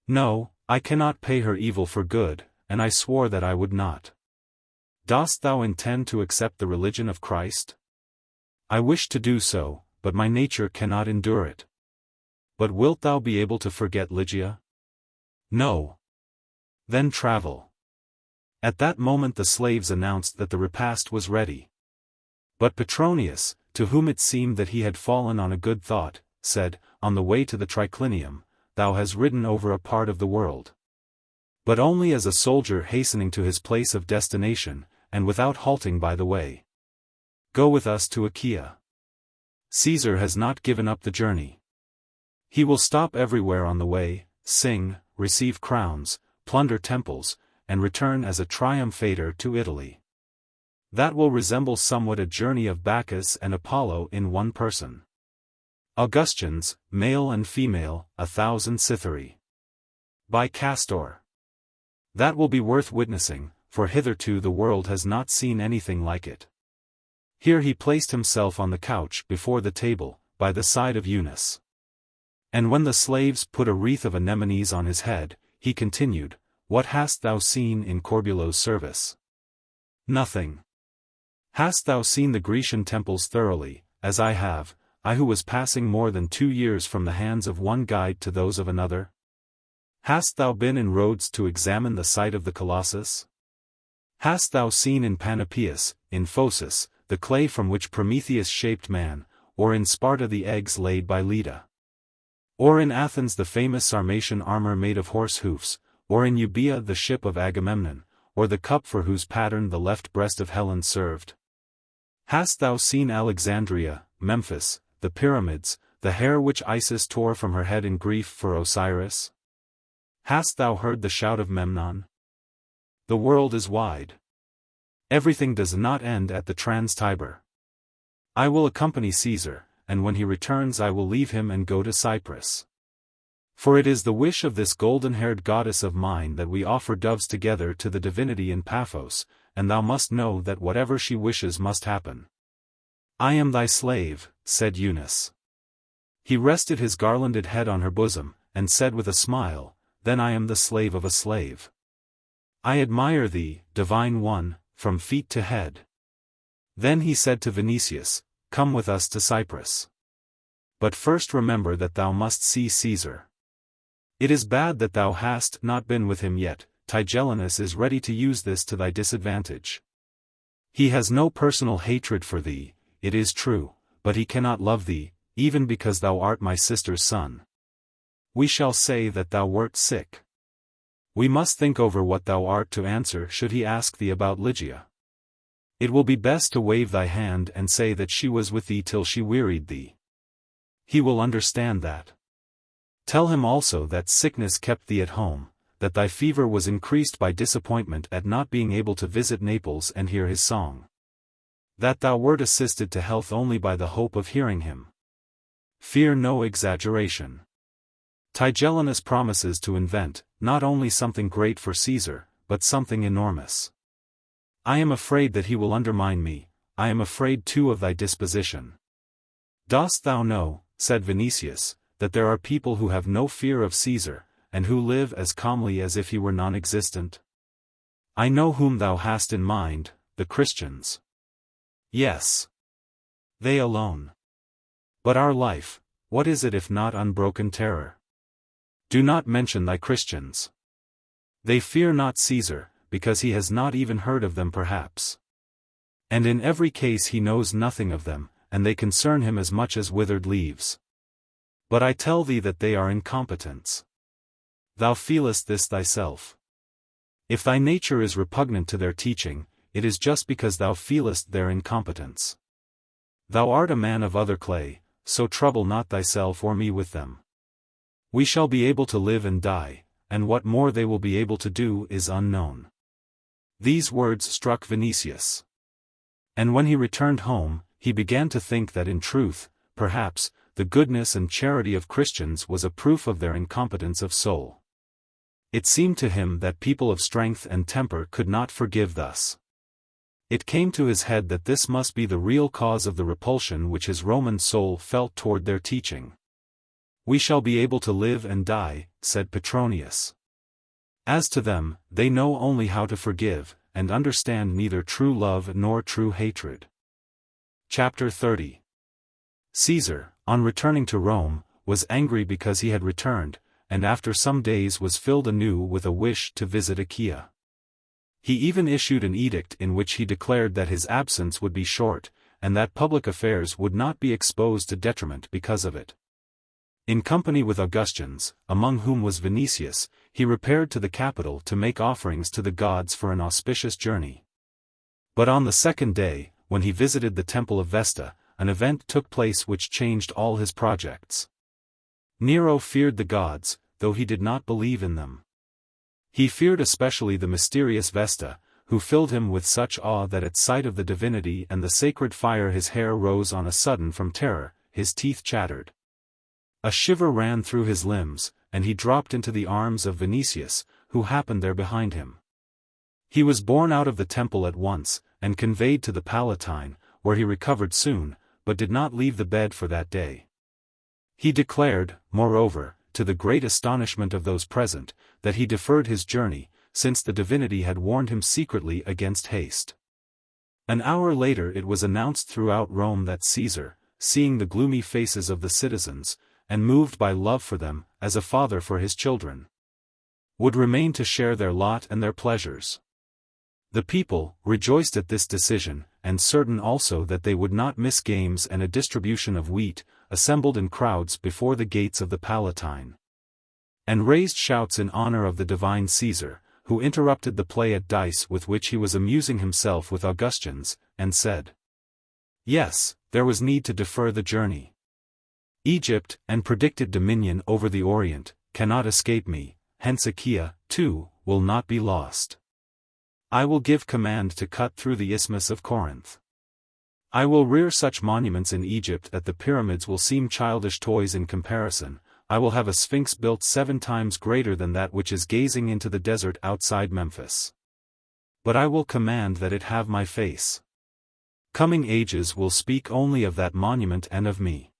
No, I cannot pay her evil for good, and I swore that I would not. Dost thou intend to accept the religion of Christ? I wish to do so, but my nature cannot endure it. But wilt thou be able to forget Ligia? No. Then travel. At that moment the slaves announced that the repast was ready. But Petronius, to whom it seemed that he had fallen on a good thought, said, "On the way to the triclinium, thou hast ridden over a part of the world. But only as a soldier hastening to his place of destination, and without halting by the way. Go with us to Achaia. Caesar has not given up the journey. He will stop everywhere on the way, sing, receive crowns, plunder temples, and return as a triumphator to Italy. That will resemble somewhat a journey of Bacchus and Apollo in one person. Augustans, male and female, 1,000 Cytherae. By Castor. That will be worth witnessing, for hitherto the world has not seen anything like it." Here he placed himself on the couch before the table, by the side of Eunice. And when the slaves put a wreath of anemones on his head, he continued, "What hast thou seen in Corbulo's service?" "Nothing." "Hast thou seen the Grecian temples thoroughly, as I have, I who was passing more than 2 years from the hands of one guide to those of another? Hast thou been in Rhodes to examine the site of the Colossus? Hast thou seen in Panopeus, in Phocis, the clay from which Prometheus shaped man, or in Sparta the eggs laid by Leda? Or in Athens the famous Sarmatian armor made of horse hoofs, or in Euboea the ship of Agamemnon, or the cup for whose pattern the left breast of Helen served? Hast thou seen Alexandria, Memphis, the pyramids, the hair which Isis tore from her head in grief for Osiris? Hast thou heard the shout of Memnon? The world is wide. Everything does not end at the Trans-Tiber. I will accompany Caesar, and when he returns I will leave him and go to Cyprus. For it is the wish of this golden-haired goddess of mine that we offer doves together to the divinity in Paphos, and thou must know that whatever she wishes must happen. I am thy slave, said Eunice. He rested his garlanded head on her bosom, and said with a smile, then I am the slave of a slave. I admire thee, divine one, from feet to head. Then he said to Vinicius, come with us to Cyprus. But first remember that thou must see Caesar. It is bad that thou hast not been with him yet. Tigellinus is ready to use this to thy disadvantage. He has no personal hatred for thee, it is true, but he cannot love thee, even because thou art my sister's son. We shall say that thou wert sick. We must think over what thou art to answer should he ask thee about Ligia. It will be best to wave thy hand and say that she was with thee till she wearied thee. He will understand that. Tell him also that sickness kept thee at home, that thy fever was increased by disappointment at not being able to visit Naples and hear his song. That thou wert assisted to health only by the hope of hearing him. Fear no exaggeration. Tigellinus promises to invent, not only something great for Caesar, but something enormous. I am afraid that he will undermine me, I am afraid too of thy disposition. Dost thou know, said Vinicius, that there are people who have no fear of Caesar, and who live as calmly as if he were non-existent? I know whom thou hast in mind, the Christians. Yes. They alone. But our life, what is it if not unbroken terror? Do not mention thy Christians. They fear not Caesar, because he has not even heard of them perhaps. And in every case he knows nothing of them, and they concern him as much as withered leaves. But I tell thee that they are incompetents. Thou feelest this thyself. If thy nature is repugnant to their teaching, it is just because thou feelest their incompetence. Thou art a man of other clay, so trouble not thyself or me with them. We shall be able to live and die, and what more they will be able to do is unknown. These words struck Vinicius. And when he returned home, he began to think that in truth, perhaps, the goodness and charity of Christians was a proof of their incompetence of soul. It seemed to him that people of strength and temper could not forgive thus. It came to his head that this must be the real cause of the repulsion which his Roman soul felt toward their teaching. We shall be able to live and die, said Petronius. As to them, they know only how to forgive, and understand neither true love nor true hatred. Chapter 30. Caesar, on returning to Rome, was angry because he had returned, and after some days was filled anew with a wish to visit Achaia. He even issued an edict in which he declared that his absence would be short, and that public affairs would not be exposed to detriment because of it. In company with Augustans, among whom was Vinicius, he repaired to the capital to make offerings to the gods for an auspicious journey. But on the second day, when he visited the temple of Vesta, an event took place which changed all his projects. Nero feared the gods, though he did not believe in them. He feared especially the mysterious Vesta, who filled him with such awe that at sight of the divinity and the sacred fire his hair rose on a sudden from terror, his teeth chattered. A shiver ran through his limbs, and he dropped into the arms of Vinicius, who happened there behind him. He was borne out of the temple at once, and conveyed to the Palatine, where he recovered soon, but did not leave the bed for that day. He declared, moreover, to the great astonishment of those present, that he deferred his journey, since the divinity had warned him secretly against haste. An hour later it was announced throughout Rome that Caesar, seeing the gloomy faces of the citizens, and moved by love for them, as a father for his children, would remain to share their lot and their pleasures. The people, rejoiced at this decision, and certain also that they would not miss games and a distribution of wheat, assembled in crowds before the gates of the Palatine, and raised shouts in honor of the divine Caesar, who interrupted the play at dice with which he was amusing himself with Augustans, and said, "Yes, there was need to defer the journey. Egypt, and predicted dominion over the Orient, cannot escape me, hence Achaia, too, will not be lost. I will give command to cut through the Isthmus of Corinth. I will rear such monuments in Egypt that the pyramids will seem childish toys in comparison. I will have a sphinx built 7 times greater than that which is gazing into the desert outside Memphis. But I will command that it have my face. Coming ages will speak only of that monument and of me.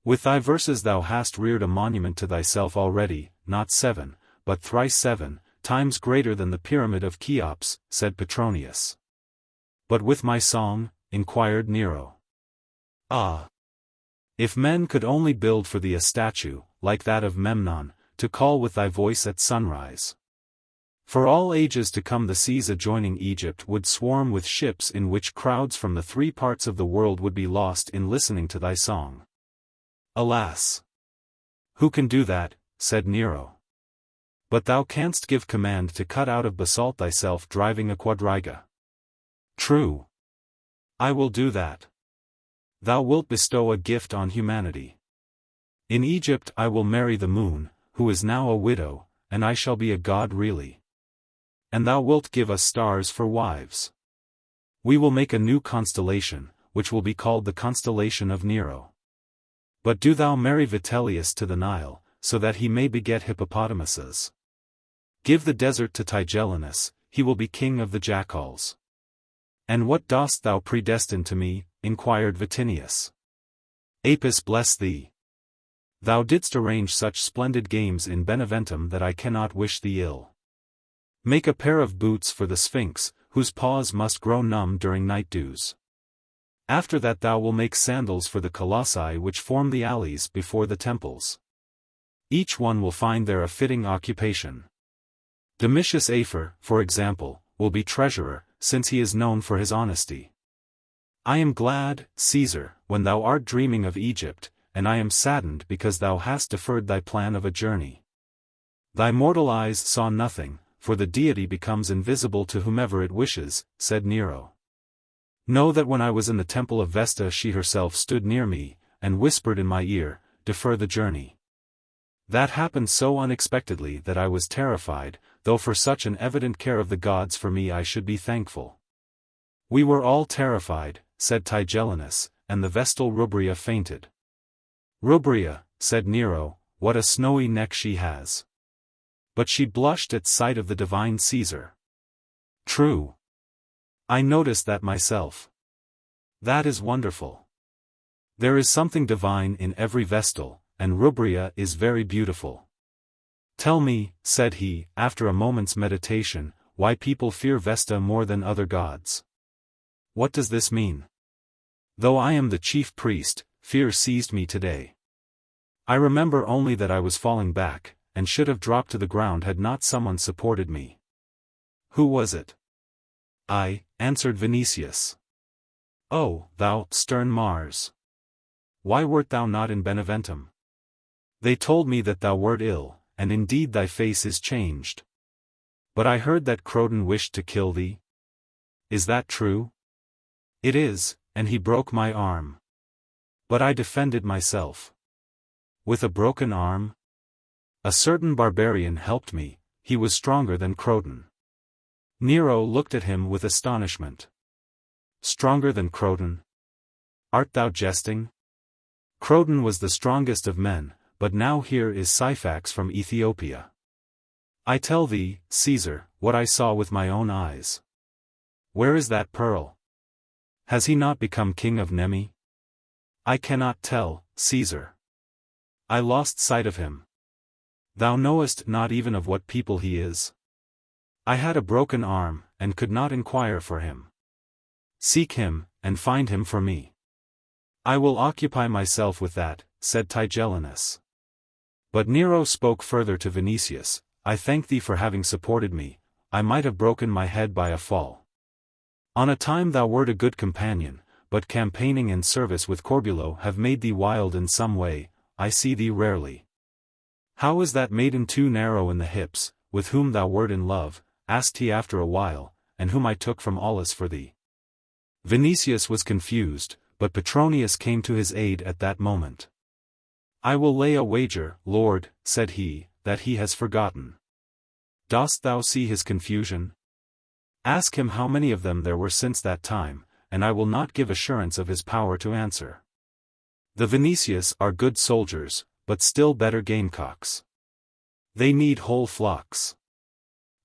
With thy verses thou hast reared a monument to thyself already, not 7, but thrice 7 times greater than the pyramid of Cheops," said Petronius. "But with my song?" inquired Nero. "Ah! If men could only build for thee a statue, like that of Memnon, to call with thy voice at sunrise. For all ages to come the seas adjoining Egypt would swarm with ships in which crowds from the 3 parts of the world would be lost in listening to thy song." "Alas! Who can do that?" said Nero. "But thou canst give command to cut out of basalt thyself driving a quadriga." "True. I will do that. Thou wilt bestow a gift on humanity. In Egypt I will marry the moon, who is now a widow, and I shall be a god really. And thou wilt give us stars for wives. We will make a new constellation, which will be called the constellation of Nero. But do thou marry Vitellius to the Nile, so that he may beget hippopotamuses. Give the desert to Tigellinus, he will be king of the jackals." "And what dost thou predestine to me?" inquired Vatinius. "Apis bless thee. Thou didst arrange such splendid games in Beneventum that I cannot wish thee ill. Make a pair of boots for the Sphinx, whose paws must grow numb during night dews. After that thou will make sandals for the colossi which form the alleys before the temples. Each one will find there a fitting occupation. Domitius Afer, for example, will be treasurer, since he is known for his honesty. I am glad, Caesar, when thou art dreaming of Egypt, and I am saddened because thou hast deferred thy plan of a journey. Thy mortal eyes saw nothing, for the deity becomes invisible to whomever it wishes," said Nero. "Know that when I was in the temple of Vesta she herself stood near me, and whispered in my ear, 'Defer the journey.' That happened so unexpectedly that I was terrified, though for such an evident care of the gods for me I should be thankful." "We were all terrified," said Tigellinus, and the Vestal Rubria fainted. "Rubria," said Nero, "what a snowy neck she has. But she blushed at sight of the divine Caesar." "True. I noticed that myself. That is wonderful. There is something divine in every Vestal, and Rubria is very beautiful. Tell me," said he, after a moment's meditation, "why people fear Vesta more than other gods. What does this mean? Though I am the chief priest, fear seized me today. I remember only that I was falling back, and should have dropped to the ground had not someone supported me." "Who was it?" "I," answered Vinicius. "Oh, thou, stern Mars! Why wert thou not in Beneventum? They told me that thou wert ill, and indeed thy face is changed. But I heard that Croton wished to kill thee. Is that true?" "It is, and he broke my arm. But I defended myself." "With a broken arm?" "A certain barbarian helped me, he was stronger than Croton." Nero looked at him with astonishment. "Stronger than Croton? Art thou jesting? Croton was the strongest of men, but now here is Syphax from Ethiopia. I tell thee, Caesar, what I saw with my own eyes. Where is that pearl? Has he not become king of Nemi? I cannot tell, Caesar. I lost sight of him. Thou knowest not even of what people he is. I had a broken arm, and could not inquire for him. Seek him, and find him for me." "I will occupy myself with that," said Tigellinus. But Nero spoke further to Vinicius, "I thank thee for having supported me. I might have broken my head by a fall. On a time thou wert a good companion, but campaigning and service with Corbulo have made thee wild in some way, I see thee rarely. How is that maiden too narrow in the hips, with whom thou wert in love, asked he after a while, and whom I took from Aulus for thee? Vinicius was confused, but Petronius came to his aid at that moment. I will lay a wager, Lord, said he, that he has forgotten. Dost thou see his confusion? Ask him how many of them there were since that time, and I will not give assurance of his power to answer. The Vinicius are good soldiers, but still better gamecocks. They need whole flocks.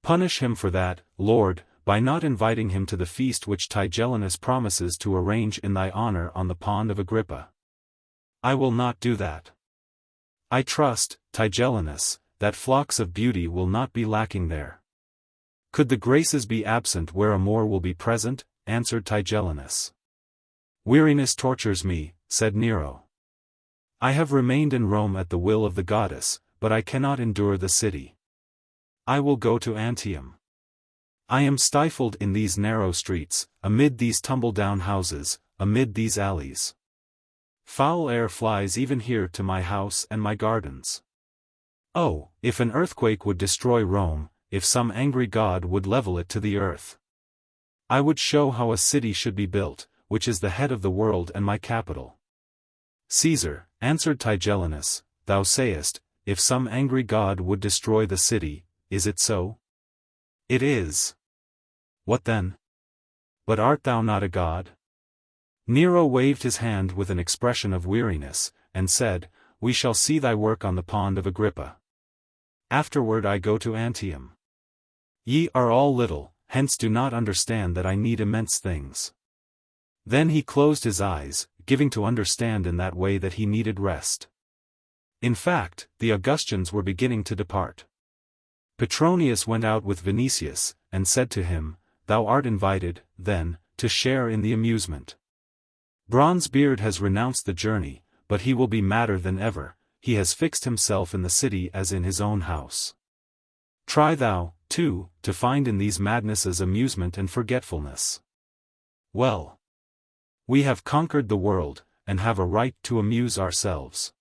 Punish him for that, Lord, by not inviting him to the feast which Tigellinus promises to arrange in thy honor on the pond of Agrippa. I will not do that. I trust, Tigellinus, that flocks of beauty will not be lacking there. Could the graces be absent where a Moor will be present? Answered Tigellinus. Weariness tortures me, said Nero. I have remained in Rome at the will of the goddess, but I cannot endure the city. I will go to Antium. I am stifled in these narrow streets, amid these tumble-down houses, amid these alleys. Foul air flies even here to my house and my gardens. Oh, if an earthquake would destroy Rome, if some angry god would level it to the earth. I would show how a city should be built, which is the head of the world and my capital. Caesar, answered Tigellinus, thou sayest, if some angry god would destroy the city, is it so? It is. What then? But art thou not a god? Nero waved his hand with an expression of weariness, and said, We shall see thy work on the pond of Agrippa. Afterward I go to Antium. Ye are all little, hence do not understand that I need immense things. Then he closed his eyes, giving to understand in that way that he needed rest. In fact, the Augustans were beginning to depart. Petronius went out with Vinicius, and said to him, Thou art invited, then, to share in the amusement. Bronzebeard has renounced the journey, but he will be madder than ever, he has fixed himself in the city as in his own house. Try thou, too, to find in these madnesses amusement and forgetfulness. Well. We have conquered the world, and have a right to amuse ourselves.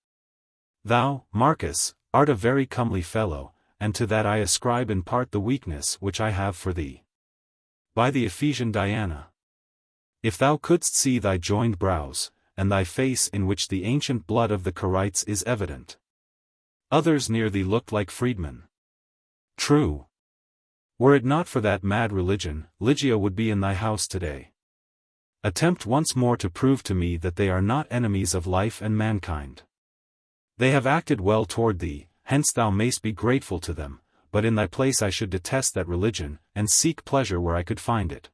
Thou, Marcus, art a very comely fellow, and to that I ascribe in part the weakness which I have for thee. By the Ephesian Diana. If thou couldst see thy joined brows, and thy face in which the ancient blood of the Carites is evident. Others near thee looked like freedmen. True. Were it not for that mad religion, Ligia would be in thy house today. Attempt once more to prove to me that they are not enemies of life and mankind. They have acted well toward thee, hence thou mayst be grateful to them, but in thy place I should detest that religion, and seek pleasure where I could find it.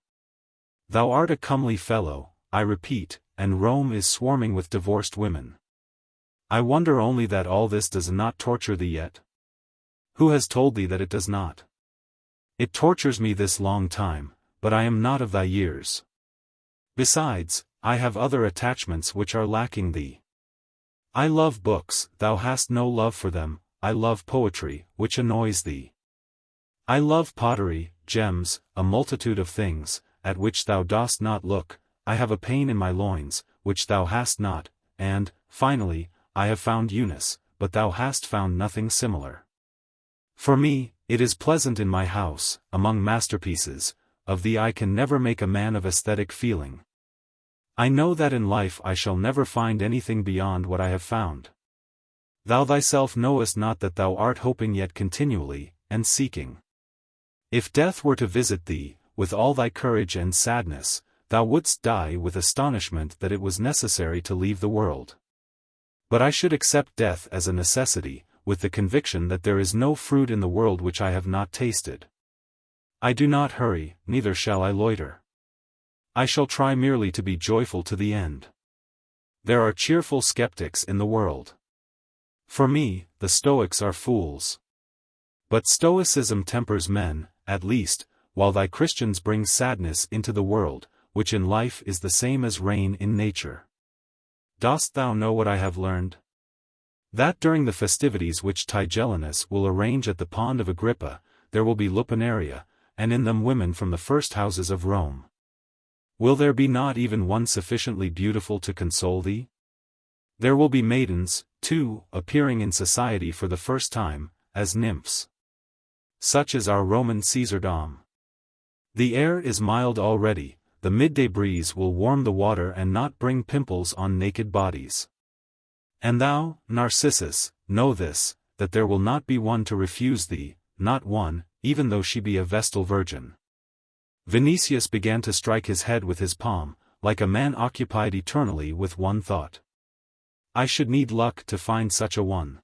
Thou art a comely fellow, I repeat, and Rome is swarming with divorced women. I wonder only that all this does not torture thee yet. Who has told thee that it does not? It tortures me this long time, but I am not of thy years. Besides, I have other attachments which are lacking thee. I love books, thou hast no love for them, I love poetry, which annoys thee. I love pottery, gems, a multitude of things, at which thou dost not look, I have a pain in my loins, which thou hast not, and, finally, I have found Eunice, but thou hast found nothing similar. For me, it is pleasant in my house, among masterpieces, of thee I can never make a man of aesthetic feeling. I know that in life I shall never find anything beyond what I have found. Thou thyself knowest not that thou art hoping yet continually, and seeking. If death were to visit thee, with all thy courage and sadness, thou wouldst die with astonishment that it was necessary to leave the world. But I should accept death as a necessity, with the conviction that there is no fruit in the world which I have not tasted. I do not hurry, neither shall I loiter. I shall try merely to be joyful to the end. There are cheerful skeptics in the world. For me, the Stoics are fools. But Stoicism tempers men, at least, while thy Christians bring sadness into the world, which in life is the same as rain in nature. Dost thou know what I have learned? That during the festivities which Tigellinus will arrange at the pond of Agrippa, there will be lupanaria, and in them women from the first houses of Rome. Will there be not even one sufficiently beautiful to console thee? There will be maidens, too, appearing in society for the first time, as nymphs. Such is our Roman Caesardom. The air is mild already, the midday breeze will warm the water and not bring pimples on naked bodies. And thou, Narcissus, know this, that there will not be one to refuse thee, not one, even though she be a Vestal virgin. Vinicius began to strike his head with his palm, like a man occupied eternally with one thought. I should need luck to find such a one.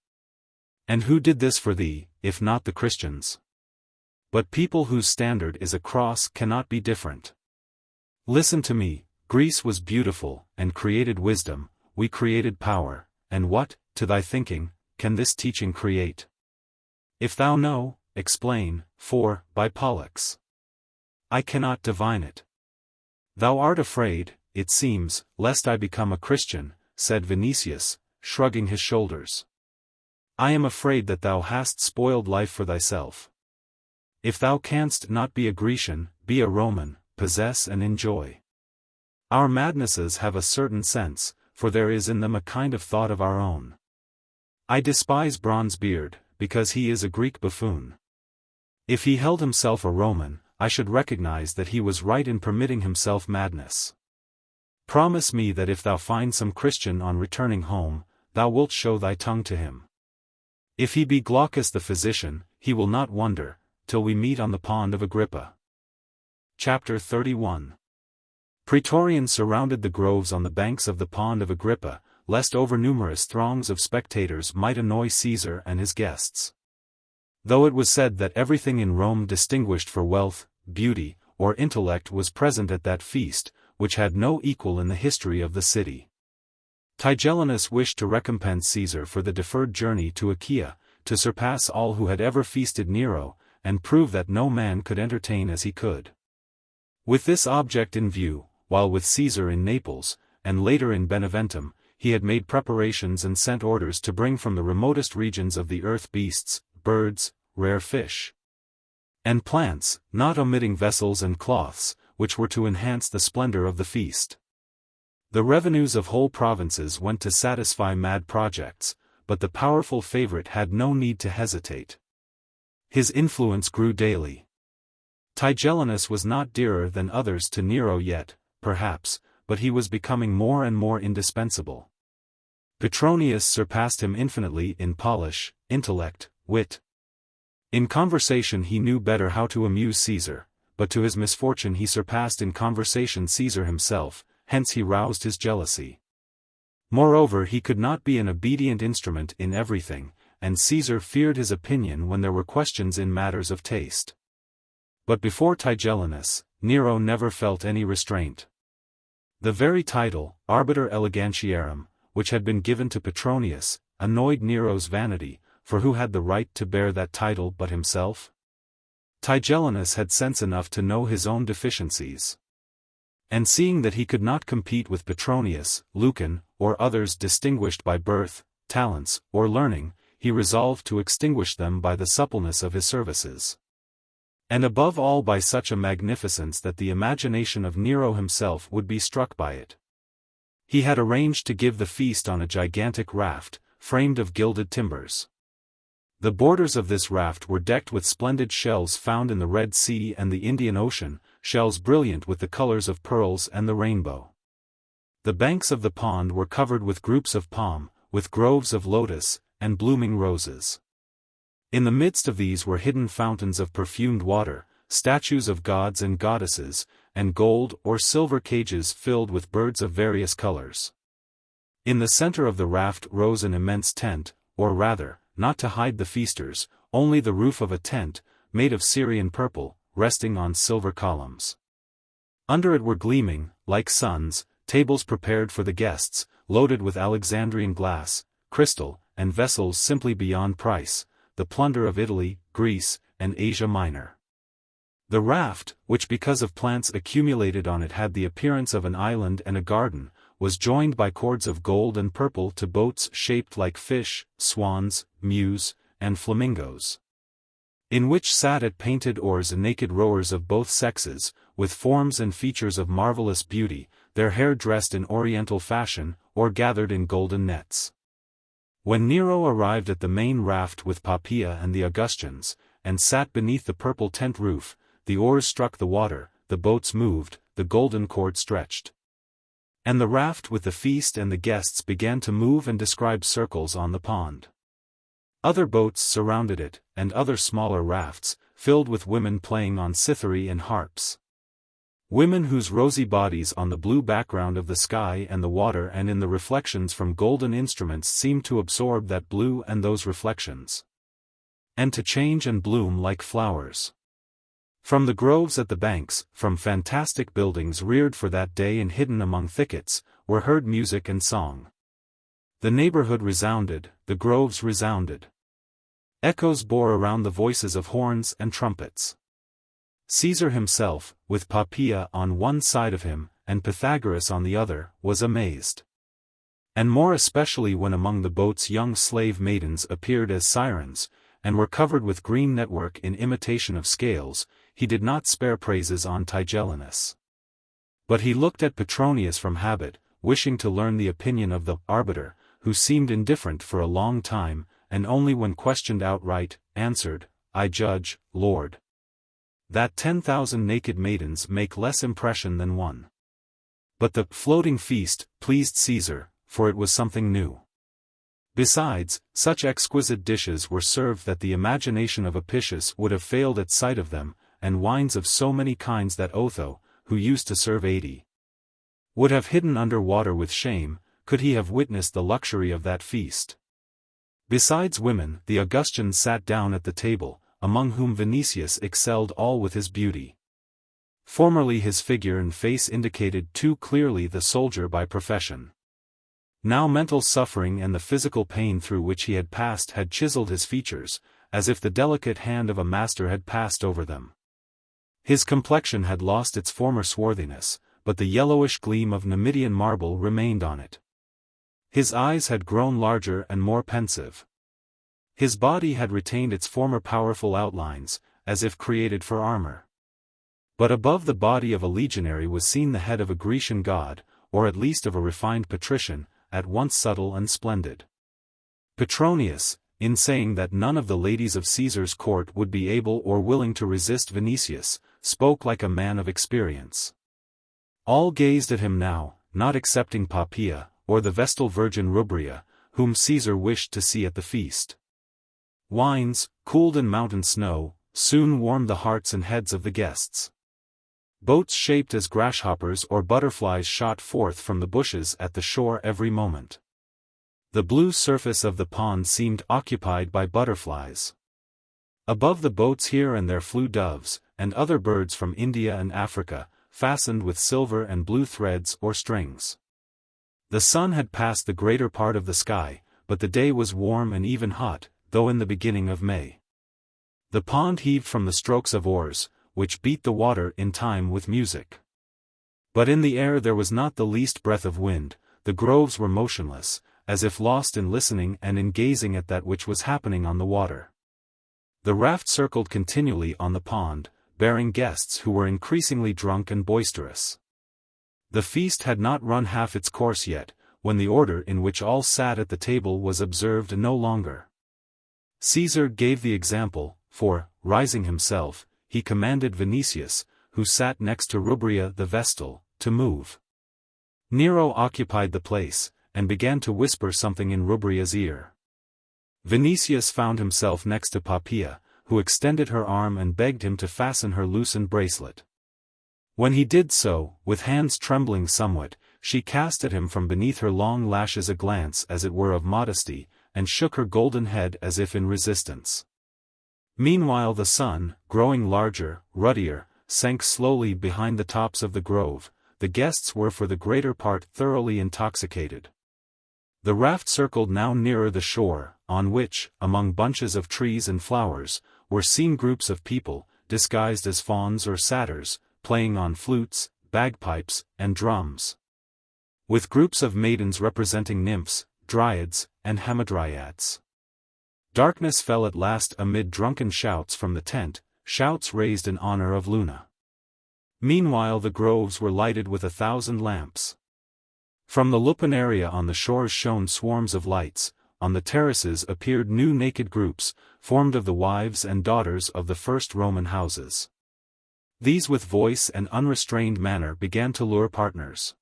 And who did this for thee, if not the Christians? But people whose standard is a cross cannot be different. Listen to me, Greece was beautiful, and created wisdom, we created power, and what, to thy thinking, can this teaching create? If thou know, explain, for, by Pollux, I cannot divine it. Thou art afraid, it seems, lest I become a Christian, said Vinicius, shrugging his shoulders. I am afraid that thou hast spoiled life for thyself. If thou canst not be a Grecian, be a Roman, possess and enjoy. Our madnesses have a certain sense, for there is in them a kind of thought of our own. I despise Bronzebeard, because he is a Greek buffoon. If he held himself a Roman, I should recognize that he was right in permitting himself madness. Promise me that if thou find some Christian on returning home, thou wilt show thy tongue to him. If he be Glaucus the physician, he will not wonder, till we meet on the pond of Agrippa. Chapter 31. Praetorians surrounded the groves on the banks of the pond of Agrippa, lest overnumerous throngs of spectators might annoy Caesar and his guests. Though it was said that everything in Rome distinguished for wealth, beauty, or intellect was present at that feast, which had no equal in the history of the city. Tigellinus wished to recompense Caesar for the deferred journey to Achaia, to surpass all who had ever feasted Nero, and prove that no man could entertain as he could. With this object in view, while with Caesar in Naples, and later in Beneventum, he had made preparations and sent orders to bring from the remotest regions of the earth beasts, birds, rare fish, and plants, not omitting vessels and cloths, which were to enhance the splendor of the feast. The revenues of whole provinces went to satisfy mad projects, but the powerful favorite had no need to hesitate. His influence grew daily. Tigellinus was not dearer than others to Nero yet, perhaps, but he was becoming more and more indispensable. Petronius surpassed him infinitely in polish, intellect, wit. In conversation he knew better how to amuse Caesar, but to his misfortune he surpassed in conversation Caesar himself, hence he roused his jealousy. Moreover, he could not be an obedient instrument in everything, and Caesar feared his opinion when there were questions in matters of taste. But before Tigellinus, Nero never felt any restraint. The very title, Arbiter Elegantiarum, which had been given to Petronius, annoyed Nero's vanity, for who had the right to bear that title but himself? Tigellinus had sense enough to know his own deficiencies. And seeing that he could not compete with Petronius, Lucan, or others distinguished by birth, talents, or learning, he resolved to extinguish them by the suppleness of his services. And above all by such a magnificence that the imagination of Nero himself would be struck by it. He had arranged to give the feast on a gigantic raft, framed of gilded timbers. The borders of this raft were decked with splendid shells found in the Red Sea and the Indian Ocean, shells brilliant with the colors of pearls and the rainbow. The banks of the pond were covered with groups of palm, with groves of lotus, and blooming roses. In the midst of these were hidden fountains of perfumed water, statues of gods and goddesses, and gold or silver cages filled with birds of various colors. In the center of the raft rose an immense tent, or rather, not to hide the feasters, only the roof of a tent, made of Syrian purple, resting on silver columns. Under it were gleaming, like suns, tables prepared for the guests, loaded with Alexandrian glass, crystal, and vessels simply beyond price, the plunder of Italy, Greece, and Asia Minor. The raft, which because of plants accumulated on it had the appearance of an island and a garden, was joined by cords of gold and purple to boats shaped like fish, swans, mews, and flamingos. in which sat at painted oars naked rowers of both sexes, with forms and features of marvelous beauty, their hair dressed in oriental fashion, or gathered in golden nets. When Nero arrived at the main raft with Poppaea and the Augustans, and sat beneath the purple tent roof, the oars struck the water, the boats moved, the golden cord stretched. And the raft with the feast and the guests began to move and describe circles on the pond. Other boats surrounded it, and other smaller rafts, filled with women playing on cithara and harps. Women whose rosy bodies on the blue background of the sky and the water and in the reflections from golden instruments seemed to absorb that blue and those reflections, and to change and bloom like flowers. From the groves at the banks, from fantastic buildings reared for that day and hidden among thickets, were heard music and song. The neighborhood resounded, the groves resounded. Echoes bore around the voices of horns and trumpets. Caesar himself, with Poppaea on one side of him, and Pythagoras on the other, was amazed. And more especially when among the boats young slave maidens appeared as sirens, and were covered with green network in imitation of scales, he did not spare praises on Tigellinus. But he looked at Petronius from habit, wishing to learn the opinion of the arbiter, who seemed indifferent for a long time, and only when questioned outright, answered, "I judge, Lord, that 10,000 naked maidens make less impression than one." But the floating feast pleased Caesar, for it was something new. Besides, such exquisite dishes were served that the imagination of Apicius would have failed at sight of them, and wines of so many kinds that Otho, who used to serve 80, would have hidden under water with shame, could he have witnessed the luxury of that feast. Besides women, the Augustans sat down at the table, among whom Vinicius excelled all with his beauty. Formerly his figure and face indicated too clearly the soldier by profession. Now mental suffering and the physical pain through which he had passed had chiseled his features, as if the delicate hand of a master had passed over them. His complexion had lost its former swarthiness, but the yellowish gleam of Numidian marble remained on it. His eyes had grown larger and more pensive. His body had retained its former powerful outlines, as if created for armor. But above the body of a legionary was seen the head of a Grecian god, or at least of a refined patrician, at once subtle and splendid. Petronius, in saying that none of the ladies of Caesar's court would be able or willing to resist Vinicius, spoke like a man of experience. All gazed at him now, not excepting Poppaea, or the Vestal Virgin Rubria, whom Caesar wished to see at the feast. Wines, cooled in mountain snow, soon warmed the hearts and heads of the guests. Boats shaped as grasshoppers or butterflies shot forth from the bushes at the shore every moment. The blue surface of the pond seemed occupied by butterflies. Above the boats here and there flew doves, and other birds from India and Africa, fastened with silver and blue threads or strings. The sun had passed the greater part of the sky, but the day was warm and even hot, though in the beginning of May. The pond heaved from the strokes of oars, which beat the water in time with music. But in the air there was not the least breath of wind, the groves were motionless, as if lost in listening and in gazing at that which was happening on the water. The raft circled continually on the pond, bearing guests who were increasingly drunk and boisterous. The feast had not run half its course yet, when the order in which all sat at the table was observed no longer. Caesar gave the example, for, rising himself, he commanded Vinicius, who sat next to Rubria the Vestal, to move. Nero occupied the place, and began to whisper something in Rubria's ear. Vinicius found himself next to Poppaea, who extended her arm and begged him to fasten her loosened bracelet. When he did so, with hands trembling somewhat, she cast at him from beneath her long lashes a glance as it were of modesty, and shook her golden head as if in resistance. Meanwhile the sun, growing larger, ruddier, sank slowly behind the tops of the grove. The guests were for the greater part thoroughly intoxicated. The raft circled now nearer the shore, on which, among bunches of trees and flowers, were seen groups of people, disguised as fauns or satyrs, playing on flutes, bagpipes, and drums. With groups of maidens representing nymphs, dryads, and hamadryads. Darkness fell at last amid drunken shouts from the tent, shouts raised in honor of Luna. Meanwhile the groves were lighted with 1,000 lamps. From the lupanaria on the shores shone swarms of lights, on the terraces appeared new naked groups, formed of the wives and daughters of the first Roman houses. These with voice and unrestrained manner began to lure partners.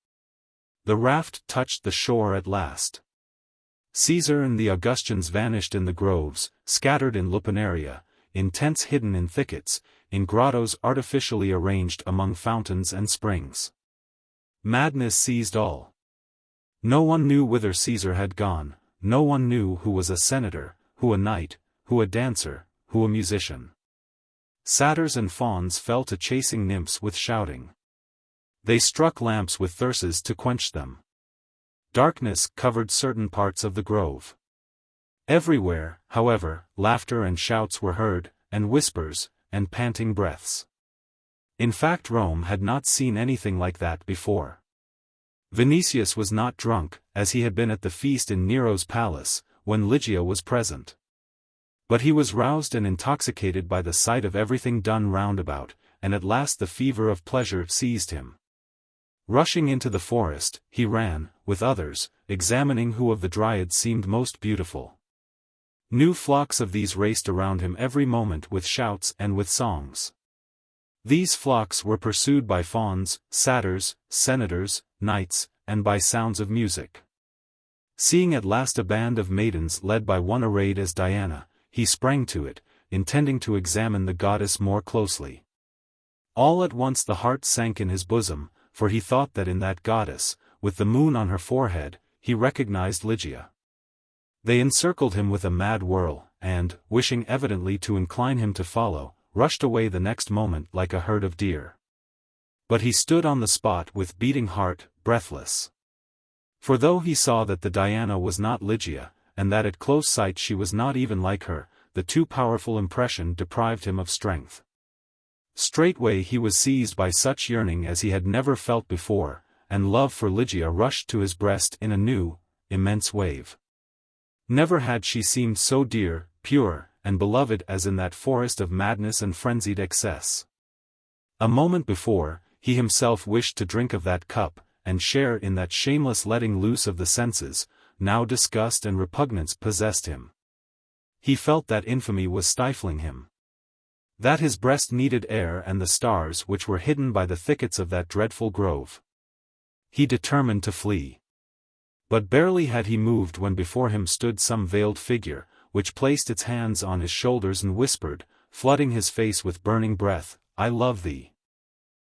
The raft touched the shore at last. Caesar and the Augustans vanished in the groves, scattered in lupanaria, in tents hidden in thickets, in grottos artificially arranged among fountains and springs. Madness seized all. No one knew whither Caesar had gone, no one knew who was a senator, who a knight, who a dancer, who a musician. Satyrs and fauns fell to chasing nymphs with shouting. They struck lamps with thyrses to quench them. Darkness covered certain parts of the grove. Everywhere, however, laughter and shouts were heard, and whispers, and panting breaths. In fact, Rome had not seen anything like that before. Vinicius was not drunk, as he had been at the feast in Nero's palace, when Lygia was present. But he was roused and intoxicated by the sight of everything done round about, and at last the fever of pleasure seized him. Rushing into the forest, he ran, with others, examining who of the dryads seemed most beautiful. New flocks of these raced around him every moment with shouts and with songs. These flocks were pursued by fauns, satyrs, senators, knights, and by sounds of music. Seeing at last a band of maidens led by one arrayed as Diana, he sprang to it, intending to examine the goddess more closely. All at once the heart sank in his bosom, for he thought that in that goddess, with the moon on her forehead, he recognized Ligia. They encircled him with a mad whirl, and, wishing evidently to incline him to follow, rushed away the next moment like a herd of deer. But he stood on the spot with beating heart, breathless. For though he saw that the Diana was not Ligia, and that at close sight she was not even like her, the too powerful impression deprived him of strength. Straightway he was seized by such yearning as he had never felt before, and love for Ligia rushed to his breast in a new, immense wave. Never had she seemed so dear, pure, and beloved as in that forest of madness and frenzied excess. A moment before, he himself wished to drink of that cup, and share in that shameless letting loose of the senses. Now disgust and repugnance possessed him. He felt that infamy was stifling him. That his breast needed air and the stars which were hidden by the thickets of that dreadful grove. He determined to flee. But barely had he moved when before him stood some veiled figure, which placed its hands on his shoulders and whispered, flooding his face with burning breath, "I love thee.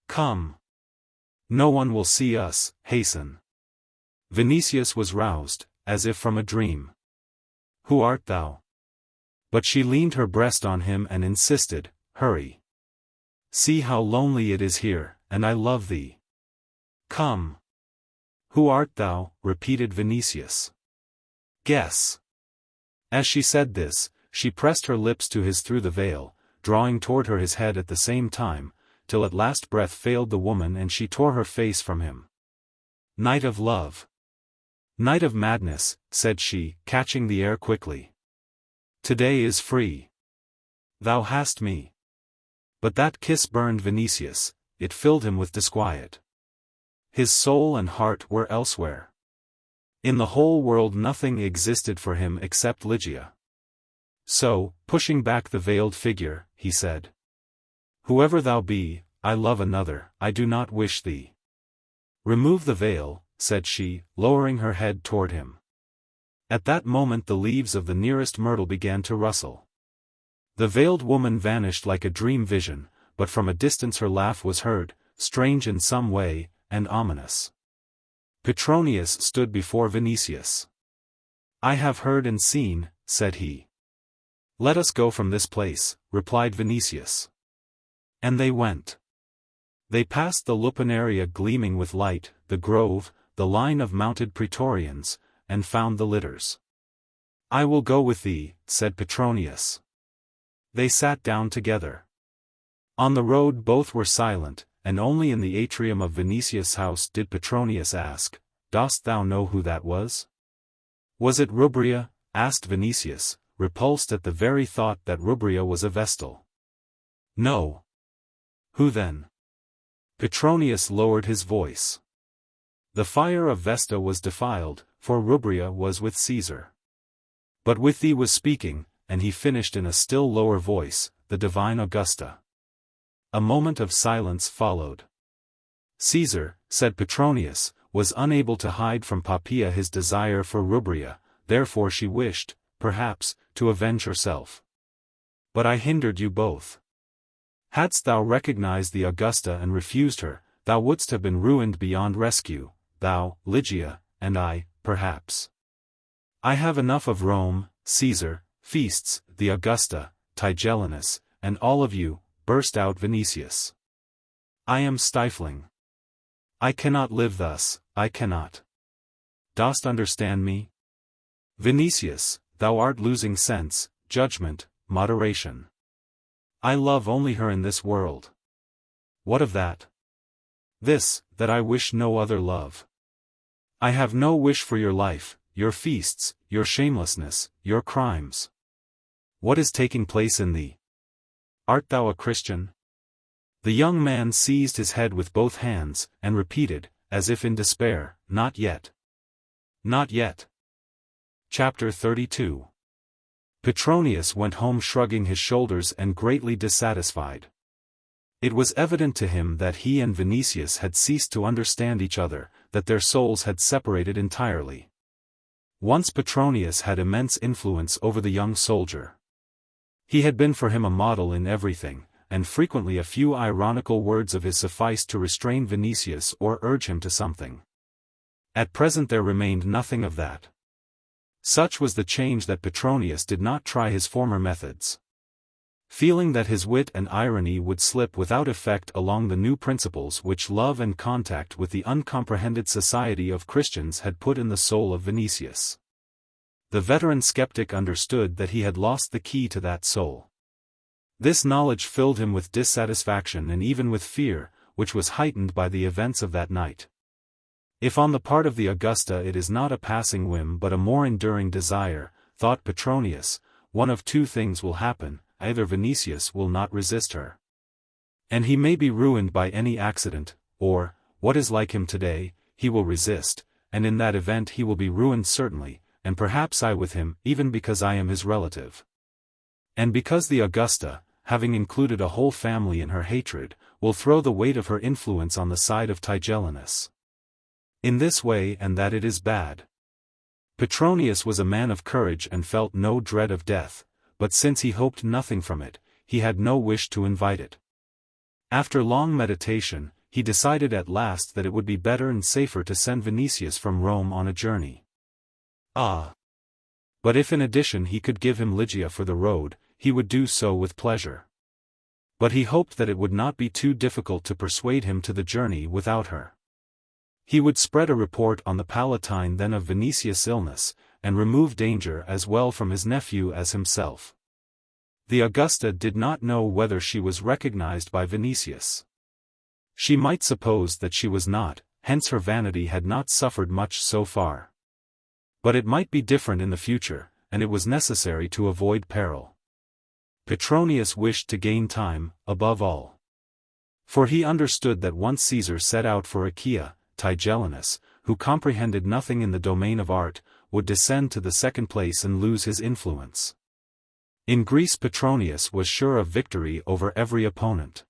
Come. No one will see us, hasten." Vinicius was roused, as if from a dream. "Who art thou?" But she leaned her breast on him and insisted, "Hurry. See how lonely it is here, and I love thee. Come." "Who art thou?" repeated Vinicius. "Guess." As she said this, she pressed her lips to his through the veil, drawing toward her his head at the same time, till at last breath failed the woman and she tore her face from him. "Night of love. Night of madness," said she, catching the air quickly. "Today is free. Thou hast me." But that kiss burned Vinicius, it filled him with disquiet. His soul and heart were elsewhere. In the whole world nothing existed for him except Ligia. So, pushing back the veiled figure, he said, "Whoever thou be, I love another, I do not wish thee." "Remove the veil," said she, lowering her head toward him. At that moment the leaves of the nearest myrtle began to rustle. The veiled woman vanished like a dream vision, but from a distance her laugh was heard, strange in some way, and ominous. Petronius stood before Vinicius. "I have heard and seen," said he. "Let us go from this place," replied Vinicius. And they went. They passed the lupanaria gleaming with light, the grove, the line of mounted praetorians, and found the litters. "I will go with thee," said Petronius. They sat down together. On the road both were silent, and only in the atrium of Vinicius' house did Petronius ask, "Dost thou know who that was?" "Was it Rubria?" asked Vinicius, repulsed at the very thought that Rubria was a Vestal. No. Who then? Petronius lowered his voice. The fire of Vesta was defiled, for Rubria was with Caesar. But with thee was speaking, and he finished in a still lower voice, the divine Augusta. A moment of silence followed. Caesar, said Petronius, was unable to hide from Poppaea his desire for Rubria, therefore she wished, perhaps, to avenge herself. But I hindered you both. Hadst thou recognized the Augusta and refused her, thou wouldst have been ruined beyond rescue, thou, Ligia, and I, perhaps. I have enough of Rome, Caesar, feasts, the Augusta, Tigellinus, and all of you, burst out Vinicius. I am stifling. I cannot live thus, I cannot. Dost understand me? Vinicius, thou art losing sense, judgment, moderation. I love only her in this world. What of that? This, that I wish no other love. I have no wish for your life, your feasts, your shamelessness, your crimes. What is taking place in thee? Art thou a Christian? The young man seized his head with both hands, and repeated, as if in despair, not yet. Not yet. Chapter 32. Petronius went home shrugging his shoulders and greatly dissatisfied. It was evident to him that he and Vinicius had ceased to understand each other, that their souls had separated entirely. Once Petronius had immense influence over the young soldier. He had been for him a model in everything, and frequently a few ironical words of his sufficed to restrain Vinicius or urge him to something. At present there remained nothing of that. Such was the change that Petronius did not try his former methods. Feeling that his wit and irony would slip without effect along the new principles which love and contact with the uncomprehended society of Christians had put in the soul of Vinicius. The veteran skeptic understood that he had lost the key to that soul. This knowledge filled him with dissatisfaction and even with fear, which was heightened by the events of that night. If on the part of the Augusta it is not a passing whim but a more enduring desire, thought Petronius, one of two things will happen: either Vinicius will not resist her, and he may be ruined by any accident, or, what is like him today, he will resist, and in that event he will be ruined certainly, and perhaps I with him, even because I am his relative. And because the Augusta, having included a whole family in her hatred, will throw the weight of her influence on the side of Tigellinus. In this way and that it is bad. Petronius was a man of courage and felt no dread of death, but since he hoped nothing from it, he had no wish to invite it. After long meditation, he decided at last that it would be better and safer to send Vinicius from Rome on a journey. Ah! But if in addition he could give him Ligia for the road, he would do so with pleasure. But he hoped that it would not be too difficult to persuade him to the journey without her. He would spread a report on the Palatine then of Vinicius' illness, and remove danger as well from his nephew as himself. The Augusta did not know whether she was recognized by Vinicius. She might suppose that she was not, hence her vanity had not suffered much so far. But it might be different in the future, and it was necessary to avoid peril. Petronius wished to gain time, above all. For he understood that once Caesar set out for Achaea, Tigellinus, who comprehended nothing in the domain of art, would descend to the second place and lose his influence. In Greece Petronius was sure of victory over every opponent.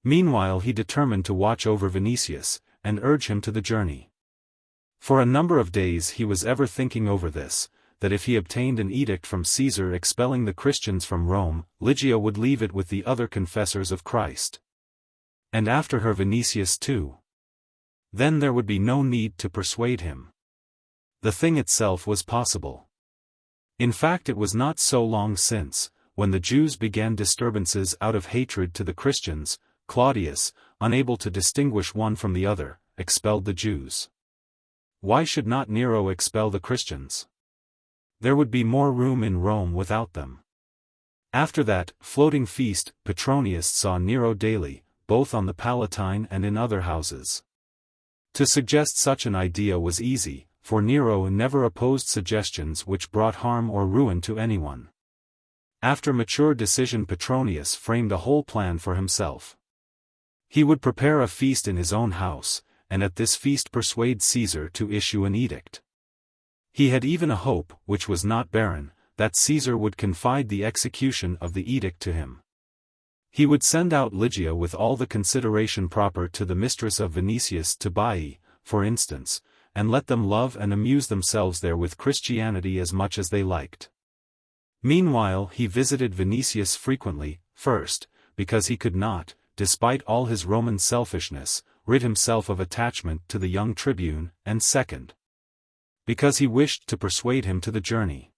Meanwhile he determined to watch over Vinicius, and urge him to the journey. For a number of days he was ever thinking over this, that if he obtained an edict from Caesar expelling the Christians from Rome, Ligia would leave it with the other confessors of Christ. And after her Vinicius too. Then there would be no need to persuade him. The thing itself was possible. In fact it was not so long since, when the Jews began disturbances out of hatred to the Christians, Claudius, unable to distinguish one from the other, expelled the Jews. Why should not Nero expel the Christians? There would be more room in Rome without them. After that floating feast, Petronius saw Nero daily, both on the Palatine and in other houses. To suggest such an idea was easy, for Nero never opposed suggestions which brought harm or ruin to anyone. After mature decision, Petronius framed a whole plan for himself. He would prepare a feast in his own house, and at this feast persuade Caesar to issue an edict. He had even a hope, which was not barren, that Caesar would confide the execution of the edict to him. He would send out Lygia with all the consideration proper to the mistress of Vinicius to Baiae, for instance, and let them love and amuse themselves there with Christianity as much as they liked. Meanwhile he visited Vinicius frequently, first, because he could not, despite all his Roman selfishness, rid himself of attachment to the young tribune, and second, because he wished to persuade him to the journey.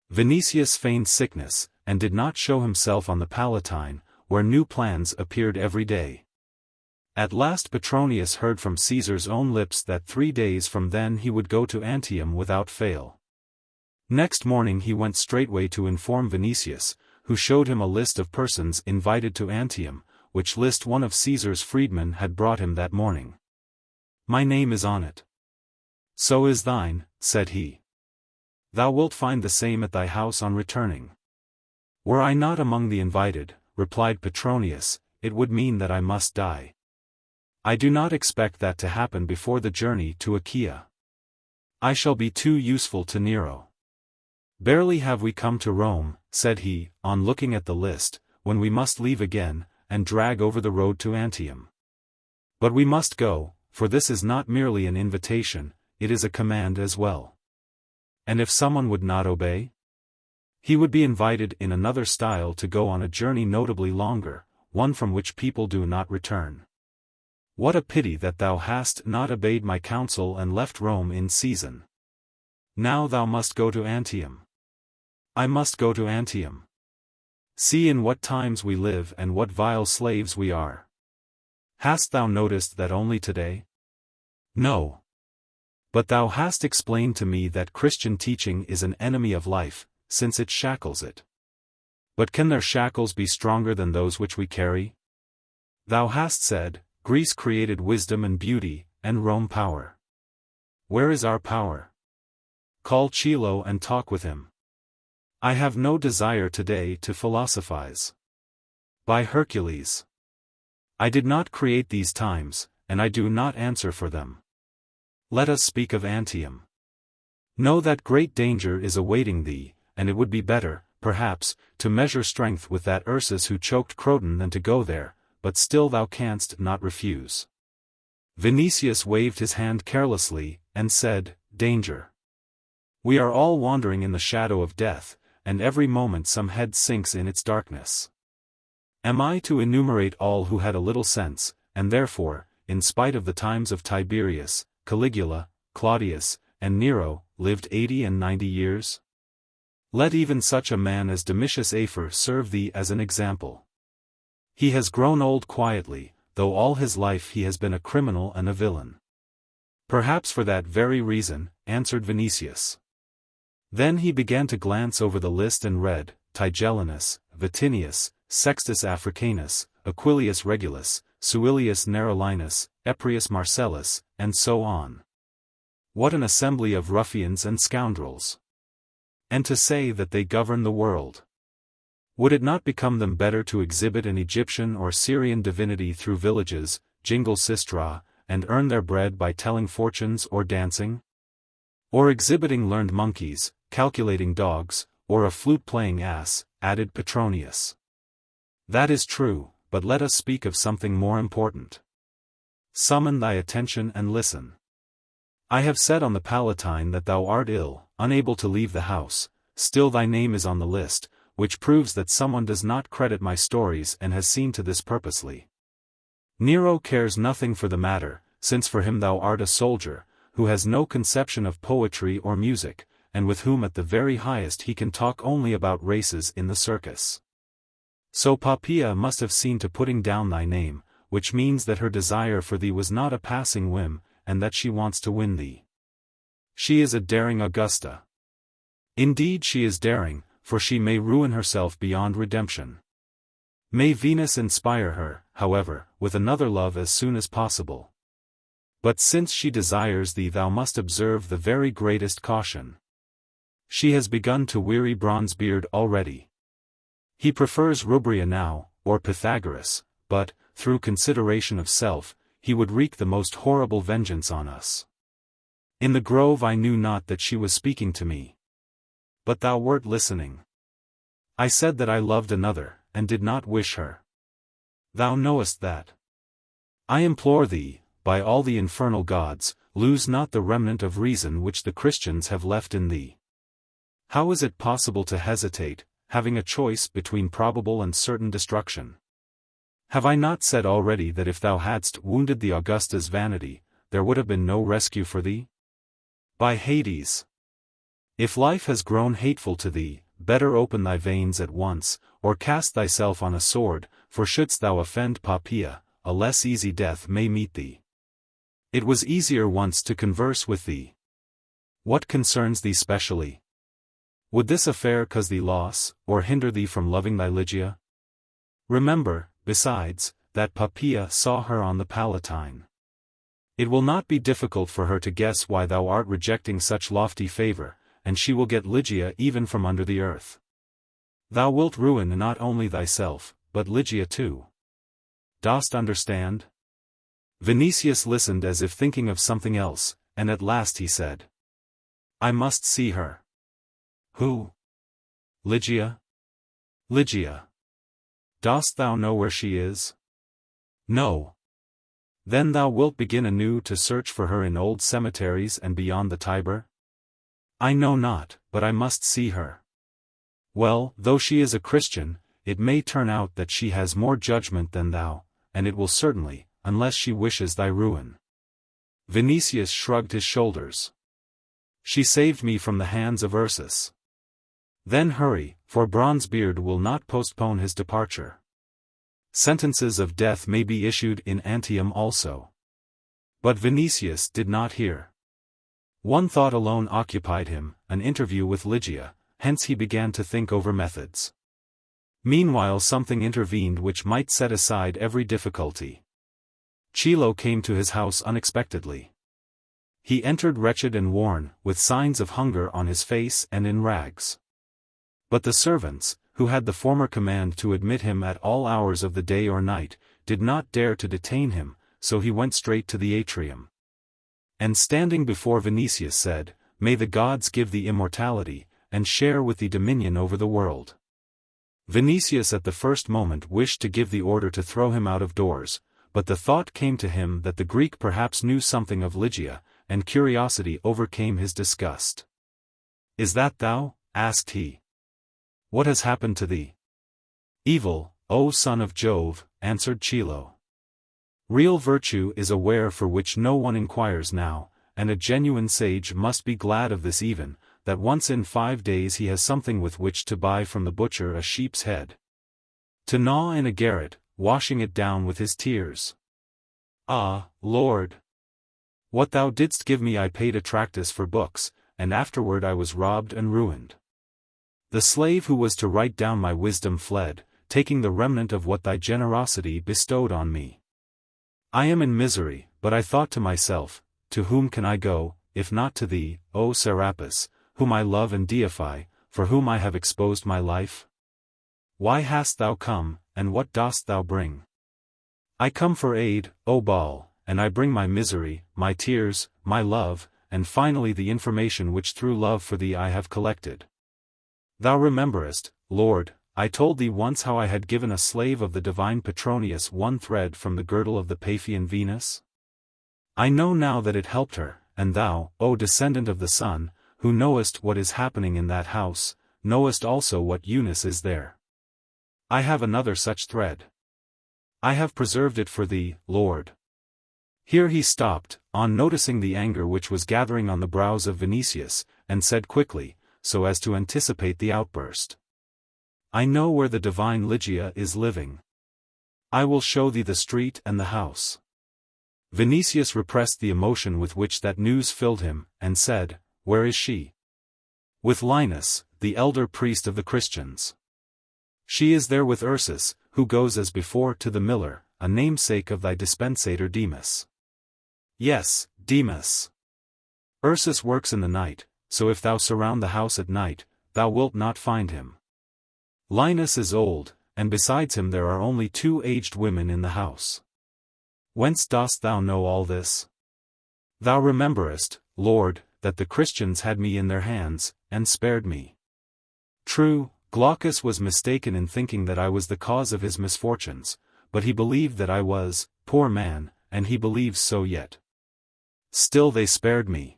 Vinicius feigned sickness, and did not show himself on the Palatine, where new plans appeared every day. At last Petronius heard from Caesar's own lips that 3 days from then he would go to Antium without fail. Next morning he went straightway to inform Vinicius, who showed him a list of persons invited to Antium, which list one of Caesar's freedmen had brought him that morning. "My name is on it." "So is thine," said he. "Thou wilt find the same at thy house on returning." "Were I not among the invited," replied Petronius, "it would mean that I must die. I do not expect that to happen before the journey to Achaia. I shall be too useful to Nero. Barely have we come to Rome," said he, on looking at the list, "when we must leave again, and drag over the road to Antium. But we must go, for this is not merely an invitation, it is a command as well. And if someone would not obey? He would be invited in another style to go on a journey notably longer, one from which people do not return. What a pity that thou hast not obeyed my counsel and left Rome in season. Now thou must go to Antium." "I must go to Antium. See in what times we live and what vile slaves we are. Hast thou noticed that only today?" "No. But thou hast explained to me that Christian teaching is an enemy of life, since it shackles it. But can their shackles be stronger than those which we carry? Thou hast said, Greece created wisdom and beauty, and Rome power. Where is our power? Call Chilo and talk with him. I have no desire today to philosophize. By Hercules! I did not create these times, and I do not answer for them. Let us speak of Antium. Know that great danger is awaiting thee, and it would be better, perhaps, to measure strength with that Ursus who choked Croton than to go there, but still thou canst not refuse." Vinicius waved his hand carelessly, and said, "Danger. We are all wandering in the shadow of death, and every moment some head sinks in its darkness. Am I to enumerate all who had a little sense, and therefore, in spite of the times of Tiberius, Caligula, Claudius, and Nero, lived 80 and 90 years? Let even such a man as Domitius Afer serve thee as an example. He has grown old quietly, though all his life he has been a criminal and a villain." "Perhaps for that very reason," answered Vinicius. Then he began to glance over the list and read, Tigellinus, Vatinius, Sextus Africanus, Aquilius Regulus, Suilius Nerolinus, Eprius Marcellus, and so on. What an assembly of ruffians and scoundrels! And to say that they govern the world! Would it not become them better to exhibit an Egyptian or Syrian divinity through villages, jingle sistra, and earn their bread by telling fortunes or dancing? Or exhibiting learned monkeys, calculating dogs, or a flute-playing ass, added Petronius. "That is true, but let us speak of something more important. Summon thy attention and listen. I have said on the Palatine that thou art ill, unable to leave the house, still thy name is on the list, which proves that someone does not credit my stories and has seen to this purposely. Nero cares nothing for the matter, since for him thou art a soldier, who has no conception of poetry or music, and with whom at the very highest he can talk only about races in the circus. So Poppaea must have seen to putting down thy name, which means that her desire for thee was not a passing whim, and that she wants to win thee. She is a daring Augusta. Indeed she is daring, for she may ruin herself beyond redemption. May Venus inspire her, however, with another love as soon as possible. But since she desires thee thou must observe the very greatest caution. She has begun to weary Bronzebeard already. He prefers Rubria now, or Pythagoras, but, through consideration of self, he would wreak the most horrible vengeance on us. In the grove I knew not that she was speaking to me. But thou wert listening. I said that I loved another, and did not wish her. Thou knowest that. I implore thee, by all the infernal gods, lose not the remnant of reason which the Christians have left in thee. How is it possible to hesitate, having a choice between probable and certain destruction? Have I not said already that if thou hadst wounded the Augusta's vanity, there would have been no rescue for thee? By Hades! If life has grown hateful to thee, better open thy veins at once, or cast thyself on a sword, for shouldst thou offend Poppaea, a less easy death may meet thee. It was easier once to converse with thee. What concerns thee specially? Would this affair cause thee loss, or hinder thee from loving thy Ligia? Remember, besides, that Poppaea saw her on the Palatine. It will not be difficult for her to guess why thou art rejecting such lofty favor, and she will get Ligia even from under the earth. Thou wilt ruin not only thyself, but Ligia too. Dost understand? Vinicius listened as if thinking of something else, and at last he said, I must see her. Who? Ligia? Ligia. Dost thou know where she is? No. Then thou wilt begin anew to search for her in old cemeteries and beyond the Tiber? I know not, but I must see her. Well, though she is a Christian, it may turn out that she has more judgment than thou, and it will certainly, unless she wishes thy ruin. Vinicius shrugged his shoulders. She saved me from the hands of Ursus. Then hurry, for Bronzebeard will not postpone his departure. Sentences of death may be issued in Antium also. But Vinicius did not hear. One thought alone occupied him, an interview with Ligia, hence he began to think over methods. Meanwhile something intervened which might set aside every difficulty. Chilo came to his house unexpectedly. He entered wretched and worn, with signs of hunger on his face and in rags. But the servants, who had the former command to admit him at all hours of the day or night, did not dare to detain him, so he went straight to the atrium. And standing before Vinicius said, May the gods give thee immortality, and share with thee dominion over the world. Vinicius at the first moment wished to give the order to throw him out of doors, but the thought came to him that the Greek perhaps knew something of Ligia, and curiosity overcame his disgust. Is that thou? Asked he. What has happened to thee? Evil, O son of Jove, answered Chilo. Real virtue is a ware for which no one inquires now, and a genuine sage must be glad of this even, that once in 5 days he has something with which to buy from the butcher a sheep's head. To gnaw in a garret, washing it down with his tears. Ah, Lord! What thou didst give me I paid a Tractus for books, and afterward I was robbed and ruined. The slave who was to write down my wisdom fled, taking the remnant of what thy generosity bestowed on me. I am in misery, but I thought to myself, to whom can I go, if not to thee, O Serapis, whom I love and deify, for whom I have exposed my life? Why hast thou come, and what dost thou bring? I come for aid, O Baal, and I bring my misery, my tears, my love, and finally the information which through love for thee I have collected. Thou rememberest, Lord, I told thee once how I had given a slave of the divine Petronius one thread from the girdle of the Paphian Venus? I know now that it helped her, and thou, O descendant of the sun, who knowest what is happening in that house, knowest also what Eunice is there. I have another such thread. I have preserved it for thee, Lord. Here he stopped, on noticing the anger which was gathering on the brows of Vinicius, and said quickly, so as to anticipate the outburst. I know where the divine Ligia is living. I will show thee the street and the house. Vinicius repressed the emotion with which that news filled him, and said, Where is she? With Linus, the elder priest of the Christians. She is there with Ursus, who goes as before to the miller, a namesake of thy dispensator Demas. Yes, Demas. Ursus works in the night, so if thou surround the house at night, thou wilt not find him. Linus is old, and besides him there are only 2 aged women in the house. Whence dost thou know all this? Thou rememberest, Lord, that the Christians had me in their hands, and spared me. True, Glaucus was mistaken in thinking that I was the cause of his misfortunes, but he believed that I was, poor man, and he believes so yet. Still they spared me.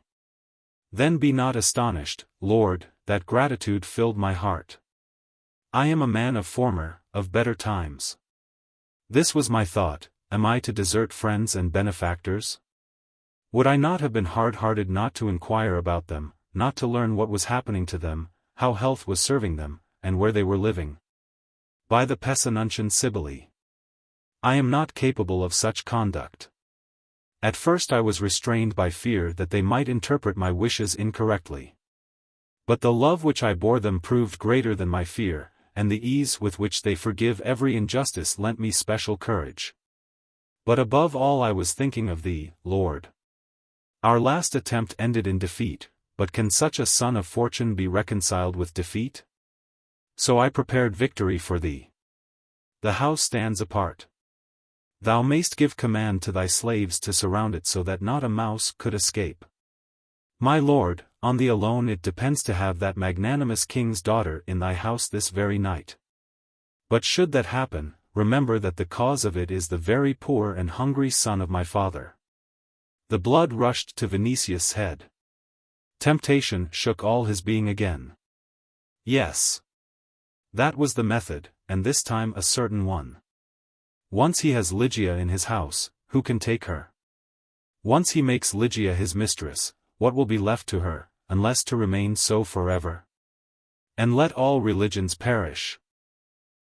Then be not astonished, Lord, that gratitude filled my heart. I am a man of better times. This was my thought, am I to desert friends and benefactors? Would I not have been hard-hearted not to inquire about them, not to learn what was happening to them, how health was serving them, and where they were living? By the Pessinuntian Sibylle, I am not capable of such conduct. At first I was restrained by fear that they might interpret my wishes incorrectly. But the love which I bore them proved greater than my fear, and the ease with which they forgive every injustice lent me special courage. But above all I was thinking of thee, Lord. Our last attempt ended in defeat, but can such a son of fortune be reconciled with defeat? So I prepared victory for thee. The house stands apart. Thou mayst give command to thy slaves to surround it so that not a mouse could escape. My lord, on thee alone it depends to have that magnanimous king's daughter in thy house this very night. But should that happen, remember that the cause of it is the very poor and hungry son of my father. The blood rushed to Vinicius' head. Temptation shook all his being again. Yes. That was the method, and this time a certain one. Once he has Ligia in his house, who can take her? Once he makes Ligia his mistress, what will be left to her, unless to remain so forever? And let all religions perish.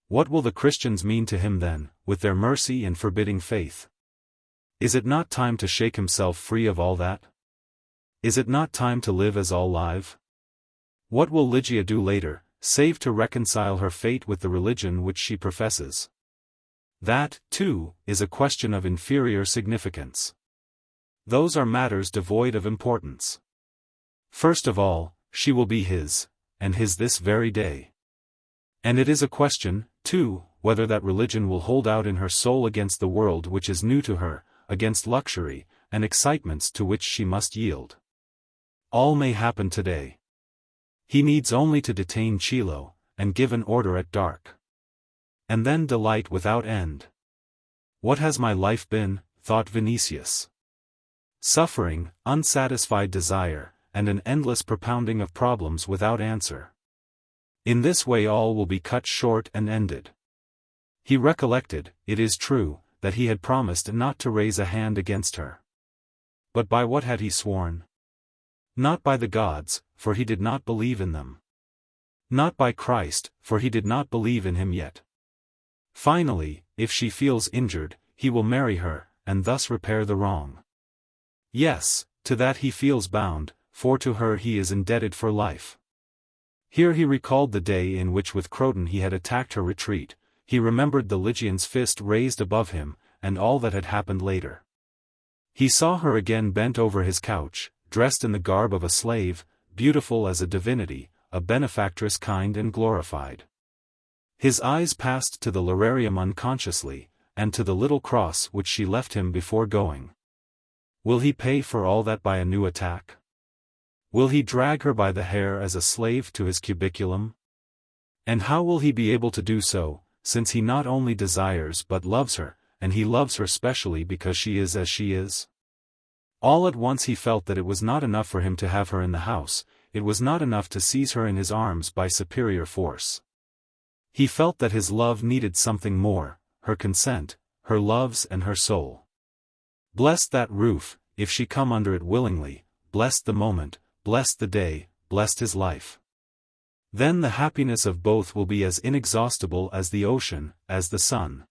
What will the Christians mean to him then, with their mercy and forbidding faith? Is it not time to shake himself free of all that? Is it not time to live as all live? What will Ligia do later, save to reconcile her fate with the religion which she professes? That, too, is a question of inferior significance. Those are matters devoid of importance. First of all, she will be his, and his this very day. And it is a question, too, whether that religion will hold out in her soul against the world which is new to her, against luxury, and excitements to which she must yield. All may happen today. He needs only to detain Chilo, and give an order at dark. And then delight without end. What has my life been, thought Vinicius? Suffering, unsatisfied desire, and an endless propounding of problems without answer. In this way all will be cut short and ended. He recollected, it is true, that he had promised not to raise a hand against her. But by what had he sworn? Not by the gods, for he did not believe in them. Not by Christ, for he did not believe in him yet. Finally, if she feels injured, he will marry her, and thus repair the wrong. Yes, to that he feels bound, for to her he is indebted for life. Here he recalled the day in which with Croton he had attacked her retreat, he remembered the Lygian's fist raised above him, and all that had happened later. He saw her again bent over his couch, dressed in the garb of a slave, beautiful as a divinity, a benefactress kind and glorified. His eyes passed to the lararium unconsciously, and to the little cross which she left him before going. Will he pay for all that by a new attack? Will he drag her by the hair as a slave to his cubiculum? And how will he be able to do so, since he not only desires but loves her, and he loves her specially because she is as she is? All at once he felt that it was not enough for him to have her in the house, it was not enough to seize her in his arms by superior force. He felt that his love needed something more, her consent, her loves and her soul. Blessed that roof, if she come under it willingly, blessed the moment, blessed the day, blessed his life. Then the happiness of both will be as inexhaustible as the ocean, as the sun.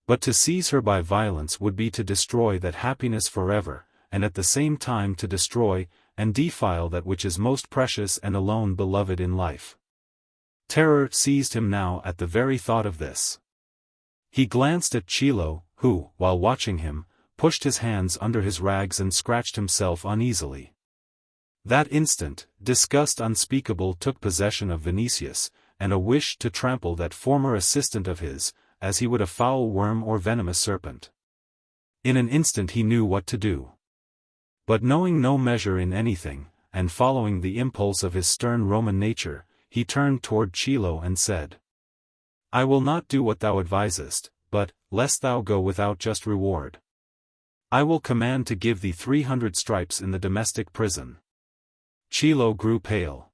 But to seize her by violence would be to destroy that happiness forever, and at the same time to destroy, and defile that which is most precious and alone beloved in life. Terror seized him now at the very thought of this. He glanced at Chilo, who, while watching him, pushed his hands under his rags and scratched himself uneasily. That instant, disgust unspeakable took possession of Vinicius, and a wish to trample that former assistant of his, as he would a foul worm or venomous serpent. In an instant he knew what to do. But knowing no measure in anything, and following the impulse of his stern Roman nature, he turned toward Chilo and said, I will not do what thou advisest, but, lest thou go without just reward, I will command to give thee 300 stripes in the domestic prison. Chilo grew pale.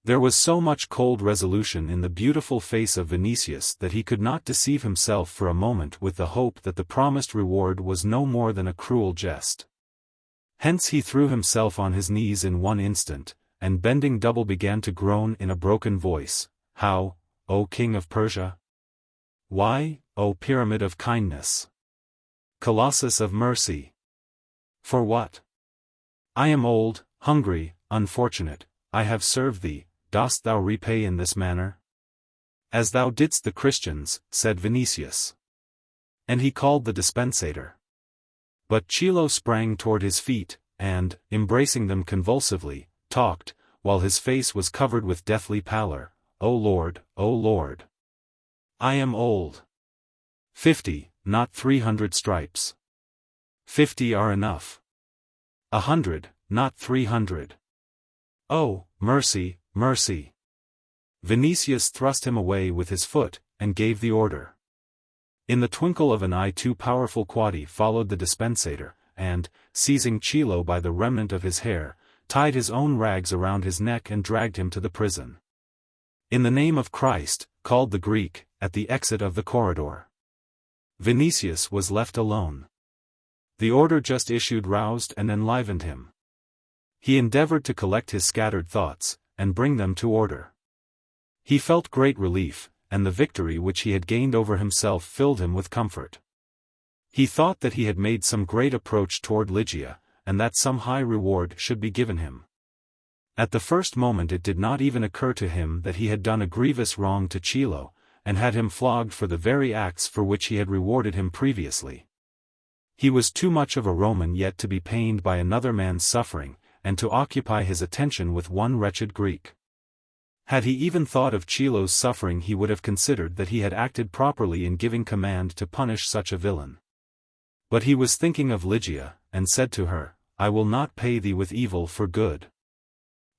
There was so much cold resolution in the beautiful face of Vinicius that he could not deceive himself for a moment with the hope that the promised reward was no more than a cruel jest. Hence he threw himself on his knees in one instant, and bending double began to groan in a broken voice, How, O King of Persia? Why, O Pyramid of Kindness? Colossus of Mercy? For what? I am old, hungry, unfortunate, I have served thee, dost thou repay in this manner? As thou didst the Christians, said Vinicius. And he called the dispensator. But Chilo sprang toward his feet, and, embracing them convulsively, talked, while his face was covered with deathly pallor, O Lord, O Lord! I am old. 50, not 300 stripes. 50 are enough. 100, not 300. Oh, mercy, mercy! Vinicius thrust him away with his foot, and gave the order. In the twinkle of an eye 2 powerful quadi followed the dispensator, and, seizing Chilo by the remnant of his hair, tied his own rags around his neck and dragged him to the prison. In the name of Christ, called the Greek, at the exit of the corridor. Vinicius was left alone. The order just issued roused and enlivened him. He endeavored to collect his scattered thoughts, and bring them to order. He felt great relief, and the victory which he had gained over himself filled him with comfort. He thought that he had made some great approach toward Ligia, and that some high reward should be given him. At the first moment it did not even occur to him that he had done a grievous wrong to Chilo, and had him flogged for the very acts for which he had rewarded him previously. He was too much of a Roman yet to be pained by another man's suffering, and to occupy his attention with one wretched Greek. Had he even thought of Chilo's suffering he would have considered that he had acted properly in giving command to punish such a villain. But he was thinking of Ligia, and said to her, I will not pay thee with evil for good.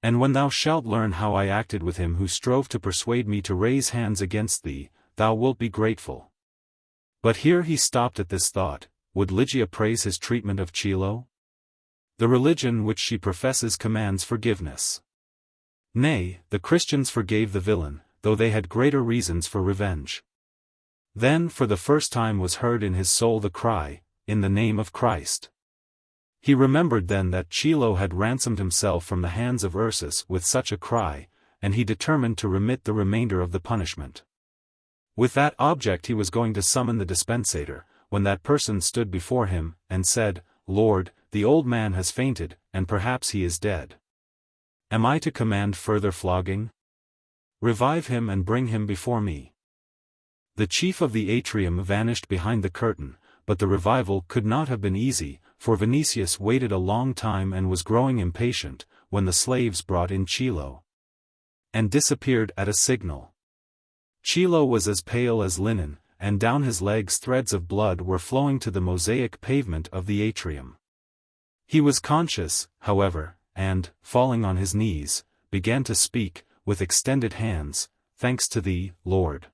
And when thou shalt learn how I acted with him who strove to persuade me to raise hands against thee, thou wilt be grateful. But here he stopped at this thought, would Ligia praise his treatment of Chilo? The religion which she professes commands forgiveness. Nay, the Christians forgave the villain, though they had greater reasons for revenge. Then for the first time was heard in his soul the cry, in the name of Christ. He remembered then that Chilo had ransomed himself from the hands of Ursus with such a cry, and he determined to remit the remainder of the punishment. With that object he was going to summon the dispensator, when that person stood before him, and said, Lord, the old man has fainted, and perhaps he is dead. Am I to command further flogging? Revive him and bring him before me. The chief of the atrium vanished behind the curtain, but the revival could not have been easy, for Vinicius waited a long time and was growing impatient, when the slaves brought in Chilo, and disappeared at a signal. Chilo was as pale as linen, and down his legs threads of blood were flowing to the mosaic pavement of the atrium. He was conscious, however, and, falling on his knees, began to speak, with extended hands, Thanks to thee, Lord.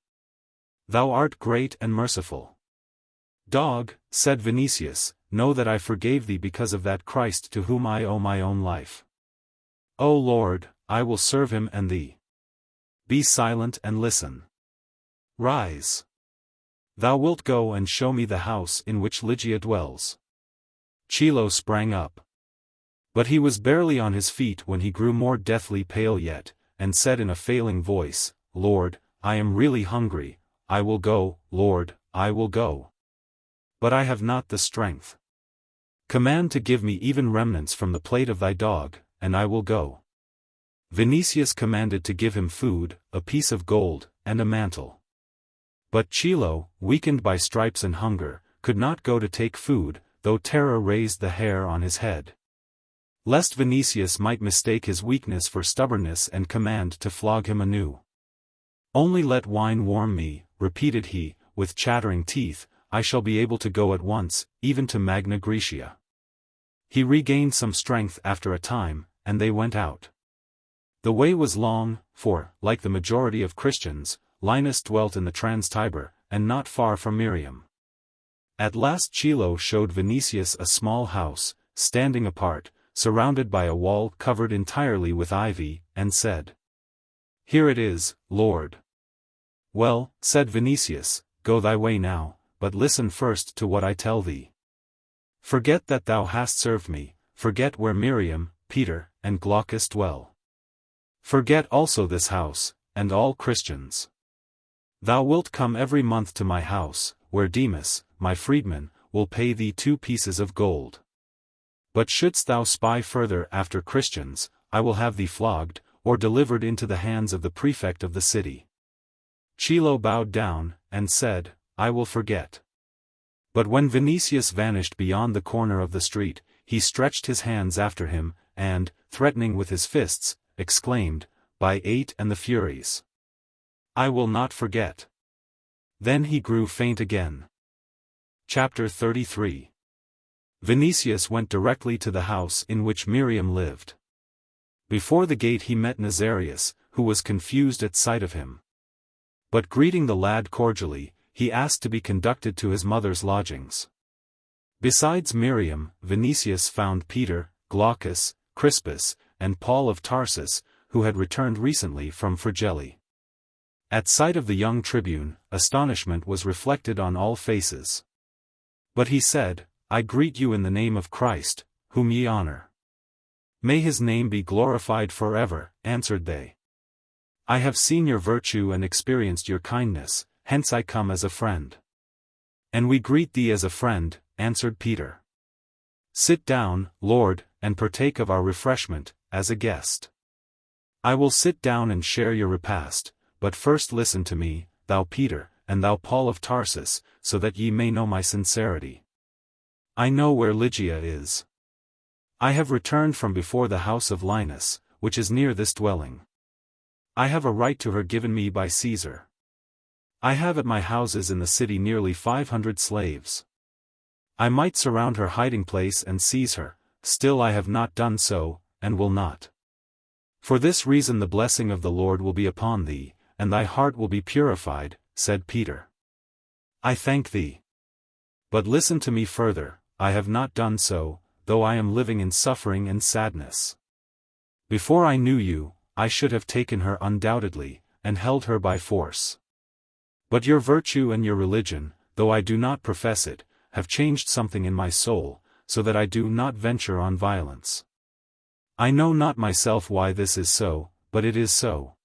Thou art great and merciful. Dog, said Vinicius, know that I forgave thee because of that Christ to whom I owe my own life. O Lord, I will serve him and thee. Be silent and listen. Rise. Thou wilt go and show me the house in which Ligia dwells. Chilo sprang up. But he was barely on his feet when he grew more deathly pale yet, and said in a failing voice, Lord, I am really hungry, I will go, Lord, I will go. But I have not the strength. Command to give me even remnants from the plate of thy dog, and I will go. Vinicius commanded to give him food, a piece of gold, and a mantle. But Chilo, weakened by stripes and hunger, could not go to take food, though terror raised the hair on his head. Lest Vinicius might mistake his weakness for stubbornness and command to flog him anew. "Only let wine warm me," repeated he, with chattering teeth, "I shall be able to go at once, even to Magna Graecia." He regained some strength after a time, and they went out. The way was long, for, like the majority of Christians, Linus dwelt in the Trans-Tiber, and not far from Miriam. At last Chilo showed Vinicius a small house, standing apart, surrounded by a wall covered entirely with ivy, and said, "Here it is, Lord." "Well," said Vinicius, "go thy way now, but listen first to what I tell thee. Forget that thou hast served me, forget where Miriam, Peter, and Glaucus dwell. Forget also this house, and all Christians. Thou wilt come every month to my house, where Demas, my freedman, will pay thee 2 pieces of gold. But shouldst thou spy further after Christians, I will have thee flogged, or delivered into the hands of the prefect of the city." Chilo bowed down, and said, "I will forget." But when Vinicius vanished beyond the corner of the street, he stretched his hands after him, and, threatening with his fists, exclaimed, "By 8 and the Furies! I will not forget." Then he grew faint again. Chapter 33. Vinicius went directly to the house in which Miriam lived. Before the gate he met Nazarius, who was confused at sight of him. But greeting the lad cordially, he asked to be conducted to his mother's lodgings. Besides Miriam, Vinicius found Peter, Glaucus, Crispus, and Paul of Tarsus, who had returned recently from Fregellae. At sight of the young tribune, astonishment was reflected on all faces. But he said, "I greet you in the name of Christ, whom ye honor." "May his name be glorified forever," answered they. "I have seen your virtue and experienced your kindness, hence I come as a friend." "And we greet thee as a friend," answered Peter. "Sit down, Lord, and partake of our refreshment, as a guest." "I will sit down and share your repast, but first listen to me, thou Peter, and thou Paul of Tarsus, so that ye may know my sincerity. I know where Lygia is. I have returned from before the house of Linus, which is near this dwelling. I have a right to her given me by Caesar. I have at my houses in the city nearly 500 slaves. I might surround her hiding place and seize her, still I have not done so, and will not. For this reason the blessing of the Lord will be upon thee, and thy heart will be purified," said Peter. "I thank thee. But listen to me further, I have not done so, though I am living in suffering and sadness. Before I knew you, I should have taken her undoubtedly, and held her by force. But your virtue and your religion, though I do not profess it, have changed something in my soul, so that I do not venture on violence. I know not myself why this is so, but it is so.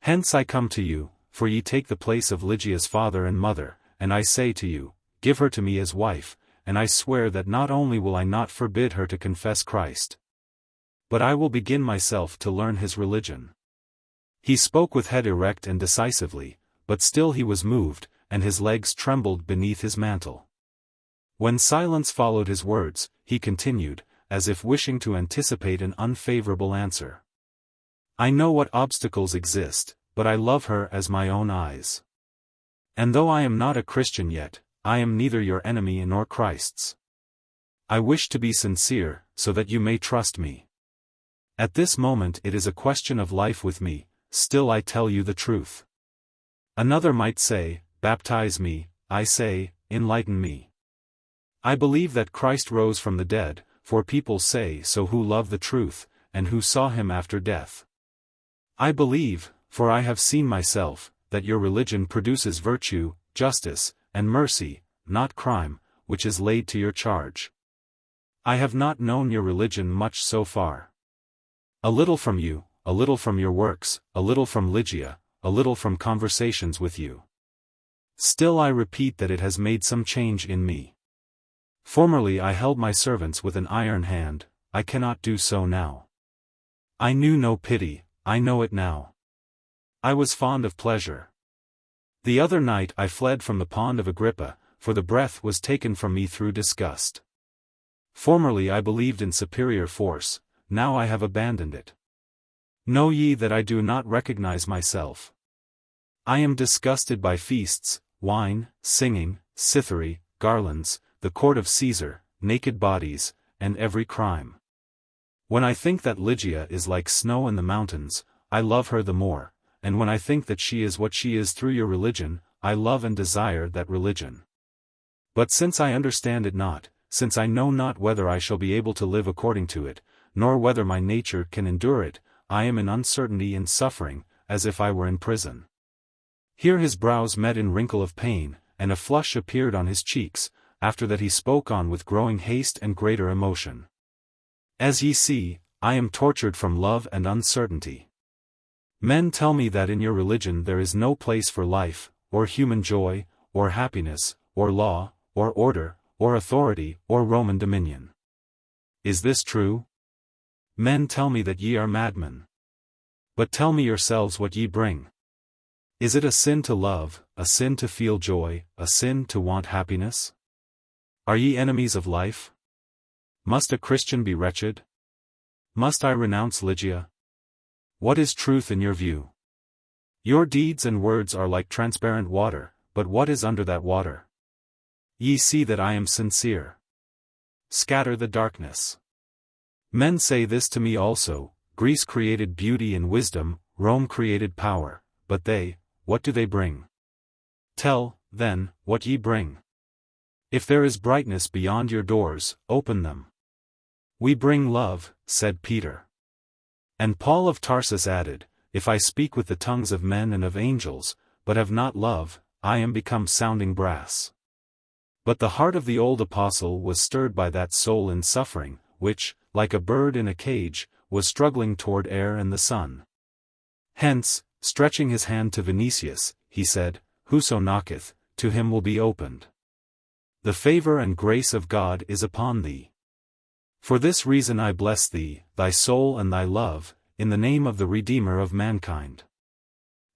Hence I come to you, for ye take the place of Lygia's father and mother, and I say to you, give her to me as wife, and I swear that not only will I not forbid her to confess Christ, but I will begin myself to learn his religion." He spoke with head erect and decisively, but still he was moved, and his legs trembled beneath his mantle. When silence followed his words, he continued, as if wishing to anticipate an unfavorable answer. "I know what obstacles exist, but I love her as my own eyes. And though I am not a Christian yet, I am neither your enemy nor Christ's. I wish to be sincere, so that you may trust me. At this moment it is a question of life with me, still I tell you the truth. Another might say, baptize me, I say, enlighten me. I believe that Christ rose from the dead, for people say so who love the truth, and who saw him after death. I believe, for I have seen myself, that your religion produces virtue, justice, and mercy, not crime, which is laid to your charge. I have not known your religion much so far. A little from you, a little from your works, a little from Ligia, a little from conversations with you. Still I repeat that it has made some change in me. Formerly I held my servants with an iron hand, I cannot do so now. I knew no pity, I know it now. I was fond of pleasure. The other night I fled from the pond of Agrippa, for the breath was taken from me through disgust. Formerly I believed in superior force, now I have abandoned it. Know ye that I do not recognize myself. I am disgusted by feasts, wine, singing, cithary, garlands, the court of Caesar, naked bodies, and every crime. When I think that Lygia is like snow in the mountains, I love her the more, and when I think that she is what she is through your religion, I love and desire that religion. But since I understand it not, since I know not whether I shall be able to live according to it, nor whether my nature can endure it, I am in uncertainty and suffering, as if I were in prison. Here his brows met in wrinkle of pain, and a flush appeared on his cheeks. After that he spoke on with growing haste and greater emotion. As ye see, I am tortured from love and uncertainty. Men tell me that in your religion there is no place for life, or human joy, or happiness, or law, or order, or authority, or Roman dominion. Is this true? Men tell me that ye are madmen. But tell me yourselves what ye bring. Is it a sin to love, a sin to feel joy, a sin to want happiness? Are ye enemies of life? Must a Christian be wretched? Must I renounce Ligia? What is truth in your view? Your deeds and words are like transparent water, but what is under that water? Ye see that I am sincere. Scatter the darkness. Men say this to me also, Greece created beauty and wisdom, Rome created power, but they, what do they bring? Tell, then, what ye bring. If there is brightness beyond your doors, open them. We bring love, said Peter. And Paul of Tarsus added, If I speak with the tongues of men and of angels, but have not love, I am become sounding brass. But the heart of the old apostle was stirred by that soul in suffering, which, like a bird in a cage, was struggling toward air and the sun. Hence, stretching his hand to Vinicius, he said, Whoso knocketh, to him will be opened. The favor and grace of God is upon thee. For this reason I bless thee, thy soul and thy love, in the name of the Redeemer of mankind.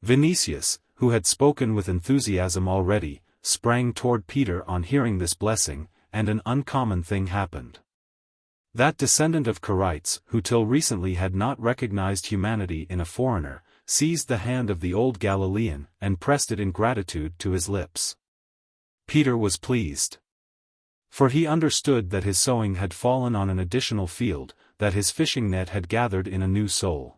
Vinicius, who had spoken with enthusiasm already, sprang toward Peter on hearing this blessing, and an uncommon thing happened. That descendant of Quirites, who till recently had not recognized humanity in a foreigner, seized the hand of the old Galilean, and pressed it in gratitude to his lips. Peter was pleased. For he understood that his sowing had fallen on an additional field, that his fishing net had gathered in a new soul.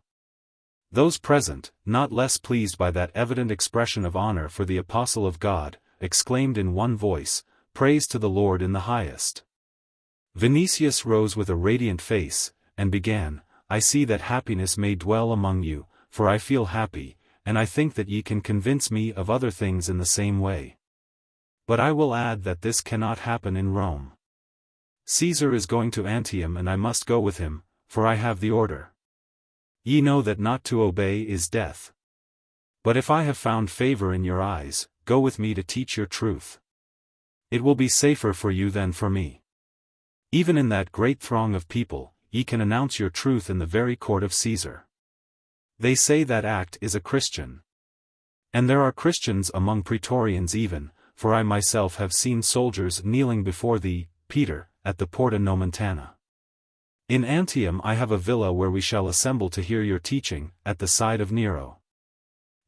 Those present, not less pleased by that evident expression of honor for the apostle of God, exclaimed in one voice, Praise to the Lord in the highest. Vinicius rose with a radiant face, and began, I see that happiness may dwell among you, for I feel happy, and I think that ye can convince me of other things in the same way. But I will add that this cannot happen in Rome. Caesar is going to Antioch and I must go with him, for I have the order. Ye know that not to obey is death. But if I have found favor in your eyes, go with me to teach your truth. It will be safer for you than for me. Even in that great throng of people, ye can announce your truth in the very court of Caesar. They say that act is a Christian. And there are Christians among praetorians even, for I myself have seen soldiers kneeling before thee, Peter, at the Porta Nomentana. In Antioch I have a villa where we shall assemble to hear your teaching, at the side of Nero.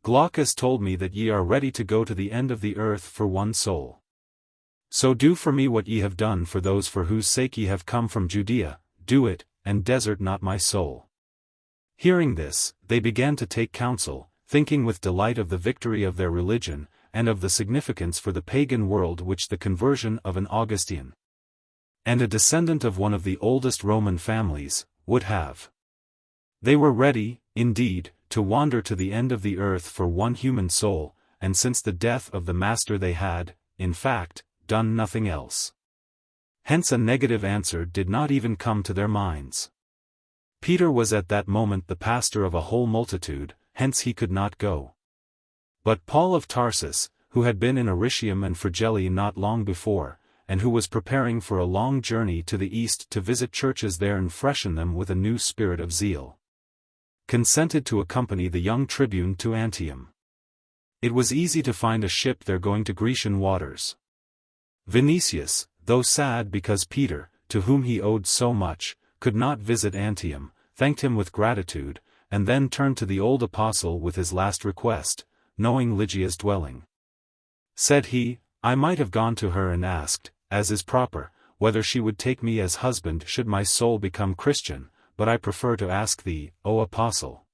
Glaucus told me that ye are ready to go to the end of the earth for one soul. So do for me what ye have done for those for whose sake ye have come from Judea, do it, and desert not my soul. Hearing this, they began to take counsel, thinking with delight of the victory of their religion, and of the significance for the pagan world which the conversion of an Augustine, and a descendant of one of the oldest Roman families, would have. They were ready, indeed, to wander to the end of the earth for one human soul, and since the death of the Master they had, in fact, done nothing else. Hence a negative answer did not even come to their minds. Peter was at that moment the pastor of a whole multitude, hence he could not go. But Paul of Tarsus, who had been in Aricium and Phrygia not long before, and who was preparing for a long journey to the east to visit churches there and freshen them with a new spirit of zeal, consented to accompany the young tribune to Antioch. It was easy to find a ship there going to Grecian waters. Vinicius, though sad because Peter, to whom he owed so much, could not visit Antium, thanked him with gratitude, and then turned to the old apostle with his last request, knowing Lygia's dwelling. Said he, I might have gone to her and asked, as is proper, whether she would take me as husband should my soul become Christian, but I prefer to ask thee, O apostle.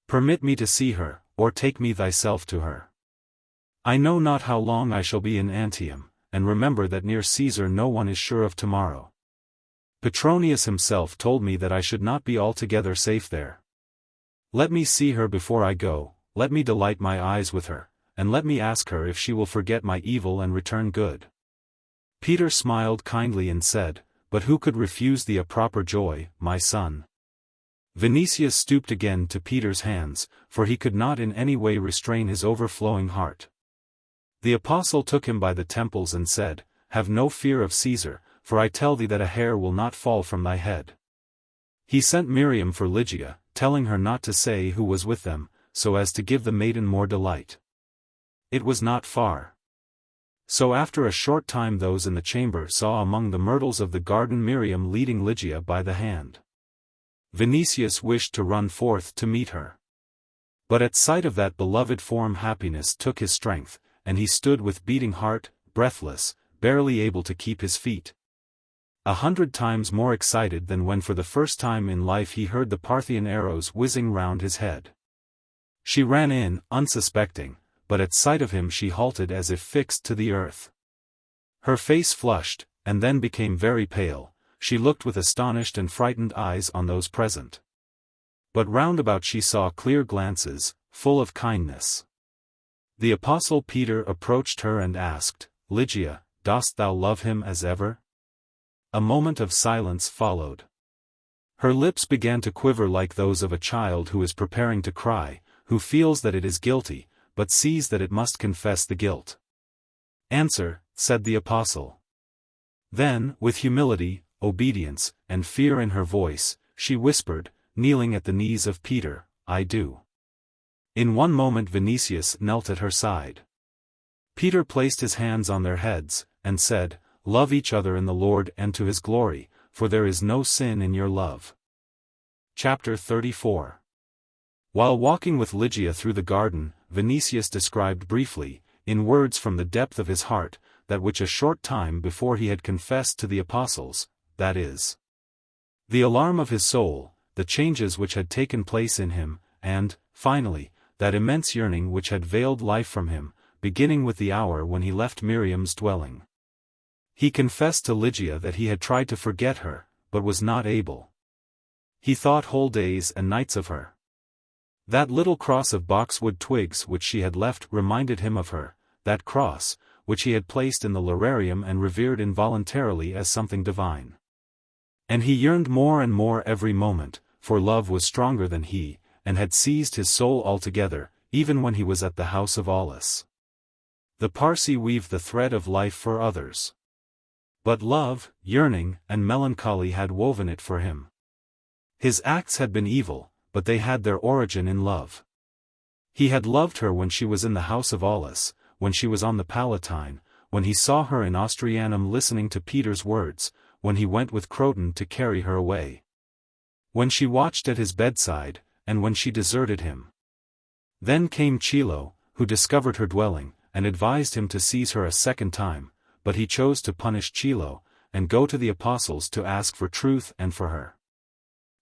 Permit me to see her, or take me thyself to her. I know not how long I shall be in Antium, and remember that near Caesar no one is sure of tomorrow. Petronius himself told me that I should not be altogether safe there. Let me see her before I go, let me delight my eyes with her, and let me ask her if she will forget my evil and return good. Peter smiled kindly and said, But who could refuse thee a proper joy, my son? Vinicius stooped again to Peter's hands, for he could not in any way restrain his overflowing heart. The apostle took him by the temples and said, Have no fear of Caesar, for I tell thee that a hair will not fall from thy head. He sent Miriam for Lygia, telling her not to say who was with them, so as to give the maiden more delight. It was not far. So after a short time those in the chamber saw among the myrtles of the garden Miriam leading Lygia by the hand. Vinicius wished to run forth to meet her. But at sight of that beloved form happiness took his strength, and he stood with beating heart, breathless, barely able to keep his feet. 100 times more excited than when for the first time in life he heard the Parthian arrows whizzing round his head. She ran in, unsuspecting, but at sight of him she halted as if fixed to the earth. Her face flushed, and then became very pale. She looked with astonished and frightened eyes on those present. But round about she saw clear glances, full of kindness. The apostle Peter approached her and asked, Lygia, dost thou love him as ever? A moment of silence followed. Her lips began to quiver like those of a child who is preparing to cry, who feels that it is guilty, but sees that it must confess the guilt. Answer, said the apostle. Then, with humility, obedience, and fear in her voice, she whispered, kneeling at the knees of Peter, I do. In one moment Vinicius knelt at her side. Peter placed his hands on their heads, and said, Love each other in the Lord and to his glory, for there is no sin in your love. Chapter 34. While walking with Lygia through the garden, Vinicius described briefly, in words from the depth of his heart, that which a short time before he had confessed to the apostles, that is, the alarm of his soul, the changes which had taken place in him, and, finally, that immense yearning which had veiled life from him, beginning with the hour when he left Miriam's dwelling. He confessed to Lygia that he had tried to forget her, but was not able. He thought whole days and nights of her. That little cross of boxwood twigs which she had left reminded him of her, that cross, which he had placed in the lararium and revered involuntarily as something divine. And he yearned more and more every moment, for love was stronger than he, and had seized his soul altogether, even when he was at the house of Aulus. The Parsi weaved the thread of life for others. But love, yearning, and melancholy had woven it for him. His acts had been evil, but they had their origin in love. He had loved her when she was in the house of Aulus, when she was on the Palatine, when he saw her in Ostrianum listening to Peter's words, when he went with Croton to carry her away. When she watched at his bedside, and when she deserted him. Then came Chilo, who discovered her dwelling, and advised him to seize her a second time, but he chose to punish Chilo, and go to the apostles to ask for truth and for her.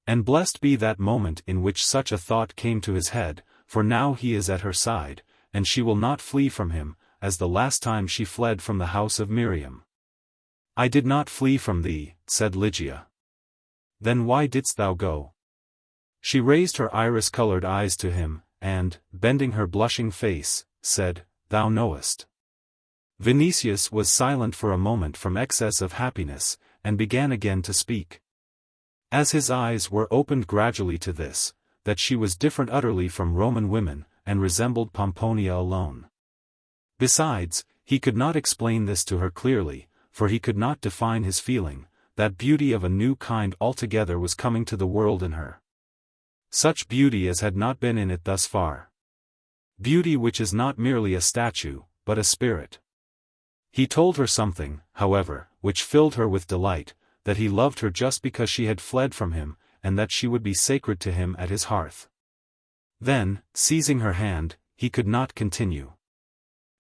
And blessed be that moment in which such a thought came to his head, for now he is at her side, and she will not flee from him, as the last time she fled from the house of Miriam. I did not flee from thee, said Lygia. Then why didst thou go? She raised her iris-colored eyes to him, and, bending her blushing face, said, Thou knowest. Vinicius was silent for a moment from excess of happiness, and began again to speak. As his eyes were opened gradually to this, that she was different utterly from Roman women, and resembled Pomponia alone. Besides, he could not explain this to her clearly, for he could not define his feeling, that beauty of a new kind altogether was coming to the world in her. Such beauty as had not been in it thus far. Beauty which is not merely a statue, but a spirit. He told her something, however, which filled her with delight, that he loved her just because she had fled from him, and that she would be sacred to him at his hearth. Then, seizing her hand, he could not continue.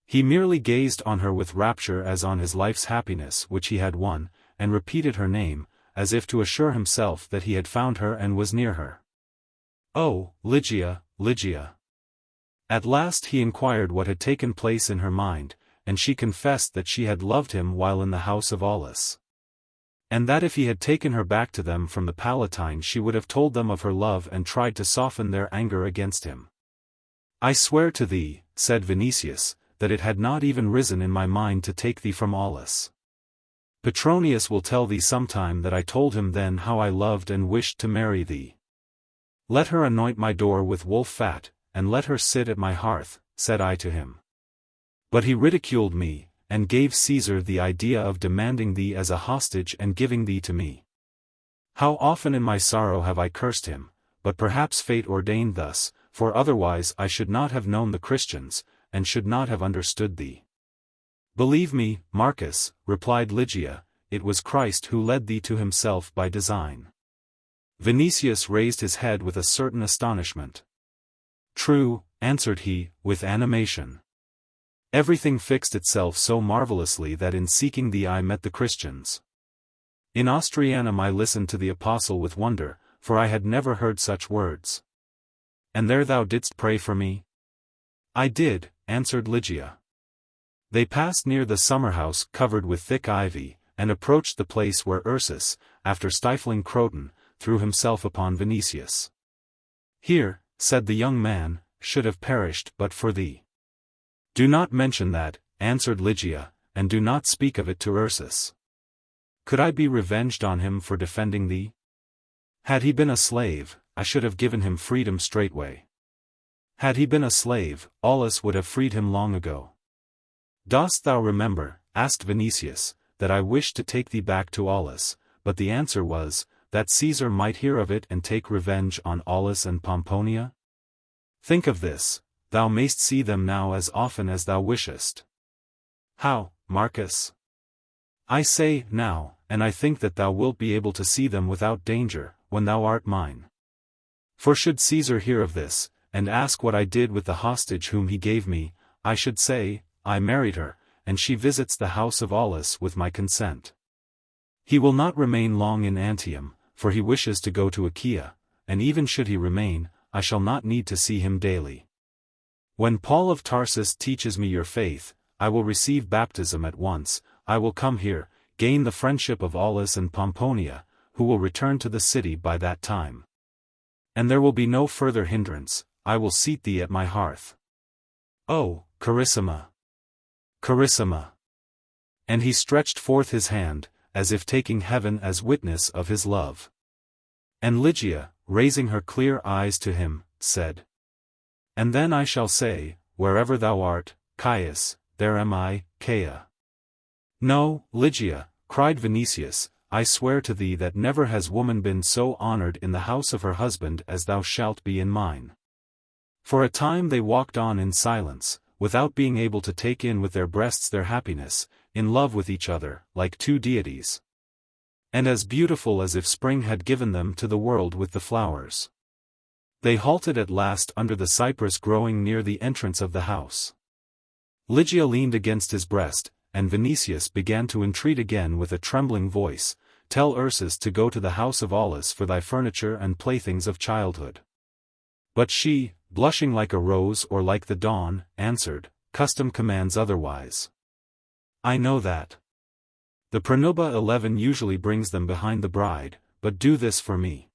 He merely gazed on her with rapture as on his life's happiness which he had won, and repeated her name, as if to assure himself that he had found her and was near her. "Oh, Ligia, Ligia." At last he inquired what had taken place in her mind, and she confessed that she had loved him while in the house of Aulus. And that if he had taken her back to them from the Palatine she would have told them of her love and tried to soften their anger against him. "I swear to thee," said Vinicius, "that it had not even risen in my mind to take thee from Aulus. Petronius will tell thee sometime that I told him then how I loved and wished to marry thee. Let her anoint my door with wolf fat, and let her sit at my hearth," said I to him. But he ridiculed me, and gave Caesar the idea of demanding thee as a hostage and giving thee to me. How often in my sorrow have I cursed him, but perhaps fate ordained thus, for otherwise I should not have known the Christians, and should not have understood thee. "Believe me, Marcus," replied Lygia, "it was Christ who led thee to himself by design." Vinicius raised his head with a certain astonishment. "True," answered he, with animation. "Everything fixed itself so marvelously that in seeking thee I met the Christians. In Ostrianum I listened to the apostle with wonder, for I had never heard such words. And there thou didst pray for me?" "I did," answered Ligia. They passed near the summer-house covered with thick ivy, and approached the place where Ursus, after stifling Croton, threw himself upon Vinicius. "Here," said the young man, "should have perished but for thee." "Do not mention that," answered Ligia, "and do not speak of it to Ursus. Could I be revenged on him for defending thee? Had he been a slave, I should have given him freedom straightway. Had he been a slave, Aulus would have freed him long ago. Dost thou remember," asked Vinicius, "that I wished to take thee back to Aulus, but the answer was, that Caesar might hear of it and take revenge on Aulus and Pomponia? Think of this, thou mayst see them now as often as thou wishest." "How, Marcus?" "I say, now, and I think that thou wilt be able to see them without danger, when thou art mine. For should Caesar hear of this, and ask what I did with the hostage whom he gave me, I should say, I married her, and she visits the house of Aulus with my consent. He will not remain long in Antium, for he wishes to go to Achaia, and even should he remain, I shall not need to see him daily. When Paul of Tarsus teaches me your faith, I will receive baptism at once, I will come here, gain the friendship of Aulus and Pomponia, who will return to the city by that time. And there will be no further hindrance, I will seat thee at my hearth. Oh, Carissima! Carissima!" And he stretched forth his hand, as if taking heaven as witness of his love. And Ligia, raising her clear eyes to him, said, "And then I shall say, wherever thou art, Caius, there am I, Caia." "No, Ligia," cried Vinicius, "I swear to thee that never has woman been so honored in the house of her husband as thou shalt be in mine." For a time they walked on in silence, without being able to take in with their breasts their happiness, in love with each other, like two deities. And as beautiful as if spring had given them to the world with the flowers. They halted at last under the cypress growing near the entrance of the house. Ligia leaned against his breast, and Vinicius began to entreat again with a trembling voice, "Tell Ursus to go to the house of Aulus for thy furniture and playthings of childhood." But she, blushing like a rose or like the dawn, answered, "Custom commands otherwise." "I know that. The Pronuba 11 usually brings them behind the bride, but do this for me.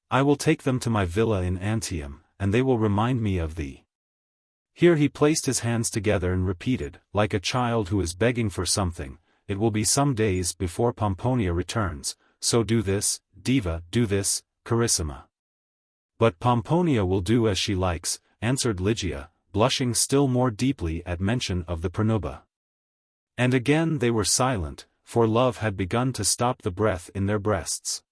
I will take them to my villa in Antium, and they will remind me of thee." Here he placed his hands together and repeated, like a child who is begging for something, "It will be some days before Pomponia returns, so do this, Diva, do this, Carissima." "But Pomponia will do as she likes," answered Ligia, blushing still more deeply at mention of the Pronuba. And again they were silent, for love had begun to stop the breath in their breasts.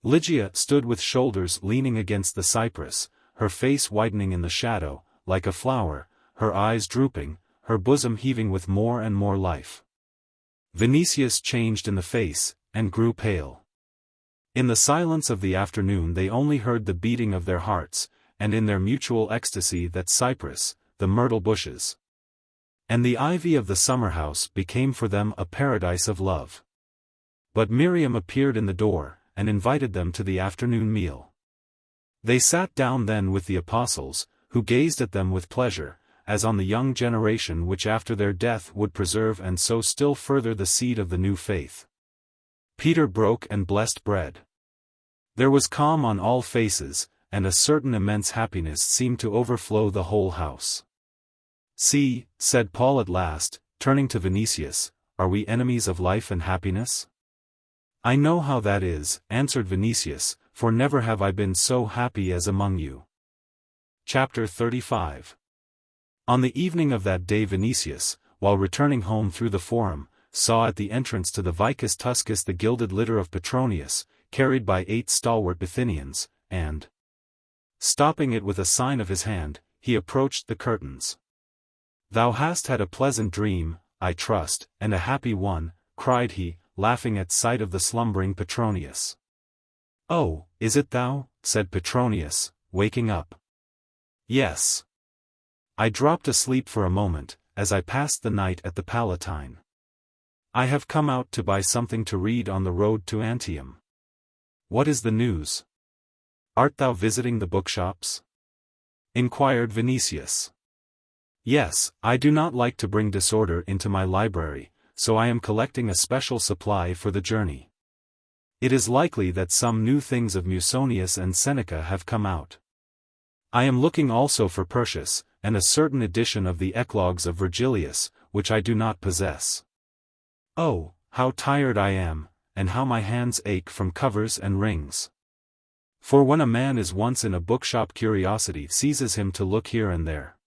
Ligia stood with shoulders leaning against the cypress, her face whitening in the shadow, like a flower, her eyes drooping, her bosom heaving with more and more life. Vinicius changed in the face, and grew pale. In the silence of the afternoon they only heard the beating of their hearts, and in their mutual ecstasy that cypress, the myrtle bushes, and the ivy of the summer-house became for them a paradise of love. But Miriam appeared in the door, and invited them to the afternoon meal. They sat down then with the apostles, who gazed at them with pleasure, as on the young generation which after their death would preserve and sow still further the seed of the new faith. Peter broke and blessed bread. There was calm on all faces, and a certain immense happiness seemed to overflow the whole house. "See," said Paul at last, turning to Vinicius, "are we enemies of life and happiness?" "I know how that is," answered Vinicius, "for never have I been so happy as among you." Chapter 35. On the evening of that day Vinicius, while returning home through the Forum, saw at the entrance to the Vicus Tuscus the gilded litter of Petronius, carried by 8 stalwart Bithynians, and, stopping it with a sign of his hand, he approached the curtains. "Thou hast had a pleasant dream, I trust, and a happy one," cried he, laughing at sight of the slumbering Petronius. "Oh, is it thou?" said Petronius, waking up. "Yes. I dropped asleep for a moment, as I passed the night at the Palatine. I have come out to buy something to read on the road to Antium." "What is the news? Art thou visiting the bookshops?" inquired Vinicius. "Yes, I do not like to bring disorder into my library, so I am collecting a special supply for the journey. It is likely that some new things of Musonius and Seneca have come out. I am looking also for Persius, and a certain edition of the Eclogues of Virgilius, which I do not possess. Oh, how tired I am, and how my hands ache from covers and rings. For when a man is once in a bookshop curiosity seizes him to look here and there.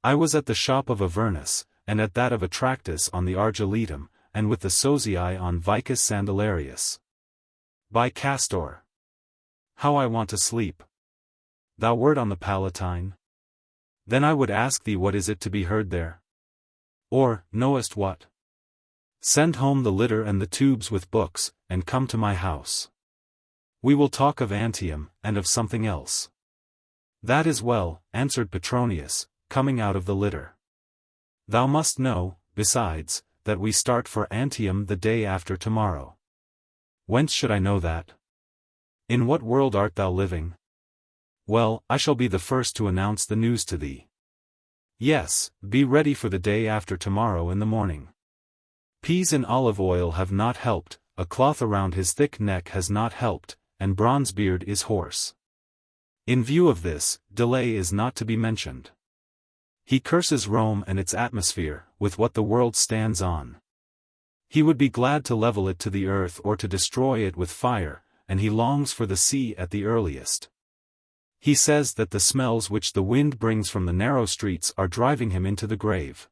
I was at the shop of Avernus, and at that of Atractus on the Argiletum, and with the Sozii on Vicus Sandalarius. By Castor. How I want to sleep. Thou wert on the Palatine? Then I would ask thee what is it to be heard there? Or, knowest what? Send home the litter and the tubes with books, and come to my house. We will talk of Antium, and of something else." "That is well," answered Petronius, coming out of the litter. "Thou must know, besides, that we start for Antium the day after tomorrow." "Whence should I know that? In what world art thou living?" "Well, I shall be the first to announce the news to thee." "Yes, be ready for the day after tomorrow in the morning. Peas in olive oil have not helped, a cloth around his thick neck has not helped, and Bronzebeard is hoarse. In view of this, delay is not to be mentioned. He curses Rome and its atmosphere, with what the world stands on. He would be glad to level it to the earth or to destroy it with fire, and he longs for the sea at the earliest. He says that the smells which the wind brings from the narrow streets are driving him into the grave.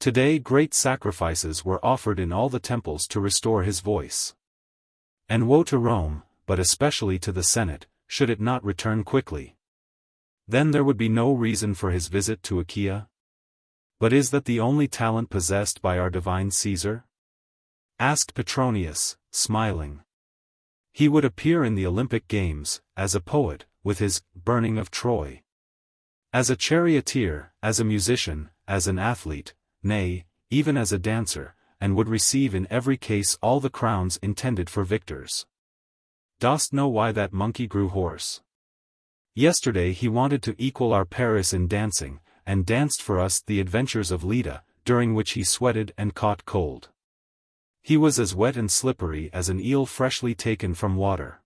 Today great sacrifices were offered in all the temples to restore his voice. And woe to Rome, but especially to the Senate, should it not return quickly. Then there would be no reason for his visit to Achaia. But is that the only talent possessed by our divine Caesar? Asked Petronius, smiling. He would appear in the Olympic Games, as a poet, with his Burning of Troy. As a charioteer, as a musician, as an athlete, nay, even as a dancer, and would receive in every case all the crowns intended for victors. Dost know why that monkey grew hoarse? Yesterday he wanted to equal our Paris in dancing, and danced for us the adventures of Lygia, during which he sweated and caught cold. He was as wet and slippery as an eel freshly taken from water.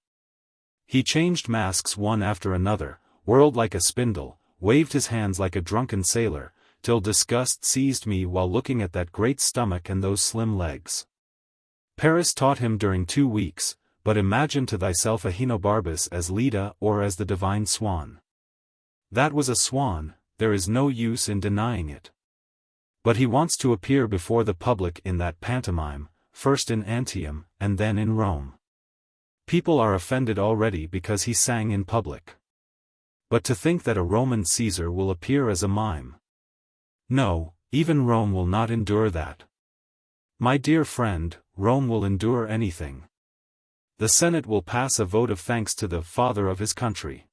He changed masks one after another, whirled like a spindle, waved his hands like a drunken sailor, till disgust seized me while looking at that great stomach and those slim legs. Paris taught him during 2 weeks, but imagine to thyself Ahenobarbus as Leda or as the divine swan. That was a swan, there is no use in denying it. But he wants to appear before the public in that pantomime, first in Antium, and then in Rome. People are offended already because he sang in public. But to think that a Roman Caesar will appear as a mime. No, even Rome will not endure that. My dear friend, Rome will endure anything. The Senate will pass a vote of thanks to the father of his country.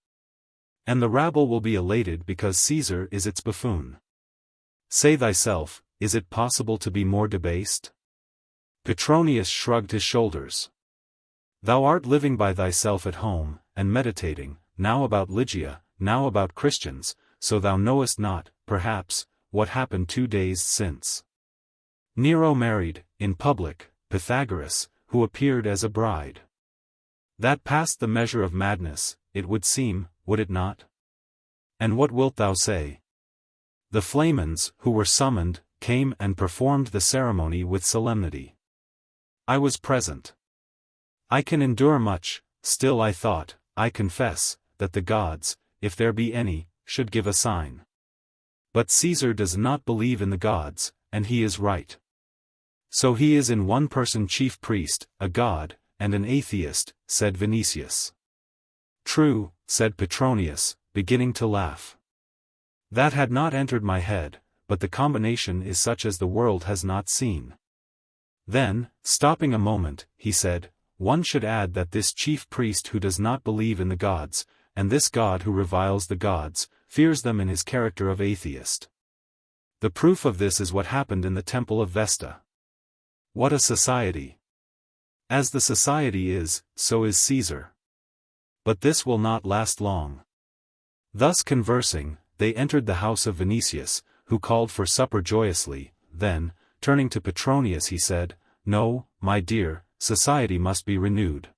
And the rabble will be elated because Caesar is its buffoon. Say thyself, is it possible to be more debased? Petronius shrugged his shoulders. Thou art living by thyself at home, and meditating, now about Lygia, now about Christians, so thou knowest not, perhaps, what happened 2 days since. Nero married, in public, Pythagoras, who appeared as a bride. That passed the measure of madness, it would seem, would it not? And what wilt thou say? The Flamens, who were summoned, came and performed the ceremony with solemnity. I was present. I can endure much, still I thought, I confess, that the gods, if there be any, should give a sign. But Caesar does not believe in the gods, and he is right. So he is in one person chief priest, a god, and an atheist, said Vinicius. True, said Petronius, beginning to laugh. That had not entered my head, but the combination is such as the world has not seen. Then, stopping a moment, he said, one should add that this chief priest who does not believe in the gods, and this god who reviles the gods, fears them in his character of atheist. The proof of this is what happened in the temple of Vesta. What a society! As the society is, so is Caesar. But this will not last long. Thus conversing, they entered the house of Vinicius, who called for supper joyously. Then, turning to Petronius he said, No, my dear, society must be renewed.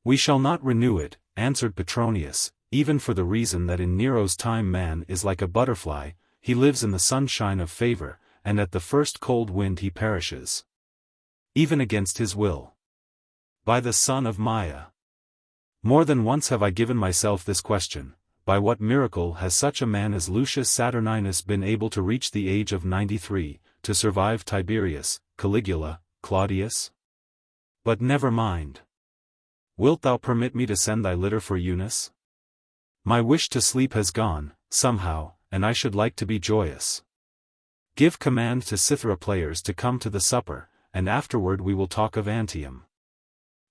We shall not renew it, answered Petronius, even for the reason that in Nero's time man is like a butterfly, he lives in the sunshine of favor, and at the first cold wind he perishes. Even against his will. By the son of Maia. More than once have I given myself this question, by what miracle has such a man as Lucius Saturninus been able to reach the age of 93, to survive Tiberius, Caligula, Claudius? But never mind. Wilt thou permit me to send thy litter for Eunice? My wish to sleep has gone, somehow, and I should like to be joyous. Give command to cithara players to come to the supper, and afterward we will talk of Antium.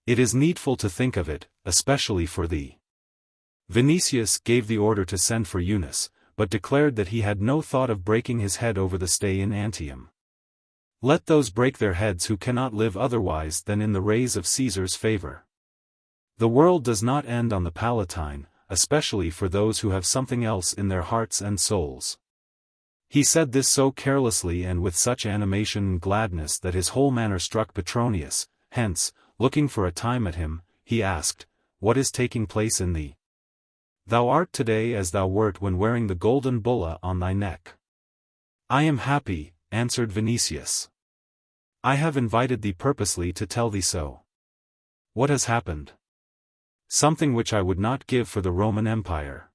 It is needful to think of it, especially for thee. Vinicius gave the order to send for Eunice, but declared that he had no thought of breaking his head over the stay in Antium. Let those break their heads who cannot live otherwise than in the rays of Caesar's favor. The world does not end on the Palatine, especially for those who have something else in their hearts and souls. He said this so carelessly and with such animation and gladness that his whole manner struck Petronius. Hence, looking for a time at him, he asked, What is taking place in thee? Thou art today as thou wert when wearing the golden bulla on thy neck. I am happy, answered Vinicius. I have invited thee purposely to tell thee so. What has happened? Something which I would not give for the Roman Empire.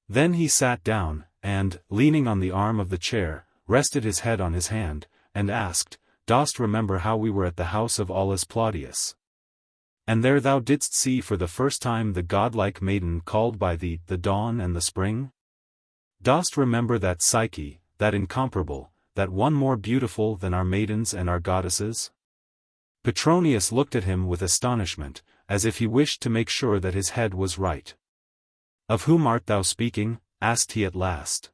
Then he sat down, and, leaning on the arm of the chair, rested his head on his hand, and asked, Dost remember how we were at the house of Aulus Plautius? And there thou didst see for the first time the godlike maiden called by thee the dawn and the spring? Dost remember that Psyche, that incomparable, that one more beautiful than our maidens and our goddesses? Petronius looked at him with astonishment, as if he wished to make sure that his head was right. Of whom art thou speaking? Asked he at last.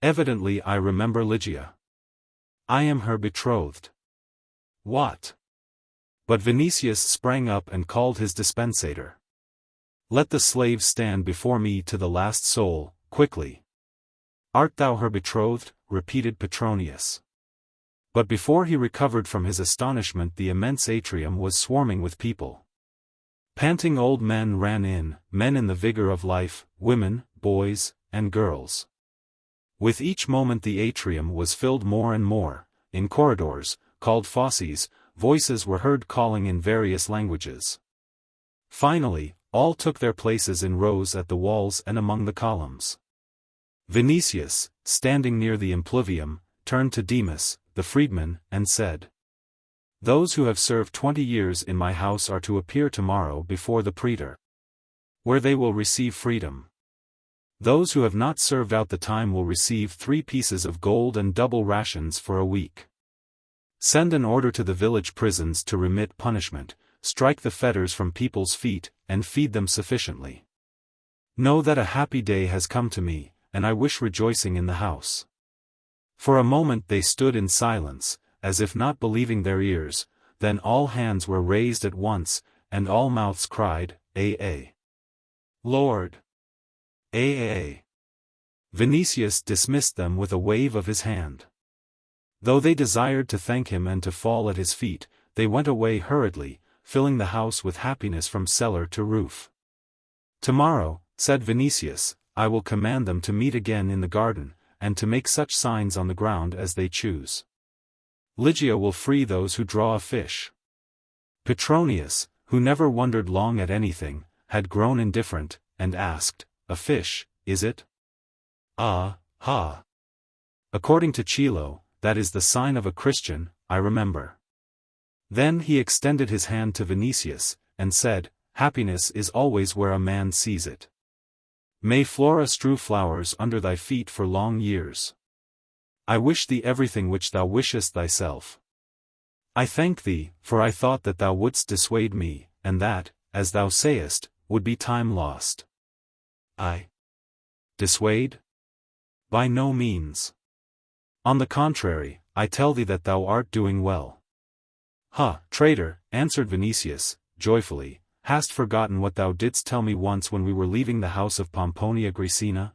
Evidently I remember Ligia. I am her betrothed. What? But Vinicius sprang up and called his dispensator. Let the slaves stand before me to the last soul, quickly. Art thou her betrothed? Repeated Petronius. But before he recovered from his astonishment the immense atrium was swarming with people. Panting old men ran in, men in the vigor of life, women, boys, and girls. With each moment the atrium was filled more and more. In corridors, called fosses, voices were heard calling in various languages. Finally, all took their places in rows at the walls and among the columns. Vinicius, standing near the impluvium, turned to Demas, the freedman, and said, Those who have served 20 years in my house are to appear tomorrow before the praetor, where they will receive freedom. Those who have not served out the time will receive 3 pieces of gold and double rations for a week. Send an order to the village prisons to remit punishment, strike the fetters from people's feet, and feed them sufficiently. Know that a happy day has come to me, and I wish rejoicing in the house. For a moment they stood in silence, as if not believing their ears, then all hands were raised at once, and all mouths cried, "Aa! Lord! Aa!" Vinicius dismissed them with a wave of his hand. Though they desired to thank him and to fall at his feet, they went away hurriedly, filling the house with happiness from cellar to roof. "Tomorrow," said Vinicius, "I will command them to meet again in the garden, and to make such signs on the ground as they choose. Lygia will free those who draw a fish." Petronius, who never wondered long at anything, had grown indifferent, and asked, "A fish, is it?" "Ah, ha! According to Chilo, that is the sign of a Christian, I remember." Then he extended his hand to Vinicius, and said, "Happiness is always where a man sees it. May Flora strew flowers under thy feet for long years. I wish thee everything which thou wishest thyself. I thank thee, for I thought that thou wouldst dissuade me, and that, as thou sayest, would be time lost." "I dissuade? By no means. On the contrary, I tell thee that thou art doing well." "Ha, traitor," answered Vinicius, joyfully, "hast forgotten what thou didst tell me once when we were leaving the house of Pomponia Graecina?"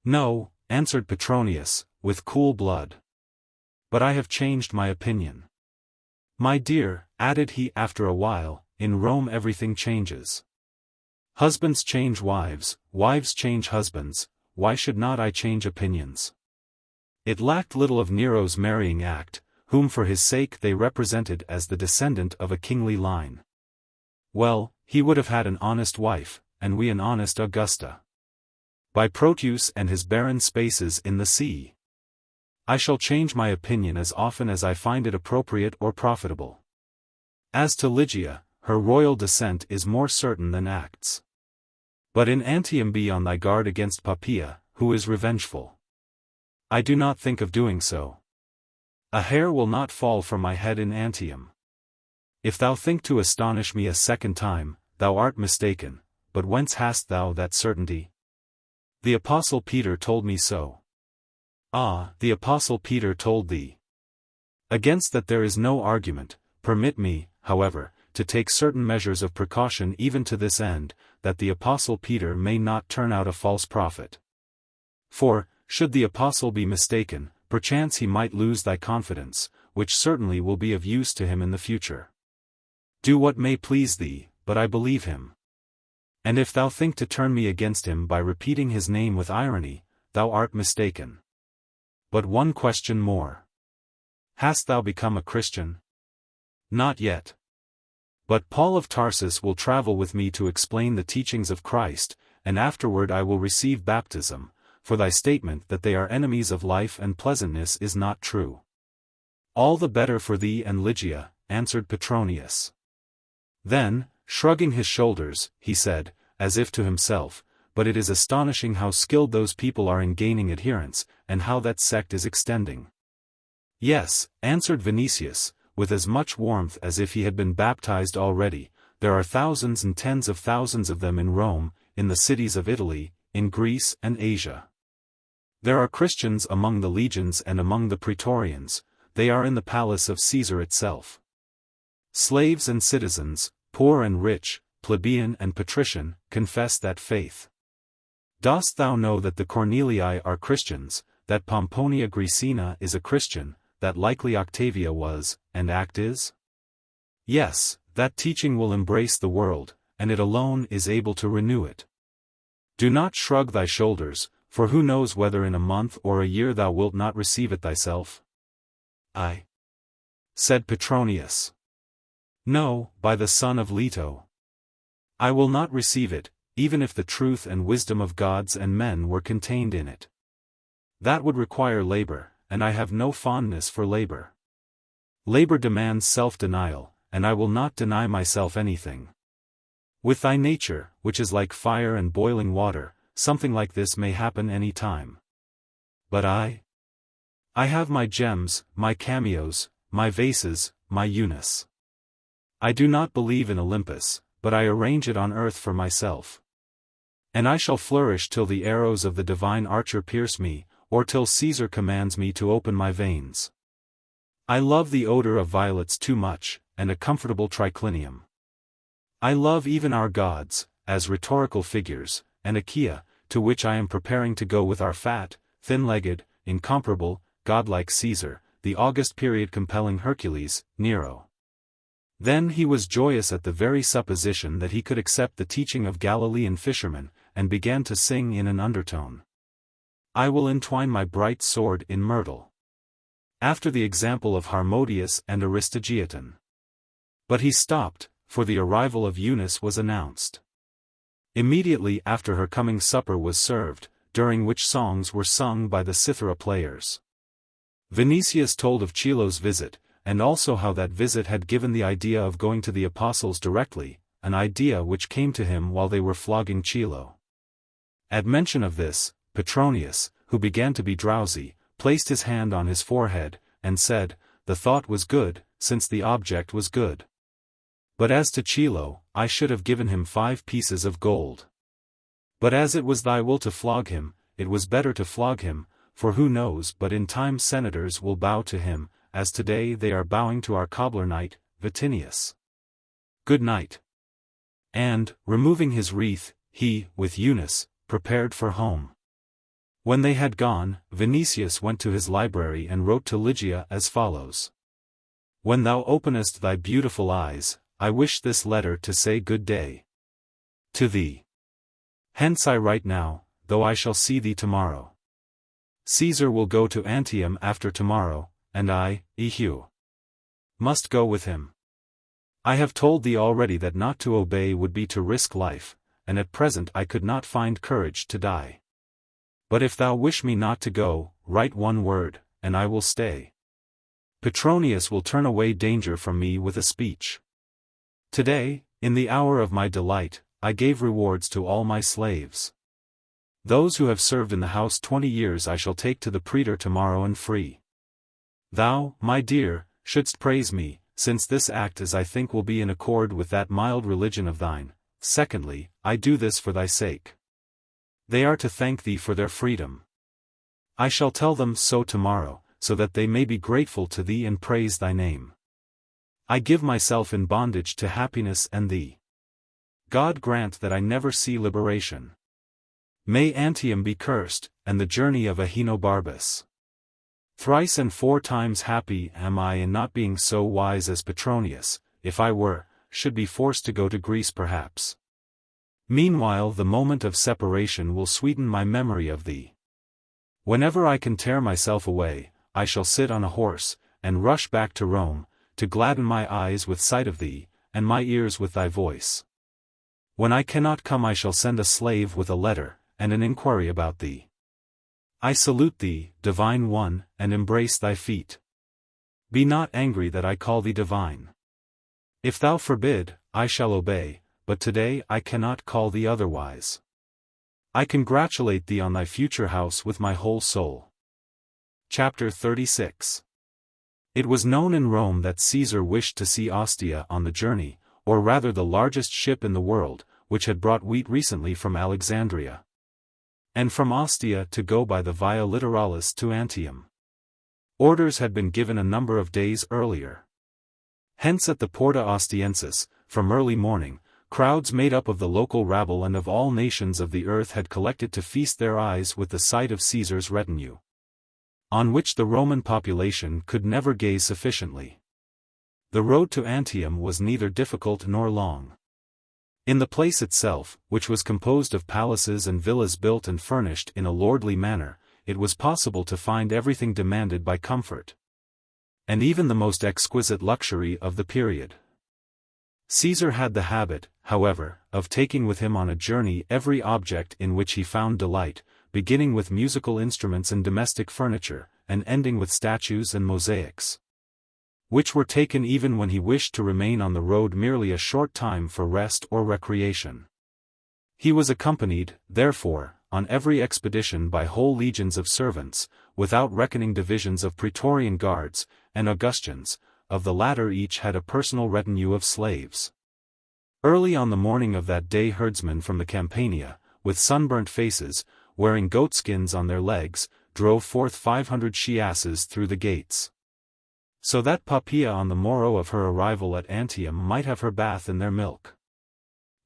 "No," answered Petronius, with cool blood. "But I have changed my opinion. My dear," added he after a while, "in Rome everything changes. Husbands change wives, wives change husbands, why should not I change opinions?" It lacked little of Nero's marrying act, whom for his sake they represented as the descendant of a kingly line. Well, he would have had an honest wife, and we an honest Augusta. By Proteus and his barren spaces in the sea. I shall change my opinion as often as I find it appropriate or profitable. As to Ligia, her royal descent is more certain than Acts. But in Antium be on thy guard against Poppaea, who is revengeful. I do not think of doing so. A hair will not fall from my head in Antium. If thou think to astonish me a second time, thou art mistaken, but whence hast thou that certainty? The Apostle Peter told me so. Ah, the Apostle Peter told thee. Against that there is no argument. Permit me, however, to take certain measures of precaution even to this end, that the Apostle Peter may not turn out a false prophet. For, should the Apostle be mistaken, perchance he might lose thy confidence, which certainly will be of use to him in the future. Do what may please thee, but I believe him. And if thou think to turn me against him by repeating his name with irony, thou art mistaken. But one question more. Hast thou become a Christian? Not yet. But Paul of Tarsus will travel with me to explain the teachings of Christ, and afterward I will receive baptism, for thy statement that they are enemies of life and pleasantness is not true. All the better for thee and Ligia, answered Petronius. Then, shrugging his shoulders, he said, as if to himself, but it is astonishing how skilled those people are in gaining adherents, and how that sect is extending. Yes, answered Vinicius, with as much warmth as if he had been baptized already, there are thousands and tens of thousands of them in Rome, in the cities of Italy, in Greece and Asia. There are Christians among the legions and among the praetorians, they are in the palace of Caesar itself. Slaves and citizens, poor and rich, plebeian and patrician, confess that faith. Dost thou know that the Cornelii are Christians, that Pomponia Graecina is a Christian, that likely Octavia was, and Act is? Yes, that teaching will embrace the world, and it alone is able to renew it. Do not shrug thy shoulders, for who knows whether in a month or a year thou wilt not receive it thyself? I, said Petronius. No, by the son of Leto. I will not receive it, even if the truth and wisdom of gods and men were contained in it. That would require labor, and I have no fondness for labor. Labor demands self-denial, and I will not deny myself anything. With thy nature, which is like fire and boiling water, something like this may happen any time. But I have my gems, my cameos, my vases, my Eunice. I do not believe in Olympus, but I arrange it on earth for myself. And I shall flourish till the arrows of the divine archer pierce me, or till Caesar commands me to open my veins. I love the odor of violets too much, and a comfortable triclinium. I love even our gods, as rhetorical figures, and Achaia, to which I am preparing to go with our fat, thin-legged, incomparable, godlike Caesar, the august period compelling Hercules, Nero. Then he was joyous at the very supposition that he could accept the teaching of Galilean fishermen, and began to sing in an undertone. I will entwine my bright sword in myrtle. After the example of Harmodius and Aristogiton. But he stopped, for the arrival of Eunice was announced. Immediately after her coming supper was served, during which songs were sung by the cithara players. Vinicius told of Chilo's visit, and also how that visit had given the idea of going to the apostles directly, an idea which came to him while they were flogging Chilo. At mention of this, Petronius, who began to be drowsy, placed his hand on his forehead, and said, the thought was good, since the object was good. But as to Chilo, I should have given him 5 pieces of gold. But as it was thy will to flog him, it was better to flog him, for who knows but in time senators will bow to him, as today they are bowing to our cobbler knight, Vatinius. Good night. And, removing his wreath, he, with Eunice, prepared for home. When they had gone, Vinicius went to his library and wrote to Lygia as follows. When thou openest thy beautiful eyes, I wish this letter to say good day to thee. Hence I write now, though I shall see thee tomorrow. Caesar will go to Antium after tomorrow, and I, Eheu, must go with him. I have told thee already that not to obey would be to risk life, and at present I could not find courage to die. But if thou wish me not to go, write one word, and I will stay. Petronius will turn away danger from me with a speech. Today, in the hour of my delight, I gave rewards to all my slaves. Those who have served in the house 20 years I shall take to the praetor tomorrow and free. Thou, my dear, shouldst praise me, since this act as I think will be in accord with that mild religion of thine. Secondly, I do this for thy sake. They are to thank thee for their freedom. I shall tell them so tomorrow, so that they may be grateful to thee and praise thy name. I give myself in bondage to happiness and thee. God grant that I never see liberation. May Antium be cursed, and the journey of Ahenobarbus. Thrice and 4 times happy am I in not being so wise as Petronius, if I were, should be forced to go to Greece perhaps. Meanwhile the moment of separation will sweeten my memory of thee. Whenever I can tear myself away, I shall sit on a horse, and rush back to Rome, to gladden my eyes with sight of thee, and my ears with thy voice. When I cannot come I shall send a slave with a letter, and an inquiry about thee. I salute thee, divine one, and embrace thy feet. Be not angry that I call thee divine. If thou forbid, I shall obey, but today I cannot call thee otherwise. I congratulate thee on thy future house with my whole soul. Chapter 36. It was known in Rome that Caesar wished to see Ostia on the journey, or rather the largest ship in the world, which had brought wheat recently from Alexandria. And from Ostia to go by the Via Literalis to Antium. Orders had been given a number of days earlier. Hence at the Porta Ostiensis, from early morning, crowds made up of the local rabble and of all nations of the earth had collected to feast their eyes with the sight of Caesar's retinue, on which the Roman population could never gaze sufficiently. The road to Antium was neither difficult nor long. In the place itself, which was composed of palaces and villas built and furnished in a lordly manner, it was possible to find everything demanded by comfort, and even the most exquisite luxury of the period. Caesar had the habit, however, of taking with him on a journey every object in which he found delight, beginning with musical instruments and domestic furniture, and ending with statues and mosaics, which were taken even when he wished to remain on the road merely a short time for rest or recreation. He was accompanied, therefore, on every expedition by whole legions of servants, without reckoning divisions of Praetorian guards, and Augustans. Of the latter each had a personal retinue of slaves. Early on the morning of that day herdsmen from the Campania, with sunburnt faces, wearing goatskins on their legs, drove forth 500 she-asses through the gates. So that Poppaea on the morrow of her arrival at Antium might have her bath in their milk.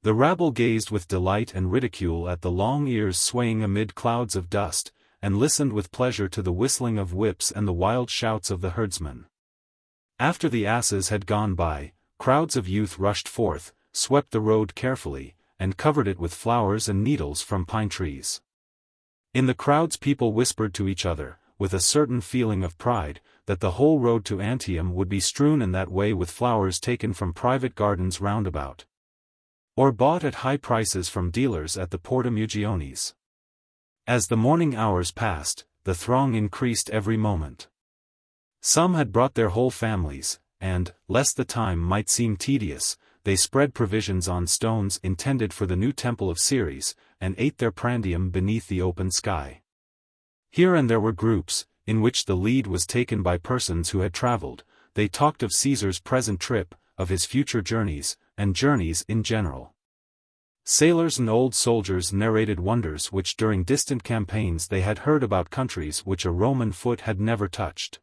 The rabble gazed with delight and ridicule at the long ears swaying amid clouds of dust, and listened with pleasure to the whistling of whips and the wild shouts of the herdsmen. After the asses had gone by, crowds of youth rushed forth, swept the road carefully, and covered it with flowers and needles from pine trees. In the crowds people whispered to each other, with a certain feeling of pride, that the whole road to Antium would be strewn in that way with flowers taken from private gardens round about, or bought at high prices from dealers at the Porta Mugiones. As the morning hours passed, the throng increased every moment. Some had brought their whole families, and, lest the time might seem tedious, they spread provisions on stones intended for the new temple of Ceres, and ate their prandium beneath the open sky. Here and there were groups, in which the lead was taken by persons who had traveled. They talked of Caesar's present trip, of his future journeys, and journeys in general. Sailors and old soldiers narrated wonders which during distant campaigns they had heard about countries which a Roman foot had never touched.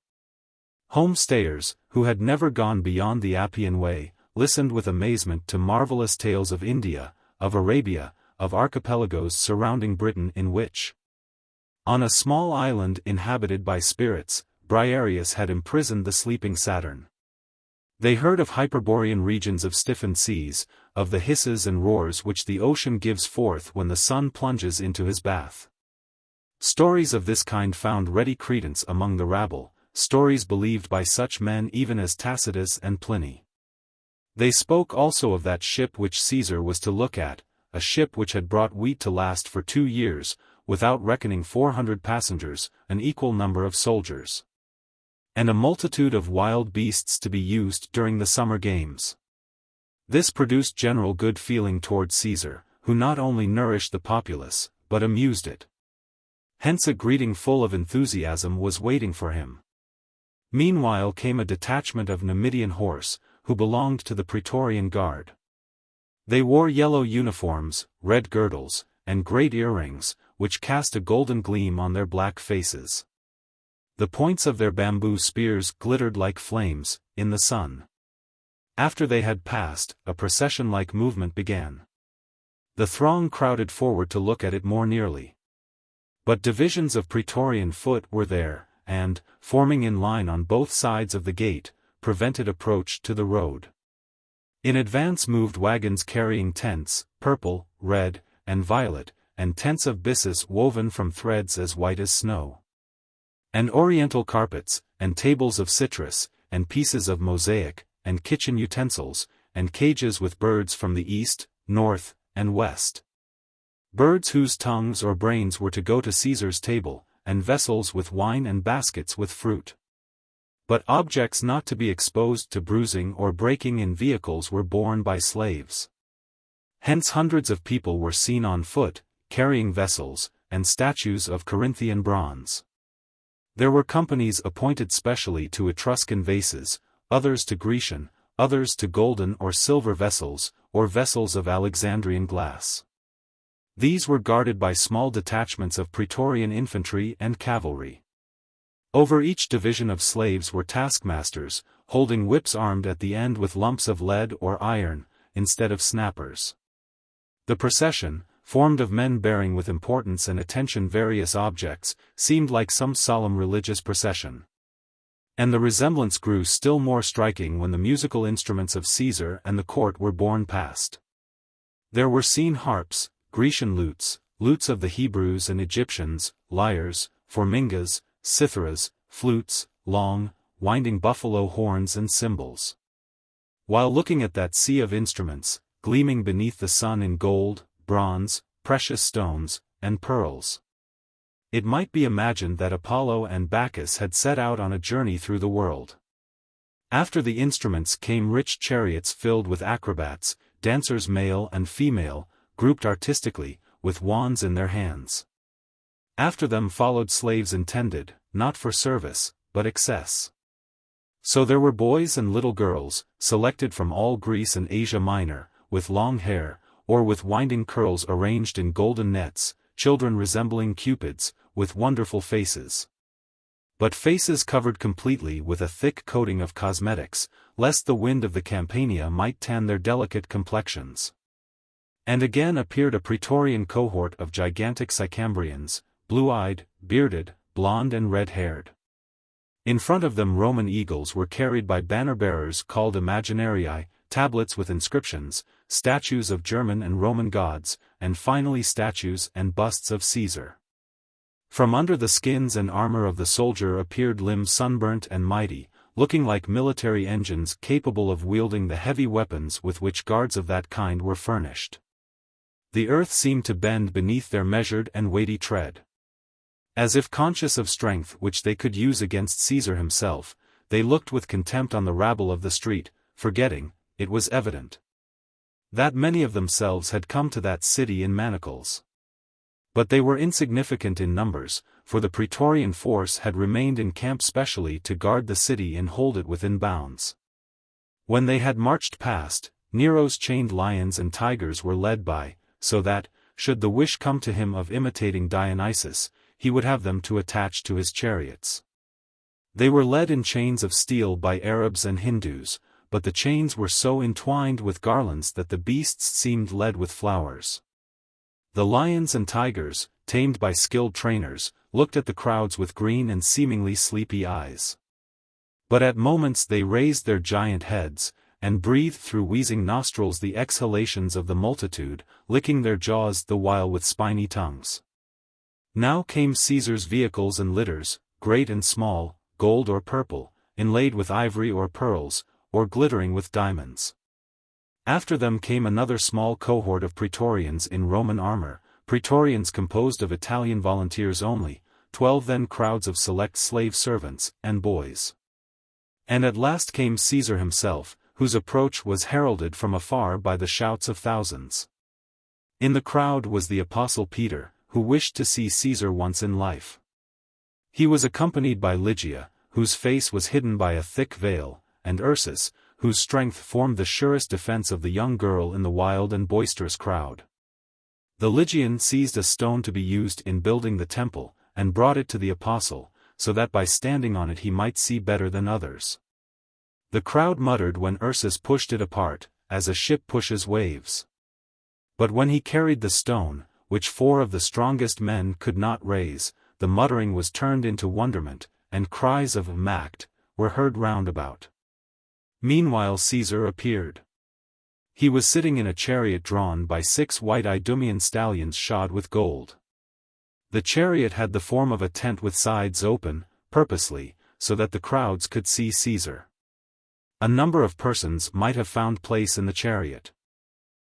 Homestayers, who had never gone beyond the Appian Way, listened with amazement to marvelous tales of India, of Arabia, of archipelagos surrounding Britain in which, on a small island inhabited by spirits, Briareus had imprisoned the sleeping Saturn. They heard of Hyperborean regions of stiffened seas, of the hisses and roars which the ocean gives forth when the sun plunges into his bath. Stories of this kind found ready credence among the rabble, stories believed by such men even as Tacitus and Pliny. They spoke also of that ship which Caesar was to look at, a ship which had brought wheat to last for 2 years, without reckoning 400 passengers, an equal number of soldiers, and a multitude of wild beasts to be used during the summer games. This produced general good feeling toward Caesar, who not only nourished the populace, but amused it. Hence a greeting full of enthusiasm was waiting for him. Meanwhile came a detachment of Numidian horse, who belonged to the Praetorian Guard. They wore yellow uniforms, red girdles, and great earrings, which cast a golden gleam on their black faces. The points of their bamboo spears glittered like flames, in the sun. After they had passed, a procession-like movement began. The throng crowded forward to look at it more nearly. But divisions of Praetorian foot were there, and, forming in line on both sides of the gate, prevented approach to the road. In advance moved wagons carrying tents, purple, red, and violet, and tents of byssus woven from threads as white as snow, and oriental carpets, and tables of citrus, and pieces of mosaic, and kitchen utensils, and cages with birds from the east, north, and west. Birds whose tongues or brains were to go to Caesar's table, and vessels with wine and baskets with fruit. But objects not to be exposed to bruising or breaking in vehicles were borne by slaves. Hence hundreds of people were seen on foot, carrying vessels, and statues of Corinthian bronze. There were companies appointed specially to Etruscan vases, others to Grecian, others to golden or silver vessels, or vessels of Alexandrian glass. These were guarded by small detachments of Praetorian infantry and cavalry. Over each division of slaves were taskmasters, holding whips armed at the end with lumps of lead or iron, instead of snappers. The procession, formed of men bearing with importance and attention various objects, seemed like some solemn religious procession. And the resemblance grew still more striking when the musical instruments of Caesar and the court were borne past. There were seen harps, Grecian lutes, lutes of the Hebrews and Egyptians, lyres, formingas, citharas, flutes, long, winding buffalo horns and cymbals. While looking at that sea of instruments, gleaming beneath the sun in gold, bronze, precious stones, and pearls, it might be imagined that Apollo and Bacchus had set out on a journey through the world. After the instruments came rich chariots filled with acrobats, dancers male and female, grouped artistically, with wands in their hands. After them followed slaves intended, not for service, but excess. So there were boys and little girls, selected from all Greece and Asia Minor, with long hair, or with winding curls arranged in golden nets, children resembling cupids, with wonderful faces. But faces covered completely with a thick coating of cosmetics, lest the wind of the Campania might tan their delicate complexions. And again appeared a praetorian cohort of gigantic Sicambrians, blue-eyed, bearded, blonde and red-haired. In front of them Roman eagles were carried by banner-bearers called imaginarii, tablets with inscriptions, statues of German and Roman gods, and finally statues and busts of Caesar. From under the skins and armor of the soldier appeared limbs sunburnt and mighty, looking like military engines capable of wielding the heavy weapons with which guards of that kind were furnished. The earth seemed to bend beneath their measured and weighty tread. As if conscious of strength which they could use against Caesar himself, they looked with contempt on the rabble of the street, forgetting, it was evident, that many of themselves had come to that city in manacles. But they were insignificant in numbers, for the praetorian force had remained in camp specially to guard the city and hold it within bounds. When they had marched past, Nero's chained lions and tigers were led by, so that, should the wish come to him of imitating Dionysus, he would have them to attach to his chariots. They were led in chains of steel by Arabs and Hindus, but the chains were so entwined with garlands that the beasts seemed led with flowers. The lions and tigers, tamed by skilled trainers, looked at the crowds with green and seemingly sleepy eyes. But at moments they raised their giant heads, and breathed through wheezing nostrils the exhalations of the multitude, licking their jaws the while with spiny tongues. Now came Caesar's vehicles and litters, great and small, gold or purple, inlaid with ivory or pearls, or glittering with diamonds. After them came another small cohort of praetorians in Roman armor, praetorians composed of Italian volunteers only, 12 then crowds of select slave servants and boys. And at last came Caesar himself, whose approach was heralded from afar by the shouts of thousands. In the crowd was the apostle Peter, who wished to see Caesar once in life. He was accompanied by Lygia, whose face was hidden by a thick veil, and Ursus, whose strength formed the surest defense of the young girl in the wild and boisterous crowd. The Lygian seized a stone to be used in building the temple, and brought it to the apostle, so that by standing on it he might see better than others. The crowd muttered when Ursus pushed it apart, as a ship pushes waves. But when he carried the stone, which 4 of the strongest men could not raise, the muttering was turned into wonderment, and cries of "Macht" were heard round about. Meanwhile Caesar appeared. He was sitting in a chariot drawn by 6 white Idumean stallions shod with gold. The chariot had the form of a tent with sides open, purposely, so that the crowds could see Caesar. A number of persons might have found place in the chariot.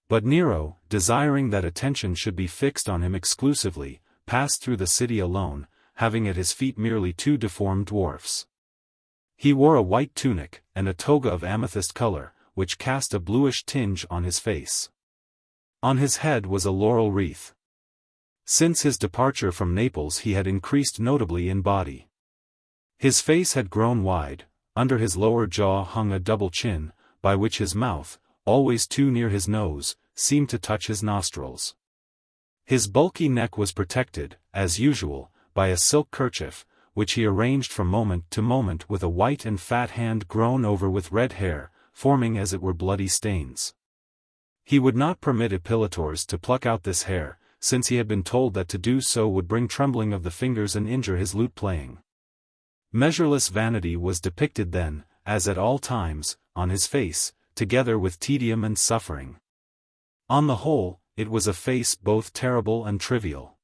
But Nero, desiring that attention should be fixed on him exclusively, passed through the city alone, having at his feet merely 2 deformed dwarfs. He wore a white tunic, and a toga of amethyst color, which cast a bluish tinge on his face. On his head was a laurel wreath. Since his departure from Naples he had increased notably in body. His face had grown wide, under his lower jaw hung a double chin, by which his mouth, always too near his nose, seemed to touch his nostrils. His bulky neck was protected, as usual, by a silk kerchief, which he arranged from moment to moment with a white and fat hand grown over with red hair, forming as it were bloody stains. He would not permit epilators to pluck out this hair, since he had been told that to do so would bring trembling of the fingers and injure his lute playing. Measureless vanity was depicted then, as at all times, on his face, together with tedium and suffering. On the whole, it was a face both terrible and trivial.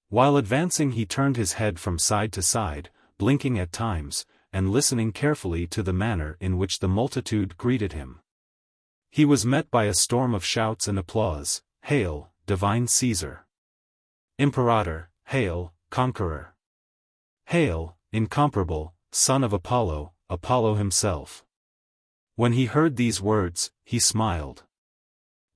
While advancing he turned his head from side to side, blinking at times, and listening carefully to the manner in which the multitude greeted him. He was met by a storm of shouts and applause. "Hail, divine Caesar! Imperator, hail, conqueror! Hail, incomparable, son of Apollo, Apollo himself!" When he heard these words, he smiled.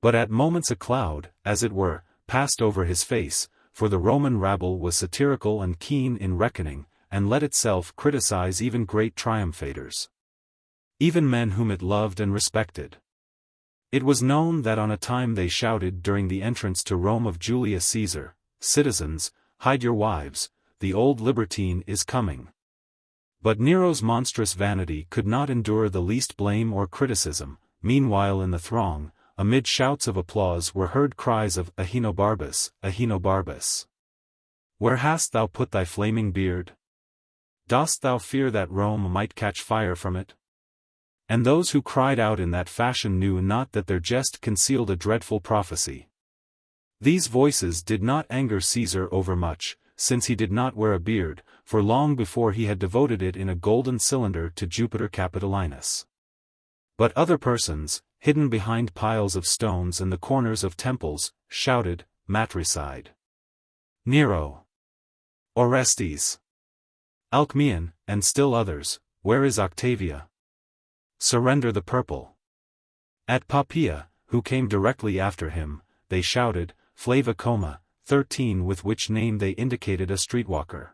But at moments a cloud, as it were, passed over his face, for the Roman rabble was satirical and keen in reckoning, and let itself criticize even great triumphators. Even men whom it loved and respected. It was known that on a time they shouted during the entrance to Rome of Julius Caesar, "Citizens, hide your wives, the old libertine is coming." But Nero's monstrous vanity could not endure the least blame or criticism. Meanwhile in the throng, amid shouts of applause were heard cries of "Ahenobarbus, Ahenobarbus! Where hast thou put thy flaming beard? Dost thou fear that Rome might catch fire from it?" And those who cried out in that fashion knew not that their jest concealed a dreadful prophecy. These voices did not anger Caesar overmuch, since he did not wear a beard, for long before he had devoted it in a golden cylinder to Jupiter Capitolinus. But other persons, hidden behind piles of stones and the corners of temples, shouted, "Matricide! Nero! Orestes! Alcmaeon, and still others, where is Octavia? Surrender the purple!" At Poppaea, who came directly after him, they shouted, "Flava coma, 13," with which name they indicated a streetwalker.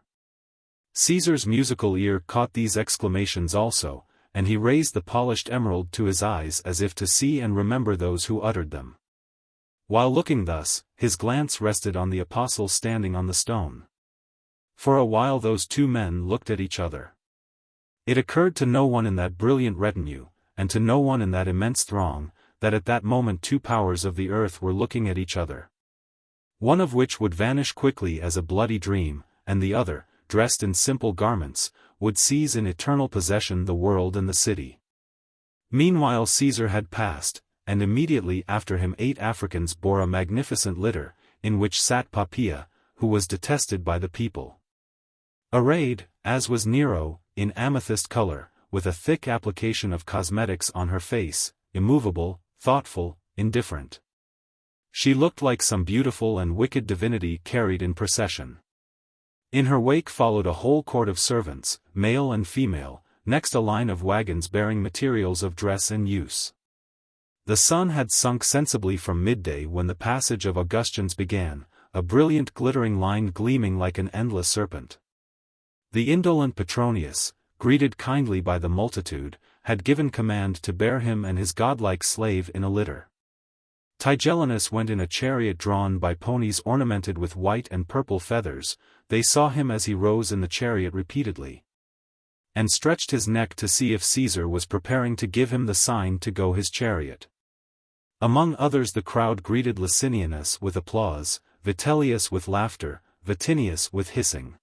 Caesar's musical ear caught these exclamations also, and he raised the polished emerald to his eyes as if to see and remember those who uttered them. While looking thus, his glance rested on the apostle standing on the stone. For a while those two men looked at each other. It occurred to no one in that brilliant retinue, and to no one in that immense throng, that at that moment two powers of the earth were looking at each other. One of which would vanish quickly as a bloody dream, and the other, dressed in simple garments, would seize in eternal possession the world and the city. Meanwhile Caesar had passed, and immediately after him 8 Africans bore a magnificent litter, in which sat Poppaea, who was detested by the people. Arrayed, as was Nero, in amethyst color, with a thick application of cosmetics on her face, immovable, thoughtful, indifferent. She looked like some beautiful and wicked divinity carried in procession. In her wake followed a whole court of servants, male and female, next a line of wagons bearing materials of dress and use. The sun had sunk sensibly from midday when the passage of Augustans began, a brilliant glittering line gleaming like an endless serpent. The indolent Petronius, greeted kindly by the multitude, had given command to bear him and his godlike slave in a litter. Tigellinus went in a chariot drawn by ponies ornamented with white and purple feathers. They saw him as he rose in the chariot repeatedly, and stretched his neck to see if Caesar was preparing to give him the sign to go his chariot. Among others the crowd greeted Licinianus with applause, Vitellius with laughter, Vatinius with hissing.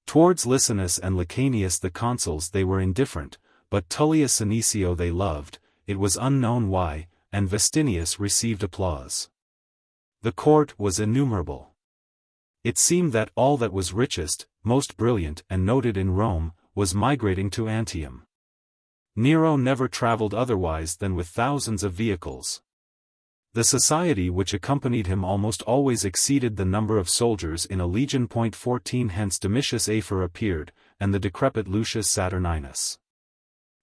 Towards Licinus and Licanius the consuls they were indifferent, but Tullius Senecio they loved, it was unknown why, and Vestinius received applause. The court was innumerable. It seemed that all that was richest, most brilliant and noted in Rome, was migrating to Antium. Nero never traveled otherwise than with thousands of vehicles. The society which accompanied him almost always exceeded the number of soldiers in a legion. 14 Hence Domitius Afer appeared, and the decrepit Lucius Saturninus.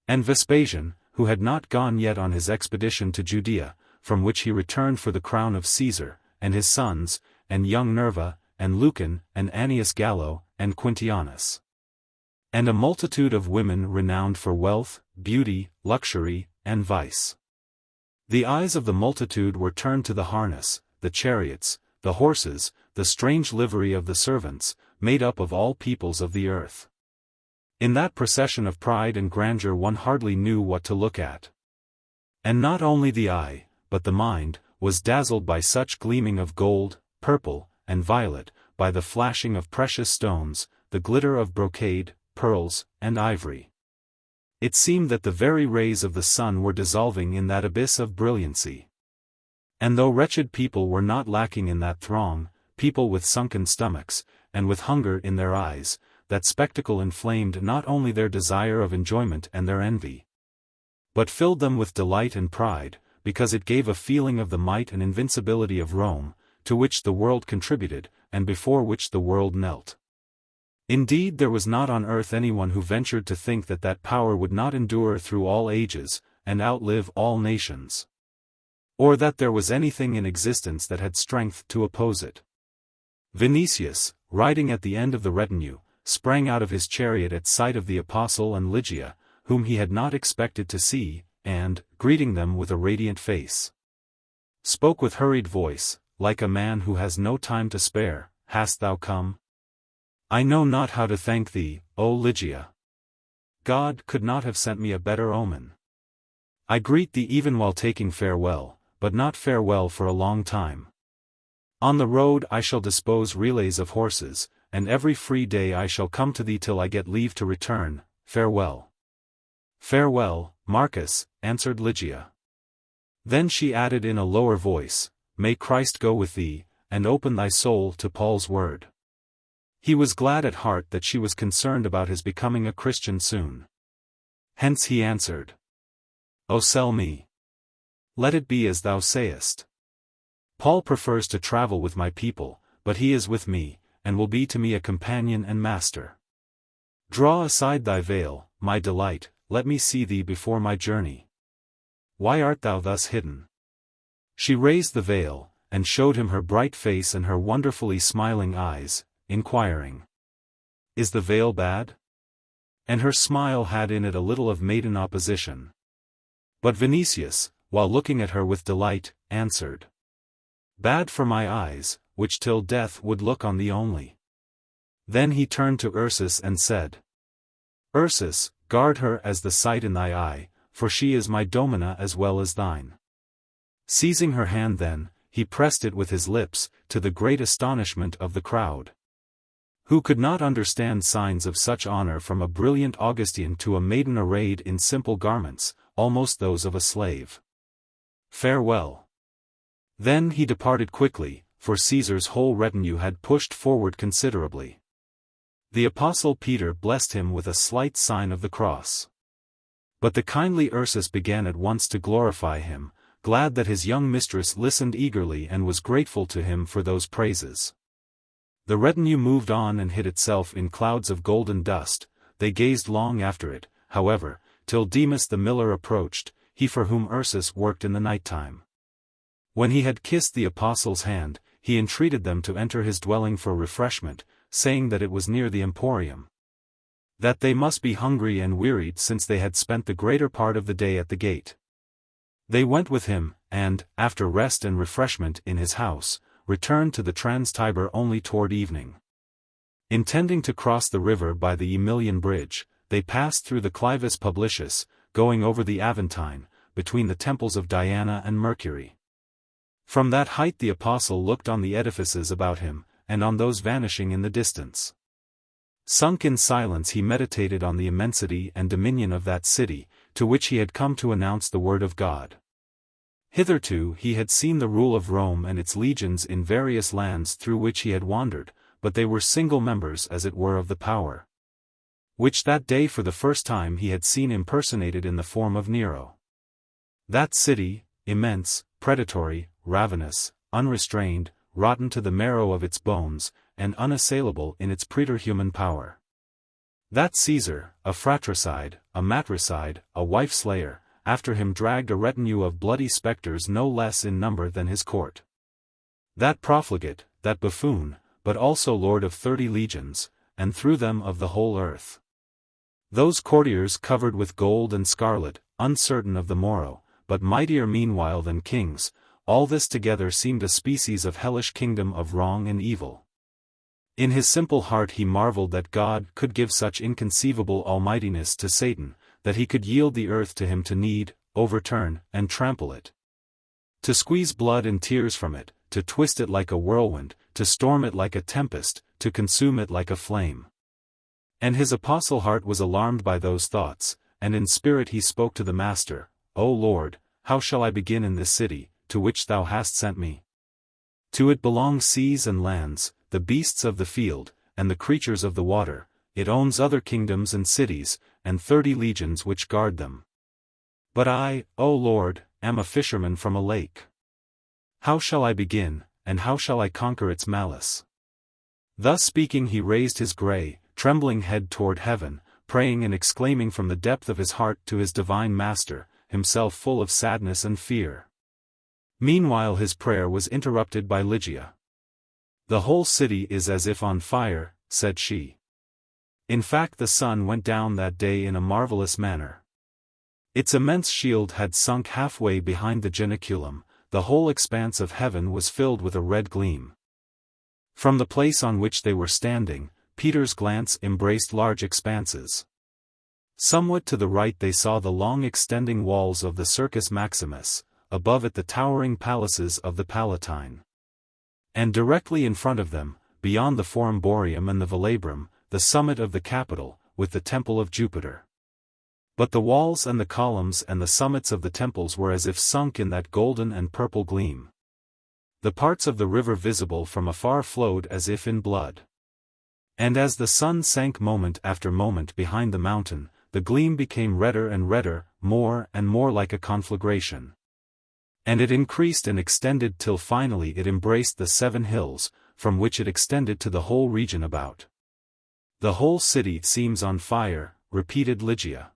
And Vespasian, who had not gone yet on his expedition to Judea, from which he returned for the crown of Caesar, and his sons, and young Nerva, and Lucan, and Annius Gallo, and Quintianus. And a multitude of women renowned for wealth, beauty, luxury, and vice. The eyes of the multitude were turned to the harness, the chariots, the horses, the strange livery of the servants, made up of all peoples of the earth. In that procession of pride and grandeur one hardly knew what to look at. And not only the eye, but the mind, was dazzled by such gleaming of gold, purple, and violet, by the flashing of precious stones, the glitter of brocade, pearls, and ivory. It seemed that the very rays of the sun were dissolving in that abyss of brilliancy. And though wretched people were not lacking in that throng, people with sunken stomachs, and with hunger in their eyes, that spectacle inflamed not only their desire of enjoyment and their envy, but filled them with delight and pride, because it gave a feeling of the might and invincibility of Rome, to which the world contributed, and before which the world knelt. Indeed, there was not on earth anyone who ventured to think that that power would not endure through all ages, and outlive all nations. Or that there was anything in existence that had strength to oppose it. Vinicius, riding at the end of the retinue, sprang out of his chariot at sight of the apostle and Lygia, whom he had not expected to see, and, greeting them with a radiant face, spoke with hurried voice, like a man who has no time to spare, "Hast thou come? I know not how to thank thee, O Lygia. God could not have sent me a better omen. I greet thee even while taking farewell, but not farewell for a long time. On the road I shall dispose relays of horses, and every free day I shall come to thee till I get leave to return. Farewell." "Farewell, Marcus," answered Lygia. Then she added in a lower voice, "May Christ go with thee, and open thy soul to Paul's word." He was glad at heart that she was concerned about his becoming a Christian soon. Hence he answered, "O sell me. Let it be as thou sayest. Paul prefers to travel with my people, but he is with me, and will be to me a companion and master. Draw aside thy veil, my delight, let me see thee before my journey. Why art thou thus hidden?" She raised the veil, and showed him her bright face and her wonderfully smiling eyes, inquiring, "Is the veil bad?" And her smile had in it a little of maiden opposition. But Vinicius, while looking at her with delight, answered, "Bad for my eyes, which till death would look on thee only." Then he turned to Ursus and said, "Ursus, guard her as the sight in thy eye, for she is my domina as well as thine." Seizing her hand then, he pressed it with his lips, to the great astonishment of the crowd, who could not understand signs of such honor from a brilliant Augustine to a maiden arrayed in simple garments, almost those of a slave. "Farewell." Then he departed quickly, for Caesar's whole retinue had pushed forward considerably. The apostle Peter blessed him with a slight sign of the cross. But the kindly Ursus began at once to glorify him, glad that his young mistress listened eagerly and was grateful to him for those praises. The retinue moved on and hid itself in clouds of golden dust. They gazed long after it, however, till Demas the miller approached, he for whom Ursus worked in the night time. When he had kissed the apostles' hand, he entreated them to enter his dwelling for refreshment, saying that it was near the Emporium. That they must be hungry and wearied since they had spent the greater part of the day at the gate. They went with him, and, after rest and refreshment in his house, returned to the Trans-Tiber only toward evening. Intending to cross the river by the Aemilian bridge, they passed through the Clivus Publicius, going over the Aventine, between the temples of Diana and Mercury. From that height the apostle looked on the edifices about him, and on those vanishing in the distance. Sunk in silence he meditated on the immensity and dominion of that city, to which he had come to announce the word of God. Hitherto he had seen the rule of Rome and its legions in various lands through which he had wandered, but they were single members as it were of the power, which that day for the first time he had seen impersonated in the form of Nero. That city, immense, predatory, ravenous, unrestrained, rotten to the marrow of its bones, and unassailable in its preterhuman power. That Caesar, a fratricide, a matricide, a wife-slayer, after him dragged a retinue of bloody spectres no less in number than his court. That profligate, that buffoon, but also lord of 30 legions, and through them of the whole earth. Those courtiers covered with gold and scarlet, uncertain of the morrow, but mightier meanwhile than kings, all this together seemed a species of hellish kingdom of wrong and evil. In his simple heart he marveled that God could give such inconceivable almightiness to Satan, that he could yield the earth to him to knead, overturn, and trample it. To squeeze blood and tears from it, to twist it like a whirlwind, to storm it like a tempest, to consume it like a flame. And his apostle heart was alarmed by those thoughts, and in spirit he spoke to the Master, "O Lord, how shall I begin in this city, to which thou hast sent me? To it belong seas and lands, the beasts of the field, and the creatures of the water. It owns other kingdoms and cities, and 30 legions which guard them. But I, O Lord, am a fisherman from a lake. How shall I begin, and how shall I conquer its malice?" Thus speaking he raised his grey, trembling head toward heaven, praying and exclaiming from the depth of his heart to his divine Master, himself full of sadness and fear. Meanwhile his prayer was interrupted by Lygia. "The whole city is as if on fire," said she. In fact, the sun went down that day in a marvelous manner. Its immense shield had sunk halfway behind the geniculum, the whole expanse of heaven was filled with a red gleam. From the place on which they were standing, Peter's glance embraced large expanses. Somewhat to the right they saw the long extending walls of the Circus Maximus, above it the towering palaces of the Palatine. And directly in front of them, beyond the Forum Boarium and the Velabrum, the summit of the Capitol, with the Temple of Jupiter. But the walls and the columns and the summits of the temples were as if sunk in that golden and purple gleam. The parts of the river visible from afar flowed as if in blood. And as the sun sank moment after moment behind the mountain, the gleam became redder and redder, more and more like a conflagration. And it increased and extended till finally it embraced the 7 hills, from which it extended to the whole region about. The whole city seems on fire, repeated Ligia.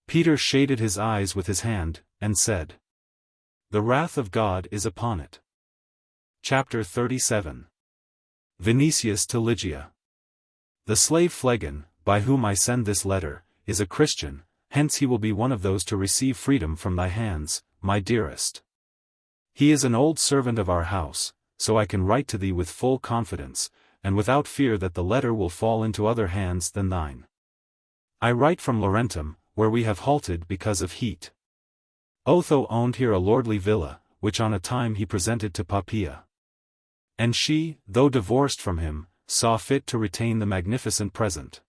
Peter shaded his eyes with his hand, and said, "The wrath of God is upon it." Chapter 37. Vinicius to Lygia. The slave Phlegon, by whom I send this letter, is a Christian, hence he will be one of those to receive freedom from thy hands, my dearest. He is an old servant of our house, so I can write to thee with full confidence, and without fear that the letter will fall into other hands than thine. I write from Laurentum, where we have halted because of heat. Otho owned here a lordly villa, which on a time he presented to Poppaea. And she, though divorced from him, saw fit to retain the magnificent present.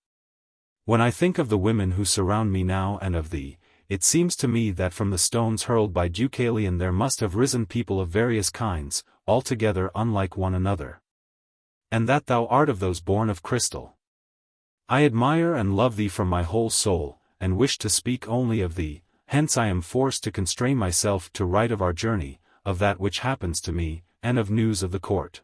When I think of the women who surround me now and of thee, it seems to me that from the stones hurled by Deucalion there must have risen people of various kinds, altogether unlike one another. And that thou art of those born of crystal. I admire and love thee from my whole soul, and wish to speak only of thee, hence I am forced to constrain myself to write of our journey, of that which happens to me, and of news of the court.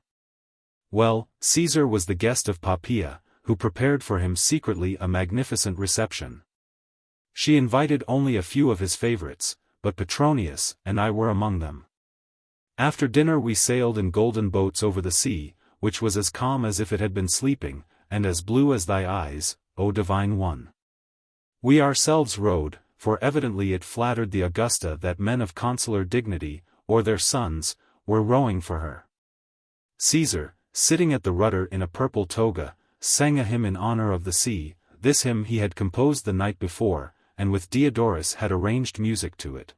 Well, Caesar was the guest of Poppaea, who prepared for him secretly a magnificent reception. She invited only a few of his favorites, but Petronius and I were among them. After dinner we sailed in golden boats over the sea, which was as calm as if it had been sleeping, and as blue as thy eyes, O divine one. We ourselves rowed, for evidently it flattered the Augusta that men of consular dignity, or their sons, were rowing for her. Caesar, sitting at the rudder in a purple toga, sang a hymn in honor of the sea. This hymn he had composed the night before, and with Diodorus had arranged music to it.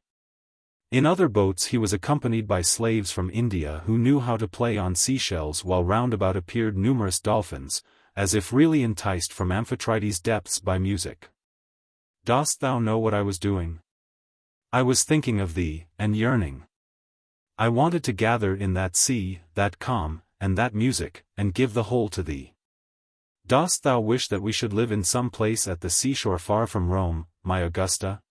In other boats he was accompanied by slaves from India who knew how to play on seashells, while round about appeared numerous dolphins, as if really enticed from Amphitrite's depths by music. Dost thou know what I was doing? I was thinking of thee, and yearning. I wanted to gather in that sea, that calm, and that music, and give the whole to thee. Dost thou wish that we should live in some place at the seashore far from Rome, my Augusta?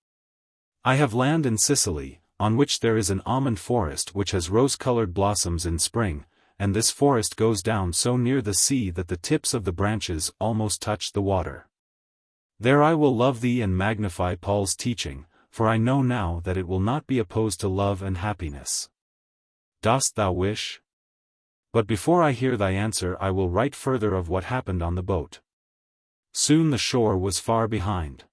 I have land in Sicily, on which there is an almond forest which has rose-colored blossoms in spring, and this forest goes down so near the sea that the tips of the branches almost touch the water. There I will love thee and magnify Paul's teaching, for I know now that it will not be opposed to love and happiness. Dost thou wish? But before I hear thy answer I will write further of what happened on the boat. Soon the shore was far behind.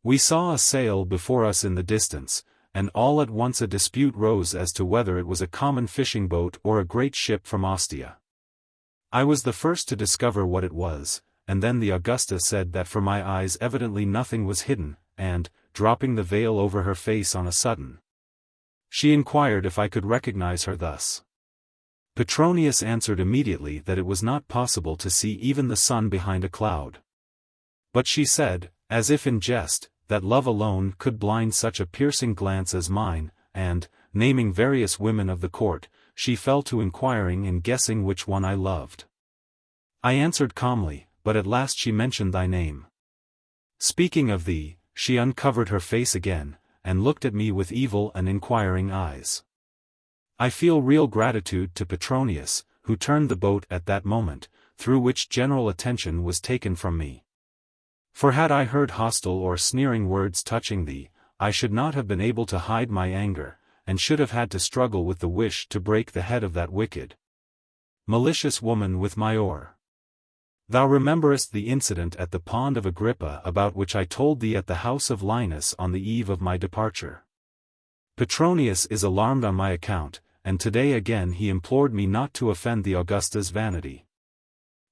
We saw a sail before us in the distance, and all at once a dispute rose as to whether it was a common fishing boat or a great ship from Ostia. I was the first to discover what it was, and then the Augusta said that for my eyes evidently nothing was hidden, and, dropping the veil over her face on a sudden, she inquired if I could recognize her thus. Petronius answered immediately that it was not possible to see even the sun behind a cloud. But she said, as if in jest, that love alone could blind such a piercing glance as mine, and, naming various women of the court, she fell to inquiring and guessing which one I loved. I answered calmly, but at last she mentioned thy name. Speaking of thee, she uncovered her face again, and looked at me with evil and inquiring eyes. I feel real gratitude to Petronius, who turned the boat at that moment, through which general attention was taken from me. For had I heard hostile or sneering words touching thee, I should not have been able to hide my anger, and should have had to struggle with the wish to break the head of that wicked, malicious woman with my oar. Thou rememberest the incident at the pond of Agrippa about which I told thee at the house of Linus on the eve of my departure. Petronius is alarmed on my account, and today again he implored me not to offend the Augusta's vanity.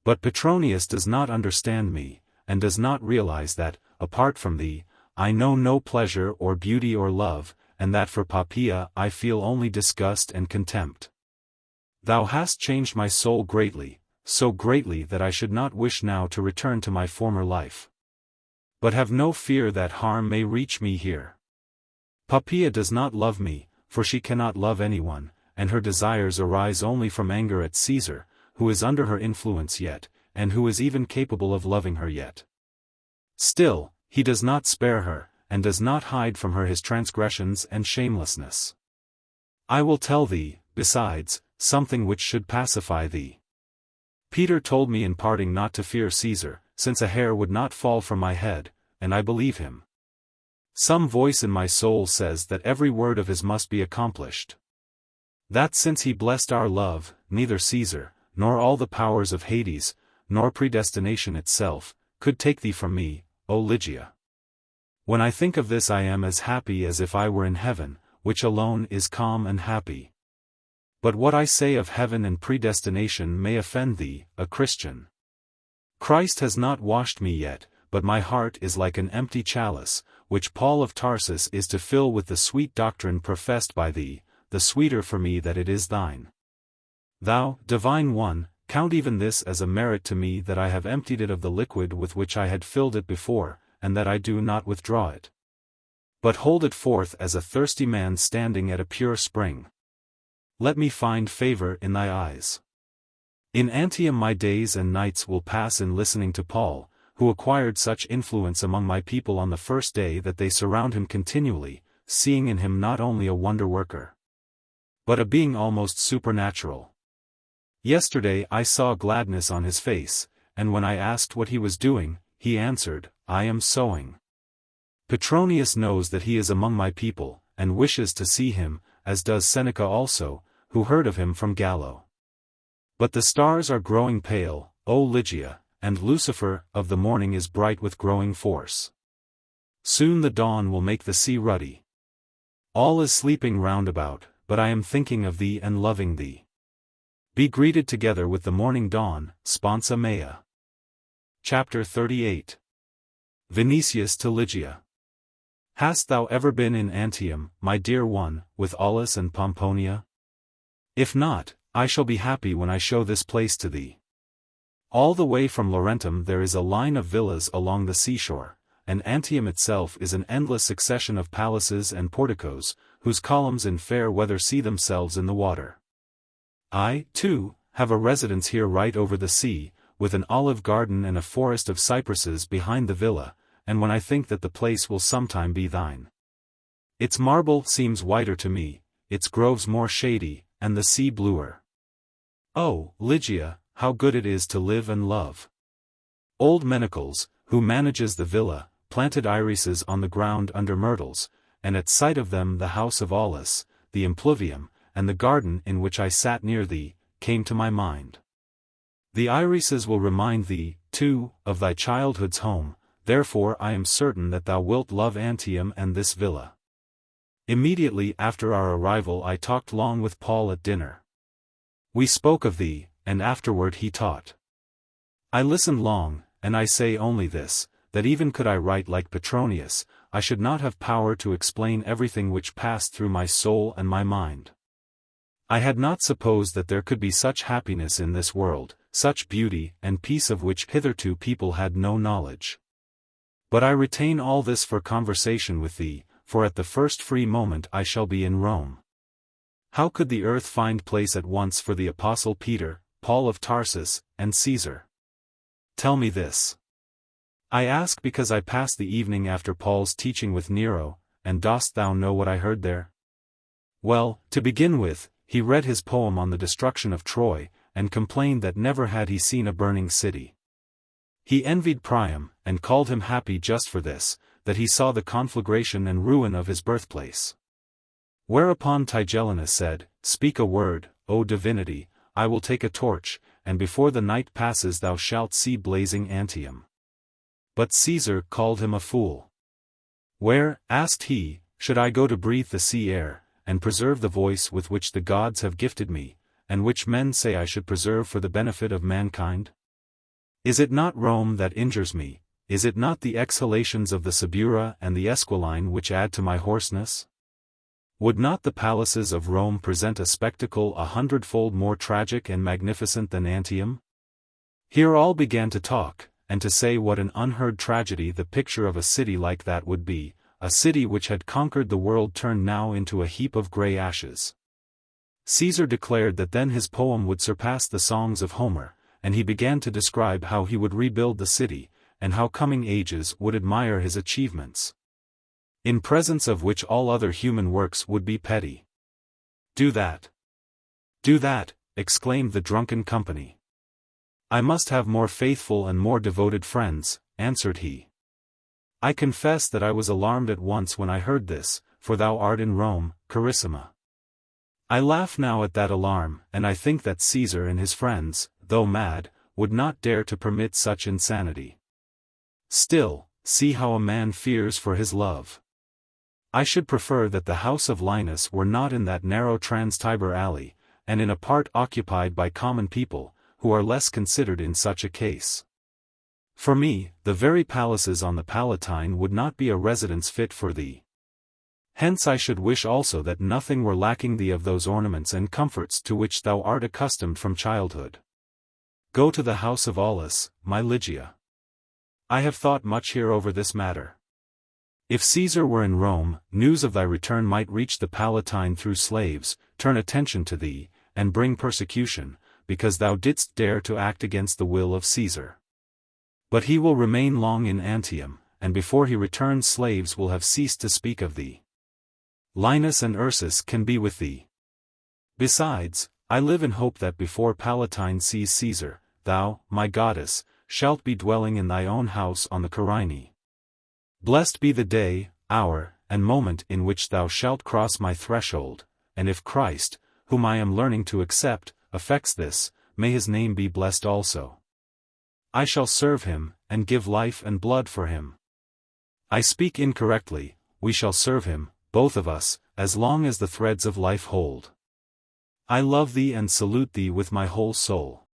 But Petronius does not understand me, and does not realize that, apart from thee, I know no pleasure or beauty or love, and that for Poppaea I feel only disgust and contempt. Thou hast changed my soul greatly, so greatly that I should not wish now to return to my former life. But have no fear that harm may reach me here. Poppaea does not love me, for she cannot love anyone, and her desires arise only from anger at Caesar, who is under her influence yet, and who is even capable of loving her yet. Still, he does not spare her, and does not hide from her his transgressions and shamelessness. I will tell thee, besides, something which should pacify thee. Peter told me in parting not to fear Caesar, since a hair would not fall from my head, and I believe him. Some voice in my soul says that every word of his must be accomplished. That since he blessed our love, neither Caesar, nor all the powers of Hades, nor predestination itself, could take thee from me, O Ligia. When I think of this I am as happy as if I were in heaven, which alone is calm and happy. But what I say of heaven and predestination may offend thee, a Christian. Christ has not washed me yet, but my heart is like an empty chalice, which Paul of Tarsus is to fill with the sweet doctrine professed by thee, the sweeter for me that it is thine. Thou, divine one, count even this as a merit to me that I have emptied it of the liquid with which I had filled it before, and that I do not withdraw it. But hold it forth as a thirsty man standing at a pure spring. Let me find favor in thy eyes. In Antium my days and nights will pass in listening to Paul, who acquired such influence among my people on the first day that they surround him continually, seeing in him not only a wonder-worker, but a being almost supernatural. Yesterday I saw gladness on his face, and when I asked what he was doing, he answered, I am sowing. Petronius knows that he is among my people, and wishes to see him, as does Seneca also, who heard of him from Gallo. But the stars are growing pale, O Ligia, and Lucifer of the morning is bright with growing force. Soon the dawn will make the sea ruddy. All is sleeping round about, but I am thinking of thee and loving thee. Be greeted together with the morning dawn, sponsa mea. Chapter 38. Vinicius to Ligia. Hast thou ever been in Antium, my dear one, with Aulus and Pomponia? If not, I shall be happy when I show this place to thee. All the way from Laurentum there is a line of villas along the seashore, and Antium itself is an endless succession of palaces and porticos, whose columns in fair weather see themselves in the water. I, too, have a residence here right over the sea, with an olive garden and a forest of cypresses behind the villa, and when I think that the place will sometime be thine. Its marble seems whiter to me, its groves more shady, and the sea bluer. Oh, Ligia, how good it is to live and love! Old Menicles, who manages the villa, planted irises on the ground under myrtles, and at sight of them the house of Aulus, the impluvium, and the garden in which I sat near thee, came to my mind. The irises will remind thee, too, of thy childhood's home, therefore I am certain that thou wilt love Antium and this villa. Immediately after our arrival I talked long with Paul at dinner. We spoke of thee, and afterward he taught. I listened long, and I say only this, that even could I write like Petronius, I should not have power to explain everything which passed through my soul and my mind. I had not supposed that there could be such happiness in this world, such beauty and peace of which hitherto people had no knowledge. But I retain all this for conversation with thee, for at the first free moment I shall be in Rome. How could the earth find place at once for the Apostle Peter, Paul of Tarsus, and Caesar? Tell me this. I ask because I passed the evening after Paul's teaching with Nero, and dost thou know what I heard there? Well, to begin with, he read his poem on the destruction of Troy, and complained that never had he seen a burning city. He envied Priam, and called him happy just for this, that he saw the conflagration and ruin of his birthplace. Whereupon Tigellinus said, Speak a word, O divinity, I will take a torch, and before the night passes thou shalt see blazing Antium. But Caesar called him a fool. Where, asked he, should I go to breathe the sea air, and preserve the voice with which the gods have gifted me, and which men say I should preserve for the benefit of mankind? Is it not Rome that injures me? Is it not the exhalations of the Subura and the Esquiline which add to my hoarseness? Would not the palaces of Rome present a spectacle 100-fold more tragic and magnificent than Antium? Here all began to talk, and to say what an unheard tragedy the picture of a city like that would be, a city which had conquered the world turned now into a heap of grey ashes. Caesar declared that then his poem would surpass the songs of Homer, and he began to describe how he would rebuild the city, and how coming ages would admire his achievements, in presence of which all other human works would be petty. "Do that! Do that!" exclaimed the drunken company. "I must have more faithful and more devoted friends," answered he. "I confess that I was alarmed at once when I heard this, for thou art in Rome, Carissima. I laugh now at that alarm, and I think that Caesar and his friends, though mad, would not dare to permit such insanity. Still, see how a man fears for his love. I should prefer that the house of Linus were not in that narrow Trans-Tiber alley, and in a part occupied by common people, who are less considered in such a case. For me, the very palaces on the Palatine would not be a residence fit for thee. Hence I should wish also that nothing were lacking thee of those ornaments and comforts to which thou art accustomed from childhood. Go to the house of Aulus, my Lygia. I have thought much here over this matter. If Caesar were in Rome, news of thy return might reach the Palatine through slaves, turn attention to thee, and bring persecution, because thou didst dare to act against the will of Caesar. But he will remain long in Antium, and before he returns slaves will have ceased to speak of thee. Linus and Ursus can be with thee. Besides, I live in hope that before Palatine sees Caesar, thou, my goddess, shalt be dwelling in thy own house on the Carinae. Blessed be the day, hour, and moment in which thou shalt cross my threshold, and if Christ, whom I am learning to accept, effects this, may his name be blessed also. I shall serve him, and give life and blood for him. I speak incorrectly, we shall serve him, both of us, as long as the threads of life hold. I love thee and salute thee with my whole soul.